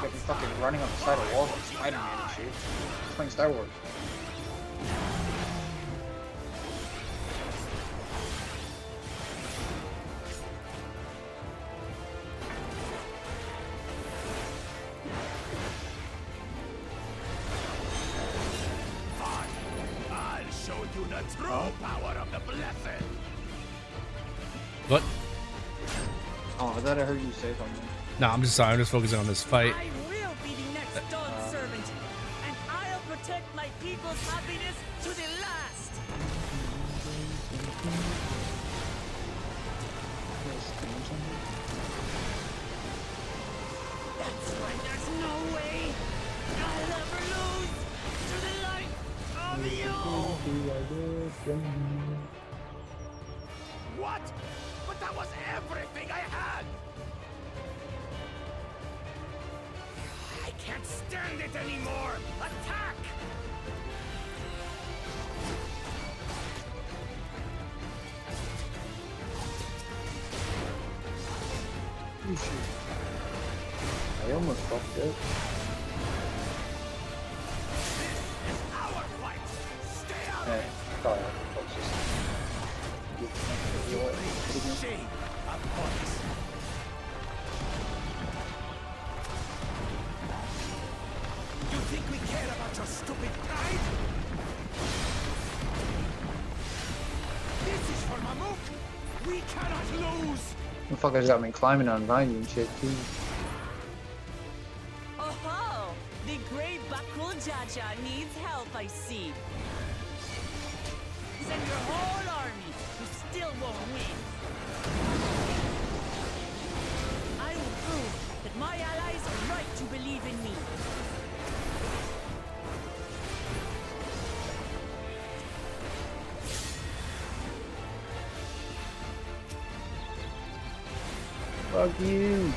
Like fucking running on the side of walls like Spider-Man and shit. He's playing Star Wars. Power of the blessed. What? Oh, I thought I heard you say something. No, I'm just sorry. I'm just focusing on this fight. I will be the next Dawn Servant, and I'll protect my people's happiness to the last. That's why there's no way I'll ever lose to the light of you. What? But that was everything I had! I can't stand it anymore! Attack! Oh shit. I almost fucked up. Our fight! Stay out! Probably. Shame upon us. You think we care about your stupid pride? This is for Mamuk! We cannot lose! Motherfuckers got me climbing on vines and shit too. Oh, the great Bakul Jaja needs help, I see. Send your whole army. You still won't win. I will prove that my allies are right to believe in me. Fuck you.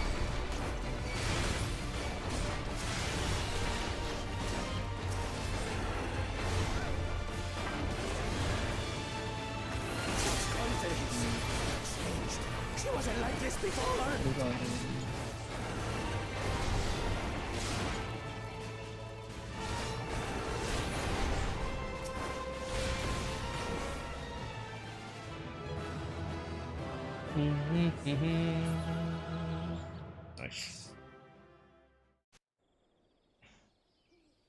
She wasn't like this before. Nice.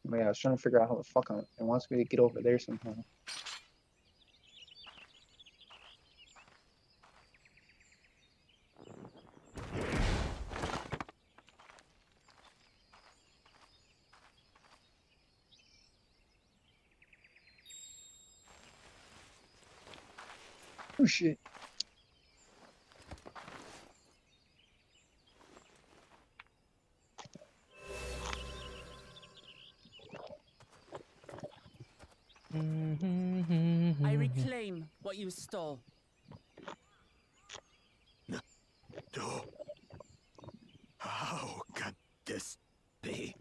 But yeah, I was trying to figure out how the fuck it wants me to get over there somehow. Oh shit. I reclaim what you stole. No. How can this be?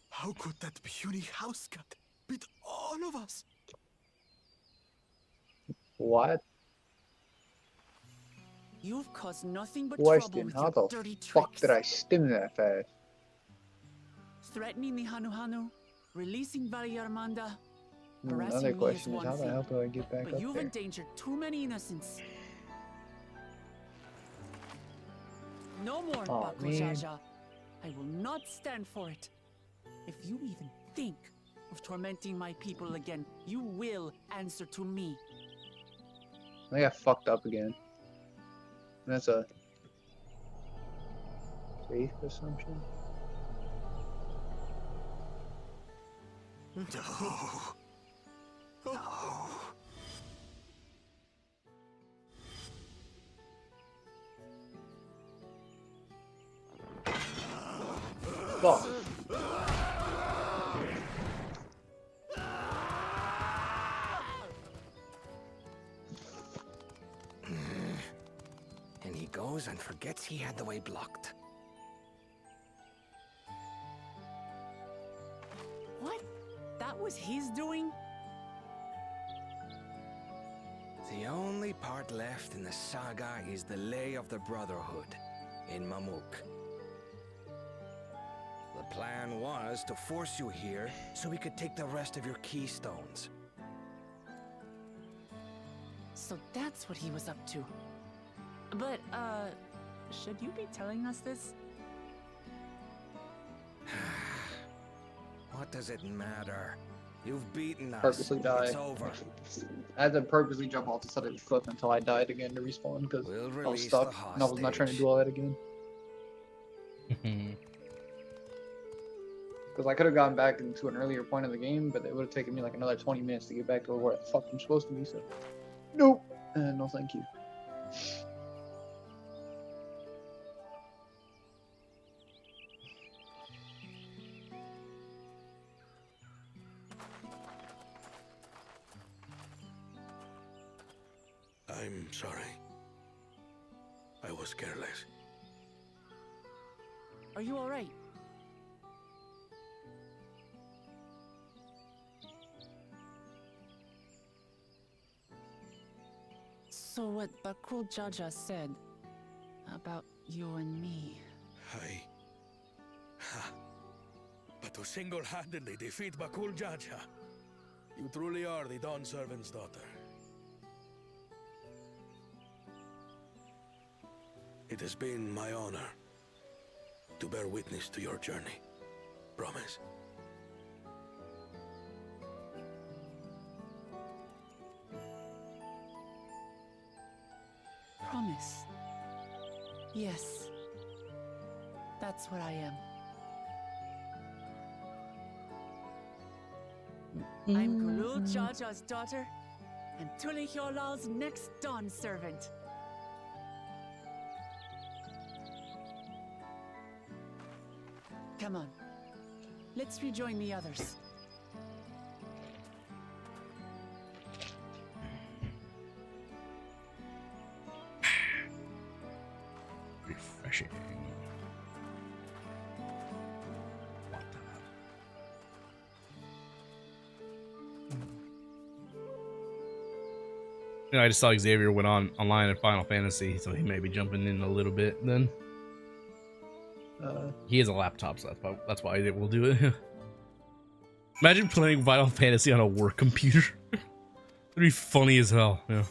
How could that puny house cat beat all of us? What? You've caused nothing but trouble with How your the dirty fuck tricks. did I stim that fast? Threatening the Hanu, releasing Valyarmanda, Another harassing me is question is one how the thing, hell do I get back but up you've there? endangered too many innocents. No more, Aw, Baku man. Jaja. I will not stand for it. If you even think of tormenting my people again, you will answer to me. I got fucked up again. That's a faith assumption. No. No. Fuck. And he goes and forgets he had the way blocked. What? That was his doing? The only part left in the saga is the Lay of the Brotherhood in Mamuk. The plan was to force you here so we could take the rest of your keystones. So that's what he was up to. But, should you be telling us this? What does it matter? You've beaten us. Purposely die. It's over. I had to purposely jump off the side of the cliff until I died again to respawn because I was release stuck the and I was not trying to do all that again. Because I could have gone back into an earlier point of the game, but it would have taken me like another 20 minutes to get back to where the fuck I'm supposed to be. So, nope. No, thank you. I'm sorry. I was careless. Are you alright? So what Bakul Jaja said about you and me. But to single-handedly defeat Bakul Jaja, you truly are the Dawn Servant's daughter. It has been my honor to bear witness to your journey. Promise. Promise. Yes. That's what I am. I'm Kulul Jaja's daughter, and Tulihyolal's next Dawn servant. Come on. Let's rejoin the others. Refreshing. You know, I just saw Xavier went online at Final Fantasy, so he may be jumping in a little bit then. He has a laptop, so that's why they will do it. Imagine playing Final Fantasy on a work computer. It'd be funny as hell. Yeah. Is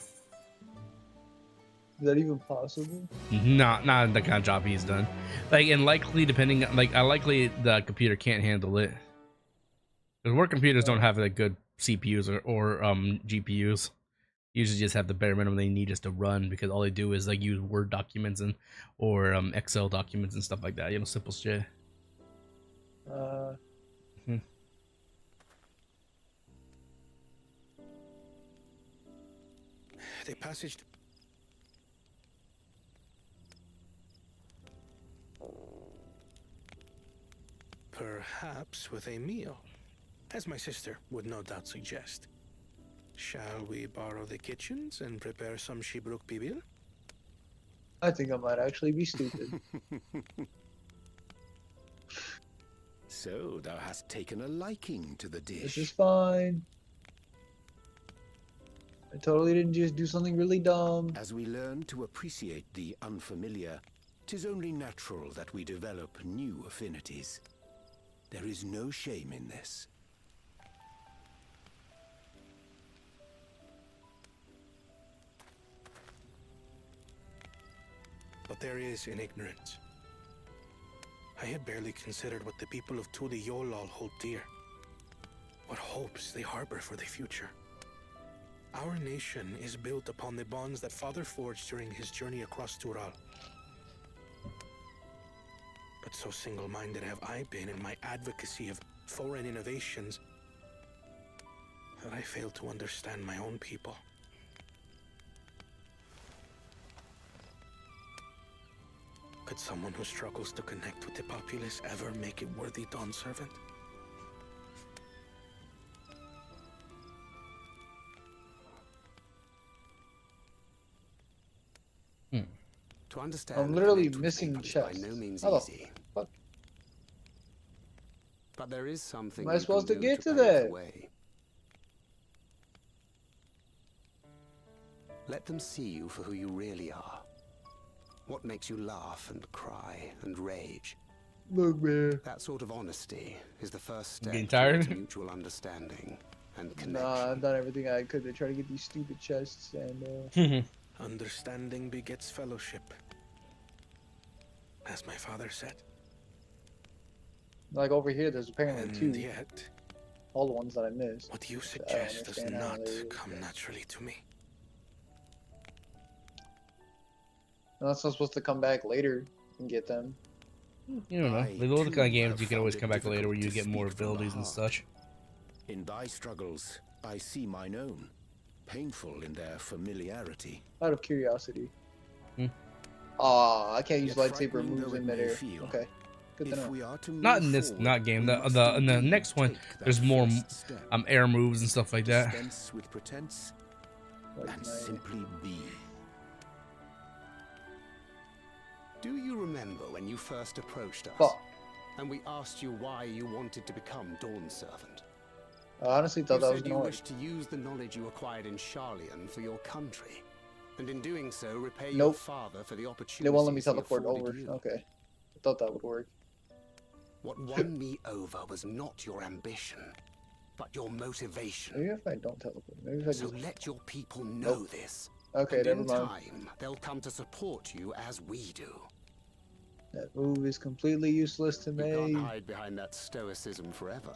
that even possible? Not the kind of job he's done. Like, and likely depending, like, likely the computer can't handle it. Because work computers don't have like good CPUs or GPUs. Usually just have the bare minimum they need just to run, because all they do is like use Word documents and or Excel documents and stuff like that. You know, simple shit. a passage. Perhaps with a meal, as my sister would no doubt suggest. Shall we borrow the kitchens and prepare some Shibruk Bibil? I think I might actually be stupid. So thou hast taken a liking to the dish. This is fine. I totally didn't just do something really dumb. As we learn to appreciate the unfamiliar, 'tis only natural that we develop new affinities. There is no shame in this. But there is in ignorance. I had barely considered what the people of Tuli Yolal hold dear. What hopes they harbor for the future. Our nation is built upon the bonds that Father forged during his journey across Tural. But so single-minded have I been in my advocacy of foreign innovations that I failed to understand my own people. Could someone who struggles to connect with the populace ever make a worthy Dawn servant? To understand, I'm literally missing chests. By no means How the easy. fuck? But there is something. Am I you supposed can to do get to pave the that? way. Let them see you for who you really are. What makes you laugh and cry and rage? Look, man. That sort of honesty is the first step Getting tired? towards mutual understanding and connection. Nah, I've done everything I could to try to get these stupid chests, and Understanding begets fellowship. As my father said. like over here, there's apparently And two. yet, All the ones that I missed. what you I don't suggest does understand how not they- come naturally to me. I'm not supposed to come back later and get them. You don't know. I, Those are the kind of too, games have you can always found it come back later where difficult you to get more speak from the abilities and heart. such. In thy struggles, I see mine own, painful in their familiarity. Out of curiosity. Hmm. Aw, I can't use Yet lightsaber frightening moves though in it may midair. feel, Okay, good to if know. we are to Not move in this forward, not game. we The must in the indeed next one, take that there's more first step. air moves and stuff like that. Dispense with pretense Like and my- simply be. Do you remember when you first approached us? Fuck. And we asked you why you wanted to become Dawn Servant? I honestly thought You that was said you gonna work. wished to use the knowledge you acquired in Sharlayan for your country, and in doing so repay your Nope. father for the opportunity. They won't let me teleport over. Okay, I thought that would work. What won me over was not your ambition, but your motivation. Maybe if I don't teleport. Maybe if I So just. let your people know Nope. this. Okay, and never in mind. time, they'll come to support you as we do. That move is completely useless to You me. can't hide behind that stoicism forever.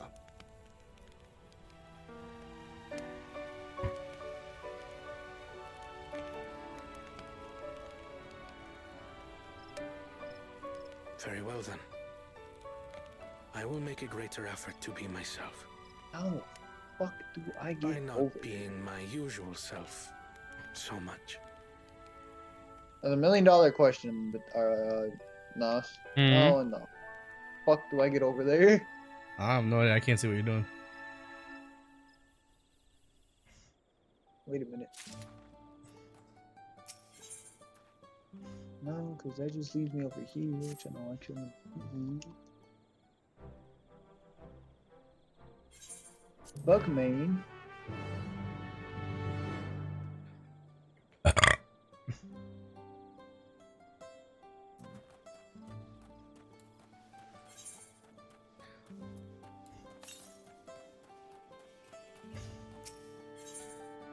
Very well then. I will make a greater effort to be myself. How the fuck do I By get not over? being my usual self so much. The $1 million question, but Nas. Mhm. Oh no. Fuck do I get over there? I have no idea. I can't see what you're doing. Wait a minute. No, because that just leaves me over here, which I know I shouldn't. Bugman.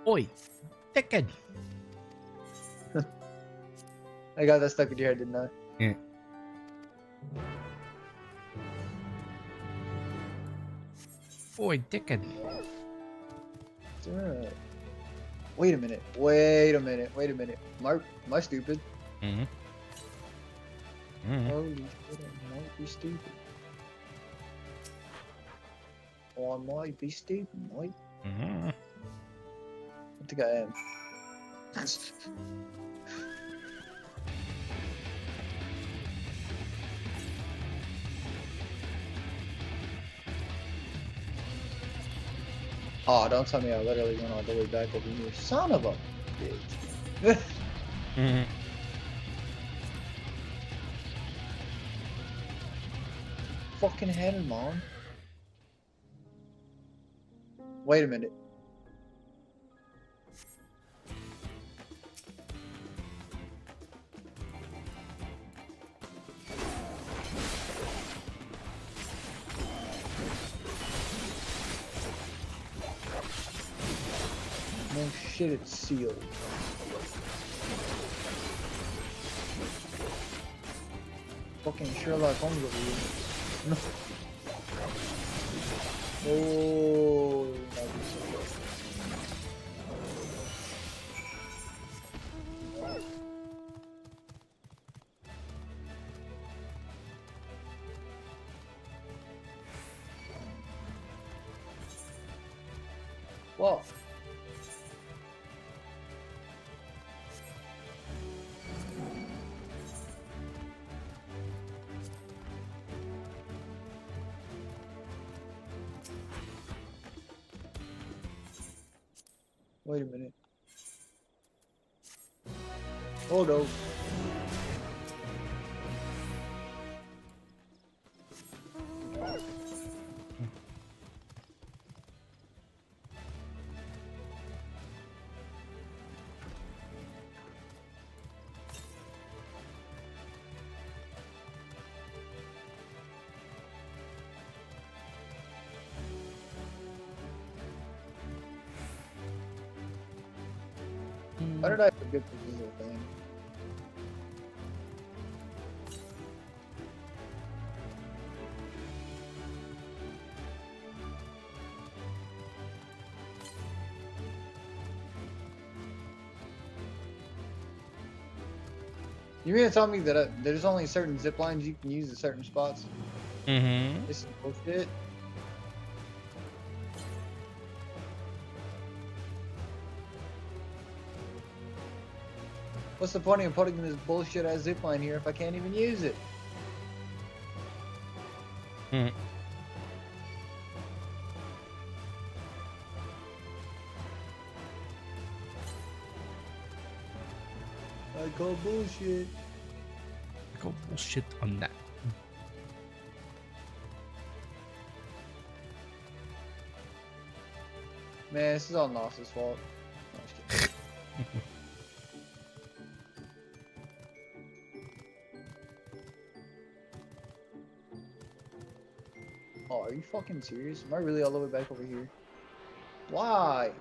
Oi, dickhead. I got that stuck in your head, didn't I? Yeah. Oi, dickhead. Wait a minute. Wait a minute. Wait a minute. Am I stupid? Mm-hmm. Mm-hmm. Holy shit, I might be stupid. Oh, I might be stupid, mate. Mm-hmm. I think I am. Oh, don't tell me I literally went all the way back over here. Son of a bitch. Fucking had him on. Wait a minute. No shit, it's sealed. Fucking Sherlock Holmes over here. No. Oh, that'd be so good. Whoa. Wait a minute. Oh no. Why did I forget this little thing? You mean to tell me that there's only certain zip lines you can use at certain spots? Mm-hmm. This is bullshit. What's the point of putting this bullshit ass zipline here if I can't even use it? Hmm. I call bullshit. I call bullshit on that. Man, this is all Nos's fault. No, just kidding. Oh, are you fucking serious? Am I really all the way back over here? Why?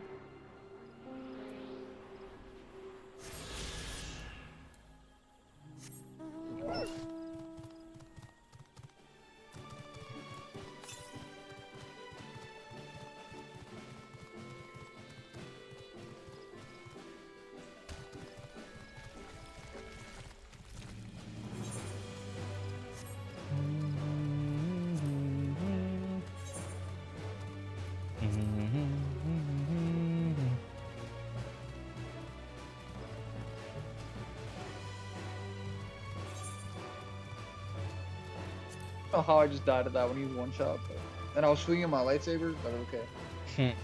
I don't know how I just died at that when he was one shot, but and I was swinging my lightsaber, but okay.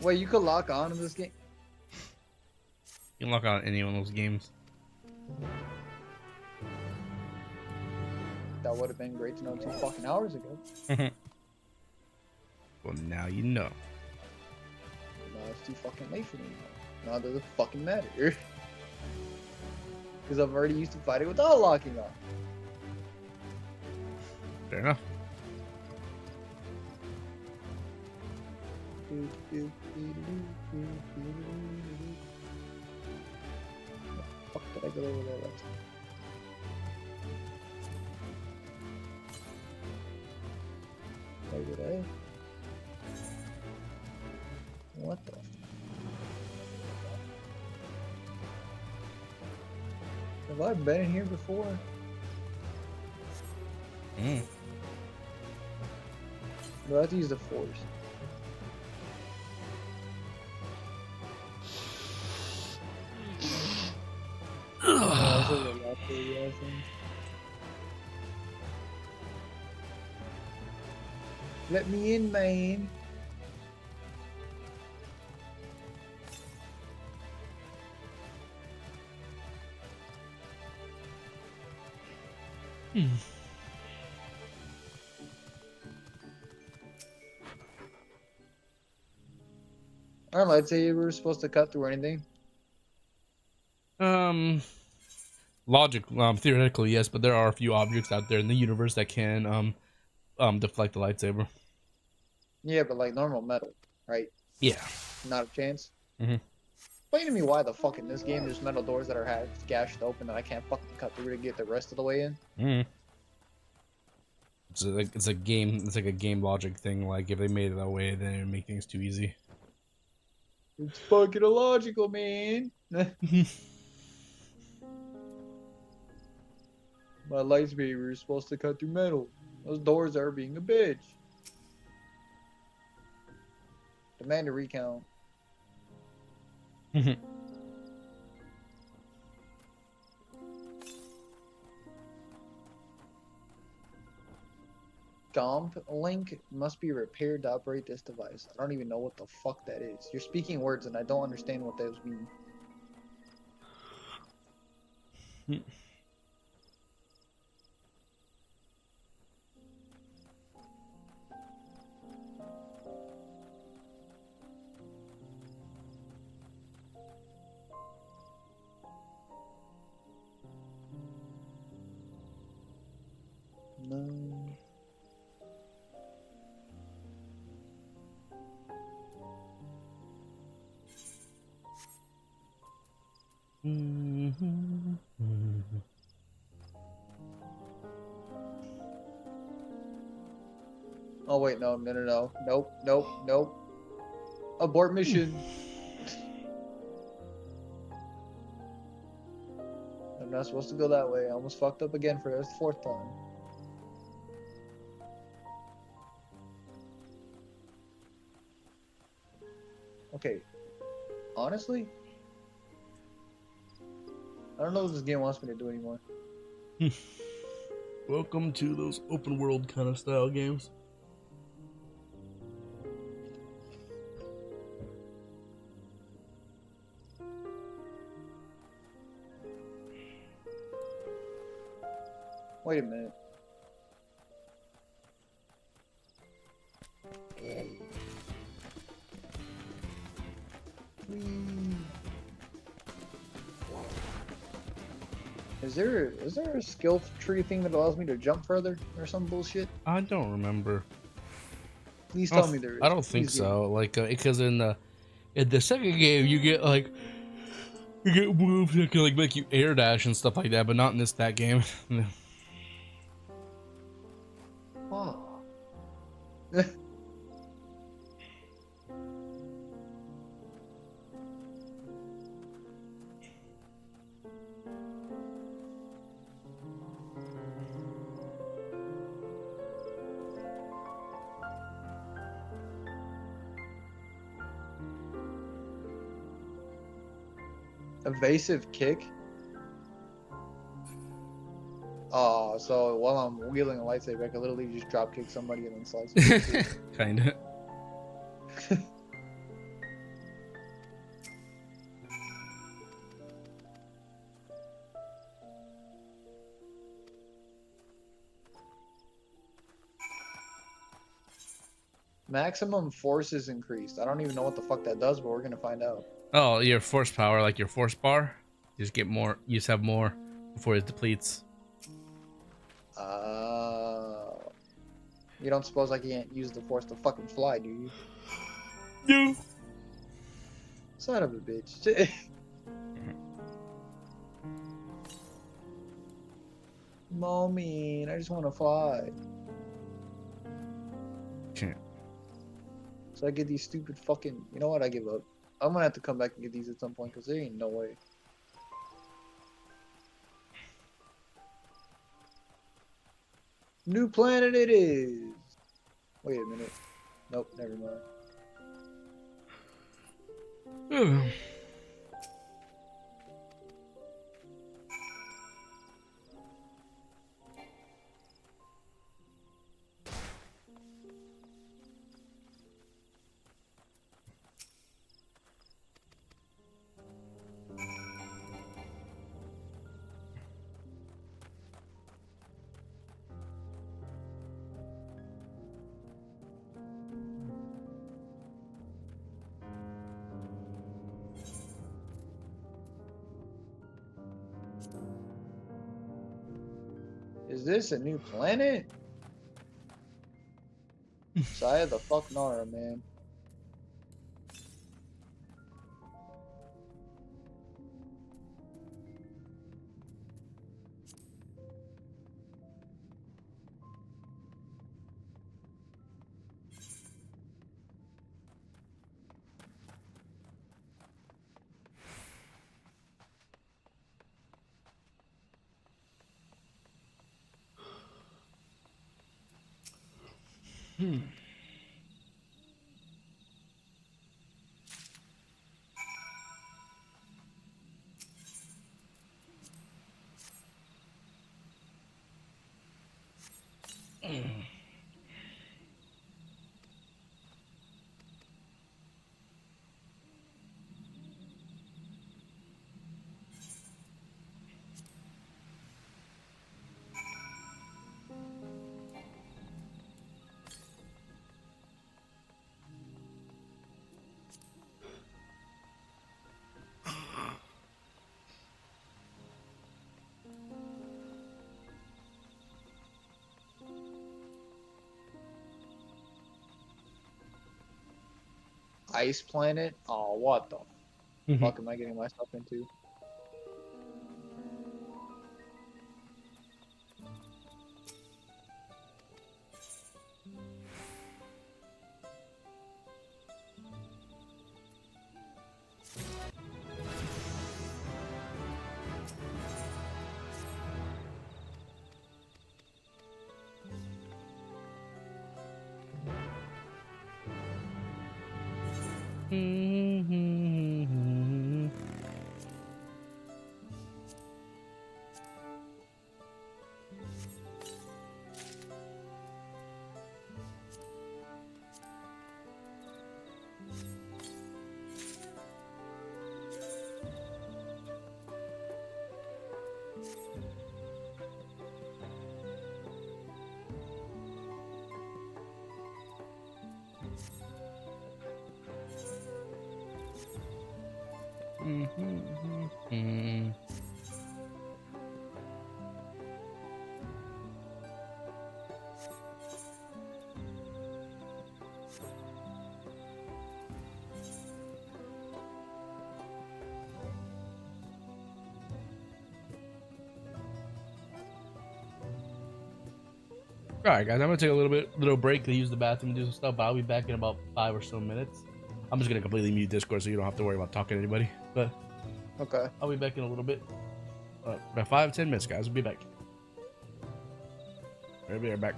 Wait, you could lock on in this game? You can lock on any one of those games. That would have been great to know 2 fucking hours ago. Well, now you know. Now it's too fucking late for me. Now it doesn't fucking matter. Because I'm already used to fighting without locking on. Fair enough. What the fuck did I go over there last time? Where did I? What the? Have I been in here before? Do I have to use the force? things. Let me in, man. Our lightsaber were supposed to cut through anything. Theoretically, yes, but there are a few objects out there in the universe that can deflect the lightsaber. Yeah, but like normal metal, right? Yeah. Not a chance. Mm-hmm. Explain to me why the fuck in this game there's metal doors that are gashed open that I can't fucking cut through to get the rest of the way in. Mm-hmm. It's a game. It's like a game logic thing. Like if they made it that way, then it would make things too easy. It's fucking illogical, man. My lightsaber is supposed to cut through metal. Those doors are being a bitch. Demand a recount. Gomp link must be repaired to operate this device. I don't even know what the fuck that is. You're speaking words and I don't understand what those mean. No. Oh wait, no. Nope. Abort mission. I'm not supposed to go that way. I almost fucked up again for the fourth time. Okay. Honestly, I don't know what this game wants me to do anymore. Welcome to those open world kind of style games. Wait a minute. Is there a skill tree thing that allows me to jump further or some bullshit? I don't remember. Please tell me there is. I don't think so. Like because in the second game you get moves that can like make you air dash and stuff like that, but not in that game. Oh. Evasive kick? Oh, so while I'm wielding a lightsaber, I can literally just drop kick somebody and then slice them. Kinda. Maximum force is increased. I don't even know what the fuck that does, but we're gonna find out. Oh, your force power, like your force bar, you just get more. You just have more before it depletes. You don't suppose I can't use the force to fucking fly, do you? No. Son of a bitch. Mommy, I just want to fly. Can't. So I get these stupid fucking. You know what? I give up. I'm gonna have to come back and get these at some point because there ain't no way. New planet it is. Wait a minute. Nope, never mind. Is this a new planet? Saya the fuck Nara, man. Ice planet? Oh, what the fuck am I getting myself into? All right, guys, I'm gonna take a little break to use the bathroom and do some stuff, but I'll be back in about 5 or so minutes. I'm just gonna completely mute Discord so you don't have to worry about talking to anybody. But okay, I'll be back in a little bit. About 5-10 minutes, guys. We'll be back. We'll be right back.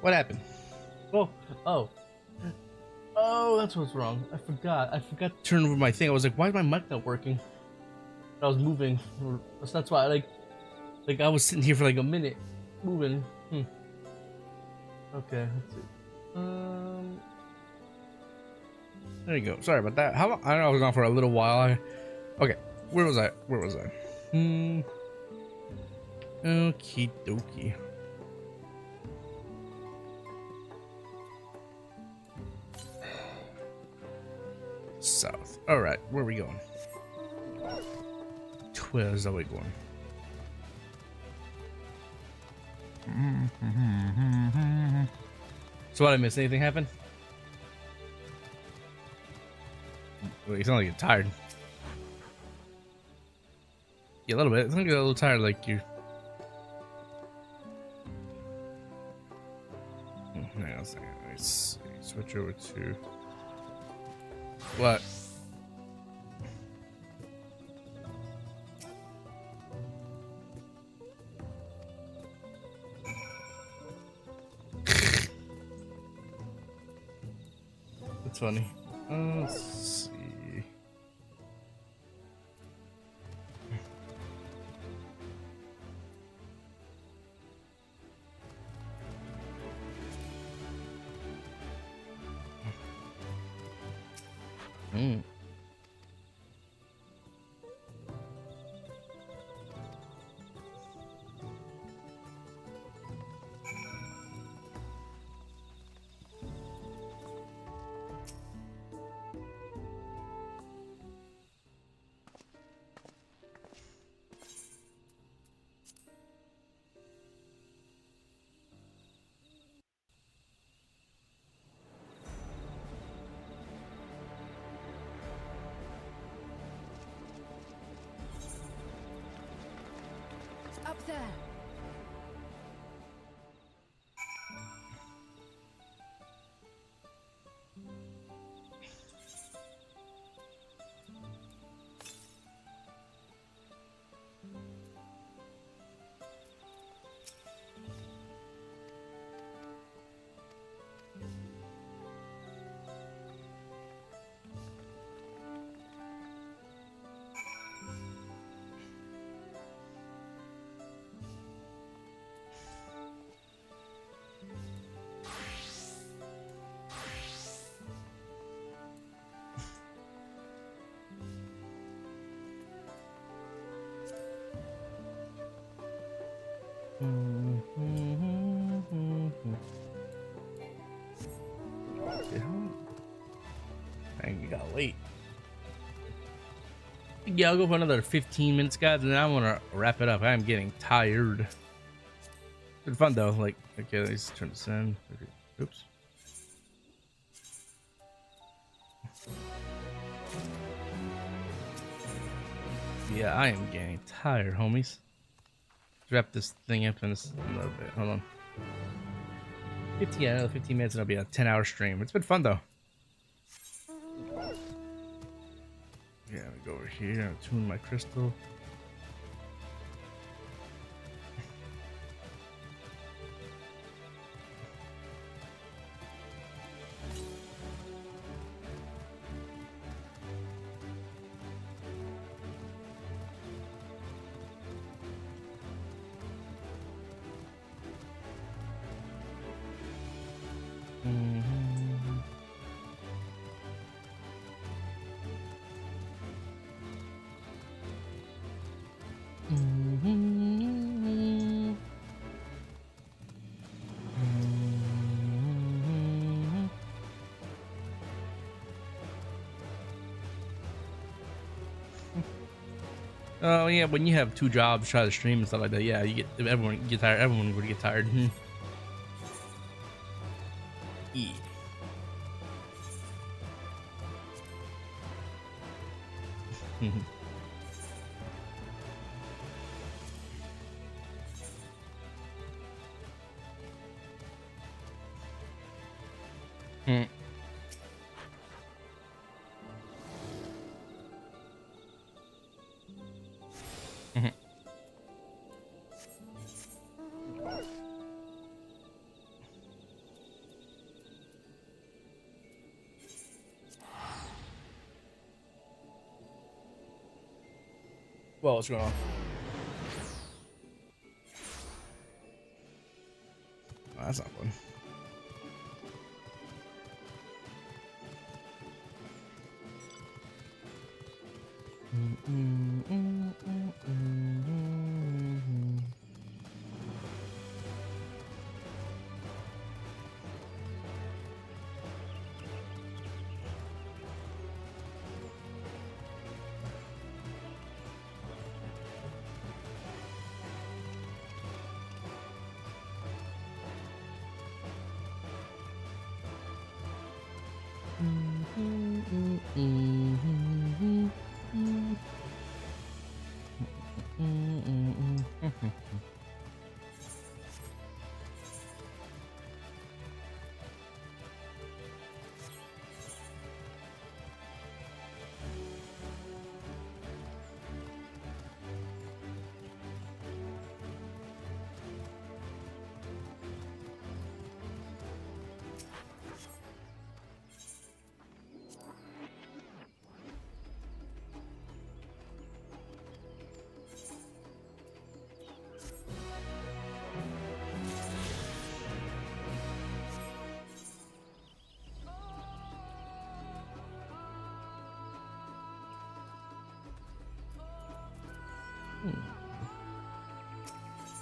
What happened? Oh, that's what's wrong. I forgot to turn over my thing. I was like, why is my mic not working? I was moving. That's why, like I was sitting here for like a minute, moving. Okay, let's see. There you go. Sorry about that. How long? I know I was gone for a little while. Okay, where was I? Okie dokie. South. All right, where are we going? Where's the way going? So what, I missed? Anything happen? Wait, you sound like you're tired. Yeah, a little bit. I think you're a little tired, like you. Hang on a second. Let's switch over to what? That's funny. Let's see. Up there. Dang, you gotta wait. Yeah, I'll go for another 15 minutes, guys, and then I want to wrap it up. I'm getting tired. It's been fun though. Like, okay, let's turn this in. Oops. Yeah, I am getting tired, homies. Let's wrap this thing up in a little bit. Hold on. 15 minutes and it'll be a 10-hour stream. It's been fun though. Yeah, let me go over here and tune my crystal. Oh yeah, when you have 2 jobs, try to stream and stuff like that. Yeah, you get everyone get tired. Everyone would get tired. Yeah. Well, what's going on? Oh, that's not fun.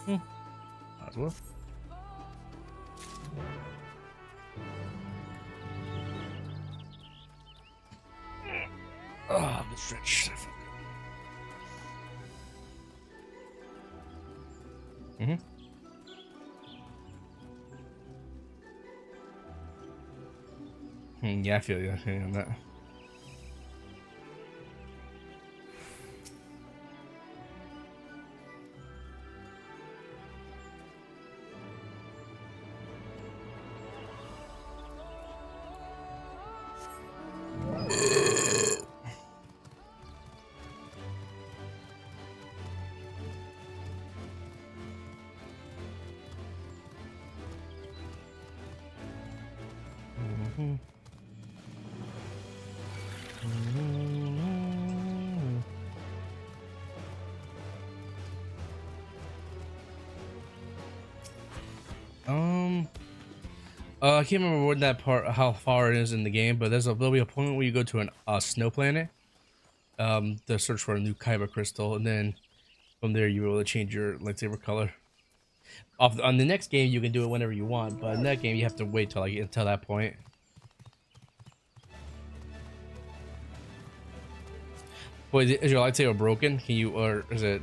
Might as well. Oh, the stretch. Yeah, I feel you on that. I can't remember what that part, how far it is in the game, but there'll be a point where you go to a snow planet, to search for a new kyber crystal, and then from there you're able to change your lightsaber color. On the next game, you can do it whenever you want, but in that game, you have to wait till until that point. Wait, is your lightsaber broken? Can you, or is it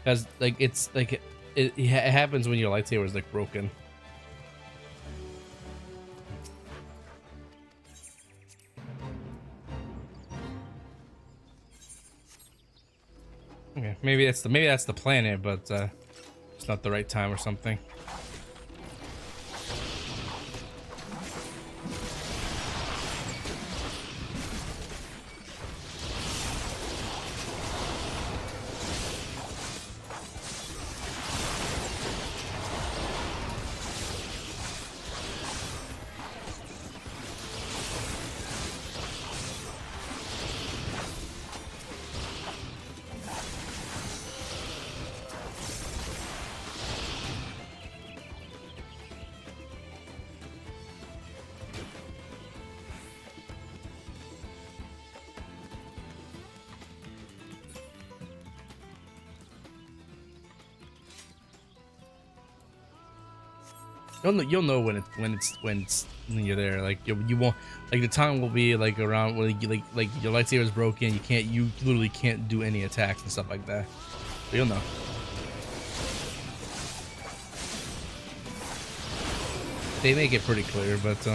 because like it's like it happens when your lightsaber is like broken. Okay, maybe that's the planet, but it's not the right time or something. You'll know when you're there. Like you won't, like the time will be like around when like your lightsaber is broken. You literally can't do any attacks and stuff like that. But you'll know. They make it pretty clear, but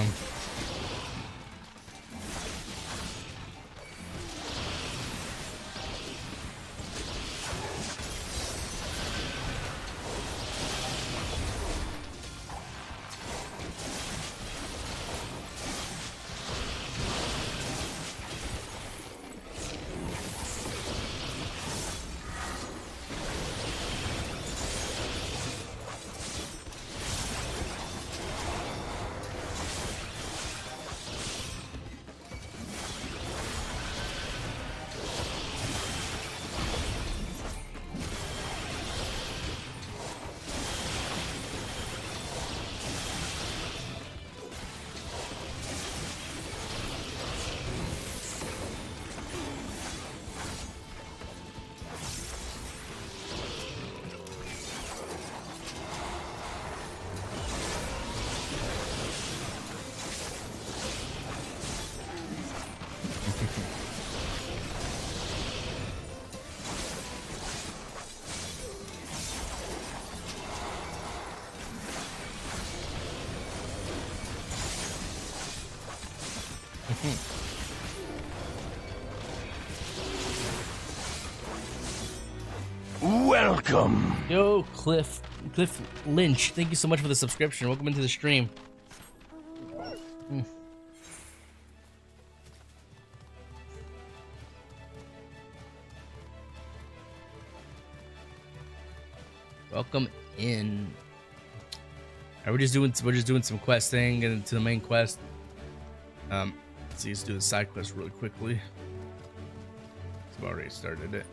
Welcome. Yo, Cliff Lynch, thank you so much for the subscription. Welcome into the stream. Welcome in. Alright, we're just doing some questing and to the main quest. Let's see, let's do the side quest really quickly. I've already started it.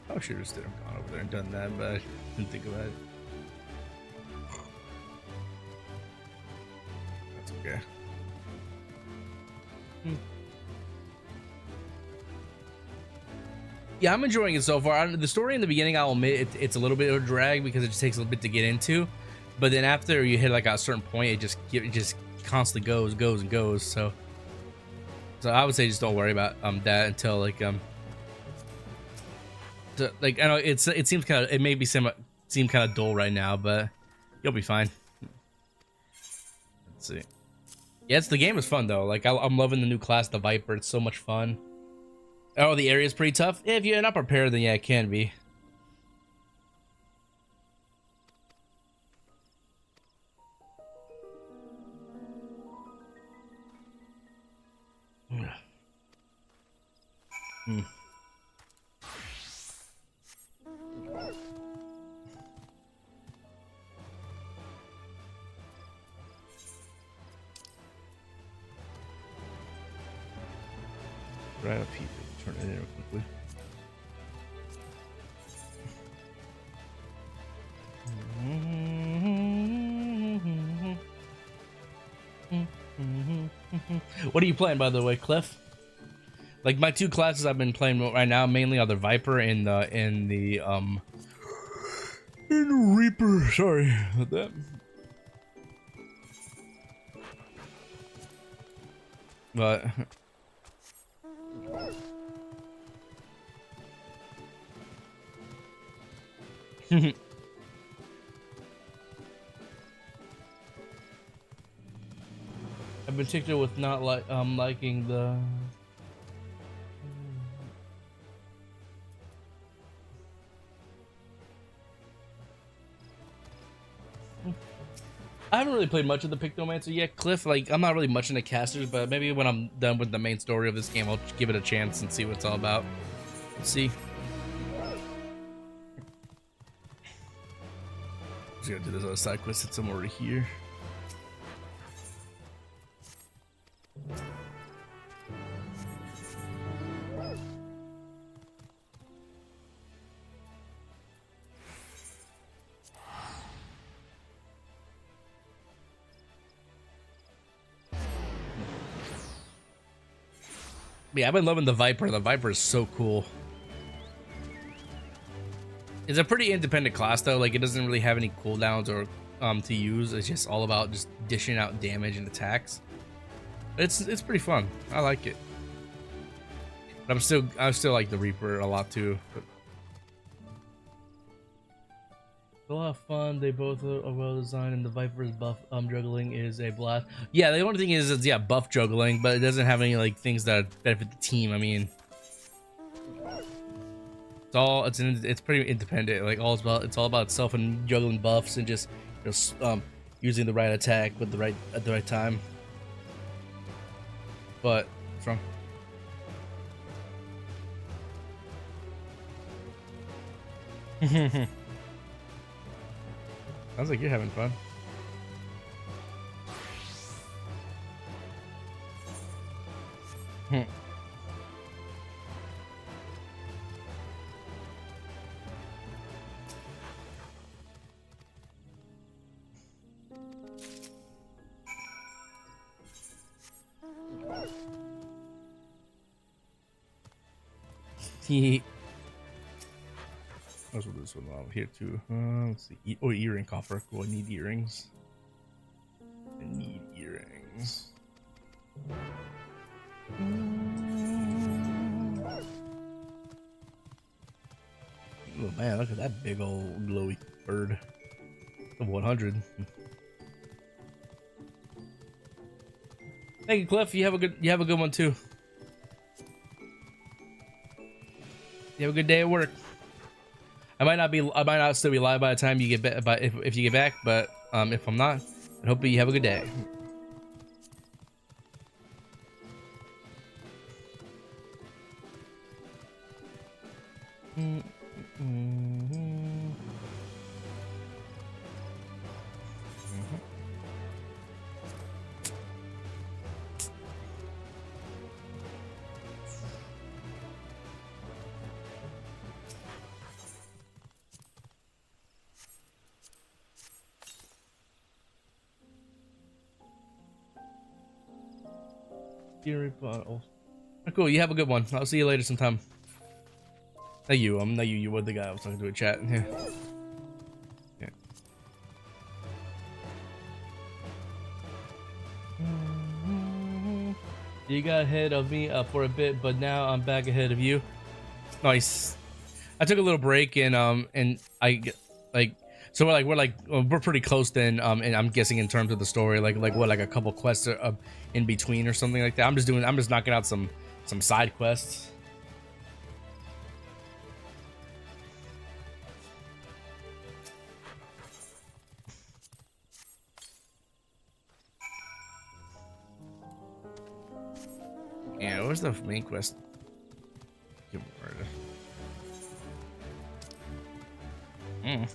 I should have just gone over there and done that, but I didn't think about it. That's okay. Yeah, I'm enjoying it so far. The story in the beginning, I'll admit, it's a little bit of a drag because it just takes a little bit to get into. But then after you hit like a certain point, it just constantly goes and goes. So I would say just don't worry about that until like I know it seems kind of, it may be seem kind of dull right now, but you'll be fine. Let's see. Yeah, the game is fun though. Like I'm loving the new class, the Viper. It's so much fun. Oh, the area is pretty tough. If you're not prepared, then yeah, it can be. Right up here. Turn it in real quickly. What are you playing, by the way, Cliff? Like my two classes I've been playing right now mainly are the Viper and the Reaper. Sorry about that. But I've been ticked with not liking the I haven't really played much of the Pictomancer yet, Cliff. Like, I'm not really much into casters, but maybe when I'm done with the main story of this game, I'll give it a chance and see what it's all about. Let's see. Just gotta do this other side quest since I'm already here. Yeah, I've been loving the Viper. The Viper is so cool. It's a pretty independent class though. Like it doesn't really have any cooldowns or to use. It's just all about just dishing out damage and attacks. It's pretty fun. I like it. But I still like the Reaper a lot too. But it's a lot of fun. They both are well designed, and the Viper's buff juggling is a blast. Yeah, the only thing is yeah, buff juggling, but it doesn't have any like things that benefit the team. I mean, it's pretty independent. Like it's all about itself and juggling buffs and just using the right attack with at the right time. But from sounds like you're having fun. Let's do this one over here too. Let's see. Earring coffer. Cool. I need earrings. Oh man, look at that big old glowy bird. The 100. Thank you, Cliff. You have a good one too. You have a good day at work. I might not still be live by the time you get back, but if you get back, but if I'm not, I hope you have a good day. Cool, you have a good one. I'll see you later sometime. Not you, you were the guy I was talking to in chat. Yeah. Yeah. You got ahead of me for a bit, but now I'm back ahead of you. Nice. I took a little break and I like, so we're pretty close then, and I'm guessing in terms of the story, like a couple quests in between or something like that. I'm just knocking out some side quests. Yeah, where's the main quest? Hmm.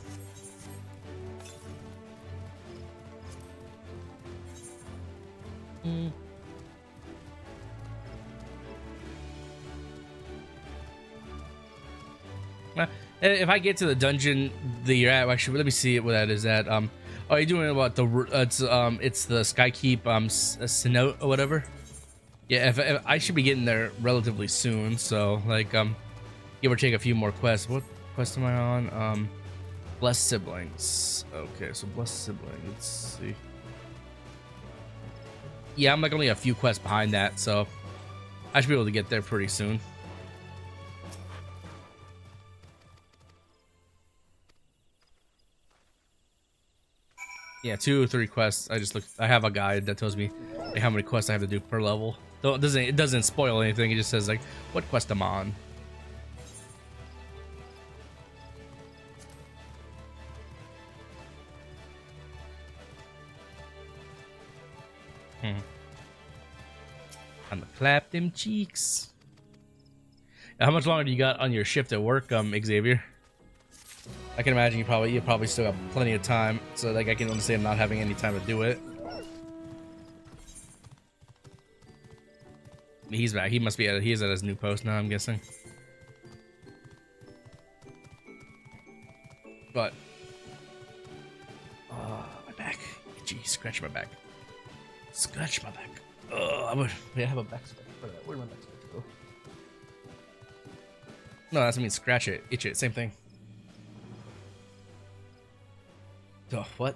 If I get to the dungeon that you're at, actually, let me see what that is at. Oh, you're doing what it's the Skykeep Cenote or whatever. Yeah, if I should be getting there relatively soon, so like give or take a few more quests. What quest am I on? Blessed Siblings. Okay, so Blessed Siblings. Let's see. Yeah, I'm like only a few quests behind that, so I should be able to get there pretty soon. Yeah, 2 or 3 quests. I have a guide that tells me like, how many quests I have to do per level. Though it doesn't spoil anything. It just says like what quest I'm on. I'm gonna clap them cheeks. Now, how much longer do you got on your shift at work, Xavier? I can imagine you probably still got plenty of time, so like I can understand not having any time to do it. He's back. He must be he's at his new post now, I'm guessing. But my back. Gee, scratch my back. Scratch my back. I have a back scratch for that. Where'd my back scratch go? No, that's what I mean. Scratch it, itch it, same thing. Oh, what?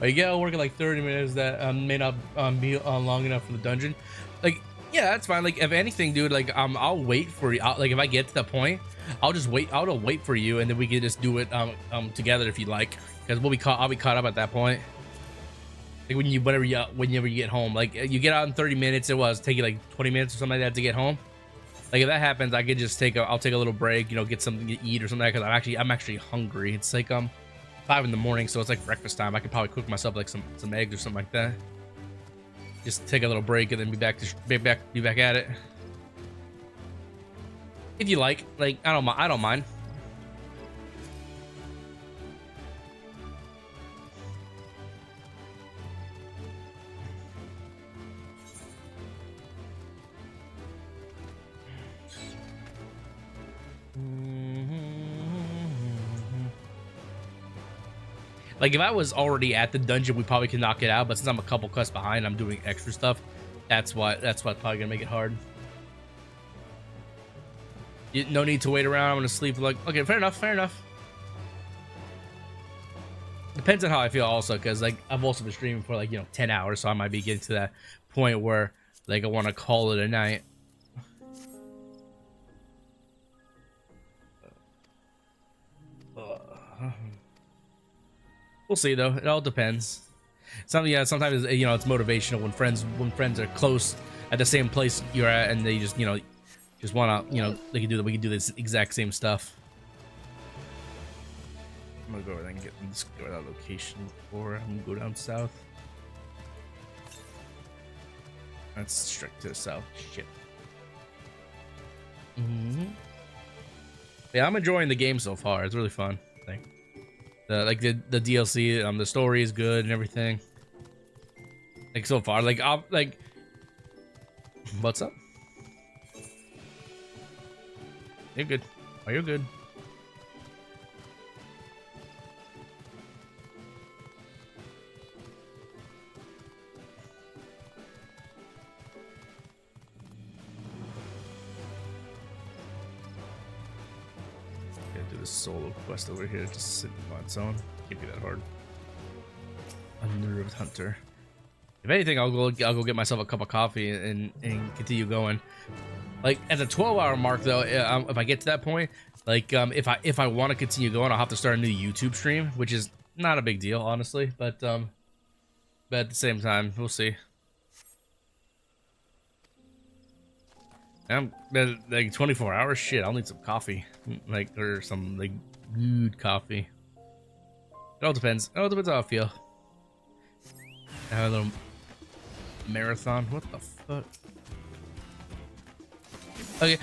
Oh, you get out work in like 30 minutes. That may not be long enough for the dungeon. Like, yeah, that's fine. Like, if anything, dude, like, I'll wait for you. Like, if I get to the point, I'll just wait. I'll wait for you, and then we can just do it together if you like. Because I'll be caught up at that point. Like whenever you get home. Like, you get out in 30 minutes. It was take you like 20 minutes or something like that to get home. Like if that happens, I could just I'll take a little break, you know, get something to eat or something, because I'm actually hungry. It's like 5 in the morning, so it's like breakfast time. I could probably cook myself like some eggs or something like that. Just take a little break and then be back at it. If you like I don't mind. Like if I was already at the dungeon, we probably could knock it out. But since I'm a couple quests behind, I'm doing extra stuff. That's what's probably gonna make it hard. No need to wait around. I'm gonna sleep. Like, okay, fair enough. Depends on how I feel also, because like I've also been streaming for like 10 hours, so I might be getting to that point where like I want to call it a night. We'll see though. It all depends. Sometimes it's motivational when friends are close at the same place you're at, and they just wanna we can do this exact same stuff. I'm gonna go over there and let's go to that location before I'm gonna go down south. That's straight to the south. Shit. Yeah, I'm enjoying the game so far. It's really fun. The DLC, the story is good and everything. Like so far, what's up? You're good. Oh, you're good. Solo quest over here, just sitting on its own. Can't be that hard. Unnerved hunter. If anything, I'll go get myself a cup of coffee and continue going. Like at the 12-hour mark, though, if I get to that point, if I want to continue going, I'll have to start a new YouTube stream, which is not a big deal, honestly. But at the same time, we'll see. I'm like 24 hours. Shit, I'll need some coffee, or some good coffee. It all depends. It all depends how I feel. Have a little marathon. What the fuck? Okay,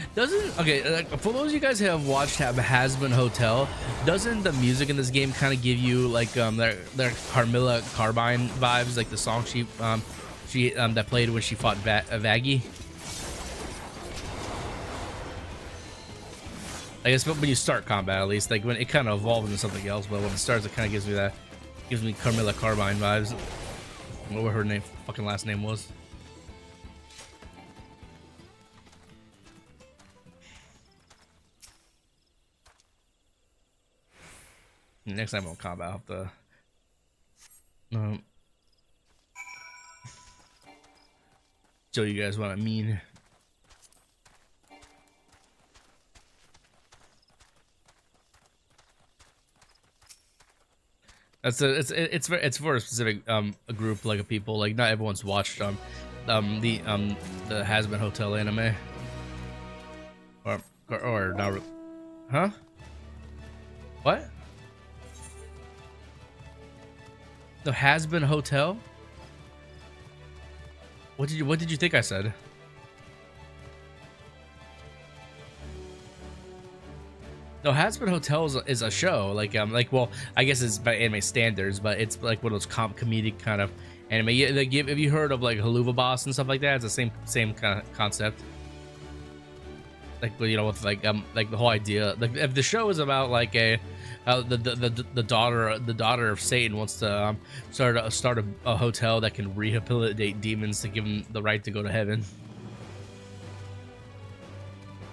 for those of you guys who have watched Hazbin Hotel, doesn't the music in this game kind of give you their Carmilla Carbine vibes, like the song she that played when she fought Vaggie? I guess when you start combat, at least, when it kind of evolves into something else, but when it starts, it kind of gives me Carmilla Carbine vibes. What her fucking last name was. Next time on combat, I'll have to show you guys what I mean. It's for a specific a group of people. Not everyone's watched the Hazbin Hotel anime or not. Huh? What? The Hazbin Hotel? What did you think I said? No, Hazbin Hotel is a show. Well, I guess it's by anime standards, but it's like one of those comedic kind of anime. Yeah, have you heard of Haluva Boss and stuff like that? It's the same kind of concept. With the whole idea. If the show is about the daughter of Satan wants to start a hotel that can rehabilitate demons to give them the right to go to heaven.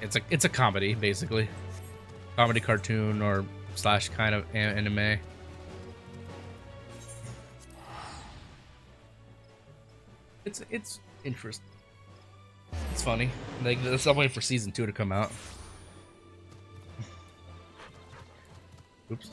It's a comedy, basically. Comedy cartoon or / kind of anime. It's interesting. It's funny. I'm waiting for season 2 to come out. Oops.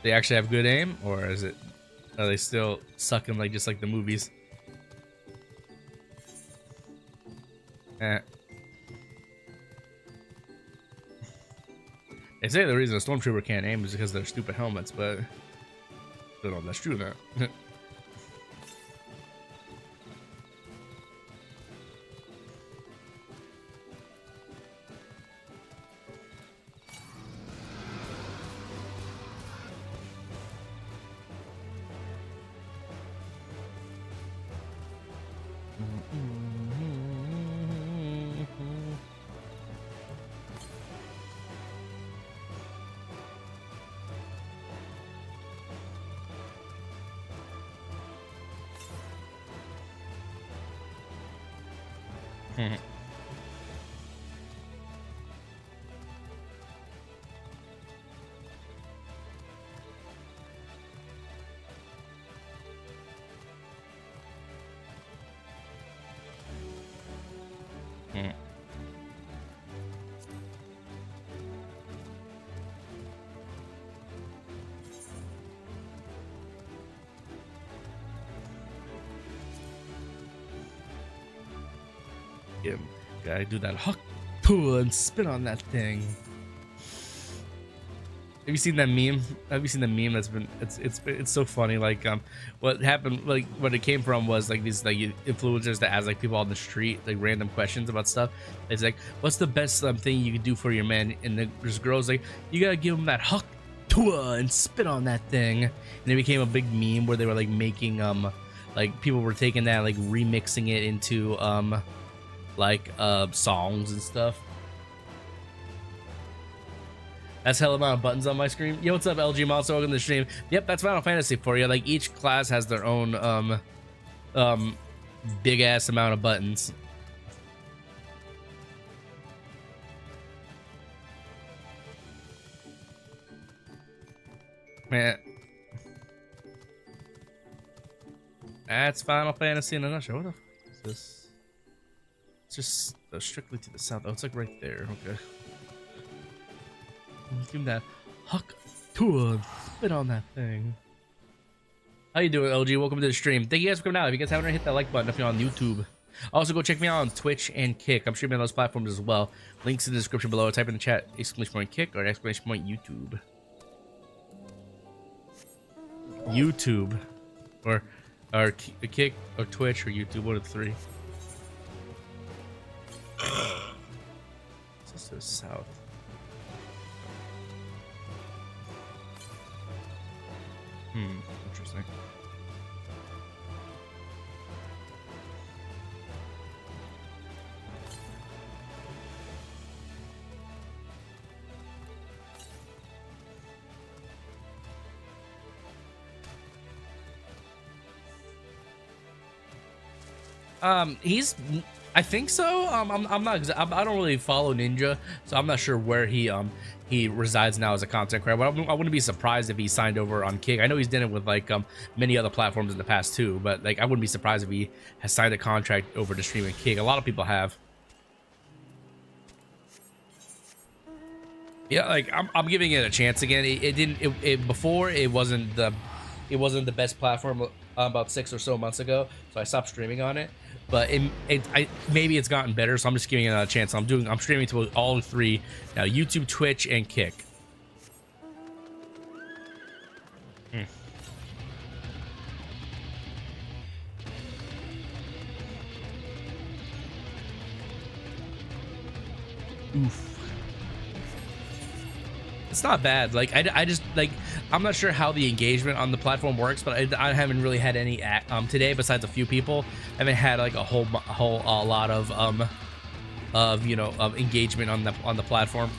They actually have good aim, or are they still sucking just like the movies? They say the reason a stormtrooper can't aim is because of their stupid helmets, but I don't know if that's true or not. guy do that huck pull and spit on that thing. Have you seen that meme? Have you seen the meme that's been it's so funny. Like what happened, like what it came from was like these like influencers that ask like people on the street like random questions about stuff. It's like, what's the best thing you can do for your man? And there's girls like, you gotta give him that huck tua and spit on that thing. And it became a big meme where they were like making like people were taking that like remixing it into like songs and stuff. That's hell amount of buttons on my screen. Yo, what's up, LG Monster? Welcome to the stream. Yep, that's Final Fantasy for you. Like each class has their own big ass amount of buttons. Man, that's Final Fantasy in a nutshell. What the fuck is this? It's just strictly to the south. Oh, it's like right there. Okay. Give him that huck tour, spit on that thing. How you doing, LG? Welcome to the stream. Thank you guys for coming out. If you guys haven't already, hit that like button if you're on YouTube. Also, go check me out on Twitch and Kick. I'm streaming on those platforms as well. Links in the description below. Type in the chat !Kick or !YouTube. YouTube, or Kick or Twitch or YouTube. One of the three. This is to the south. Interesting. I think so. I'm not. I don't really follow Ninja, so I'm not sure where he resides now as a content creator. But I wouldn't be surprised if he signed over on Kick. I know he's done it with like many other platforms in the past too. But like I wouldn't be surprised if he has signed a contract over to stream at Kick. A lot of people have. Yeah, like I'm giving it a chance again. Before it wasn't the best platform about 6 or so months ago, so I stopped streaming on it. But maybe it's gotten better, so I'm just giving it a chance. I'm streaming to all three now: YouTube, Twitch, and Kick. Oof. It's not bad. Like I just like, I'm not sure how the engagement on the platform works, but I haven't really had any today besides a few people. I haven't had like a whole lot of engagement on the platform.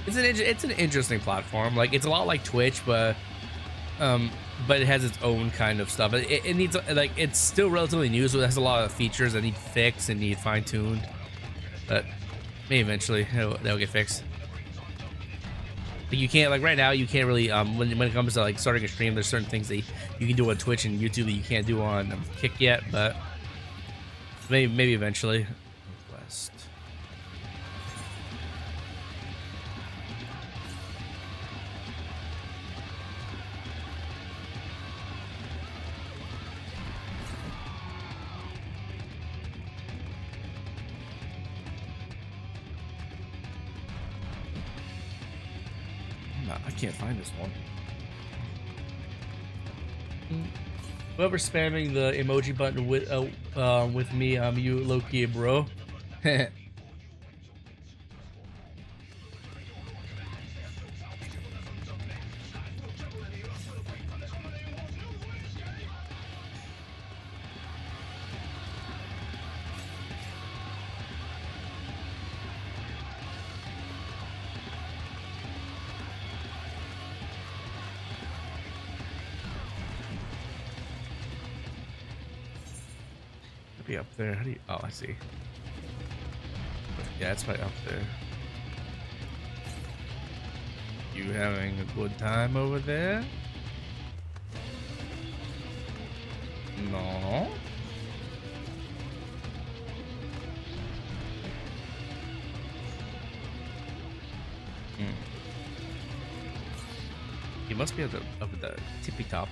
It's an interesting platform. Like it's a lot like Twitch, but it has its own kind of stuff. It needs, like, it's still relatively new, so it has a lot of features that need fixed and need fine-tuned. But maybe eventually they'll get fixed. Like you can't, like right now, you can't really when it comes to like starting a stream, there's certain things that you can do on Twitch and YouTube that you can't do on Kick yet, but maybe eventually. West. I can't find this one. Whoever's spamming the emoji button with me, you low-key, bro. Be up there. How do you? Oh, I see. Yeah, it's right up there. You having a good time over there? No. He must be up at the tippy top.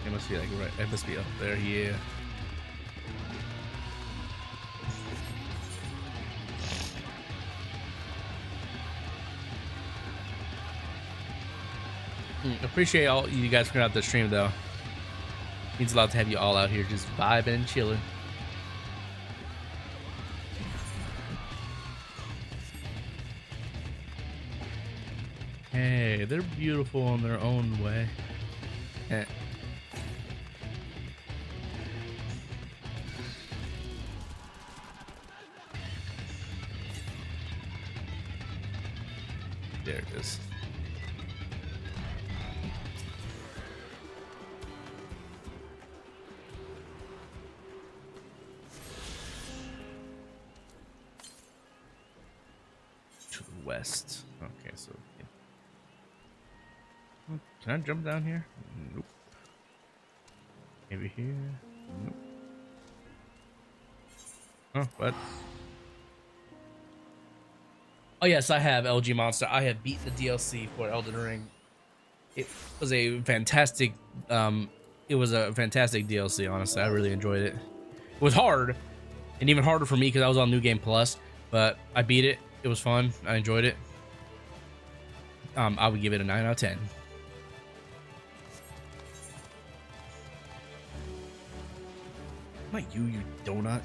It must be like right. It must be up there. Yeah. Appreciate all you guys coming out the stream though. Means a lot to have you all out here just vibing and chilling. Hey, they're beautiful in their own way. Eh. There it is. To the west. Okay, so can I jump down here? Nope. Maybe here? Nope. Oh, what? Oh yes, I have LG Monster. I have beat the DLC for Elden Ring. It was a fantastic DLC, honestly. I really enjoyed it. It was hard, and even harder for me because I was on New Game Plus, but I beat it. It was fun. I enjoyed it. I would give it a 9 out of 10. Not you donut.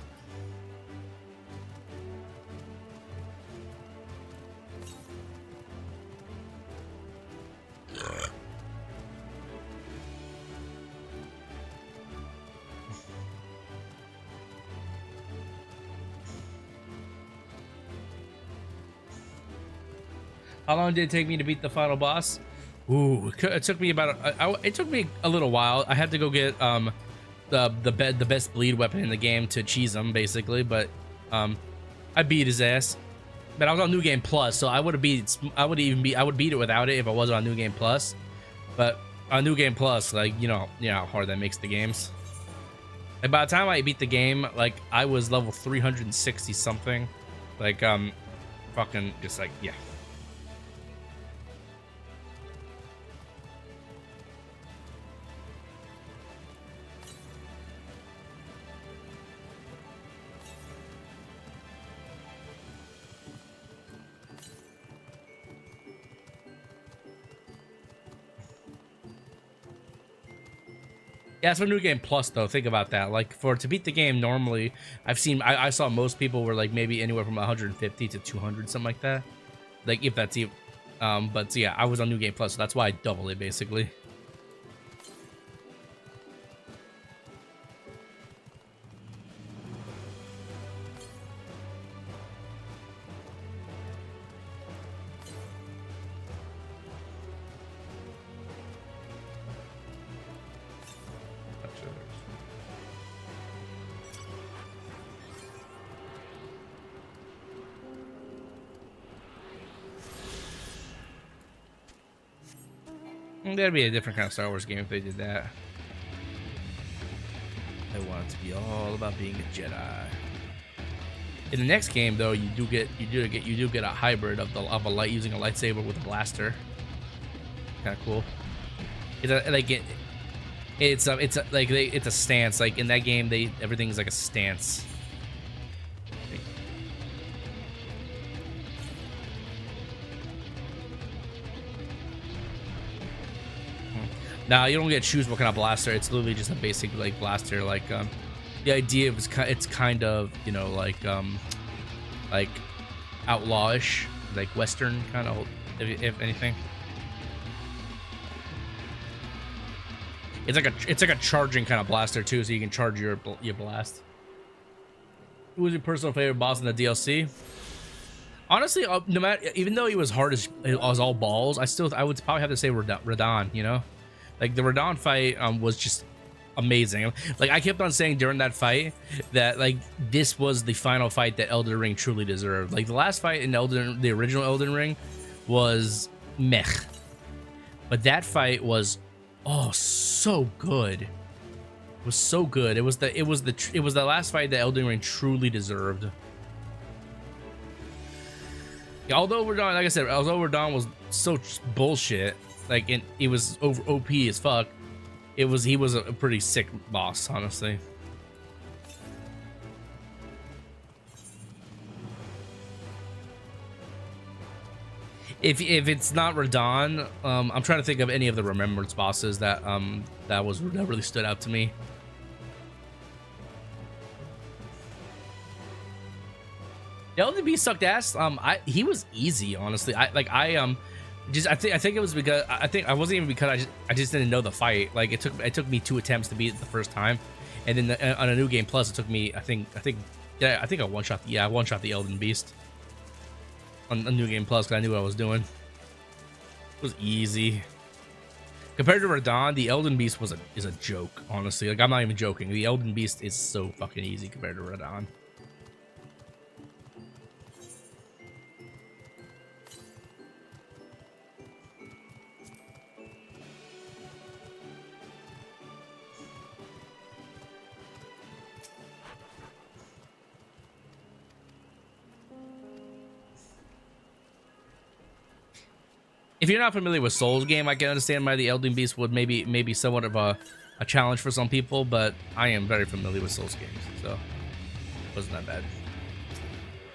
How long did it take me to beat the final boss? Ooh, it took me about it took me a little while. I had to go get the best bleed weapon in the game to cheese him basically, but I beat his ass. But I was on New Game Plus, so I would beat it without it if I wasn't on New Game Plus. But on New Game Plus, like you know how hard that makes the games. And by the time I beat the game, like I was level 360 something, like fucking just like yeah. Yeah, it's for New Game Plus though. Think about that. Like to beat the game normally, I saw most people were like maybe anywhere from 150 to 200, something like that. Like if that's even. But yeah, I was on New Game Plus, so that's why I doubled it basically. That'd be a different kind of Star Wars game if they did that. I want it to be all about being a Jedi. In the next game, though, you do get a hybrid of a light using a lightsaber with a blaster. Kind of cool. It's a stance. Like in that game, everything's like a stance. Now you don't get to choose what kind of blaster. It's literally just a basic like blaster. Like the idea was it's kind of like outlawish, like Western kind of, if anything. It's like a charging kind of blaster too, so you can charge your blast. Who was your personal favorite boss in the DLC? Honestly, no matter, even though he was hard as it was all balls, I would probably have to say Radahn. You know. Like the Radahn fight was just amazing. Like I kept on saying during that fight that like this was the final fight that Elden Ring truly deserved. Like the last fight in the original Elden Ring was meh, but that fight was so good. It was so good. It was the last fight that Elden Ring truly deserved. Although Radahn, like I said, although Radahn was so bullshit, like it was over OP as fuck. He was a pretty sick boss, honestly. If it's not Radahn, I'm trying to think of any of the Remembrance bosses that that really stood out to me. The Elden Beast sucked ass. He was easy, honestly. I think it was because I wasn't even because I just didn't know the fight. Like it took me 2 attempts to beat it the first time, and then on a New Game Plus it took me I think I one shot the Elden Beast on a New Game Plus because I knew what I was doing. It was easy compared to Radahn. The Elden Beast is a joke, honestly. Like I'm not even joking. The Elden Beast is so fucking easy compared to Radahn. If you're not familiar with Souls game, I can understand why the Elden Beast would maybe somewhat of a challenge for some people, but I am very familiar with Souls games, so it wasn't that bad.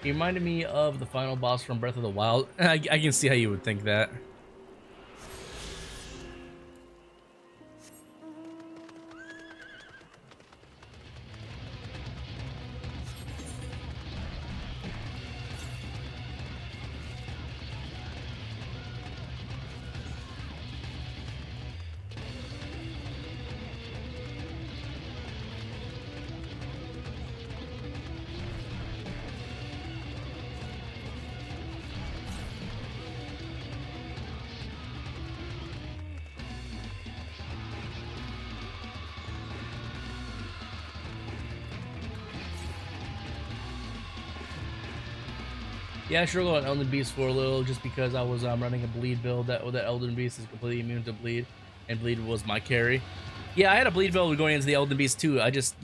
It reminded me of the final boss from Breath of the Wild. I can see how you would think that. Yeah, I struggled on Elden Beast for a little just because I was running a bleed build. That Elden Beast is completely immune to bleed, and bleed was my carry. Yeah, I had a bleed build going into the Elden Beast too. I just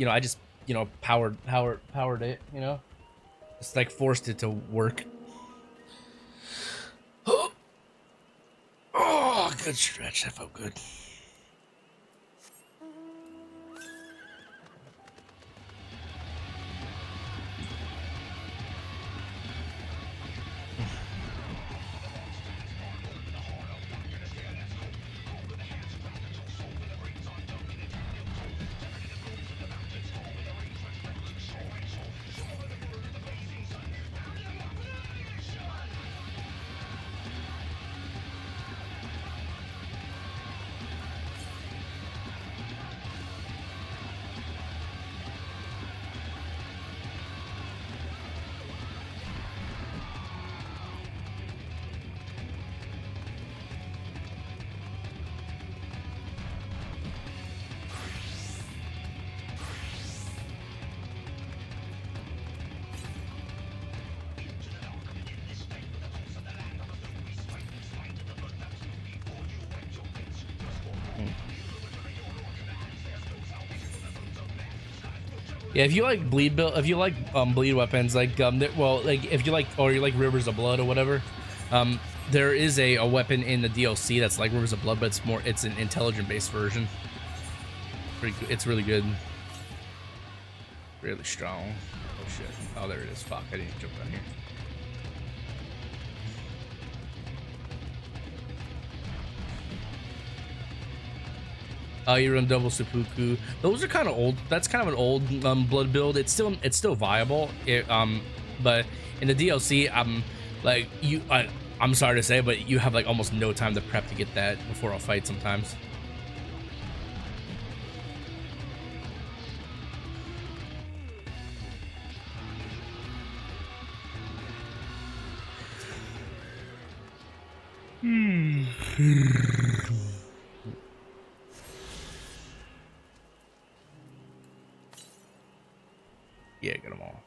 powered it, you know, just like forced it to work. Oh, good stretch. That felt good. Yeah, if you like bleed build, if you like bleed weapons, like if you like, or you like Rivers of Blood or whatever, there is a weapon in the DLC that's like Rivers of Blood, but it's an intelligent based version. It's really good, really strong. Oh shit! Oh, there it is. Fuck! I didn't jump down here. You run double seppuku. Those are kind of old. That's kind of an old blood build. It's still viable. But in the DLC, I'm sorry to say, but you have like almost no time to prep to get that before a fight sometimes. Yeah, get them all.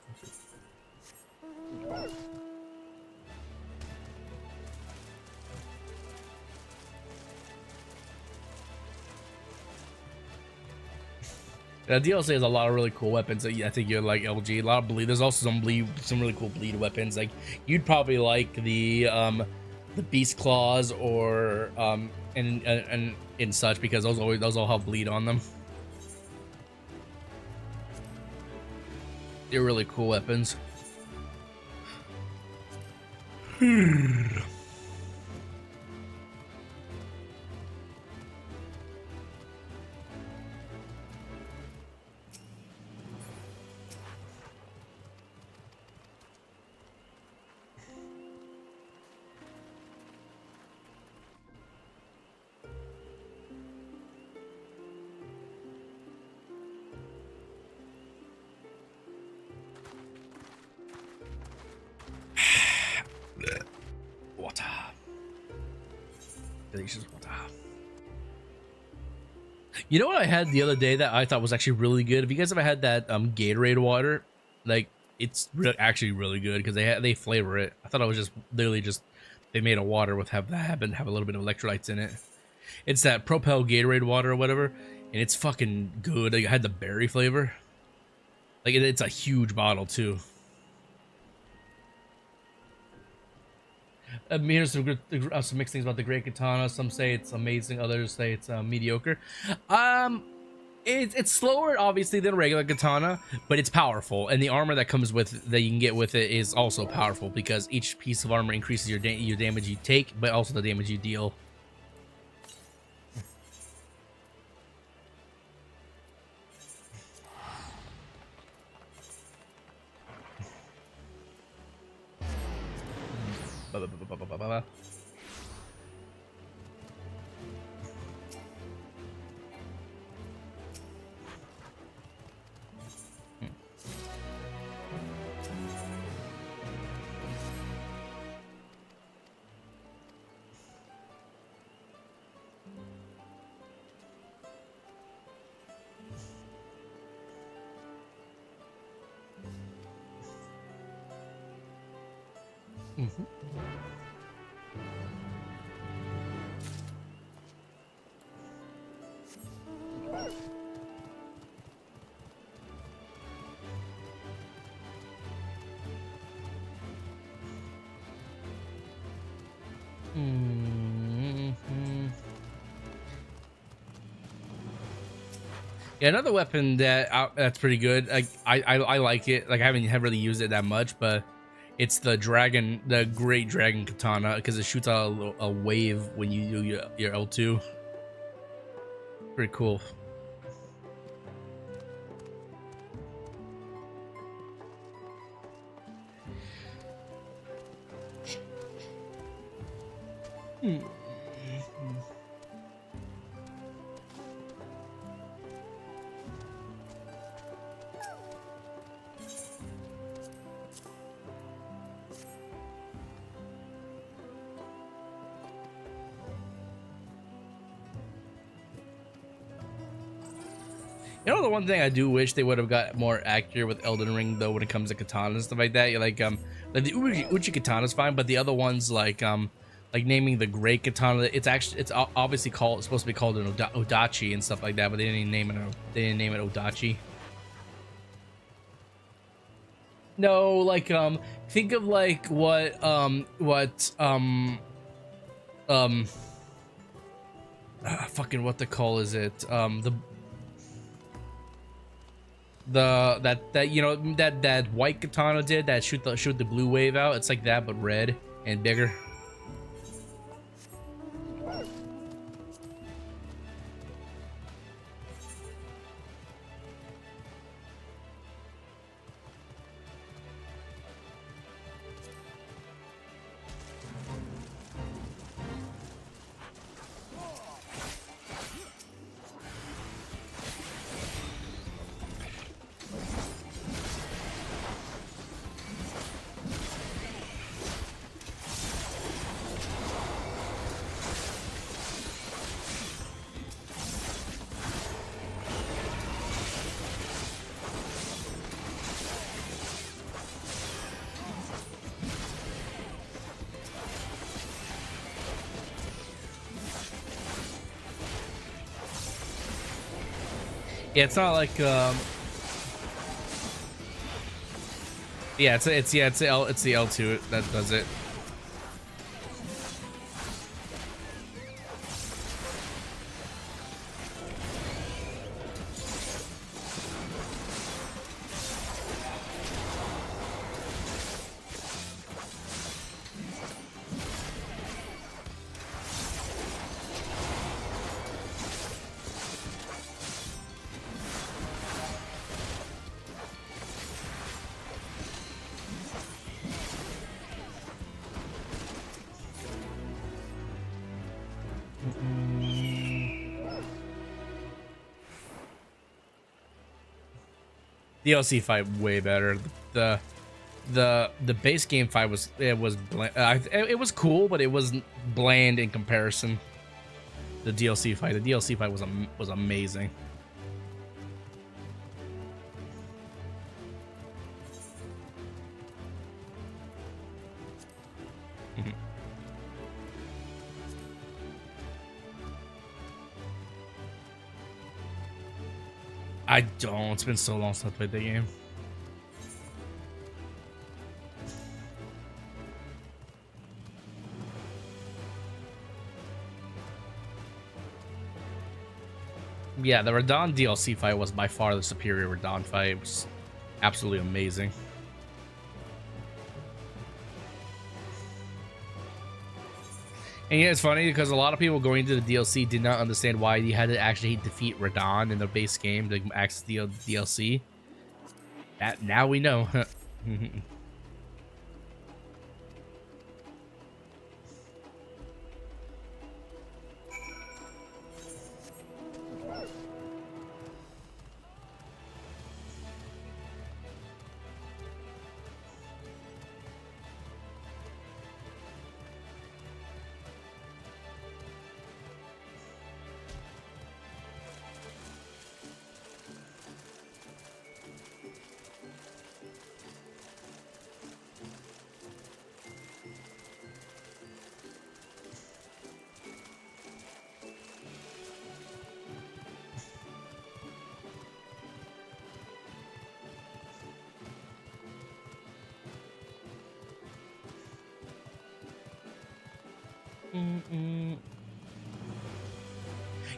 DLC has a lot of really cool weapons. I think you're like LG. A lot of bleed. There's also some really cool bleed weapons. Like you'd probably like the beast claws or and such, because those all have bleed on them. They're really cool weapons. Water. Delicious water. You know what I had the other day that I thought was actually really good? Have you guys ever had that Gatorade water? Like, it's actually really good because they flavor it. I thought it was just literally just they made a water with have a little bit of electrolytes in it. It's that Propel Gatorade water or whatever, and it's fucking good. Like, it had the berry flavor. Like, it's a huge bottle too. Here's some mixed things about the Great Katana. Some say it's amazing, others say it's mediocre. It's slower, obviously, than a regular katana, but it's powerful, and the armor that comes with that you can get with it is also powerful because each piece of armor increases your damage you take, but also the damage you deal. Yeah, another weapon that's pretty good. Like I like it. Like I haven't really used it that much, but it's the Great Dragon Katana, because it shoots out a wave when you do your L2. Pretty cool. You know, the one thing I do wish they would have got more accurate with Elden Ring, though, when it comes to katana and stuff like that. You're like the Uchi katana's fine, but the other ones like naming the Great Katana, it's obviously supposed to be called an Odachi and stuff like that, but they didn't name it Odachi. No, like think of like what fucking what the call is it? That white katana did that shoot the blue wave out. It's like that, but red and bigger. Yeah, it's not like yeah, it's the L2 that does it. DLC fight way better. The base game fight was it was cool, but it wasn't bland in comparison. The DLC fight was amazing. I don't. It's been so long since I played that game. Yeah, the Radahn DLC fight was by far the superior Radahn fight. It was absolutely amazing. And yeah, it's funny because a lot of people going into the DLC did not understand why you had to actually defeat Radahn in the base game to access the DLC. Now we know.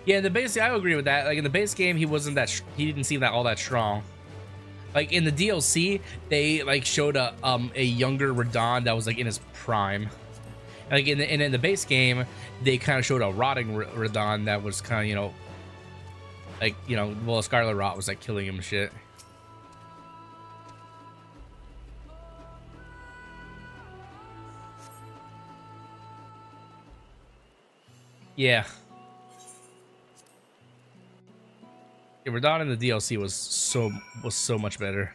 Yeah, the base. I agree with that. Like in the base game, he wasn't that. He didn't seem all that strong. Like in the DLC, they like showed a younger Radahn that was like in his prime. Like in the base game, they kind of showed a rotting Radahn that was kind of well, Scarlet Rot was like killing him and shit. Yeah. Yeah, Radahn in the DLC was so much better.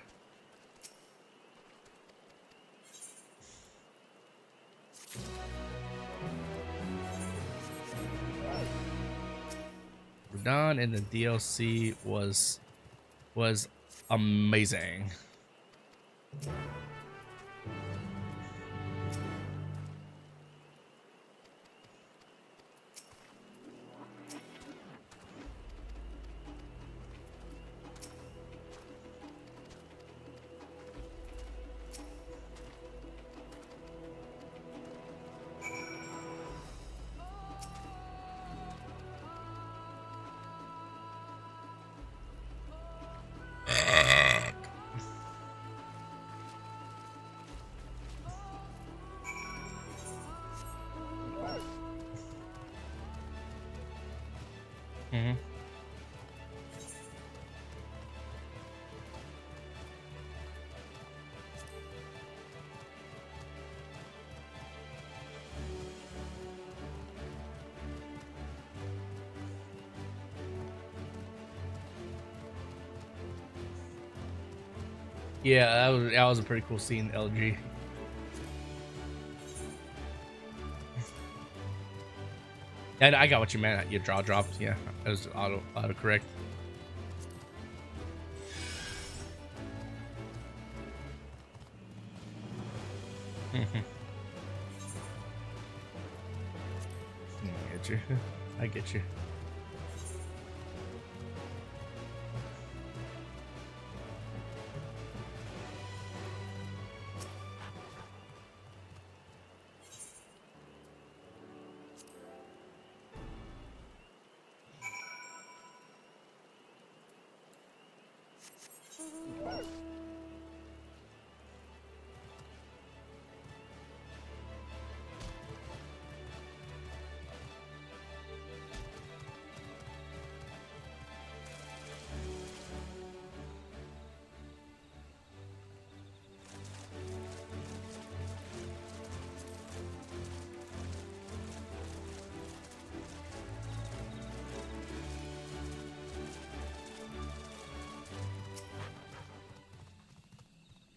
Radahn in the DLC was amazing. Yeah, that was a pretty cool scene, LG. And I got what you meant. Your jaw dropped. Yeah, it was auto correct. I get you.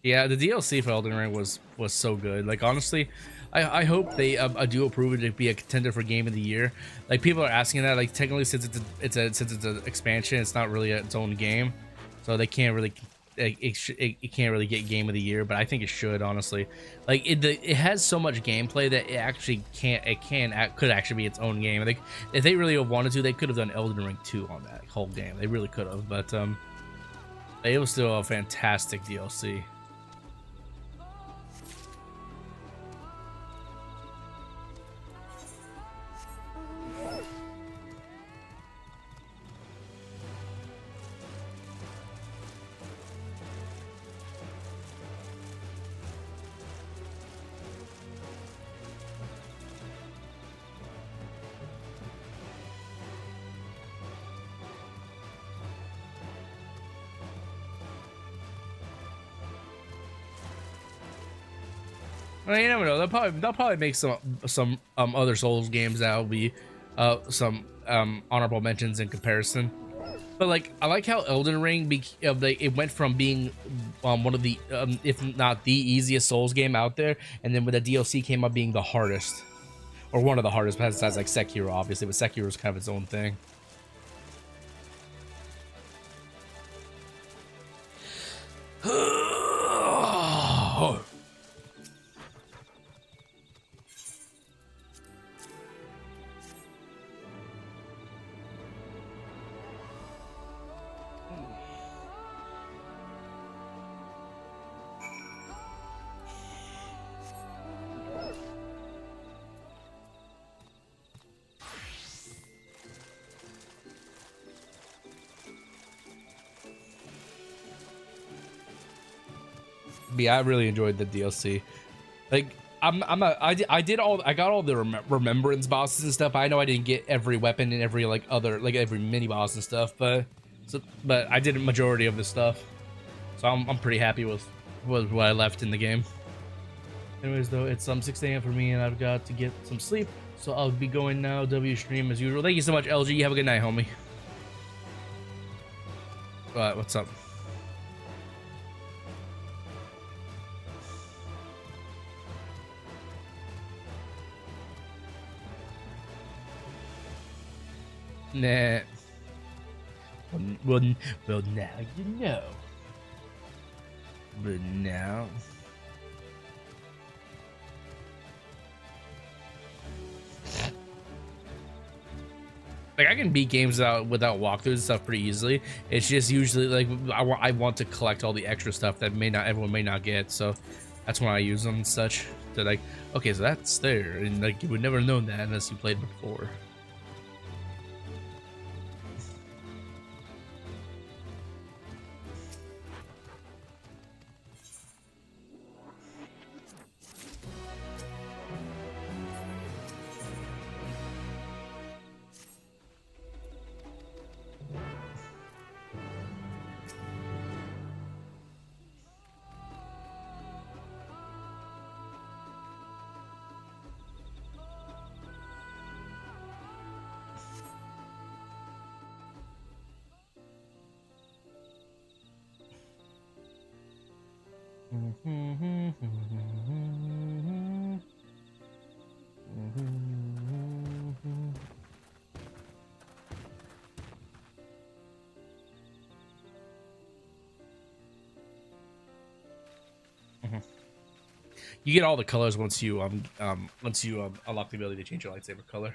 Yeah, the DLC for Elden Ring was so good. Like honestly, I hope they do approve it to be a contender for Game of the Year. Like people are asking that. Like technically, since it's an expansion, it's not really its own game, so they can't really it can't really get Game of the Year. But I think it should, honestly. Like it has so much gameplay that it actually could actually be its own game. Like if they really wanted to, they could have done Elden Ring 2 on that whole game. They really could have, but it was still a fantastic DLC. Well, you never know. They'll probably make some other Souls games that will be some honorable mentions in comparison. But like I like how Elden Ring it went from being one of the if not the easiest Souls game out there, and then when the DLC came up being the hardest, or one of the hardest, besides like Sekiro, obviously, but Sekiro is kind of its own thing. Yeah, I really enjoyed the DLC. Like I got all the remembrance bosses and stuff. I know I didn't get every weapon and every every mini boss and stuff, but I did a majority of the stuff. So I'm pretty happy with what I left in the game. Anyways, though, it's 6 a.m. for me and I've got to get some sleep. So I'll be going now. W stream as usual. Thank you so much, LG. Have a good night, homie. What's up? Nah. Well, now you know. But now. Like I can beat games without walkthroughs and stuff pretty easily. It's just usually like I want to collect all the extra stuff that everyone may not get. So that's when I use them and such. To like, okay, so that's there, and like you would never know that unless you played before. You get all the colors once you unlock the ability to change your lightsaber color.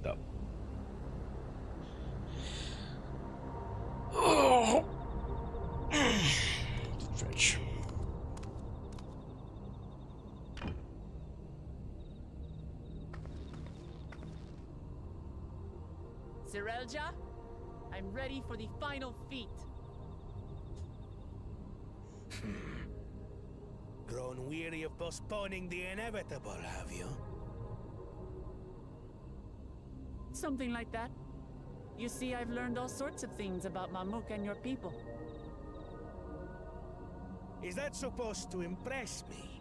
fucked up. Oh. Stretch. Zerelja, I'm ready for the final feat. Grown weary of postponing the inevitable, have you? Something like that. You see, I've learned all sorts of things about Mamuk and your people. Is that supposed to impress me?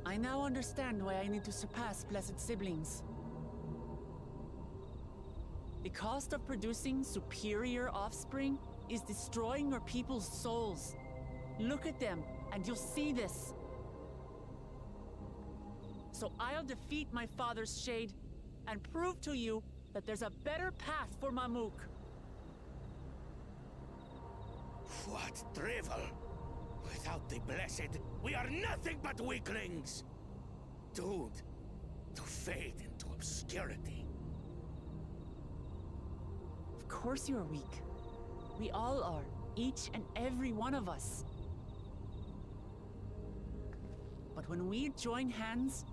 I now understand why I need to surpass blessed siblings. The cost of producing superior offspring is destroying your people's souls. Look at them, and you'll see this. So I'll defeat my father's shade, and prove to you that there's a better path for Mamuk. What drivel! Without the blessed, we are nothing but weaklings! Doomed to fade into obscurity. Of course you're weak. We all are, each and every one of us. But when we join hands,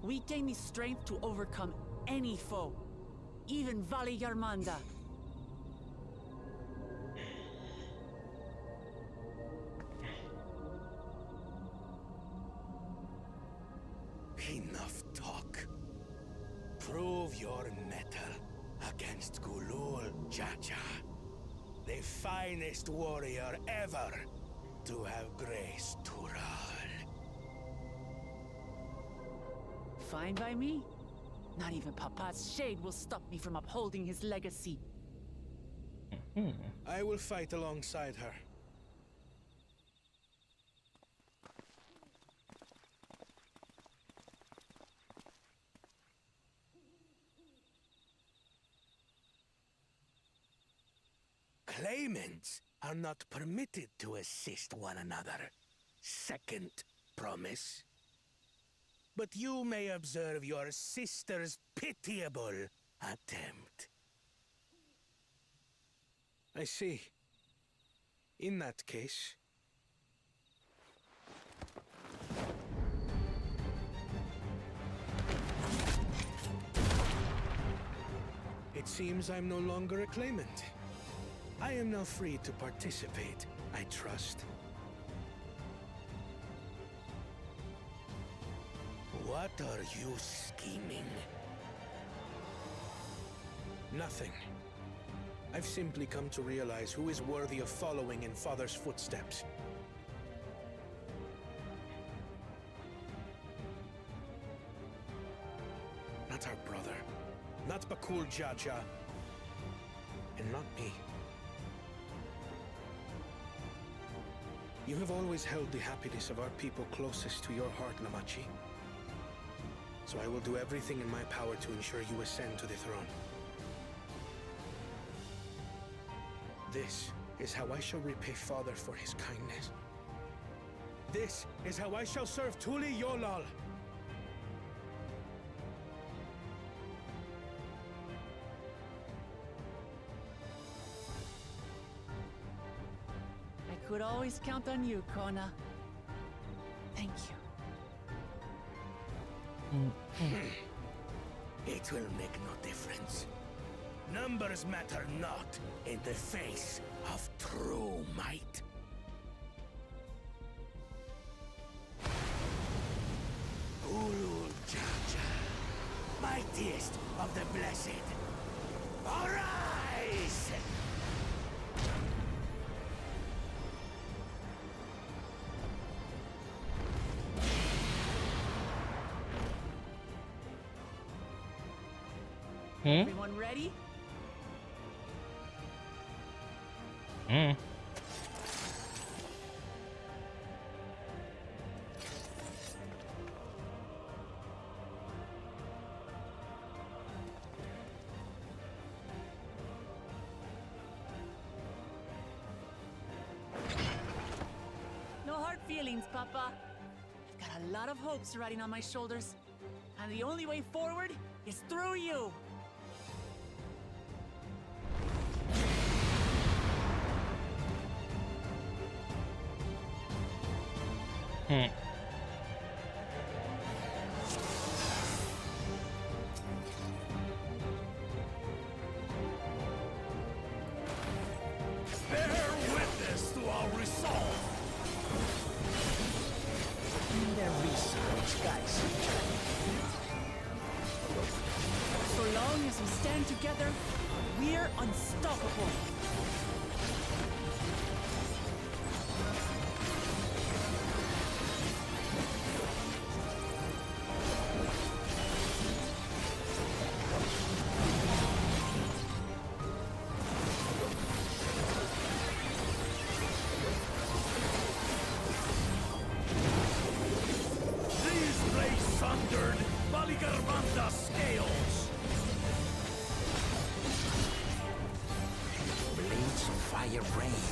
we gain the strength to overcome any foe, even Vali Yarmanda. Enough talk. Prove your mettle against Gulul Jaja, the finest warrior ever to have graced Tural. Fine by me. Not even Papa's shade will stop me from upholding his legacy. I will fight alongside her. Claimants are not permitted to assist one another. Second promise. But you may observe your sister's pitiable attempt. I see. In that case... It seems I'm no longer a claimant. I am now free to participate, I trust. What are you scheming? Nothing. I've simply come to realize who is worthy of following in Father's footsteps. Not our brother. Not Bakul Jaja. And not me. You have always held the happiness of our people closest to your heart, Namachi. So I will do everything in my power to ensure you ascend to the throne. This is how I shall repay Father for his kindness. This is how I shall serve Tuli Yolal. I could always count on you, Kona. Thank you. It will make no difference. Numbers matter not in the face of true might. Ulul Jaja, mightiest of the blessed, arise! Everyone ready? No hard feelings, Papa. I've got a lot of hopes riding on my shoulders. And the only way forward is through you. Bear witness to our resolve. Their research, guys. So long as we stand together, we're unstoppable. These blades sundered Baligarbanda scales. Blades of fire rain.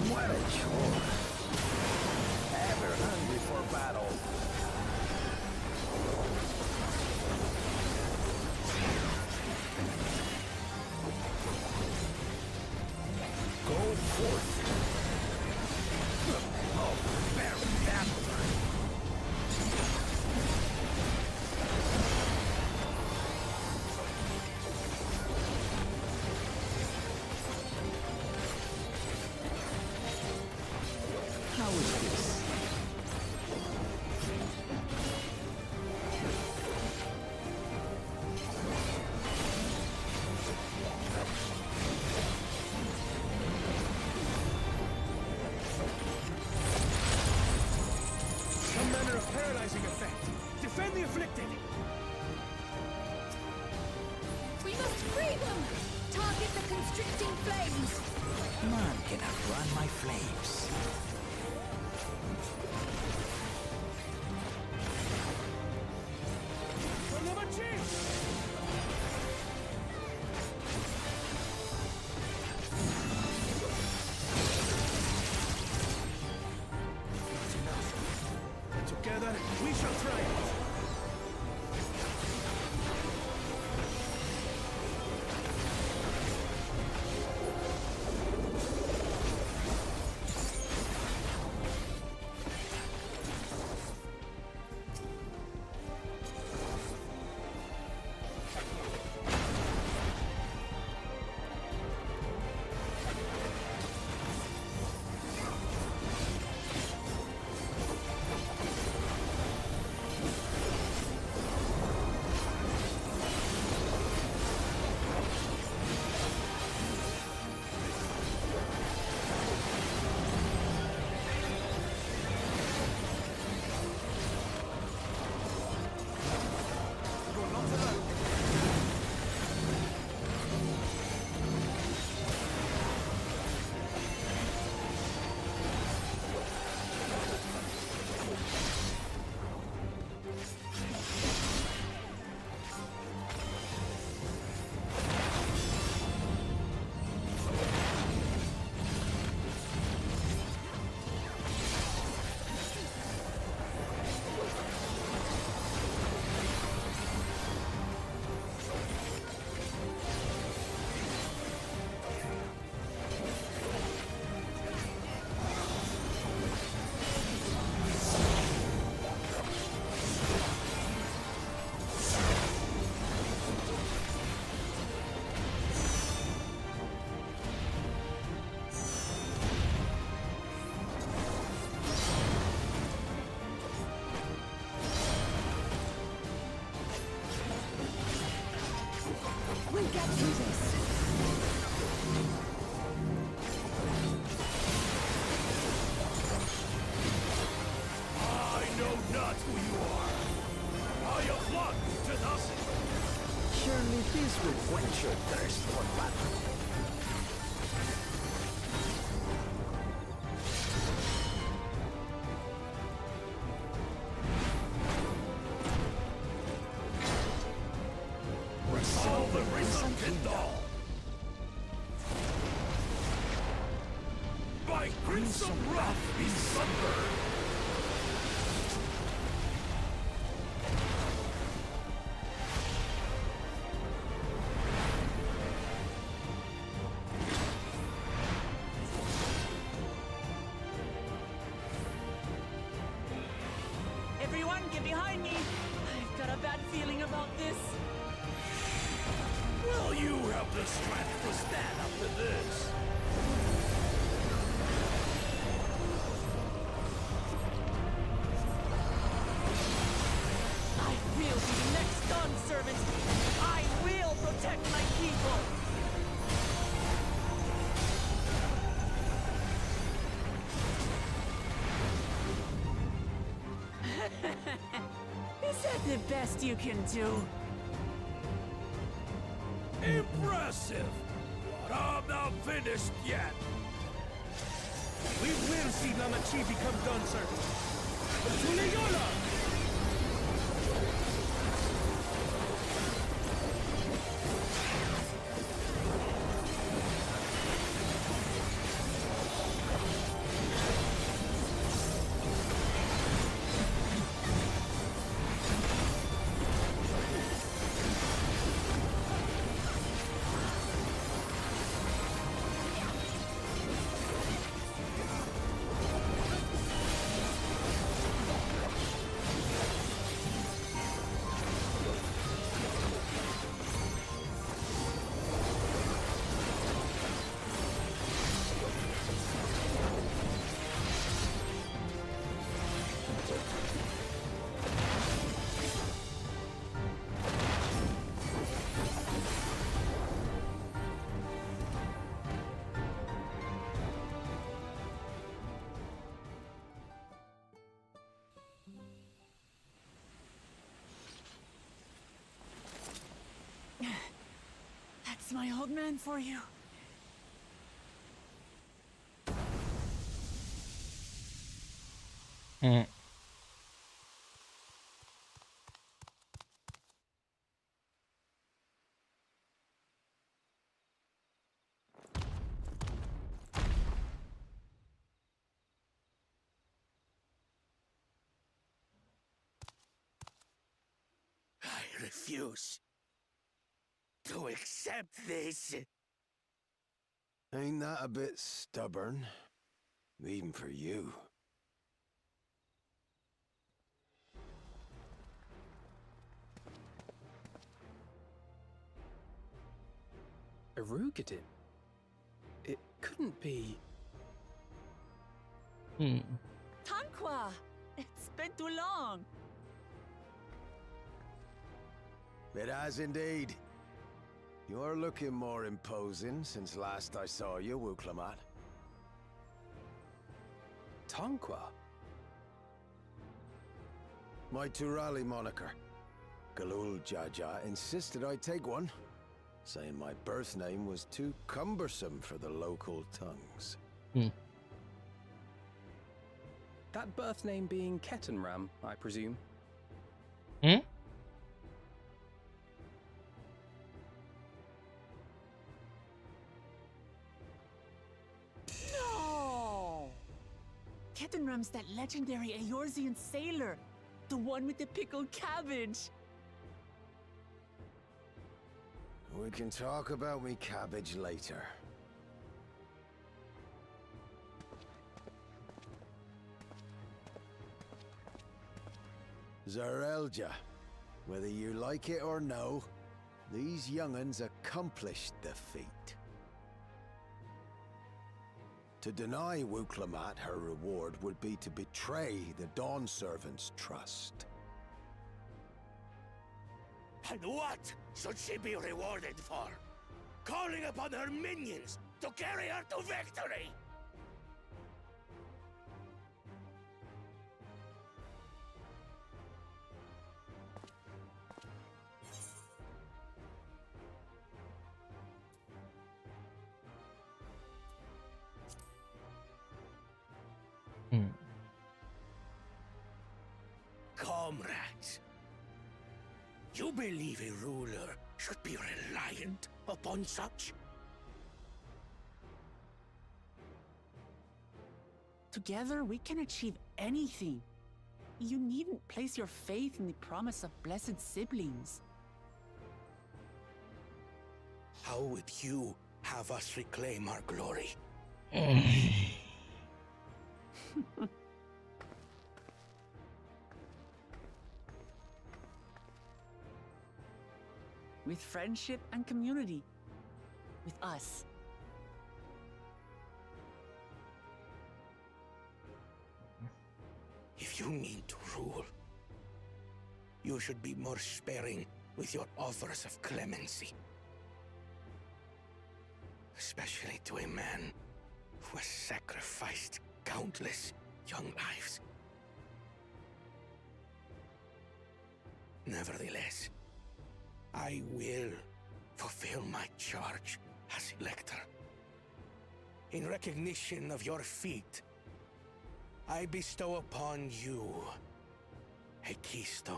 What a chore. Ever hungry for battle. Go forth. Oh, very battle. How is this? Some manner of paralyzing effect. Defend the afflicted. We must free them! Target the constricting flames! None can outrun my flames. Together, we shall triumph. I know not who you are. Are you flocked to nothing? Surely this will quench your thirst for battle. Resolve the resultant all. By crimson wrath be sunburned. Everyone, get behind me! I've got a bad feeling about this. Will you have the strength to stand up to this? I will be the next Dawn servant. I will protect my people. Is that the best you can do? Impressive! But I'm not finished yet. We will see Namachi become Dawn servant. Tuliyola! That's my old man for you. I refuse to accept this. Ain't that a bit stubborn? Even for you. Arugadin? It couldn't be... Tanqua! It's been too long. It has indeed. You're looking more imposing since last I saw you, Wuklamat. Tanqua? My Turali moniker. Galul Jaja insisted I take one, saying my birth name was too cumbersome for the local tongues. That birth name being Ketenram, I presume? No! Ketenram's that legendary Eorzean sailor. The one with the pickled cabbage. We can talk about me cabbage later. Zarelja, whether you like it or no, these young'uns accomplished the feat. To deny Wuklamat her reward would be to betray the Dawn Servant's trust. And what should she be rewarded for? calling upon her minions to carry her to victory! Comrades, you believe a ruler should be reliant upon such? Together, we can achieve anything. You needn't place your faith in the promise of blessed siblings. How would you have us reclaim our glory? With friendship and community. With us. If you mean to rule, you should be more sparing with your offers of clemency. Especially to a man who has sacrificed countless young lives. Nevertheless, I will fulfill my charge as Elector. In recognition of your feat, I bestow upon you a keystone.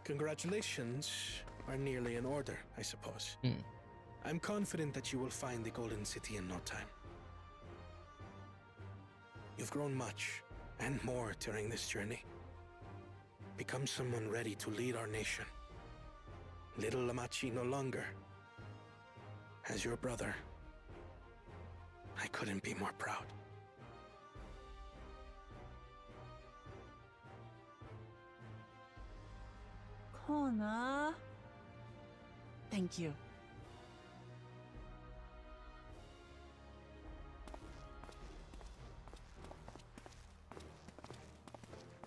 Congratulations are nearly in order, I suppose. I'm confident that you will find the Golden City in no time. You've grown much, and more during this journey. Become someone ready to lead our nation. Little Lamachi no longer. As your brother, I couldn't be more proud. Kona. Thank you.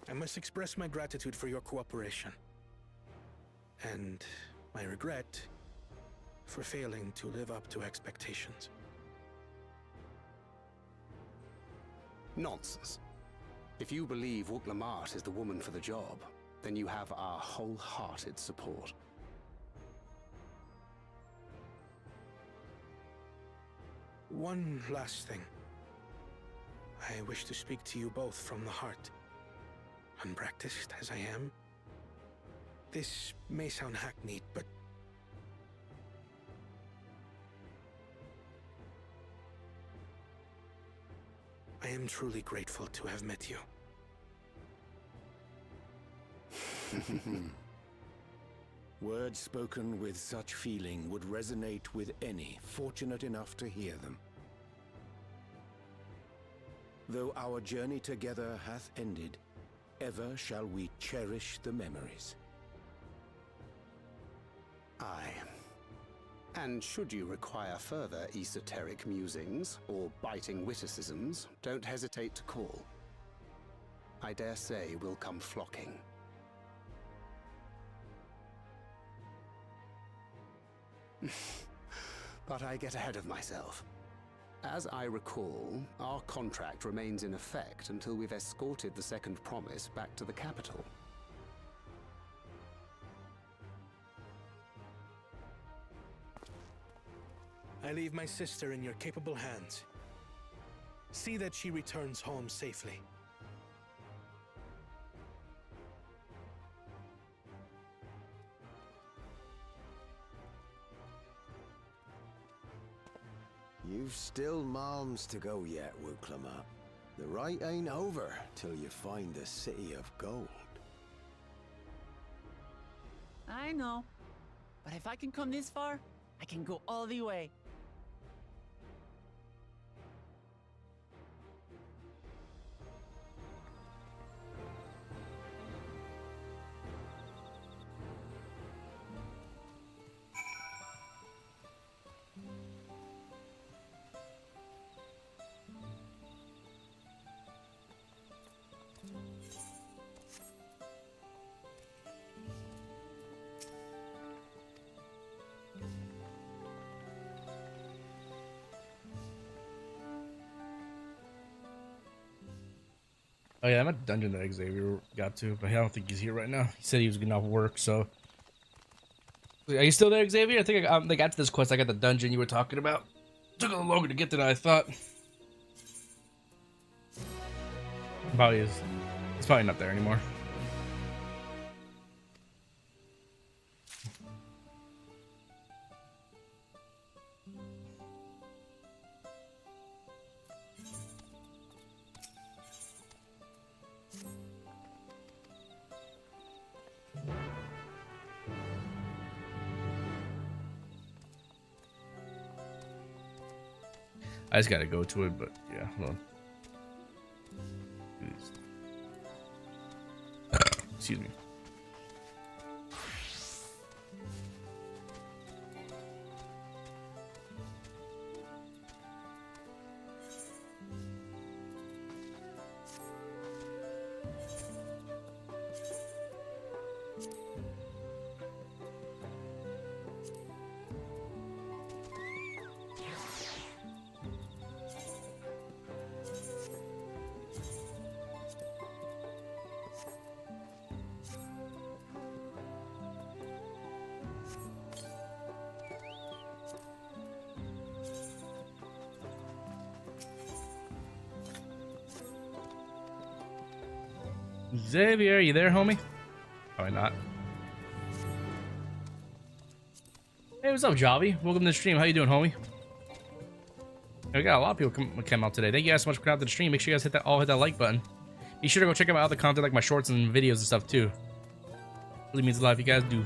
I must express my gratitude for your cooperation. And my regret for failing to live up to expectations. Nonsense. If you believe Wuk-Lamat is the woman for the job, then you have our wholehearted support. One last thing. I wish to speak to you both from the heart. Unpracticed as I am, this may sound hackneyed, but I am truly grateful to have met you. Words spoken with such feeling would resonate with any fortunate enough to hear them. Though our journey together hath ended, ever shall we cherish the memories. Aye. And should you require further esoteric musings or biting witticisms, don't hesitate to call. I dare say we'll come flocking. But I get ahead of myself. As I recall, our contract remains in effect until we've escorted the second promise back to the capital. I leave my sister in your capable hands. See that she returns home safely. You've still miles to go yet, Wuk-Lamat. The ride ain't over till you find the City of Gold. I know. But if I can come this far, I can go all the way. Oh yeah, I'm at the dungeon that Xavier got to, but I don't think he's here right now. He said he was getting off work, so. Are you still there, Xavier? I think they got to this quest. I got the dungeon you were talking about. Took a little longer to get there than I thought. Probably is. It's probably not there anymore. I just gotta go to it, but yeah, hold on. Excuse me. Xavier, you there, homie? Probably not. Hey, what's up, Javi? Welcome to the stream. How you doing, homie? We got a lot of people come out today. Thank you guys so much for coming out to the stream. Make sure you guys hit that like button. Be sure to go check out my other content, like my shorts and videos and stuff too. Really means a lot if you guys do.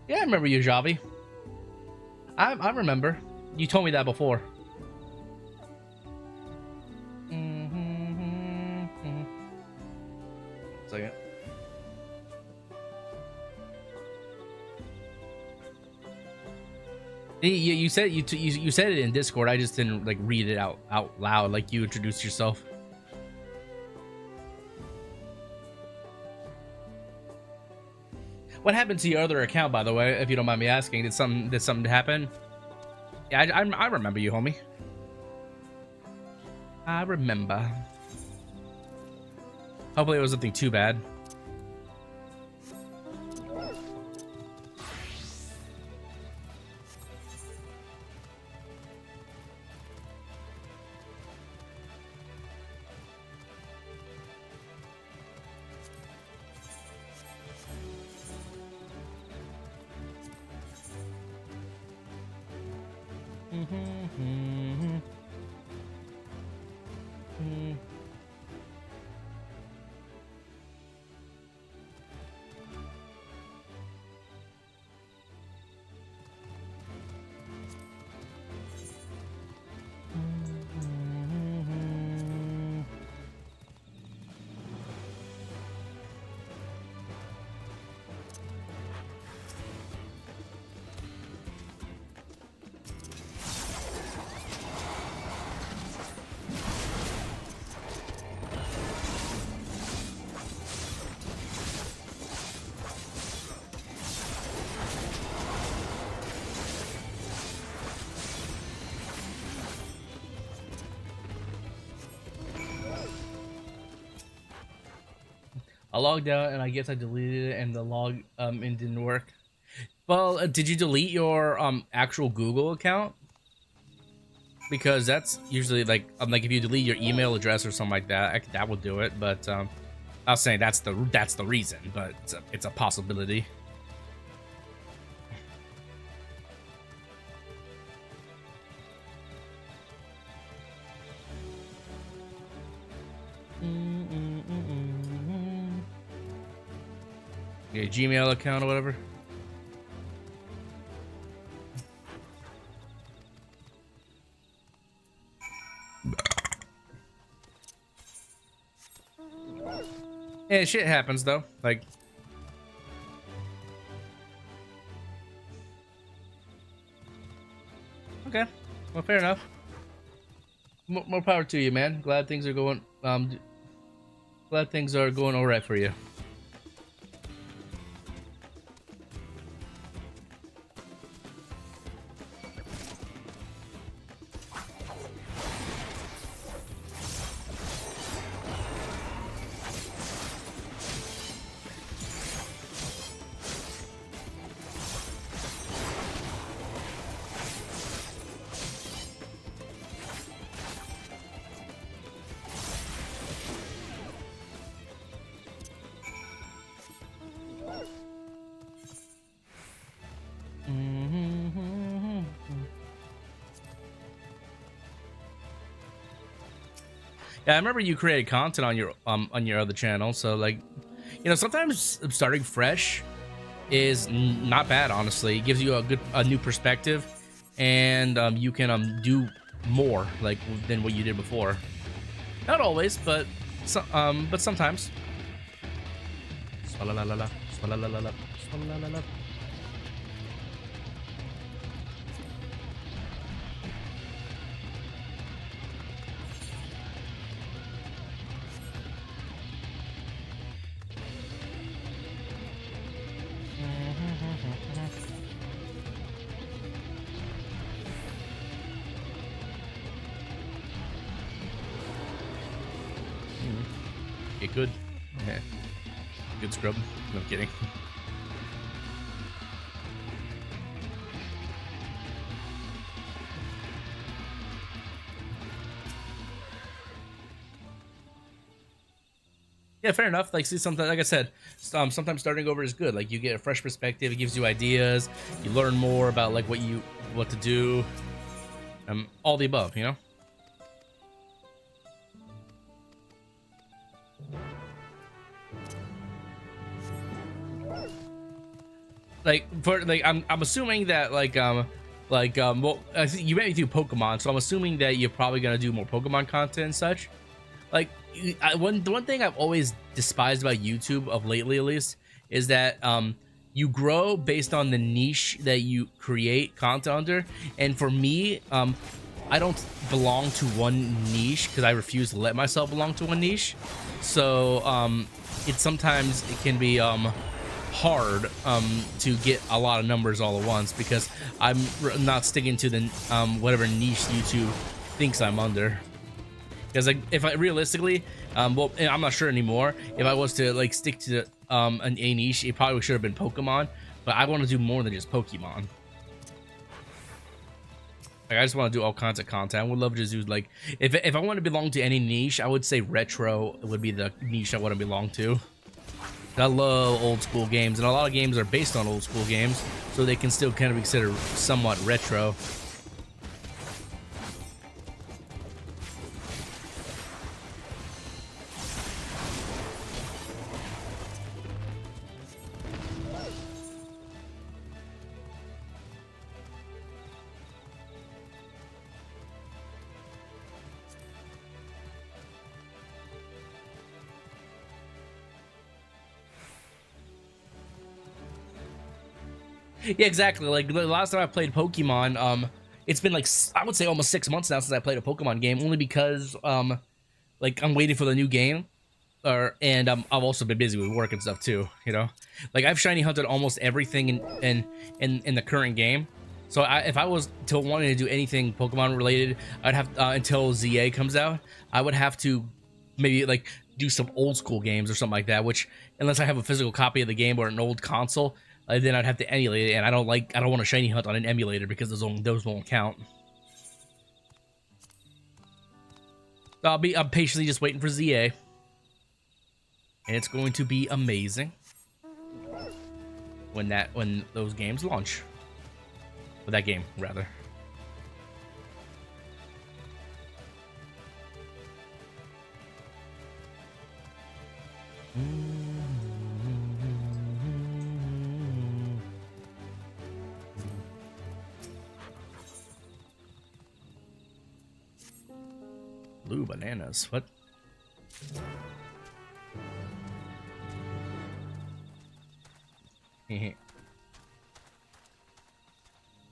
Yeah, I remember you, Javi. I remember. You told me that before. Second. You said you said it in Discord. I just didn't like read it out loud like you introduced yourself. What happened to your other account, by the way, if you don't mind me asking? Did something happen? Yeah, I remember you, homie. I remember. Hopefully it was nothing too bad. I logged out and I guess I deleted it and the log and didn't work. Well, did you delete your actual Google account? Because that's usually like if you delete your email address or something like that, that will do it. But I was saying that's the reason, but it's a possibility. Your Gmail account or whatever. Yeah, shit happens though. Like, Well, fair enough. More power to you, man. Glad things are going all right for you. Yeah, I remember you created content on your other channel, so like, you know, sometimes starting fresh is not bad, honestly. It gives you a new perspective, and you can do more like than what you did before. Not always, but sometimes. Swalalalala, swalalalala, swalalalala. Get good. Yeah. Good scrub. No kidding. Yeah, fair enough. Like, see, something like I said, sometimes starting over is good. Like, you get a fresh perspective. It gives you ideas. You learn more about like what to do. All the above, you know. Like I'm assuming that well, I think you made me do Pokemon, so I'm assuming that you're probably gonna do more Pokemon content and such. Like, the one thing I've always despised about YouTube of lately, at least, is that you grow based on the niche that you create content under, and for me, I don't belong to one niche because I refuse to let myself belong to one niche. So sometimes it can be hard to get a lot of numbers all at once because I'm not sticking to the whatever niche YouTube thinks I'm under. Because like, if I realistically, well, I'm not sure anymore. If I was to like stick to a niche, it probably should have been Pokemon. But I want to do more than just Pokemon. Like, I just want to do all kinds of content. I would love to do like, if I want to belong to any niche, I would say retro would be the niche I want to belong to. I love old school games, and a lot of games are based on old school games, so they can still kind of be considered somewhat retro. Yeah, exactly. Like, the last time I played Pokemon, it's been like, I would say almost 6 months now since I played a Pokemon game, only because like, I'm waiting for the new game, and I've also been busy with work and stuff too, you know. Like, I've shiny hunted almost everything in the current game. So if I was to wanting to do anything Pokemon related, I'd have until ZA comes out, I would have to maybe like do some old school games or something like that, which, unless I have a physical copy of the game or an old console, then I'd have to emulate it, and I don't want to shiny hunt on an emulator because those won't count. So I'm patiently just waiting for ZA, and it's going to be amazing when those games launch. Or that game, rather. Blue bananas. What?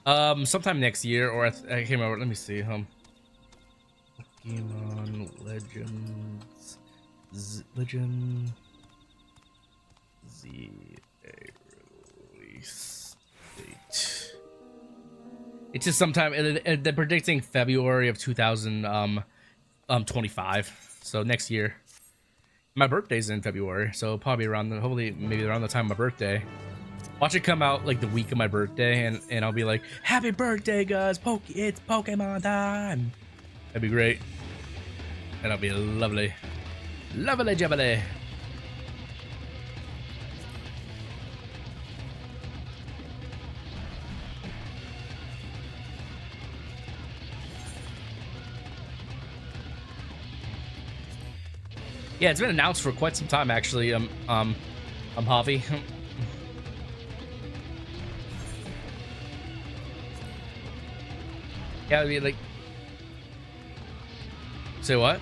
Sometime next year, or I can't remember. Let me see. Pokemon Legends, Legend Z release date. It's just sometime. They're predicting February of 2025. So next year. My birthday's in February, so probably around the, hopefully maybe around the time of my birthday. Watch it come out like the week of my birthday, and I'll be like, "Happy birthday, guys! It's Pokemon time!" That'd be great. That'll be lovely, lovely jubbly. Yeah, it's been announced for quite some time, actually. I'm Javi. Yeah, I mean, like, say what?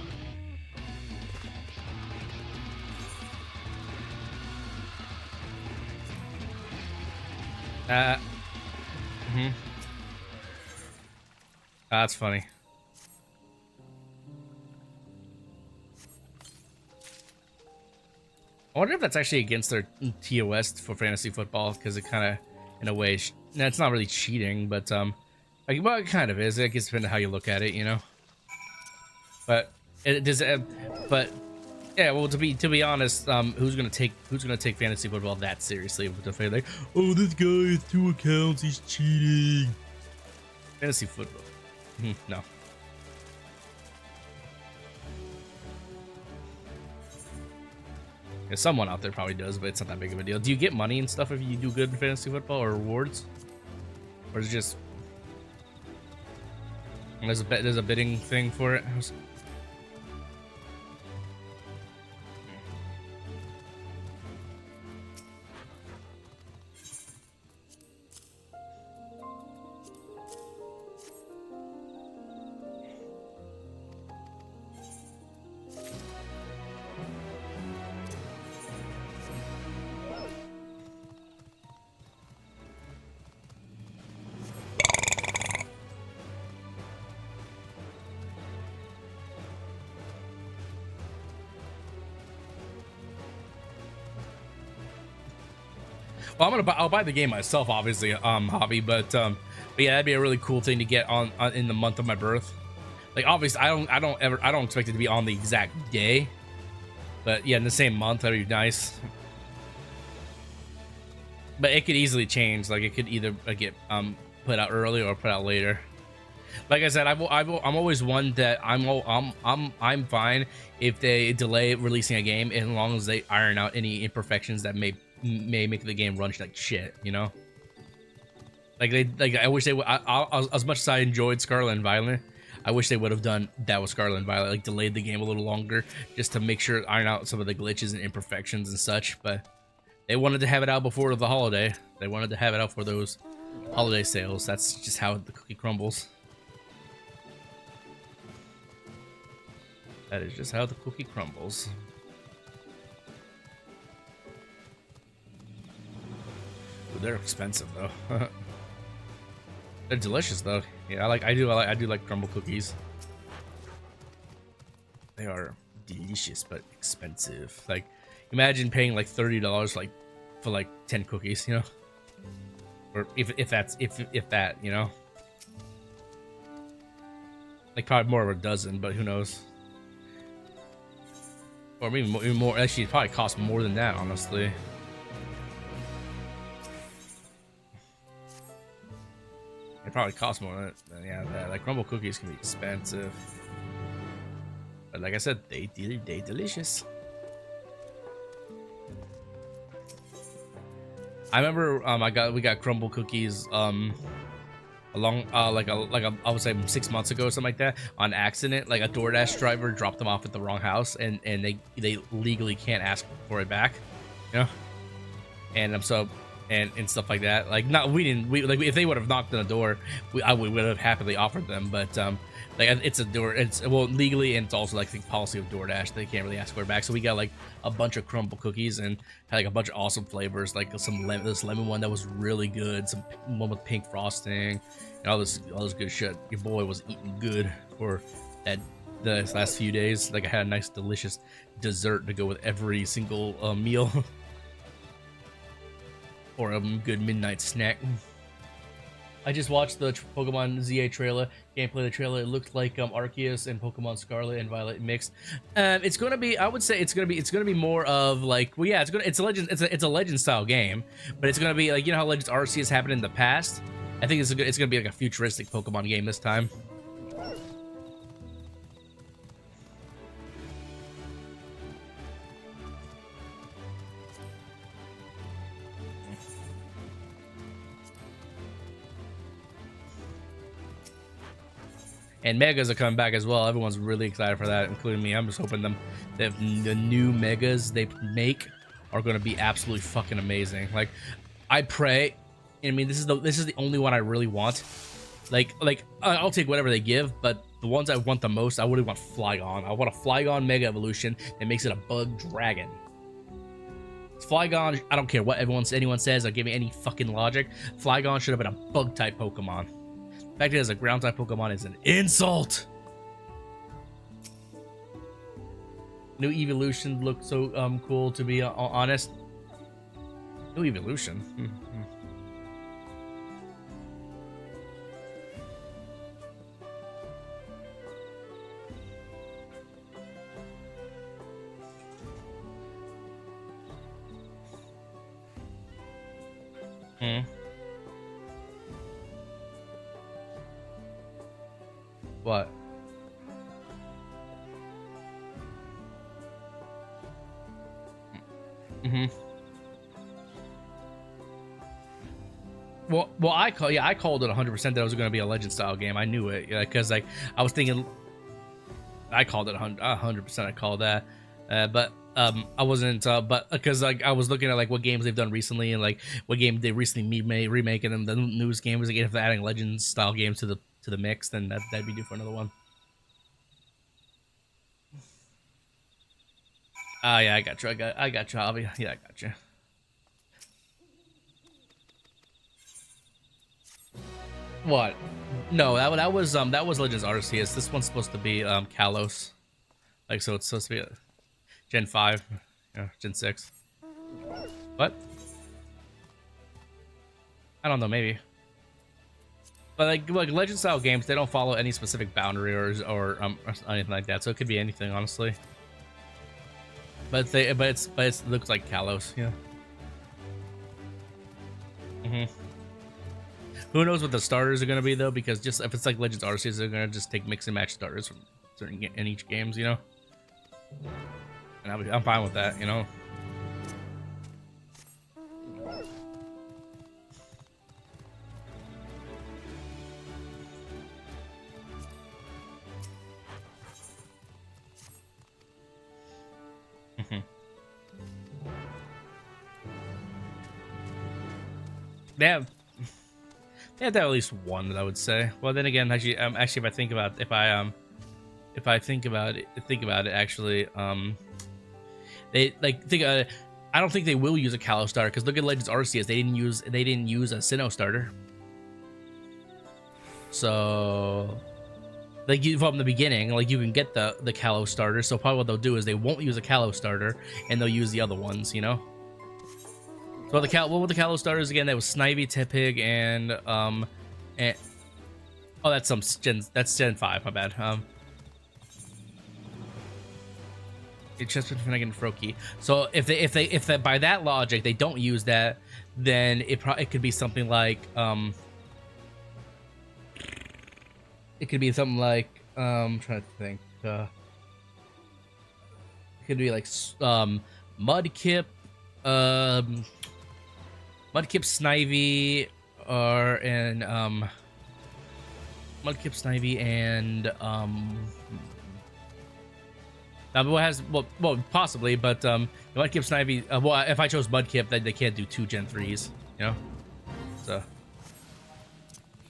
That's funny. I wonder if that's actually against their TOS for fantasy football, because it kind of, in a way, it's not really cheating, but like, well, it kind of is. I guess depending on how you look at it, you know. But it does. But yeah, well, to be honest, who's gonna take fantasy football that seriously? With the fact like, oh, this guy has 2 accounts, he's cheating. Fantasy football, no. Yeah, someone out there probably does, but it's not that big of a deal. Do you get money and stuff if you do good in fantasy football, or rewards, or is it just there's a bidding thing for it? Well, I'll buy the game myself, obviously, hobby, but yeah, that'd be a really cool thing to get on in the month of my birth. Like, obviously, I don't expect it to be on the exact day, but yeah, in the same month, that'd be nice. But it could easily change. Like, it could either get put out early or put out later. Like I said, I'm always one that I'm fine if they delay releasing a game as long as they iron out any imperfections that may make the game run like shit, you know. Like I wish they would. As much as I enjoyed Scarlet and Violet, I wish they would have done that with Scarlet and Violet, like delayed the game a little longer just to make sure iron out some of the glitches and imperfections and such. But they wanted to have it out before the holiday. They wanted to have it out for those holiday sales. That's just how the cookie crumbles. That is just how the cookie crumbles. Ooh, they're expensive though. They're delicious though. Yeah, I do like crumble cookies. They are delicious but expensive. Like, imagine paying like $30 for like 10 cookies, you know, or if that, you know, like probably more of a dozen, but who knows. Or maybe more. Actually, it probably costs more than that, honestly. It probably costs more than yeah. Like, crumble cookies can be expensive, but like I said, they delicious. I remember we got crumble cookies along I would say 6 months ago or something like that, on accident. Like, a DoorDash driver dropped them off at the wrong house, and they legally can't ask for it back, you know. And so and stuff like that. Like, not we like if they would have knocked on the door, we would have happily offered them. But like it's a door. It's well legally, and it's also like the policy of DoorDash. They can't really ask for it back. So we got like a bunch of crumble cookies and had like a bunch of awesome flavors, like this lemon one that was really good, some one with pink frosting, and all this good shit. Your boy was eating good for the last few days. Like I had a nice delicious dessert to go with every single meal. Or a good midnight snack. I just watched the Pokemon ZA trailer, gameplay of the trailer. It looked like Arceus and Pokemon Scarlet and Violet mixed. It's gonna be, I would say it's gonna be more of like, well, yeah, it's a Legend style game, but it's gonna be like, you know how Legends Arceus happened in the past. I think it's gonna be like a futuristic Pokemon game this time. And Megas are coming back as well. Everyone's really excited for that, including me. I'm just hoping that the new Megas they make are going to be absolutely fucking amazing. Like, I pray. I mean, this is the only one I really want. Like I'll take whatever they give, but the ones I want the most, I really want Flygon. I want a Flygon Mega Evolution that makes it a bug dragon. Flygon, I don't care what anyone says. I'll give me any fucking logic. Flygon should have been a bug type Pokemon. The fact that it is a ground type Pokemon is an insult. New evolution looks so cool, to be honest. New evolution. What? Well, I called it 100% that it was going to be a Legend style game. I knew it, because like I was thinking, I called it 100%. I called that, but I wasn't, but because like I was looking at like what games they've done recently and like what game they recently remaking, and the newest game was like if they're adding Legend style games to the mix, then that'd be due for another one. Yeah, I got you. I got you, Javi. Yeah, I got you. What? No, that was Legends Arceus. This one's supposed to be Kalos. Like, so it's supposed to be Gen 5, yeah, Gen 6. What? I don't know, maybe. But like Legend style games, they don't follow any specific boundary or anything like that. So it could be anything, honestly. But it looks like Kalos, yeah. Who knows what the starters are gonna be though? Because just if it's like Legends Arceus, they're gonna just take mix and match starters from certain in each games, you know. And I'm fine with that, you know. They have at least one that I would say. Well, then again, actually, if I think about it, actually, they I don't think they will use a Kalos starter, because look at Legends Arceus, they didn't use a Sinnoh starter. So, like, from the beginning, like, you can get the Kalos starter. So probably what they'll do is they won't use a Kalos starter and they'll use the other ones, you know. So what were the Kalos starters again? That was Snivy, Tepig, and oh, that's Gen 5. My bad. It's just been Finnegan and Froakie. So if they by that logic they don't use that, then it could be something like it could be something like I'm trying to think. It could be like Mudkip, Snivy, Mudkip, Snivy, and possibly, but Mudkip, Snivy. Well, if I chose Mudkip, then they can't do 2 Gen 3s. You know, so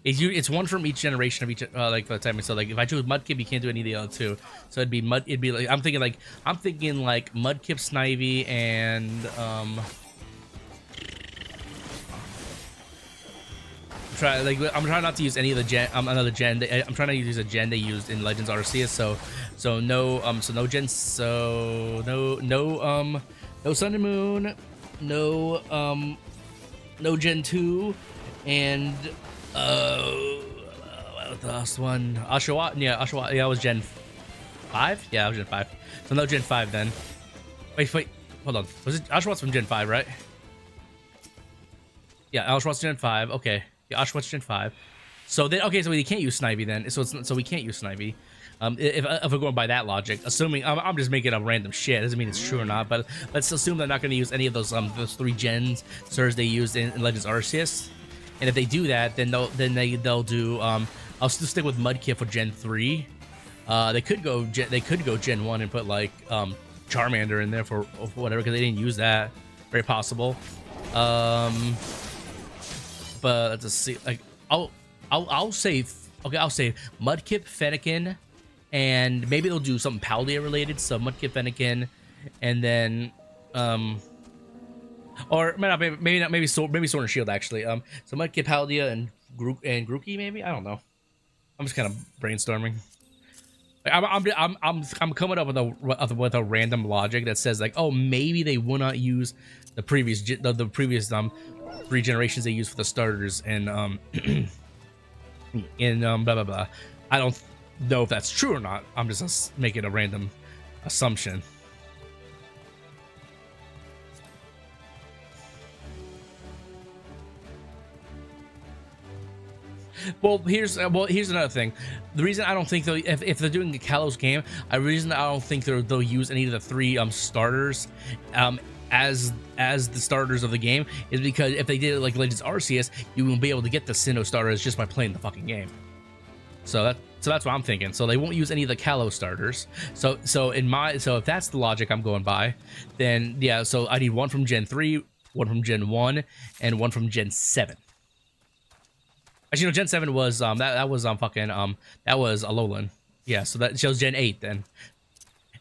it's one from each generation of each like the time. So like if I choose Mudkip, you can't do any of the other two. So it'd be like I'm thinking like Mudkip, Snivy, and I'm trying not to use any of the gen another gen. I'm trying to use a gen they used in Legends Arceus. So no gen. So no Sun and Moon. No Gen 2, and what the last one? Oshawott. Yeah, Oshawott. Yeah, I was Gen 5. Yeah, I was Gen 5. So no Gen 5 then. Wait, hold on. Was it Oshawott's from Gen 5, right? Yeah, Oshawott's Gen 5. Okay. Yeah, Oshawott's Gen 5. So then, okay, so we can't use Snivy then. So we can't use Snivy. If we're going by that logic, assuming I'm just making up random shit, doesn't mean it's true or not, but let's assume they're not going to use any of those 3 gens Sirs they used in Legends Arceus, and if they do that, then they'll do I'll still stick with Mudkip for Gen 3. They could go Gen 1 and put like Charmander in there for whatever, because they didn't use that. Very possible. But let's just see. Like I'll say Mudkip, Fennekin. And maybe they'll do something Paldea related, so Mudkip, Fennekin, and then or maybe Sword and Shield actually. So Mudkip, Paldea, and Grookey maybe. I don't know. I'm just kind of brainstorming. I'm coming up with a random logic that says like, oh, maybe they will not use the previous 3 generations they used for the starters and blah blah blah. I don't know if that's true or not. I'm just making a random assumption. Well, here's another thing. The reason I don't think they'll, if they're doing a Kalos game, the reason I don't think they'll use any of the 3 starters as the starters of the game is because if they did it like Legends Arceus, you won't be able to get the Sinnoh starters just by playing the fucking game. So that's what I'm thinking. So they won't use any of the Kalos starters. So if that's the logic I'm going by, then yeah. So I need 1 from Gen 3, 1 from Gen 1, and 1 from Gen 7. Actually, no, Gen 7 was that was Alolan. Yeah, so that shows Gen 8 then.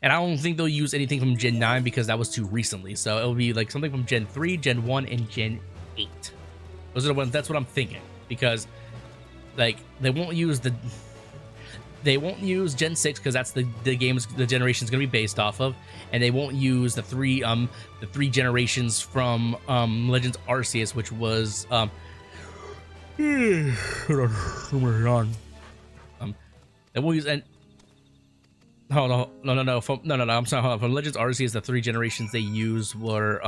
And I don't think they'll use anything from Gen 9 because that was too recently. So it'll be like something from Gen 3, Gen 1, and Gen 8. Those are the ones. That's what I'm thinking, because like they won't use Gen 6 because that's the generation's gonna be based off of, and they won't use the 3 generations from Legends Arceus, which was they won't use no. I'm sorry. From Legends Arceus, the 3 generations they used were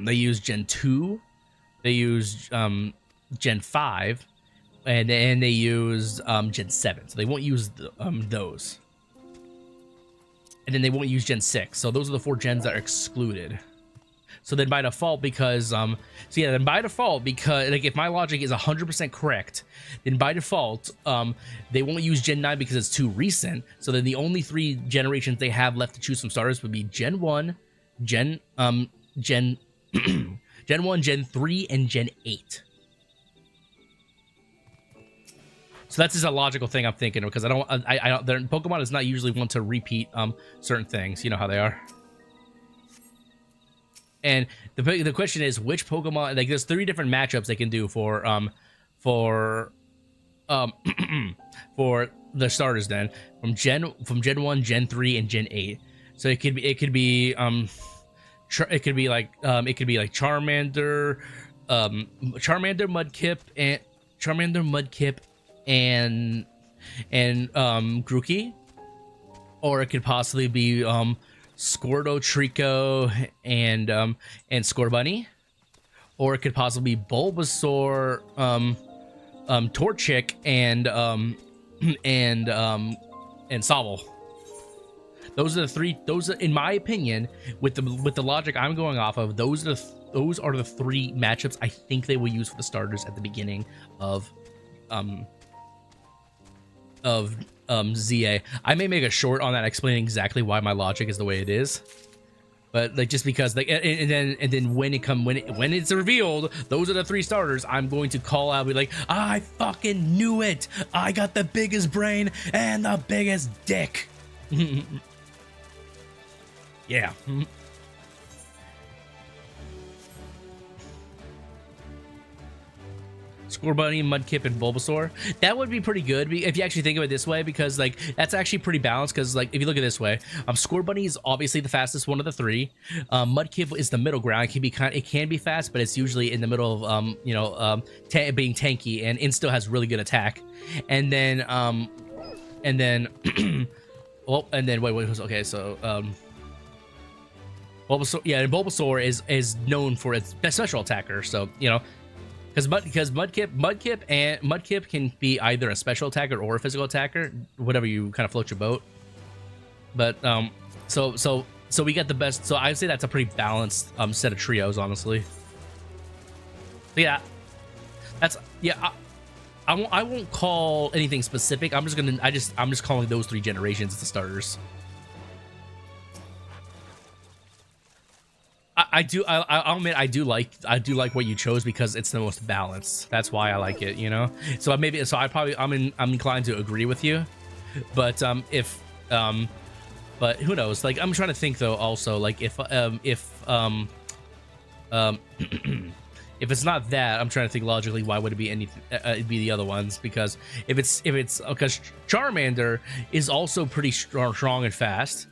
they used Gen 2, they used Gen 5, and then they used Gen 7. So they won't use those. And then they won't use Gen 6. So those are the 4 gens that are excluded. So then by default, because like if my logic is 100% correct, then by default they won't use Gen 9 because it's too recent. So then the only 3 generations they have left to choose from starters would be Gen 1, Gen 1, Gen 3, and Gen 8. So that's just a logical thing I'm thinking, because I don't Pokemon is not usually one to repeat certain things. You know how they are. And the question is, which Pokemon, like there's 3 different matchups they can do for the starters then, from Gen 1, Gen 3, and Gen 8. So it could be like Charmander, Mudkip, and Grookey, or it could possibly be Squirtle, Trico, and Scorbunny, or it could possibly be Bulbasaur, Torchic, and Sobble. Those are the 3. Those are, in my opinion, with the logic I'm going off of, those are the 3 matchups I think they will use for the starters at the beginning of ZA. I may make a short on that explaining exactly why my logic is the way it is. But like just because like and then when it's revealed, those are the 3 starters. I'm going to call out, be like, I fucking knew it. I got the biggest brain and the biggest dick. Yeah. Scorbunny, Mudkip, and Bulbasaur. That would be pretty good if you actually think of it this way, because like that's actually pretty balanced. Because like if you look at it this way, Scorbunny is obviously the fastest one of the 3. Mudkip is the middle ground. It can be fast, but it's usually in the middle of being tanky, and still has really good attack. And then wait, okay, so Bulbasaur, yeah, and Bulbasaur is known for its best special attacker. So because Mudkip can be either a special attacker or a physical attacker, whatever you kind of float your boat. But so we get the best. So I'd say that's a pretty balanced set of trios, honestly. But yeah, I won't call anything specific. I'm just calling those 3 generations the starters. I'll admit I do like what you chose because it's the most balanced. That's why I like it, So I'm inclined to agree with you, but but who knows? Like I'm trying to think though. Also, like if it's not that, I'm trying to think logically. Why would it be anything? It'd be the other ones, because because Charmander is also pretty strong and fast.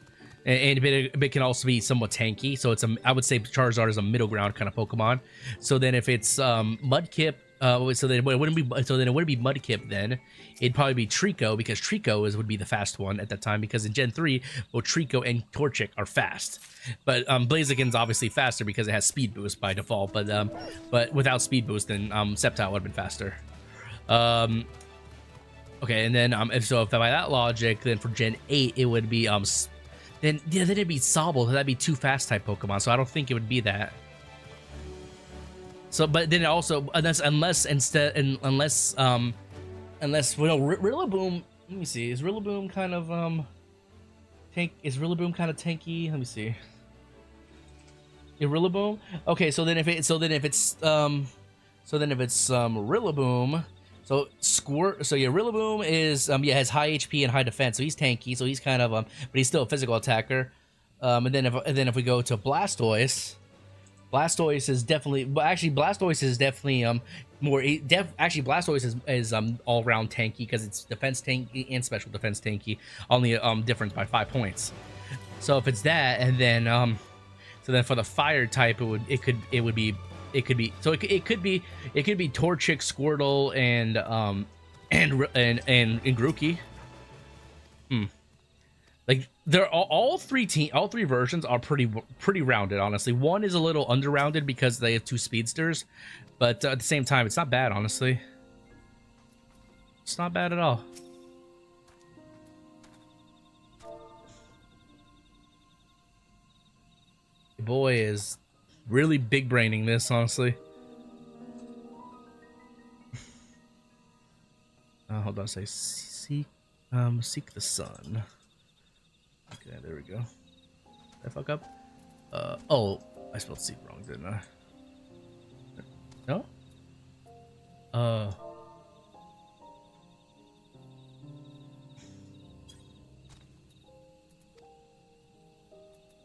And it can also be somewhat tanky, so I would say Charizard is a middle ground kind of Pokemon. So then if it's Mudkip, so then it wouldn't be Mudkip. Then it'd probably be Trico, because Trico would be the fast one at that time, because in Gen 3, both Trico and Torchic are fast. But Blaziken's obviously faster because it has Speed Boost by default. But without Speed Boost, then Sceptile would have been faster. Okay, and then if by that logic, then for Gen 8 it would be then it'd be Sobble. That'd be 2 fast type Pokemon, so I don't think it would be that. So, but then also unless Rillaboom. Let me see. Is Rillaboom kind of tanky? Let me see. Yeah, Rillaboom. Okay, so then if it's Rillaboom. So Rillaboom is has high HP and high defense, so he's tanky, so he's kind of but he's still a physical attacker. And then if we go to Blastoise is definitely Blastoise is all around tanky, because it's defense tanky and special defense tanky, only difference by 5 points. So if it's that, and then so then for the fire type, it could be Torchic, Squirtle, and Grookey. Like they're all three versions are pretty rounded, honestly. One is a little under-rounded because they have 2 speedsters, but at the same time, it's not bad, honestly. It's not bad at all. The boy is really big braining this, honestly. Hold on, say seek the sun. Okay, there we go. Did I fuck up? Oh, I spelled seek wrong, didn't I? No?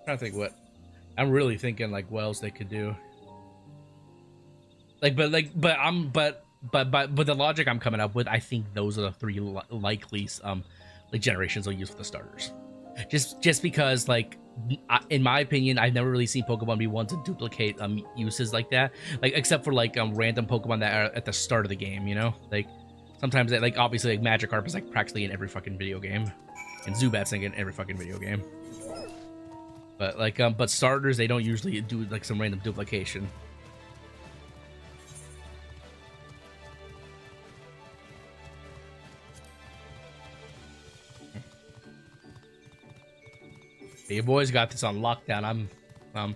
Trying to think what. I'm really thinking like what else they could do. But the logic I'm coming up with, I think those are the 3 likely generations they'll use for the starters. Just because, like, in my opinion, I've never really seen Pokemon be one to duplicate uses like that, like except for like random Pokemon that are at the start of the game, like sometimes like obviously like Magikarp is like practically in every fucking video game, and Zubat's in every fucking video game. But like but starters, they don't usually do like some random duplication. You boys got this on lockdown. I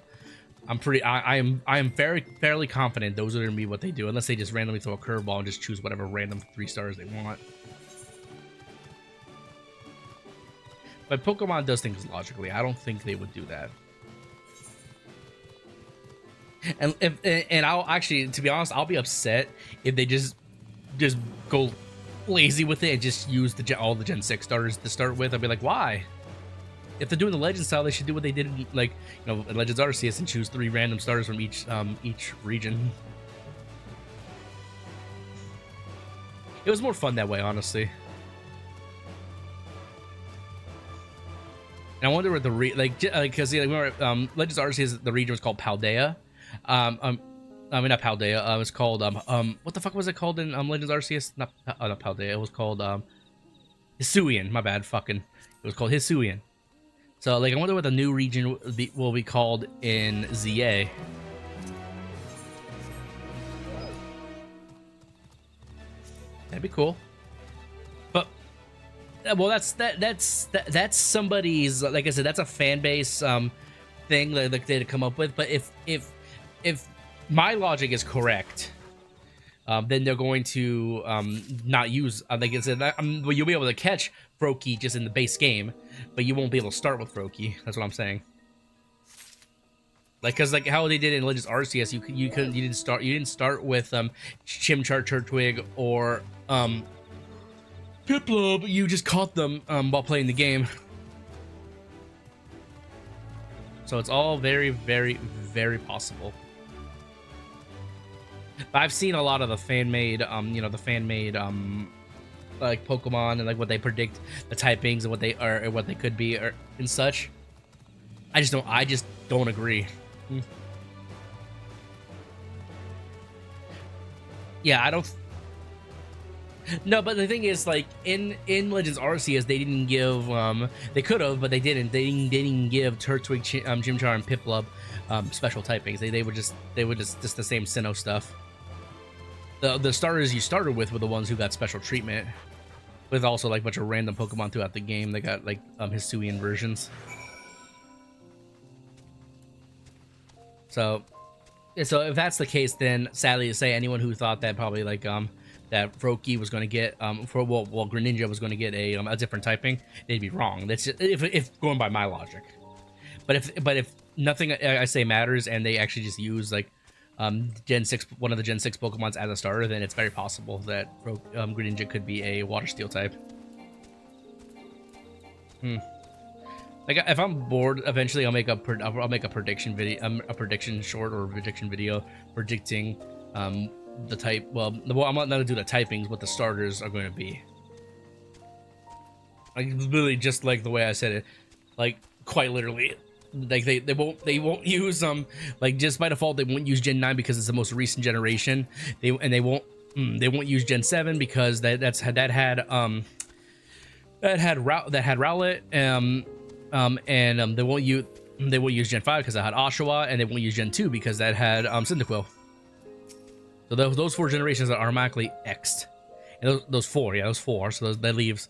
am fairly confident those are gonna be what they do, unless they just randomly throw a curveball and just choose whatever random 3 stars they want. But Pokemon does things logically. I don't think they would do that. And I'll actually, to be honest, I'll be upset if they just go lazy with it and just use all the Gen 6 starters to start with. I'll be like, why? If they're doing the Legend style, they should do what they did in, like, you know, in Legends Arceus and choose 3 random starters from each region. It was more fun that way, honestly. And I wonder what the because remember Legends Arceus, the region was called Paldea. I mean, not Paldea. It's called what the fuck was it called in Legends Arceus? Not Paldea. It was called Hisuian. My bad. Fucking. It was called Hisuian. So like, I wonder what the new region will be called in ZA. That'd be cool. But well, that's somebody's, like I said, that's a fan base thing that they come up with. But if my logic is correct, then they're going to not use, like I said, well, you'll be able to catch Froakie just in the base game, but you won't be able to start with Froakie. That's what I'm saying. Like, cause like how they did in Legends Arceus, you didn't start with Chimchar, Turtwig, or Piplup. You just caught them while playing the game. So it's all very, very, very possible. But I've seen a lot of the fan-made, you know, the fan-made, like Pokemon and like what they predict the typings and what they are, or what they could be, or and such. I just don't agree. Yeah, I don't. No, but the thing is, like in Legends Arceus, they didn't give. They could have, but they didn't. They didn't give Turtwig, Chimchar, and Piplup special typings. They were just the same Sinnoh stuff. The starters you started with were the ones who got special treatment, with also like a bunch of random Pokemon throughout the game. They got like Hisuian versions. So if that's the case, then sadly to say, anyone who thought that probably like that Froakie was going to get Greninja was going to get a different typing, they'd be wrong. That's just, if going by my logic. But if nothing I say matters and they actually just use like Gen 6, one of the Gen 6 Pokemons as a starter, then it's very possible that Greninja could be a Water Steel type. Like if I'm bored, eventually I'll make a prediction video, a prediction short or a prediction video predicting the type. Well, I'm not gonna do the typings, what the starters are going to be. Like literally just like the way I said it, like quite literally. Like they won't use like just by default they won't use Gen 9 because it's the most recent generation. They won't use Gen 7 because that had Rowlet and they won't use Gen 5 because it had Oshawa, and they won't use Gen 2 because that had Cyndaquil. So those 4 generations are automatically X'd. And those 4, so that leaves.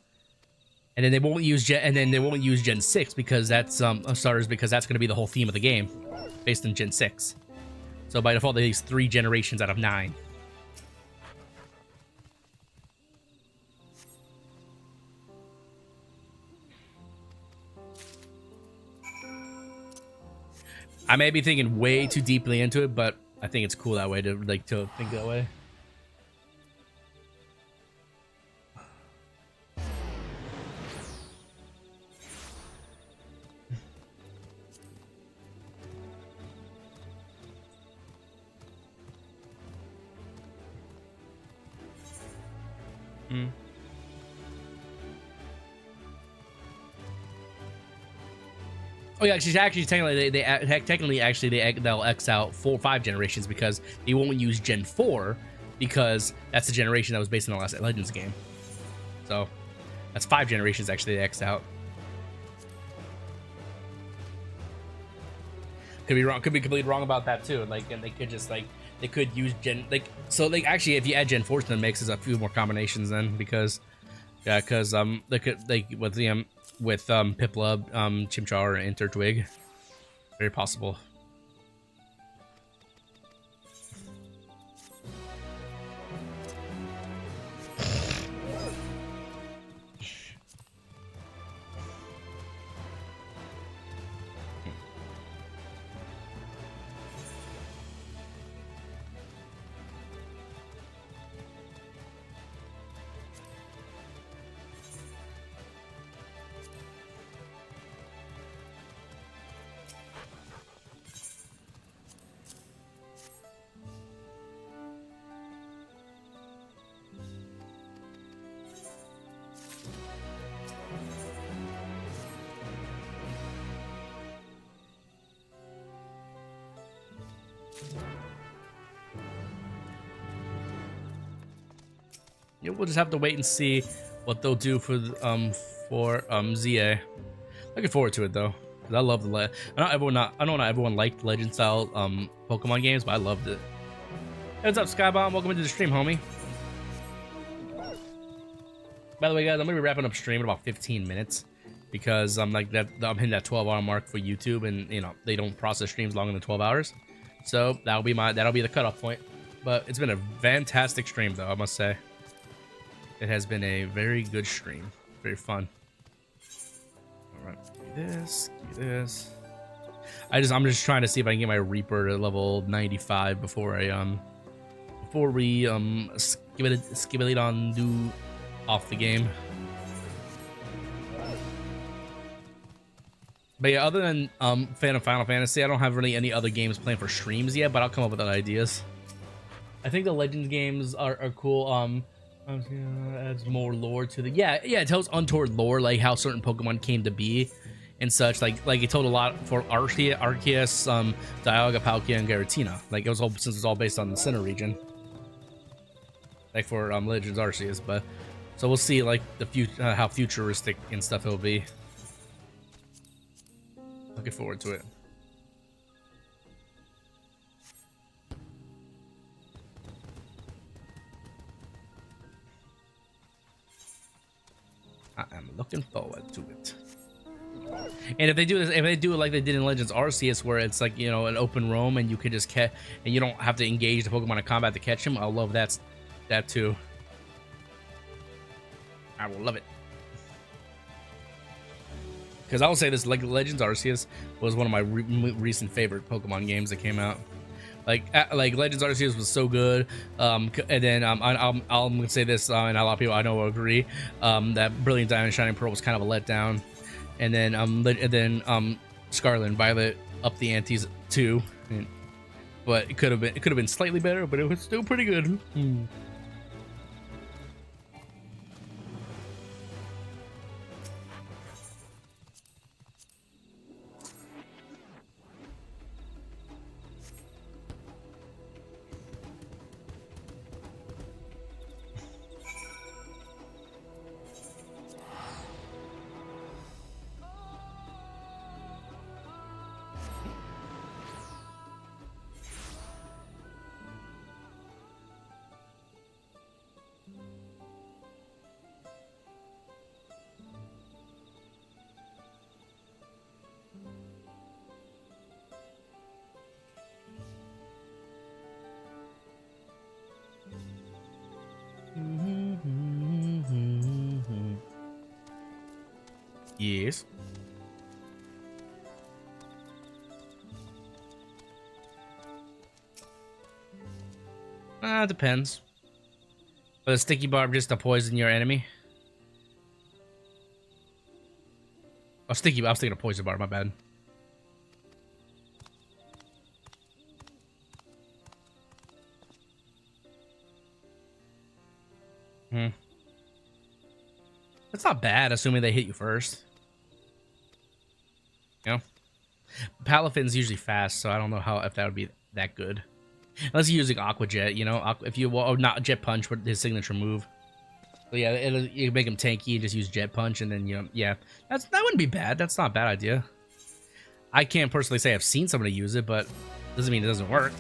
And then they won't use Gen 6 because that's starters, because that's going to be the whole theme of the game based on Gen 6. So by default they use 3 generations out of 9. I may be thinking way too deeply into it, but I think it's cool that way to think that way. Oh yeah, technically they'll X out 4-5 generations because they won't use Gen 4 because that's the generation that was based on the last Legends game. So that's 5 generations actually they X out. Could be wrong. Could be completely wrong about that too. Like, and they could just like they could use actually if you add Gen 4 to the mix, there's a few more combinations then because they could with Piplup, Chimchar, and Turtwig. Very possible. yeah, we'll just have to wait and see what they'll do for ZA. Looking forward to it though, because I love the I know not everyone liked Legend style Pokemon games, but I loved it. Hey, what's up, Skybomb? Welcome into the stream, homie. By the way, guys, I'm gonna be wrapping up stream in about 15 minutes because I'm hitting that 12-hour mark for YouTube, and you know they don't process streams longer than 12 hours, so that'll be the cutoff point. But it's been a fantastic stream, though, I must say. It has been a very good stream, very fun. All right, do this, do this. I'm just trying to see if I can get my Reaper to level 95 before we skip on do off the game. But yeah, other than fan of Final Fantasy, I don't have really any other games planned for streams yet, but I'll come up with other ideas. I think the Legends games are cool. Adds more lore to the it tells untoward lore, like how certain Pokemon came to be and such. Like it told a lot for Arceus, Dialga, Palkia, and Giratina. Like it was all, since it's all based on the Sinnoh region. Like for Legends Arceus, but so we'll see like the how futuristic and stuff it'll be. Looking forward to it. I am looking forward to it. And if they do it like they did in Legends Arceus, where it's like, you know, an open roam and you could just catch, and you don't have to engage the Pokemon in combat to catch them, I'll love that too. I will love it. Because I will say this, like Legends Arceus was one of my recent favorite Pokemon games that came out. Like Legends Arceus was so good, and then I'm gonna say this, and a lot of people I know will agree, that Brilliant Diamond and Shining Pearl was kind of a letdown, and then Scarlet and Violet upped the antes too, but it could have been slightly better, but it was still pretty good. Yes. Depends. But a sticky barb just to poison your enemy? Oh, sticky barb. I was thinking of poison barb, my bad. That's not bad, assuming they hit you first. You know? Palafin's usually fast, so I don't know if that would be that good. Unless you're using Aqua Jet, you know? If you, well, not Jet Punch, but his signature move. So yeah, you make him tanky and just use Jet Punch, and then, you know, yeah. That wouldn't be bad. That's not a bad idea. I can't personally say I've seen somebody use it, but doesn't mean it doesn't work.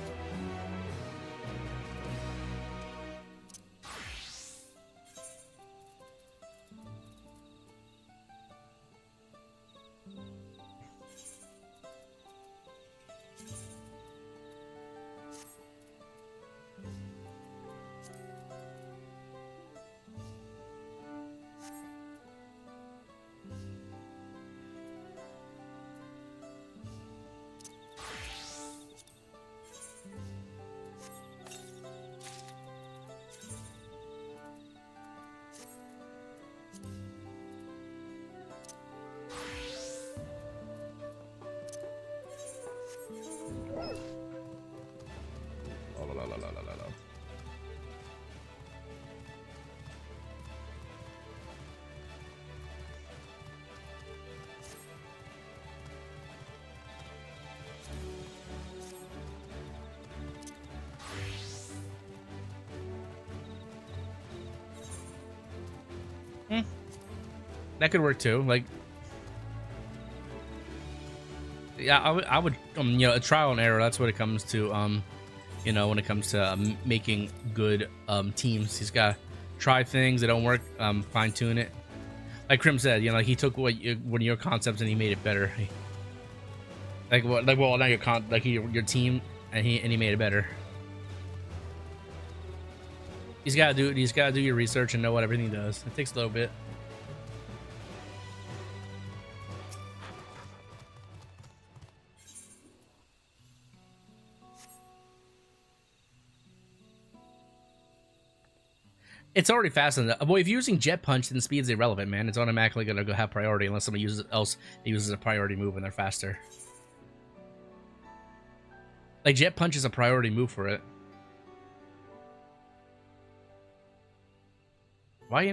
That could work too. Like, yeah, I would you know, a trial and error. That's what it comes to. You know, when it comes to making good teams, he's got to try things that don't work, fine tune it. Like Krim said, you know, like he took one of your concepts and he made it better. Like what? Like, well, not your team, and he made it better. He's got to do your research and know what everything does. It takes a little bit. It's already fast enough. Well, if you're using Jet Punch, then speed's irrelevant, man. It's automatically gonna go have priority unless somebody uses a priority move and they're faster. Like Jet Punch is a priority move for it. Why are you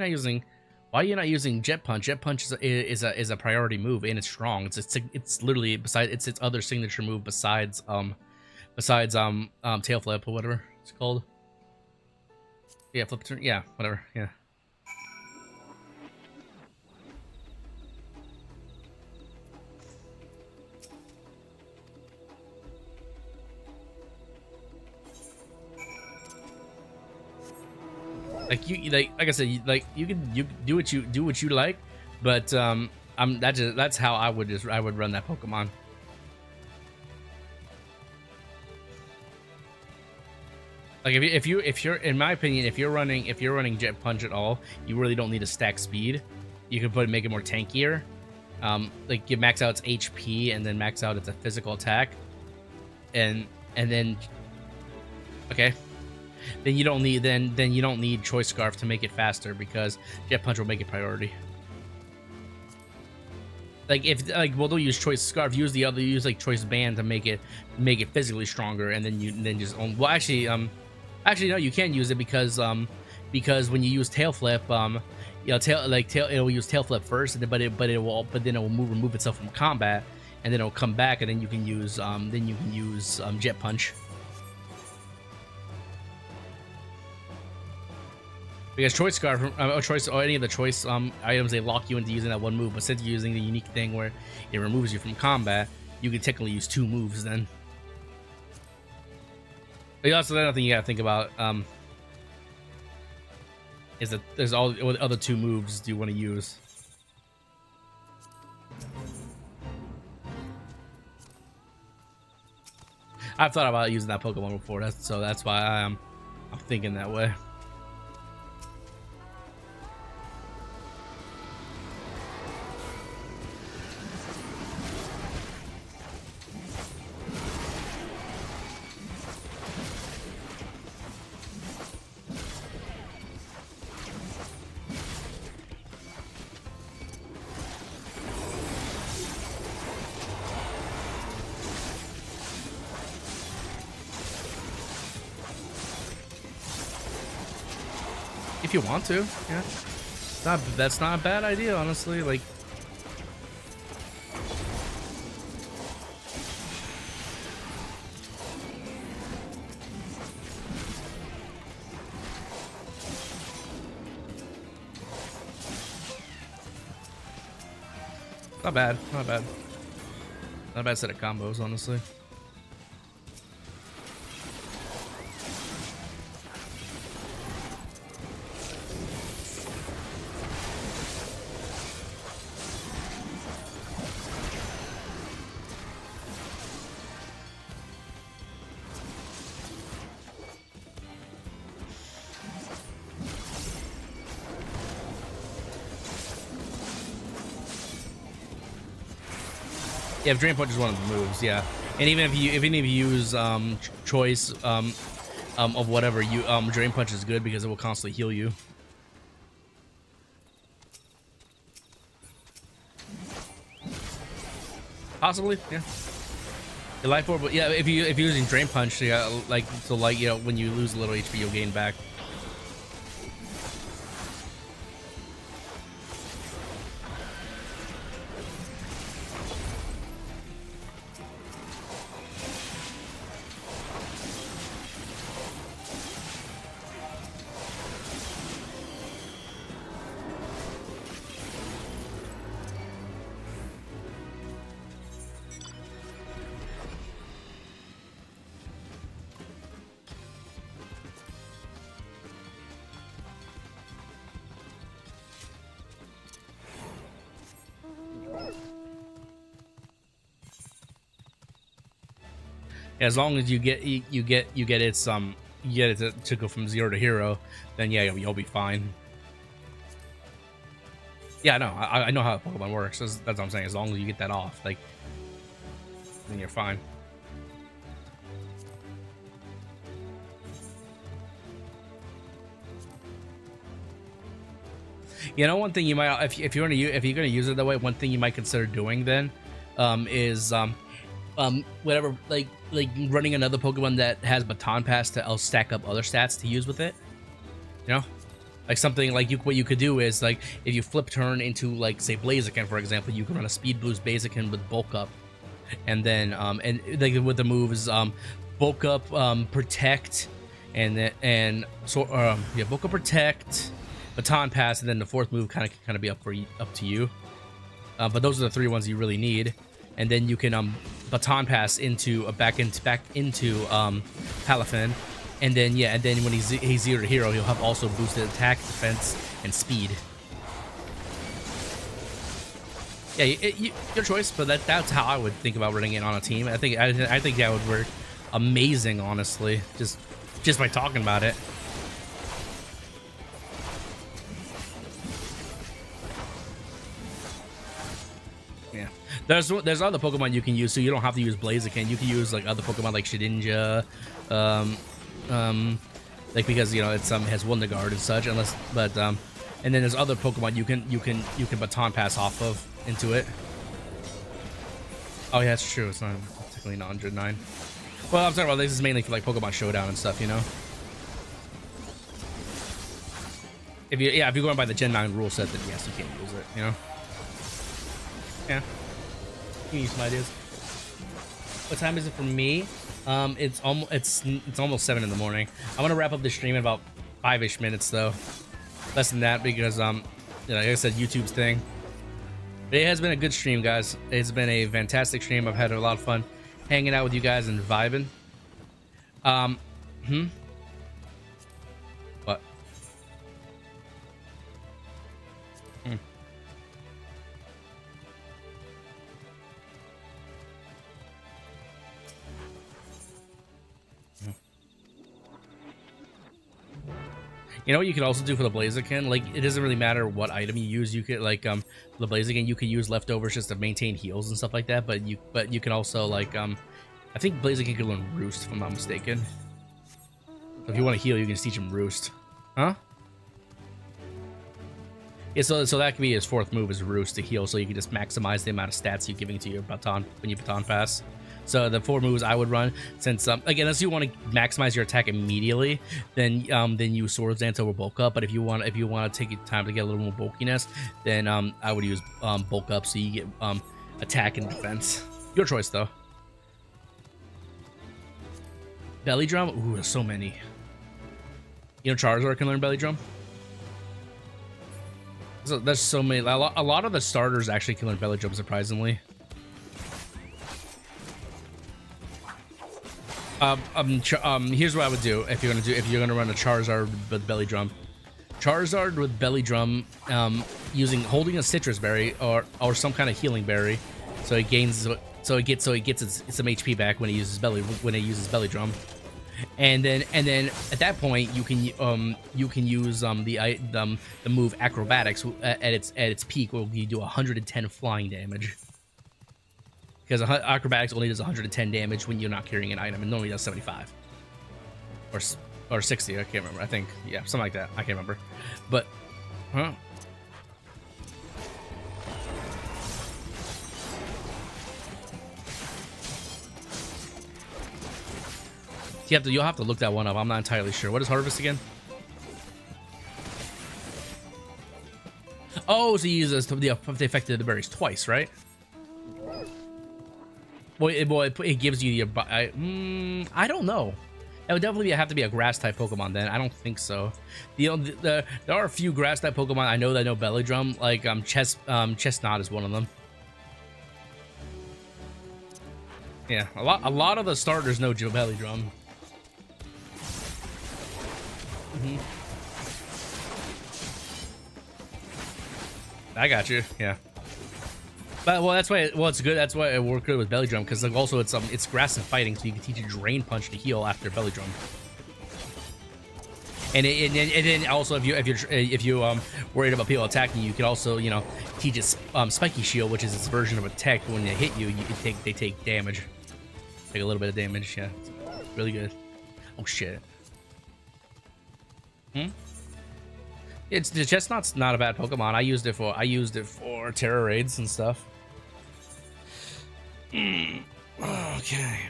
not using Jet Punch? Jet Punch is a priority move and it's strong. It's literally its other signature move besides tail flip or whatever it's called. Yeah, flip turn. Yeah, whatever. Yeah. Like like I said, you can do what you like, but that's how I would run that Pokemon. Like if you're in my opinion, if you're running Jet Punch at all, you really don't need to stack speed. You can make it more tankier. Like you max out its HP and then max out its physical attack, and then okay, then you don't need Choice Scarf to make it faster because Jet Punch will make it priority. Like well, don't use Choice Scarf. Use like Choice Band to make it physically stronger, and then just well actually no, you can use it because when you use Tail Flip, you know, it'll use Tail Flip first, but then it will remove itself from combat, and then it'll come back, and then you can use Jet Punch. Because Choice Scarf or any of the choice items, they lock you into using that one move, but since you're using the unique thing where it removes you from combat, you can technically use 2 moves then. But also, another thing you gotta think about is that there's all what other 2 moves do you want to use. I've thought about using that Pokemon before, that's why I'm thinking that way. If you want to, yeah. That's not a bad idea, honestly. Like, not bad. Not a bad set of combos, honestly. Yeah, if Drain Punch is one of the moves, yeah. And even if you use choice of whatever, Drain Punch is good because it will constantly heal you. Possibly, yeah. Your life orb, yeah. If you're using Drain Punch, yeah, like you know, when you lose a little HP, you'll gain back. As long as you get its you get it to go from 0 to hero, then yeah, you'll be fine. Yeah, no, I know how Pokemon works. That's what I'm saying. As long as you get that off, like, then you're fine. You know, one thing you might, if you're gonna use it that way, one thing you might consider doing then, is whatever, like running another Pokemon that has Baton Pass to stack up other stats to use with it. You know, like something like what you could do is, like, if you flip turn into, like, say Blaziken, for example, you can run a Speed Boost Blaziken with Bulk Up, and then and like with the moves Bulk Up, Protect, and Bulk Up, Protect, Baton Pass, and then the fourth move kind of be up to you. But those are the 3 ones you really need, and then you can Baton Pass into back into Palafin, and then when he's 0 to hero, he'll have also boosted attack, defense, and speed. Yeah, your choice, but that's how I would think about running it on a team. I think that would work amazing, honestly, just by talking about it. Yeah, there's other Pokemon you can use, so you don't have to use Blaziken. You can use, like, other Pokemon like Shedinja, like, because, you know, it's has Wonder Guard and such. And then there's other Pokemon you can Baton Pass off of into it. Oh yeah, that's true. It's not technically not 109. Well, I'm talking about this is mainly for, like, Pokemon Showdown and stuff, you know. If you're going by the Gen 9 rule set, then yes, you can't use it, you know. Yeah, you can use some ideas. What time is it for me? It's almost 7 in the morning. I'm gonna wrap up the stream in about 5-ish minutes, though. Less than that, because you know, like I said, YouTube's thing. But it has been a good stream, guys. It's been a fantastic stream. I've had a lot of fun hanging out with you guys and vibing. What? You know what you could also do for the Blaziken? Like, it doesn't really matter what item you use. You could, like, the Blaziken, you could use leftovers just to maintain heals and stuff like that. But you can also, like, I think Blaziken could learn Roost, if I'm not mistaken. So if you want to heal, you can just teach him Roost. Huh? Yeah, so that could be his 4th move, is Roost to heal, so you can just maximize the amount of stats you're giving to your Baton when you Baton Pass. So the 4 moves I would run, since again, unless you want to maximize your attack immediately, then use Swords Dance over Bulk Up. But if you want to take your time to get a little more bulkiness, then I would use Bulk Up, so you get attack and defense. Your choice, though. Belly Drum? Ooh, there's so many. You know Charizard can learn Belly Drum? So there's so many. A lot of the starters actually can learn Belly Drum, surprisingly. Here's what I would do if you're gonna run a Charizard with Belly Drum. Charizard with Belly Drum, holding a Citrus Berry or some kind of healing berry, so it gets some HP back when it uses Belly Drum, and then at that point you can use the move Acrobatics at its peak, where you do 110 flying damage. Because Acrobatics only does 110 damage when you're not carrying an item, and normally does 75 or 60. I can't remember. I think, yeah, something like that. I can't remember. But, huh? You'll have to look that one up. I'm not entirely sure. What is Harvest again? Oh, so he uses the effect of the berries twice, right? It gives you your. I don't know. It would definitely have to be a grass type Pokemon. Then I don't think so. There are a few grass type Pokemon I know that know Belly Drum. Like Chestnut is one of them. Yeah, a lot of the starters know Belly Drum. I got you. Yeah. But well, that's why. Well, it's good. That's why it worked good with belly drum because like also it's grass and fighting, so you can teach a drain punch to heal after belly drum. And then also if you worried about people attacking you, you can also teach it spiky shield, which is its version of a tech. When they hit you, they take damage, take a little bit of damage. Yeah, it's really good. Oh shit. It's the chestnut's not a bad Pokemon. I used it for terror raids and stuff. Okay.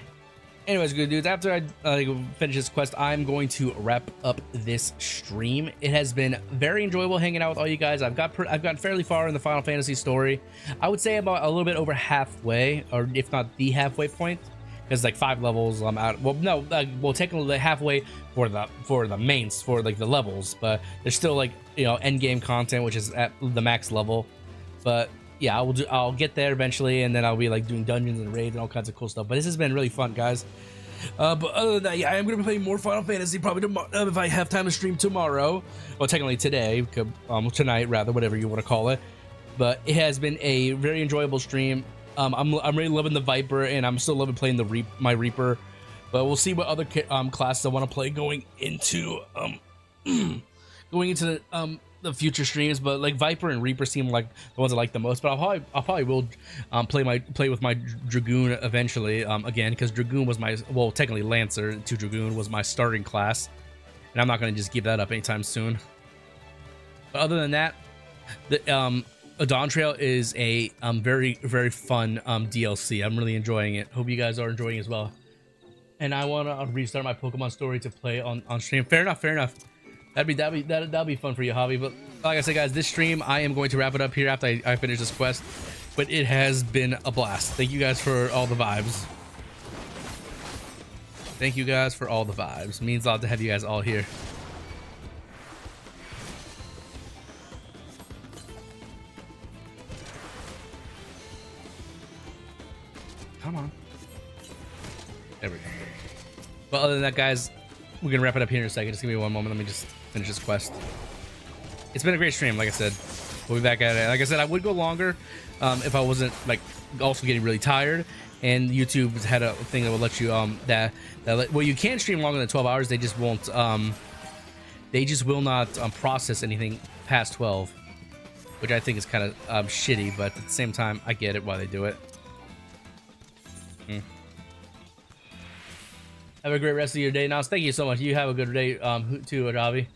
Anyways, good dudes. After I finish this quest, I'm going to wrap up this stream. It has been very enjoyable hanging out with all you guys. I've gotten fairly far in the Final Fantasy story. I would say about a little bit over halfway, or if not the halfway point, because like 5 levels I'm out. Well, no, well technically halfway for the mains for like the levels, but there's still like end game content which is at the max level. But yeah, I'll get there eventually, and then I'll be like doing dungeons and raids and all kinds of cool stuff. But this has been really fun, guys. But other than that, yeah, I am gonna be playing more Final Fantasy probably tomorrow if I have time to stream tomorrow. Well, technically today, tonight rather, whatever you want to call it. But it has been a very enjoyable stream. I'm really loving the Viper, and I'm still loving playing my Reaper. But we'll see what other classes I want to play going into the future streams. But like Viper and Reaper seem like the ones I like the most. But I'll probably will play with my Dragoon eventually again, because Dragoon was technically Lancer to Dragoon was my starting class, and I'm not going to just give that up anytime soon. But other than that, Dawntrail is a very, very fun DLC. I'm really enjoying it. Hope you guys are enjoying it as well. And I want to restart my Pokemon story to play on stream. Fair enough. That'll be fun for you, Javi. But like I said, guys, this stream I am going to wrap it up here after I finish this quest. But it has been a blast. Thank you guys for all the vibes. Thank you guys for all the vibes. It means a lot to have you guys all here. Come on. There we go. But other than that, guys, we're gonna wrap it up here in a second. Just give me one moment. Let me just finish this quest. It's been a great stream, like I said. We'll be back at it. Like I said, I would go longer if I wasn't like also getting really tired. And YouTube had a thing that would let you well, you can stream longer than 12 hours. They just won't. They just will not process anything past 12, which I think is kind of shitty. But at the same time, I get it why they do it. Have a great rest of your day, Nas. Thank you so much. You have a good day too, Adavi.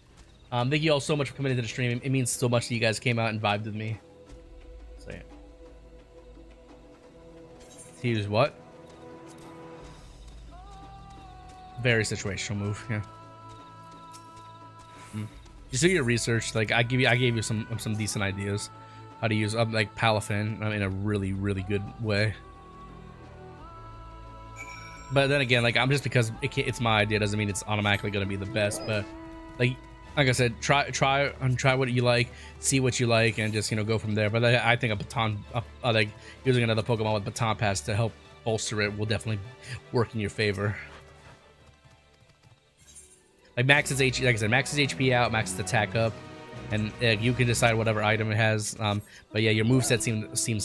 Thank you all so much for coming into the stream. It means so much that you guys came out and vibed with me. So yeah. He used what? Very situational move. Yeah. Just do your research. Like I gave you some decent ideas how to use like Palafin in a really, really good way. But then again, like just because it's my idea doesn't mean it's automatically going to be the best. But like I said, try what you like, see what you like, and just go from there. But I think a baton, like using another Pokemon with Baton Pass to help bolster it, will definitely work in your favor. Like like I said, maxes HP out, maxes attack up, and you can decide whatever item it has. But yeah, your moveset seems solid.